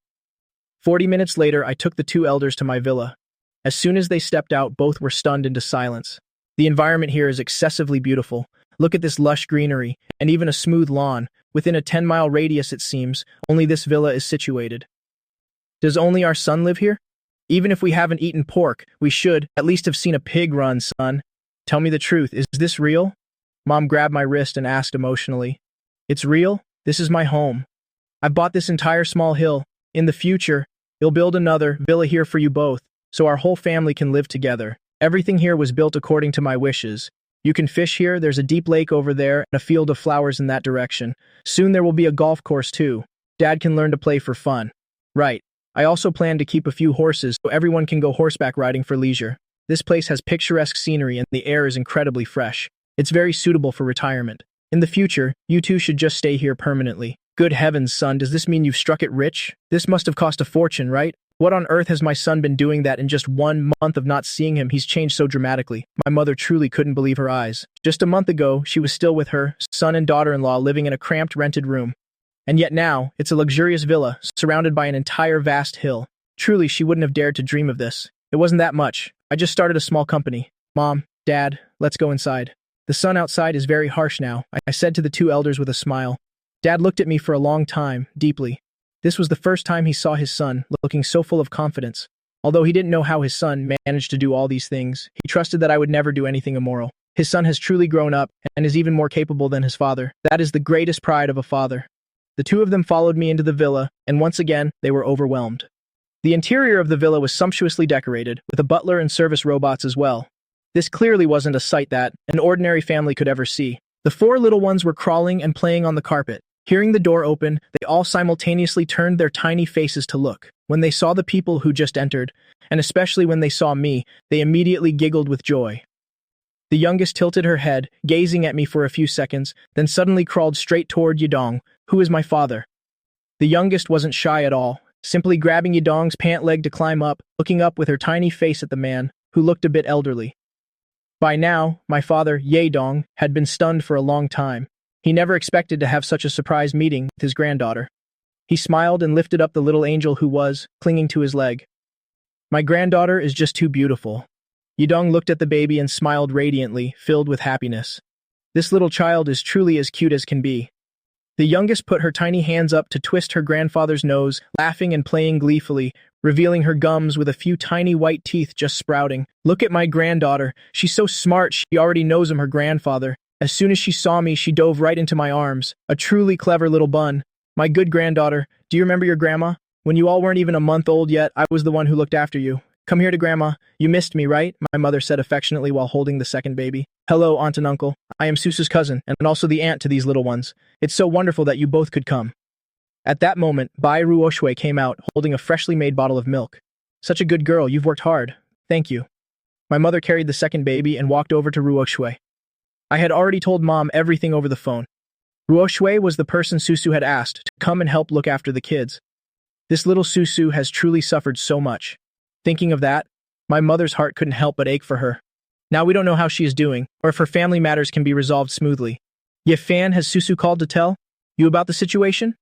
40 minutes later, I took the two elders to my villa. As soon as they stepped out, both were stunned into silence. The environment here is excessively beautiful. Look at this lush greenery, and even a smooth lawn. Within a 10-mile radius, it seems, only this villa is situated. Does only our son live here? Even if we haven't eaten pork, we should at least have seen a pig run, son. Tell me the truth, is this real? Mom grabbed my wrist and asked emotionally. It's real? This is my home. I bought this entire small hill. In the future, you'll build another villa here for you both, so our whole family can live together. Everything here was built according to my wishes. You can fish here, there's a deep lake over there, and a field of flowers in that direction. Soon there will be a golf course too. Dad can learn to play for fun. Right. I also plan to keep a few horses so everyone can go horseback riding for leisure. This place has picturesque scenery and the air is incredibly fresh. It's very suitable for retirement. In the future, you two should just stay here permanently. Good heavens, son, does this mean you've struck it rich? This must have cost a fortune, right? What on earth has my son been doing that in just 1 month of not seeing him he's changed so dramatically? My mother truly couldn't believe her eyes. Just a month ago, she was still with her son and daughter-in-law living in a cramped rented room. And yet now, it's a luxurious villa, surrounded by an entire vast hill. Truly, she wouldn't have dared to dream of this. It wasn't that much. I just started a small company. Mom, Dad, let's go inside. The sun outside is very harsh now, I said to the two elders with a smile. Dad looked at me for a long time, deeply. This was the first time he saw his son, looking so full of confidence. Although he didn't know how his son managed to do all these things, he trusted that I would never do anything immoral. His son has truly grown up, and is even more capable than his father. That is the greatest pride of a father. The two of them followed me into the villa, and once again, they were overwhelmed. The interior of the villa was sumptuously decorated, with a butler and service robots as well. This clearly wasn't a sight that an ordinary family could ever see. The 4 little ones were crawling and playing on the carpet. Hearing the door open, they all simultaneously turned their tiny faces to look. When they saw the people who just entered, and especially when they saw me, they immediately giggled with joy. The youngest tilted her head, gazing at me for a few seconds, then suddenly crawled straight toward Yidong, who is my father. The youngest wasn't shy at all, simply grabbing Yidong's pant leg to climb up, looking up with her tiny face at the man, who looked a bit elderly. By now, my father, Yidong, had been stunned for a long time. He never expected to have such a surprise meeting with his granddaughter. He smiled and lifted up the little angel who was, clinging to his leg. My granddaughter is just too beautiful. Yidong looked at the baby and smiled radiantly, filled with happiness. This little child is truly as cute as can be. The youngest put her tiny hands up to twist her grandfather's nose, laughing and playing gleefully, revealing her gums with a few tiny white teeth just sprouting. Look at my granddaughter. She's so smart, she already knows I'm her grandfather. As soon as she saw me, she dove right into my arms. A truly clever little bun. My good granddaughter, do you remember your grandma? When you all weren't even a month old yet, I was the one who looked after you. Come here to Grandma. You missed me, right? My mother said affectionately while holding the second baby. Hello, Aunt and Uncle. I am Susu's cousin, and also the aunt to these little ones. It's so wonderful that you both could come. At that moment, Bai Ruoshue came out, holding a freshly made bottle of milk. Such a good girl, you've worked hard. Thank you. My mother carried the second baby and walked over to Ruoshue. I had already told Mom everything over the phone. Ruoshue was the person Susu had asked to come and help look after the kids. This little Susu has truly suffered so much. Thinking of that, my mother's heart couldn't help but ache for her. Now we don't know how she is doing, or if her family matters can be resolved smoothly. Ye Fan, has Susu called to tell you about the situation?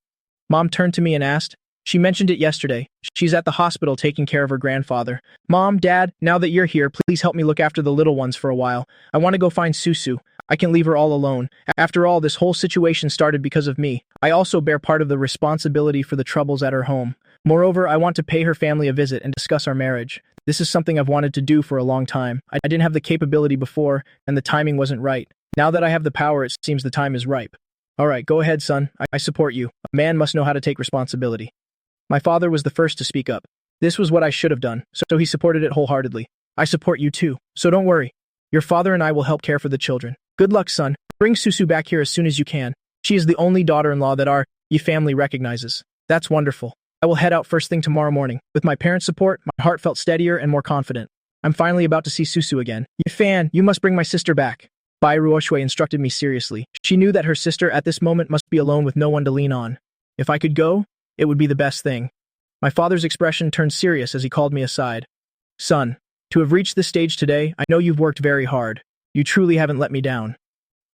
Mom turned to me and asked. She mentioned it yesterday. She's at the hospital taking care of her grandfather. Mom, Dad, now that you're here, please help me look after the little ones for a while. I want to go find Susu. I can leave her all alone. After all, this whole situation started because of me. I also bear part of the responsibility for the troubles at her home. Moreover, I want to pay her family a visit and discuss our marriage. This is something I've wanted to do for a long time. I didn't have the capability before, and the timing wasn't right. Now that I have the power, it seems the time is ripe. All right, go ahead, son. I support you. A man must know how to take responsibility. My father was the first to speak up. This was what I should have done, so he supported it wholeheartedly. I support you too, so don't worry. Your father and I will help care for the children. Good luck, son. Bring Susu back here as soon as you can. She is the only daughter-in-law that our family recognizes. That's wonderful. I will head out first thing tomorrow morning. With my parents' support, my heart felt steadier and more confident. I'm finally about to see Susu again. Ye Fan, you must bring my sister back. Bai Ruoshue instructed me seriously. She knew that her sister at this moment must be alone with no one to lean on. If I could go, it would be the best thing. My father's expression turned serious as he called me aside. Son, to have reached this stage today, I know you've worked very hard. You truly haven't let me down.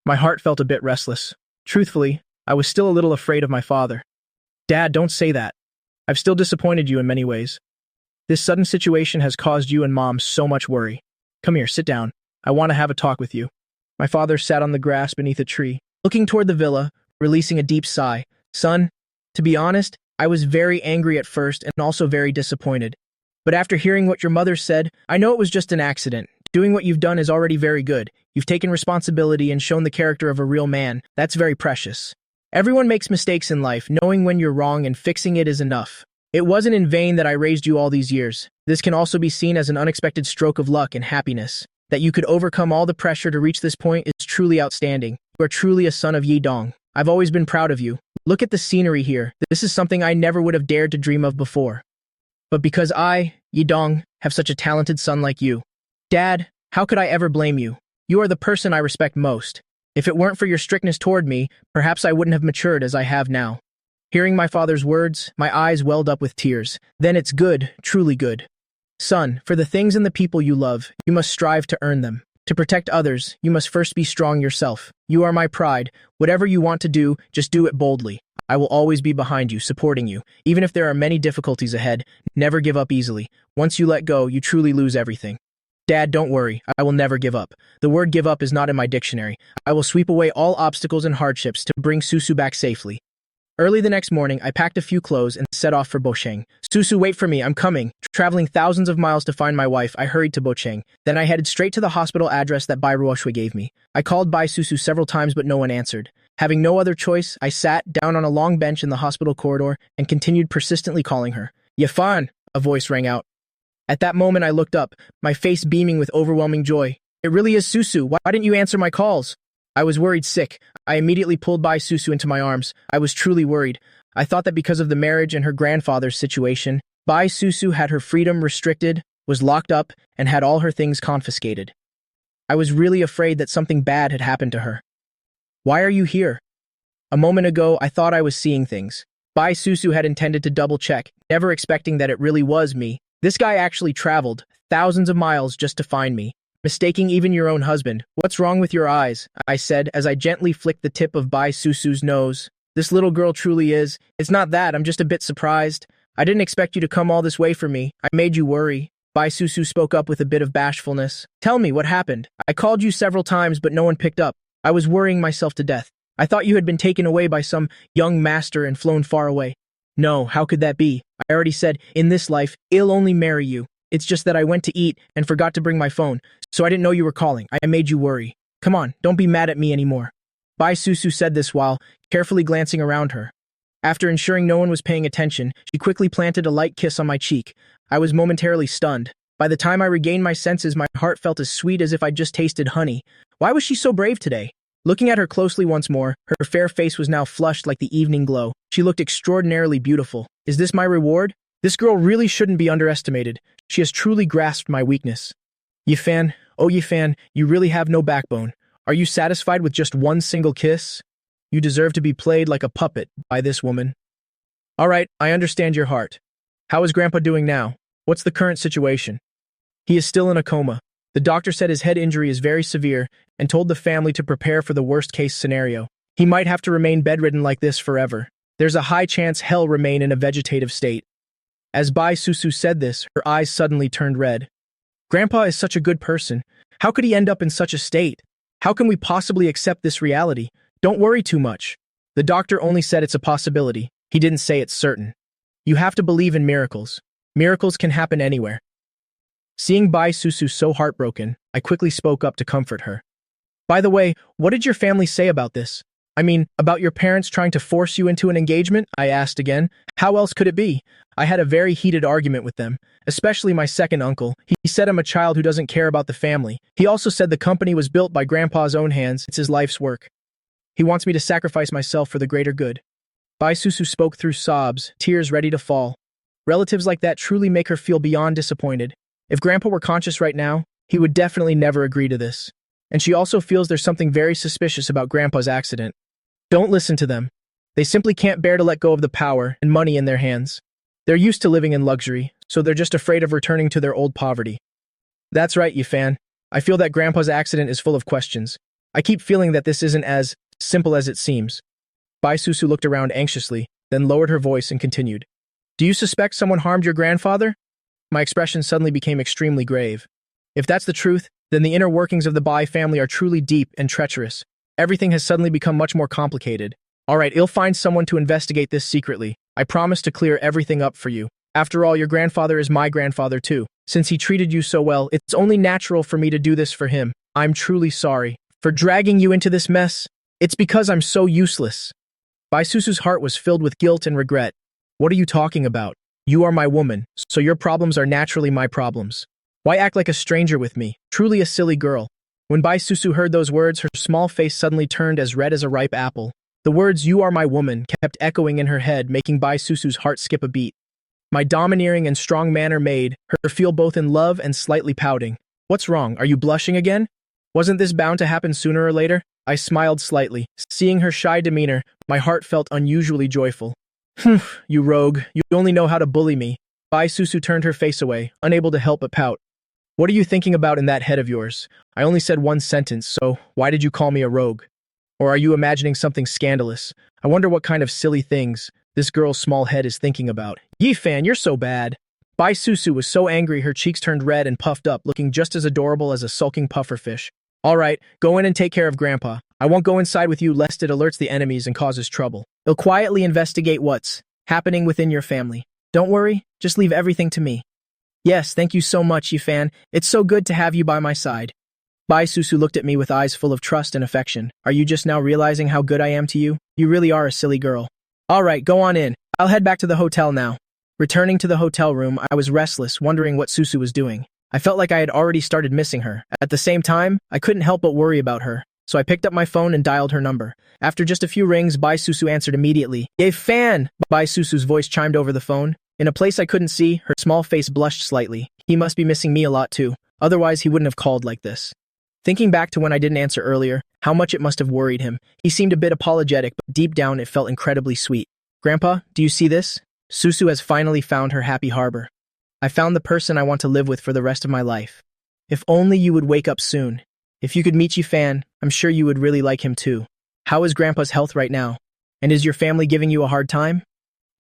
My heart felt a bit restless. Truthfully, I was still a little afraid of my father. Dad, don't say that. I've still disappointed you in many ways. This sudden situation has caused you and Mom so much worry. Come here, sit down. I want to have a talk with you. My father sat on the grass beneath a tree, looking toward the villa, releasing a deep sigh. Son, to be honest, I was very angry at first and also very disappointed. But after hearing what your mother said, I know it was just an accident. Doing what you've done is already very good. You've taken responsibility and shown the character of a real man. That's very precious. Everyone makes mistakes in life. Knowing when you're wrong and fixing it is enough. It wasn't in vain that I raised you all these years. This can also be seen as an unexpected stroke of luck and happiness. That you could overcome all the pressure to reach this point is truly outstanding. You are truly a son of Yidong. I've always been proud of you. Look at the scenery here. This is something I never would have dared to dream of before. But because I, Yidong, have such a talented son like you. Dad, how could I ever blame you? You are the person I respect most. If it weren't for your strictness toward me, perhaps I wouldn't have matured as I have now. Hearing my father's words, my eyes welled up with tears. Then it's good, truly good. Son, for the things and the people you love, you must strive to earn them. To protect others, you must first be strong yourself. You are my pride. Whatever you want to do, just do it boldly. I will always be behind you, supporting you. Even if there are many difficulties ahead, never give up easily. Once you let go, you truly lose everything. Dad, don't worry. I will never give up. The word give up is not in my dictionary. I will sweep away all obstacles and hardships to bring Susu back safely. Early the next morning, I packed a few clothes and set off for Bocheng. Susu, wait for me, I'm coming. Traveling thousands of miles to find my wife, I hurried to Bocheng. Then I headed straight to the hospital address that Bai Ruoshue gave me. I called Bai Susu several times but no one answered. Having no other choice, I sat down on a long bench in the hospital corridor and continued persistently calling her. Yafan, a voice rang out. At that moment I looked up, my face beaming with overwhelming joy. It really is Susu, why didn't you answer my calls? I was worried sick. I immediately pulled Bai Susu into my arms. I was truly worried. I thought that because of the marriage and her grandfather's situation, Bai Susu had her freedom restricted, was locked up, and had all her things confiscated. I was really afraid that something bad had happened to her. Why are you here? A moment ago, I thought I was seeing things. Bai Susu had intended to double-check, never expecting that it really was me. This guy actually traveled thousands of miles just to find me. Mistaking even your own husband. What's wrong with your eyes? I said as I gently flicked the tip of Bai Susu's nose. this little girl truly is. It's not that, I'm just a bit surprised. I didn't expect you to come all this way for me. I made you worry. Bai Susu spoke up with a bit of bashfulness. Tell me what happened. I called you several times, but no one picked up. I was worrying myself to death. I thought you had been taken away by some young master and flown far away. No, how could that be? I already said, in this life, I'll only marry you. It's just that I went to eat and forgot to bring my phone, so I didn't know you were calling. I made you worry. Come on, don't be mad at me anymore. Bai Susu said this while carefully glancing around her. After ensuring no one was paying attention, she quickly planted a light kiss on my cheek. I was momentarily stunned. By the time I regained my senses, my heart felt as sweet as if I'd just tasted honey. Why was she so brave today? Looking at her closely once more, her fair face was now flushed like the evening glow. She looked extraordinarily beautiful. Is this my reward? This girl really shouldn't be underestimated. She has truly grasped my weakness. Yifan, oh Yifan, you really have no backbone. Are you satisfied with just one single kiss? You deserve to be played like a puppet by this woman. All right, I understand your heart. How is Grandpa doing now? What's the current situation? He is still in a coma. The doctor said his head injury is very severe and told the family to prepare for the worst-case scenario. He might have to remain bedridden like this forever. There's a high chance he'll remain in a vegetative state. As Bai Susu said this, her eyes suddenly turned red. Grandpa is such a good person. How could he end up in such a state? How can we possibly accept this reality? Don't worry too much. The doctor only said it's a possibility. He didn't say it's certain. You have to believe in miracles. Miracles can happen anywhere. Seeing Bai Susu so heartbroken, I quickly spoke up to comfort her. By the way, what did your family say about this? I mean, about your parents trying to force you into an engagement? I asked again. How else could it be? I had a very heated argument with them, especially my second uncle. He said I'm a child who doesn't care about the family. He also said the company was built by Grandpa's own hands. It's his life's work. He wants me to sacrifice myself for the greater good. Bai Susu spoke through sobs, tears ready to fall. Relatives like that truly make her feel beyond disappointed. If Grandpa were conscious right now, he would definitely never agree to this. And she also feels there's something very suspicious about Grandpa's accident. Don't listen to them. They simply can't bear to let go of the power and money in their hands. They're used to living in luxury, so they're just afraid of returning to their old poverty. That's right, Yifan. I feel that Grandpa's accident is full of questions. I keep feeling that this isn't as simple as it seems. Bai Susu looked around anxiously, then lowered her voice and continued. Do you suspect someone harmed your grandfather? My expression suddenly became extremely grave. If that's the truth, then the inner workings of the Bai family are truly deep and treacherous. Everything has suddenly become much more complicated. All right, I'll find someone to investigate this secretly. I promise to clear everything up for you. After all, your grandfather is my grandfather too. Since he treated you so well, it's only natural for me to do this for him. I'm truly sorry for dragging you into this mess. It's because I'm so useless. Bai Susu's heart was filled with guilt and regret. What are you talking about? You are my woman, so your problems are naturally my problems. Why act like a stranger with me? Truly a silly girl. When Bai Susu heard those words, her small face suddenly turned as red as a ripe apple. The words, you are my woman, kept echoing in her head, making Bai Susu's heart skip a beat. My domineering and strong manner made her feel both in love and slightly pouting. What's wrong? Are you blushing again? Wasn't this bound to happen sooner or later? I smiled slightly. Seeing her shy demeanor, my heart felt unusually joyful. Humph, you rogue. You only know how to bully me. Bai Susu turned her face away, unable to help but pout. What are you thinking about in that head of yours? I only said one sentence, so why did you call me a rogue? Or are you imagining something scandalous? I wonder what kind of silly things this girl's small head is thinking about. Yifan, you're so bad. Bai Susu was so angry her cheeks turned red and puffed up, looking just as adorable as a sulking pufferfish. All right, go in and take care of Grandpa. I won't go inside with you lest it alerts the enemies and causes trouble. They'll quietly investigate what's happening within your family. Don't worry, just leave everything to me. Yes, thank you so much, Yifan. It's so good to have you by my side. Bai Susu looked at me with eyes full of trust and affection. Are you just now realizing how good I am to you? You really are a silly girl. All right, go on in. I'll head back to the hotel now. Returning to the hotel room, I was restless, wondering what Susu was doing. I felt like I had already started missing her. At the same time, I couldn't help but worry about her. So I picked up my phone and dialed her number. After just a few rings, Bai Susu answered immediately. Yay, fan! Bai Susu's voice chimed over the phone. In a place I couldn't see, her small face blushed slightly. He must be missing me a lot too. Otherwise, he wouldn't have called like this. Thinking back to when I didn't answer earlier, how much it must have worried him. He seemed a bit apologetic, but deep down it felt incredibly sweet. Grandpa, do you see this? Susu has finally found her happy harbor. I found the person I want to live with for the rest of my life. If only you would wake up soon. If you could meet Yifan, I'm sure you would really like him too. How is Grandpa's health right now? And is your family giving you a hard time?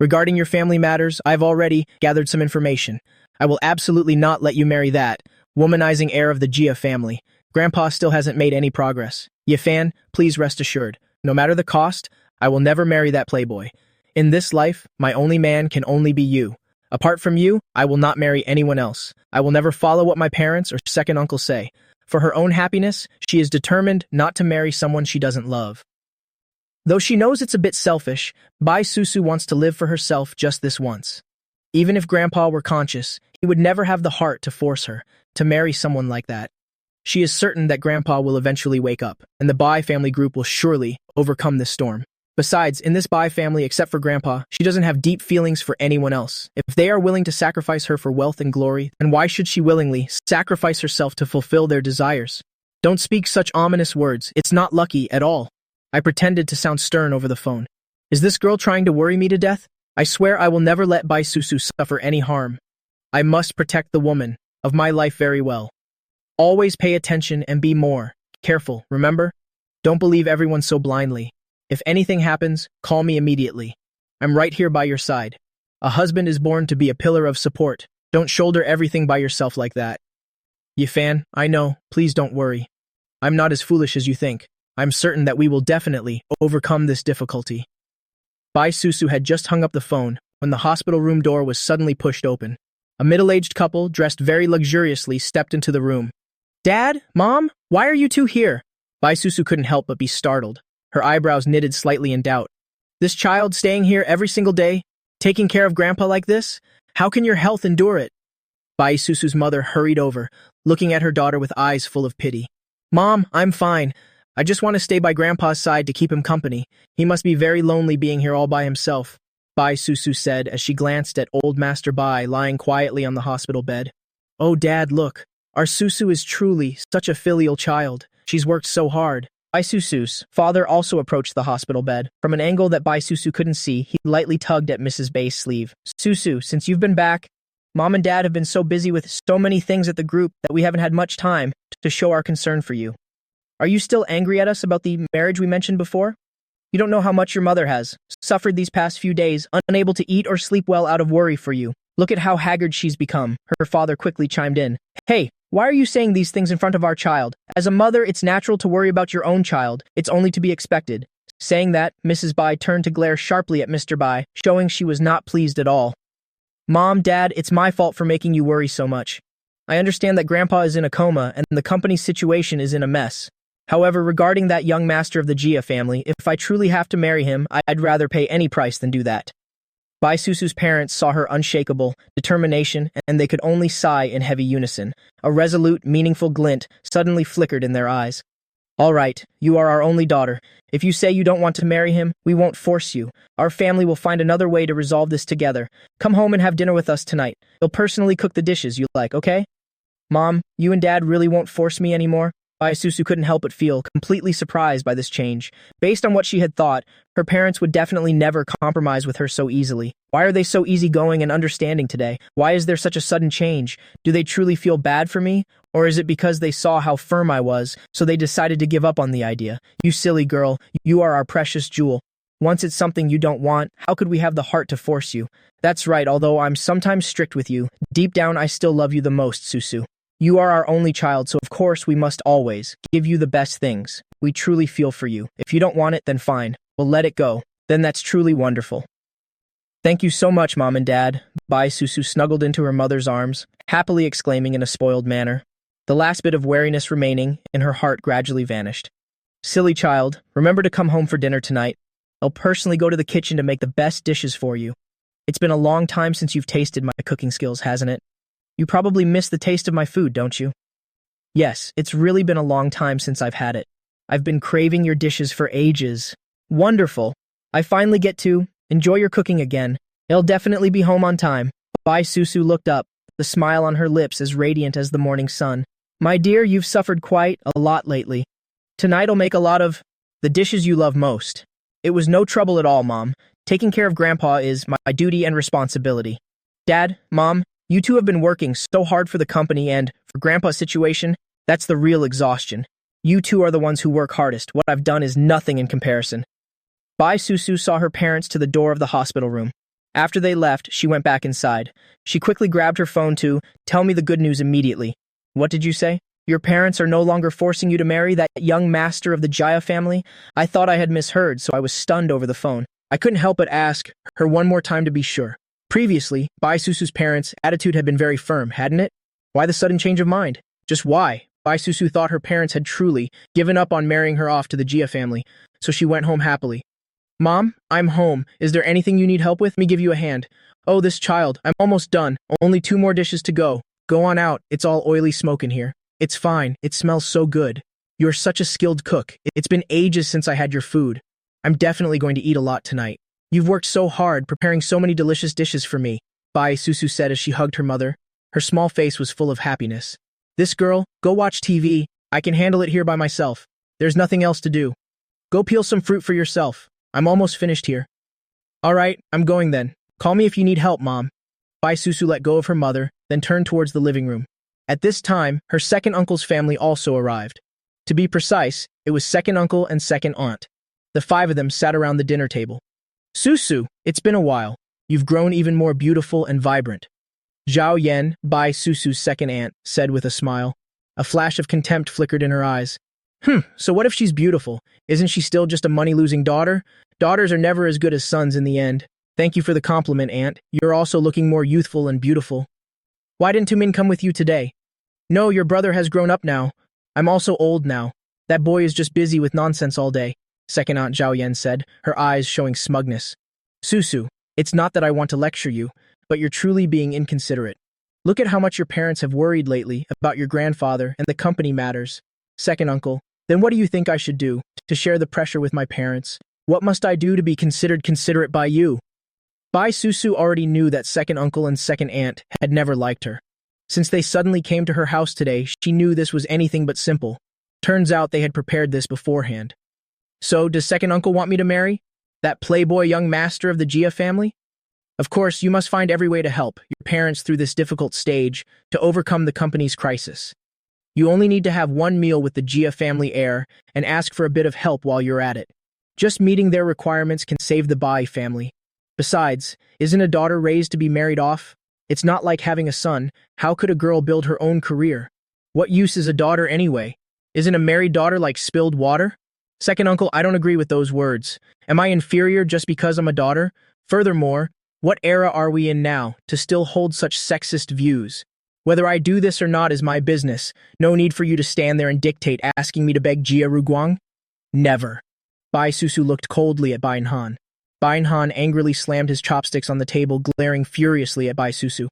Regarding your family matters, I've already gathered some information. I will absolutely not let you marry that womanizing heir of the Jia family. Grandpa still hasn't made any progress. Yifan, please rest assured. No matter the cost, I will never marry that playboy. In this life, my only man can only be you. Apart from you, I will not marry anyone else. I will never follow what my parents or second uncle say. For her own happiness, she is determined not to marry someone she doesn't love. Though she knows it's a bit selfish, Bai Susu wants to live for herself just this once. Even if Grandpa were conscious, he would never have the heart to force her to marry someone like that. She is certain that Grandpa will eventually wake up, and the Bai family group will surely overcome this storm. Besides, in this Bai family, except for Grandpa, she doesn't have deep feelings for anyone else. If they are willing to sacrifice her for wealth and glory, then why should she willingly sacrifice herself to fulfill their desires? Don't speak such ominous words. It's not lucky at all. I pretended to sound stern over the phone. Is this girl trying to worry me to death? I swear I will never let Bai Susu suffer any harm. I must protect the woman of my life very well. Always pay attention and be more careful, remember? Don't believe everyone so blindly. If anything happens, call me immediately. I'm right here by your side. A husband is born to be a pillar of support. Don't shoulder everything by yourself like that. Yifan, I know, please don't worry. I'm not as foolish as you think. I'm certain that we will definitely overcome this difficulty. Bai Susu had just hung up the phone when the hospital room door was suddenly pushed open. A middle-aged couple, dressed very luxuriously, stepped into the room. Dad? Mom? Why are you two here? Bai Susu couldn't help but be startled. Her eyebrows knitted slightly in doubt. This child staying here every single day, taking care of Grandpa like this? How can your health endure it? Bai Susu's mother hurried over, looking at her daughter with eyes full of pity. Mom, I'm fine. I just want to stay by Grandpa's side to keep him company. He must be very lonely being here all by himself, Bai Susu said as she glanced at old Master Bai lying quietly on the hospital bed. Oh, Dad, look. Our Susu is truly such a filial child. She's worked so hard. Bai Susu's father also approached the hospital bed. From an angle that Bai Susu couldn't see, he lightly tugged at Mrs. Bai's sleeve. Susu, since you've been back, Mom and Dad have been so busy with so many things at the group that we haven't had much time to show our concern for you. Are you still angry at us about the marriage we mentioned before? You don't know how much your mother has suffered these past few days, unable to eat or sleep well out of worry for you. Look at how haggard she's become. Her father quickly chimed in. Hey, why are you saying these things in front of our child? As a mother, it's natural to worry about your own child. It's only to be expected. Saying that, Mrs. Bai turned to glare sharply at Mr. Bai, showing she was not pleased at all. Mom, Dad, it's my fault for making you worry so much. I understand that Grandpa is in a coma and the company's situation is in a mess. However, regarding that young master of the Jia family, if I truly have to marry him, I'd rather pay any price than do that. Bai Susu's parents saw her unshakable determination, and they could only sigh in heavy unison. A resolute, meaningful glint suddenly flickered in their eyes. All right, you are our only daughter. If you say you don't want to marry him, we won't force you. Our family will find another way to resolve this together. Come home and have dinner with us tonight. You'll personally cook the dishes you like, okay? Mom, you and Dad really won't force me anymore? Bai Susu couldn't help but feel completely surprised by this change. Based on what she had thought, her parents would definitely never compromise with her so easily. Why are they so easygoing and understanding today? Why is there such a sudden change? Do they truly feel bad for me? Or is it because they saw how firm I was, so they decided to give up on the idea? You silly girl, you are our precious jewel. Once it's something you don't want, how could we have the heart to force you? That's right, although I'm sometimes strict with you, deep down I still love you the most, Susu. You are our only child, so of course we must always give you the best things. We truly feel for you. If you don't want it, then fine. We'll let it go. Then that's truly wonderful. Thank you so much, Mom and Dad. Bai Susu snuggled into her mother's arms, happily exclaiming in a spoiled manner. The last bit of wariness remaining in her heart gradually vanished. Silly child, remember to come home for dinner tonight. I'll personally go to the kitchen to make the best dishes for you. It's been a long time since you've tasted my cooking skills, hasn't it? You probably miss the taste of my food, don't you? Yes, it's really been a long time since I've had it. I've been craving your dishes for ages. Wonderful. I finally get to enjoy your cooking again. I'll definitely be home on time. Bai Susu looked up, the smile on her lips as radiant as the morning sun. My dear, you've suffered quite a lot lately. Tonight I'll make a lot of the dishes you love most. It was no trouble at all, Mom. Taking care of Grandpa is my duty and responsibility. Dad, Mom, you two have been working so hard for the company and, for Grandpa's situation, that's the real exhaustion. You two are the ones who work hardest. What I've done is nothing in comparison. Bai Susu saw her parents to the door of the hospital room. After they left, she went back inside. She quickly grabbed her phone to tell me the good news immediately. What did you say? Your parents are no longer forcing you to marry that young master of the Jaya family? I thought I had misheard, so I was stunned over the phone. I couldn't help but ask her one more time to be sure. Previously, Bai Susu's parents' attitude had been very firm, hadn't it? Why the sudden change of mind? Just why? Bai Susu thought her parents had truly given up on marrying her off to the Jia family, so she went home happily. Mom, I'm home. Is there anything you need help with? Let me give you a hand. Oh, this child. I'm almost done. Only 2 more dishes to go. Go on out. It's all oily smoke in here. It's fine. It smells so good. You're such a skilled cook. It's been ages since I had your food. I'm definitely going to eat a lot tonight. You've worked so hard, preparing so many delicious dishes for me, Bai Susu said as she hugged her mother. Her small face was full of happiness. This girl, go watch TV. I can handle it here by myself. There's nothing else to do. Go peel some fruit for yourself. I'm almost finished here. All right, I'm going then. Call me if you need help, Mom. Bai Susu let go of her mother, then turned towards the living room. At this time, her second uncle's family also arrived. To be precise, it was second uncle and second aunt. The 5 of them sat around the dinner table. Susu, it's been a while. You've grown even more beautiful and vibrant. Zhao Yan, Bai Susu's second aunt, said with a smile. A flash of contempt flickered in her eyes. So what if she's beautiful? Isn't she still just a money-losing daughter? Daughters are never as good as sons in the end. Thank you for the compliment, Aunt. You're also looking more youthful and beautiful. Why didn't Tumin come with you today? No, your brother has grown up now. I'm also old now. That boy is just busy with nonsense all day, second Aunt Zhao Yan said, her eyes showing smugness. Susu, it's not that I want to lecture you, but you're truly being inconsiderate. Look at how much your parents have worried lately about your grandfather and the company matters. Second uncle, then what do you think I should do to share the pressure with my parents? What must I do to be considered considerate by you? Bai Susu already knew that second uncle and second aunt had never liked her. Since they suddenly came to her house today, she knew this was anything but simple. Turns out they had prepared this beforehand. So, does second uncle want me to marry that playboy young master of the Jia family? Of course, you must find every way to help your parents through this difficult stage to overcome the company's crisis. You only need to have one meal with the Jia family heir and ask for a bit of help while you're at it. Just meeting their requirements can save the Bai family. Besides, isn't a daughter raised to be married off? It's not like having a son. How could a girl build her own career? What use is a daughter anyway? Isn't a married daughter like spilled water? Second uncle, I don't agree with those words. Am I inferior just because I'm a daughter? Furthermore, what era are we in now to still hold such sexist views? Whether I do this or not is my business. No need for you to stand there and dictate asking me to beg Jia Ruguang. Never. Bai Susu looked coldly at Bai Han. Bai Han angrily slammed his chopsticks on the table, glaring furiously at Bai Susu.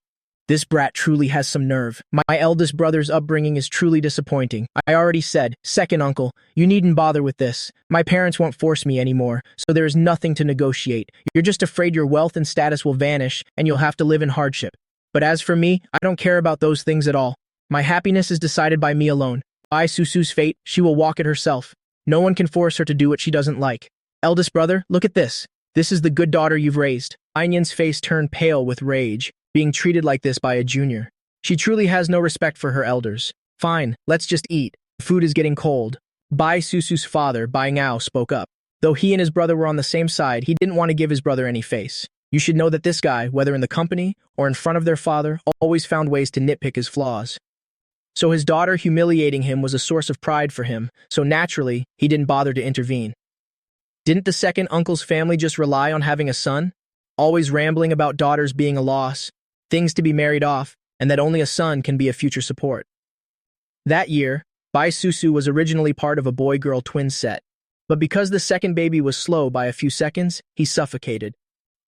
This brat truly has some nerve. My eldest brother's upbringing is truly disappointing. I already said, second uncle, you needn't bother with this. My parents won't force me anymore, so there is nothing to negotiate. You're just afraid your wealth and status will vanish, and you'll have to live in hardship. But as for me, I don't care about those things at all. My happiness is decided by me alone. Bai Susu's fate, she will walk it herself. No one can force her to do what she doesn't like. Eldest brother, look at this. This is the good daughter you've raised. Anyan's face turned pale with rage, being treated like this by a junior. She truly has no respect for her elders. Fine, let's just eat. Food is getting cold. Bai Susu's father, Bai Ngao, spoke up. Though he and his brother were on the same side, he didn't want to give his brother any face. You should know that this guy, whether in the company or in front of their father, always found ways to nitpick his flaws. So his daughter humiliating him was a source of pride for him, so naturally, he didn't bother to intervene. Didn't the second uncle's family just rely on having a son? Always rambling about daughters being a loss, things to be married off, and that only a son can be a future support. That year, Bai Susu was originally part of a boy-girl twin set, but because the second baby was slow by a few seconds, he suffocated.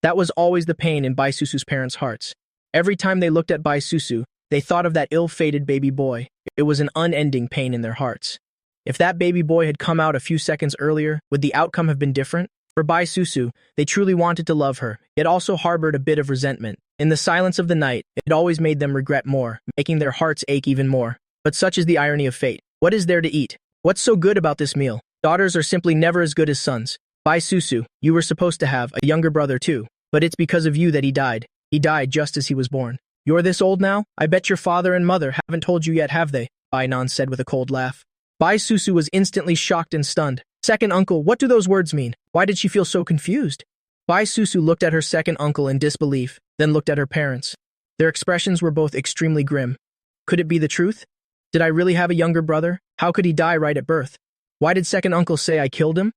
That was always the pain in Bai Susu's parents' hearts. Every time they looked at Bai Susu, they thought of that ill-fated baby boy. It was an unending pain in their hearts. If that baby boy had come out a few seconds earlier, would the outcome have been different? For Bai Susu, they truly wanted to love her, yet also harbored a bit of resentment. In the silence of the night, it always made them regret more, making their hearts ache even more. But such is the irony of fate. What is there to eat? What's so good about this meal? Daughters are simply never as good as sons. Bai Susu, you were supposed to have a younger brother too, but it's because of you that he died. He died just as he was born. You're this old now? I bet your father and mother haven't told you yet, have they? Bai Nan said with a cold laugh. Bai Susu was instantly shocked and stunned. Second uncle, what do those words mean? Why did she feel so confused? Bai Susu looked at her second uncle in disbelief, then looked at her parents. Their expressions were both extremely grim. Could it be the truth? Did I really have a younger brother? How could he die right at birth? Why did second uncle say I killed him?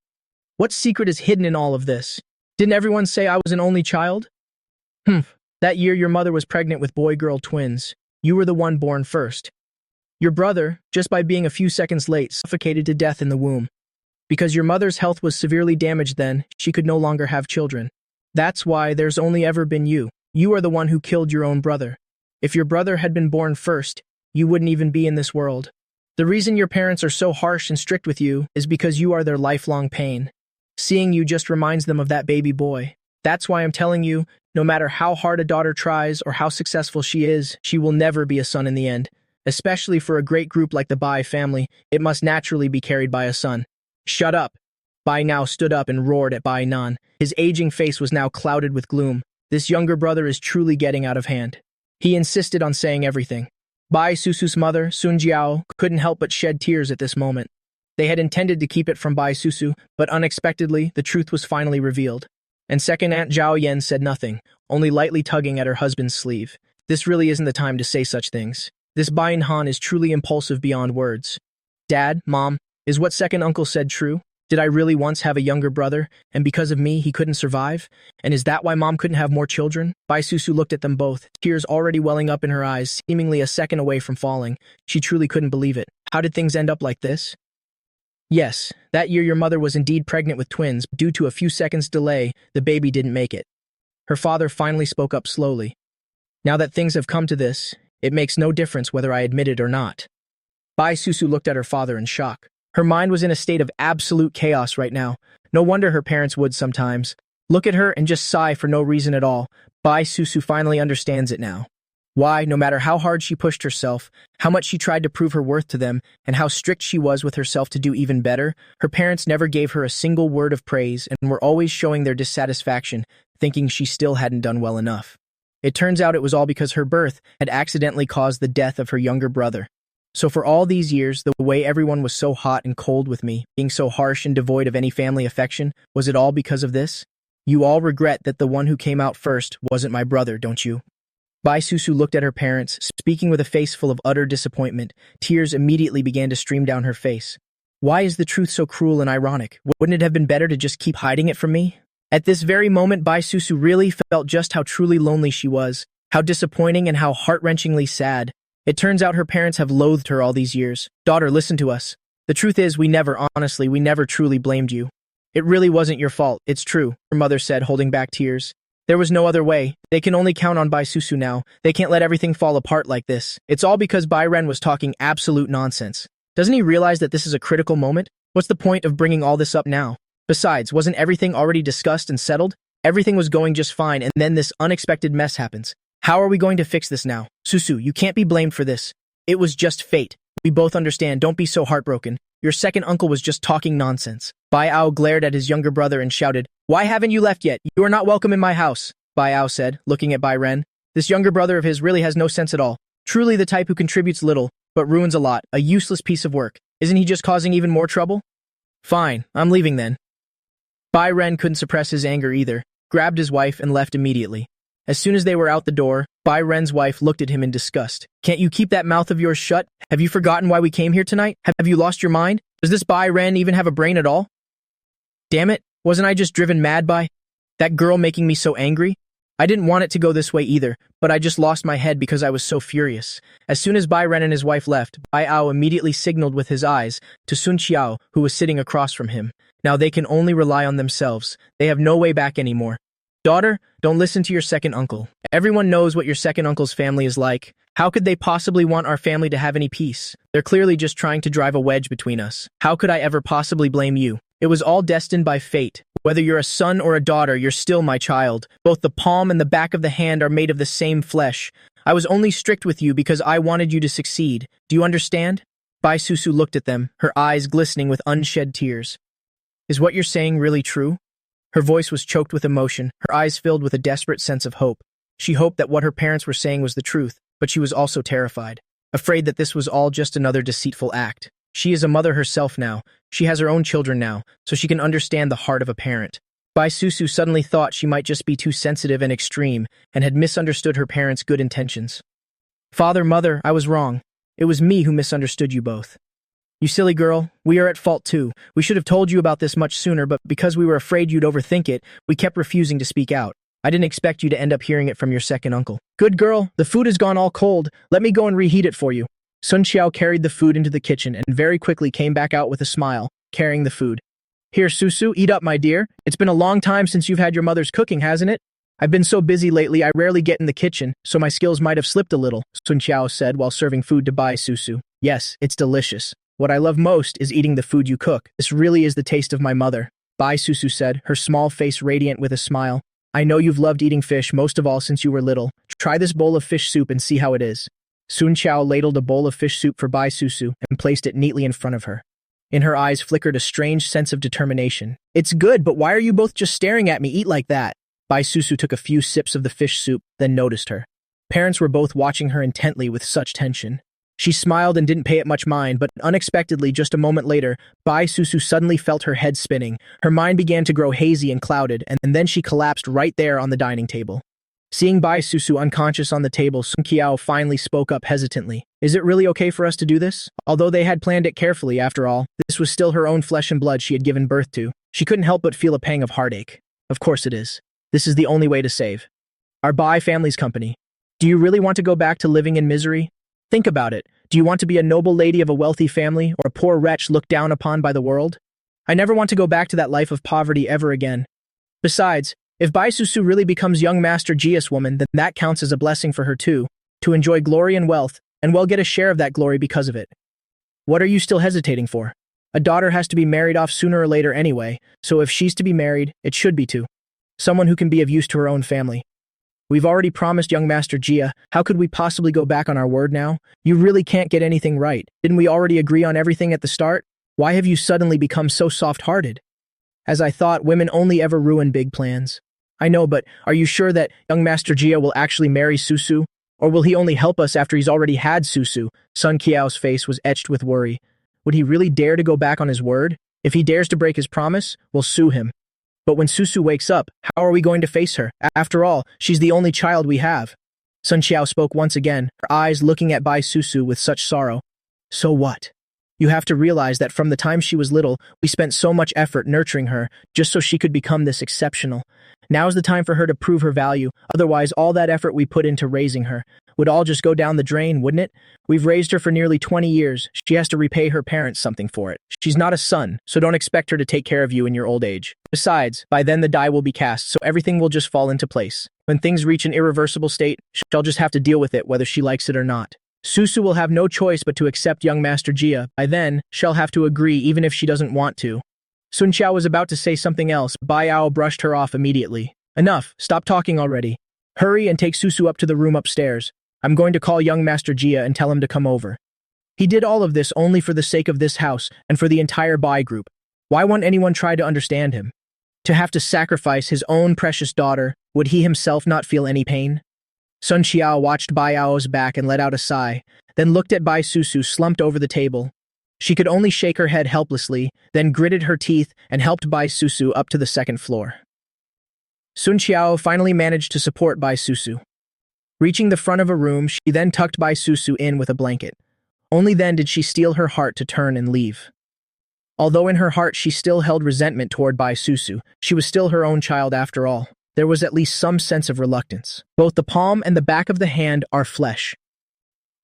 What secret is hidden in all of this? Didn't everyone say I was an only child? That year your mother was pregnant with boy-girl twins. You were the one born first. Your brother, just by being a few seconds late, suffocated to death in the womb. Because your mother's health was severely damaged then, she could no longer have children. That's why there's only ever been you. You are the one who killed your own brother. If your brother had been born first, you wouldn't even be in this world. The reason your parents are so harsh and strict with you is because you are their lifelong pain. Seeing you just reminds them of that baby boy. That's why I'm telling you, no matter how hard a daughter tries or how successful she is, she will never be a son in the end. Especially for a great group like the Bai family, it must naturally be carried by a son. Shut up! Bai now stood up and roared at Bai Nan. His aging face was now clouded with gloom. This younger brother is truly getting out of hand. He insisted on saying everything. Bai Susu's mother, Sun Jiao, couldn't help but shed tears at this moment. They had intended to keep it from Bai Susu, but unexpectedly, the truth was finally revealed. And second Aunt Zhao Yan said nothing, only lightly tugging at her husband's sleeve. This really isn't the time to say such things. This Bai Han is truly impulsive beyond words. Dad, Mom, is what second uncle said true? Did I really once have a younger brother, and because of me, he couldn't survive? And is that why Mom couldn't have more children? Bai Susu looked at them both, tears already welling up in her eyes, seemingly a second away from falling. She truly couldn't believe it. How did things end up like this? Yes, that year your mother was indeed pregnant with twins, but due to a few seconds' delay, the baby didn't make it. Her father finally spoke up slowly. Now that things have come to this, it makes no difference whether I admit it or not. Bai Susu looked at her father in shock. Her mind was in a state of absolute chaos right now. No wonder her parents would sometimes look at her and just sigh for no reason at all. Bai Susu finally understands it now. Why, no matter how hard she pushed herself, how much she tried to prove her worth to them, and how strict she was with herself to do even better, her parents never gave her a single word of praise and were always showing their dissatisfaction, thinking she still hadn't done well enough. It turns out it was all because her birth had accidentally caused the death of her younger brother. So for all these years, the way everyone was so hot and cold with me, being so harsh and devoid of any family affection, was it all because of this? You all regret that the one who came out first wasn't my brother, don't you? Bai Susu looked at her parents, speaking with a face full of utter disappointment. Tears immediately began to stream down her face. Why is the truth so cruel and ironic? Wouldn't it have been better to just keep hiding it from me? At this very moment, Bai Susu really felt just how truly lonely she was, how disappointing and how heart-wrenchingly sad. It turns out her parents have loathed her all these years. Daughter, listen to us. The truth is, we never truly blamed you. It really wasn't your fault, it's true, her mother said, holding back tears. There was no other way. They can only count on Bai Susu now. They can't let everything fall apart like this. It's all because Bai Ren was talking absolute nonsense. Doesn't he realize that this is a critical moment? What's the point of bringing all this up now? Besides, wasn't everything already discussed and settled? Everything was going just fine, and then this unexpected mess happens. How are we going to fix this now? Susu, you can't be blamed for this. It was just fate. We both understand. Don't be so heartbroken. Your second uncle was just talking nonsense. Bai Ao glared at his younger brother and shouted, Why haven't you left yet? You are not welcome in my house, Bai Ao said, looking at Bai Ren. This younger brother of his really has no sense at all. Truly the type who contributes little, but ruins a lot. A useless piece of work. Isn't he just causing even more trouble? Fine, I'm leaving then. Bai Ren couldn't suppress his anger either, grabbed his wife and left immediately. As soon as they were out the door, Bai Ren's wife looked at him in disgust. Can't you keep that mouth of yours shut? Have you forgotten why we came here tonight? Have you lost your mind? Does this Bai Ren even have a brain at all? Damn it, wasn't I just driven mad by that girl making me so angry? I didn't want it to go this way either, but I just lost my head because I was so furious. As soon as Bai Ren and his wife left, Bai Ao immediately signaled with his eyes to Sun Qiao, who was sitting across from him. Now they can only rely on themselves. They have no way back anymore. Daughter, don't listen to your second uncle. Everyone knows what your second uncle's family is like. How could they possibly want our family to have any peace? They're clearly just trying to drive a wedge between us. How could I ever possibly blame you? It was all destined by fate. Whether you're a son or a daughter, you're still my child. Both the palm and the back of the hand are made of the same flesh. I was only strict with you because I wanted you to succeed. Do you understand? Bai Susu looked at them, her eyes glistening with unshed tears. Is what you're saying really true? Her voice was choked with emotion, her eyes filled with a desperate sense of hope. She hoped that what her parents were saying was the truth, but she was also terrified, afraid that this was all just another deceitful act. She is a mother herself now. She has her own children now, so she can understand the heart of a parent. Bai Susu suddenly thought she might just be too sensitive and extreme and had misunderstood her parents' good intentions. Father, mother, I was wrong. It was me who misunderstood you both. You silly girl, we are at fault too. We should have told you about this much sooner, but because we were afraid you'd overthink it, we kept refusing to speak out. I didn't expect you to end up hearing it from your second uncle. Good girl, the food has gone all cold. Let me go and reheat it for you. Sun Xiao carried the food into the kitchen and very quickly came back out with a smile, carrying the food. Here, Susu, eat up, my dear. It's been a long time since you've had your mother's cooking, hasn't it? I've been so busy lately I rarely get in the kitchen, so my skills might have slipped a little, Sun Xiao said while serving food to Bai Susu. Yes, it's delicious. What I love most is eating the food you cook. This really is the taste of my mother, Bai Susu said, her small face radiant with a smile. I know you've loved eating fish most of all since you were little. Try this bowl of fish soup and see how it is. Sun Xiao ladled a bowl of fish soup for Bai Susu and placed it neatly in front of her. In her eyes flickered a strange sense of determination. It's good, but why are you both just staring at me? Eat like that. Bai Susu took a few sips of the fish soup, then noticed her. Parents were both watching her intently with such tension. She smiled and didn't pay it much mind, but unexpectedly, just a moment later, Bai Susu suddenly felt her head spinning. Her mind began to grow hazy and clouded, and then she collapsed right there on the dining table. Seeing Bai Susu unconscious on the table, Sun Qiao finally spoke up hesitantly. Is it really okay for us to do this? Although they had planned it carefully, after all, this was still her own flesh and blood she had given birth to. She couldn't help but feel a pang of heartache. Of course it is. This is the only way to save our Bai family's company. Do you really want to go back to living in misery? Think about it. Do you want to be a noble lady of a wealthy family or a poor wretch looked down upon by the world? I never want to go back to that life of poverty ever again. Besides, if Bai Susu really becomes young Master Jia's woman, then that counts as a blessing for her too, to enjoy glory and wealth, and well get a share of that glory because of it. What are you still hesitating for? A daughter has to be married off sooner or later anyway, so if she's to be married, it should be to someone who can be of use to her own family. We've already promised young Master Jia. How could we possibly go back on our word now? You really can't get anything right. Didn't we already agree on everything at the start? Why have you suddenly become so soft-hearted? As I thought, women only ever ruin big plans. I know, but are you sure that young Master Jia will actually marry Susu? Or will he only help us after he's already had Susu? Sun Qiao's face was etched with worry. Would he really dare to go back on his word? If he dares to break his promise, we'll sue him. But when Susu wakes up, how are we going to face her? After all, she's the only child we have. Sun Qiao spoke once again, her eyes looking at Bai Susu with such sorrow. So what? You have to realize that from the time she was little, we spent so much effort nurturing her, just so she could become this exceptional. Now's the time for her to prove her value, otherwise all that effort we put into raising her would all just go down the drain, wouldn't it? We've raised her for nearly 20 years. She has to repay her parents something for it. She's not a son, so don't expect her to take care of you in your old age. Besides, by then the die will be cast, so everything will just fall into place. When things reach an irreversible state, she'll just have to deal with it whether she likes it or not. Susu will have no choice but to accept young Master Jia. By then, she'll have to agree even if she doesn't want to. Sun Qiao was about to say something else, Bai Ao brushed her off immediately. Enough, stop talking already. Hurry and take Susu up to the room upstairs. I'm going to call young Master Jia and tell him to come over. He did all of this only for the sake of this house and for the entire Bai group. Why won't anyone try to understand him? To have to sacrifice his own precious daughter, would he himself not feel any pain? Sun Qiao watched Bai Ao's back and let out a sigh, then looked at Bai Susu slumped over the table. She could only shake her head helplessly, then gritted her teeth and helped Bai Susu up to the second floor. Sun Qiao finally managed to support Bai Susu. Reaching the front of a room, she then tucked Bai Susu in with a blanket. Only then did she steel her heart to turn and leave. Although in her heart she still held resentment toward Bai Susu, she was still her own child after all. There was at least some sense of reluctance. Both the palm and the back of the hand are flesh.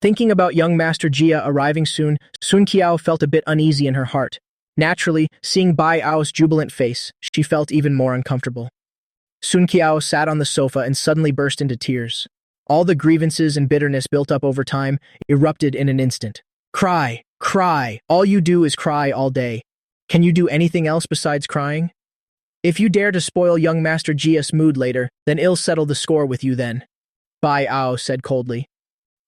Thinking about young Master Jia arriving soon, Sun Qiao felt a bit uneasy in her heart. Naturally, seeing Bai Ao's jubilant face, she felt even more uncomfortable. Sun Qiao sat on the sofa and suddenly burst into tears. All the grievances and bitterness built up over time erupted in an instant. Cry, cry, all you do is cry all day. Can you do anything else besides crying? If you dare to spoil young Master Jia's mood later, then I'll settle the score with you then. Bai Ao said coldly.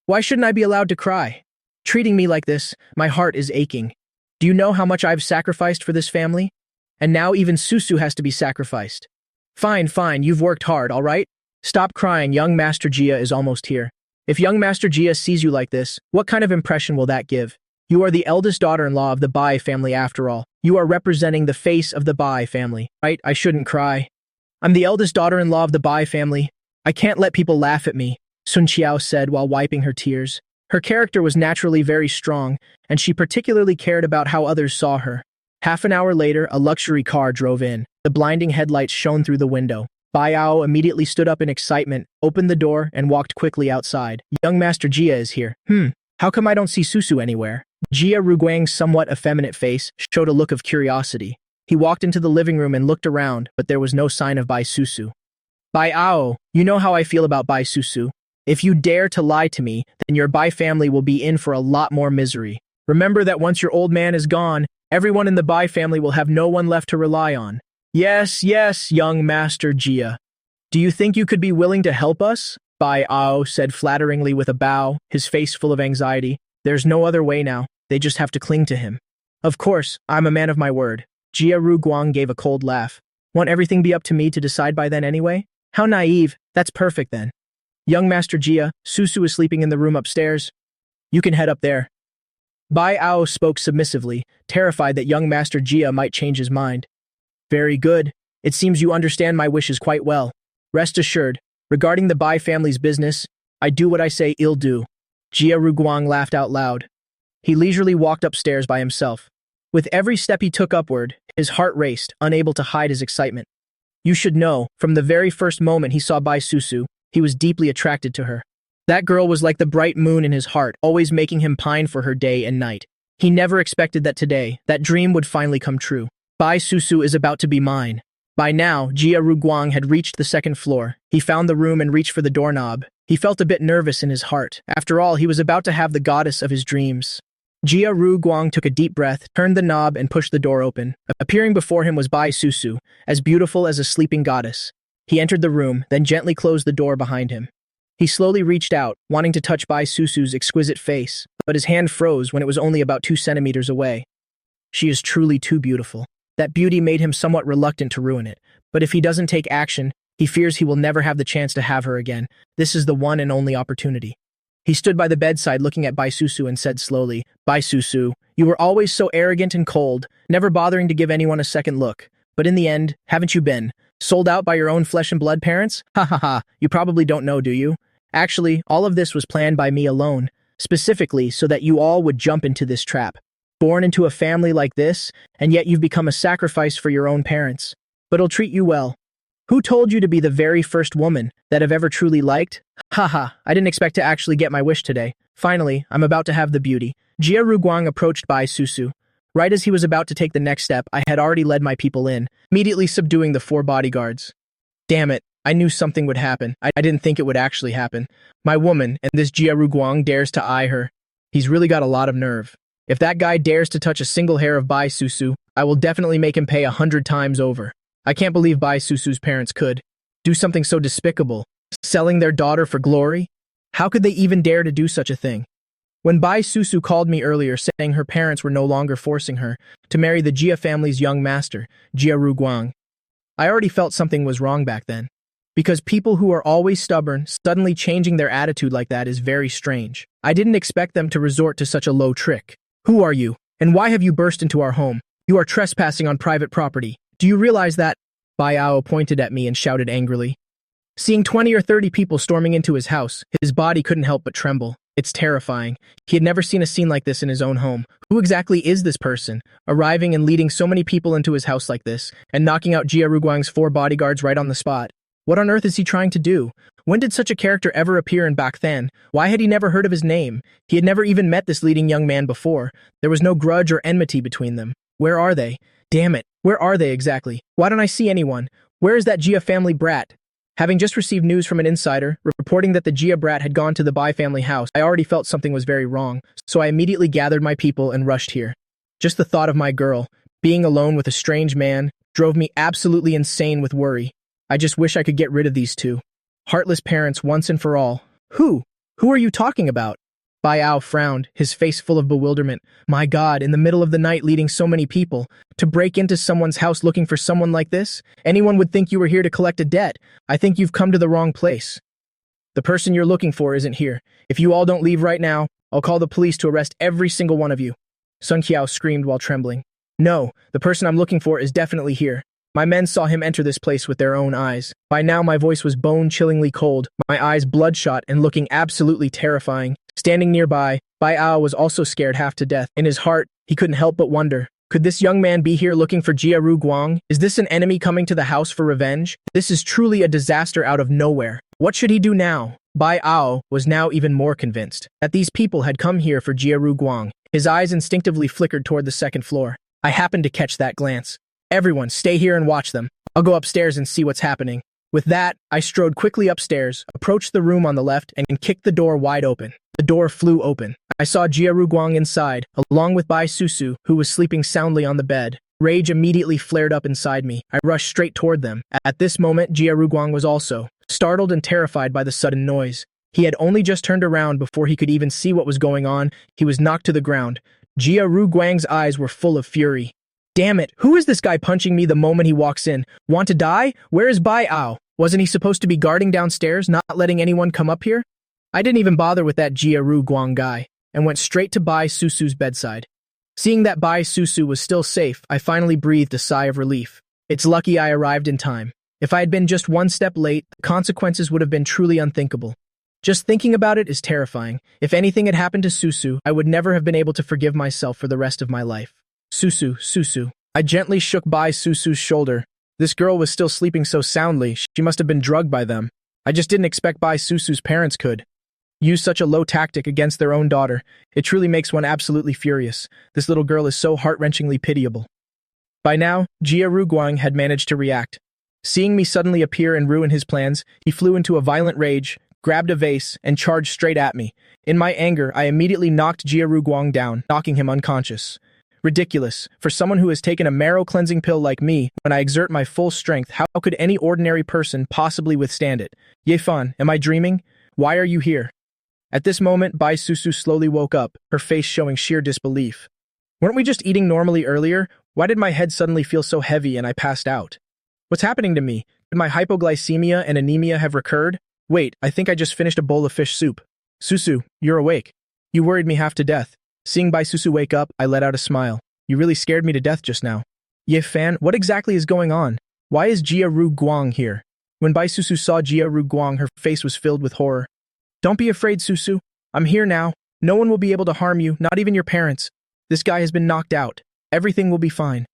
Why shouldn't I be allowed to cry? Treating me like this, my heart is aching. Do you know how much I've sacrificed for this family? And now even Susu has to be sacrificed. Fine, fine, you've worked hard, all right? Stop crying, young Master Jia is almost here. If young Master Jia sees you like this, what kind of impression will that give? You are the eldest daughter-in-law of the Bai family after all. You are representing the face of the Bai family, right? I shouldn't cry. I'm the eldest daughter-in-law of the Bai family. I can't let people laugh at me, Sun Qiao said while wiping her tears. Her character was naturally very strong, and she particularly cared about how others saw her. Half an hour later, a luxury car drove in. The blinding headlights shone through the window. Bai Ao immediately stood up in excitement, opened the door, and walked quickly outside. Young Master Jia is here. How come I don't see Susu anywhere? Jia Ruguang's somewhat effeminate face showed a look of curiosity. He walked into the living room and looked around, but there was no sign of Bai Susu. Bai Ao, you know how I feel about Bai Susu. If you dare to lie to me, then your Bai family will be in for a lot more misery. Remember that once your old man is gone, everyone in the Bai family will have no one left to rely on. Yes, young Master Jia. Do you think you could be willing to help us? Bai Ao said flatteringly with a bow, his face full of anxiety. There's no other way now. They just have to cling to him. Of course, I'm a man of my word. Jia Ruguang gave a cold laugh. Won't everything be up to me to decide by then anyway? How naive. That's perfect then. Young Master Jia, Susu is sleeping in the room upstairs. You can head up there. Bai Ao spoke submissively, terrified that young Master Jia might change his mind. Very good. It seems you understand my wishes quite well. Rest assured, regarding the Bai family's business, I do what I say I'll do. Jia Ruguang laughed out loud. He leisurely walked upstairs by himself. With every step he took upward, his heart raced, unable to hide his excitement. You should know, from the very first moment he saw Bai Susu, he was deeply attracted to her. That girl was like the bright moon in his heart, always making him pine for her day and night. He never expected that today, that dream would finally come true. Bai Susu is about to be mine. By now, Jia Ruguang had reached the second floor. He found the room and reached for the doorknob. He felt a bit nervous in his heart. After all, he was about to have the goddess of his dreams. Jia Ruguang took a deep breath, turned the knob, and pushed the door open. Appearing before him was Bai Susu, as beautiful as a sleeping goddess. He entered the room, then gently closed the door behind him. He slowly reached out, wanting to touch Bai Susu's exquisite face, but his hand froze when it was only about 2 centimeters away. She is truly too beautiful. That beauty made him somewhat reluctant to ruin it, but if he doesn't take action, he fears he will never have the chance to have her again. This is the one and only opportunity. He stood by the bedside looking at Bai Susu and said slowly, Bai Susu, you were always so arrogant and cold, never bothering to give anyone a second look. But in the end, haven't you been? Sold out by your own flesh and blood parents? Ha ha ha, you probably don't know, do you? Actually, all of this was planned by me alone, specifically so that you all would jump into this trap. Born into a family like this, and yet you've become a sacrifice for your own parents. But it'll treat you well. Who told you to be the very first woman that I've ever truly liked? Haha, I didn't expect to actually get my wish today. Finally, I'm about to have the beauty. Jia Ruguang approached Bai Susu. Right as he was about to take the next step, I had already led my people in, immediately subduing the 4 bodyguards. Damn it, I knew something would happen. I didn't think it would actually happen. My woman, and this Jia Ruguang dares to eye her. He's really got a lot of nerve. If that guy dares to touch a single hair of Bai Susu, I will definitely make him pay 100 times over. I can't believe Bai Susu's parents could do something so despicable, selling their daughter for glory. How could they even dare to do such a thing? When Bai Susu called me earlier saying her parents were no longer forcing her to marry the Jia family's young master, Jia Ruguang, I already felt something was wrong back then. Because people who are always stubborn, suddenly changing their attitude like that is very strange. I didn't expect them to resort to such a low trick. Who are you? And why have you burst into our home? You are trespassing on private property. Do you realize that? Bai Ao pointed at me and shouted angrily. Seeing 20 or 30 people storming into his house, his body couldn't help but tremble. It's terrifying. He had never seen a scene like this in his own home. Who exactly is this person, arriving and leading so many people into his house like this, and knocking out Jia Ruguang's 4 bodyguards right on the spot? What on earth is he trying to do? When did such a character ever appear in Bakthan? Why had he never heard of his name? He had never even met this leading young man before. There was no grudge or enmity between them. Where are they? Damn it, where are they exactly? Why don't I see anyone? Where is that Jia family brat? Having just received news from an insider, reporting that the Jia brat had gone to the Bai family house, I already felt something was very wrong, so I immediately gathered my people and rushed here. Just the thought of my girl, being alone with a strange man, drove me absolutely insane with worry. I just wish I could get rid of these two. Heartless parents once and for all. Who? Who are you talking about? Bai Ao frowned, his face full of bewilderment. My God, in the middle of the night leading so many people, to break into someone's house looking for someone like this? Anyone would think you were here to collect a debt. I think you've come to the wrong place. The person you're looking for isn't here. If you all don't leave right now, I'll call the police to arrest every single one of you. Sun Qiao screamed while trembling. No, the person I'm looking for is definitely here. My men saw him enter this place with their own eyes. By now my voice was bone-chillingly cold, my eyes bloodshot and looking absolutely terrifying. Standing nearby, Bai Ao was also scared half to death. In his heart, he couldn't help but wonder, could this young man be here looking for Jia Ru Guang? Is this an enemy coming to the house for revenge? This is truly a disaster out of nowhere. What should he do now? Bai Ao was now even more convinced that these people had come here for Jia Ru Guang. His eyes instinctively flickered toward the second floor. I happened to catch that glance. Everyone, stay here and watch them. I'll go upstairs and see what's happening. With that, I strode quickly upstairs, approached the room on the left, and kicked the door wide open. The door flew open. I saw Jia Ru Guang inside, along with Bai Susu, who was sleeping soundly on the bed. Rage immediately flared up inside me. I rushed straight toward them. At this moment, Jia Ru Guang was also startled and terrified by the sudden noise. He had only just turned around before he could even see what was going on. He was knocked to the ground. Jia Ru Guang's eyes were full of fury. Damn it, who is this guy punching me the moment he walks in? Want to die? Where is Bai Ao? Wasn't he supposed to be guarding downstairs, not letting anyone come up here? I didn't even bother with that Jia Ru Guang guy, and went straight to Bai Susu's bedside. Seeing that Bai Susu was still safe, I finally breathed a sigh of relief. It's lucky I arrived in time. If I had been just one step late, the consequences would have been truly unthinkable. Just thinking about it is terrifying. If anything had happened to Susu, I would never have been able to forgive myself for the rest of my life. Susu. I gently shook Bai Susu's shoulder. This girl was still sleeping so soundly, she must have been drugged by them. I just didn't expect Bai Susu's parents could use such a low tactic against their own daughter. It truly makes one absolutely furious. This little girl is so heart-wrenchingly pitiable. By now, Jia Ru Guang had managed to react. Seeing me suddenly appear and ruin his plans, he flew into a violent rage, grabbed a vase, and charged straight at me. In my anger, I immediately knocked Jia Ru Guang down, knocking him unconscious. Ridiculous. For someone who has taken a marrow-cleansing pill like me, when I exert my full strength, how could any ordinary person possibly withstand it? Ye Fan, am I dreaming? Why are you here? At this moment, Bai Susu slowly woke up, her face showing sheer disbelief. Weren't we just eating normally earlier? Why did my head suddenly feel so heavy and I passed out? What's happening to me? Did my hypoglycemia and anemia have recurred? Wait, I think I just finished a bowl of fish soup. Susu, you're awake. You worried me half to death. Seeing Bai Susu wake up, I let out a smile. You really scared me to death just now. Ye Fan, what exactly is going on? Why is Jia Ru Guang here? When Bai Susu saw Jia Ru Guang, her face was filled with horror. Don't be afraid, Susu. I'm here now. No one will be able to harm you, not even your parents. This guy has been knocked out. Everything will be fine.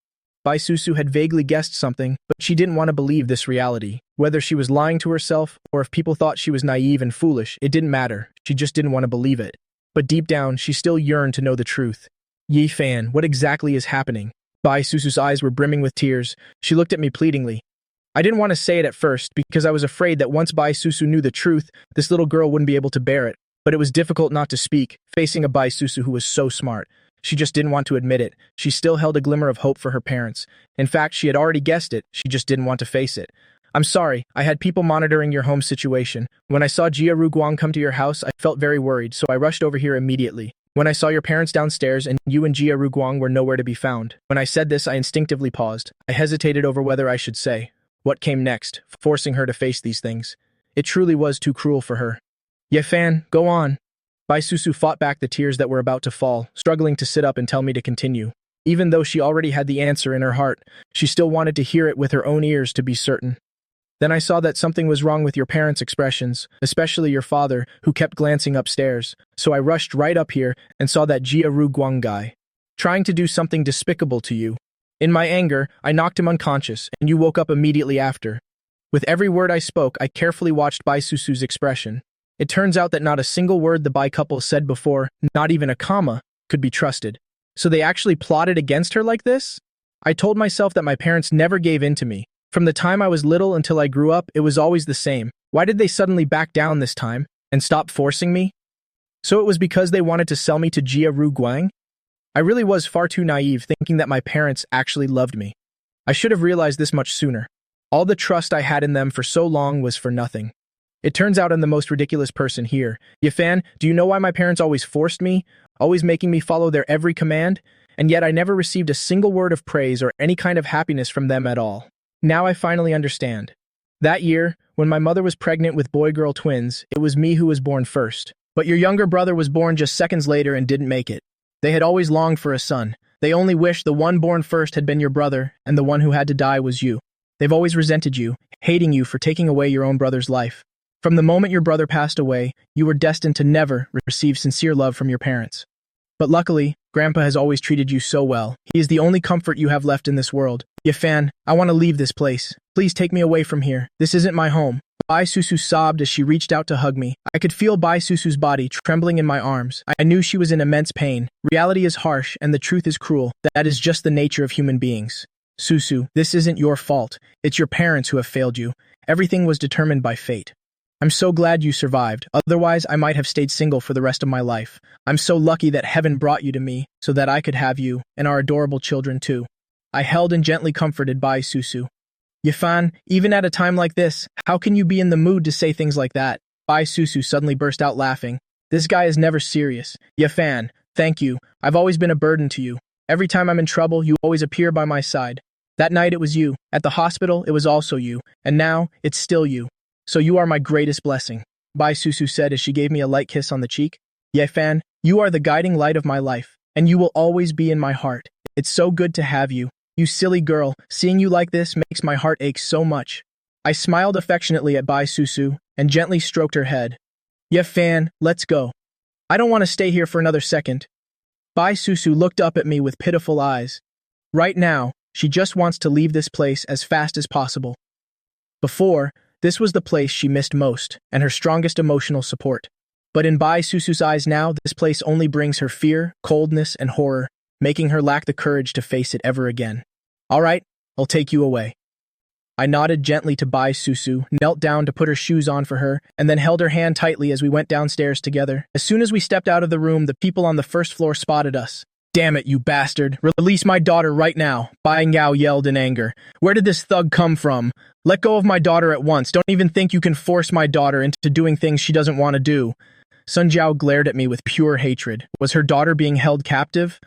Bai Susu had vaguely guessed something, but she didn't want to believe this reality. Whether she was lying to herself, or if people thought she was naive and foolish, it didn't matter. She just didn't want to believe it. But deep down, she still yearned to know the truth. Ye Fan, what exactly is happening? Bai Susu's eyes were brimming with tears. She looked at me pleadingly. I didn't want to say it at first because I was afraid that once Bai Susu knew the truth, this little girl wouldn't be able to bear it. But it was difficult not to speak, facing a Bai Susu who was so smart. She just didn't want to admit it. She still held a glimmer of hope for her parents. In fact, she had already guessed it. She just didn't want to face it. I'm sorry, I had people monitoring your home situation. When I saw Jia Ru Guang come to your house, I felt very worried, so I rushed over here immediately. When I saw your parents downstairs and you and Jia Ru Guang were nowhere to be found. When I said this, I instinctively paused. I hesitated over whether I should say what came next, forcing her to face these things. It truly was too cruel for her. Ye Fan, go on. Bai Susu fought back the tears that were about to fall, struggling to sit up and tell me to continue. Even though she already had the answer in her heart, she still wanted to hear it with her own ears to be certain. Then I saw that something was wrong with your parents' expressions, especially your father, who kept glancing upstairs. So I rushed right up here and saw that Jia Ru Guang guy, trying to do something despicable to you. In my anger, I knocked him unconscious, and you woke up immediately after. With every word I spoke, I carefully watched Bai Susu's expression. It turns out that not a single word the Bai couple said before, not even a comma, could be trusted. So they actually plotted against her like this? I told myself that my parents never gave in to me. From the time I was little until I grew up, it was always the same. Why did they suddenly back down this time and stop forcing me? So it was because they wanted to sell me to Jia Ru Guang? I really was far too naive thinking that my parents actually loved me. I should have realized this much sooner. All the trust I had in them for so long was for nothing. It turns out I'm the most ridiculous person here. Ye Fan, do you know why my parents always forced me? Always making me follow their every command? And yet I never received a single word of praise or any kind of happiness from them at all. Now I finally understand. That year, when my mother was pregnant with boy-girl twins, it was me who was born first. But your younger brother was born just seconds later and didn't make it. They had always longed for a son. They only wished the one born first had been your brother, and the one who had to die was you. They've always resented you, hating you for taking away your own brother's life. From the moment your brother passed away, you were destined to never receive sincere love from your parents. But luckily, Grandpa has always treated you so well. He is the only comfort you have left in this world. Yafan, I want to leave this place. Please take me away from here. This isn't my home. Bai Susu sobbed as she reached out to hug me. I could feel Bai Susu's body trembling in my arms. I knew she was in immense pain. Reality is harsh and the truth is cruel. That is just the nature of human beings. Susu, this isn't your fault. It's your parents who have failed you. Everything was determined by fate. I'm so glad you survived. Otherwise, I might have stayed single for the rest of my life. I'm so lucky that heaven brought you to me so that I could have you and our adorable children too. I held and gently comforted Bai Susu. Yafan, even at a time like this, how can you be in the mood to say things like that? Bai Susu suddenly burst out laughing. This guy is never serious. Yafan, thank you. I've always been a burden to you. Every time I'm in trouble, you always appear by my side. That night it was you. At the hospital, it was also you. And now, it's still you. So you are my greatest blessing. Bai Susu said as she gave me a light kiss on the cheek. Yafan, you are the guiding light of my life, and you will always be in my heart. It's so good to have you. You silly girl, seeing you like this makes my heart ache so much. I smiled affectionately at Bai Susu and gently stroked her head. Yafan, let's go. I don't want to stay here for another second. Bai Susu looked up at me with pitiful eyes. Right now, she just wants to leave this place as fast as possible. Before, this was the place she missed most and her strongest emotional support. But in Bai Susu's eyes now, this place only brings her fear, coldness, and horror, making her lack the courage to face it ever again. All right, I'll take you away. I nodded gently to Bai Susu, knelt down to put her shoes on for her, and then held her hand tightly as we went downstairs together. As soon as we stepped out of the room, the people on the first floor spotted us. Damn it, you bastard. Release my daughter right now, Bai Ngao yelled in anger. Where did this thug come from? Let go of my daughter at once. Don't even think you can force my daughter into doing things she doesn't want to do. Sun Jiao glared at me with pure hatred. Was her daughter being held captive?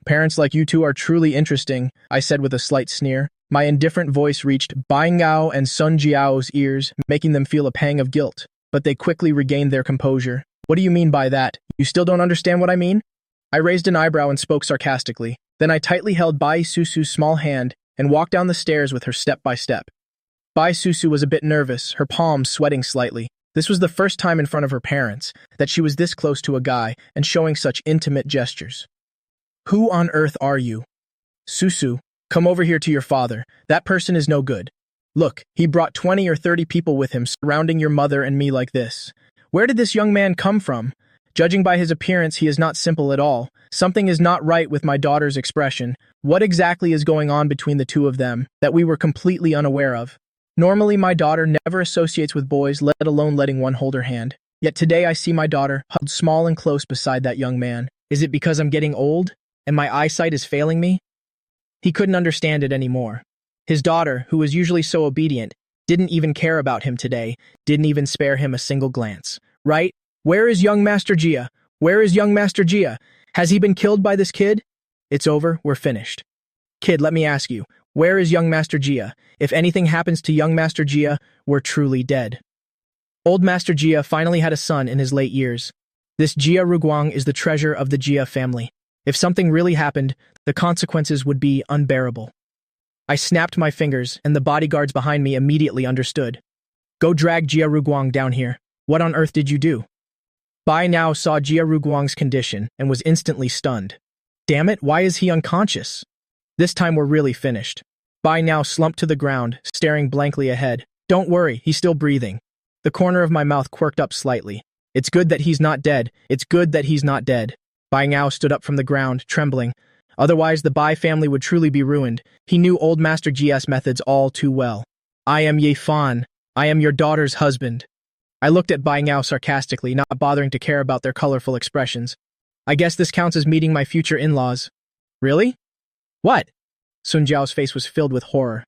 Parents like you two are truly interesting, I said with a slight sneer. My indifferent voice reached Bai Ngao and Sun Jiao's ears, making them feel a pang of guilt. But they quickly regained their composure. What do you mean by that? You still don't understand what I mean? I raised an eyebrow and spoke sarcastically. Then I tightly held Bai Susu's small hand and walked down the stairs with her step by step. Bai Susu was a bit nervous, her palms sweating slightly. This was the first time in front of her parents that she was this close to a guy and showing such intimate gestures. Who on earth are you? Susu, come over here to your father. That person is no good. Look, he brought 20 or 30 people with him surrounding your mother and me like this. Where did this young man come from? Judging by his appearance, he is not simple at all. Something is not right with my daughter's expression. What exactly is going on between the two of them that we were completely unaware of? Normally, my daughter never associates with boys, let alone letting one hold her hand. Yet today I see my daughter hugged small and close beside that young man. Is it because I'm getting old and my eyesight is failing me? He couldn't understand it anymore. His daughter, who was usually so obedient, didn't even care about him today, didn't even spare him a single glance. Right? Where is young Master Jia? Where is young Master Jia? Has he been killed by this kid? It's over, we're finished. Kid, let me ask you, where is young Master Jia? If anything happens to young Master Jia, we're truly dead. Old Master Jia finally had a son in his late years. This Jia Ruguang is the treasure of the Jia family. If something really happened, the consequences would be unbearable. I snapped my fingers, and the bodyguards behind me immediately understood. Go drag Jia Ruguang down here. What on earth did you do? Bai now saw Jia Ruguang's condition and was instantly stunned. Damn it, why is he unconscious? This time we're really finished. Bai now slumped to the ground, staring blankly ahead. Don't worry, he's still breathing. The corner of my mouth quirked up slightly. It's good that he's not dead. It's good that he's not dead. Bai Ngao stood up from the ground, trembling. Otherwise, the Bai family would truly be ruined. He knew old Master Jia's methods all too well. I am Ye Fan. I am your daughter's husband. I looked at Bai Ngao sarcastically, not bothering to care about their colorful expressions. I guess this counts as meeting my future in-laws. Really? What? Sun Jiao's face was filled with horror.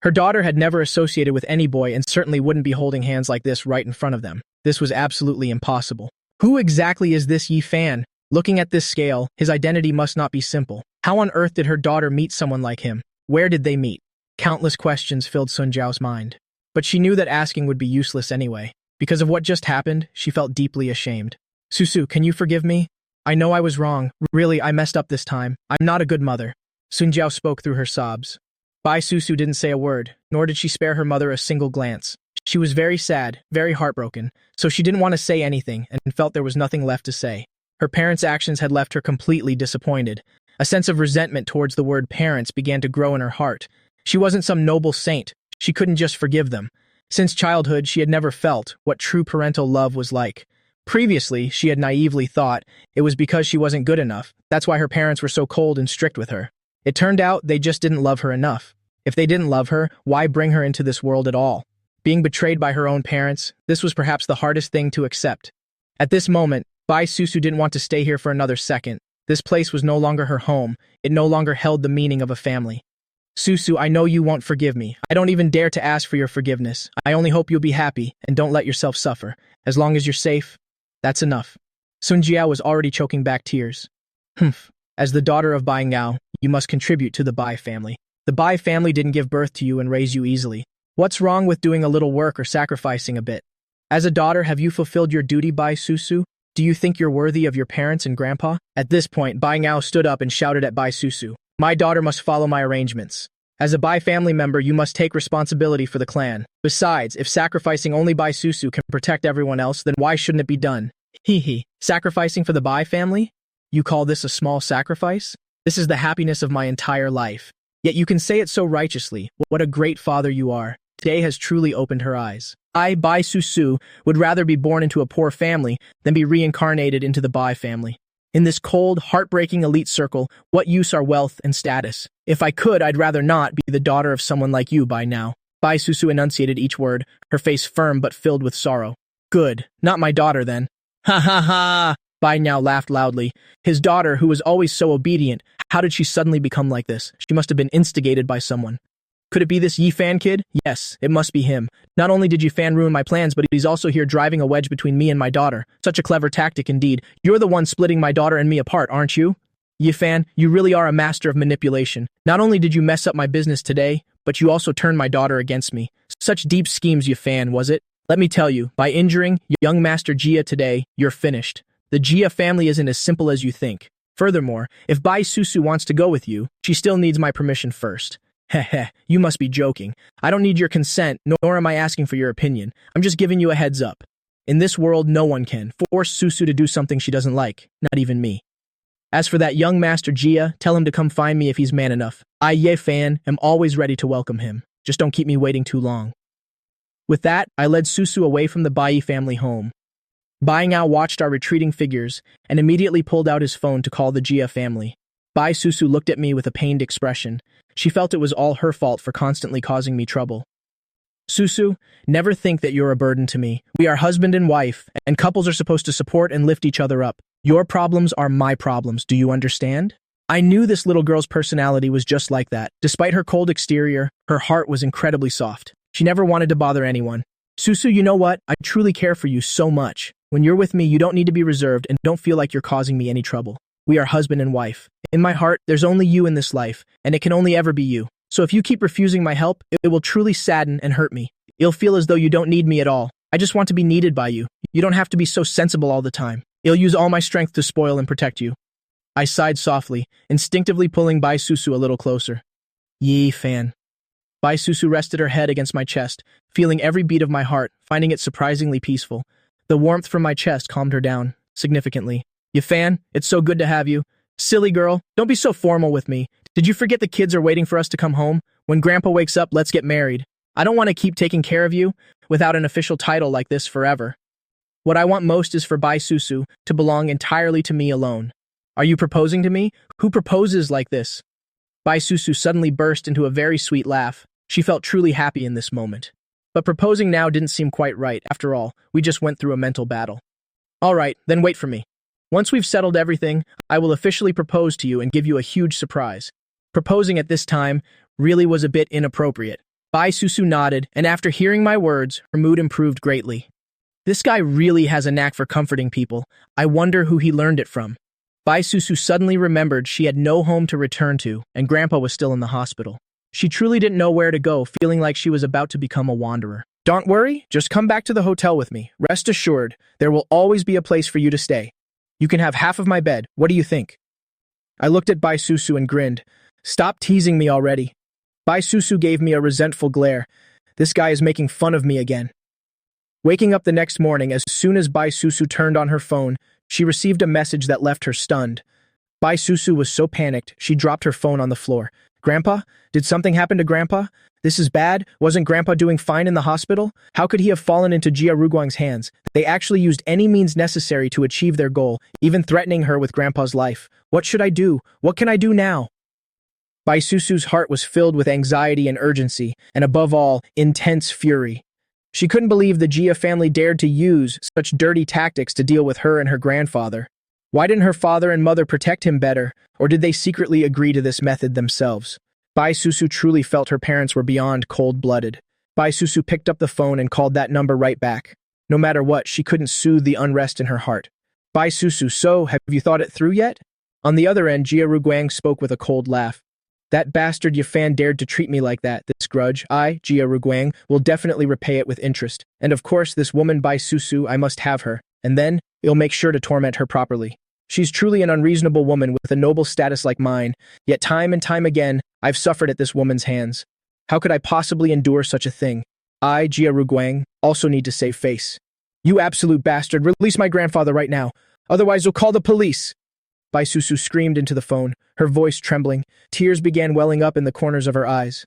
Her daughter had never associated with any boy and certainly wouldn't be holding hands like this right in front of them. This was absolutely impossible. Who exactly is this Yi Fan? Looking at this scale, his identity must not be simple. How on earth did her daughter meet someone like him? Where did they meet? Countless questions filled Sun Jiao's mind. But she knew that asking would be useless anyway. Because of what just happened, she felt deeply ashamed. Susu, can you forgive me? I know I was wrong. Really, I messed up this time. I'm not a good mother. Sunjiao spoke through her sobs. Bai Susu didn't say a word, nor did she spare her mother a single glance. She was very sad, very heartbroken, so she didn't want to say anything and felt there was nothing left to say. Her parents' actions had left her completely disappointed. A sense of resentment towards the word parents began to grow in her heart. She wasn't some noble saint. She couldn't just forgive them. Since childhood, she had never felt what true parental love was like. Previously, she had naively thought it was because she wasn't good enough. That's why her parents were so cold and strict with her. It turned out they just didn't love her enough. If they didn't love her, why bring her into this world at all? Being betrayed by her own parents, this was perhaps the hardest thing to accept. At this moment, Bai Susu didn't want to stay here for another second. This place was no longer her home. It no longer held the meaning of a family. Susu, I know you won't forgive me. I don't even dare to ask for your forgiveness. I only hope you'll be happy and don't let yourself suffer. As long as you're safe, that's enough. Sun Jiao was already choking back tears. Humph. As the daughter of Bai Ngao, you must contribute to the Bai family. The Bai family didn't give birth to you and raise you easily. What's wrong with doing a little work or sacrificing a bit? As a daughter, have you fulfilled your duty, Bai Susu? Do you think you're worthy of your parents and grandpa? At this point, Bai Ngao stood up and shouted at Bai Susu. My daughter must follow my arrangements. As a Bai family member, you must take responsibility for the clan. Besides, if sacrificing only Bai Susu can protect everyone else, then why shouldn't it be done? Sacrificing for the Bai family? You call this a small sacrifice? This is the happiness of my entire life. Yet you can say it so righteously. What a great father you are. Today has truly opened her eyes. I, Bai Susu, would rather be born into a poor family than be reincarnated into the Bai family. In this cold, heartbreaking elite circle, what use are wealth and status? If I could, I'd rather not be the daughter of someone like you by now. Bai Susu enunciated each word, her face firm but filled with sorrow. Good. Not my daughter, then. Ha ha ha! Bai now laughed loudly. His daughter, who was always so obedient, how did she suddenly become like this? She must have been instigated by someone. Could it be this Yifan kid? Yes, it must be him. Not only did Yifan ruin my plans, but he's also here driving a wedge between me and my daughter. Such a clever tactic indeed. You're the one splitting my daughter and me apart, aren't you? Yifan, you really are a master of manipulation. Not only did you mess up my business today, but you also turned my daughter against me. Such deep schemes, Yifan, was it? Let me tell you, by injuring young Master Jia today, you're finished. The Jia family isn't as simple as you think. Furthermore, if Bai Susu wants to go with you, she still needs my permission first. Heh, you must be joking. I don't need your consent, nor am I asking for your opinion. I'm just giving you a heads up. In this world, no one can force Susu to do something she doesn't like, not even me. As for that young Master Jia, tell him to come find me if he's man enough. I, Ye Fan, am always ready to welcome him. Just don't keep me waiting too long. With that, I led Susu away from the Bai family home. Bai Ngao watched our retreating figures and immediately pulled out his phone to call the Jia family. Bai Susu looked at me with a pained expression. She felt it was all her fault for constantly causing me trouble. Susu, never think that you're a burden to me. We are husband and wife, and couples are supposed to support and lift each other up. Your problems are my problems, do you understand? I knew this little girl's personality was just like that. Despite her cold exterior, her heart was incredibly soft. She never wanted to bother anyone. Susu, you know what? I truly care for you so much. When you're with me, you don't need to be reserved and don't feel like you're causing me any trouble. We are husband and wife. In my heart, there's only you in this life, and it can only ever be you. So if you keep refusing my help, it will truly sadden and hurt me. You'll feel as though you don't need me at all. I just want to be needed by you. You don't have to be so sensible all the time. I'll use all my strength to spoil and protect you. I sighed softly, instinctively pulling Bai Susu a little closer. Yee Fan. Bai Susu rested her head against my chest, feeling every beat of my heart, finding it surprisingly peaceful. The warmth from my chest calmed her down, significantly. Yifan, it's so good to have you. Silly girl, don't be so formal with me. Did you forget the kids are waiting for us to come home? When Grandpa wakes up, let's get married. I don't want to keep taking care of you without an official title like this forever. What I want most is for Bai Susu to belong entirely to me alone. Are you proposing to me? Who proposes like this? Bai Susu suddenly burst into a very sweet laugh. She felt truly happy in this moment. But proposing now didn't seem quite right. After all, we just went through a mental battle. All right, then wait for me. Once we've settled everything, I will officially propose to you and give you a huge surprise. Proposing at this time really was a bit inappropriate. Bai Susu nodded, and after hearing my words, her mood improved greatly. This guy really has a knack for comforting people. I wonder who he learned it from. Bai Susu suddenly remembered she had no home to return to, and Grandpa was still in the hospital. She truly didn't know where to go, feeling like she was about to become a wanderer. Don't worry, just come back to the hotel with me. Rest assured, there will always be a place for you to stay. You can have half of my bed. What do you think? I looked at Bai Susu and grinned. Stop teasing me already. Bai Susu gave me a resentful glare. This guy is making fun of me again. Waking up the next morning, as soon as Bai Susu turned on her phone, she received a message that left her stunned. Bai Susu was so panicked, she dropped her phone on the floor. Grandpa? Did something happen to Grandpa? This is bad. Wasn't Grandpa doing fine in the hospital? How could he have fallen into Jia Ruguang's hands? They actually used any means necessary to achieve their goal, even threatening her with Grandpa's life. What should I do? What can I do now? Bai Susu's heart was filled with anxiety and urgency, and above all, intense fury. She couldn't believe the Jia family dared to use such dirty tactics to deal with her and her grandfather. Why didn't her father and mother protect him better, or did they secretly agree to this method themselves? Bai Susu truly felt her parents were beyond cold-blooded. Bai Susu picked up the phone and called that number right back. No matter what, she couldn't soothe the unrest in her heart. Bai Susu, so, have you thought it through yet? On the other end, Jia Ruguang spoke with a cold laugh. That bastard Yafan dared to treat me like that. This grudge, I, Jia Ruguang, will definitely repay it with interest. And of course, this woman Bai Susu, I must have her. And then, you'll make sure to torment her properly. She's truly an unreasonable woman with a noble status like mine, yet time and time again, I've suffered at this woman's hands. How could I possibly endure such a thing? I, Jia Ruguang, also need to save face. You absolute bastard, release my grandfather right now. Otherwise you'll call the police. Bai Susu screamed into the phone, her voice trembling. Tears began welling up in the corners of her eyes.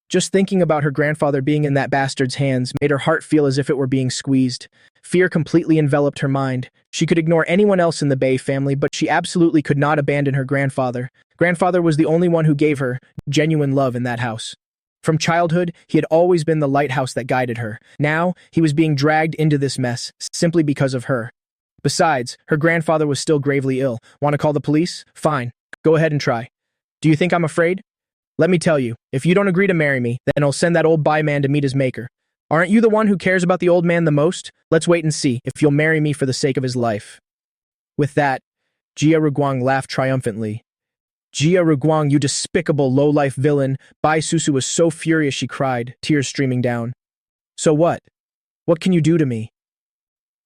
Just thinking about her grandfather being in that bastard's hands made her heart feel as if it were being squeezed. Fear completely enveloped her mind. She could ignore anyone else in the Bay family, but she absolutely could not abandon her grandfather. Grandfather was the only one who gave her genuine love in that house. From childhood, he had always been the lighthouse that guided her. Now, he was being dragged into this mess, simply because of her. Besides, her grandfather was still gravely ill. Want to call the police? Fine. Go ahead and try. Do you think I'm afraid? Let me tell you, if you don't agree to marry me, then I'll send that old Bai man to meet his maker. Aren't you the one who cares about the old man the most? Let's wait and see if you'll marry me for the sake of his life. With that, Jia Ruguang laughed triumphantly. Jia Ruguang, you despicable low-life villain. Bai Susu was so furious she cried, tears streaming down. So what? What can you do to me?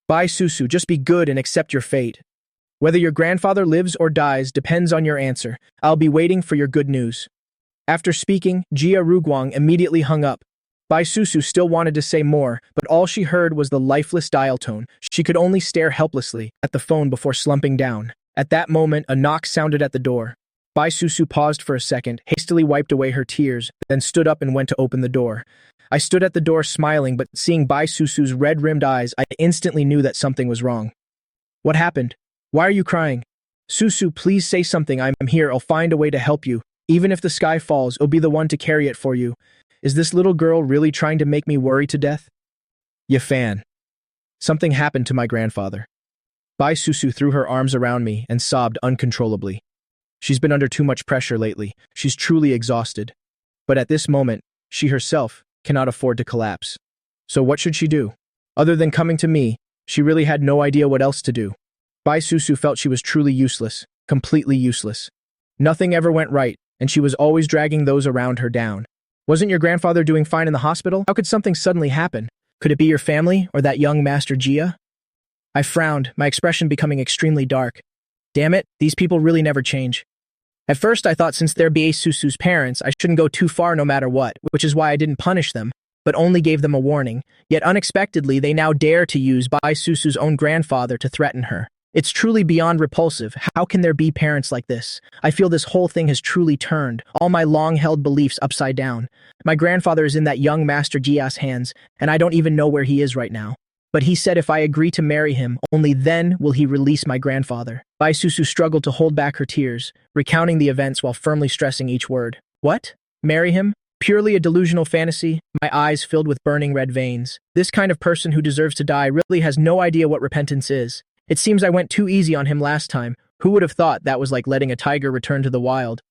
Bai Susu, just be good and accept your fate. Whether your grandfather lives or dies depends on your answer. I'll be waiting for your good news. After speaking, Jia Ruguang immediately hung up. Bai Susu still wanted to say more, but all she heard was the lifeless dial tone. She could only stare helplessly at the phone before slumping down. At that moment, a knock sounded at the door. Bai Susu paused for a second, hastily wiped away her tears, then stood up and went to open the door. I stood at the door smiling, but seeing Bai Susu's red-rimmed eyes, I instantly knew that something was wrong. What happened? Why are you crying? Susu, please say something. I'm here. I'll find a way to help you. Even if the sky falls, I'll be the one to carry it for you. Is this little girl really trying to make me worry to death? Yafan. Something happened to my grandfather. Bai Susu threw her arms around me and sobbed uncontrollably. She's been under too much pressure lately. She's truly exhausted. But at this moment, she herself cannot afford to collapse. So what should she do? Other than coming to me, she really had no idea what else to do. Bai Susu felt she was truly useless, completely useless. Nothing ever went right, and she was always dragging those around her down. Wasn't your grandfather doing fine in the hospital? How could something suddenly happen? Could it be your family or that young Master Jia? I frowned, my expression becoming extremely dark. Damn it, these people really never change. At first I thought since they're Bai Susu's parents, I shouldn't go too far no matter what, which is why I didn't punish them, but only gave them a warning. Yet unexpectedly, they now dare to use Bai Susu's own grandfather to threaten her. It's truly beyond repulsive. How can there be parents like this? I feel this whole thing has truly turned all my long-held beliefs upside down. My grandfather is in that young Master Jia's hands, and I don't even know where he is right now. But he said if I agree to marry him, only then will he release my grandfather. Bai Susu struggled to hold back her tears, recounting the events while firmly stressing each word. What? Marry him? Purely a delusional fantasy? My eyes filled with burning red veins. This kind of person who deserves to die really has no idea what repentance is. It seems I went too easy on him last time. Who would have thought that was like letting a tiger return to the wild?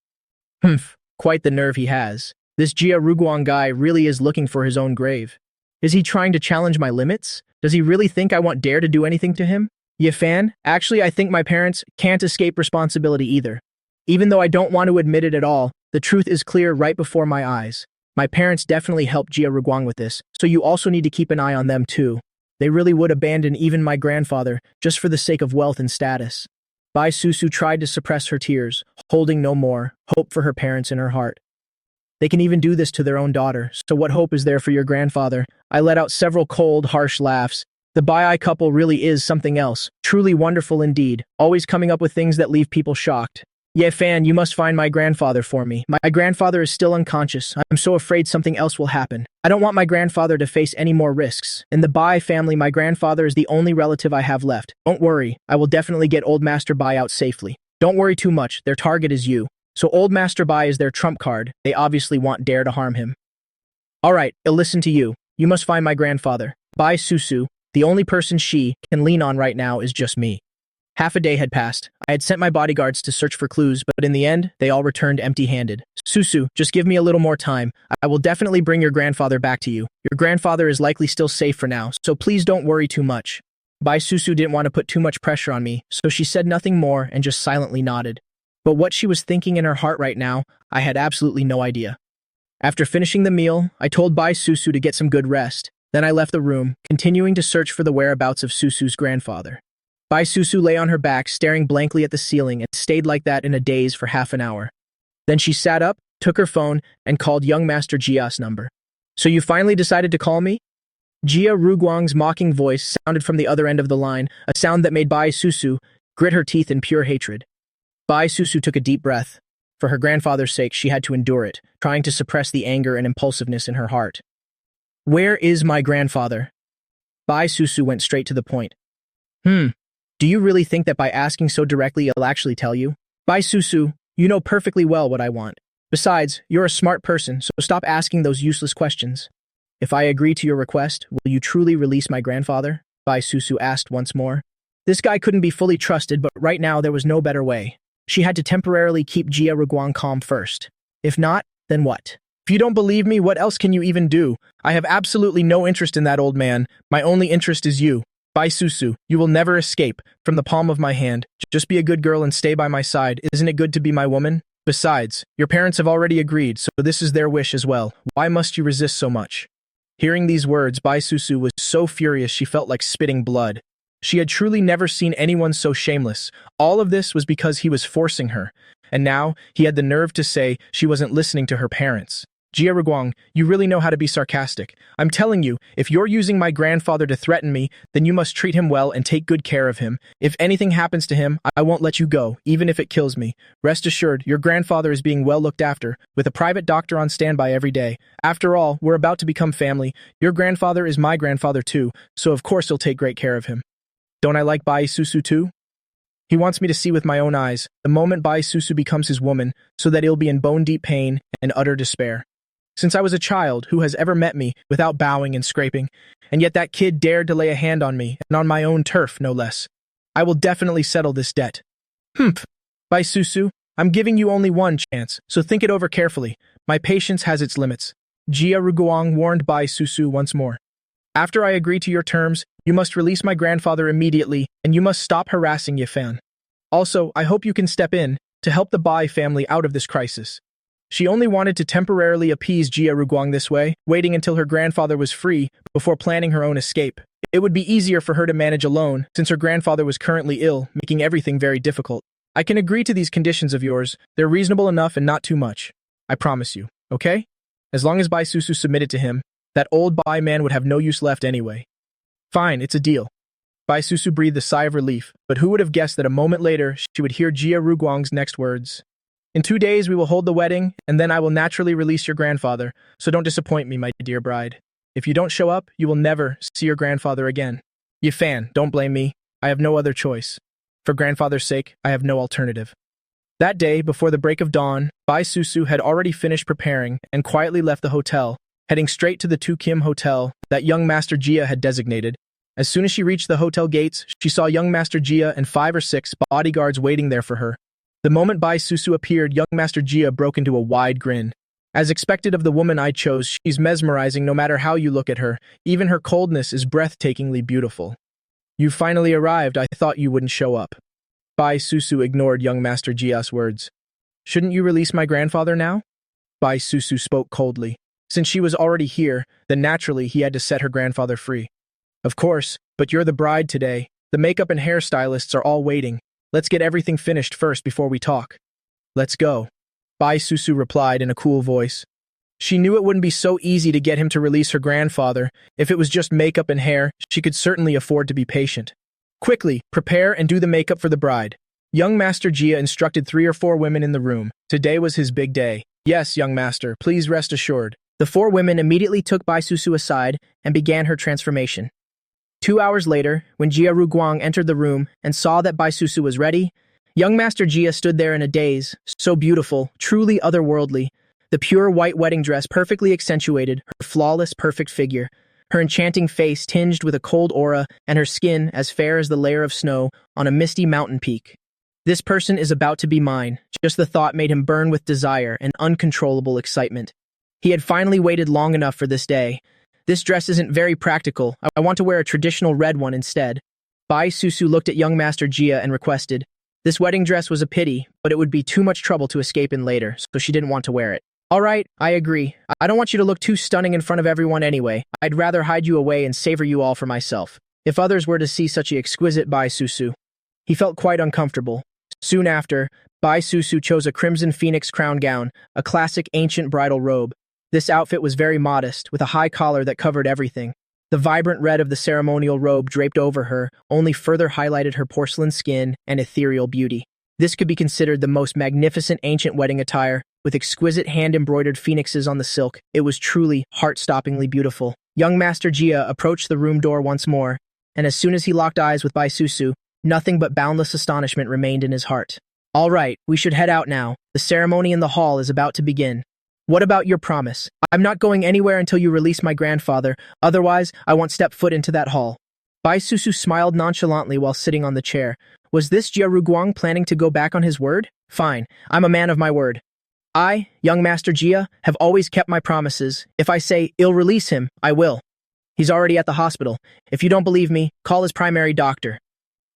Humph, quite the nerve he has. This Jia Ruguang guy really is looking for his own grave. Is he trying to challenge my limits? Does he really think I won't dare to do anything to him? Yafan, actually I think my parents can't escape responsibility either. Even though I don't want to admit it at all, the truth is clear right before my eyes. My parents definitely helped Jia Ruguang with this, so you also need to keep an eye on them too. They really would abandon even my grandfather just for the sake of wealth and status. Bai Susu tried to suppress her tears, holding no more hope for her parents in her heart. They can even do this to their own daughter, so what hope is there for your grandfather? I let out several cold, harsh laughs. The Bai couple really is something else, truly wonderful indeed, always coming up with things that leave people shocked. Ye Fan, you must find my grandfather for me. My grandfather is still unconscious. I'm so afraid something else will happen. I don't want my grandfather to face any more risks. In the Bai family, my grandfather is the only relative I have left. Don't worry, I will definitely get Old Master Bai out safely. Don't worry too much, their target is you. So Old Master Bai is their trump card. They obviously want Dare to harm him. Alright, I'll listen to you. You must find my grandfather. Bai Susu, the only person she can lean on right now is just me. Half a day had passed. I had sent my bodyguards to search for clues, but in the end, they all returned empty-handed. Susu, just give me a little more time. I will definitely bring your grandfather back to you. Your grandfather is likely still safe for now, so please don't worry too much. Bai Susu didn't want to put too much pressure on me, so she said nothing more and just silently nodded. But what she was thinking in her heart right now, I had absolutely no idea. After finishing the meal, I told Bai Susu to get some good rest. Then I left the room, continuing to search for the whereabouts of Susu's grandfather. Bai Susu lay on her back, staring blankly at the ceiling, and stayed like that in a daze for half an hour. Then she sat up, took her phone, and called young Master Jia's number. So you finally decided to call me? Jia Ruguang's mocking voice sounded from the other end of the line, a sound that made Bai Susu grit her teeth in pure hatred. Bai Susu took a deep breath. For her grandfather's sake, she had to endure it, trying to suppress the anger and impulsiveness in her heart. Where is my grandfather? Bai Susu went straight to the point. Do you really think that by asking so directly I'll actually tell you? Bai Susu, you know perfectly well what I want. Besides, you're a smart person, so stop asking those useless questions. If I agree to your request, will you truly release my grandfather? Bai Susu asked once more. This guy couldn't be fully trusted, but right now there was no better way. She had to temporarily keep Jia Ruguang calm first. If not, then what? If you don't believe me, what else can you even do? I have absolutely no interest in that old man. My only interest is you. Bai Susu, you will never escape from the palm of my hand. Just be a good girl and stay by my side. Isn't it good to be my woman? Besides, your parents have already agreed, so this is their wish as well. Why must you resist so much? Hearing these words, Bai Susu was so furious she felt like spitting blood. She had truly never seen anyone so shameless. All of this was because he was forcing her. And now, he had the nerve to say she wasn't listening to her parents. Jia Ruguang, you really know how to be sarcastic. I'm telling you, if you're using my grandfather to threaten me, then you must treat him well and take good care of him. If anything happens to him, I won't let you go, even if it kills me. Rest assured, your grandfather is being well looked after, with a private doctor on standby every day. After all, we're about to become family. Your grandfather is my grandfather too, so of course he'll take great care of him. Don't I like Bai Susu too? He wants me to see with my own eyes, the moment Bai Susu becomes his woman, so that he'll be in bone-deep pain and utter despair. Since I was a child, who has ever met me without bowing and scraping? And yet that kid dared to lay a hand on me, and on my own turf, no less. I will definitely settle this debt. Bai Susu, I'm giving you only one chance, so think it over carefully. My patience has its limits. Jia Ruguang warned Bai Susu once more. After I agree to your terms, you must release my grandfather immediately, and you must stop harassing Yifan. Also, I hope you can step in to help the Bai family out of this crisis. She only wanted to temporarily appease Jia Ruguang this way, waiting until her grandfather was free before planning her own escape. It would be easier for her to manage alone, since her grandfather was currently ill, making everything very difficult. I can agree to these conditions of yours. They're reasonable enough and not too much. I promise you, okay? As long as Bai Susu submitted to him, that old Bai man would have no use left anyway. Fine, it's a deal. Bai Susu breathed a sigh of relief, but who would have guessed that a moment later she would hear Jia Ruguang's next words. In 2 days we will hold the wedding, and then I will naturally release your grandfather, so don't disappoint me, my dear bride. If you don't show up, you will never see your grandfather again. Yifan, don't blame me. I have no other choice. For grandfather's sake, I have no alternative. That day, before the break of dawn, Bai Susu had already finished preparing and quietly left the hotel, heading straight to the Tu Kim Hotel that young Master Jia had designated. As soon as she reached the hotel gates, she saw young Master Jia and 5 or 6 bodyguards waiting there for her. The moment Bai Susu appeared, young Master Jia broke into a wide grin. As expected of the woman I chose, she's mesmerizing no matter how you look at her. Even her coldness is breathtakingly beautiful. You finally arrived. I thought you wouldn't show up. Bai Susu ignored young Master Jia's words. Shouldn't you release my grandfather now? Bai Susu spoke coldly. Since she was already here, then naturally he had to set her grandfather free. Of course, but you're the bride today. The makeup and hairstylists are all waiting. Let's get everything finished first before we talk. Let's go. Bai Susu replied in a cool voice. She knew it wouldn't be so easy to get him to release her grandfather. If it was just makeup and hair, she could certainly afford to be patient. Quickly, prepare and do the makeup for the bride. Young Master Jia instructed 3 or 4 women in the room. Today was his big day. Yes, young master, please rest assured. The 4 women immediately took Bai Susu aside and began her transformation. 2 hours later, when Jia Ruguang entered the room and saw that Bai Susu was ready, young Master Jia stood there in a daze, so beautiful, truly otherworldly. The pure white wedding dress perfectly accentuated her flawless, perfect figure, her enchanting face tinged with a cold aura, and her skin as fair as the layer of snow on a misty mountain peak. This person is about to be mine. Just the thought made him burn with desire and uncontrollable excitement. He had finally waited long enough for this day. This dress isn't very practical. I want to wear a traditional red one instead. Bai Susu looked at young Master Jia and requested. This wedding dress was a pity, but it would be too much trouble to escape in later, so she didn't want to wear it. All right, I agree. I don't want you to look too stunning in front of everyone anyway. I'd rather hide you away and savor you all for myself. If others were to see such an exquisite Bai Susu. He felt quite uncomfortable. Soon after, Bai Susu chose a crimson phoenix crown gown, a classic ancient bridal robe. This outfit was very modest, with a high collar that covered everything. The vibrant red of the ceremonial robe draped over her only further highlighted her porcelain skin and ethereal beauty. This could be considered the most magnificent ancient wedding attire, with exquisite hand-embroidered phoenixes on the silk. It was truly heart-stoppingly beautiful. Young Master Jia approached the room door once more, and as soon as he locked eyes with Bai Susu, nothing but boundless astonishment remained in his heart. All right, we should head out now. The ceremony in the hall is about to begin. What about your promise? I'm not going anywhere until you release my grandfather, otherwise I won't step foot into that hall. Bai Susu smiled nonchalantly while sitting on the chair. Was this Jia Ruguang planning to go back on his word? Fine, I'm a man of my word. I, young Master Jia, have always kept my promises. If I say I'll release him, I will. He's already at the hospital. If you don't believe me, call his primary doctor.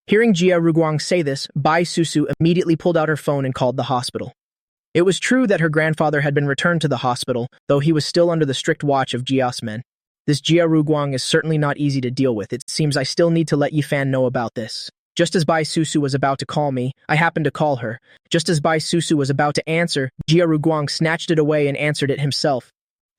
Hearing Jia Ruguang say this, Bai Susu immediately pulled out her phone and called the hospital. It was true that her grandfather had been returned to the hospital, though he was still under the strict watch of Jia's men. This Jia Ruguang is certainly not easy to deal with. It seems I still need to let Yifan know about this. Just as Bai Susu was about to call me, I happened to call her. Just as Bai Susu was about to answer, Jia Ruguang snatched it away and answered it himself.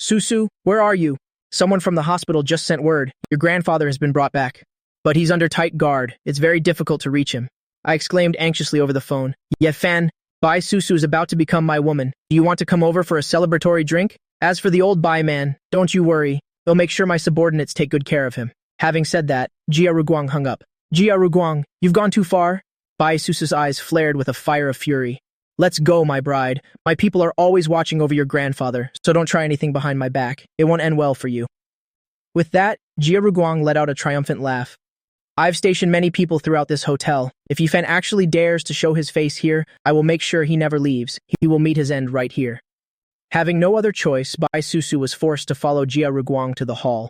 Susu, where are you? Someone from the hospital just sent word. Your grandfather has been brought back. But he's under tight guard. It's very difficult to reach him. I exclaimed anxiously over the phone. Yifan, Bai Susu is about to become my woman. Do you want to come over for a celebratory drink? As for the old Bai man, don't you worry. He'll make sure my subordinates take good care of him. Having said that, Jia Ruguang hung up. Jia Ruguang, you've gone too far. Bai Susu's eyes flared with a fire of fury. Let's go, my bride. My people are always watching over your grandfather, so don't try anything behind my back. It won't end well for you. With that, Jia Ruguang let out a triumphant laugh. I've stationed many people throughout this hotel. If Yifan actually dares to show his face here, I will make sure he never leaves. He will meet his end right here. Having no other choice, Bai Susu was forced to follow Jia Ruguang to the hall.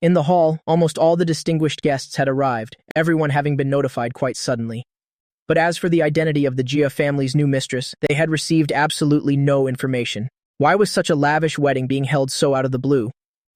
In the hall, almost all the distinguished guests had arrived, everyone having been notified quite suddenly. But as for the identity of the Jia family's new mistress, they had received absolutely no information. Why was such a lavish wedding being held so out of the blue?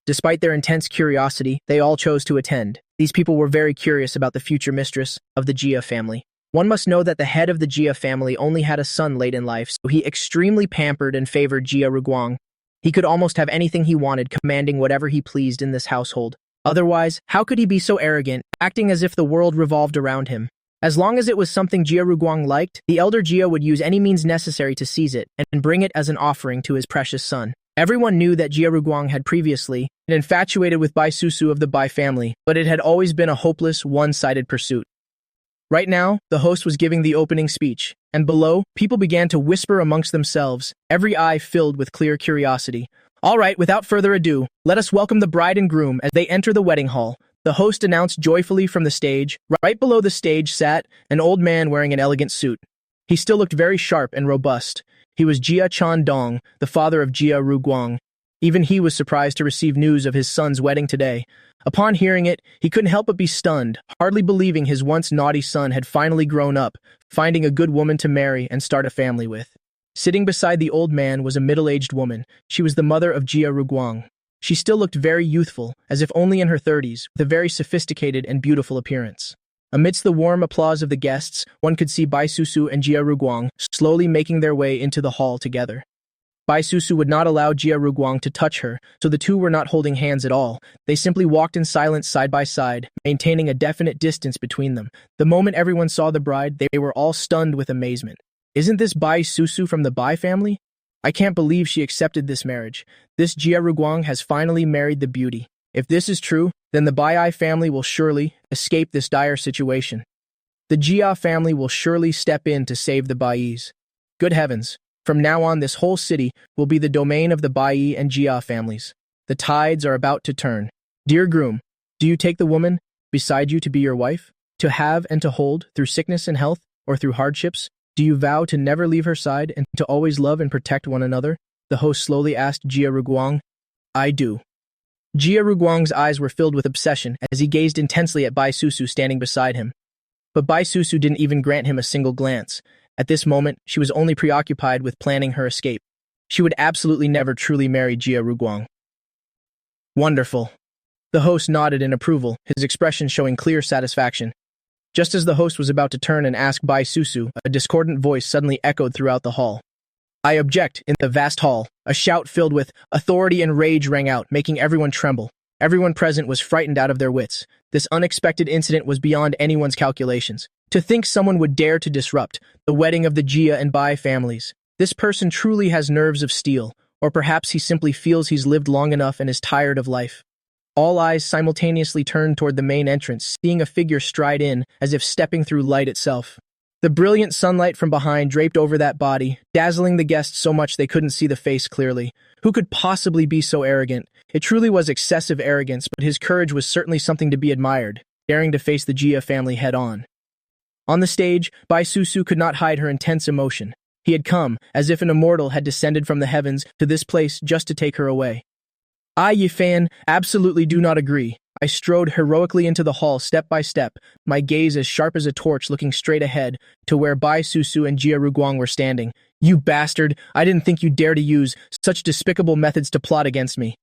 Despite their intense curiosity, they all chose to attend. These people were very curious about the future mistress of the Jia family. One must know that the head of the Jia family only had a son late in life, so he extremely pampered and favored Jia Ruguang. He could almost have anything he wanted, commanding whatever he pleased in this household. Otherwise, how could he be so arrogant, acting as if the world revolved around him? As long as it was something Jia Ruguang liked, the elder Jia would use any means necessary to seize it and bring it as an offering to his precious son. Everyone knew that Jia Ruguang had previously been infatuated with Bai Susu of the Bai family, but it had always been a hopeless, one-sided pursuit. Right now, the host was giving the opening speech, and below, people began to whisper amongst themselves, every eye filled with clear curiosity. All right, without further ado, let us welcome the bride and groom as they enter the wedding hall. The host announced joyfully from the stage. Right below the stage sat an old man wearing an elegant suit. He still looked very sharp and robust. He was Jia Chandong, the father of Jia Ruguang. Even he was surprised to receive news of his son's wedding today. Upon hearing it, he couldn't help but be stunned, hardly believing his once naughty son had finally grown up, finding a good woman to marry and start a family with. Sitting beside the old man was a middle-aged woman. She was the mother of Jia Ruguang. She still looked very youthful, as if only in her 30s, with a very sophisticated and beautiful appearance. Amidst the warm applause of the guests, one could see Bai Susu and Jia Ruguang slowly making their way into the hall together. Bai Susu would not allow Jia Ruguang to touch her, so the two were not holding hands at all. They simply walked in silence side by side, maintaining a definite distance between them. The moment everyone saw the bride, they were all stunned with amazement. Isn't this Bai Susu from the Bai family? I can't believe she accepted this marriage. This Jia Ruguang has finally married the beauty. If this is true, then the Bai family will surely escape this dire situation. The Jia family will surely step in to save the Bais. Good heavens, from now on this whole city will be the domain of the Bai and Jia families. The tides are about to turn. Dear groom, do you take the woman beside you to be your wife? To have and to hold through sickness and health, or through hardships? Do you vow to never leave her side and to always love and protect one another? The host slowly asked Jia Ruguang. I do. Jia Ruguang's eyes were filled with obsession as he gazed intensely at Bai Susu standing beside him. But Bai Susu didn't even grant him a single glance. At this moment, she was only preoccupied with planning her escape. She would absolutely never truly marry Jia Ruguang. Wonderful. The host nodded in approval, his expression showing clear satisfaction. Just as the host was about to turn and ask Bai Susu, a discordant voice suddenly echoed throughout the hall. I object. In the vast hall, a shout filled with authority and rage rang out, making everyone tremble. Everyone present was frightened out of their wits. This unexpected incident was beyond anyone's calculations. To think someone would dare to disrupt the wedding of the Jia and Bai families. This person truly has nerves of steel, or perhaps he simply feels he's lived long enough and is tired of life. All eyes simultaneously turned toward the main entrance, seeing a figure stride in, as if stepping through light itself. The brilliant sunlight from behind draped over that body, dazzling the guests so much they couldn't see the face clearly. Who could possibly be so arrogant? It truly was excessive arrogance, but his courage was certainly something to be admired, daring to face the Jia family head-on. On the stage, Bai Susu could not hide her intense emotion. He had come, as if an immortal had descended from the heavens, to this place just to take her away. I, Yifan, absolutely do not agree. I strode heroically into the hall step by step, my gaze as sharp as a torch looking straight ahead to where Bai Susu and Jia Ruguang were standing. You bastard! I didn't think you'd dare to use such despicable methods to plot against me.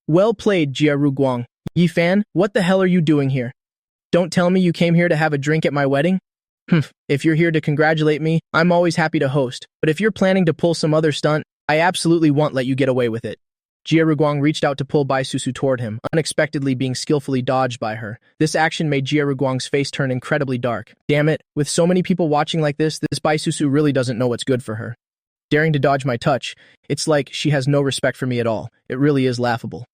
Well played, Jia Ruguang. Yifan, what the hell are you doing here? Don't tell me you came here to have a drink at my wedding? If you're here to congratulate me, I'm always happy to host, but if you're planning to pull some other stunt, I absolutely won't let you get away with it. Jia Ruguang reached out to pull Bai Susu toward him, unexpectedly being skillfully dodged by her. This action made Jia Ruguang's face turn incredibly dark. Damn it, with so many people watching like this Bai Susu really doesn't know what's good for her. Daring to dodge my touch, it's like she has no respect for me at all. It really is laughable.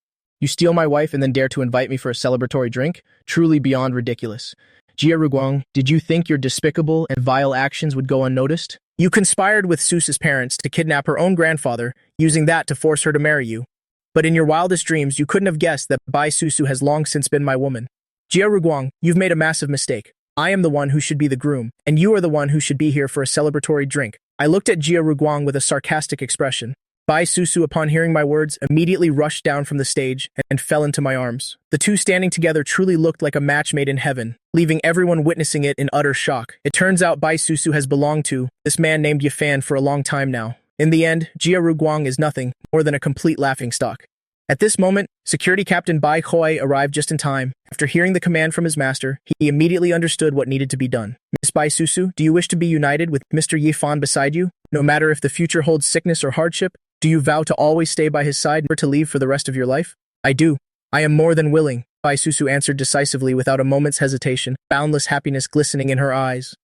You steal my wife and then dare to invite me for a celebratory drink? Truly beyond ridiculous. Jia Ruguang, did you think your despicable and vile actions would go unnoticed? You conspired with Susu's parents to kidnap her own grandfather, using that to force her to marry you. But in your wildest dreams, you couldn't have guessed that Bai Susu has long since been my woman. Jia Ruguang, you've made a massive mistake. I am the one who should be the groom, and you are the one who should be here for a celebratory drink. I looked at Jia Ruguang with a sarcastic expression. Bai Susu, upon hearing my words, immediately rushed down from the stage and fell into my arms. The two standing together truly looked like a match made in heaven, leaving everyone witnessing it in utter shock. It turns out Bai Susu has belonged to this man named Yifan for a long time now. In the end, Jia Ruguang is nothing more than a complete laughingstock. At this moment, Security Captain Bai Hoi arrived just in time. After hearing the command from his master, he immediately understood what needed to be done. Miss Bai Susu, do you wish to be united with Mr. Yifan beside you? No matter if the future holds sickness or hardship, do you vow to always stay by his side, never to leave for the rest of your life? I do. I am more than willing, Bai Susu answered decisively without a moment's hesitation, boundless happiness glistening in her eyes.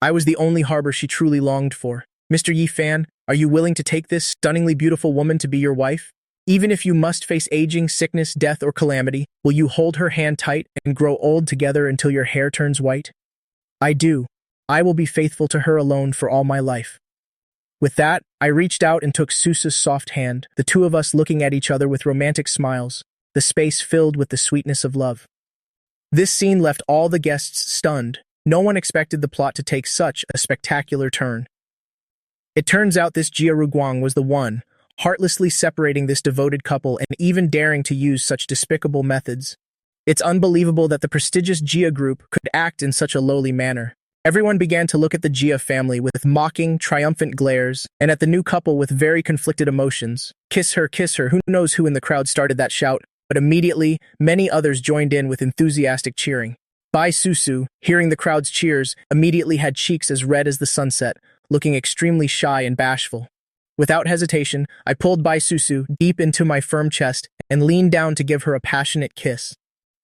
I was the only harbor she truly longed for. Mr. Yifan, are you willing to take this stunningly beautiful woman to be your wife? Even if you must face aging, sickness, death, or calamity, will you hold her hand tight and grow old together until your hair turns white? I do. I will be faithful to her alone for all my life. With that, I reached out and took Susa's soft hand, the two of us looking at each other with romantic smiles, the space filled with the sweetness of love. This scene left all the guests stunned. No one expected the plot to take such a spectacular turn. It turns out this Jia Ruguang was the one, heartlessly separating this devoted couple and even daring to use such despicable methods. It's unbelievable that the prestigious Jia group could act in such a lowly manner. Everyone began to look at the Jia family with mocking, triumphant glares, and at the new couple with very conflicted emotions. Kiss her, who knows who in the crowd started that shout, but immediately, many others joined in with enthusiastic cheering. Bai Susu, hearing the crowd's cheers, immediately had cheeks as red as the sunset, looking extremely shy and bashful. Without hesitation, I pulled Bai Susu deep into my firm chest and leaned down to give her a passionate kiss.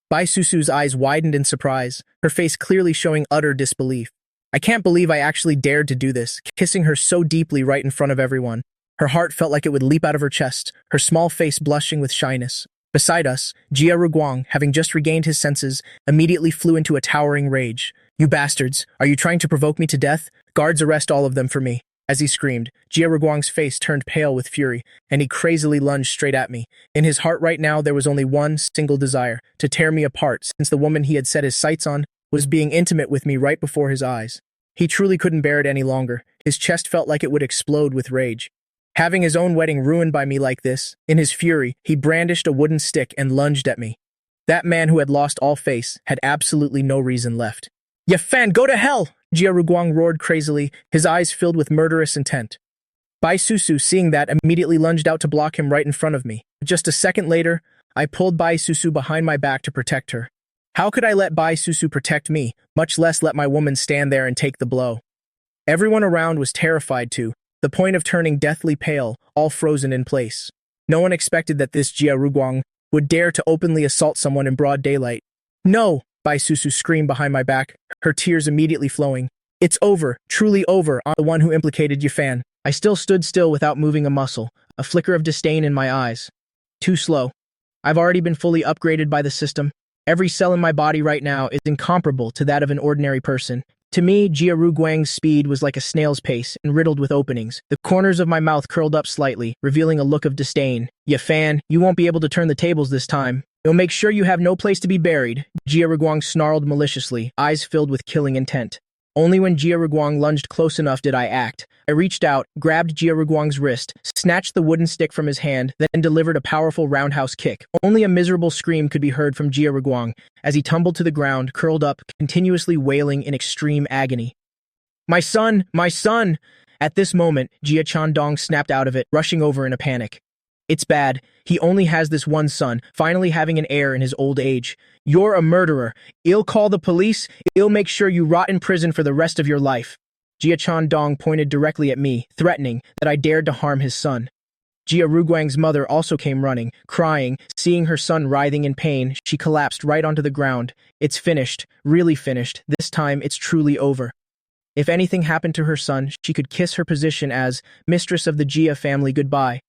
Bai Susu's eyes widened in surprise, her face clearly showing utter disbelief. I can't believe I actually dared to do this, kissing her so deeply right in front of everyone. Her heart felt like it would leap out of her chest, her small face blushing with shyness. Beside us, Jia Ruguang, having just regained his senses, immediately flew into a towering rage. "You bastards! Are you trying to provoke me to death? Guards, arrest all of them for me!" As he screamed, Jia Ruguang's face turned pale with fury, and he crazily lunged straight at me. In his heart right now there was only one single desire, to tear me apart, since the woman he had set his sights on was being intimate with me right before his eyes. He truly couldn't bear it any longer. His chest felt like it would explode with rage. Having his own wedding ruined by me like this, in his fury, he brandished a wooden stick and lunged at me. That man who had lost all face had absolutely no reason left. "Ya fan, go to hell!" Jia Ruguang roared crazily, his eyes filled with murderous intent. Bai Susu, seeing that, immediately lunged out to block him right in front of me. Just a second later, I pulled Bai Susu behind my back to protect her. How could I let Bai Susu protect me, much less let my woman stand there and take the blow? Everyone around was terrified too, the point of turning deathly pale, all frozen in place. No one expected that this Jia Ruguang would dare to openly assault someone in broad daylight. "No!" Bai Susu screamed behind my back, her tears immediately flowing. "It's over, truly over, on the one who implicated Yifan." I still stood still without moving a muscle, a flicker of disdain in my eyes. Too slow. I've already been fully upgraded by the system. Every cell in my body right now is incomparable to that of an ordinary person. To me, Jia Ruguang's speed was like a snail's pace and riddled with openings. The corners of my mouth curled up slightly, revealing a look of disdain. "Yifan, you won't be able to turn the tables this time. You'll make sure you have no place to be buried," Jia Ruguang snarled maliciously, eyes filled with killing intent. Only when Jia Ruguang lunged close enough did I act. I reached out, grabbed Jia Ruguang's wrist, snatched the wooden stick from his hand, then delivered a powerful roundhouse kick. Only a miserable scream could be heard from Jia Ruguang as he tumbled to the ground, curled up, continuously wailing in extreme agony. My son! My son!" At this moment, Jia Chandong snapped out of it, rushing over in a panic. "It's bad. He only has this one son, finally having an heir in his old age. You're a murderer. I'll call the police. I'll make sure you rot in prison for the rest of your life." Jia Chandong pointed directly at me, threatening that I dared to harm his son. Jia Ruguang's mother also came running, crying. Seeing her son writhing in pain, she collapsed right onto the ground. "It's finished, really finished. This time it's truly over." If anything happened to her son, she could kiss her position as mistress of the Jia family goodbye.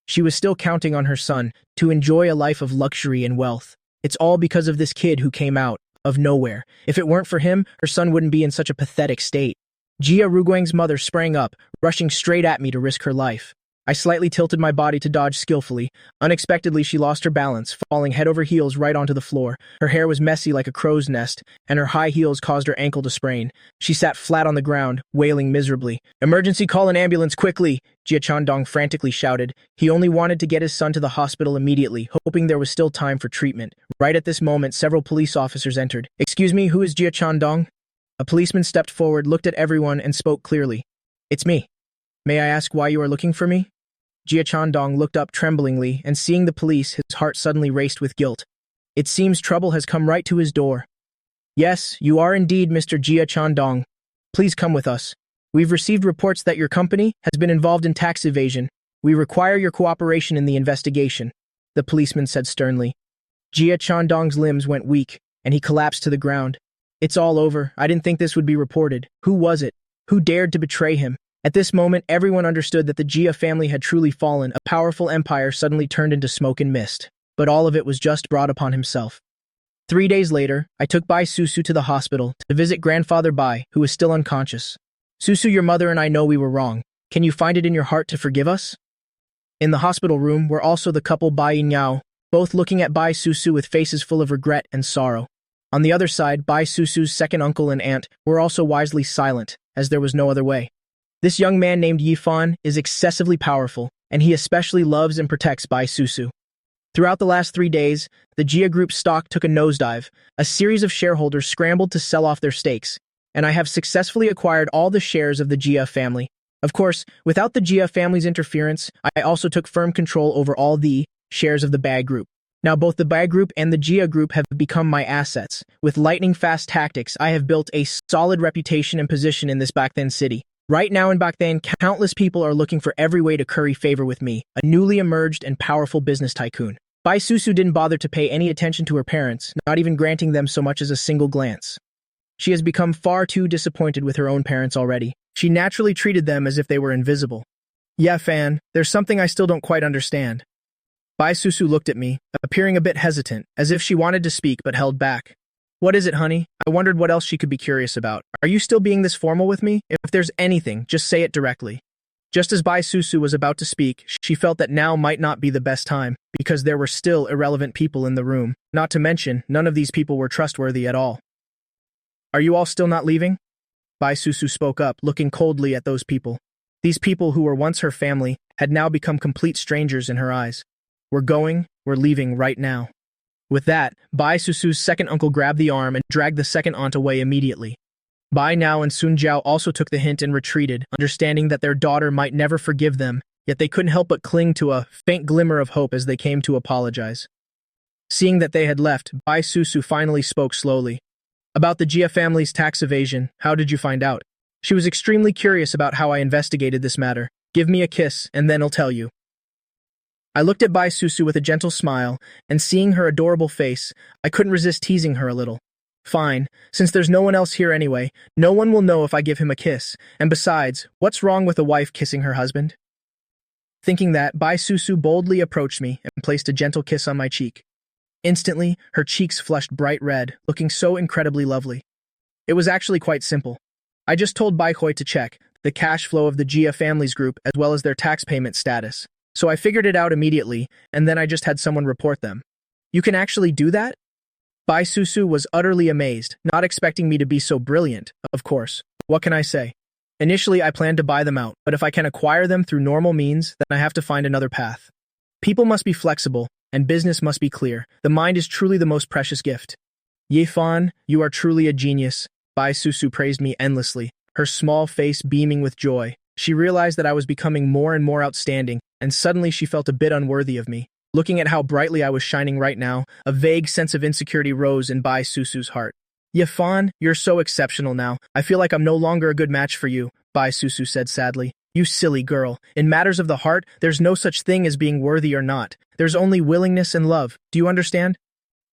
She was still counting on her son to enjoy a life of luxury and wealth. It's all because of this kid who came out of nowhere. If it weren't for him, her son wouldn't be in such a pathetic state. Jia Ruguang's mother sprang up, rushing straight at me to risk her life. I slightly tilted my body to dodge skillfully. Unexpectedly, she lost her balance, falling head over heels right onto the floor. Her hair was messy like a crow's nest, and her high heels caused her ankle to sprain. She sat flat on the ground, wailing miserably. "Emergency, call an ambulance, quickly!" Jia Chandong frantically shouted. He only wanted to get his son to the hospital immediately, hoping there was still time for treatment. Right at this moment, several police officers entered. "Excuse me, who is Jia Chandong?" A policeman stepped forward, looked at everyone, and spoke clearly. "It's me. May I ask why you are looking for me?" Jia Chandong looked up tremblingly, and seeing the police, his heart suddenly raced with guilt. It seems trouble has come right to his door. "Yes, you are indeed Mr. Jia Chandong. Please come with us. We've received reports that your company has been involved in tax evasion. We require your cooperation in the investigation," the policeman said sternly. Jia Chandong's limbs went weak, and he collapsed to the ground. "It's all over. I didn't think this would be reported. Who was it? Who dared to betray him?" At this moment, everyone understood that the Jia family had truly fallen. A powerful empire suddenly turned into smoke and mist. But all of it was just brought upon himself. 3 days later, I took Bai Susu to the hospital to visit grandfather Bai, who was still unconscious. "Susu, your mother and I know we were wrong. Can you find it in your heart to forgive us?" In the hospital room were also the couple Bai Yao, both looking at Bai Susu with faces full of regret and sorrow. On the other side, Bai Susu's second uncle and aunt were also wisely silent, as there was no other way. This young man named Yifan is excessively powerful, and he especially loves and protects Bai Susu. Throughout the last 3 days, the Jia Group's stock took a nosedive. A series of shareholders scrambled to sell off their stakes, and I have successfully acquired all the shares of the Jia family. Of course, without the Jia family's interference, I also took firm control over all the shares of the Bag Group. Now both the Bag Group and the Jia Group have become my assets. With lightning-fast tactics, I have built a solid reputation and position in this Bakthan city. Right now in Bakthan, countless people are looking for every way to curry favor with me, a newly emerged and powerful business tycoon. Bai Susu didn't bother to pay any attention to her parents, not even granting them so much as a single glance. She has become far too disappointed with her own parents already. She naturally treated them as if they were invisible. Yeah, Fan, there's something I still don't quite understand. Bai Susu looked at me, appearing a bit hesitant, as if she wanted to speak but held back. What is it, honey? I wondered what else she could be curious about. Are you still being this formal with me? If there's anything, just say it directly. Just as Bai Susu was about to speak, she felt that now might not be the best time, because there were still irrelevant people in the room. Not to mention, none of these people were trustworthy at all. Are you all still not leaving? Bai Susu spoke up, looking coldly at those people. These people who were once her family had now become complete strangers in her eyes. We're leaving right now. With that, Bai Susu's second uncle grabbed the arm and dragged the second aunt away immediately. Bai Nao and Sun Jiao also took the hint and retreated, understanding that their daughter might never forgive them, yet they couldn't help but cling to a faint glimmer of hope as they came to apologize. Seeing that they had left, Bai Susu finally spoke slowly. About the Jia family's tax evasion, how did you find out? She was extremely curious about how I investigated this matter. Give me a kiss, and then I'll tell you. I looked at Bai Susu with a gentle smile, and seeing her adorable face, I couldn't resist teasing her a little. Fine, since there's no one else here anyway, no one will know if I give him a kiss, and besides, what's wrong with a wife kissing her husband? Thinking that, Bai Susu boldly approached me and placed a gentle kiss on my cheek. Instantly, her cheeks flushed bright red, looking so incredibly lovely. It was actually quite simple. I just told Bai Hui to check the cash flow of the Jia family's group as well as their tax payment status. So I figured it out immediately, and then I just had someone report them. You can actually do that? Bai Susu was utterly amazed, not expecting me to be so brilliant, of course. What can I say? Initially, I planned to buy them out, but if I can acquire them through normal means, then I have to find another path. People must be flexible, and business must be clear. The mind is truly the most precious gift. Ye Fan, you are truly a genius. Bai Susu praised me endlessly, her small face beaming with joy. She realized that I was becoming more and more outstanding, and suddenly she felt a bit unworthy of me. Looking at how brightly I was shining right now, a vague sense of insecurity rose in Bai Susu's heart. Ye Fan, you're so exceptional now. I feel like I'm no longer a good match for you, Bai Susu said sadly. You silly girl. In matters of the heart, there's no such thing as being worthy or not. There's only willingness and love. Do you understand?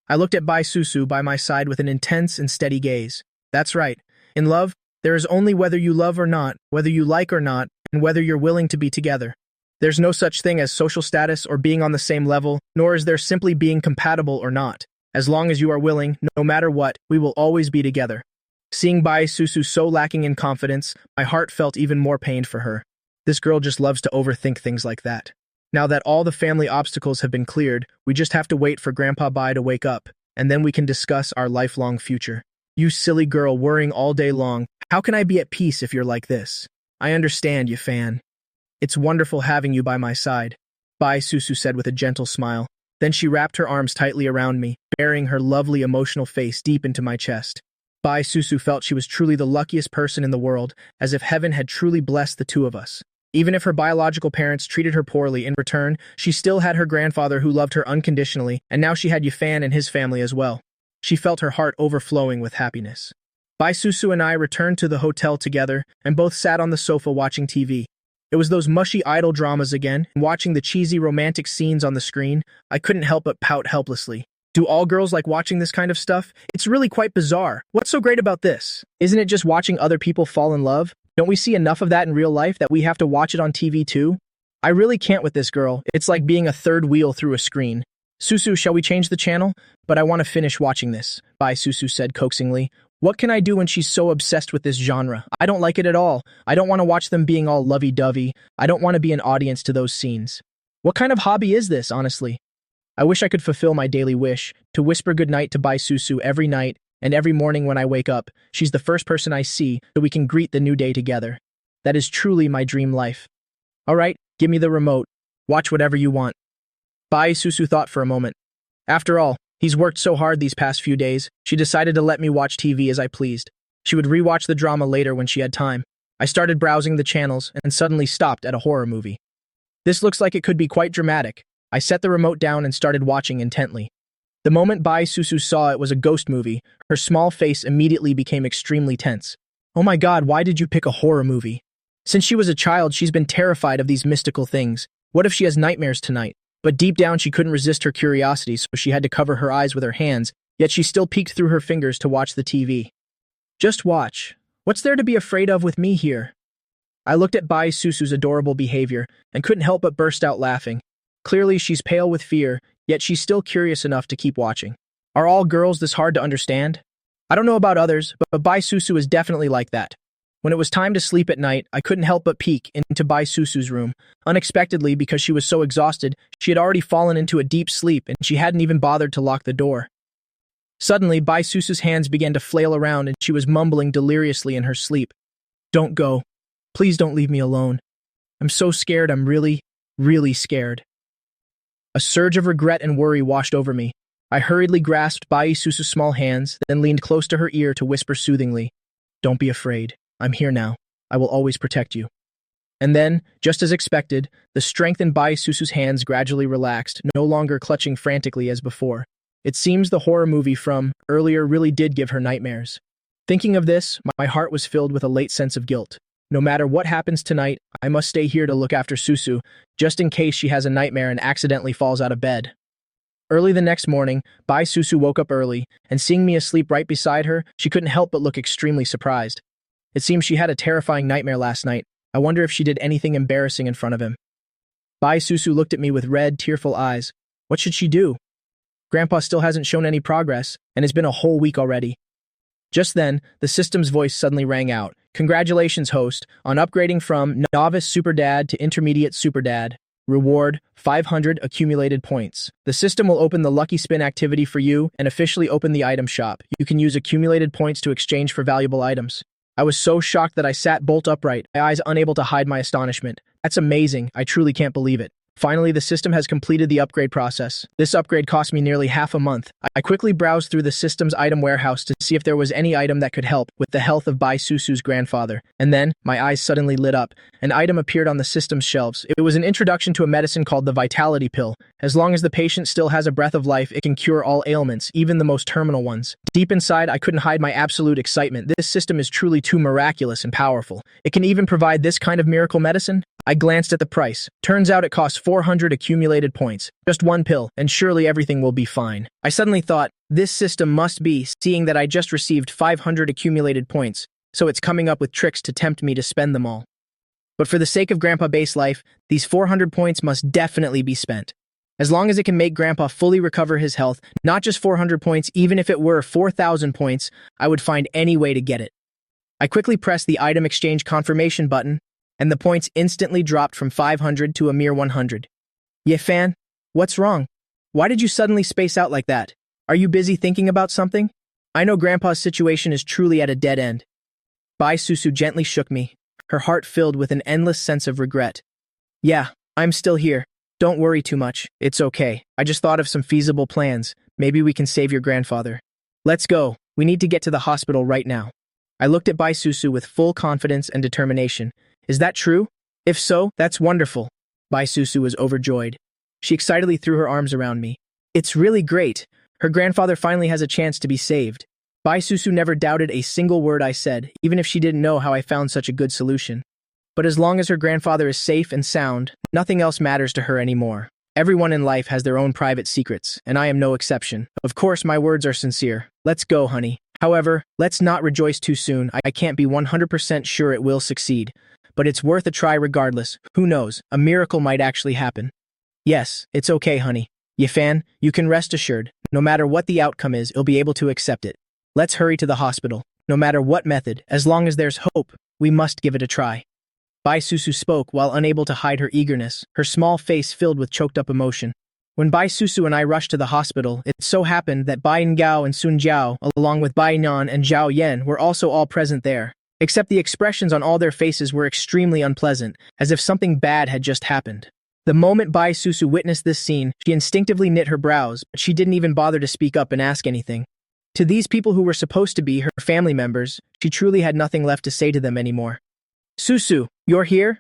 I looked at Bai Susu by my side with an intense and steady gaze. That's right. In love, there is only whether you love or not, whether you like or not, and whether you're willing to be together. There's no such thing as social status or being on the same level, nor is there simply being compatible or not. As long as you are willing, no matter what, we will always be together. Seeing Bai Susu so lacking in confidence, my heart felt even more pained for her. This girl just loves to overthink things like that. Now that all the family obstacles have been cleared, we just have to wait for Grandpa Bai to wake up, and then we can discuss our lifelong future. You silly girl worrying all day long. How can I be at peace if you're like this? I understand, you Fan. It's wonderful having you by my side, Bai Susu said with a gentle smile. Then she wrapped her arms tightly around me, burying her lovely emotional face deep into my chest. Bai Susu felt she was truly the luckiest person in the world, as if heaven had truly blessed the two of us. Even if her biological parents treated her poorly in return, she still had her grandfather who loved her unconditionally, and now she had Yifan and his family as well. She felt her heart overflowing with happiness. Bai Susu and I returned to the hotel together, and both sat on the sofa watching TV. It was those mushy idol dramas again, and watching the cheesy romantic scenes on the screen, I couldn't help but pout helplessly. Do all girls like watching this kind of stuff? It's really quite bizarre. What's so great about this? Isn't it just watching other people fall in love? Don't we see enough of that in real life that we have to watch it on TV too? I really can't with this girl. It's like being a third wheel through a screen. Susu, shall we change the channel? But I want to finish watching this, Bai Susu said coaxingly. What can I do when she's so obsessed with this genre? I don't like it at all. I don't want to watch them being all lovey-dovey. I don't want to be an audience to those scenes. What kind of hobby is this, honestly? I wish I could fulfill my daily wish, to whisper goodnight to Bai Susu every night, and every morning when I wake up, she's the first person I see, so we can greet the new day together. That is truly my dream life. All right, give me the remote. Watch whatever you want. Bai Susu thought for a moment. After all, he's worked so hard these past few days, she decided to let me watch TV as I pleased. She would rewatch the drama later when she had time. I started browsing the channels and suddenly stopped at a horror movie. This looks like it could be quite dramatic. I set the remote down and started watching intently. The moment Bai Susu saw it was a ghost movie, her small face immediately became extremely tense. Oh my god, why did you pick a horror movie? Since she was a child, she's been terrified of these mystical things. What if she has nightmares tonight? But deep down, she couldn't resist her curiosity, so she had to cover her eyes with her hands, yet she still peeked through her fingers to watch the TV. Just watch. What's there to be afraid of with me here? I looked at Bai Susu's adorable behavior and couldn't help but burst out laughing. Clearly, she's pale with fear, yet she's still curious enough to keep watching. Are all girls this hard to understand? I don't know about others, but Bai Susu is definitely like that. When it was time to sleep at night, I couldn't help but peek into Bai Susu's room. Unexpectedly, because she was so exhausted, she had already fallen into a deep sleep and she hadn't even bothered to lock the door. Suddenly, Bai Susu's hands began to flail around and she was mumbling deliriously in her sleep. Don't go. Please don't leave me alone. I'm so scared, I'm really, really scared. A surge of regret and worry washed over me. I hurriedly grasped Bai Susu's small hands, then leaned close to her ear to whisper soothingly, "Don't be afraid. I'm here now. I will always protect you." And then, just as expected, the strength in Bai Susu's hands gradually relaxed, no longer clutching frantically as before. It seems the horror movie from earlier really did give her nightmares. Thinking of this, my heart was filled with a late sense of guilt. No matter what happens tonight, I must stay here to look after Susu, just in case she has a nightmare and accidentally falls out of bed. Early the next morning, Bai Susu woke up early, and seeing me asleep right beside her, she couldn't help but look extremely surprised. It seems she had a terrifying nightmare last night. I wonder if she did anything embarrassing in front of him. Bai Susu looked at me with red, tearful eyes. What should she do? Grandpa still hasn't shown any progress, and it's been a whole week already. Just then, the system's voice suddenly rang out. Congratulations, host, on upgrading from novice superdad to intermediate superdad. Reward, 500 accumulated points. The system will open the lucky spin activity for you and officially open the item shop. You can use accumulated points to exchange for valuable items. I was so shocked that I sat bolt upright, my eyes unable to hide my astonishment. That's amazing. I truly can't believe it. Finally, the system has completed the upgrade process. This upgrade cost me nearly half a month. I quickly browsed through the system's item warehouse to see if there was any item that could help with the health of Bai Susu's grandfather. And then, my eyes suddenly lit up. An item appeared on the system's shelves. It was an introduction to a medicine called the Vitality Pill. As long as the patient still has a breath of life, it can cure all ailments, even the most terminal ones. Deep inside, I couldn't hide my absolute excitement. This system is truly too miraculous and powerful. It can even provide this kind of miracle medicine? I glanced at the price. Turns out it costs 400 accumulated points. Just one pill, and surely everything will be fine. I suddenly thought, this system must be, seeing that I just received 500 accumulated points, so it's coming up with tricks to tempt me to spend them all. But for the sake of Grandpa Base Life, these 400 points must definitely be spent. As long as it can make Grandpa fully recover his health, not just 400 points, even if it were 4,000 points, I would find any way to get it. I quickly pressed the item exchange confirmation button, and the points instantly dropped from 500 to a mere 100. Fan, what's wrong? Why did you suddenly space out like that? Are you busy thinking about something? I know Grandpa's situation is truly at a dead end. Bai Susu gently shook me, her heart filled with an endless sense of regret. Yeah, I'm still here. Don't worry too much. It's okay. I just thought of some feasible plans. Maybe we can save your grandfather. Let's go. We need to get to the hospital right now. I looked at Bai Susu with full confidence and determination. Is that true? If so, that's wonderful. Bai Susu was overjoyed. She excitedly threw her arms around me. It's really great. Her grandfather finally has a chance to be saved. Bai Susu never doubted a single word I said, even if she didn't know how I found such a good solution. But as long as her grandfather is safe and sound, nothing else matters to her anymore. Everyone in life has their own private secrets, and I am no exception. Of course, my words are sincere. Let's go, honey. However, let's not rejoice too soon. I can't be 100% sure it will succeed. But it's worth a try regardless. Who knows, a miracle might actually happen. Yes, it's okay, honey. Fan, you can rest assured. No matter what the outcome is, you'll be able to accept it. Let's hurry to the hospital. No matter what method, as long as there's hope, we must give it a try. Bai Susu spoke while unable to hide her eagerness, her small face filled with choked-up emotion. When Bai Susu and I rushed to the hospital, it so happened that Bai Ngao and Sun Jiao, along with Bai Nan and Zhao Yan, were also all present there. Except the expressions on all their faces were extremely unpleasant, as if something bad had just happened. The moment Bai Susu witnessed this scene, she instinctively knit her brows, but she didn't even bother to speak up and ask anything. To these people who were supposed to be her family members, she truly had nothing left to say to them anymore. Susu, you're here?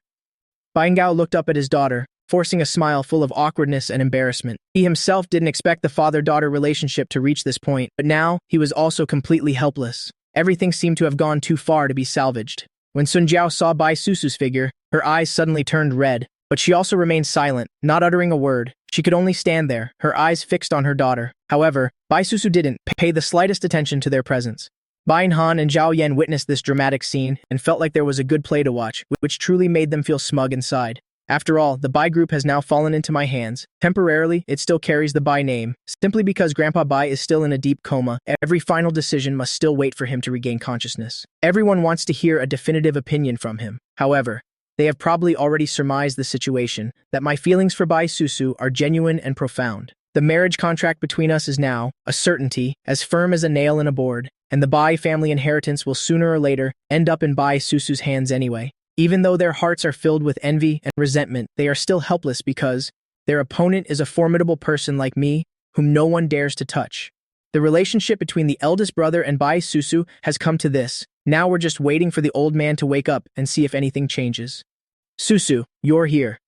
Baingao looked up at his daughter, forcing a smile full of awkwardness and embarrassment. He himself didn't expect the father-daughter relationship to reach this point, but now he was also completely helpless. Everything seemed to have gone too far to be salvaged. When Sun Jiao saw Bai Susu's figure, her eyes suddenly turned red, but she also remained silent, not uttering a word. She could only stand there, her eyes fixed on her daughter. However, Bai Susu didn't pay the slightest attention to their presence. Bai Han and Zhao Yan witnessed this dramatic scene and felt like there was a good play to watch, which truly made them feel smug inside. After all, the Bai group has now fallen into my hands. Temporarily, it still carries the Bai name. Simply because Grandpa Bai is still in a deep coma, every final decision must still wait for him to regain consciousness. Everyone wants to hear a definitive opinion from him. However, they have probably already surmised the situation, that my feelings for Bai Susu are genuine and profound. The marriage contract between us is now a certainty, as firm as a nail in a board, and the Bai family inheritance will sooner or later end up in Bai Susu's hands anyway. Even though their hearts are filled with envy and resentment, they are still helpless because their opponent is a formidable person like me, whom no one dares to touch. The relationship between the eldest brother and Bai Susu has come to this. Now we're just waiting for the old man to wake up and see if anything changes. Susu, you're here.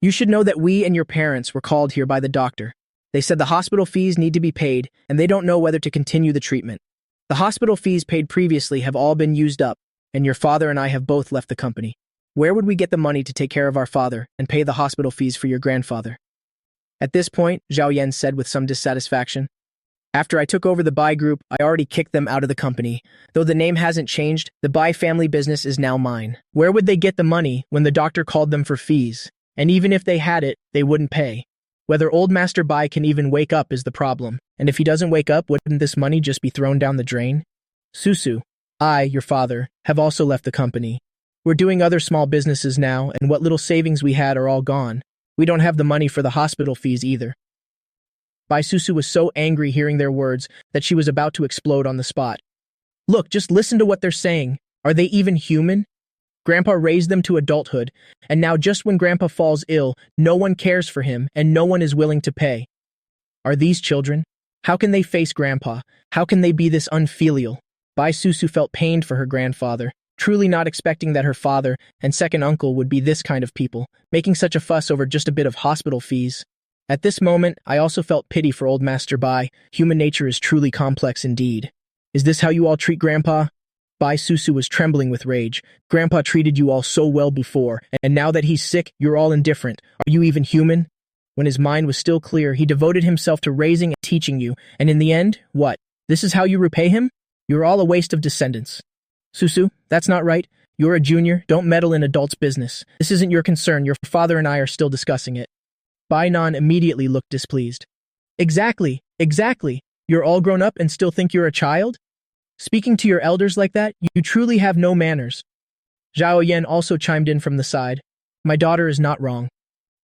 You should know that we and your parents were called here by the doctor. They said the hospital fees need to be paid, and they don't know whether to continue the treatment. The hospital fees paid previously have all been used up, and your father and I have both left the company. Where would we get the money to take care of our father and pay the hospital fees for your grandfather? At this point, Zhao Yan said with some dissatisfaction. After I took over the Bai group, I already kicked them out of the company. Though the name hasn't changed, the Bai family business is now mine. Where would they get the money when the doctor called them for fees? And even if they had it, they wouldn't pay. Whether old Master Bai can even wake up is the problem. And if he doesn't wake up, wouldn't this money just be thrown down the drain? Susu, I, your father, have also left the company. We're doing other small businesses now, and what little savings we had are all gone. We don't have the money for the hospital fees either. Bai Susu was so angry hearing their words that she was about to explode on the spot. Look, just listen to what they're saying. Are they even human? Grandpa raised them to adulthood, and now just when Grandpa falls ill, no one cares for him and no one is willing to pay. Are these children? How can they face Grandpa? How can they be this unfilial? Bai Susu felt pained for her grandfather, truly not expecting that her father and second uncle would be this kind of people, making such a fuss over just a bit of hospital fees. At this moment, I also felt pity for old Master Bai. Human nature is truly complex indeed. Is this how you all treat Grandpa? Bai Susu was trembling with rage. Grandpa treated you all so well before, and now that he's sick, you're all indifferent. Are you even human? When his mind was still clear, he devoted himself to raising and teaching you, and in the end, what? This is how you repay him? You're all a waste of descendants. Susu, that's not right. You're a junior. Don't meddle in adults' business. This isn't your concern. Your father and I are still discussing it. Bai Nan immediately looked displeased. Exactly. You're all grown up and still think you're a child? Speaking to your elders like that, you truly have no manners. Zhao Yan also chimed in from the side. My daughter is not wrong.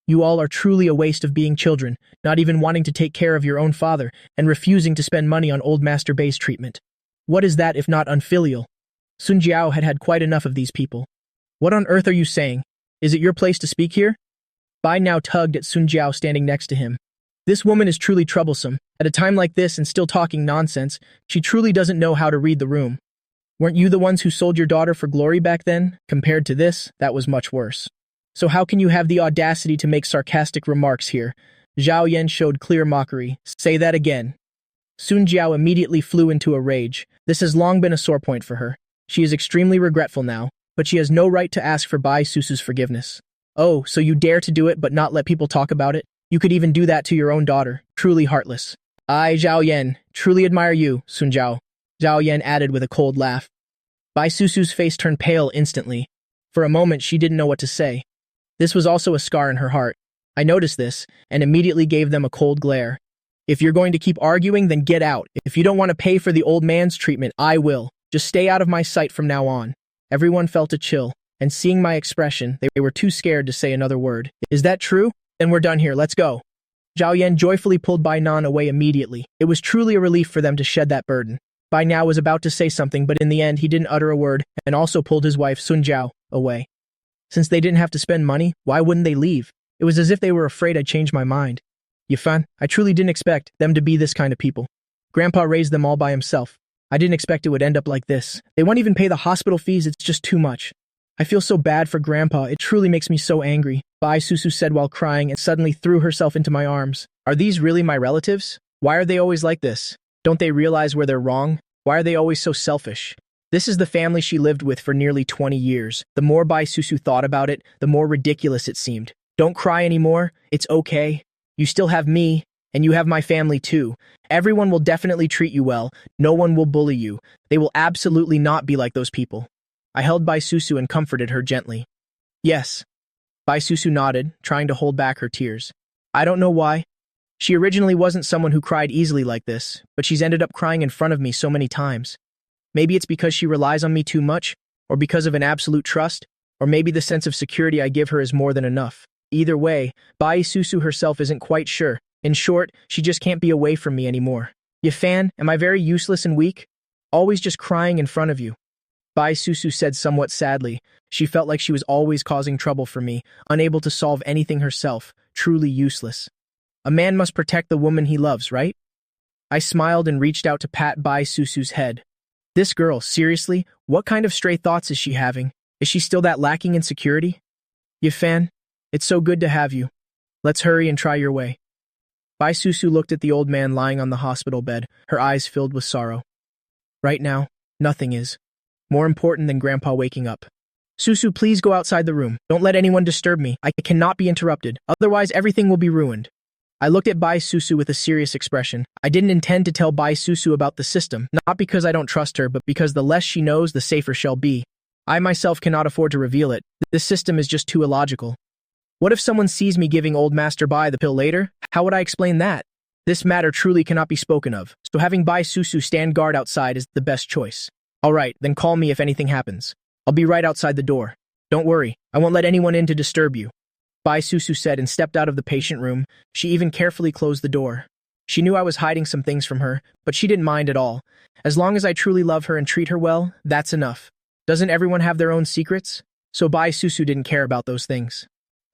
You all are truly a waste of being children, not even wanting to take care of your own father and refusing to spend money on old Master Bai's treatment. What is that if not unfilial? Sun Jiao had had quite enough of these people. What on earth are you saying? Is it your place to speak here? Bai now tugged at Sun Jiao standing next to him. This woman is truly troublesome. At a time like this and still talking nonsense, she truly doesn't know how to read the room. Weren't you the ones who sold your daughter for glory back then? Compared to this, that was much worse. So how can you have the audacity to make sarcastic remarks here? Zhao Yan showed clear mockery. Say that again. Sun Jiao immediately flew into a rage. This has long been a sore point for her. She is extremely regretful now, but she has no right to ask for Bai Susu's forgiveness. Oh, so you dare to do it but not let people talk about it? You could even do that to your own daughter. Truly heartless. I, Zhao Yan, truly admire you, Sun Jiao. Zhao Yan added with a cold laugh. Bai Susu's face turned pale instantly. For a moment, she didn't know what to say. This was also a scar in her heart. I noticed this, and immediately gave them a cold glare. If you're going to keep arguing, then get out. If you don't want to pay for the old man's treatment, I will. Just stay out of my sight from now on. Everyone felt a chill, and seeing my expression, they were too scared to say another word. Is that true? Then we're done here, let's go. Zhao Yan joyfully pulled Bai Nan away immediately. It was truly a relief for them to shed that burden. Bai Now was about to say something, but in the end he didn't utter a word, and also pulled his wife Sun Jiao away. Since they didn't have to spend money, why wouldn't they leave? It was as if they were afraid I'd change my mind. Yifan, I truly didn't expect them to be this kind of people. Grandpa raised them all by himself. I didn't expect it would end up like this. They won't even pay the hospital fees, it's just too much. I feel so bad for Grandpa, it truly makes me so angry, Bai Susu said while crying and suddenly threw herself into my arms. Are these really my relatives? Why are they always like this? Don't they realize where they're wrong? Why are they always so selfish? This is the family she lived with for nearly 20 years. The more Bai Susu thought about it, the more ridiculous it seemed. Don't cry anymore, it's okay. You still have me, and you have my family too. Everyone will definitely treat you well. No one will bully you. They will absolutely not be like those people. I held Bai Susu and comforted her gently. Yes. Bai Susu nodded, trying to hold back her tears. I don't know why. She originally wasn't someone who cried easily like this, but she's ended up crying in front of me so many times. Maybe it's because she relies on me too much, or because of an absolute trust, or maybe the sense of security I give her is more than enough. Either way, Bai Susu herself isn't quite sure. In short, she just can't be away from me anymore. Yifan, am I very useless and weak? Always just crying in front of you. Bai Susu said somewhat sadly. She felt like she was always causing trouble for me, unable to solve anything herself, truly useless. A man must protect the woman he loves, right? I smiled and reached out to pat Bai Susu's head. This girl, seriously, what kind of stray thoughts is she having? Is she still that lacking in security? Yifan, it's so good to have you. Let's hurry and try your way. Bai Susu looked at the old man lying on the hospital bed, her eyes filled with sorrow. Right now, nothing is more important than Grandpa waking up. Susu, please go outside the room. Don't let anyone disturb me. I cannot be interrupted. Otherwise, everything will be ruined. I looked at Bai Susu with a serious expression. I didn't intend to tell Bai Susu about the system, not because I don't trust her, but because the less she knows, the safer she'll be. I myself cannot afford to reveal it. This system is just too illogical. What if someone sees me giving old Master Bai the pill later? How would I explain that? This matter truly cannot be spoken of, so having Bai Susu stand guard outside is the best choice. All right, then call me if anything happens. I'll be right outside the door. Don't worry, I won't let anyone in to disturb you. Bai Susu said and stepped out of the patient room. She even carefully closed the door. She knew I was hiding some things from her, but she didn't mind at all. As long as I truly love her and treat her well, that's enough. Doesn't everyone have their own secrets? So Bai Susu didn't care about those things.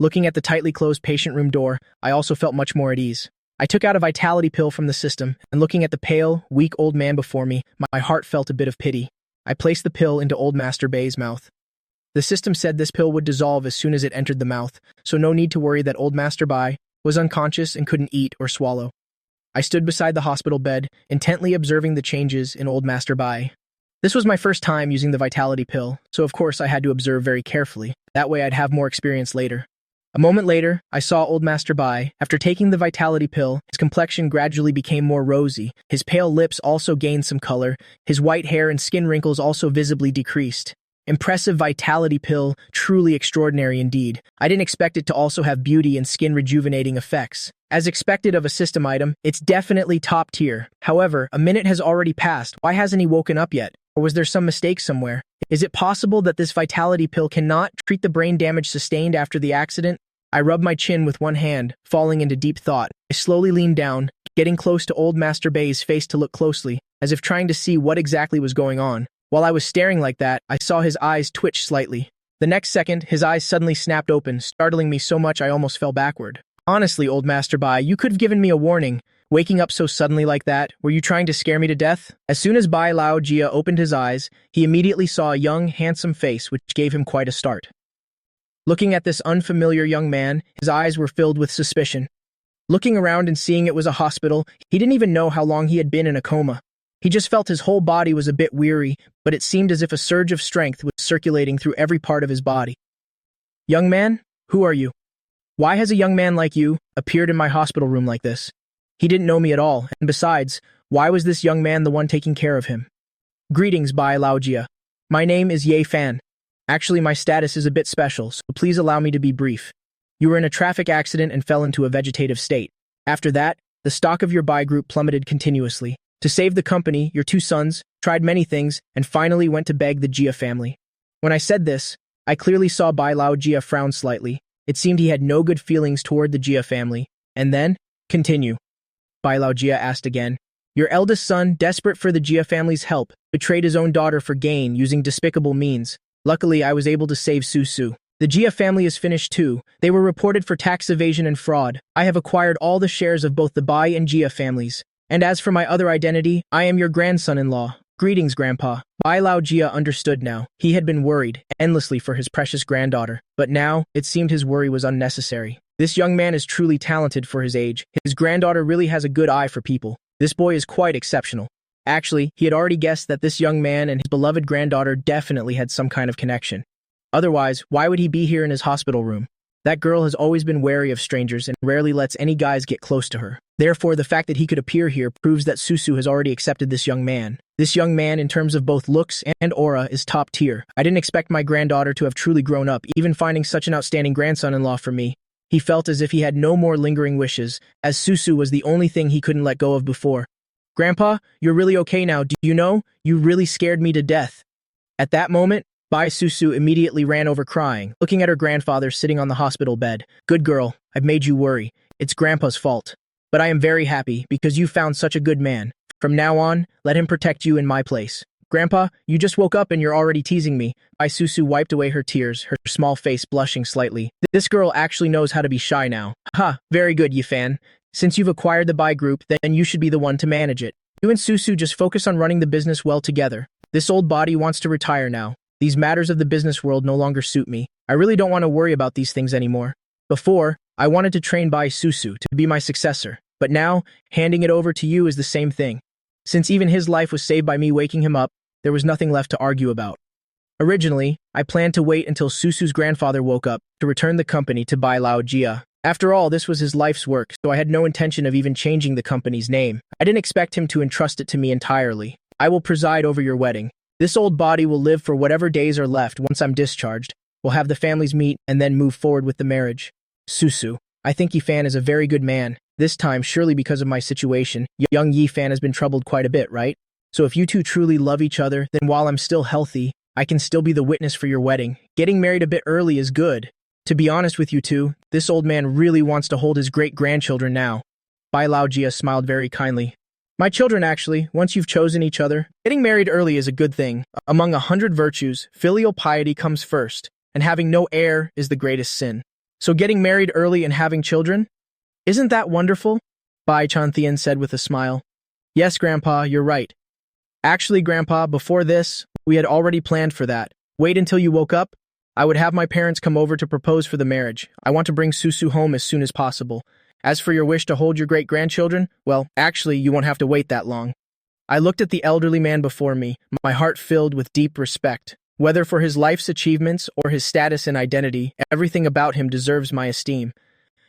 Looking at the tightly closed patient room door, I also felt much more at ease. I took out a vitality pill from the system, and looking at the pale, weak old man before me, my heart felt a bit of pity. I placed the pill into old Master Bai's mouth. The system said this pill would dissolve as soon as it entered the mouth, so no need to worry that old Master Bai was unconscious and couldn't eat or swallow. I stood beside the hospital bed, intently observing the changes in old Master Bai. This was my first time using the vitality pill, so of course I had to observe very carefully. That way I'd have more experience later. A moment later, I saw old Master Bai. After taking the vitality pill, his complexion gradually became more rosy. His pale lips also gained some color. His white hair and skin wrinkles also visibly decreased. Impressive vitality pill, truly extraordinary indeed. I didn't expect it to also have beauty and skin rejuvenating effects. As expected of a system item, it's definitely top tier. However, a minute has already passed. Why hasn't he woken up yet? Or was there some mistake somewhere? Is it possible that this vitality pill cannot treat the brain damage sustained after the accident? I rubbed my chin with one hand, falling into deep thought. I slowly leaned down, getting close to old Master Bai's face to look closely, as if trying to see what exactly was going on. While I was staring like that, I saw his eyes twitch slightly. The next second, his eyes suddenly snapped open, startling me so much I almost fell backward. Honestly, old Master Bai, you could have given me a warning. Waking up so suddenly like that, were you trying to scare me to death? As soon as Bai Lao Jia opened his eyes, he immediately saw a young, handsome face which gave him quite a start. Looking at this unfamiliar young man, his eyes were filled with suspicion. Looking around and seeing it was a hospital, he didn't even know how long he had been in a coma. He just felt his whole body was a bit weary, but it seemed as if a surge of strength was circulating through every part of his body. Young man, who are you? Why has a young man like you appeared in my hospital room like this? He didn't know me at all, and besides, why was this young man the one taking care of him? Greetings, Bai Lao Jia. My name is Ye Fan. Actually, my status is a bit special, so please allow me to be brief. You were in a traffic accident and fell into a vegetative state. After that, the stock of your Bai group plummeted continuously. To save the company, your two sons tried many things and finally went to beg the Jia family. When I said this, I clearly saw Bai Lao Jia frown slightly. It seemed he had no good feelings toward the Jia family. And then, continue. Bai Lao Jia asked again. Your eldest son, desperate for the Jia family's help, betrayed his own daughter for gain using despicable means. Luckily, I was able to save Susu. The Jia family is finished too. They were reported for tax evasion and fraud. I have acquired all the shares of both the Bai and Jia families. And as for my other identity, I am your grandson-in-law. Greetings, Grandpa. Bai Lao Jia understood now. He had been worried endlessly for his precious granddaughter, but now it seemed his worry was unnecessary. This young man is truly talented for his age. His granddaughter really has a good eye for people. This boy is quite exceptional. Actually, he had already guessed that this young man and his beloved granddaughter definitely had some kind of connection. Otherwise, why would he be here in his hospital room? That girl has always been wary of strangers and rarely lets any guys get close to her. Therefore, the fact that he could appear here proves that Susu has already accepted this young man. This young man, in terms of both looks and aura, is top tier. I didn't expect my granddaughter to have truly grown up, even finding such an outstanding grandson-in-law for me. He felt as if he had no more lingering wishes, as Susu was the only thing he couldn't let go of before. Grandpa, you're really okay now, do you know? You really scared me to death. At that moment, Bai Susu immediately ran over crying, looking at her grandfather sitting on the hospital bed. Good girl, I've made you worry. It's Grandpa's fault. But I am very happy because you found such a good man. From now on, let him protect you in my place. Grandpa, you just woke up and you're already teasing me. Bai Susu wiped away her tears, her small face blushing slightly. This girl actually knows how to be shy now. Ha, very good, Yifan. Since you've acquired the Bai group, then you should be the one to manage it. You and Susu just focus on running the business well together. This old body wants to retire now. These matters of the business world no longer suit me. I really don't want to worry about these things anymore. Before, I wanted to train Bai Susu to be my successor, but now, handing it over to you is the same thing. Since even his life was saved by me waking him up, there was nothing left to argue about. Originally, I planned to wait until Susu's grandfather woke up to return the company to Bai Lao Jia. After all, this was his life's work, so I had no intention of even changing the company's name. I didn't expect him to entrust it to me entirely. I will preside over your wedding. This old body will live for whatever days are left once I'm discharged. We'll have the families meet and then move forward with the marriage. Susu, I think Yifan is a very good man. This time, surely because of my situation, young Yifan has been troubled quite a bit, right? So if you two truly love each other, then while I'm still healthy, I can still be the witness for your wedding. Getting married a bit early is good. To be honest with you two, this old man really wants to hold his great-grandchildren now. Bai Lao Jia smiled very kindly. My children, actually, once you've chosen each other, getting married early is a good thing. Among 100 virtues, filial piety comes first, and having no heir is the greatest sin. So getting married early and having children? Isn't that wonderful? Bai Chanthian said with a smile. Yes, Grandpa, you're right. Actually, Grandpa, before this, we had already planned for that. Wait until you woke up. I would have my parents come over to propose for the marriage. I want to bring Susu home as soon as possible. As for your wish to hold your great-grandchildren, well, actually, you won't have to wait that long. I looked at the elderly man before me, my heart filled with deep respect. Whether for his life's achievements or his status and identity, everything about him deserves my esteem.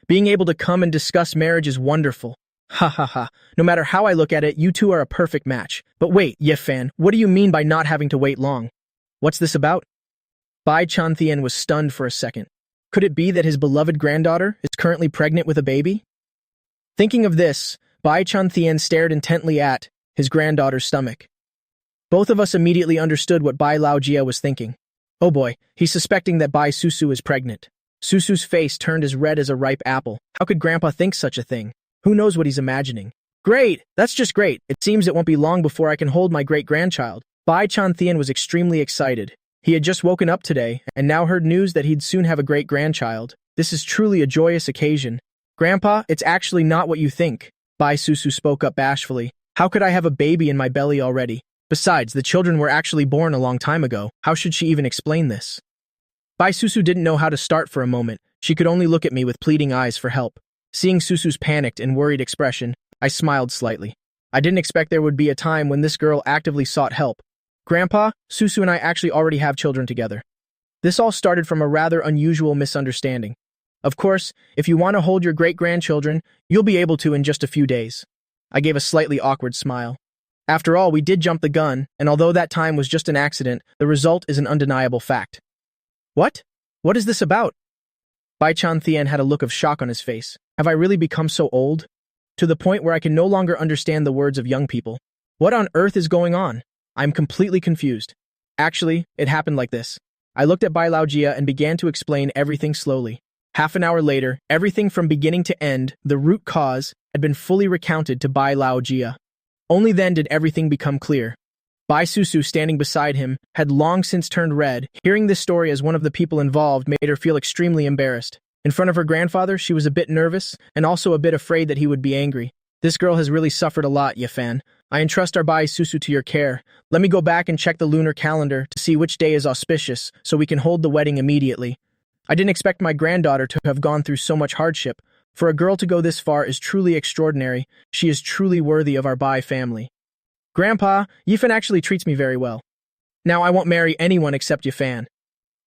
Being able to come and discuss marriage is wonderful. Ha ha ha. No matter how I look at it, you two are a perfect match. But wait, Yifan, what do you mean by not having to wait long? What's this about? Bai Chanthian was stunned for a second. Could it be that his beloved granddaughter is currently pregnant with a baby? Thinking of this, Bai Chanthian stared intently at his granddaughter's stomach. Both of us immediately understood what Bai Lao Jia was thinking. Oh boy, he's suspecting that Bai Susu is pregnant. Susu's face turned as red as a ripe apple. How could Grandpa think such a thing? Who knows what he's imagining? Great! That's just great. It seems it won't be long before I can hold my great-grandchild. Bai Chanthian was extremely excited. He had just woken up today, and now heard news that he'd soon have a great-grandchild. This is truly a joyous occasion. Grandpa, it's actually not what you think. Bai Susu spoke up bashfully. How could I have a baby in my belly already? Besides, the children were actually born a long time ago. How should she even explain this? Bai Susu didn't know how to start for a moment. She could only look at me with pleading eyes for help. Seeing Susu's panicked and worried expression, I smiled slightly. I didn't expect there would be a time when this girl actively sought help. Grandpa, Susu and I actually already have children together. This all started from a rather unusual misunderstanding. Of course, if you want to hold your great-grandchildren, you'll be able to in just a few days. I gave a slightly awkward smile. After all, we did jump the gun, and although that time was just an accident, the result is an undeniable fact. What? What is this about? Bai Chanthian had a look of shock on his face. Have I really become so old? To the point where I can no longer understand the words of young people. What on earth is going on? I'm completely confused. Actually, it happened like this. I looked at Bai Lao Jia and began to explain everything slowly. Half an hour later, everything from beginning to end, the root cause, had been fully recounted to Bai Lao Jia. Only then did everything become clear. Bai Susu, standing beside him, had long since turned red. Hearing this story as one of the people involved made her feel extremely embarrassed. In front of her grandfather, she was a bit nervous and also a bit afraid that he would be angry. This girl has really suffered a lot, Yifan. I entrust our Bai Susu to your care. Let me go back and check the lunar calendar to see which day is auspicious so we can hold the wedding immediately. I didn't expect my granddaughter to have gone through so much hardship. For a girl to go this far is truly extraordinary. She is truly worthy of our Bai family. Grandpa, Yifan actually treats me very well. Now I won't marry anyone except Yifan,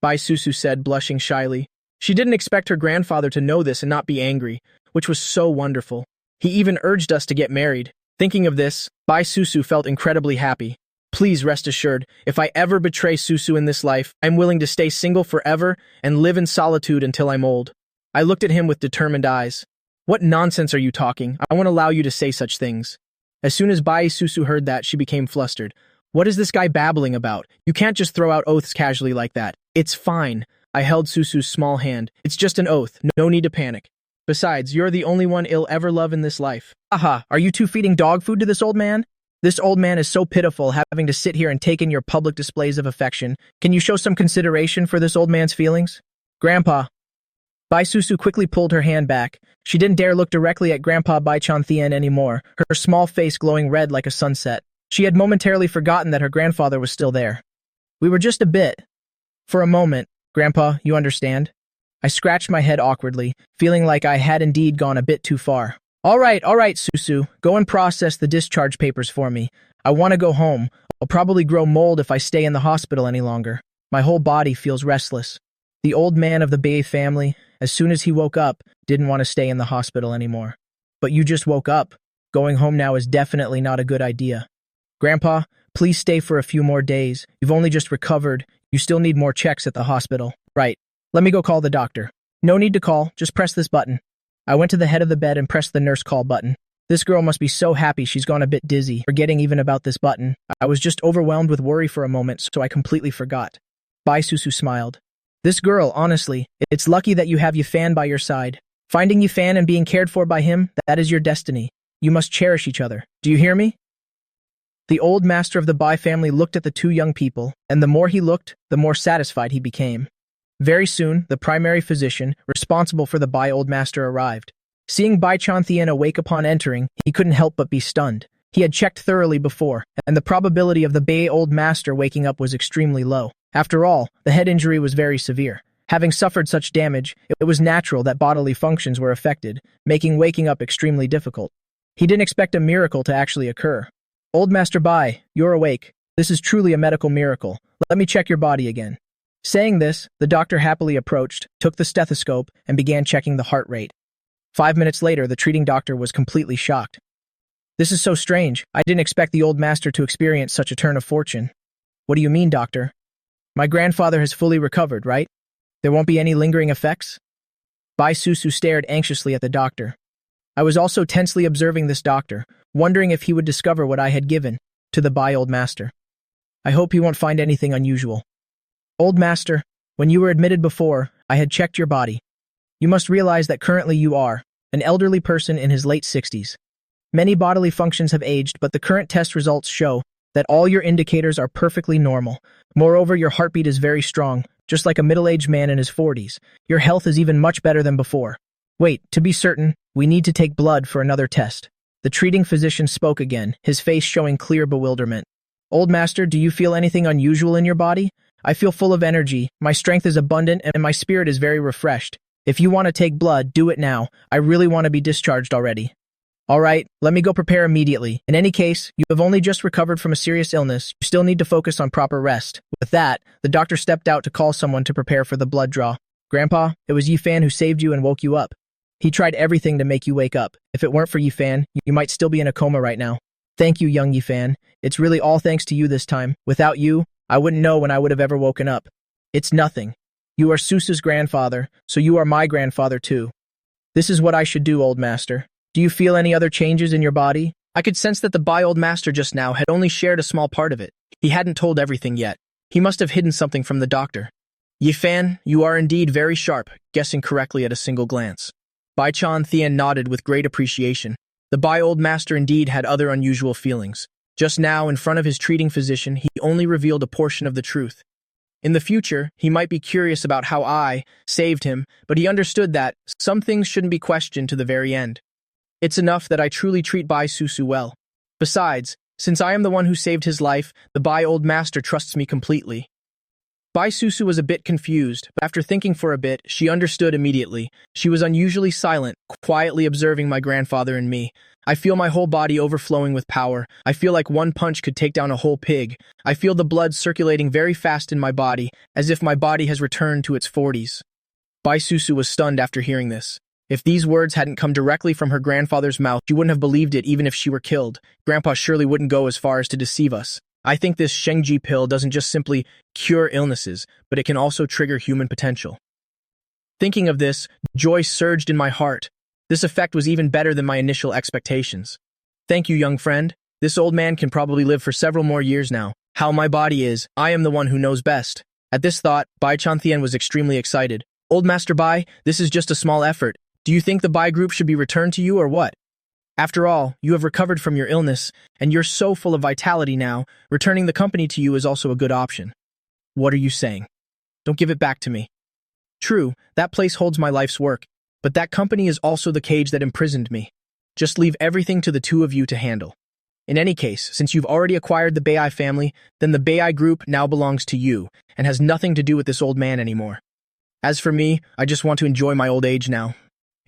Bai Susu said, blushing shyly. She didn't expect her grandfather to know this and not be angry, which was so wonderful. He even urged us to get married. Thinking of this, Bai Susu felt incredibly happy. Please rest assured, if I ever betray Susu in this life, I'm willing to stay single forever and live in solitude until I'm old. I looked at him with determined eyes. What nonsense are you talking? I won't allow you to say such things. As soon as Bai Susu heard that, she became flustered. What is this guy babbling about? You can't just throw out oaths casually like that. It's fine. I held Susu's small hand. It's just an oath. No need to panic. Besides, you're the only one I'll ever love in this life. Aha, are you two feeding dog food to this old man? This old man is so pitiful having to sit here and take in your public displays of affection. Can you show some consideration for this old man's feelings? Grandpa. Bai Susu quickly pulled her hand back. She didn't dare look directly at Grandpa Bai Chanthian anymore, her small face glowing red like a sunset. She had momentarily forgotten that her grandfather was still there. We were just a bit. For a moment, Grandpa, you understand? I scratched my head awkwardly, feeling like I had indeed gone a bit too far. All right, Susu. Go and process the discharge papers for me. I want to go home. I'll probably grow mold if I stay in the hospital any longer. My whole body feels restless. The old man of the Bai family, as soon as he woke up, didn't want to stay in the hospital anymore. But you just woke up. Going home now is definitely not a good idea. Grandpa, please stay for a few more days. You've only just recovered. You still need more checks at the hospital. Right. Let me go call the doctor. No need to call. Just press this button. I went to the head of the bed and pressed the nurse call button. This girl must be so happy she's gone a bit dizzy, forgetting even about this button. I was just overwhelmed with worry for a moment, so I completely forgot. Bai Susu smiled. This girl, honestly, it's lucky that you have Yifan by your side. Finding Yifan and being cared for by him, that is your destiny. You must cherish each other. Do you hear me? The old master of the Bai family looked at the two young people, and the more he looked, the more satisfied he became. Very soon, the primary physician, responsible for the Bai old master, arrived. Seeing Bai Chanthian awake upon entering, he couldn't help but be stunned. He had checked thoroughly before, and the probability of the Bai old master waking up was extremely low. After all, the head injury was very severe. Having suffered such damage, it was natural that bodily functions were affected, making waking up extremely difficult. He didn't expect a miracle to actually occur. Old Master Bai, you're awake. This is truly a medical miracle. Let me check your body again. Saying this, the doctor happily approached, took the stethoscope, and began checking the heart rate. 5 minutes later, the treating doctor was completely shocked. This is so strange. I didn't expect the old master to experience such a turn of fortune. What do you mean, doctor? My grandfather has fully recovered, right? There won't be any lingering effects? Bai Susu stared anxiously at the doctor. I was also tensely observing this doctor, wondering if he would discover what I had given to the Bai old master. I hope he won't find anything unusual. Old master, when you were admitted before, I had checked your body. You must realize that currently you are an elderly person in his late 60s. Many bodily functions have aged, but the current test results show that all your indicators are perfectly normal. Moreover, your heartbeat is very strong, just like a middle-aged man in his 40s. Your health is even much better than before. Wait, to be certain, we need to take blood for another test. The treating physician spoke again, his face showing clear bewilderment. Old master, do you feel anything unusual in your body? I feel full of energy, my strength is abundant, and my spirit is very refreshed. If you want to take blood, do it now. I really want to be discharged already. All right, let me go prepare immediately. In any case, you have only just recovered from a serious illness. You still need to focus on proper rest. With that, the doctor stepped out to call someone to prepare for the blood draw. Grandpa, it was Yifan who saved you and woke you up. He tried everything to make you wake up. If it weren't for Yifan, you might still be in a coma right now. Thank you, young Yifan. It's really all thanks to you this time. Without you, I wouldn't know when I would have ever woken up. It's nothing. You are Susa's grandfather, so you are my grandfather too. This is what I should do, old master. Do you feel any other changes in your body? I could sense that the Bai old master just now had only shared a small part of it. He hadn't told everything yet. He must have hidden something from the doctor. Yifan, you are indeed very sharp, guessing correctly at a single glance. Bai Chanthian nodded with great appreciation. The Bai old master indeed had other unusual feelings. Just now, in front of his treating physician, he only revealed a portion of the truth. In the future, he might be curious about how I saved him, but he understood that some things shouldn't be questioned to the very end. It's enough that I truly treat Bai Susu well. Besides, since I am the one who saved his life, the Bai old master trusts me completely. Bai Susu was a bit confused, but after thinking for a bit, she understood immediately. She was unusually silent, quietly observing my grandfather and me. I feel my whole body overflowing with power. I feel like one punch could take down a whole pig. I feel the blood circulating very fast in my body, as if my body has returned to its 40s. Bai Susu was stunned after hearing this. If these words hadn't come directly from her grandfather's mouth, she wouldn't have believed it even if she were killed. Grandpa surely wouldn't go as far as to deceive us. I think this Shengji pill doesn't just simply cure illnesses, but it can also trigger human potential. Thinking of this, joy surged in my heart. This effect was even better than my initial expectations. Thank you, young friend. This old man can probably live for several more years now. How my body is, I am the one who knows best. At this thought, Bai Chantian was extremely excited. Old Master Bai, this is just a small effort. Do you think the Bai group should be returned to you or what? After all, you have recovered from your illness, and you're so full of vitality now, returning the company to you is also a good option. What are you saying? Don't give it back to me. True, that place holds my life's work, but that company is also the cage that imprisoned me. Just leave everything to the two of you to handle. In any case, since you've already acquired the Bai family, then the Bai group now belongs to you, and has nothing to do with this old man anymore. As for me, I just want to enjoy my old age now.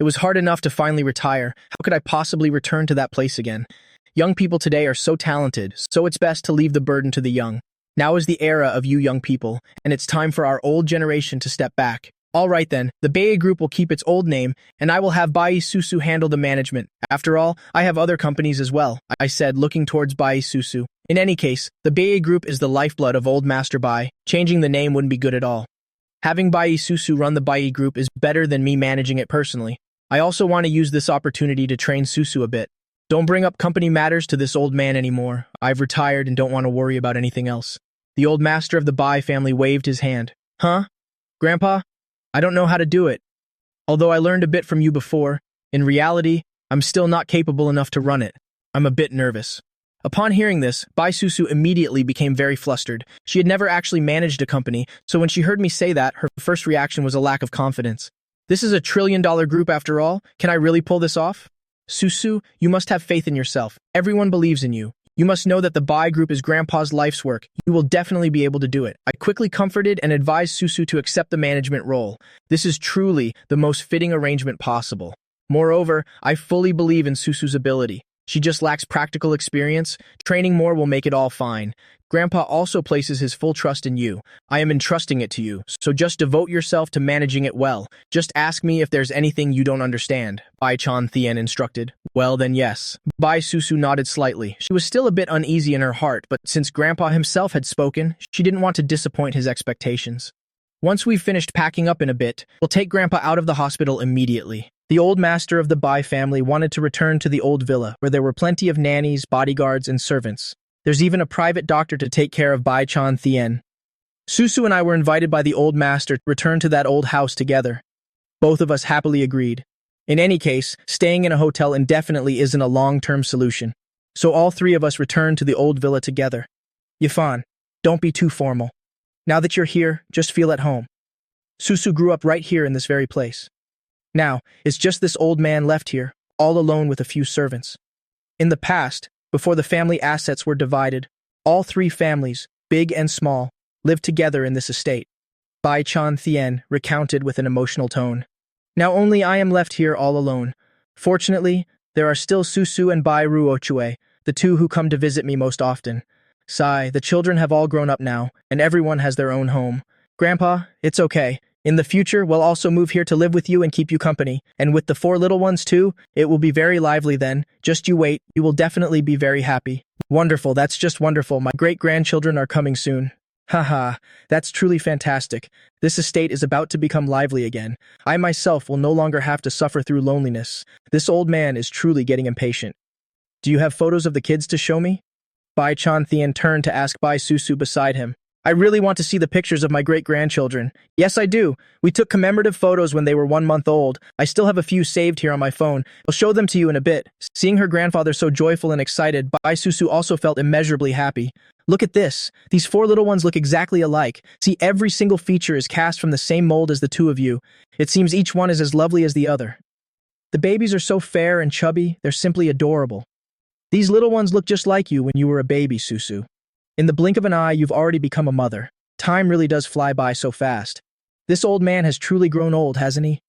It was hard enough to finally retire. How could I possibly return to that place again? Young people today are so talented, so it's best to leave the burden to the young. Now is the era of you young people, and it's time for our old generation to step back. All right then, the Bai group will keep its old name, and I will have Bai Susu handle the management. After all, I have other companies as well, I said, looking towards Bai Susu. In any case, the Bai group is the lifeblood of old Master Bai. Changing the name wouldn't be good at all. Having Bai Susu run the Bai group is better than me managing it personally. I also want to use this opportunity to train Susu a bit. Don't bring up company matters to this old man anymore. I've retired and don't want to worry about anything else. The old master of the Bai family waved his hand. Huh? Grandpa? I don't know how to do it. Although I learned a bit from you before, in reality, I'm still not capable enough to run it. I'm a bit nervous. Upon hearing this, Bai Susu immediately became very flustered. She had never actually managed a company, so when she heard me say that, her first reaction was a lack of confidence. This is a trillion-dollar group after all. Can I really pull this off? Susu, you must have faith in yourself. Everyone believes in you. You must know that the Bai group is Grandpa's life's work. You will definitely be able to do it. I quickly comforted and advised Susu to accept the management role. This is truly the most fitting arrangement possible. Moreover, I fully believe in Susu's ability. She just lacks practical experience. Training more will make it all fine. Grandpa also places his full trust in you. I am entrusting it to you, so just devote yourself to managing it well. Just ask me if there's anything you don't understand, Bai Chantian instructed. Well then yes. Bai Susu nodded slightly. She was still a bit uneasy in her heart, but since Grandpa himself had spoken, she didn't want to disappoint his expectations. Once we've finished packing up in a bit, we'll take Grandpa out of the hospital immediately. The old master of the Bai family wanted to return to the old villa, where there were plenty of nannies, bodyguards, and servants. There's even a private doctor to take care of Bai Chantian. Susu and I were invited by the old master to return to that old house together. Both of us happily agreed. In any case, staying in a hotel indefinitely isn't a long-term solution. So all three of us returned to the old villa together. Yifan, don't be too formal. Now that you're here, just feel at home. Susu grew up right here in this very place. Now, it's just this old man left here, all alone with a few servants. In the past, before the family assets were divided, all three families, big and small, lived together in this estate. Bai Chantian recounted with an emotional tone. Now only I am left here all alone. Fortunately, there are still Susu and Bai Ruochue, the two who come to visit me most often. Sigh, the children have all grown up now, and everyone has their own home. Grandpa, it's okay. In the future, we'll also move here to live with you and keep you company. And with the 4 little ones too, it will be very lively then. Just you wait, you will definitely be very happy. Wonderful, that's just wonderful. My great-grandchildren are coming soon. Haha, that's truly fantastic. This estate is about to become lively again. I myself will no longer have to suffer through loneliness. This old man is truly getting impatient. Do you have photos of the kids to show me? Bai Chantian turned to ask Bai Susu beside him. I really want to see the pictures of my great-grandchildren. Yes, I do. We took commemorative photos when they were 1 month old. I still have a few saved here on my phone. I'll show them to you in a bit. Seeing her grandfather so joyful and excited, Bai Susu also felt immeasurably happy. Look at this. These 4 little ones look exactly alike. See, every single feature is cast from the same mold as the two of you. It seems each one is as lovely as the other. The babies are so fair and chubby, they're simply adorable. These little ones look just like you when you were a baby, Susu. In the blink of an eye, you've already become a mother. Time really does fly by so fast. This old man has truly grown old, hasn't he?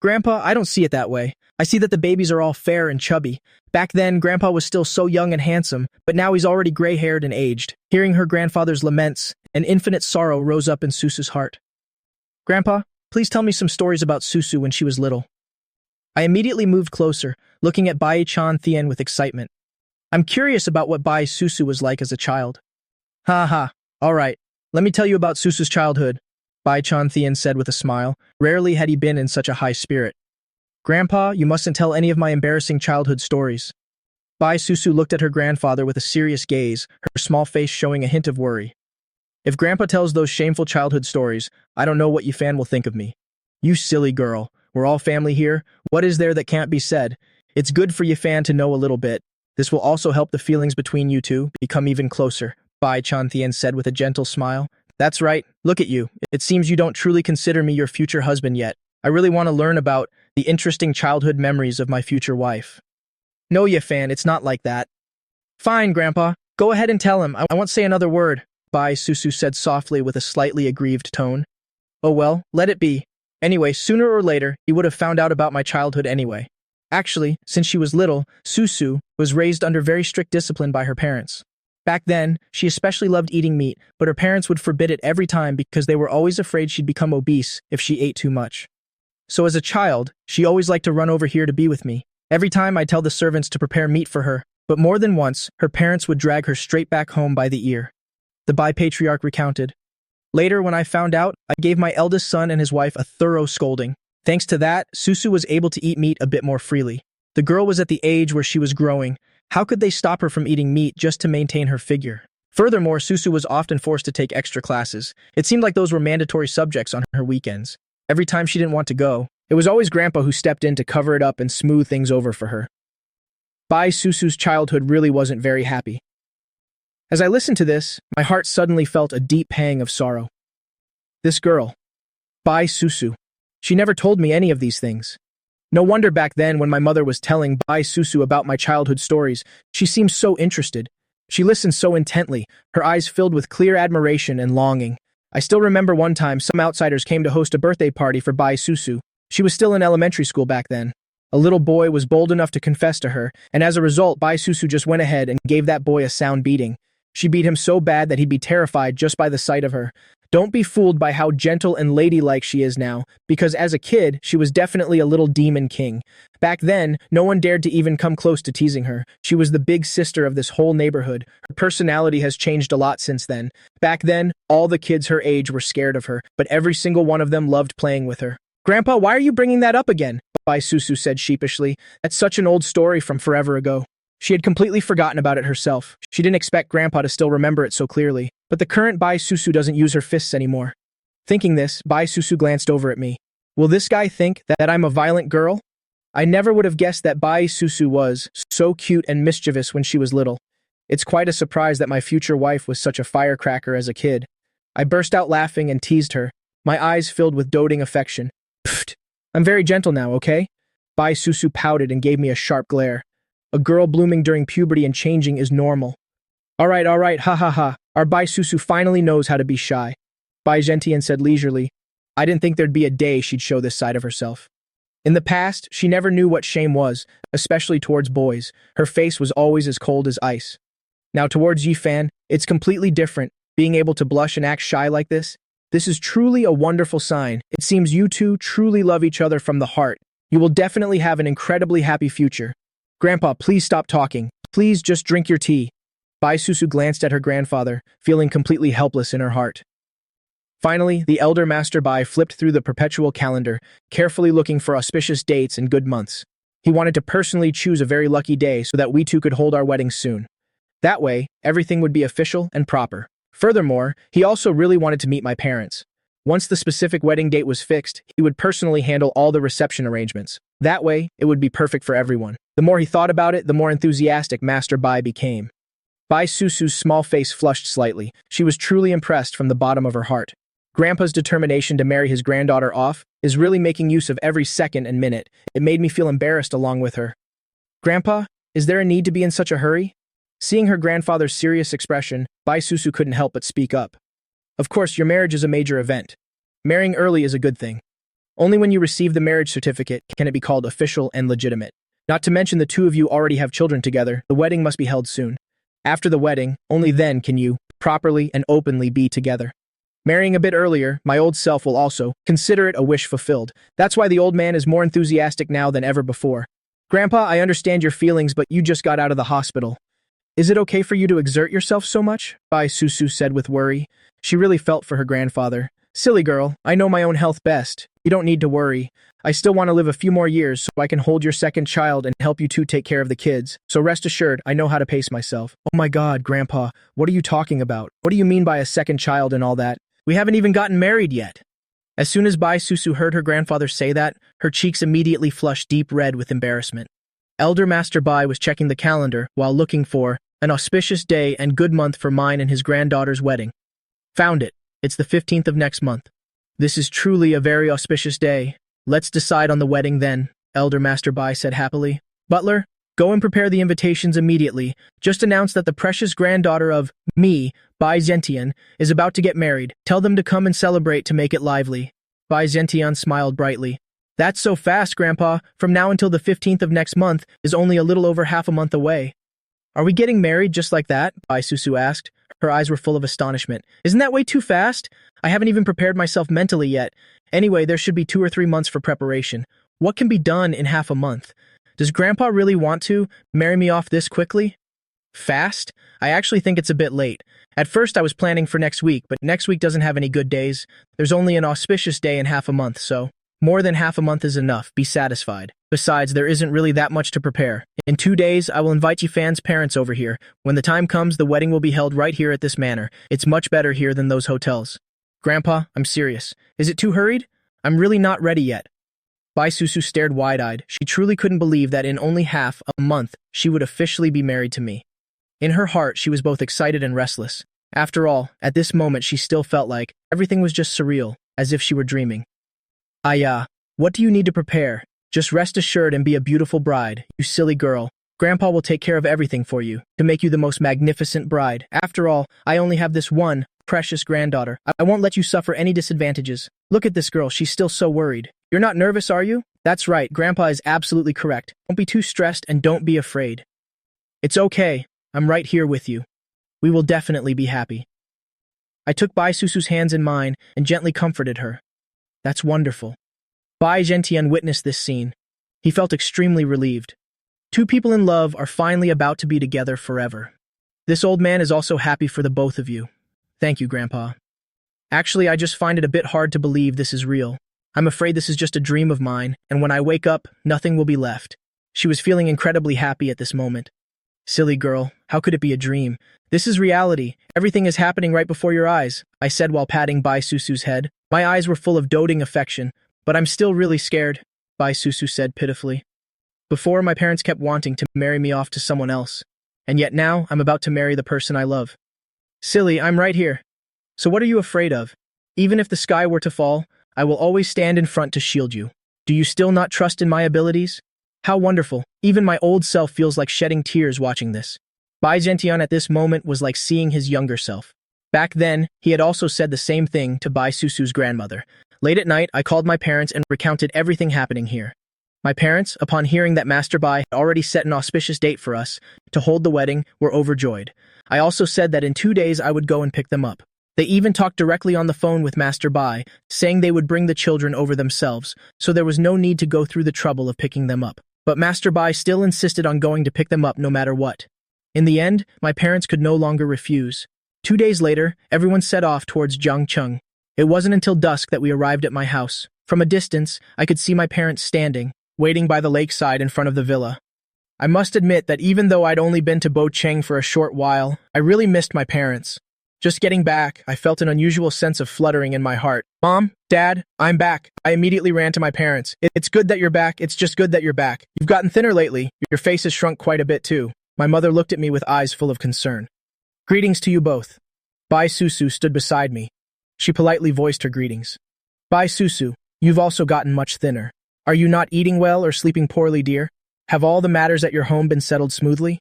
Grandpa, I don't see it that way. I see that the babies are all fair and chubby. Back then, Grandpa was still so young and handsome, but now he's already gray-haired and aged. Hearing her grandfather's laments, an infinite sorrow rose up in Susu's heart. Grandpa, please tell me some stories about Susu when she was little. I immediately moved closer, looking at Bai-chan Thien with excitement. I'm curious about what Bai Susu was like as a child. Ha ha, all right. Let me tell you about Susu's childhood, Bai-chan Thien said with a smile. Rarely had he been in such a high spirit. Grandpa, you mustn't tell any of my embarrassing childhood stories. Bai Susu looked at her grandfather with a serious gaze, her small face showing a hint of worry. If Grandpa tells those shameful childhood stories, I don't know what Yifan will think of me. You silly girl, we're all family here. What is there that can't be said? It's good for Yifan to know a little bit. This will also help the feelings between you two become even closer, Bai-chan Thien said with a gentle smile. That's right, look at you. It seems you don't truly consider me your future husband yet. I really want to learn about the interesting childhood memories of my future wife. No, Yifan, it's not like that. Fine, Grandpa. Go ahead and tell him. I won't say another word, Bai Susu said softly with a slightly aggrieved tone. Oh well, let it be. Anyway, sooner or later, he would have found out about my childhood anyway. Actually, since she was little, Susu was raised under very strict discipline by her parents. Back then, she especially loved eating meat, but her parents would forbid it every time because they were always afraid she'd become obese if she ate too much. So as a child, she always liked to run over here to be with me. Every time I'd tell the servants to prepare meat for her, but more than once, her parents would drag her straight back home by the ear. The Bai-patriarch recounted. Later, when I found out, I gave my eldest son and his wife a thorough scolding. Thanks to that, Susu was able to eat meat a bit more freely. The girl was at the age where she was growing. How could they stop her from eating meat just to maintain her figure? Furthermore, Susu was often forced to take extra classes. It seemed like those were mandatory subjects on her weekends. Every time she didn't want to go, it was always Grandpa who stepped in to cover it up and smooth things over for her. Bai Susu's childhood really wasn't very happy. As I listened to this, my heart suddenly felt a deep pang of sorrow. This girl, Bai Susu, she never told me any of these things. No wonder back then when my mother was telling Bai Susu about my childhood stories, she seemed so interested. She listened so intently, her eyes filled with clear admiration and longing. I still remember one time some outsiders came to host a birthday party for Bai Susu. She was still in elementary school back then. A little boy was bold enough to confess to her, and as a result, Bai Susu just went ahead and gave that boy a sound beating. She beat him so bad that he'd be terrified just by the sight of her. Don't be fooled by how gentle and ladylike she is now, because as a kid, she was definitely a little demon king. Back then, no one dared to even come close to teasing her. She was the big sister of this whole neighborhood. Her personality has changed a lot since then. Back then, all the kids her age were scared of her, but every single one of them loved playing with her. Grandpa, why are you bringing that up again? Bai Susu said sheepishly. That's such an old story from forever ago. She had completely forgotten about it herself. She didn't expect Grandpa to still remember it so clearly. But the current Bai Susu doesn't use her fists anymore. Thinking this, Bai Susu glanced over at me. Will this guy think that I'm a violent girl? I never would have guessed that Bai Susu was so cute and mischievous when she was little. It's quite a surprise that my future wife was such a firecracker as a kid. I burst out laughing and teased her, my eyes filled with doting affection. Pfft, I'm very gentle now, okay? Bai Susu pouted and gave me a sharp glare. A girl blooming during puberty and changing is normal. All right, ha ha ha. Our Bai Susu finally knows how to be shy. Bai Zhentian said leisurely. I didn't think there'd be a day she'd show this side of herself. In the past, she never knew what shame was, especially towards boys. Her face was always as cold as ice. Now towards Yifan, it's completely different. Being able to blush and act shy like this is truly a wonderful sign. It seems you two truly love each other from the heart. You will definitely have an incredibly happy future. Grandpa, please stop talking. Please just drink your tea. Bai Susu glanced at her grandfather, feeling completely helpless in her heart. Finally, the elder Master Bai flipped through the perpetual calendar, carefully looking for auspicious dates and good months. He wanted to personally choose a very lucky day so that we two could hold our wedding soon. That way, everything would be official and proper. Furthermore, he also really wanted to meet my parents. Once the specific wedding date was fixed, he would personally handle all the reception arrangements. That way, it would be perfect for everyone. The more he thought about it, the more enthusiastic Master Bai became. Bai Susu's small face flushed slightly. She was truly impressed from the bottom of her heart. Grandpa's determination to marry his granddaughter off is really making use of every second and minute. It made me feel embarrassed along with her. Grandpa, is there a need to be in such a hurry? Seeing her grandfather's serious expression, Bai Susu couldn't help but speak up. Of course, your marriage is a major event. Marrying early is a good thing. Only when you receive the marriage certificate can it be called official and legitimate. Not to mention the two of you already have children together, the wedding must be held soon. After the wedding, only then can you, properly and openly be together. Marrying a bit earlier, my old self will also consider it a wish fulfilled. That's why the old man is more enthusiastic now than ever before. Grandpa, I understand your feelings, but you just got out of the hospital. Is it okay for you to exert yourself so much? Bai Susu said with worry. She really felt for her grandfather. Silly girl, I know my own health best. You don't need to worry. I still want to live a few more years so I can hold your second child and help you two take care of the kids. So rest assured, I know how to pace myself. Oh my God, Grandpa, what are you talking about? What do you mean by a second child and all that? We haven't even gotten married yet. As soon as Bai Susu heard her grandfather say that, her cheeks immediately flushed deep red with embarrassment. Elder Master Bai was checking the calendar while looking for an auspicious day and good month for mine and his granddaughter's wedding. Found it. It's the 15th of next month. This is truly a very auspicious day. Let's decide on the wedding then, Elder Master Bai said happily. Butler, go and prepare the invitations immediately. Just announce that the precious granddaughter of me, Bai Zentian, is about to get married. Tell them to come and celebrate to make it lively. Bai Zentian smiled brightly. That's so fast, Grandpa. From now until the 15th of next month is only a little over half a month away. Are we getting married just like that? Bai Susu asked. Her eyes were full of astonishment. Isn't that way too fast? I haven't even prepared myself mentally yet. Anyway, there should be 2 or 3 months for preparation. What can be done in half a month? Does Grandpa really want to marry me off this quickly? Fast? I actually think it's a bit late. At first I was planning for next week, but next week doesn't have any good days. There's only an auspicious day in half a month, so more than half a month is enough. Be satisfied. Besides, there isn't really that much to prepare. In 2 days, I will invite Yifan's parents over here. When the time comes, the wedding will be held right here at this manor. It's much better here than those hotels. Grandpa, I'm serious. Is it too hurried? I'm really not ready yet. Bai Susu stared wide-eyed. She truly couldn't believe that in only half a month, she would officially be married to me. In her heart, she was both excited and restless. After all, at this moment, she still felt like everything was just surreal, as if she were dreaming. Aya, what do you need to prepare? Just rest assured and be a beautiful bride, you silly girl. Grandpa will take care of everything for you, to make you the most magnificent bride. After all, I only have this one precious granddaughter. I won't let you suffer any disadvantages. Look at this girl, she's still so worried. You're not nervous, are you? That's right, Grandpa is absolutely correct. Don't be too stressed and don't be afraid. It's okay, I'm right here with you. We will definitely be happy. I took Bai Susu's hands in mine and gently comforted her. That's wonderful. Bai Zentian witnessed this scene. He felt extremely relieved. 2 people in love are finally about to be together forever. This old man is also happy for the both of you. Thank you, Grandpa. Actually, I just find it a bit hard to believe this is real. I'm afraid this is just a dream of mine, and when I wake up, nothing will be left. She was feeling incredibly happy at this moment. Silly girl, how could it be a dream? This is reality. Everything is happening right before your eyes, I said while patting Bai Susu's head. My eyes were full of doting affection, but I'm still really scared, Bai Susu said pitifully. Before, my parents kept wanting to marry me off to someone else, and yet now I'm about to marry the person I love. Silly, I'm right here. So what are you afraid of? Even if the sky were to fall, I will always stand in front to shield you. Do you still not trust in my abilities? How wonderful. Even my old self feels like shedding tears watching this. Bai Zentian at this moment was like seeing his younger self. Back then, he had also said the same thing to Bai Susu's grandmother. Late at night, I called my parents and recounted everything happening here. My parents, upon hearing that Master Bai had already set an auspicious date for us to hold the wedding, were overjoyed. I also said that in 2 days I would go and pick them up. They even talked directly on the phone with Master Bai, saying they would bring the children over themselves, so there was no need to go through the trouble of picking them up. But Master Bai still insisted on going to pick them up no matter what. In the end, my parents could no longer refuse. 2 days later, everyone set off towards Jiangcheng. It wasn't until dusk that we arrived at my house. From a distance, I could see my parents standing, waiting by the lakeside in front of the villa. I must admit that even though I'd only been to Bocheng for a short while, I really missed my parents. Just getting back, I felt an unusual sense of fluttering in my heart. Mom, Dad, I'm back. I immediately ran to my parents. It's good that you're back. It's just good that you're back. You've gotten thinner lately. Your face has shrunk quite a bit too. My mother looked at me with eyes full of concern. Greetings to you both. Bai Susu stood beside me. She politely voiced her greetings. Bai Susu, you've also gotten much thinner. Are you not eating well or sleeping poorly, dear? Have all the matters at your home been settled smoothly?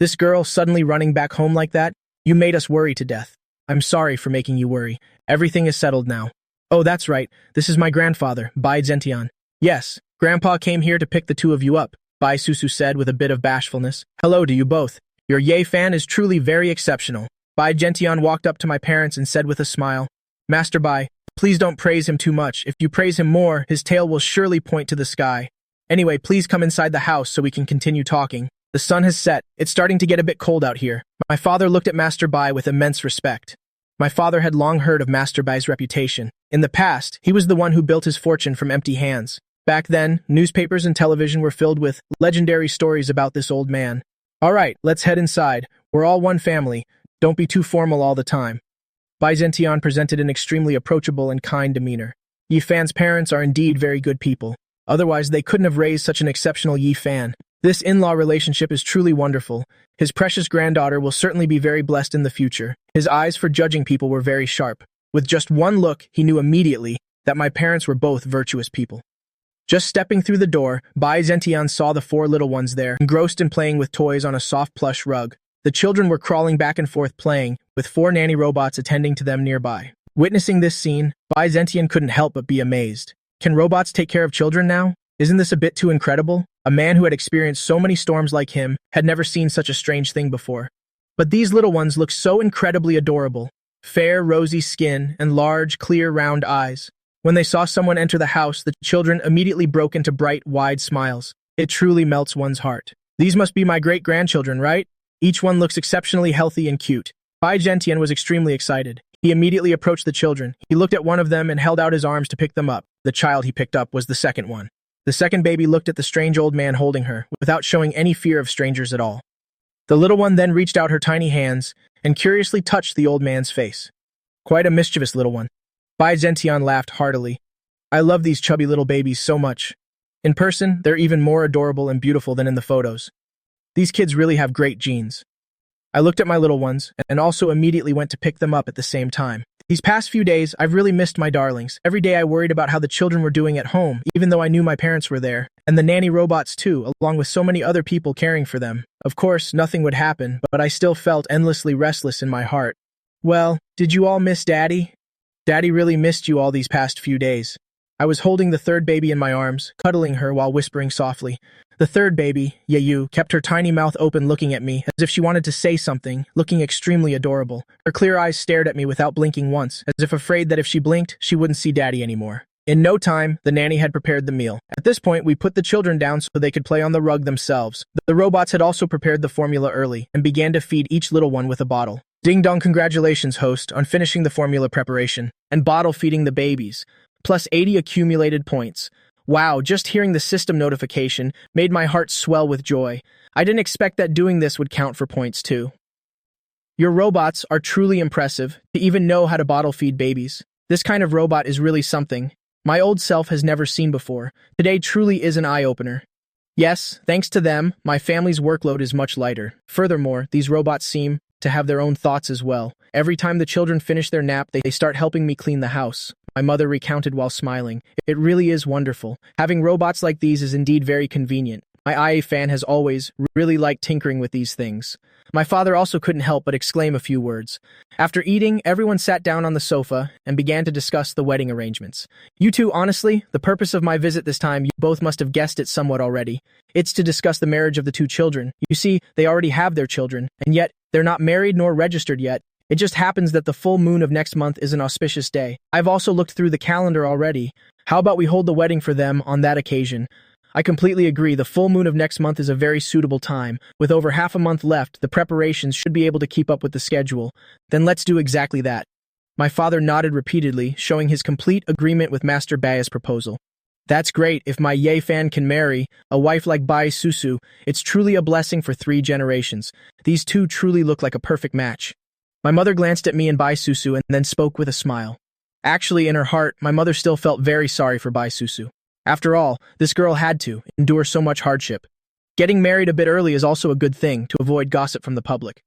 This girl suddenly running back home like that? You made us worry to death. I'm sorry for making you worry. Everything is settled now. Oh, that's right. This is my grandfather, Bai Zentian. Yes, Grandpa came here to pick the two of you up, Bai Susu said with a bit of bashfulness. Hello to you both. Your Ye fan is truly very exceptional. Bai Gentian walked up to my parents and said with a smile, Master Bai, please don't praise him too much. If you praise him more, his tail will surely point to the sky. Anyway, please come inside the house so we can continue talking. The sun has set. It's starting to get a bit cold out here. My father looked at Master Bai with immense respect. My father had long heard of Master Bai's reputation. In the past, he was the one who built his fortune from empty hands. Back then, newspapers and television were filled with legendary stories about this old man. All right, let's head inside. We're all one family. Don't be too formal all the time. Bai Zentian presented an extremely approachable and kind demeanor. Yi Fan's parents are indeed very good people. Otherwise, they couldn't have raised such an exceptional Yi Fan. This in-law relationship is truly wonderful. His precious granddaughter will certainly be very blessed in the future. His eyes for judging people were very sharp. With just one look, he knew immediately that my parents were both virtuous people. Just stepping through the door, Bai Zentian saw the four little ones there, engrossed in playing with toys on a soft plush rug. The children were crawling back and forth playing, with four nanny robots attending to them nearby. Witnessing this scene, Bai Zentian couldn't help but be amazed. Can robots take care of children now? Isn't this a bit too incredible? A man who had experienced so many storms like him had never seen such a strange thing before. But these little ones looked so incredibly adorable. Fair, rosy skin and large, clear, round eyes. When they saw someone enter the house, the children immediately broke into bright, wide smiles. It truly melts one's heart. These must be my great-grandchildren, right? Each one looks exceptionally healthy and cute. Bai Gentian was extremely excited. He immediately approached the children. He looked at one of them and held out his arms to pick them up. The child he picked up was the second one. The second baby looked at the strange old man holding her, without showing any fear of strangers at all. The little one then reached out her tiny hands and curiously touched the old man's face. Quite a mischievous little one. Bai Zentian laughed heartily. I love these chubby little babies so much. In person, they're even more adorable and beautiful than in the photos. These kids really have great genes. I looked at my little ones and also immediately went to pick them up at the same time. These past few days, I've really missed my darlings. Every day I worried about how the children were doing at home, even though I knew my parents were there. And the nanny robots too, along with so many other people caring for them. Of course, nothing would happen, but I still felt endlessly restless in my heart. Well, did you all miss Daddy? Daddy really missed you all these past few days. I was holding the third baby in my arms, cuddling her while whispering softly. The third baby, Yeyu, kept her tiny mouth open looking at me, as if she wanted to say something, looking extremely adorable. Her clear eyes stared at me without blinking once, as if afraid that if she blinked, she wouldn't see Daddy anymore. In no time, the nanny had prepared the meal. At this point, we put the children down so they could play on the rug themselves. The robots had also prepared the formula early, and began to feed each little one with a bottle. Ding dong, congratulations, host, on finishing the formula preparation, and bottle feeding the babies. Plus 80 accumulated points. Wow, just hearing the system notification made my heart swell with joy. I didn't expect that doing this would count for points too. Your robots are truly impressive to even know how to bottle feed babies. This kind of robot is really something my old self has never seen before. Today truly is an eye-opener. Yes, thanks to them, my family's workload is much lighter. Furthermore, these robots seem to have their own thoughts as well. Every time the children finish their nap, they start helping me clean the house. My mother recounted while smiling. It really is wonderful. Having robots like these is indeed very convenient. My IA fan has always really liked tinkering with these things. My father also couldn't help but exclaim a few words. After eating, everyone sat down on the sofa and began to discuss the wedding arrangements. You two, honestly, the purpose of my visit this time, you both must have guessed it somewhat already. It's to discuss the marriage of the two children. You see, they already have their children, and yet they're not married nor registered yet. It just happens that the full moon of next month is an auspicious day. I've also looked through the calendar already. How about we hold the wedding for them on that occasion? I completely agree. The full moon of next month is a very suitable time. With over half a month left, the preparations should be able to keep up with the schedule. Then let's do exactly that. My father nodded repeatedly, showing his complete agreement with Master Bai's proposal. That's great. If my Ye fan can marry a wife like Bai Susu, it's truly a blessing for 3 generations. These two truly look like a perfect match. My mother glanced at me and Bai Susu and then spoke with a smile. Actually, in her heart, my mother still felt very sorry for Bai Susu. After all, this girl had to endure so much hardship. Getting married a bit early is also a good thing to avoid gossip from the public.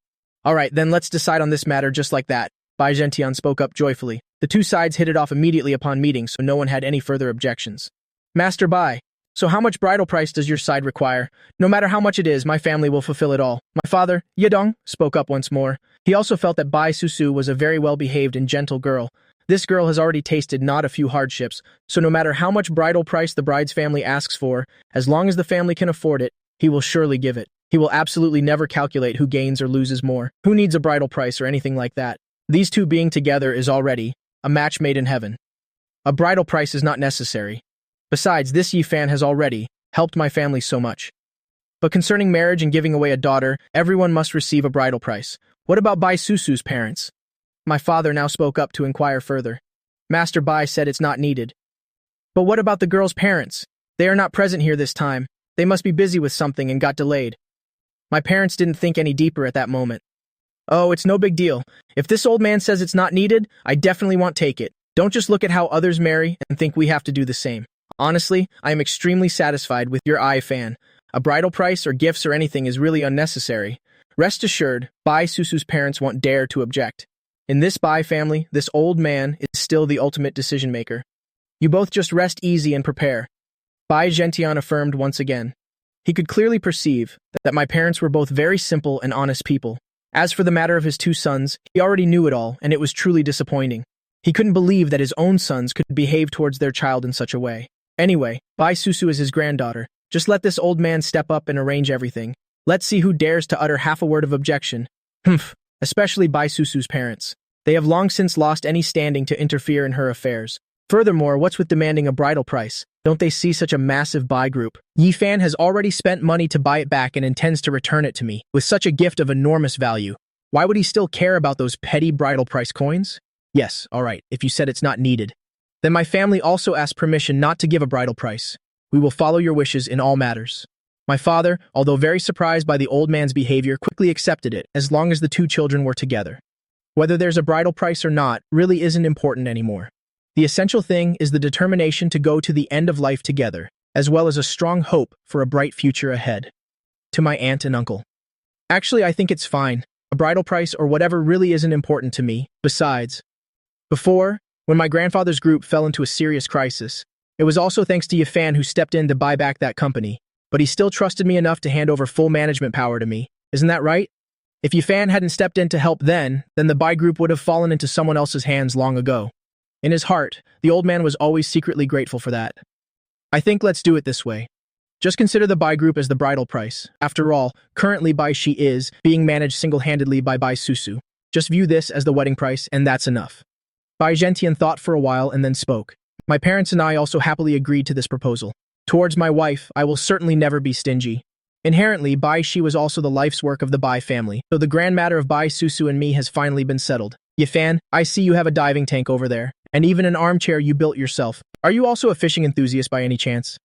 All right, then let's decide on this matter just like that. Bai Gentian spoke up joyfully. The two sides hit it off immediately upon meeting, so no one had any further objections. Master Bai, so how much bridal price does your side require? No matter how much it is, my family will fulfill it all. My father, Yedong, spoke up once more. He also felt that Bai Susu was a very well-behaved and gentle girl. This girl has already tasted not a few hardships, so no matter how much bridal price the bride's family asks for, as long as the family can afford it, he will surely give it. He will absolutely never calculate who gains or loses more. Who needs a bridal price or anything like that? These two being together is already a match made in heaven. A bridal price is not necessary. Besides, this Yifan has already helped my family so much. But concerning marriage and giving away a daughter, everyone must receive a bridal price. What about Bai Susu's parents? My father now spoke up to inquire further. Master Bai said it's not needed. But what about the girl's parents? They are not present here this time. They must be busy with something and got delayed. My parents didn't think any deeper at that moment. Oh, it's no big deal. If this old man says it's not needed, I definitely won't take it. Don't just look at how others marry and think we have to do the same. Honestly, I am extremely satisfied with your Fan. A bridal price or gifts or anything is really unnecessary. Rest assured, Bai Susu's parents won't dare to object. In this Bai family, this old man is still the ultimate decision maker. You both just rest easy and prepare. Bai Zhentian affirmed once again. He could clearly perceive that my parents were both very simple and honest people. As for the matter of his two sons, he already knew it all, and it was truly disappointing. He couldn't believe that his own sons could behave towards their child in such a way. Anyway, Bai Susu is his granddaughter. Just let this old man step up and arrange everything. Let's see who dares to utter half a word of objection. Especially Bai Susu's parents. They have long since lost any standing to interfere in her affairs. Furthermore, what's with demanding a bridal price? Don't they see such a massive Bai group? Yifan has already spent money to buy it back and intends to return it to me, with such a gift of enormous value. Why would he still care about those petty bridal price coins? Yes, alright, if you said it's not needed. Then my family also asked permission not to give a bridal price. We will follow your wishes in all matters. My father, although very surprised by the old man's behavior, quickly accepted it, as long as the two children were together. Whether there's a bridal price or not really isn't important anymore. The essential thing is the determination to go to the end of life together, as well as a strong hope for a bright future ahead. To my aunt and uncle. Actually, I think it's fine. A bridal price or whatever really isn't important to me. Besides, before, when my grandfather's group fell into a serious crisis, it was also thanks to Yifan who stepped in to buy back that company, but he still trusted me enough to hand over full management power to me. Isn't that right? If Yifan hadn't stepped in to help then the Bai group would have fallen into someone else's hands long ago. In his heart, the old man was always secretly grateful for that. I think let's do it this way. Just consider the Bai group as the bridal price. After all, currently Bai Shi is being managed single-handedly by Bai Susu. Just view this as the wedding price, and that's enough. Bai Zhentian thought for a while and then spoke. My parents and I also happily agreed to this proposal. Towards my wife, I will certainly never be stingy. Inherently, Bai Shi was also the life's work of the Bai family, so the grand matter of Bai Susu and me has finally been settled. Yifan, I see you have a diving tank over there, and even an armchair you built yourself. Are you also a fishing enthusiast by any chance?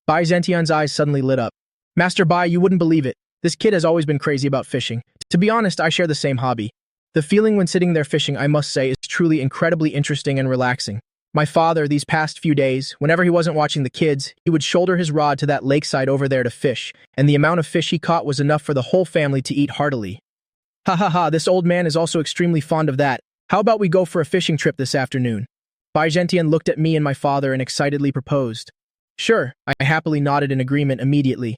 Bai Zhentian's eyes suddenly lit up. Master Bai, you wouldn't believe it. This kid has always been crazy about fishing. To be honest, I share the same hobby. The feeling when sitting there fishing, I must say, is truly incredibly interesting and relaxing. My father, these past few days, whenever he wasn't watching the kids, he would shoulder his rod to that lakeside over there to fish, and the amount of fish he caught was enough for the whole family to eat heartily. Ha ha ha, this old man is also extremely fond of that. How about we go for a fishing trip this afternoon? Bai Zhentian looked at me and my father and excitedly proposed. Sure, I happily nodded in agreement immediately.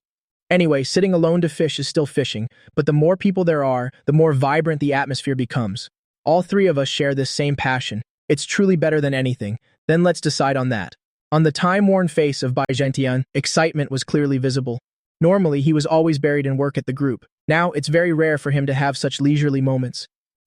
Anyway, sitting alone to fish is still fishing, but the more people there are, the more vibrant the atmosphere becomes. All three of us share this same passion. It's truly better than anything. Then let's decide on that. On the time-worn face of Bai Zhentian, excitement was clearly visible. Normally, he was always buried in work at the group. Now, it's very rare for him to have such leisurely moments.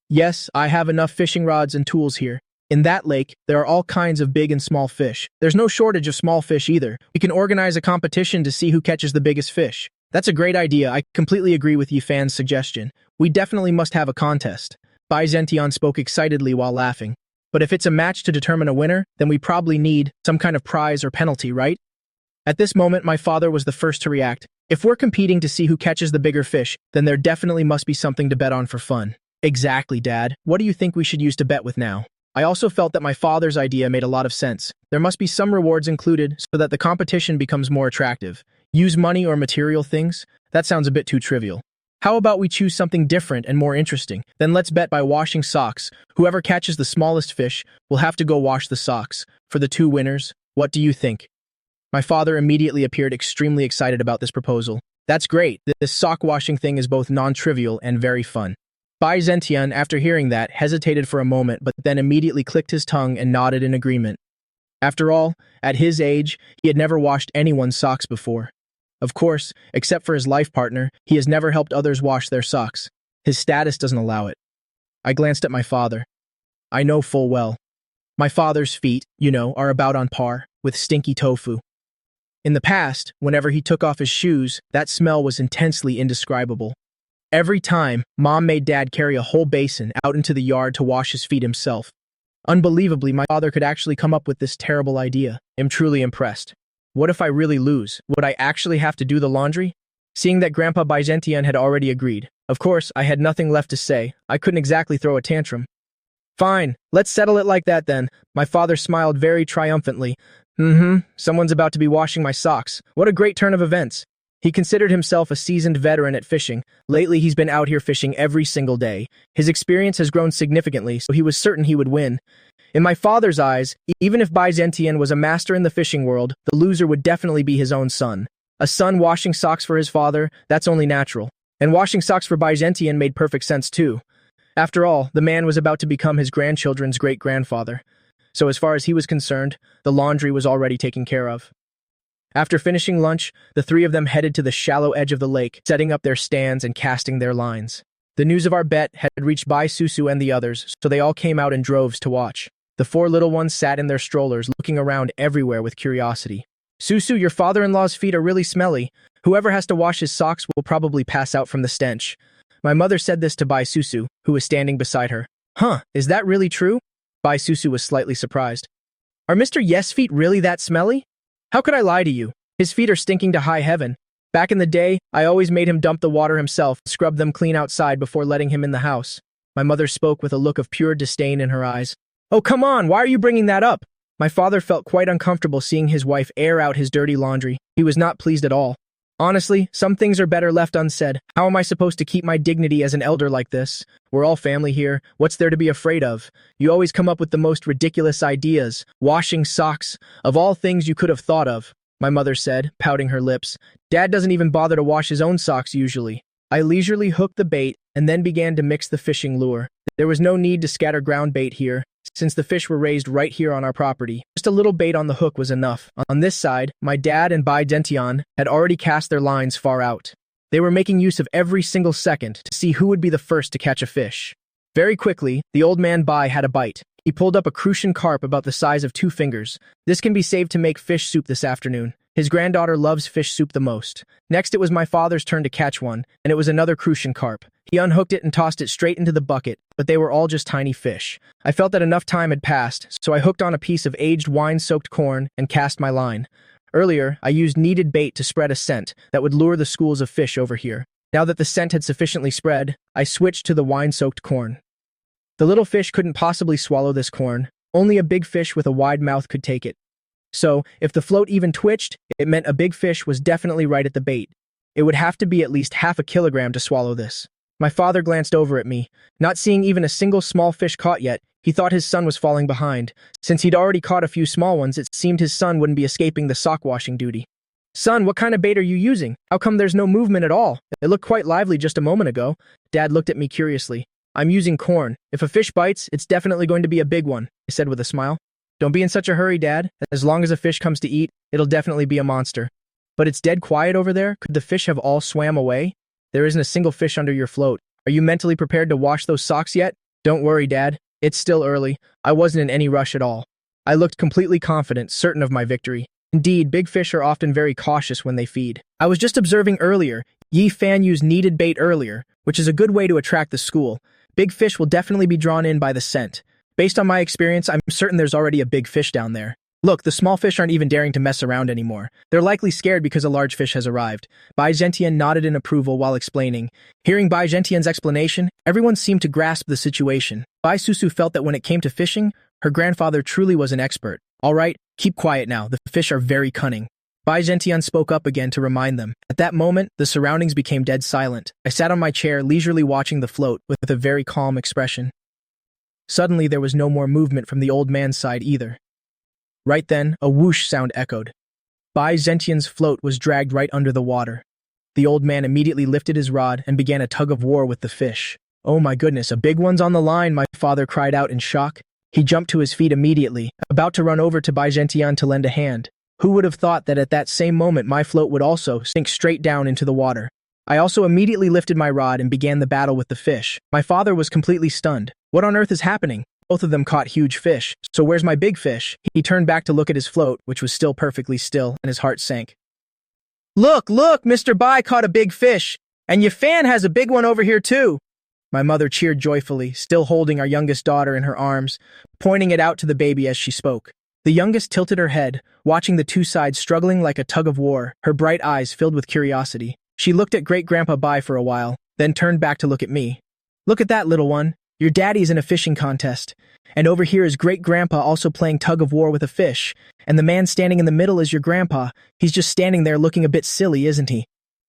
Yes, I have enough fishing rods and tools here. In that lake, there are all kinds of big and small fish. There's no shortage of small fish either. We can organize a competition to see who catches the biggest fish. That's a great idea. I completely agree with Yifan's suggestion. We definitely must have a contest. Bai Zhentian spoke excitedly while laughing. But if it's a match to determine a winner, then we probably need some kind of prize or penalty, right? At this moment, my father was the first to react. If we're competing to see who catches the bigger fish, then there definitely must be something to bet on for fun. Exactly, Dad. What do you think we should use to bet with now? I also felt that my father's idea made a lot of sense. There must be some rewards included so that the competition becomes more attractive. Use money or material things? That sounds a bit too trivial. How about we choose something different and more interesting? Then let's bet by washing socks. Whoever catches the smallest fish will have to go wash the socks. For the two winners, what do you think? My father immediately appeared extremely excited about this proposal. That's great. This sock washing thing is both non-trivial and very fun. Bai Zentian, after hearing that, hesitated for a moment but then immediately clicked his tongue and nodded in agreement. After all, at his age, he had never washed anyone's socks before. Of course, except for his life partner, he has never helped others wash their socks. His status doesn't allow it. I glanced at my father. I know full well. My father's feet, are about on par with stinky tofu. In the past, whenever he took off his shoes, that smell was intensely indescribable. Every time, Mom made Dad carry a whole basin out into the yard to wash his feet himself. Unbelievably, my father could actually come up with this terrible idea. I'm truly impressed. What if I really lose? Would I actually have to do the laundry? Seeing that Grandpa Byzantian had already agreed. Of course, I had nothing left to say. I couldn't exactly throw a tantrum. Fine, let's settle it like that then. My father smiled very triumphantly. Someone's about to be washing my socks. What a great turn of events. He considered himself a seasoned veteran at fishing. Lately, he's been out here fishing every single day. His experience has grown significantly, so he was certain he would win. In my father's eyes, even if Byzantian was a master in the fishing world, the loser would definitely be his own son. A son washing socks for his father, that's only natural. And washing socks for Byzantian made perfect sense too. After all, the man was about to become his grandchildren's great-grandfather. So as far as he was concerned, the laundry was already taken care of. After finishing lunch, the three of them headed to the shallow edge of the lake, setting up their stands and casting their lines. The news of our bet had reached Bai Susu and the others, so they all came out in droves to watch. The four little ones sat in their strollers, looking around everywhere with curiosity. Susu, your father-in-law's feet are really smelly. Whoever has to wash his socks will probably pass out from the stench. My mother said this to Bai Susu, who was standing beside her. Is that really true? Bai Susu was slightly surprised. Are Mr. Yes' feet really that smelly? How could I lie to you? His feet are stinking to high heaven. Back in the day, I always made him dump the water himself, scrub them clean outside before letting him in the house. My mother spoke with a look of pure disdain in her eyes. Oh, come on, why are you bringing that up? My father felt quite uncomfortable seeing his wife air out his dirty laundry. He was not pleased at all. Honestly, some things are better left unsaid. How am I supposed to keep my dignity as an elder like this? We're all family here. What's there to be afraid of? You always come up with the most ridiculous ideas. Washing socks. Of all things you could have thought of, my mother said, pouting her lips. Dad doesn't even bother to wash his own socks usually. I leisurely hooked the bait and then began to mix the fishing lure. There was no need to scatter ground bait here, since the fish were raised right here on our property. Just a little bait on the hook was enough. On this side, my dad and Bai Dentian had already cast their lines far out. They were making use of every single second to see who would be the first to catch a fish. Very quickly, the old man Bai had a bite. He pulled up a crucian carp about the size of 2 fingers. This can be saved to make fish soup this afternoon. His granddaughter loves fish soup the most. Next, it was my father's turn to catch one, and it was another crucian carp. He unhooked it and tossed it straight into the bucket, but they were all just tiny fish. I felt that enough time had passed, so I hooked on a piece of aged wine-soaked corn and cast my line. Earlier, I used kneaded bait to spread a scent that would lure the schools of fish over here. Now that the scent had sufficiently spread, I switched to the wine-soaked corn. The little fish couldn't possibly swallow this corn. Only a big fish with a wide mouth could take it. So, if the float even twitched, it meant a big fish was definitely right at the bait. It would have to be at least half a kilogram to swallow this. My father glanced over at me. Not seeing even a single small fish caught yet, he thought his son was falling behind. Since he'd already caught a few small ones, it seemed his son wouldn't be escaping the sock washing duty. Son, what kind of bait are you using? How come there's no movement at all? It looked quite lively just a moment ago. Dad looked at me curiously. I'm using corn. If a fish bites, it's definitely going to be a big one, I said with a smile. Don't be in such a hurry, Dad. As long as a fish comes to eat, it'll definitely be a monster. But it's dead quiet over there. Could the fish have all swam away? There isn't a single fish under your float. Are you mentally prepared to wash those socks yet? Don't worry, Dad. It's still early. I wasn't in any rush at all. I looked completely confident, certain of my victory. Indeed, big fish are often very cautious when they feed. I was just observing earlier. Yi Fan used kneaded bait earlier, which is a good way to attract the school. Big fish will definitely be drawn in by the scent. Based on my experience, I'm certain there's already a big fish down there. Look, the small fish aren't even daring to mess around anymore. They're likely scared because a large fish has arrived. Bai Zentian nodded in approval while explaining. Hearing Bai Zentian's explanation, everyone seemed to grasp the situation. Bai Susu felt that when it came to fishing, her grandfather truly was an expert. All right, keep quiet now. The fish are very cunning. Bai Zentian spoke up again to remind them. At that moment, the surroundings became dead silent. I sat on my chair, leisurely watching the float with a very calm expression. Suddenly, there was no more movement from the old man's side either. Right then, a whoosh sound echoed. Bai Zentian's float was dragged right under the water. The old man immediately lifted his rod and began a tug of war with the fish. "Oh my goodness, a big one's on the line," my father cried out in shock. He jumped to his feet immediately, about to run over to Bai Zentian to lend a hand. Who would have thought that at that same moment my float would also sink straight down into the water? I also immediately lifted my rod and began the battle with the fish. My father was completely stunned. What on earth is happening? Both of them caught huge fish. So where's my big fish? He turned back to look at his float, which was still perfectly still, and his heart sank. Look, Mr. Bai caught a big fish, and your fan has a big one over here too." My mother cheered joyfully, still holding our youngest daughter in her arms, pointing it out to the baby as she spoke. The youngest tilted her head, watching the two sides struggling like a tug of war, her bright eyes filled with curiosity. She looked at Great-Grandpa Bai for a while, then turned back to look at me. "Look at that, little one. Your daddy's in a fishing contest. And over here is Great-Grandpa also playing tug of war with a fish. And the man standing in the middle is your grandpa. He's just standing there looking a bit silly, isn't he?"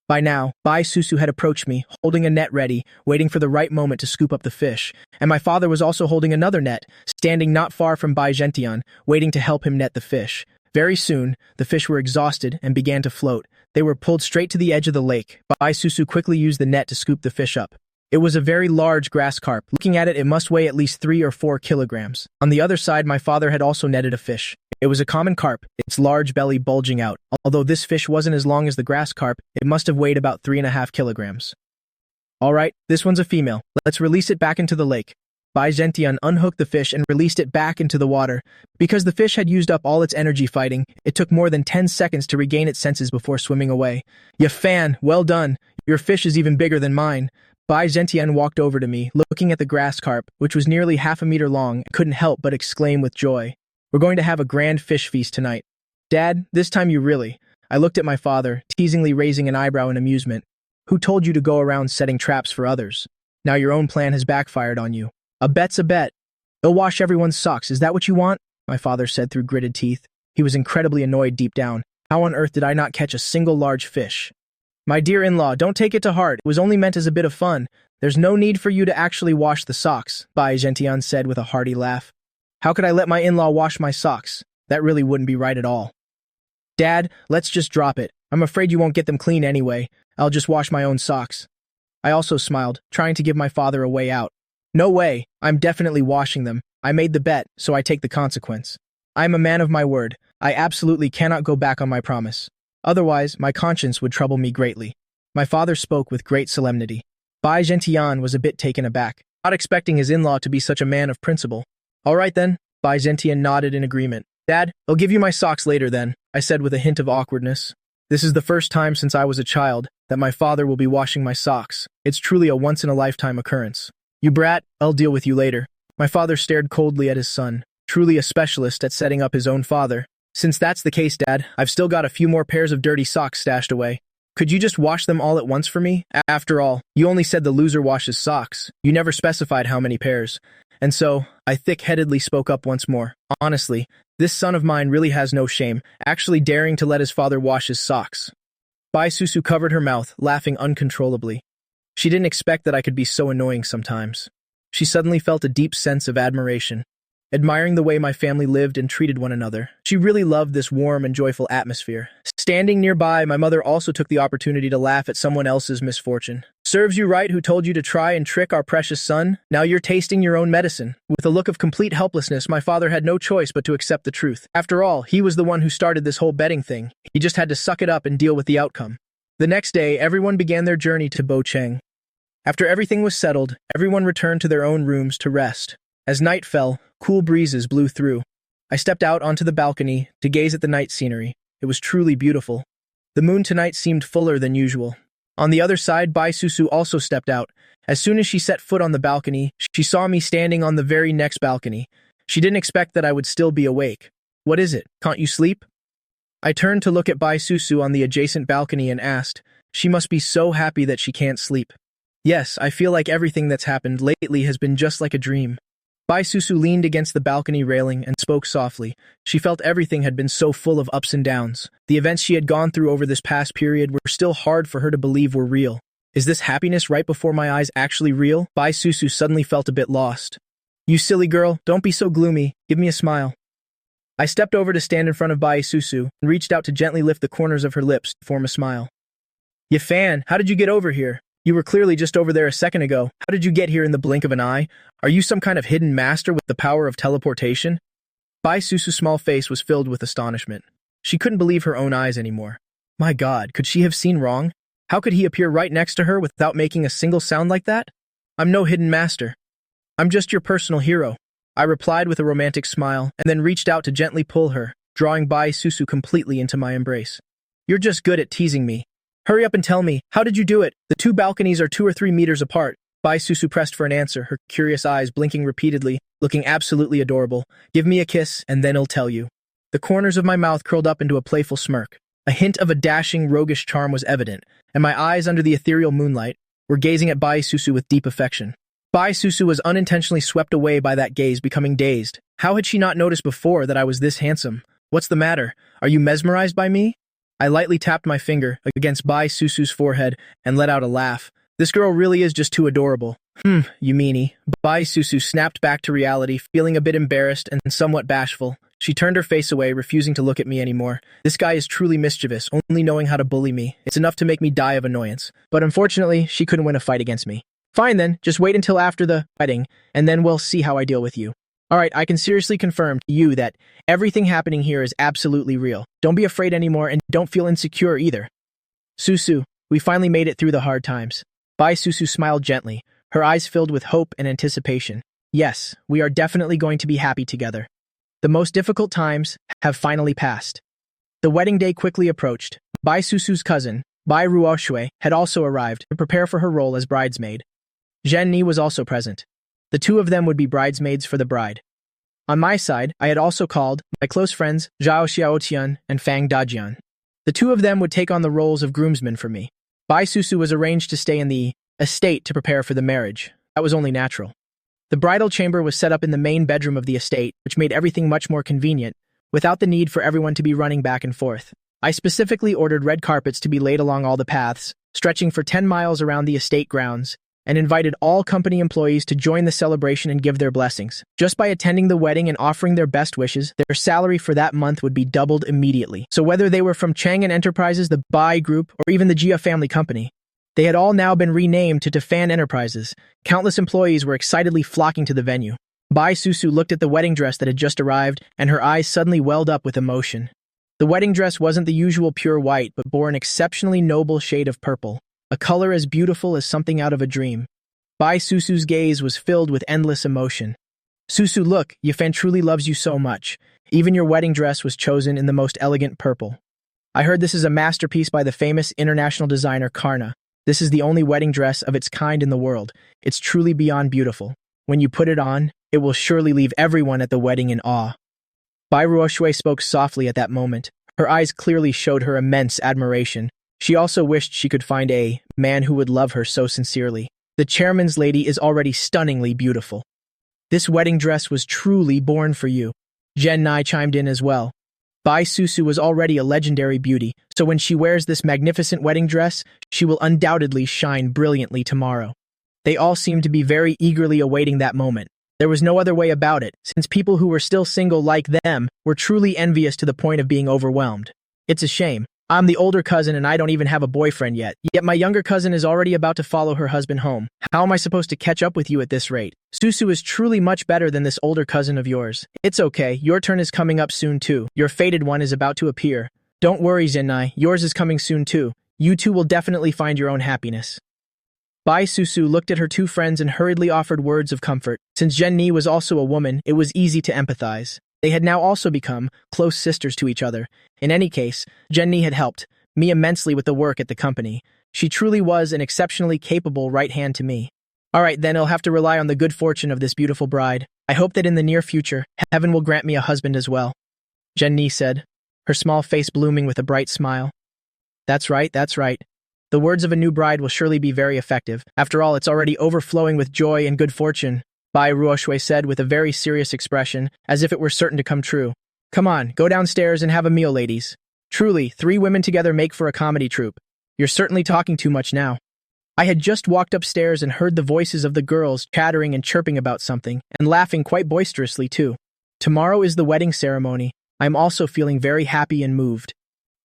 By now, Bai Susu had approached me, holding a net ready, waiting for the right moment to scoop up the fish, and my father was also holding another net, standing not far from Bai Zentian, waiting to help him net the fish. Very soon, the fish were exhausted and began to float. They were pulled straight to the edge of the lake. Bai Susu quickly used the net to scoop the fish up. It was a very large grass carp. Looking at it, it must weigh at least 3 or 4 kilograms. On the other side, my father had also netted a fish. It was a common carp, its large belly bulging out. Although this fish wasn't as long as the grass carp, it must have weighed about 3.5 kilograms. "All right, this one's a female. Let's release it back into the lake." Bai Zentian unhooked the fish and released it back into the water. Because the fish had used up all its energy fighting, it took more than 10 seconds to regain its senses before swimming away. "Ya fan, well done. Your fish is even bigger than mine." Bai Zentian walked over to me, looking at the grass carp, which was nearly 1/2 meter long, and couldn't help but exclaim with joy. "We're going to have a grand fish feast tonight." "Dad, this time you really..." I looked at my father, teasingly raising an eyebrow in amusement. "Who told you to go around setting traps for others? Now your own plan has backfired on you. A bet's a bet. It'll wash everyone's socks, is that what you want?" my father said through gritted teeth. He was incredibly annoyed deep down. How on earth did I not catch a single large fish? "My dear in-law, don't take it to heart. It was only meant as a bit of fun. There's no need for you to actually wash the socks," Bai Zentian said with a hearty laugh. "How could I let my in-law wash my socks? That really wouldn't be right at all." "Dad, let's just drop it. I'm afraid you won't get them clean anyway. I'll just wash my own socks." I also smiled, trying to give my father a way out. "No way. I'm definitely washing them. I made the bet, so I take the consequence. I'm a man of my word. I absolutely cannot go back on my promise. Otherwise, my conscience would trouble me greatly." My father spoke with great solemnity. Bai Zentian was a bit taken aback, not expecting his in-law to be such a man of principle. "All right then." Bai Zentian nodded in agreement. "Dad, I'll give you my socks later then," I said with a hint of awkwardness. This is the first time since I was a child that my father will be washing my socks. It's truly a once-in-a-lifetime occurrence. "You brat, I'll deal with you later." My father stared coldly at his son, truly a specialist at setting up his own father. "Since that's the case, Dad, I've still got a few more pairs of dirty socks stashed away. Could you just wash them all at once for me? After all, you only said the loser washes socks. You never specified how many pairs." And so, I thick-headedly spoke up once more. "Honestly, this son of mine really has no shame, actually daring to let his father wash his socks." Bai Susu covered her mouth, laughing uncontrollably. She didn't expect that I could be so annoying sometimes. She suddenly felt a deep sense of admiration, admiring the way my family lived and treated one another. She really loved this warm and joyful atmosphere. Standing nearby, my mother also took the opportunity to laugh at someone else's misfortune. "Serves you right who told you to try and trick our precious son. Now you're tasting your own medicine." With a look of complete helplessness, my father had no choice but to accept the truth. After all, he was the one who started this whole betting thing. He just had to suck it up and deal with the outcome. The next day, everyone began their journey to Bocheng. After everything was settled, everyone returned to their own rooms to rest. As night fell, cool breezes blew through. I stepped out onto the balcony to gaze at the night scenery. It was truly beautiful. The moon tonight seemed fuller than usual. On the other side, Bai Susu also stepped out. As soon as she set foot on the balcony, she saw me standing on the very next balcony. She didn't expect that I would still be awake. "What is it? Can't you sleep?" I turned to look at Bai Susu on the adjacent balcony and asked. She must be so happy that she can't sleep. "Yes, I feel like everything that's happened lately has been just like a dream." Bai Susu leaned against the balcony railing and spoke softly. She felt everything had been so full of ups and downs. The events she had gone through over this past period were still hard for her to believe were real. Is this happiness right before my eyes actually real? Bai Susu suddenly felt a bit lost. You silly girl, don't be so gloomy. Give me a smile. I stepped over to stand in front of Bai Susu and reached out to gently lift the corners of her lips to form a smile. Ya fan, how did you get over here? You were clearly just over there a second ago. How did you get here in the blink of an eye? Are you some kind of hidden master with the power of teleportation? Bai Susu's small face was filled with astonishment. She couldn't believe her own eyes anymore. My God, could she have seen wrong? How could he appear right next to her without making a single sound like that? I'm no hidden master. I'm just your personal hero. I replied with a romantic smile and then reached out to gently pull her, drawing Bai Susu completely into my embrace. You're just good at teasing me. Hurry up and tell me, how did you do it? The two balconies are 2 or 3 meters apart. Bai Susu pressed for an answer, her curious eyes blinking repeatedly, looking absolutely adorable. Give me a kiss, and then I'll tell you. The corners of my mouth curled up into a playful smirk. A hint of a dashing, roguish charm was evident, and my eyes under the ethereal moonlight were gazing at Bai Susu with deep affection. Bai Susu was unintentionally swept away by that gaze, becoming dazed. How had she not noticed before that I was this handsome? What's the matter? Are you mesmerized by me? I lightly tapped my finger against Bai Susu's forehead and let out a laugh. This girl really is just too adorable. You meanie. Bai Susu snapped back to reality, feeling a bit embarrassed and somewhat bashful. She turned her face away, refusing to look at me anymore. This guy is truly mischievous, only knowing how to bully me. It's enough to make me die of annoyance. But unfortunately, she couldn't win a fight against me. Fine then, just wait until after the wedding, and then we'll see how I deal with you. Alright, I can seriously confirm to you that everything happening here is absolutely real. Don't be afraid anymore and don't feel insecure either. Susu, we finally made it through the hard times. Bai Susu smiled gently, her eyes filled with hope and anticipation. Yes, we are definitely going to be happy together. The most difficult times have finally passed. The wedding day quickly approached. Bai Susu's cousin, Bai Ruoshui, had also arrived to prepare for her role as bridesmaid. Zhen Ni was also present. The two of them would be bridesmaids for the bride. On my side, I had also called my close friends Zhao Xiaotian and Fang Dajian. The two of them would take on the roles of groomsmen for me. Bai Susu was arranged to stay in the estate to prepare for the marriage. That was only natural. The bridal chamber was set up in the main bedroom of the estate, which made everything much more convenient, without the need for everyone to be running back and forth. I specifically ordered red carpets to be laid along all the paths, stretching for 10 miles around the estate grounds, and invited all company employees to join the celebration and give their blessings. Just by attending the wedding and offering their best wishes, their salary for that month would be doubled immediately. So whether they were from Chang'an Enterprises, the Bai Group, or even the Jia family company, they had all now been renamed to Fan Enterprises. Countless employees were excitedly flocking to the venue. Bai Susu looked at the wedding dress that had just arrived, and her eyes suddenly welled up with emotion. The wedding dress wasn't the usual pure white, but bore an exceptionally noble shade of purple. A color as beautiful as something out of a dream. Bai Susu's gaze was filled with endless emotion. Susu, look, Yifan truly loves you so much. Even your wedding dress was chosen in the most elegant purple. I heard this is a masterpiece by the famous international designer Karna. This is the only wedding dress of its kind in the world. It's truly beyond beautiful. When you put it on, it will surely leave everyone at the wedding in awe. Bai Ruoshui spoke softly at that moment. Her eyes clearly showed her immense admiration. She also wished she could find a man who would love her so sincerely. The chairman's lady is already stunningly beautiful. This wedding dress was truly born for you. Zhen Nai chimed in as well. Bai Susu was already a legendary beauty, so when she wears this magnificent wedding dress, she will undoubtedly shine brilliantly tomorrow. They all seemed to be very eagerly awaiting that moment. There was no other way about it, since people who were still single like them were truly envious to the point of being overwhelmed. It's a shame. I'm the older cousin and I don't even have a boyfriend yet my younger cousin is already about to follow her husband home. How am I supposed to catch up with you at this rate? Susu is truly much better than this older cousin of yours. It's okay, your turn is coming up soon too. Your fated one is about to appear. Don't worry, Zenai, yours is coming soon too. You two will definitely find your own happiness. Bai Susu looked at her two friends and hurriedly offered words of comfort. Since Zhen Ni was also a woman, it was easy to empathize. They had now also become close sisters to each other. In any case, Zhen Ni had helped me immensely with the work at the company. She truly was an exceptionally capable right hand to me. Alright then, I'll have to rely on the good fortune of this beautiful bride. I hope that in the near future, heaven will grant me a husband as well. Zhen Ni said, her small face blooming with a bright smile. That's right, that's right. The words of a new bride will surely be very effective. After all, it's already overflowing with joy and good fortune. Bai Ruoshui said with a very serious expression, as if it were certain to come true. Come on, go downstairs and have a meal, ladies. Truly, 3 women together make for a comedy troupe. You're certainly talking too much now. I had just walked upstairs and heard the voices of the girls chattering and chirping about something, and laughing quite boisterously too. Tomorrow is the wedding ceremony. I am also feeling very happy and moved.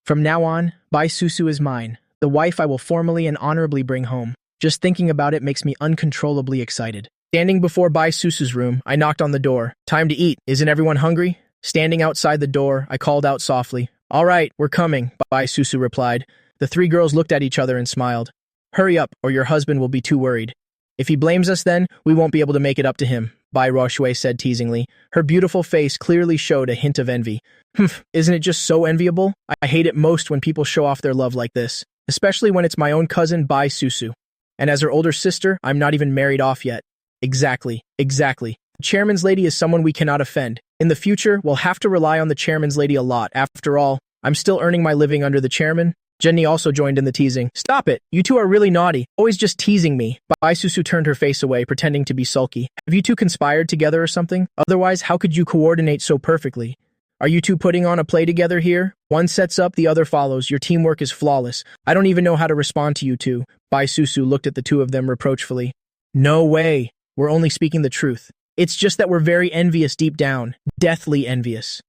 From now on, Bai Susu is mine, the wife I will formally and honorably bring home. Just thinking about it makes me uncontrollably excited. Standing before Bai Susu's room, I knocked on the door. Time to eat. Isn't everyone hungry? Standing outside the door, I called out softly. All right, we're coming, Bai Susu replied. The 3 girls looked at each other and smiled. Hurry up, or your husband will be too worried. If he blames us then, we won't be able to make it up to him, Bai Ruoshui said teasingly. Her beautiful face clearly showed a hint of envy. Humph, isn't it just so enviable? I hate it most when people show off their love like this, especially when it's my own cousin Bai Susu. And as her older sister, I'm not even married off yet. Exactly. The chairman's lady is someone we cannot offend. In the future, we'll have to rely on the chairman's lady a lot. After all, I'm still earning my living under the chairman. Jenny also joined in the teasing. Stop it! You two are really naughty, always just teasing me. Bai Susu turned her face away, pretending to be sulky. Have you two conspired together or something? Otherwise, how could you coordinate so perfectly? Are you two putting on a play together here? One sets up, the other follows. Your teamwork is flawless. I don't even know how to respond to you two. Bai Susu looked at the two of them reproachfully. No way. We're only speaking the truth. It's just that we're very envious deep down. Deathly envious.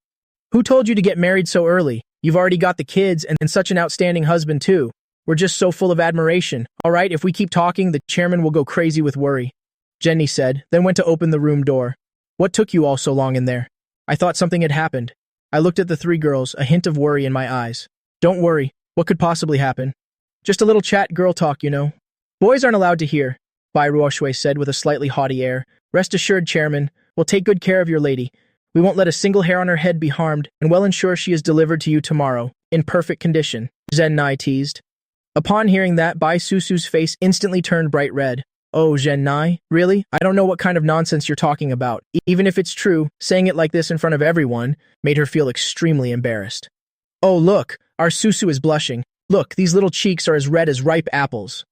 Who told you to get married so early? You've already got the kids and such an outstanding husband too. We're just so full of admiration. All right, if we keep talking, the chairman will go crazy with worry. Jenny said, then went to open the room door. What took you all so long in there? I thought something had happened. I looked at the 3 girls, a hint of worry in my eyes. Don't worry. What could possibly happen? Just a little chat, girl talk, you know. Boys aren't allowed to hear, Bai Ruoshui said with a slightly haughty air. Rest assured, chairman, we'll take good care of your lady. We won't let a single hair on her head be harmed, and we'll ensure she is delivered to you tomorrow, in perfect condition, Zhen Nai teased. Upon hearing that, Bai Susu's face instantly turned bright red. Oh, Zhen Nai? Really? I don't know what kind of nonsense you're talking about. Even if it's true, saying it like this in front of everyone made her feel extremely embarrassed. Oh, look, our Susu is blushing. Look, these little cheeks are as red as ripe apples.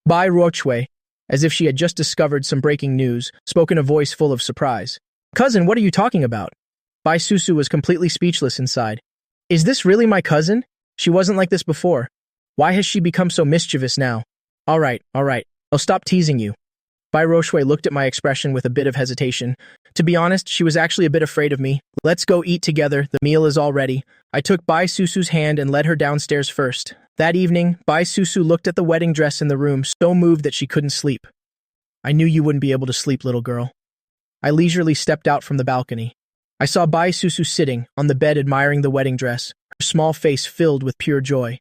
Bai Ruoshui, as if she had just discovered some breaking news, spoke in a voice full of surprise. Cousin, what are you talking about? Bai Susu was completely speechless inside. Is this really my cousin? She wasn't like this before. Why has she become so mischievous now? All right. I'll stop teasing you. Bai Ruoshui looked at my expression with a bit of hesitation. To be honest, she was actually a bit afraid of me. Let's go eat together. The meal is all ready. I took Bai Susu's hand and led her downstairs first. That evening, Bai Susu looked at the wedding dress in the room, so moved that she couldn't sleep. I knew you wouldn't be able to sleep, little girl. I leisurely stepped out from the balcony. I saw Bai Susu sitting on the bed admiring the wedding dress, her small face filled with pure joy.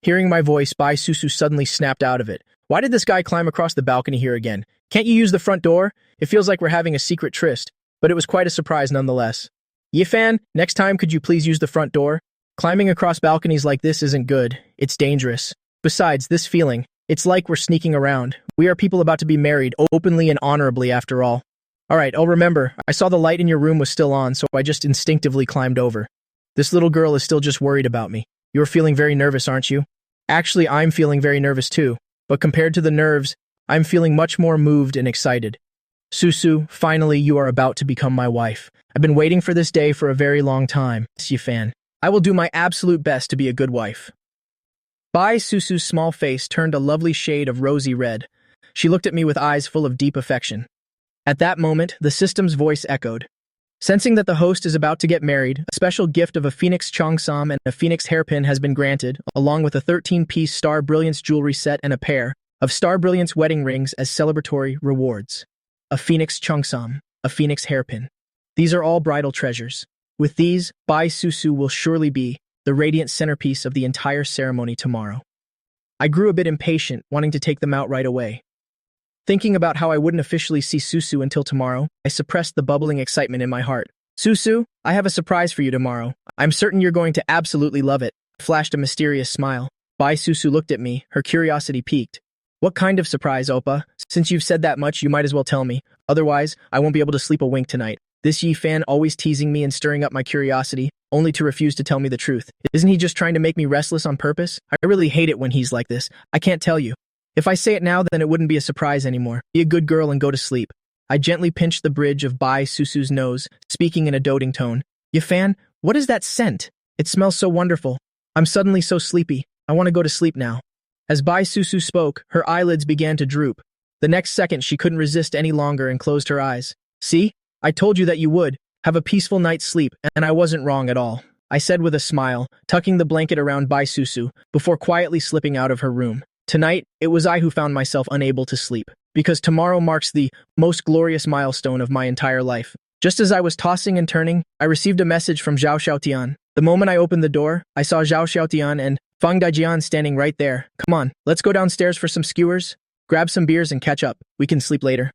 Hearing my voice, Bai Susu suddenly snapped out of it. Why did this guy climb across the balcony here again? Can't you use the front door? It feels like we're having a secret tryst, but it was quite a surprise nonetheless. Yifan, next time could you please use the front door? Climbing across balconies like this isn't good. It's dangerous. Besides, this feeling, it's like we're sneaking around. We are people about to be married, openly and honorably after all. All right, I'll remember. I saw the light in your room was still on, so I just instinctively climbed over. This little girl is still just worried about me. You're feeling very nervous, aren't you? Actually, I'm feeling very nervous too, but compared to the nerves, I'm feeling much more moved and excited. Susu, finally you are about to become my wife. I've been waiting for this day for a very long time. Yifan. I will do my absolute best to be a good wife. Bai Susu's small face turned a lovely shade of rosy red. She looked at me with eyes full of deep affection. At that moment, the system's voice echoed. Sensing that the host is about to get married, a special gift of a phoenix cheongsam and a phoenix hairpin has been granted, along with a 13-piece Star Brilliance jewelry set and a pair of Star Brilliance wedding rings as celebratory rewards. A phoenix cheongsam, a phoenix hairpin. These are all bridal treasures. With these, Bai Susu will surely be the radiant centerpiece of the entire ceremony tomorrow. I grew a bit impatient, wanting to take them out right away. Thinking about how I wouldn't officially see Susu until tomorrow, I suppressed the bubbling excitement in my heart. Susu, I have a surprise for you tomorrow. I'm certain you're going to absolutely love it. I flashed a mysterious smile. Bai Susu looked at me, her curiosity piqued. What kind of surprise, Oppa? Since you've said that much, you might as well tell me. Otherwise, I won't be able to sleep a wink tonight. This Yifan always teasing me and stirring up my curiosity, only to refuse to tell me the truth. Isn't he just trying to make me restless on purpose? I really hate it when he's like this. I can't tell you. If I say it now, then it wouldn't be a surprise anymore. Be a good girl and go to sleep. I gently pinched the bridge of Bai Susu's nose, speaking in a doting tone. Yifan, what is that scent? It smells so wonderful. I'm suddenly so sleepy. I want to go to sleep now. As Bai Susu spoke, her eyelids began to droop. The next second, she couldn't resist any longer and closed her eyes. See? I told you that you would. Have a peaceful night's sleep, and I wasn't wrong at all, I said with a smile, tucking the blanket around Bai Susu before quietly slipping out of her room. Tonight, it was I who found myself unable to sleep, because tomorrow marks the most glorious milestone of my entire life. Just as I was tossing and turning, I received a message from Zhao Xiaotian. The moment I opened the door, I saw Zhao Xiaotian and Fang Daijian standing right there. Come on, let's go downstairs for some skewers, grab some beers and catch up. We can sleep later.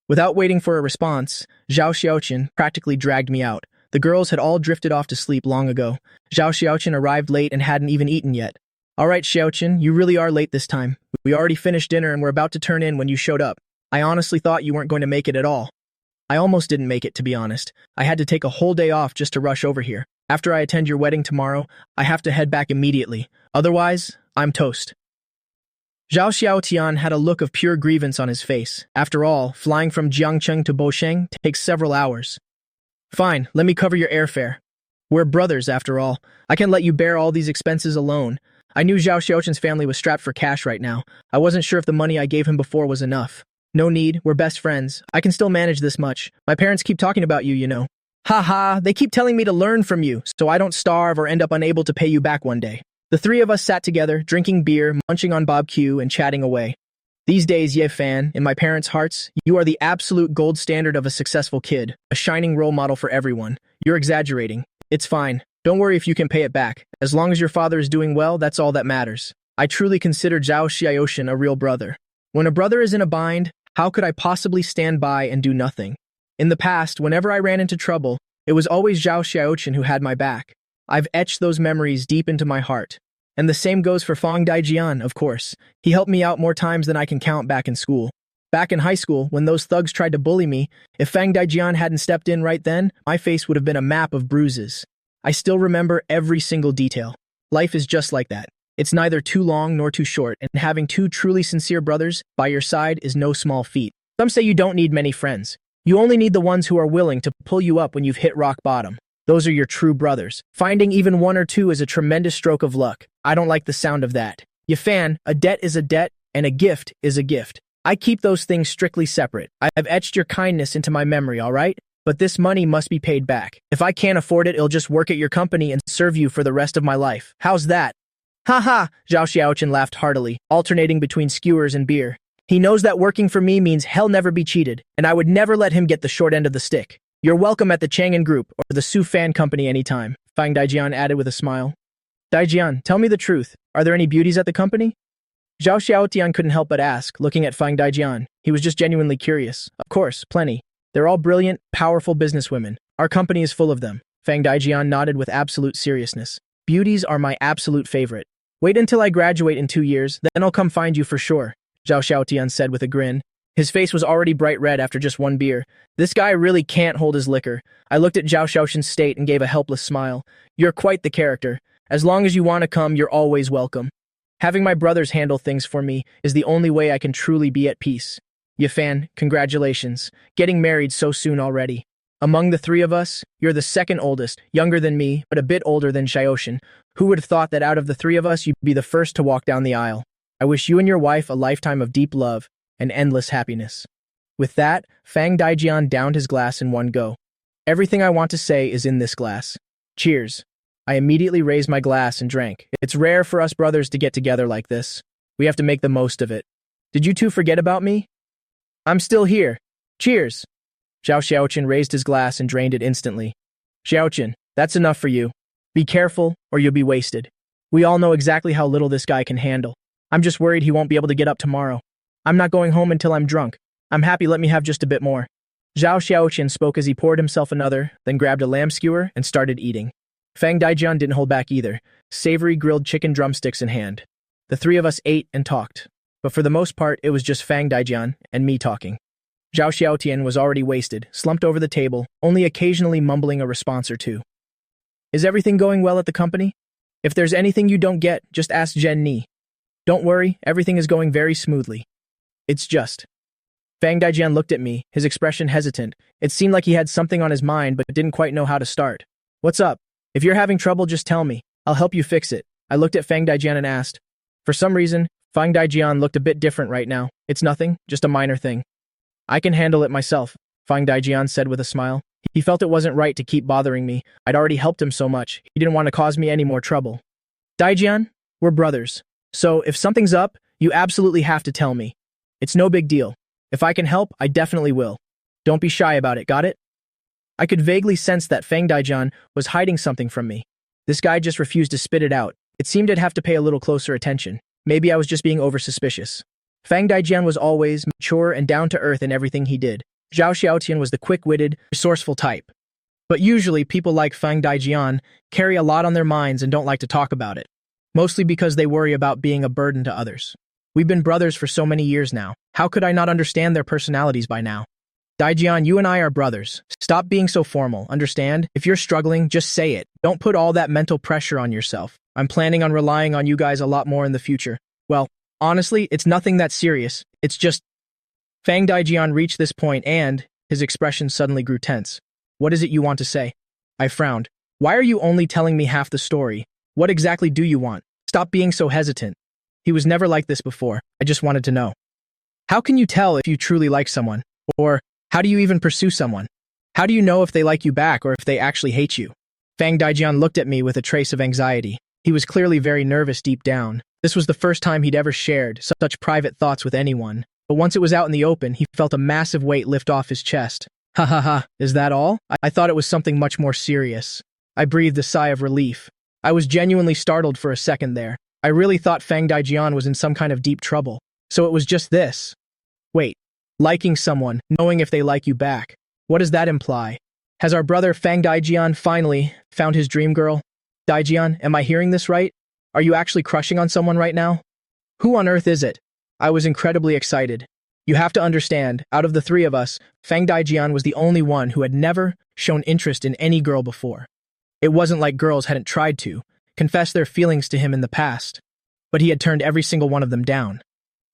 Without waiting for a response, Zhao Xiaotian practically dragged me out. The girls had all drifted off to sleep long ago. Zhao Xiaotian arrived late and hadn't even eaten yet. All right, Xiaotian, you really are late this time. We already finished dinner and we're about to turn in when you showed up. I honestly thought you weren't going to make it at all. I almost didn't make it, to be honest. I had to take a whole day off just to rush over here. After I attend your wedding tomorrow, I have to head back immediately. Otherwise, I'm toast. Zhao Xiaotian had a look of pure grievance on his face. After all, flying from Jiangcheng to Bosheng takes several hours. Fine, let me cover your airfare. We're brothers, after all. I can let you bear all these expenses alone. I knew Zhao Xiaotian's family was strapped for cash right now. I wasn't sure if the money I gave him before was enough. No need, we're best friends. I can still manage this much. My parents keep talking about you, you know. Ha, they keep telling me to learn from you, so I don't starve or end up unable to pay you back one day. The three of us sat together, drinking beer, munching on barbecue, and chatting away. These days, Ye Fan, in my parents' hearts, you are the absolute gold standard of a successful kid, a shining role model for everyone. You're exaggerating. It's fine. Don't worry if you can pay it back. As long as your father is doing well, that's all that matters. I truly consider Zhao Xiaotian a real brother. When a brother is in a bind, how could I possibly stand by and do nothing? In the past, whenever I ran into trouble, it was always Zhao Xiaotian who had my back. I've etched those memories deep into my heart. And the same goes for Fang Daijian, of course. He helped me out more times than I can count back in school. Back in high school, when those thugs tried to bully me, if Fang Daijian hadn't stepped in right then, my face would have been a map of bruises. I still remember every single detail. Life is just like that. It's neither too long nor too short, and having two truly sincere brothers by your side is no small feat. Some say you don't need many friends. You only need the ones who are willing to pull you up when you've hit rock bottom. Those are your true brothers. Finding even one or two is a tremendous stroke of luck. I don't like the sound of that. Yifan, a debt is a debt, and a gift is a gift. I keep those things strictly separate. I've etched your kindness into my memory, all right? But this money must be paid back. If I can't afford it, it'll just work at your company and serve you for the rest of my life. How's that? Ha, Zhao Xiaotian laughed heartily, alternating between skewers and beer. He knows that working for me means he'll never be cheated, and I would never let him get the short end of the stick. You're welcome at the Chang'an Group or the Su Fan Company anytime, Fang Daijian added with a smile. Daijian, tell me the truth. Are there any beauties at the company? Zhao Xiaotian couldn't help but ask, looking at Fang Daijian. He was just genuinely curious. Of course, plenty. They're all brilliant, powerful businesswomen. Our company is full of them. Fang Daijian nodded with absolute seriousness. Beauties are my absolute favorite. Wait until I graduate in 2 years, then I'll come find you for sure, Zhao Xiaotian said with a grin. His face was already bright red after just one beer. This guy really can't hold his liquor. I looked at Zhao Xiaotian's state and gave a helpless smile. You're quite the character. As long as you want to come, you're always welcome. Having my brothers handle things for me is the only way I can truly be at peace. Yifan, congratulations. Getting married so soon already. Among the three of us, you're the second oldest, younger than me, but a bit older than Xiaotian. Who would have thought that out of the three of us, you'd be the first to walk down the aisle? I wish you and your wife a lifetime of deep love and endless happiness. With that, Fang Daijian downed his glass in one go. Everything I want to say is in this glass. Cheers. I immediately raised my glass and drank. It's rare for us brothers to get together like this. We have to make the most of it. Did you two forget about me? I'm still here. Cheers. Zhao Xiaotian raised his glass and drained it instantly. Xiaotian, that's enough for you. Be careful, or you'll be wasted. We all know exactly how little this guy can handle. I'm just worried he won't be able to get up tomorrow. I'm not going home until I'm drunk. I'm happy, let me have just a bit more. Zhao Xiaotian spoke as he poured himself another, then grabbed a lamb skewer and started eating. Fang Daijian didn't hold back either, savory grilled chicken drumsticks in hand. The three of us ate and talked, but for the most part, it was just Fang Daijian and me talking. Zhao Xiaotian was already wasted, slumped over the table, only occasionally mumbling a response or two. Is everything going well at the company? If there's anything you don't get, just ask Jen Ni. Don't worry, everything is going very smoothly. It's just Fang Daijian looked at me, his expression hesitant. It seemed like he had something on his mind but didn't quite know how to start. What's up? If you're having trouble, just tell me. I'll help you fix it. I looked at Fang Daijian and asked. For some reason, Fang Daijian looked a bit different right now. It's nothing, just a minor thing. I can handle it myself, Fang Daijian said with a smile. He felt it wasn't right to keep bothering me. I'd already helped him so much. He didn't want to cause me any more trouble. Daijian, we're brothers. So if something's up, you absolutely have to tell me. It's no big deal. If I can help, I definitely will. Don't be shy about it, got it? I could vaguely sense that Fang Daijian was hiding something from me. This guy just refused to spit it out. It seemed I'd have to pay a little closer attention. Maybe I was just being over-suspicious. Fang Daijian was always mature and down-to-earth in everything he did. Zhao Xiaotian was the quick-witted, resourceful type. But usually, people like Fang Daijian carry a lot on their minds and don't like to talk about it. Mostly because they worry about being a burden to others. We've been brothers for so many years now. How could I not understand their personalities by now? Daijian, you and I are brothers. Stop being so formal, understand? If you're struggling, just say it. Don't put all that mental pressure on yourself. I'm planning on relying on you guys a lot more in the future. Well, honestly, it's nothing that serious. It's just... Fang Daijian reached this point and, his expression suddenly grew tense. What is it you want to say? I frowned. Why are you only telling me half the story? What exactly do you want? Stop being so hesitant. He was never like this before. I just wanted to know. How can you tell if you truly like someone? Or, how do you even pursue someone? How do you know if they like you back or if they actually hate you? Fang Daijian looked at me with a trace of anxiety. He was clearly very nervous deep down. This was the first time he'd ever shared such private thoughts with anyone. But once it was out in the open, he felt a massive weight lift off his chest. Ha ha ha, is that all? I thought it was something much more serious. I breathed a sigh of relief. I was genuinely startled for a second there. I really thought Fang Daijian was in some kind of deep trouble. So it was just this. Wait, liking someone, knowing if they like you back. What does that imply? Has our brother Fang Daijian finally found his dream girl? Daijian, am I hearing this right? Are you actually crushing on someone right now? Who on earth is it? I was incredibly excited. You have to understand, out of the three of us, Fang Daijian was the only one who had never shown interest in any girl before. It wasn't like girls hadn't tried to confess their feelings to him in the past, but he had turned every single one of them down.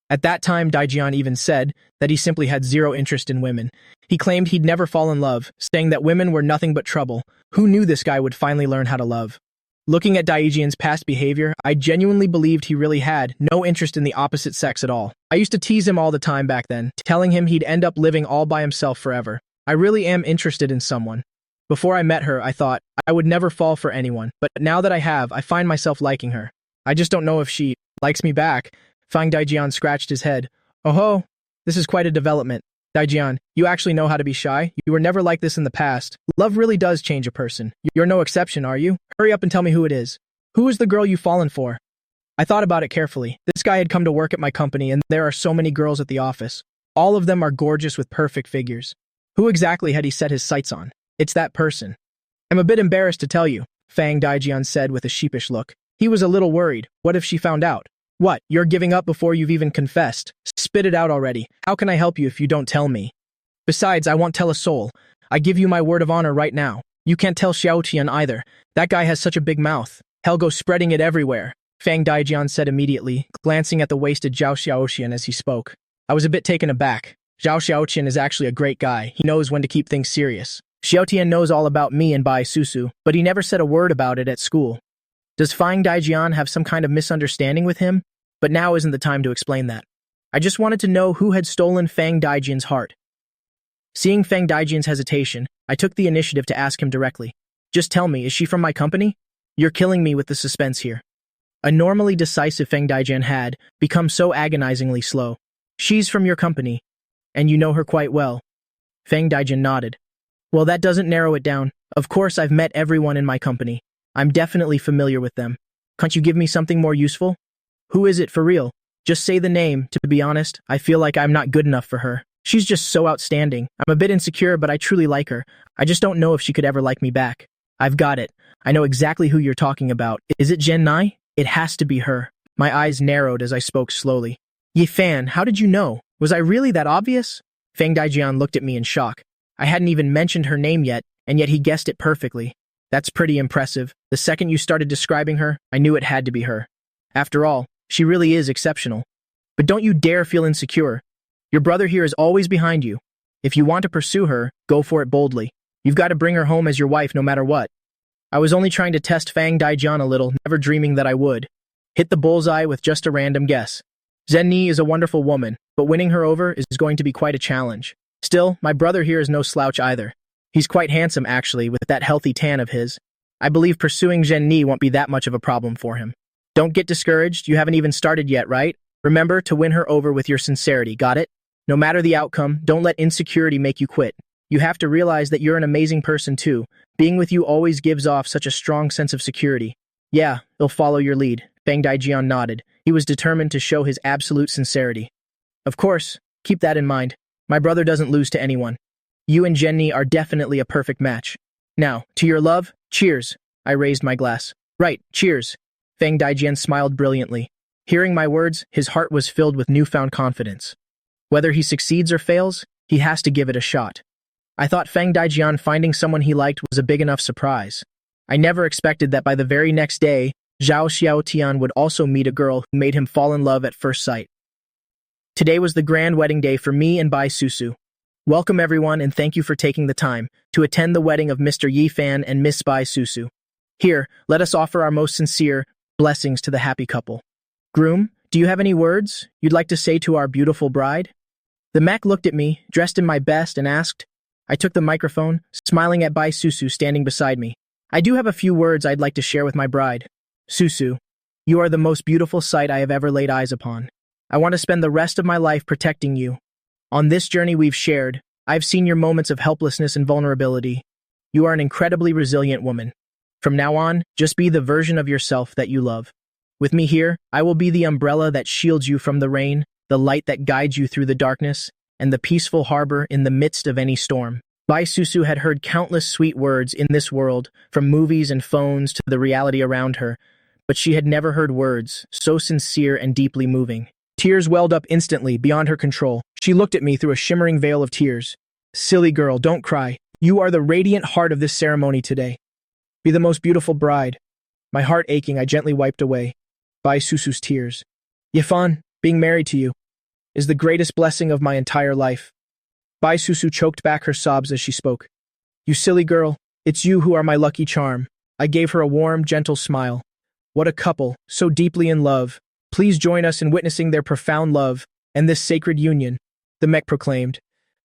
At that time, Daijian even said that he simply had zero interest in women. He claimed he'd never fall in love, saying that women were nothing but trouble. Who knew this guy would finally learn how to love? Looking at Daijian's past behavior, I genuinely believed he really had no interest in the opposite sex at all. I used to tease him all the time back then, telling him he'd end up living all by himself forever. I really am interested in someone. Before I met her, I thought I would never fall for anyone, but now that I have, I find myself liking her. I just don't know if she likes me back. Fang Daijian scratched his head. Oh ho, this is quite a development. Daijian, you actually know how to be shy? You were never like this in the past. Love really does change a person. You're no exception, are you? Hurry up and tell me who it is. Who is the girl you've fallen for? I thought about it carefully. This guy had come to work at my company, and there are so many girls at the office. All of them are gorgeous with perfect figures. Who exactly had he set his sights on? It's that person. I'm a bit embarrassed to tell you, Fang Daijian said with a sheepish look. He was a little worried. What if she found out? What, you're giving up before you've even confessed? Spit it out already. How can I help you if you don't tell me? Besides, I won't tell a soul. I give you my word of honor right now. You can't tell Xiaotian either. That guy has such a big mouth. He'll go spreading it everywhere, Fang Daijian said immediately, glancing at the wasted Zhao Xiaotian as he spoke. I was a bit taken aback. Zhao Xiaotian is actually a great guy. He knows when to keep things serious. Xiaotian knows all about me and Bai Susu, but he never said a word about it at school. Does Fang Daijian have some kind of misunderstanding with him? But now isn't the time to explain that. I just wanted to know who had stolen Fang Daijian's heart. Seeing Fang Daijian's hesitation, I took the initiative to ask him directly. Just tell me, is she from my company? You're killing me with the suspense here. A normally decisive Fang Daijian had become so agonizingly slow. She's from your company, and you know her quite well. Fang Daijian nodded. Well, that doesn't narrow it down. Of course, I've met everyone in my company. I'm definitely familiar with them. Can't you give me something more useful? Who is it for real? Just say the name. To be honest, I feel like I'm not good enough for her. She's just so outstanding. I'm a bit insecure, but I truly like her. I just don't know if she could ever like me back. I've got it. I know exactly who you're talking about. Is it Jen Nai? It has to be her. My eyes narrowed as I spoke slowly. Ye Fan, how did you know? Was I really that obvious? Fang Daijian looked at me in shock. I hadn't even mentioned her name yet, and yet he guessed it perfectly. That's pretty impressive. The second you started describing her, I knew it had to be her. After all, she really is exceptional. But don't you dare feel insecure. Your brother here is always behind you. If you want to pursue her, go for it boldly. You've got to bring her home as your wife no matter what. I was only trying to test Fang Daijian a little, never dreaming that I would. Hit the bullseye with just a random guess. Zhenni is a wonderful woman, but winning her over is going to be quite a challenge. Still, my brother here is no slouch either. He's quite handsome, actually, with that healthy tan of his. I believe pursuing Zhenni won't be that much of a problem for him. Don't get discouraged, you haven't even started yet, right? Remember to win her over with your sincerity, got it? No matter the outcome, don't let insecurity make you quit. You have to realize that you're an amazing person too. Being with you always gives off such a strong sense of security. Yeah, he'll follow your lead. Fang Daijian nodded. He was determined to show his absolute sincerity. Of course, keep that in mind. My brother doesn't lose to anyone. You and Zhenni are definitely a perfect match. Now, to your love, cheers. I raised my glass. Right, cheers. Fang Daijian smiled brilliantly. Hearing my words, his heart was filled with newfound confidence. Whether he succeeds or fails, he has to give it a shot. I thought Fang Daijian finding someone he liked was a big enough surprise. I never expected that by the very next day, Zhao Xiaotian would also meet a girl who made him fall in love at first sight. Today was the grand wedding day for me and Bai Susu. Welcome everyone and thank you for taking the time to attend the wedding of Mr. Yi Fan and Miss Bai Susu. Here, let us offer our most sincere blessings to the happy couple. Groom, do you have any words you'd like to say to our beautiful bride? The mech looked at me, dressed in my best, and asked. I took the microphone, smiling at Bai Susu standing beside me. I do have a few words I'd like to share with my bride. Susu, you are the most beautiful sight I have ever laid eyes upon. I want to spend the rest of my life protecting you. On this journey we've shared, I've seen your moments of helplessness and vulnerability. You are an incredibly resilient woman. From now on, just be the version of yourself that you love. With me here, I will be the umbrella that shields you from the rain, the light that guides you through the darkness, and the peaceful harbor in the midst of any storm. Bai Susu had heard countless sweet words in this world, from movies and phones to the reality around her, but she had never heard words so sincere and deeply moving. Tears welled up instantly, beyond her control. She looked at me through a shimmering veil of tears. Silly girl, don't cry. You are the radiant heart of this ceremony today. Be the most beautiful bride. My heart aching, I gently wiped away Bai Susu's tears. Yifan, being married to you is the greatest blessing of my entire life. Bai Susu choked back her sobs as she spoke. You silly girl, it's you who are my lucky charm. I gave her a warm, gentle smile. What a couple, so deeply in love. Please join us in witnessing their profound love and this sacred union, the mech proclaimed.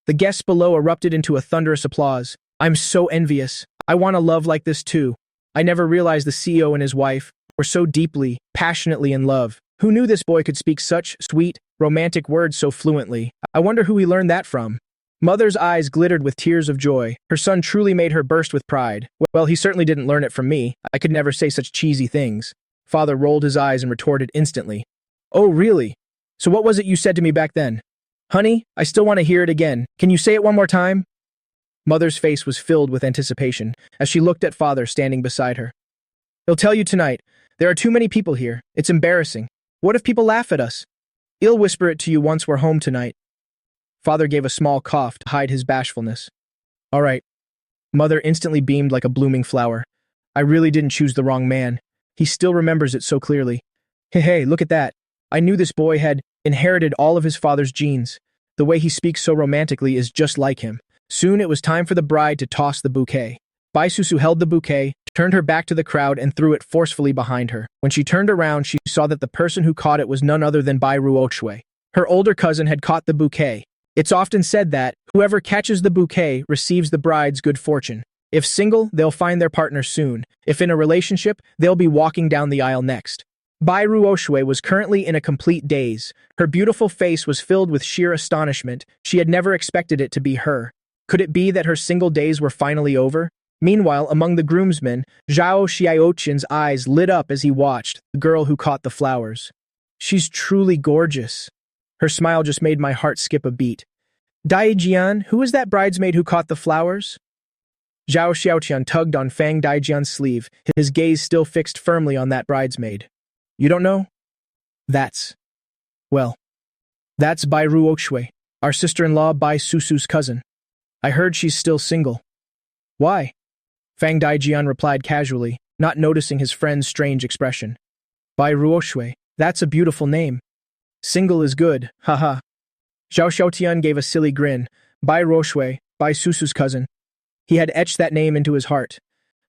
The guests below erupted into a thunderous applause. I'm so envious. I want a love like this too. I never realized the CEO and his wife were so deeply, passionately in love. Who knew this boy could speak such sweet, romantic words so fluently? I wonder who he learned that from. Mother's eyes glittered with tears of joy. Her son truly made her burst with pride. Well, he certainly didn't learn it from me. I could never say such cheesy things. Father rolled his eyes and retorted instantly. Oh, really? So what was it you said to me back then? Honey, I still want to hear it again. Can you say it one more time? Mother's face was filled with anticipation as she looked at father standing beside her. He'll tell you tonight. There are too many people here. It's embarrassing. What if people laugh at us? He'll whisper it to you once we're home tonight. Father gave a small cough to hide his bashfulness. All right. Mother instantly beamed like a blooming flower. I really didn't choose the wrong man. He still remembers it so clearly. Hey, look at that. I knew this boy had inherited all of his father's genes. The way he speaks so romantically is just like him. Soon it was time for the bride to toss the bouquet. Bai Susu held the bouquet, turned her back to the crowd, and threw it forcefully behind her. When she turned around, she saw that the person who caught it was none other than Bai Ruoxue. Her older cousin had caught the bouquet. It's often said that whoever catches the bouquet receives the bride's good fortune. If single, they'll find their partner soon. If in a relationship, they'll be walking down the aisle next. Bai Ruoxue was currently in a complete daze. Her beautiful face was filled with sheer astonishment. She had never expected it to be her. Could it be that her single days were finally over? Meanwhile, among the groomsmen, Zhao Xiaoqian's eyes lit up as he watched the girl who caught the flowers. She's truly gorgeous. Her smile just made my heart skip a beat. Daijian, who is that bridesmaid who caught the flowers? Zhao Xiaoqian tugged on Fang Daijian's sleeve, his gaze still fixed firmly on that bridesmaid. You don't know? That's Bai Ruoxue, our sister-in-law Bai Susu's cousin. I heard she's still single. Why? Fang Daijian replied casually, not noticing his friend's strange expression. Bai Ruoxue, that's a beautiful name. Single is good, haha. Zhao Xiaotian gave a silly grin. Bai Roshue, Bai Susu's cousin. He had etched that name into his heart.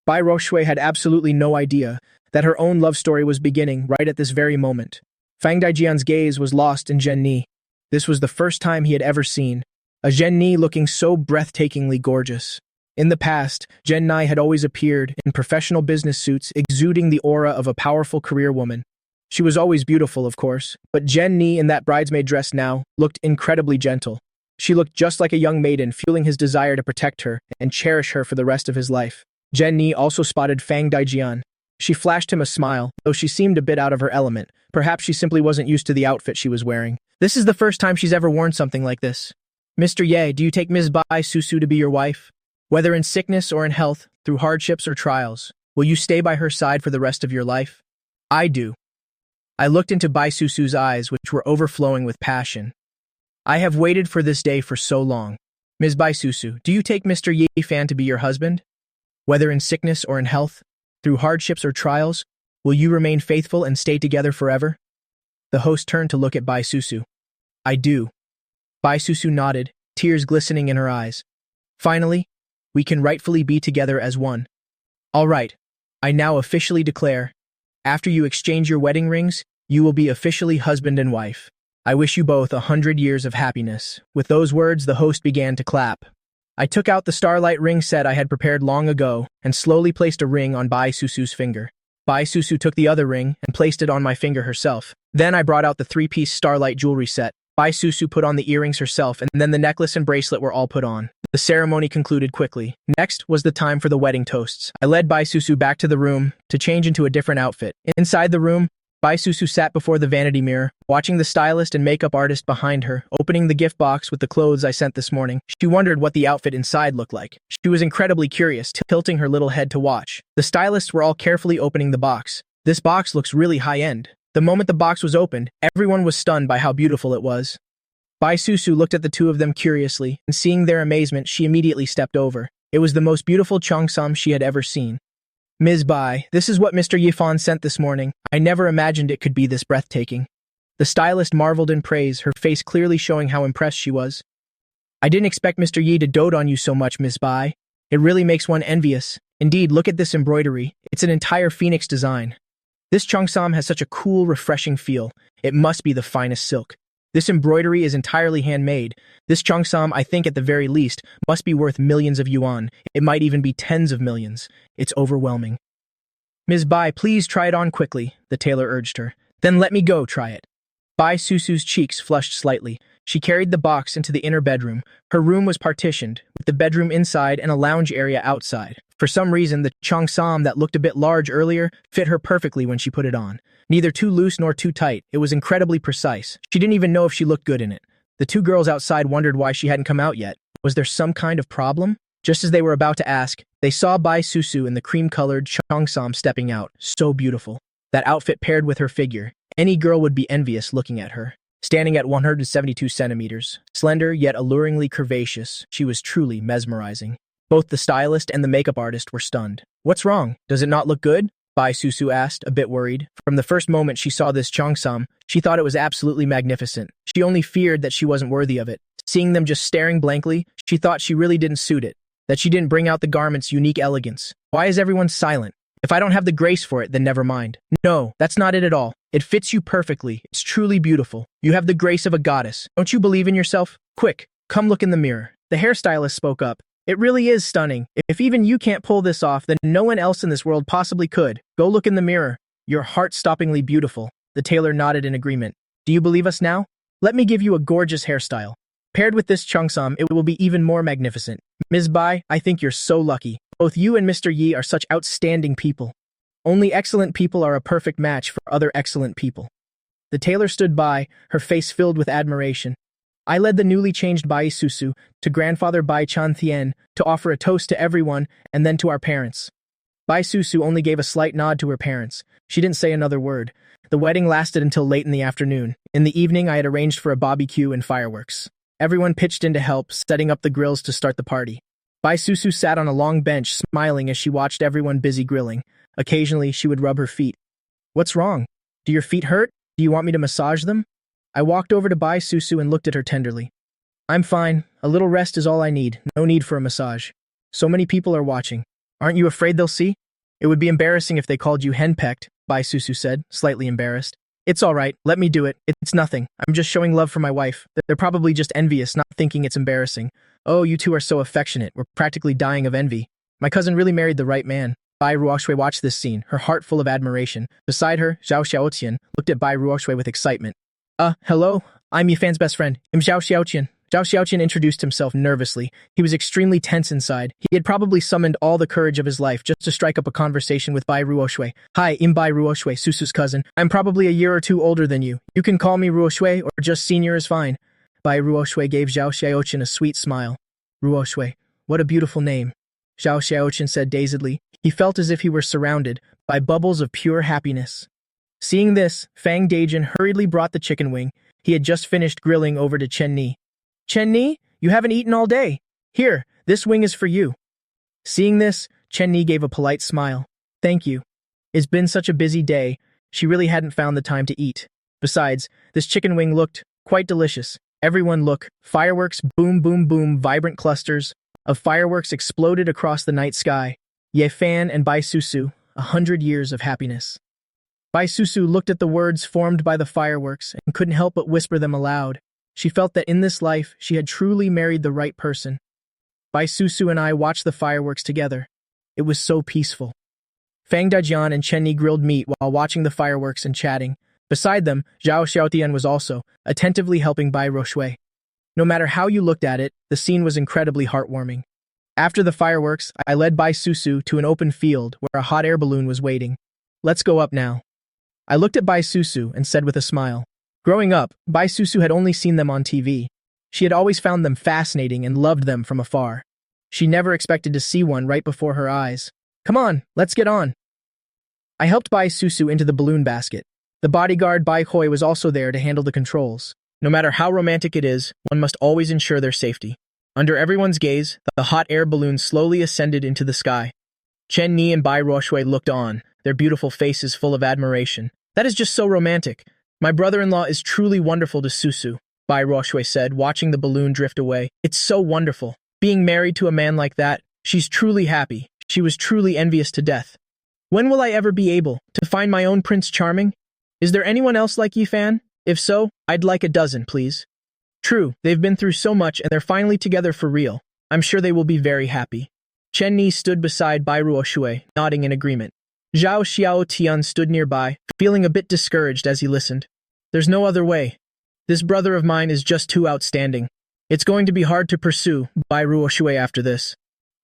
Bai Roshue had absolutely no idea that her own love story was beginning right at this very moment. Fang Daijian's gaze was lost in Zhen Ni. This was the first time he had ever seen a Zhen Ni looking so breathtakingly gorgeous. In the past, Zhen Ni had always appeared in professional business suits exuding the aura of a powerful career woman. She was always beautiful, of course, but Zhen Ni in that bridesmaid dress now looked incredibly gentle. She looked just like a young maiden, fueling his desire to protect her and cherish her for the rest of his life. Zhen Ni also spotted Fang Daijian. She flashed him a smile, though she seemed a bit out of her element. Perhaps she simply wasn't used to the outfit she was wearing. This is the first time she's ever worn something like this. Mr. Ye, do you take Ms. Bai Susu to be your wife? Whether in sickness or in health, through hardships or trials, will you stay by her side for the rest of your life? I do. I looked into Bai Susu's eyes, which were overflowing with passion. I have waited for this day for so long. Ms. Bai Susu, do you take Mr. Ye Fan to be your husband? Whether in sickness or in health, through hardships or trials, will you remain faithful and stay together forever? The host turned to look at Bai Susu. I do. Bai Susu nodded, tears glistening in her eyes. Finally, we can rightfully be together as one. All right, I now officially declare, after you exchange your wedding rings, you will be officially husband and wife. I wish you both 100 years of happiness. With those words, the host began to clap. I took out the starlight ring set I had prepared long ago and slowly placed a ring on Bai Susu's finger. Bai Susu took the other ring and placed it on my finger herself. Then I brought out the three-piece starlight jewelry set. Bai Susu put on the earrings herself, and then the necklace and bracelet were all put on. The ceremony concluded quickly. Next was the time for the wedding toasts. I led Bai Susu back to the room to change into a different outfit. Inside the room, Bai Susu sat before the vanity mirror, watching the stylist and makeup artist behind her, opening the gift box with the clothes I sent this morning. She wondered what the outfit inside looked like. She was incredibly curious, tilting her little head to watch. The stylists were all carefully opening the box. This box looks really high-end. The moment the box was opened, everyone was stunned by how beautiful it was. Bai Susu looked at the two of them curiously, and seeing their amazement, she immediately stepped over. It was the most beautiful cheongsam she had ever seen. Ms. Bai, this is what Mr. Yifan sent this morning. I never imagined it could be this breathtaking. The stylist marveled in praise, her face clearly showing how impressed she was. I didn't expect Mr. Yi to dote on you so much, Ms. Bai. It really makes one envious. Indeed, look at this embroidery. It's an entire phoenix design. This cheongsam has such a cool, refreshing feel. It must be the finest silk. This embroidery is entirely handmade. This cheongsam, I think at the very least, must be worth millions of yuan. It might even be tens of millions. It's overwhelming. Ms. Bai, please try it on quickly, the tailor urged her. Then let me go try it. Bai Susu's cheeks flushed slightly. She carried the box into the inner bedroom. Her room was partitioned, with the bedroom inside and a lounge area outside. For some reason, the cheongsam that looked a bit large earlier fit her perfectly when she put it on. Neither too loose nor too tight, it was incredibly precise. She didn't even know if she looked good in it. The two girls outside wondered why she hadn't come out yet. Was there some kind of problem? Just as they were about to ask, they saw Bai Susu in the cream-colored cheongsam stepping out. So beautiful. That outfit paired with her figure. Any girl would be envious looking at her. Standing at 172 centimeters, slender yet alluringly curvaceous, she was truly mesmerizing. Both the stylist and the makeup artist were stunned. What's wrong? Does it not look good? Bai Susu asked, a bit worried. From the first moment she saw this cheongsam, she thought it was absolutely magnificent. She only feared that she wasn't worthy of it. Seeing them just staring blankly, she thought she really didn't suit it, that she didn't bring out the garment's unique elegance. Why is everyone silent? If I don't have the grace for it, then never mind. No, that's not it at all. It fits you perfectly. It's truly beautiful. You have the grace of a goddess. Don't you believe in yourself? Quick, come look in the mirror. The hairstylist spoke up. It really is stunning. If even you can't pull this off, then no one else in this world possibly could. Go look in the mirror. You're heart-stoppingly beautiful. The tailor nodded in agreement. Do you believe us now? Let me give you a gorgeous hairstyle. Paired with this cheongsam, it will be even more magnificent. Ms. Bai, I think you're so lucky. Both you and Mr. Yi are such outstanding people. Only excellent people are a perfect match for other excellent people. The tailor stood by, her face filled with admiration. I led the newly changed Bai Susu to grandfather Bai Chanthien to offer a toast to everyone and then to our parents. Bai Susu only gave a slight nod to her parents. She didn't say another word. The wedding lasted until late in the afternoon. In the evening, I had arranged for a barbecue and fireworks. Everyone pitched in to help, setting up the grills to start the party. Bai Susu sat on a long bench, smiling as she watched everyone busy grilling. Occasionally, she would rub her feet. What's wrong? Do your feet hurt? Do you want me to massage them? I walked over to Bai Susu and looked at her tenderly. I'm fine. A little rest is all I need. No need for a massage. So many people are watching. Aren't you afraid they'll see? It would be embarrassing if they called you henpecked, Bai Susu said, slightly embarrassed. It's all right. Let me do it. It's nothing. I'm just showing love for my wife. They're probably just envious, not thinking it's embarrassing. Oh, you two are so affectionate. We're practically dying of envy. My cousin really married the right man. Bai Ruoxue watched this scene, her heart full of admiration. Beside her, Zhao Xiaotian looked at Bai Ruoxue with excitement. Hello? I'm Yifan's best friend. I'm Zhao Xiaotian. Zhao Xiaotian introduced himself nervously. He was extremely tense inside. He had probably summoned all the courage of his life just to strike up a conversation with Bai Ruoxue. Hi, I'm Bai Ruoxue, Susu's cousin. I'm probably a year or two older than you. You can call me Ruoxue or just senior is fine. Bai Ruoxue gave Zhao Xiaotian a sweet smile. Ruoxue, what a beautiful name. Zhao Xiaotian said dazedly. He felt as if he were surrounded by bubbles of pure happiness. Seeing this, Fang Dajin hurriedly brought the chicken wing he had just finished grilling over to Chen Ni. Chen Ni, you haven't eaten all day. Here, this wing is for you. Seeing this, Chen Ni gave a polite smile. Thank you. It's been such a busy day, she really hadn't found the time to eat. Besides, this chicken wing looked quite delicious. Everyone look, fireworks, boom, boom, boom, vibrant clusters of fireworks exploded across the night sky. Ye Fan and Bai Susu, 100 years of happiness. Bai Susu looked at the words formed by the fireworks and couldn't help but whisper them aloud. She felt that in this life, she had truly married the right person. Bai Susu and I watched the fireworks together. It was so peaceful. Fang Dajian and Chen Ni grilled meat while watching the fireworks and chatting. Beside them, Zhao Xiaotian was also attentively helping Bai Ruoxue. No matter how you looked at it, the scene was incredibly heartwarming. After the fireworks, I led Bai Susu to an open field where a hot air balloon was waiting. Let's go up now. I looked at Bai Susu and said with a smile. Growing up, Bai Susu had only seen them on TV. She had always found them fascinating and loved them from afar. She never expected to see one right before her eyes. Come on, let's get on. I helped Bai Susu into the balloon basket. The bodyguard Bai Hoi was also there to handle the controls. No matter how romantic it is, one must always ensure their safety. Under everyone's gaze, the hot air balloon slowly ascended into the sky. Chen Ni and Bai Ruoxue looked on, their beautiful faces full of admiration. That is just so romantic. My brother-in-law is truly wonderful to Susu, Bai Ruoxue said, watching the balloon drift away. It's so wonderful. Being married to a man like that, she's truly happy. She was truly envious to death. When will I ever be able to find my own Prince Charming? Is there anyone else like Yifan? If so, I'd like a dozen, please. True, they've been through so much and they're finally together for real. I'm sure they will be very happy. Chen Ni stood beside Bai Ruoxue, nodding in agreement. Zhao Xiaotian stood nearby, feeling a bit discouraged as he listened. There's no other way. This brother of mine is just too outstanding. It's going to be hard to pursue Bai Ruoxue after this.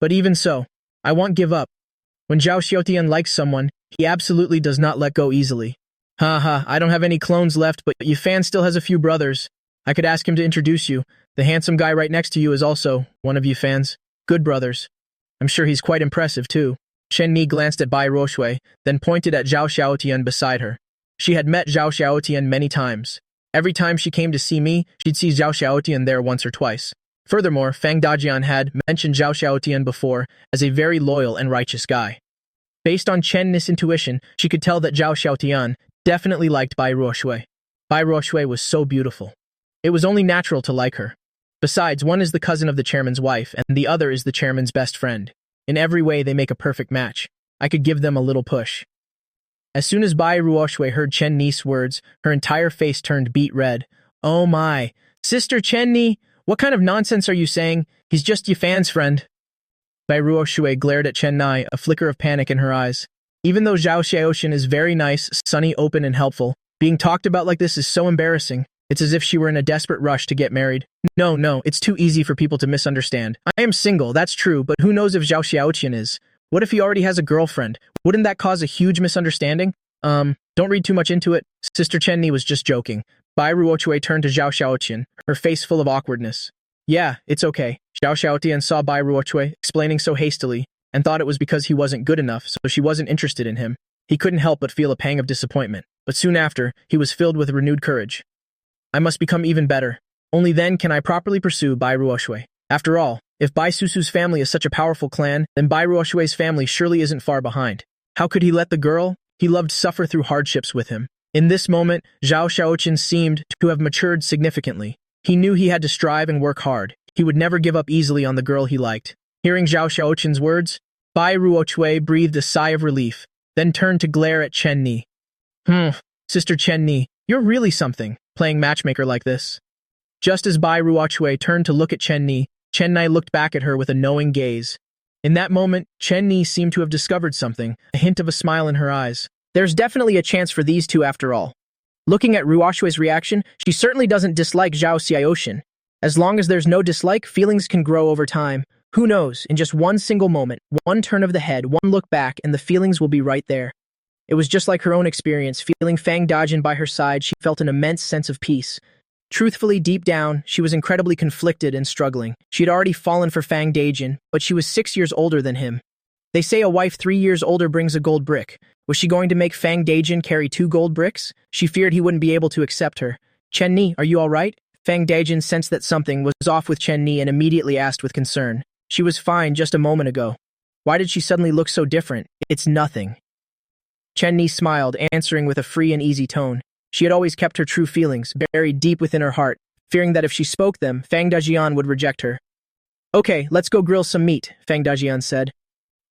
But even so, I won't give up. When Zhao Xiaotian likes someone, he absolutely does not let go easily. I don't have any clones left, but Yifan still has a few brothers. I could ask him to introduce you. The handsome guy right next to you is also one of Yifan's good brothers. I'm sure he's quite impressive, too. Chen Ni glanced at Bai Ruoxue, then pointed at Zhao Xiaotian beside her. She had met Zhao Xiaotian many times. Every time she came to see me, she'd see Zhao Xiaotian there once or twice. Furthermore, Fang Dajian had mentioned Zhao Xiaotian before as a very loyal and righteous guy. Based on Chen Ni's intuition, she could tell that Zhao Xiaotian definitely liked Bai Ruoxue. Bai Ruoxue was so beautiful. It was only natural to like her. Besides, one is the cousin of the chairman's wife, and the other is the chairman's best friend. In every way, they make a perfect match. I could give them a little push. As soon as Bai Ruoxue heard Chen Ni's words, her entire face turned beet red. Oh my, Sister Chen Ni, what kind of nonsense are you saying? He's just Yifan's friend. Bai Ruoxue glared at Chen Ni, a flicker of panic in her eyes. Even though Zhao Xiaotian is very nice, sunny, open, and helpful, being talked about like this is so embarrassing. It's as if she were in a desperate rush to get married. No, it's too easy for people to misunderstand. I am single, that's true, but who knows if Zhao Xiaotian is? What if he already has a girlfriend? Wouldn't that cause a huge misunderstanding? Don't read too much into it. Sister Chen Ni was just joking. Bai Ruoxue turned to Zhao Xiaotian, her face full of awkwardness. Yeah, it's okay. Zhao Xiaotian saw Bai Ruoxue explaining so hastily and thought it was because he wasn't good enough, so she wasn't interested in him. He couldn't help but feel a pang of disappointment, but soon after, he was filled with renewed courage. I must become even better. Only then can I properly pursue Bai Ruoxue. After all, if Bai Susu's family is such a powerful clan, then Bai Ruoxue's family surely isn't far behind. How could he let the girl he loved suffer through hardships with him? In this moment, Zhao Xiaoqin seemed to have matured significantly. He knew he had to strive and work hard. He would never give up easily on the girl he liked. Hearing Zhao Xiaoqin's words, Bai Ruochui breathed a sigh of relief, then turned to glare at Chen Ni. Sister Chen Ni, you're really something, playing matchmaker like this. Just as Bai Ruochui turned to look at Chen Ni looked back at her with a knowing gaze. In that moment, Chen Ni seemed to have discovered something, a hint of a smile in her eyes. There's definitely a chance for these two after all. Looking at Ruoshui's reaction, she certainly doesn't dislike Zhao Xiaoxin. As long as there's no dislike, feelings can grow over time. Who knows, in just one single moment, one turn of the head, one look back, and the feelings will be right there. It was just like her own experience. Feeling Fang Dajin by her side, she felt an immense sense of peace. Truthfully, deep down, she was incredibly conflicted and struggling. She had already fallen for Fang Dajin, but she was 6 years older than him. They say a wife 3 years older brings a gold brick. Was she going to make Fang Dajin carry 2 gold bricks? She feared he wouldn't be able to accept her. Chen Ni, are you all right? Fang Dajin sensed that something was off with Chen Ni and immediately asked with concern. She was fine just a moment ago. Why did she suddenly look so different? It's nothing. Chen Ni smiled, answering with a free and easy tone. She had always kept her true feelings buried deep within her heart, fearing that if she spoke them, Fang Dajian would reject her. Okay, let's go grill some meat, Fang Dajian said.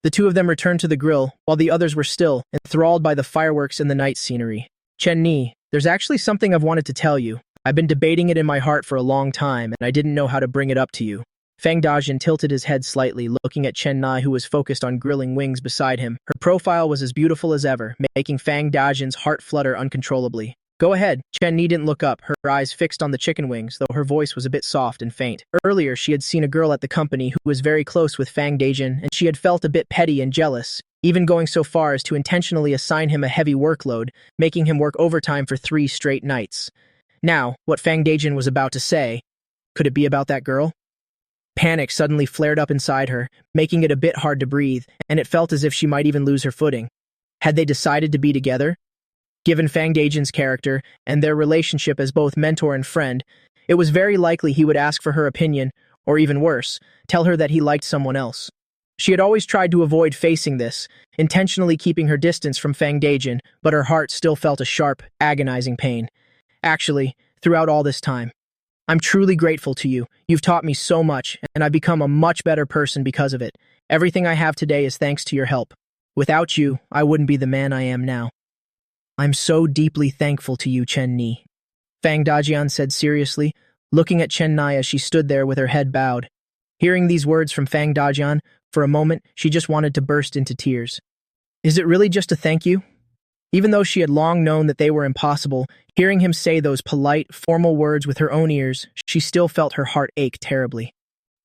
The two of them returned to the grill, while the others were still, enthralled by the fireworks and the night scenery. Chen Ni, there's actually something I've wanted to tell you. I've been debating it in my heart for a long time, and I didn't know how to bring it up to you. Fang Dajin tilted his head slightly, looking at Chen Ni, who was focused on grilling wings beside him. Her profile was as beautiful as ever, making Fang Dajin's heart flutter uncontrollably. Go ahead. Chen Ni didn't look up, her eyes fixed on the chicken wings, though her voice was a bit soft and faint. Earlier, she had seen a girl at the company who was very close with Fang Dajin, and she had felt a bit petty and jealous, even going so far as to intentionally assign him a heavy workload, making him work overtime for 3 straight nights. Now, what Fang Dajin was about to say, could it be about that girl? Panic suddenly flared up inside her, making it a bit hard to breathe, and it felt as if she might even lose her footing. Had they decided to be together? Given Fang Dajin's character and their relationship as both mentor and friend, it was very likely he would ask for her opinion, or even worse, tell her that he liked someone else. She had always tried to avoid facing this, intentionally keeping her distance from Fang Dajin, but her heart still felt a sharp, agonizing pain. Actually, throughout all this time, I'm truly grateful to you. You've taught me so much, and I've become a much better person because of it. Everything I have today is thanks to your help. Without you, I wouldn't be the man I am now. I'm so deeply thankful to you, Chen Ni. Fang Dajian said seriously, looking at Chen Ni as she stood there with her head bowed. Hearing these words from Fang Dajian, for a moment, she just wanted to burst into tears. Is it really just a thank you? Even though she had long known that they were impossible, hearing him say those polite, formal words with her own ears, she still felt her heart ache terribly.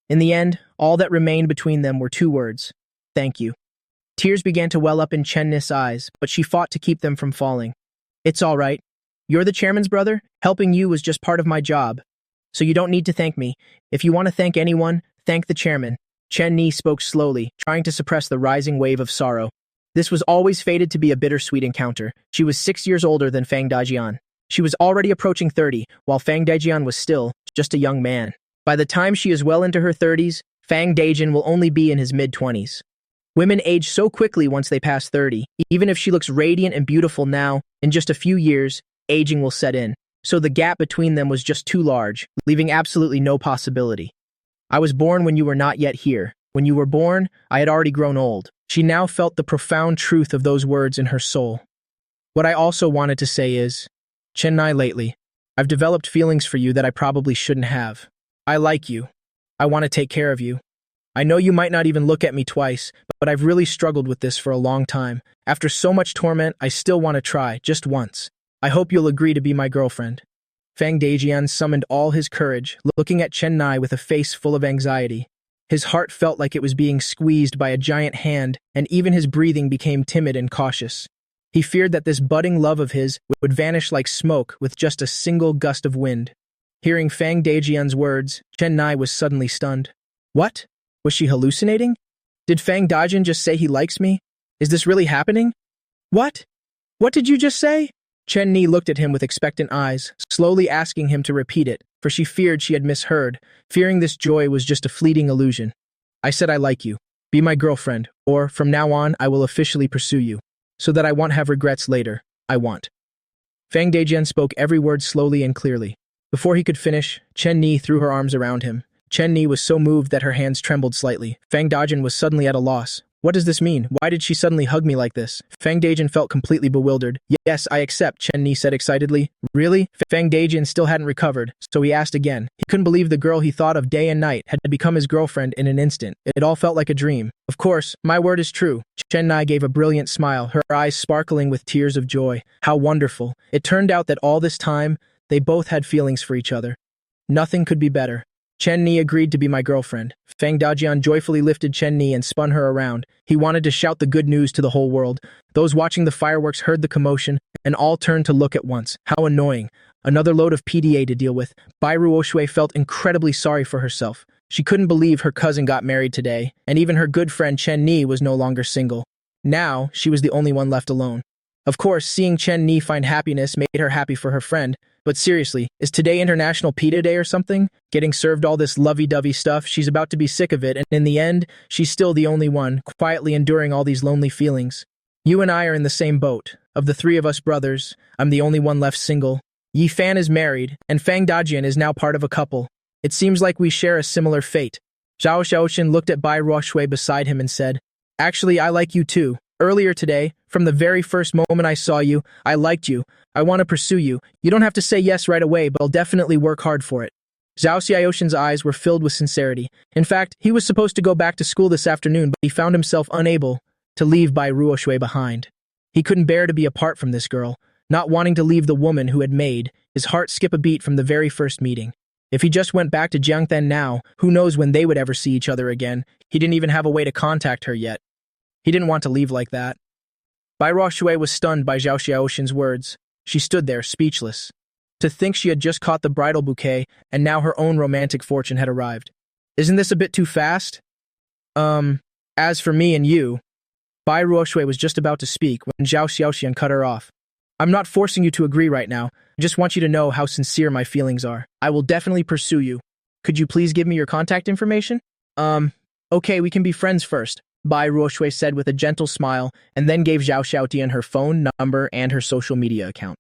In the end, all that remained between them were 2 words. Thank you. Tears began to well up in Chen Ni's eyes, but she fought to keep them from falling. It's all right. You're the chairman's brother. Helping you was just part of my job. So you don't need to thank me. If you want to thank anyone, thank the chairman. Chen Ni spoke slowly, trying to suppress the rising wave of sorrow. This was always fated to be a bittersweet encounter. She was 6 years older than Fang Dajian. She was already approaching 30, while Fang Dajian was still just a young man. By the time she is well into her 30s, Fang Dajin will only be in his mid-20s. Women age so quickly once they pass 30. Even if she looks radiant and beautiful now, in just a few years, aging will set in. So the gap between them was just too large, leaving absolutely no possibility. I was born when you were not yet here. When you were born, I had already grown old. She now felt the profound truth of those words in her soul. What I also wanted to say is, Chen Ni, lately, I've developed feelings for you that I probably shouldn't have. I like you. I want to take care of you. I know you might not even look at me twice, but I've really struggled with this for a long time. After so much torment, I still want to try, just once. I hope you'll agree to be my girlfriend. Fang Dajian summoned all his courage, looking at Chen Ni with a face full of anxiety. His heart felt like it was being squeezed by a giant hand, and even his breathing became timid and cautious. He feared that this budding love of his would vanish like smoke with just a single gust of wind. Hearing Fang Dajian's words, Chen Ni was suddenly stunned. What? Was she hallucinating? Did Fang Dajin just say he likes me? Is this really happening? What? What did you just say? Chen Ni looked at him with expectant eyes, slowly asking him to repeat it, for she feared she had misheard, fearing this joy was just a fleeting illusion. I said I like you. Be my girlfriend, or from now on I will officially pursue you, so that I won't have regrets later. I want. Fang Dejian spoke every word slowly and clearly. Before he could finish, Chen Ni threw her arms around him. Chen Ni was so moved that her hands trembled slightly. Fang Dajin was suddenly at a loss. What does this mean? Why did she suddenly hug me like this? Fang Dajin felt completely bewildered. Yes, I accept, Chen Ni said excitedly. Really? Fang Dajin still hadn't recovered, so he asked again. He couldn't believe the girl he thought of day and night had become his girlfriend in an instant. It all felt like a dream. Of course, my word is true. Chen Ni gave a brilliant smile, her eyes sparkling with tears of joy. How wonderful. It turned out that all this time, they both had feelings for each other. Nothing could be better. Chen Ni agreed to be my girlfriend. Fang Dajian joyfully lifted Chen Ni and spun her around. He wanted to shout the good news to the whole world. Those watching the fireworks heard the commotion, and all turned to look at once. How annoying. Another load of PDA to deal with. Bai Ruoshui felt incredibly sorry for herself. She couldn't believe her cousin got married today, and even her good friend Chen Ni was no longer single. Now, she was the only one left alone. Of course, seeing Chen Ni find happiness made her happy for her friend, but seriously, is today International Pita Day or something? Getting served all this lovey-dovey stuff, she's about to be sick of it, and in the end, she's still the only one, quietly enduring all these lonely feelings. You and I are in the same boat. Of the three of us brothers, I'm the only one left single. Yi Fan is married, and Fang Dajian is now part of a couple. It seems like we share a similar fate. Zhao Xiaoxin looked at Bai Ruoshui beside him and said, Actually, I like you too. Earlier today, from the very first moment I saw you, I liked you. I want to pursue you. You don't have to say yes right away, but I'll definitely work hard for it. Zhao Xiaoxin's eyes were filled with sincerity. In fact, he was supposed to go back to school this afternoon, but he found himself unable to leave Bai Ruoshui behind. He couldn't bear to be apart from this girl, not wanting to leave the woman who had made his heart skip a beat from the very first meeting. If he just went back to Jiangthen now, who knows when they would ever see each other again. He didn't even have a way to contact her yet. He didn't want to leave like that. Bai Ruoshui was stunned by Zhao Xiaoxin's words. She stood there, speechless. To think she had just caught the bridal bouquet, and now her own romantic fortune had arrived. Isn't this a bit too fast? As for me and you, Bai Ruoshui was just about to speak when Zhao Xiaoxian cut her off. I'm not forcing you to agree right now. I just want you to know how sincere my feelings are. I will definitely pursue you. Could you please give me your contact information? Okay, we can be friends first, Bai Ruoshui said with a gentle smile, and then gave Zhao Xiaotian her phone number and her social media account.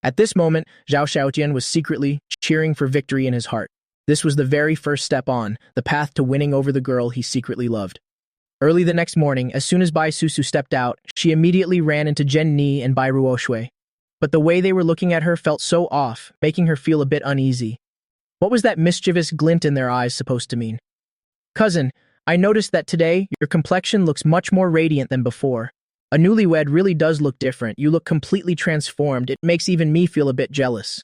At this moment, Zhao Xiaotian was secretly cheering for victory in his heart. This was the very first step on the path to winning over the girl he secretly loved. Early the next morning, as soon as Bai Susu stepped out, she immediately ran into Chen Ni and Bai Ruoshui. But the way they were looking at her felt so off, making her feel a bit uneasy. What was that mischievous glint in their eyes supposed to mean? Cousin, I noticed that today, your complexion looks much more radiant than before. A newlywed really does look different. You look completely transformed. It makes even me feel a bit jealous.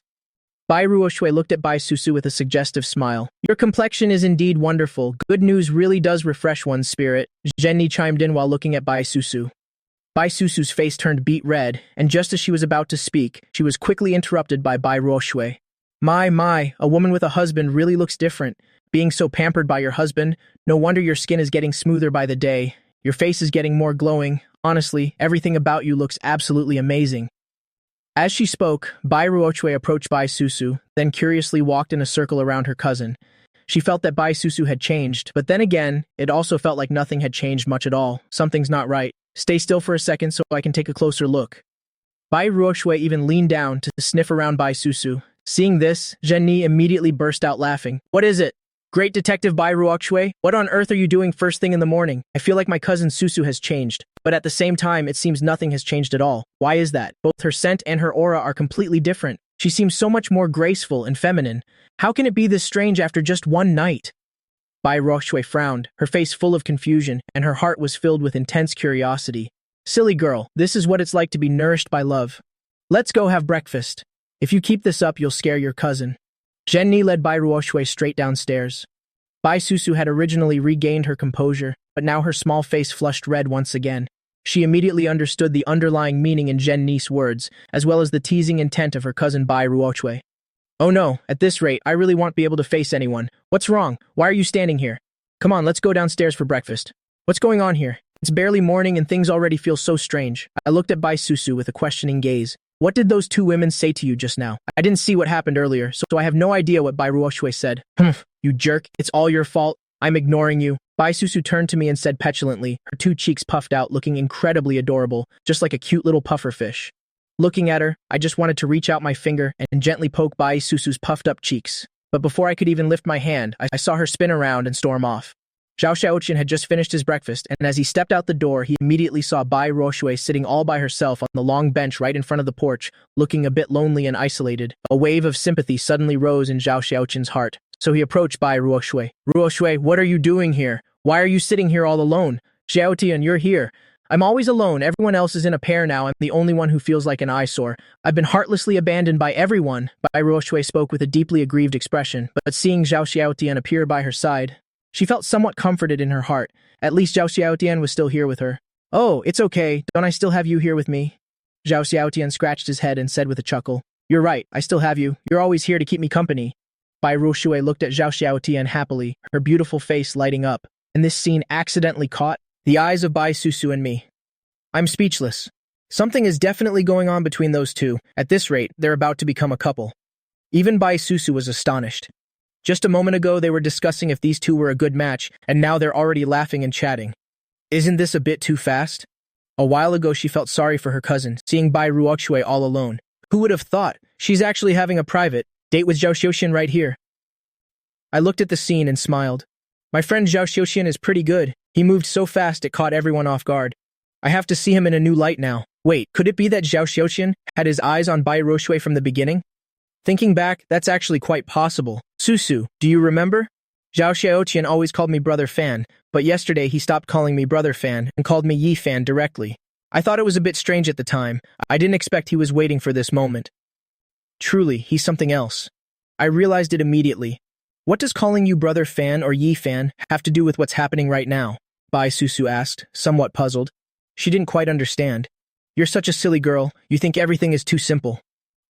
Bai Ruoshui looked at Bai Susu with a suggestive smile. Your complexion is indeed wonderful. Good news really does refresh one's spirit. Zhenni chimed in while looking at Bai Susu. Bai Susu's face turned beet red, and just as she was about to speak, she was quickly interrupted by Bai Ruoshui. My, a woman with a husband really looks different. Being so pampered by your husband, no wonder your skin is getting smoother by the day. Your face is getting more glowing. Honestly, everything about you looks absolutely amazing. As she spoke, Bai Ruoshui approached Bai Susu, then curiously walked in a circle around her cousin. She felt that Bai Susu had changed, but then again, it also felt like nothing had changed much at all. Something's not right. Stay still for a second so I can take a closer look. Bai Ruoshui even leaned down to sniff around Bai Susu. Seeing this, Zhenni immediately burst out laughing. What is it? Great Detective Bai Ruoshui, what on earth are you doing first thing in the morning? I feel like my cousin Susu has changed, but at the same time, it seems nothing has changed at all. Why is that? Both her scent and her aura are completely different. She seems so much more graceful and feminine. How can it be this strange after just one night? Bai Ruoshui frowned, her face full of confusion, and her heart was filled with intense curiosity. Silly girl, this is what it's like to be nourished by love. Let's go have breakfast. If you keep this up, you'll scare your cousin. Zhenni led Bai Ruoshui straight downstairs. Bai Susu had originally regained her composure, but now her small face flushed red once again. She immediately understood the underlying meaning in Zhenni's words, as well as the teasing intent of her cousin Bai Ruoshui. Oh no, at this rate, I really won't be able to face anyone. What's wrong? Why are you standing here? Come on, let's go downstairs for breakfast. What's going on here? It's barely morning and things already feel so strange. I looked at Bai Susu with a questioning gaze. What did those two women say to you just now? I didn't see what happened earlier, so I have no idea what Bai Ruoshui said. You jerk, it's all your fault. I'm ignoring you. Bai Susu turned to me and said petulantly, her two cheeks puffed out, looking incredibly adorable, just like a cute little puffer fish. Looking at her, I just wanted to reach out my finger and gently poke Bai Susu's puffed-up cheeks. But before I could even lift my hand, I saw her spin around and storm off. Zhao Xiaoqian had just finished his breakfast, and as he stepped out the door, he immediately saw Bai Ruoshui sitting all by herself on the long bench right in front of the porch, looking a bit lonely and isolated. A wave of sympathy suddenly rose in Zhao Xiaoqian's heart, so he approached Bai Ruoshui. "Ruoshui, what are you doing here? Why are you sitting here all alone? Xiaotian, you're here. I'm always alone. Everyone else is in a pair now. I'm the only one who feels like an eyesore. I've been heartlessly abandoned by everyone." Bai Ruoshui spoke with a deeply aggrieved expression, but seeing Zhao Xiaotian appear by her side, she felt somewhat comforted in her heart. At least Zhao Xiaotian was still here with her. "Oh, it's okay. Don't I still have you here with me?" Zhao Xiaotian scratched his head and said with a chuckle, "You're right. I still have you. You're always here to keep me company." Bai Ruoshui looked at Zhao Xiaotian happily, her beautiful face lighting up, and this scene accidentally caught the eyes of Bai Susu and me. I'm speechless. Something is definitely going on between those two. At this rate, they're about to become a couple. Even Bai Susu was astonished. Just a moment ago, they were discussing if these two were a good match, and now they're already laughing and chatting. Isn't this a bit too fast? A while ago, she felt sorry for her cousin, seeing Bai Ruoshui all alone. Who would have thought? She's actually having a private date with Zhao Xiaoxian right here. I looked at the scene and smiled. My friend Zhao Xiaoxian is pretty good. He moved so fast it caught everyone off guard. I have to see him in a new light now. Wait, could it be that Zhao Xiaoxian had his eyes on Bai Ruoshui from the beginning? Thinking back, that's actually quite possible. Susu, do you remember? Zhao Xiaoqian always called me Brother Fan, but yesterday he stopped calling me Brother Fan and called me Yi Fan directly. I thought it was a bit strange at the time. I didn't expect he was waiting for this moment. Truly, he's something else. I realized it immediately. What does calling you Brother Fan or Yi Fan have to do with what's happening right now? Bai Susu asked, somewhat puzzled. She didn't quite understand. You're such a silly girl. You think everything is too simple.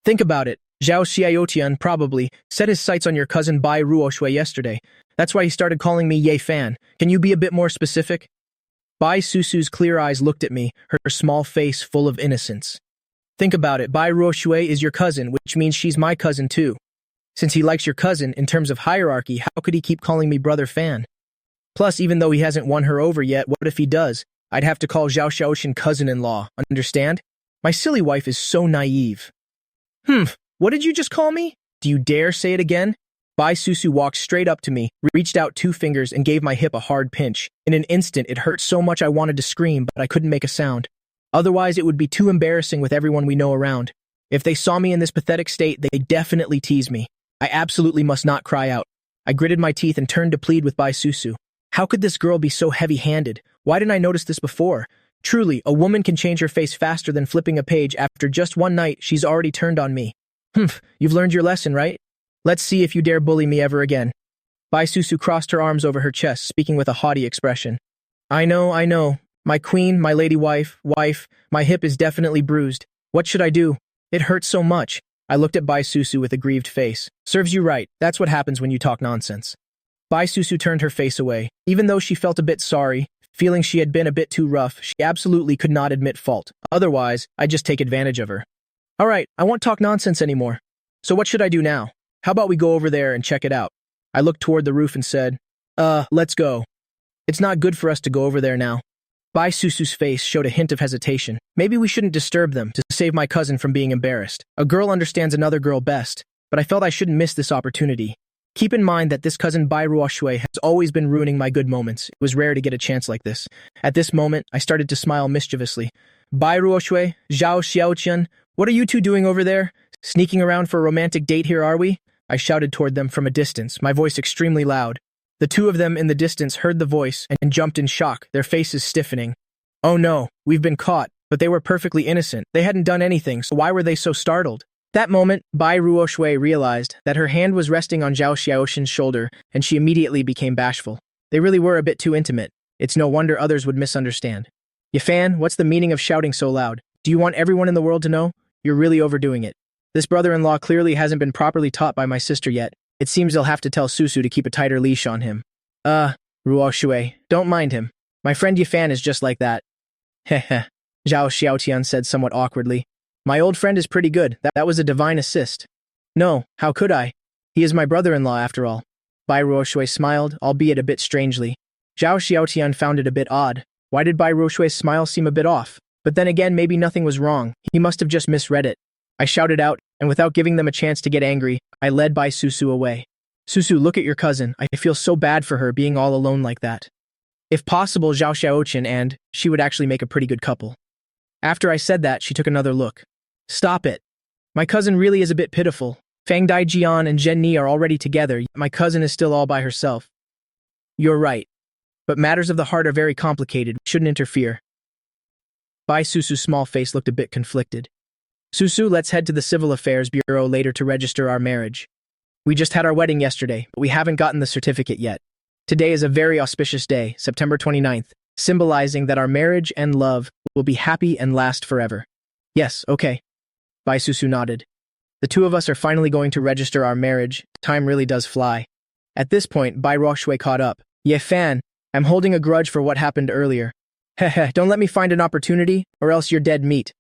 Think about it. Zhao Xiaotian probably set his sights on your cousin Bai Ruoshui yesterday. That's why he started calling me Ye Fan. Can you be a bit more specific? Bai Susu's clear eyes looked at me, her small face full of innocence. Think about it. Bai Ruoshui is your cousin, which means she's my cousin too. Since he likes your cousin, in terms of hierarchy, how could he keep calling me Brother Fan? Plus, even though he hasn't won her over yet, what if he does? I'd have to call Zhao Xiaoxian cousin-in-law, understand? My silly wife is so naive. What did you just call me? Do you dare say it again? Bai Susu walked straight up to me, reached out 2 fingers and gave my hip a hard pinch. In an instant, it hurt so much I wanted to scream, but I couldn't make a sound. Otherwise, it would be too embarrassing with everyone we know around. If they saw me in this pathetic state, they'd definitely tease me. I absolutely must not cry out. I gritted my teeth and turned to plead with Bai Susu. How could this girl be so heavy-handed? Why didn't I notice this before? Truly, a woman can change her face faster than flipping a page. After just one night, she's already turned on me. You've learned your lesson, right? Let's see if you dare bully me ever again. Bai Susu crossed her arms over her chest, speaking with a haughty expression. I know. My queen, my lady wife, my hip is definitely bruised. What should I do? It hurts so much. I looked at Bai Susu with a grieved face. Serves you right. That's what happens when you talk nonsense. Bai Susu turned her face away. Even though she felt a bit sorry, feeling she had been a bit too rough, she absolutely could not admit fault. Otherwise, I'd just take advantage of her. All right, I won't talk nonsense anymore. So what should I do now? How about we go over there and check it out? I looked toward the roof and said, let's go. It's not good for us to go over there now. Bai Susu's face showed a hint of hesitation. Maybe we shouldn't disturb them to save my cousin from being embarrassed. A girl understands another girl best, but I felt I shouldn't miss this opportunity. Keep in mind that this cousin Bai Ruoshui has always been ruining my good moments. It was rare to get a chance like this. At this moment, I started to smile mischievously. Bai Ruoshui, Zhao Xiaoqian, what are you two doing over there? Sneaking around for a romantic date here, are we? I shouted toward them from a distance, my voice extremely loud. The 2 of them in the distance heard the voice and jumped in shock, their faces stiffening. Oh no, we've been caught, but they were perfectly innocent. They hadn't done anything, so why were they so startled? That moment, Bai Ruoshui realized that her hand was resting on Zhao Xiaoxian's shoulder, and she immediately became bashful. They really were a bit too intimate. It's no wonder others would misunderstand. Yafan, what's the meaning of shouting so loud? Do you want everyone in the world to know? You're really overdoing it. This brother-in-law clearly hasn't been properly taught by my sister yet. It seems they'll have to tell Susu to keep a tighter leash on him. Ruoshui, don't mind him. My friend Yafan is just like that. Heh. Zhao Xiaotian said somewhat awkwardly. My old friend is pretty good. That was a divine assist. No, how could I? He is my brother-in-law after all. Bai Ruoshui smiled, albeit a bit strangely. Zhao Xiaotian found it a bit odd. Why did Bai Ruoshui's smile seem a bit off? But then again, maybe nothing was wrong. He must have just misread it. I shouted out, and without giving them a chance to get angry, I led Bai Susu away. Susu, look at your cousin. I feel so bad for her being all alone like that. If possible, Zhao Xiaoqin and she would actually make a pretty good couple. After I said that, she took another look. Stop it. My cousin really is a bit pitiful. Fang Daijian and Zhen Ni are already together. My cousin is still all by herself. You're right. But matters of the heart are very complicated. We shouldn't interfere. Bai Susu's small face looked a bit conflicted. Susu, let's head to the Civil Affairs Bureau later to register our marriage. We just had our wedding yesterday, but we haven't gotten the certificate yet. Today is a very auspicious day, September 29th, symbolizing that our marriage and love will be happy and last forever. Yes, okay. Bai Susu nodded. The two of us are finally going to register our marriage. Time really does fly. At this point, Bai Ruoshui caught up. Ye Fan, I'm holding a grudge for what happened earlier. Heh, don't let me find an opportunity, or else you're dead meat.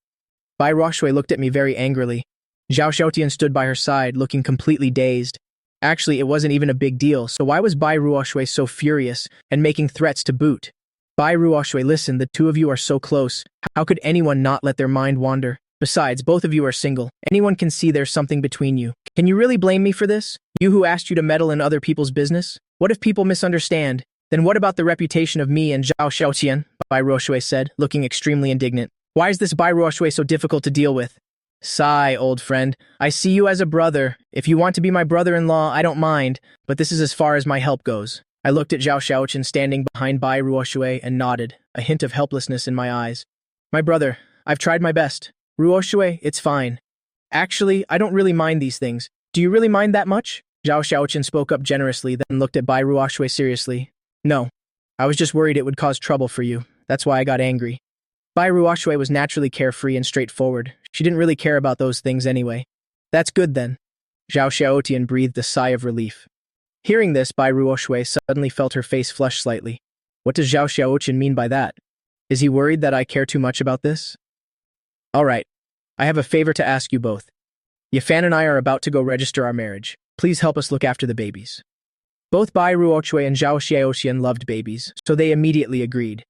Bai Ruoshui looked at me very angrily. Zhao Xiaotian stood by her side, looking completely dazed. Actually, it wasn't even a big deal, so why was Bai Ruoshui so furious and making threats to boot? Bai Ruoshui, listen, the two of you are so close. How could anyone not let their mind wander? Besides, both of you are single. Anyone can see there's something between you. Can you really blame me for this? You who asked you to meddle in other people's business? What if people misunderstand? Then what about the reputation of me and Zhao Xiaotian? Bai Ruoshui said, looking extremely indignant. Why is this Bai Ruoshui so difficult to deal with? Sigh, old friend. I see you as a brother. If you want to be my brother-in-law, I don't mind, but this is as far as my help goes. I looked at Zhao Xiaoqin standing behind Bai Ruoshui and nodded, a hint of helplessness in my eyes. My brother, I've tried my best. Ruoshui, it's fine. Actually, I don't really mind these things. Do you really mind that much? Zhao Xiaoqin spoke up generously, then looked at Bai Ruoshui seriously. No. I was just worried it would cause trouble for you. That's why I got angry. Bai Ruoshui was naturally carefree and straightforward. She didn't really care about those things anyway. That's good then. Zhao Xiaotian breathed a sigh of relief. Hearing this, Bai Ruoshui suddenly felt her face flush slightly. What does Zhao Xiaotian mean by that? Is he worried that I care too much about this? All right. I have a favor to ask you both. Yafan and I are about to go register our marriage. Please help us look after the babies. Both Bai Ruoshui and Zhao Xiaotian loved babies, so they immediately agreed.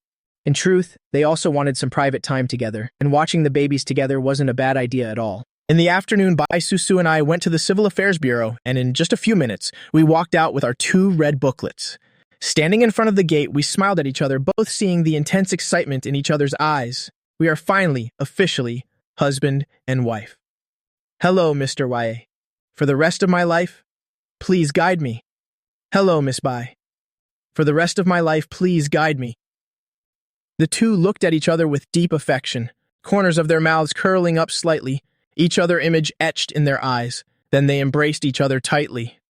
In truth, they also wanted some private time together, and watching the babies together wasn't a bad idea at all. In the afternoon, Bai Susu and I went to the Civil Affairs Bureau, and in just a few minutes, we walked out with our 2 red booklets. Standing in front of the gate, we smiled at each other, both seeing the intense excitement in each other's eyes. We are finally, officially, husband and wife. Hello, Mr. Ye. For the rest of my life, please guide me. Hello, Miss Bai. For the rest of my life, please guide me. The two looked at each other with deep affection, corners of their mouths curling up slightly, each other image etched in their eyes. Then they embraced each other tightly.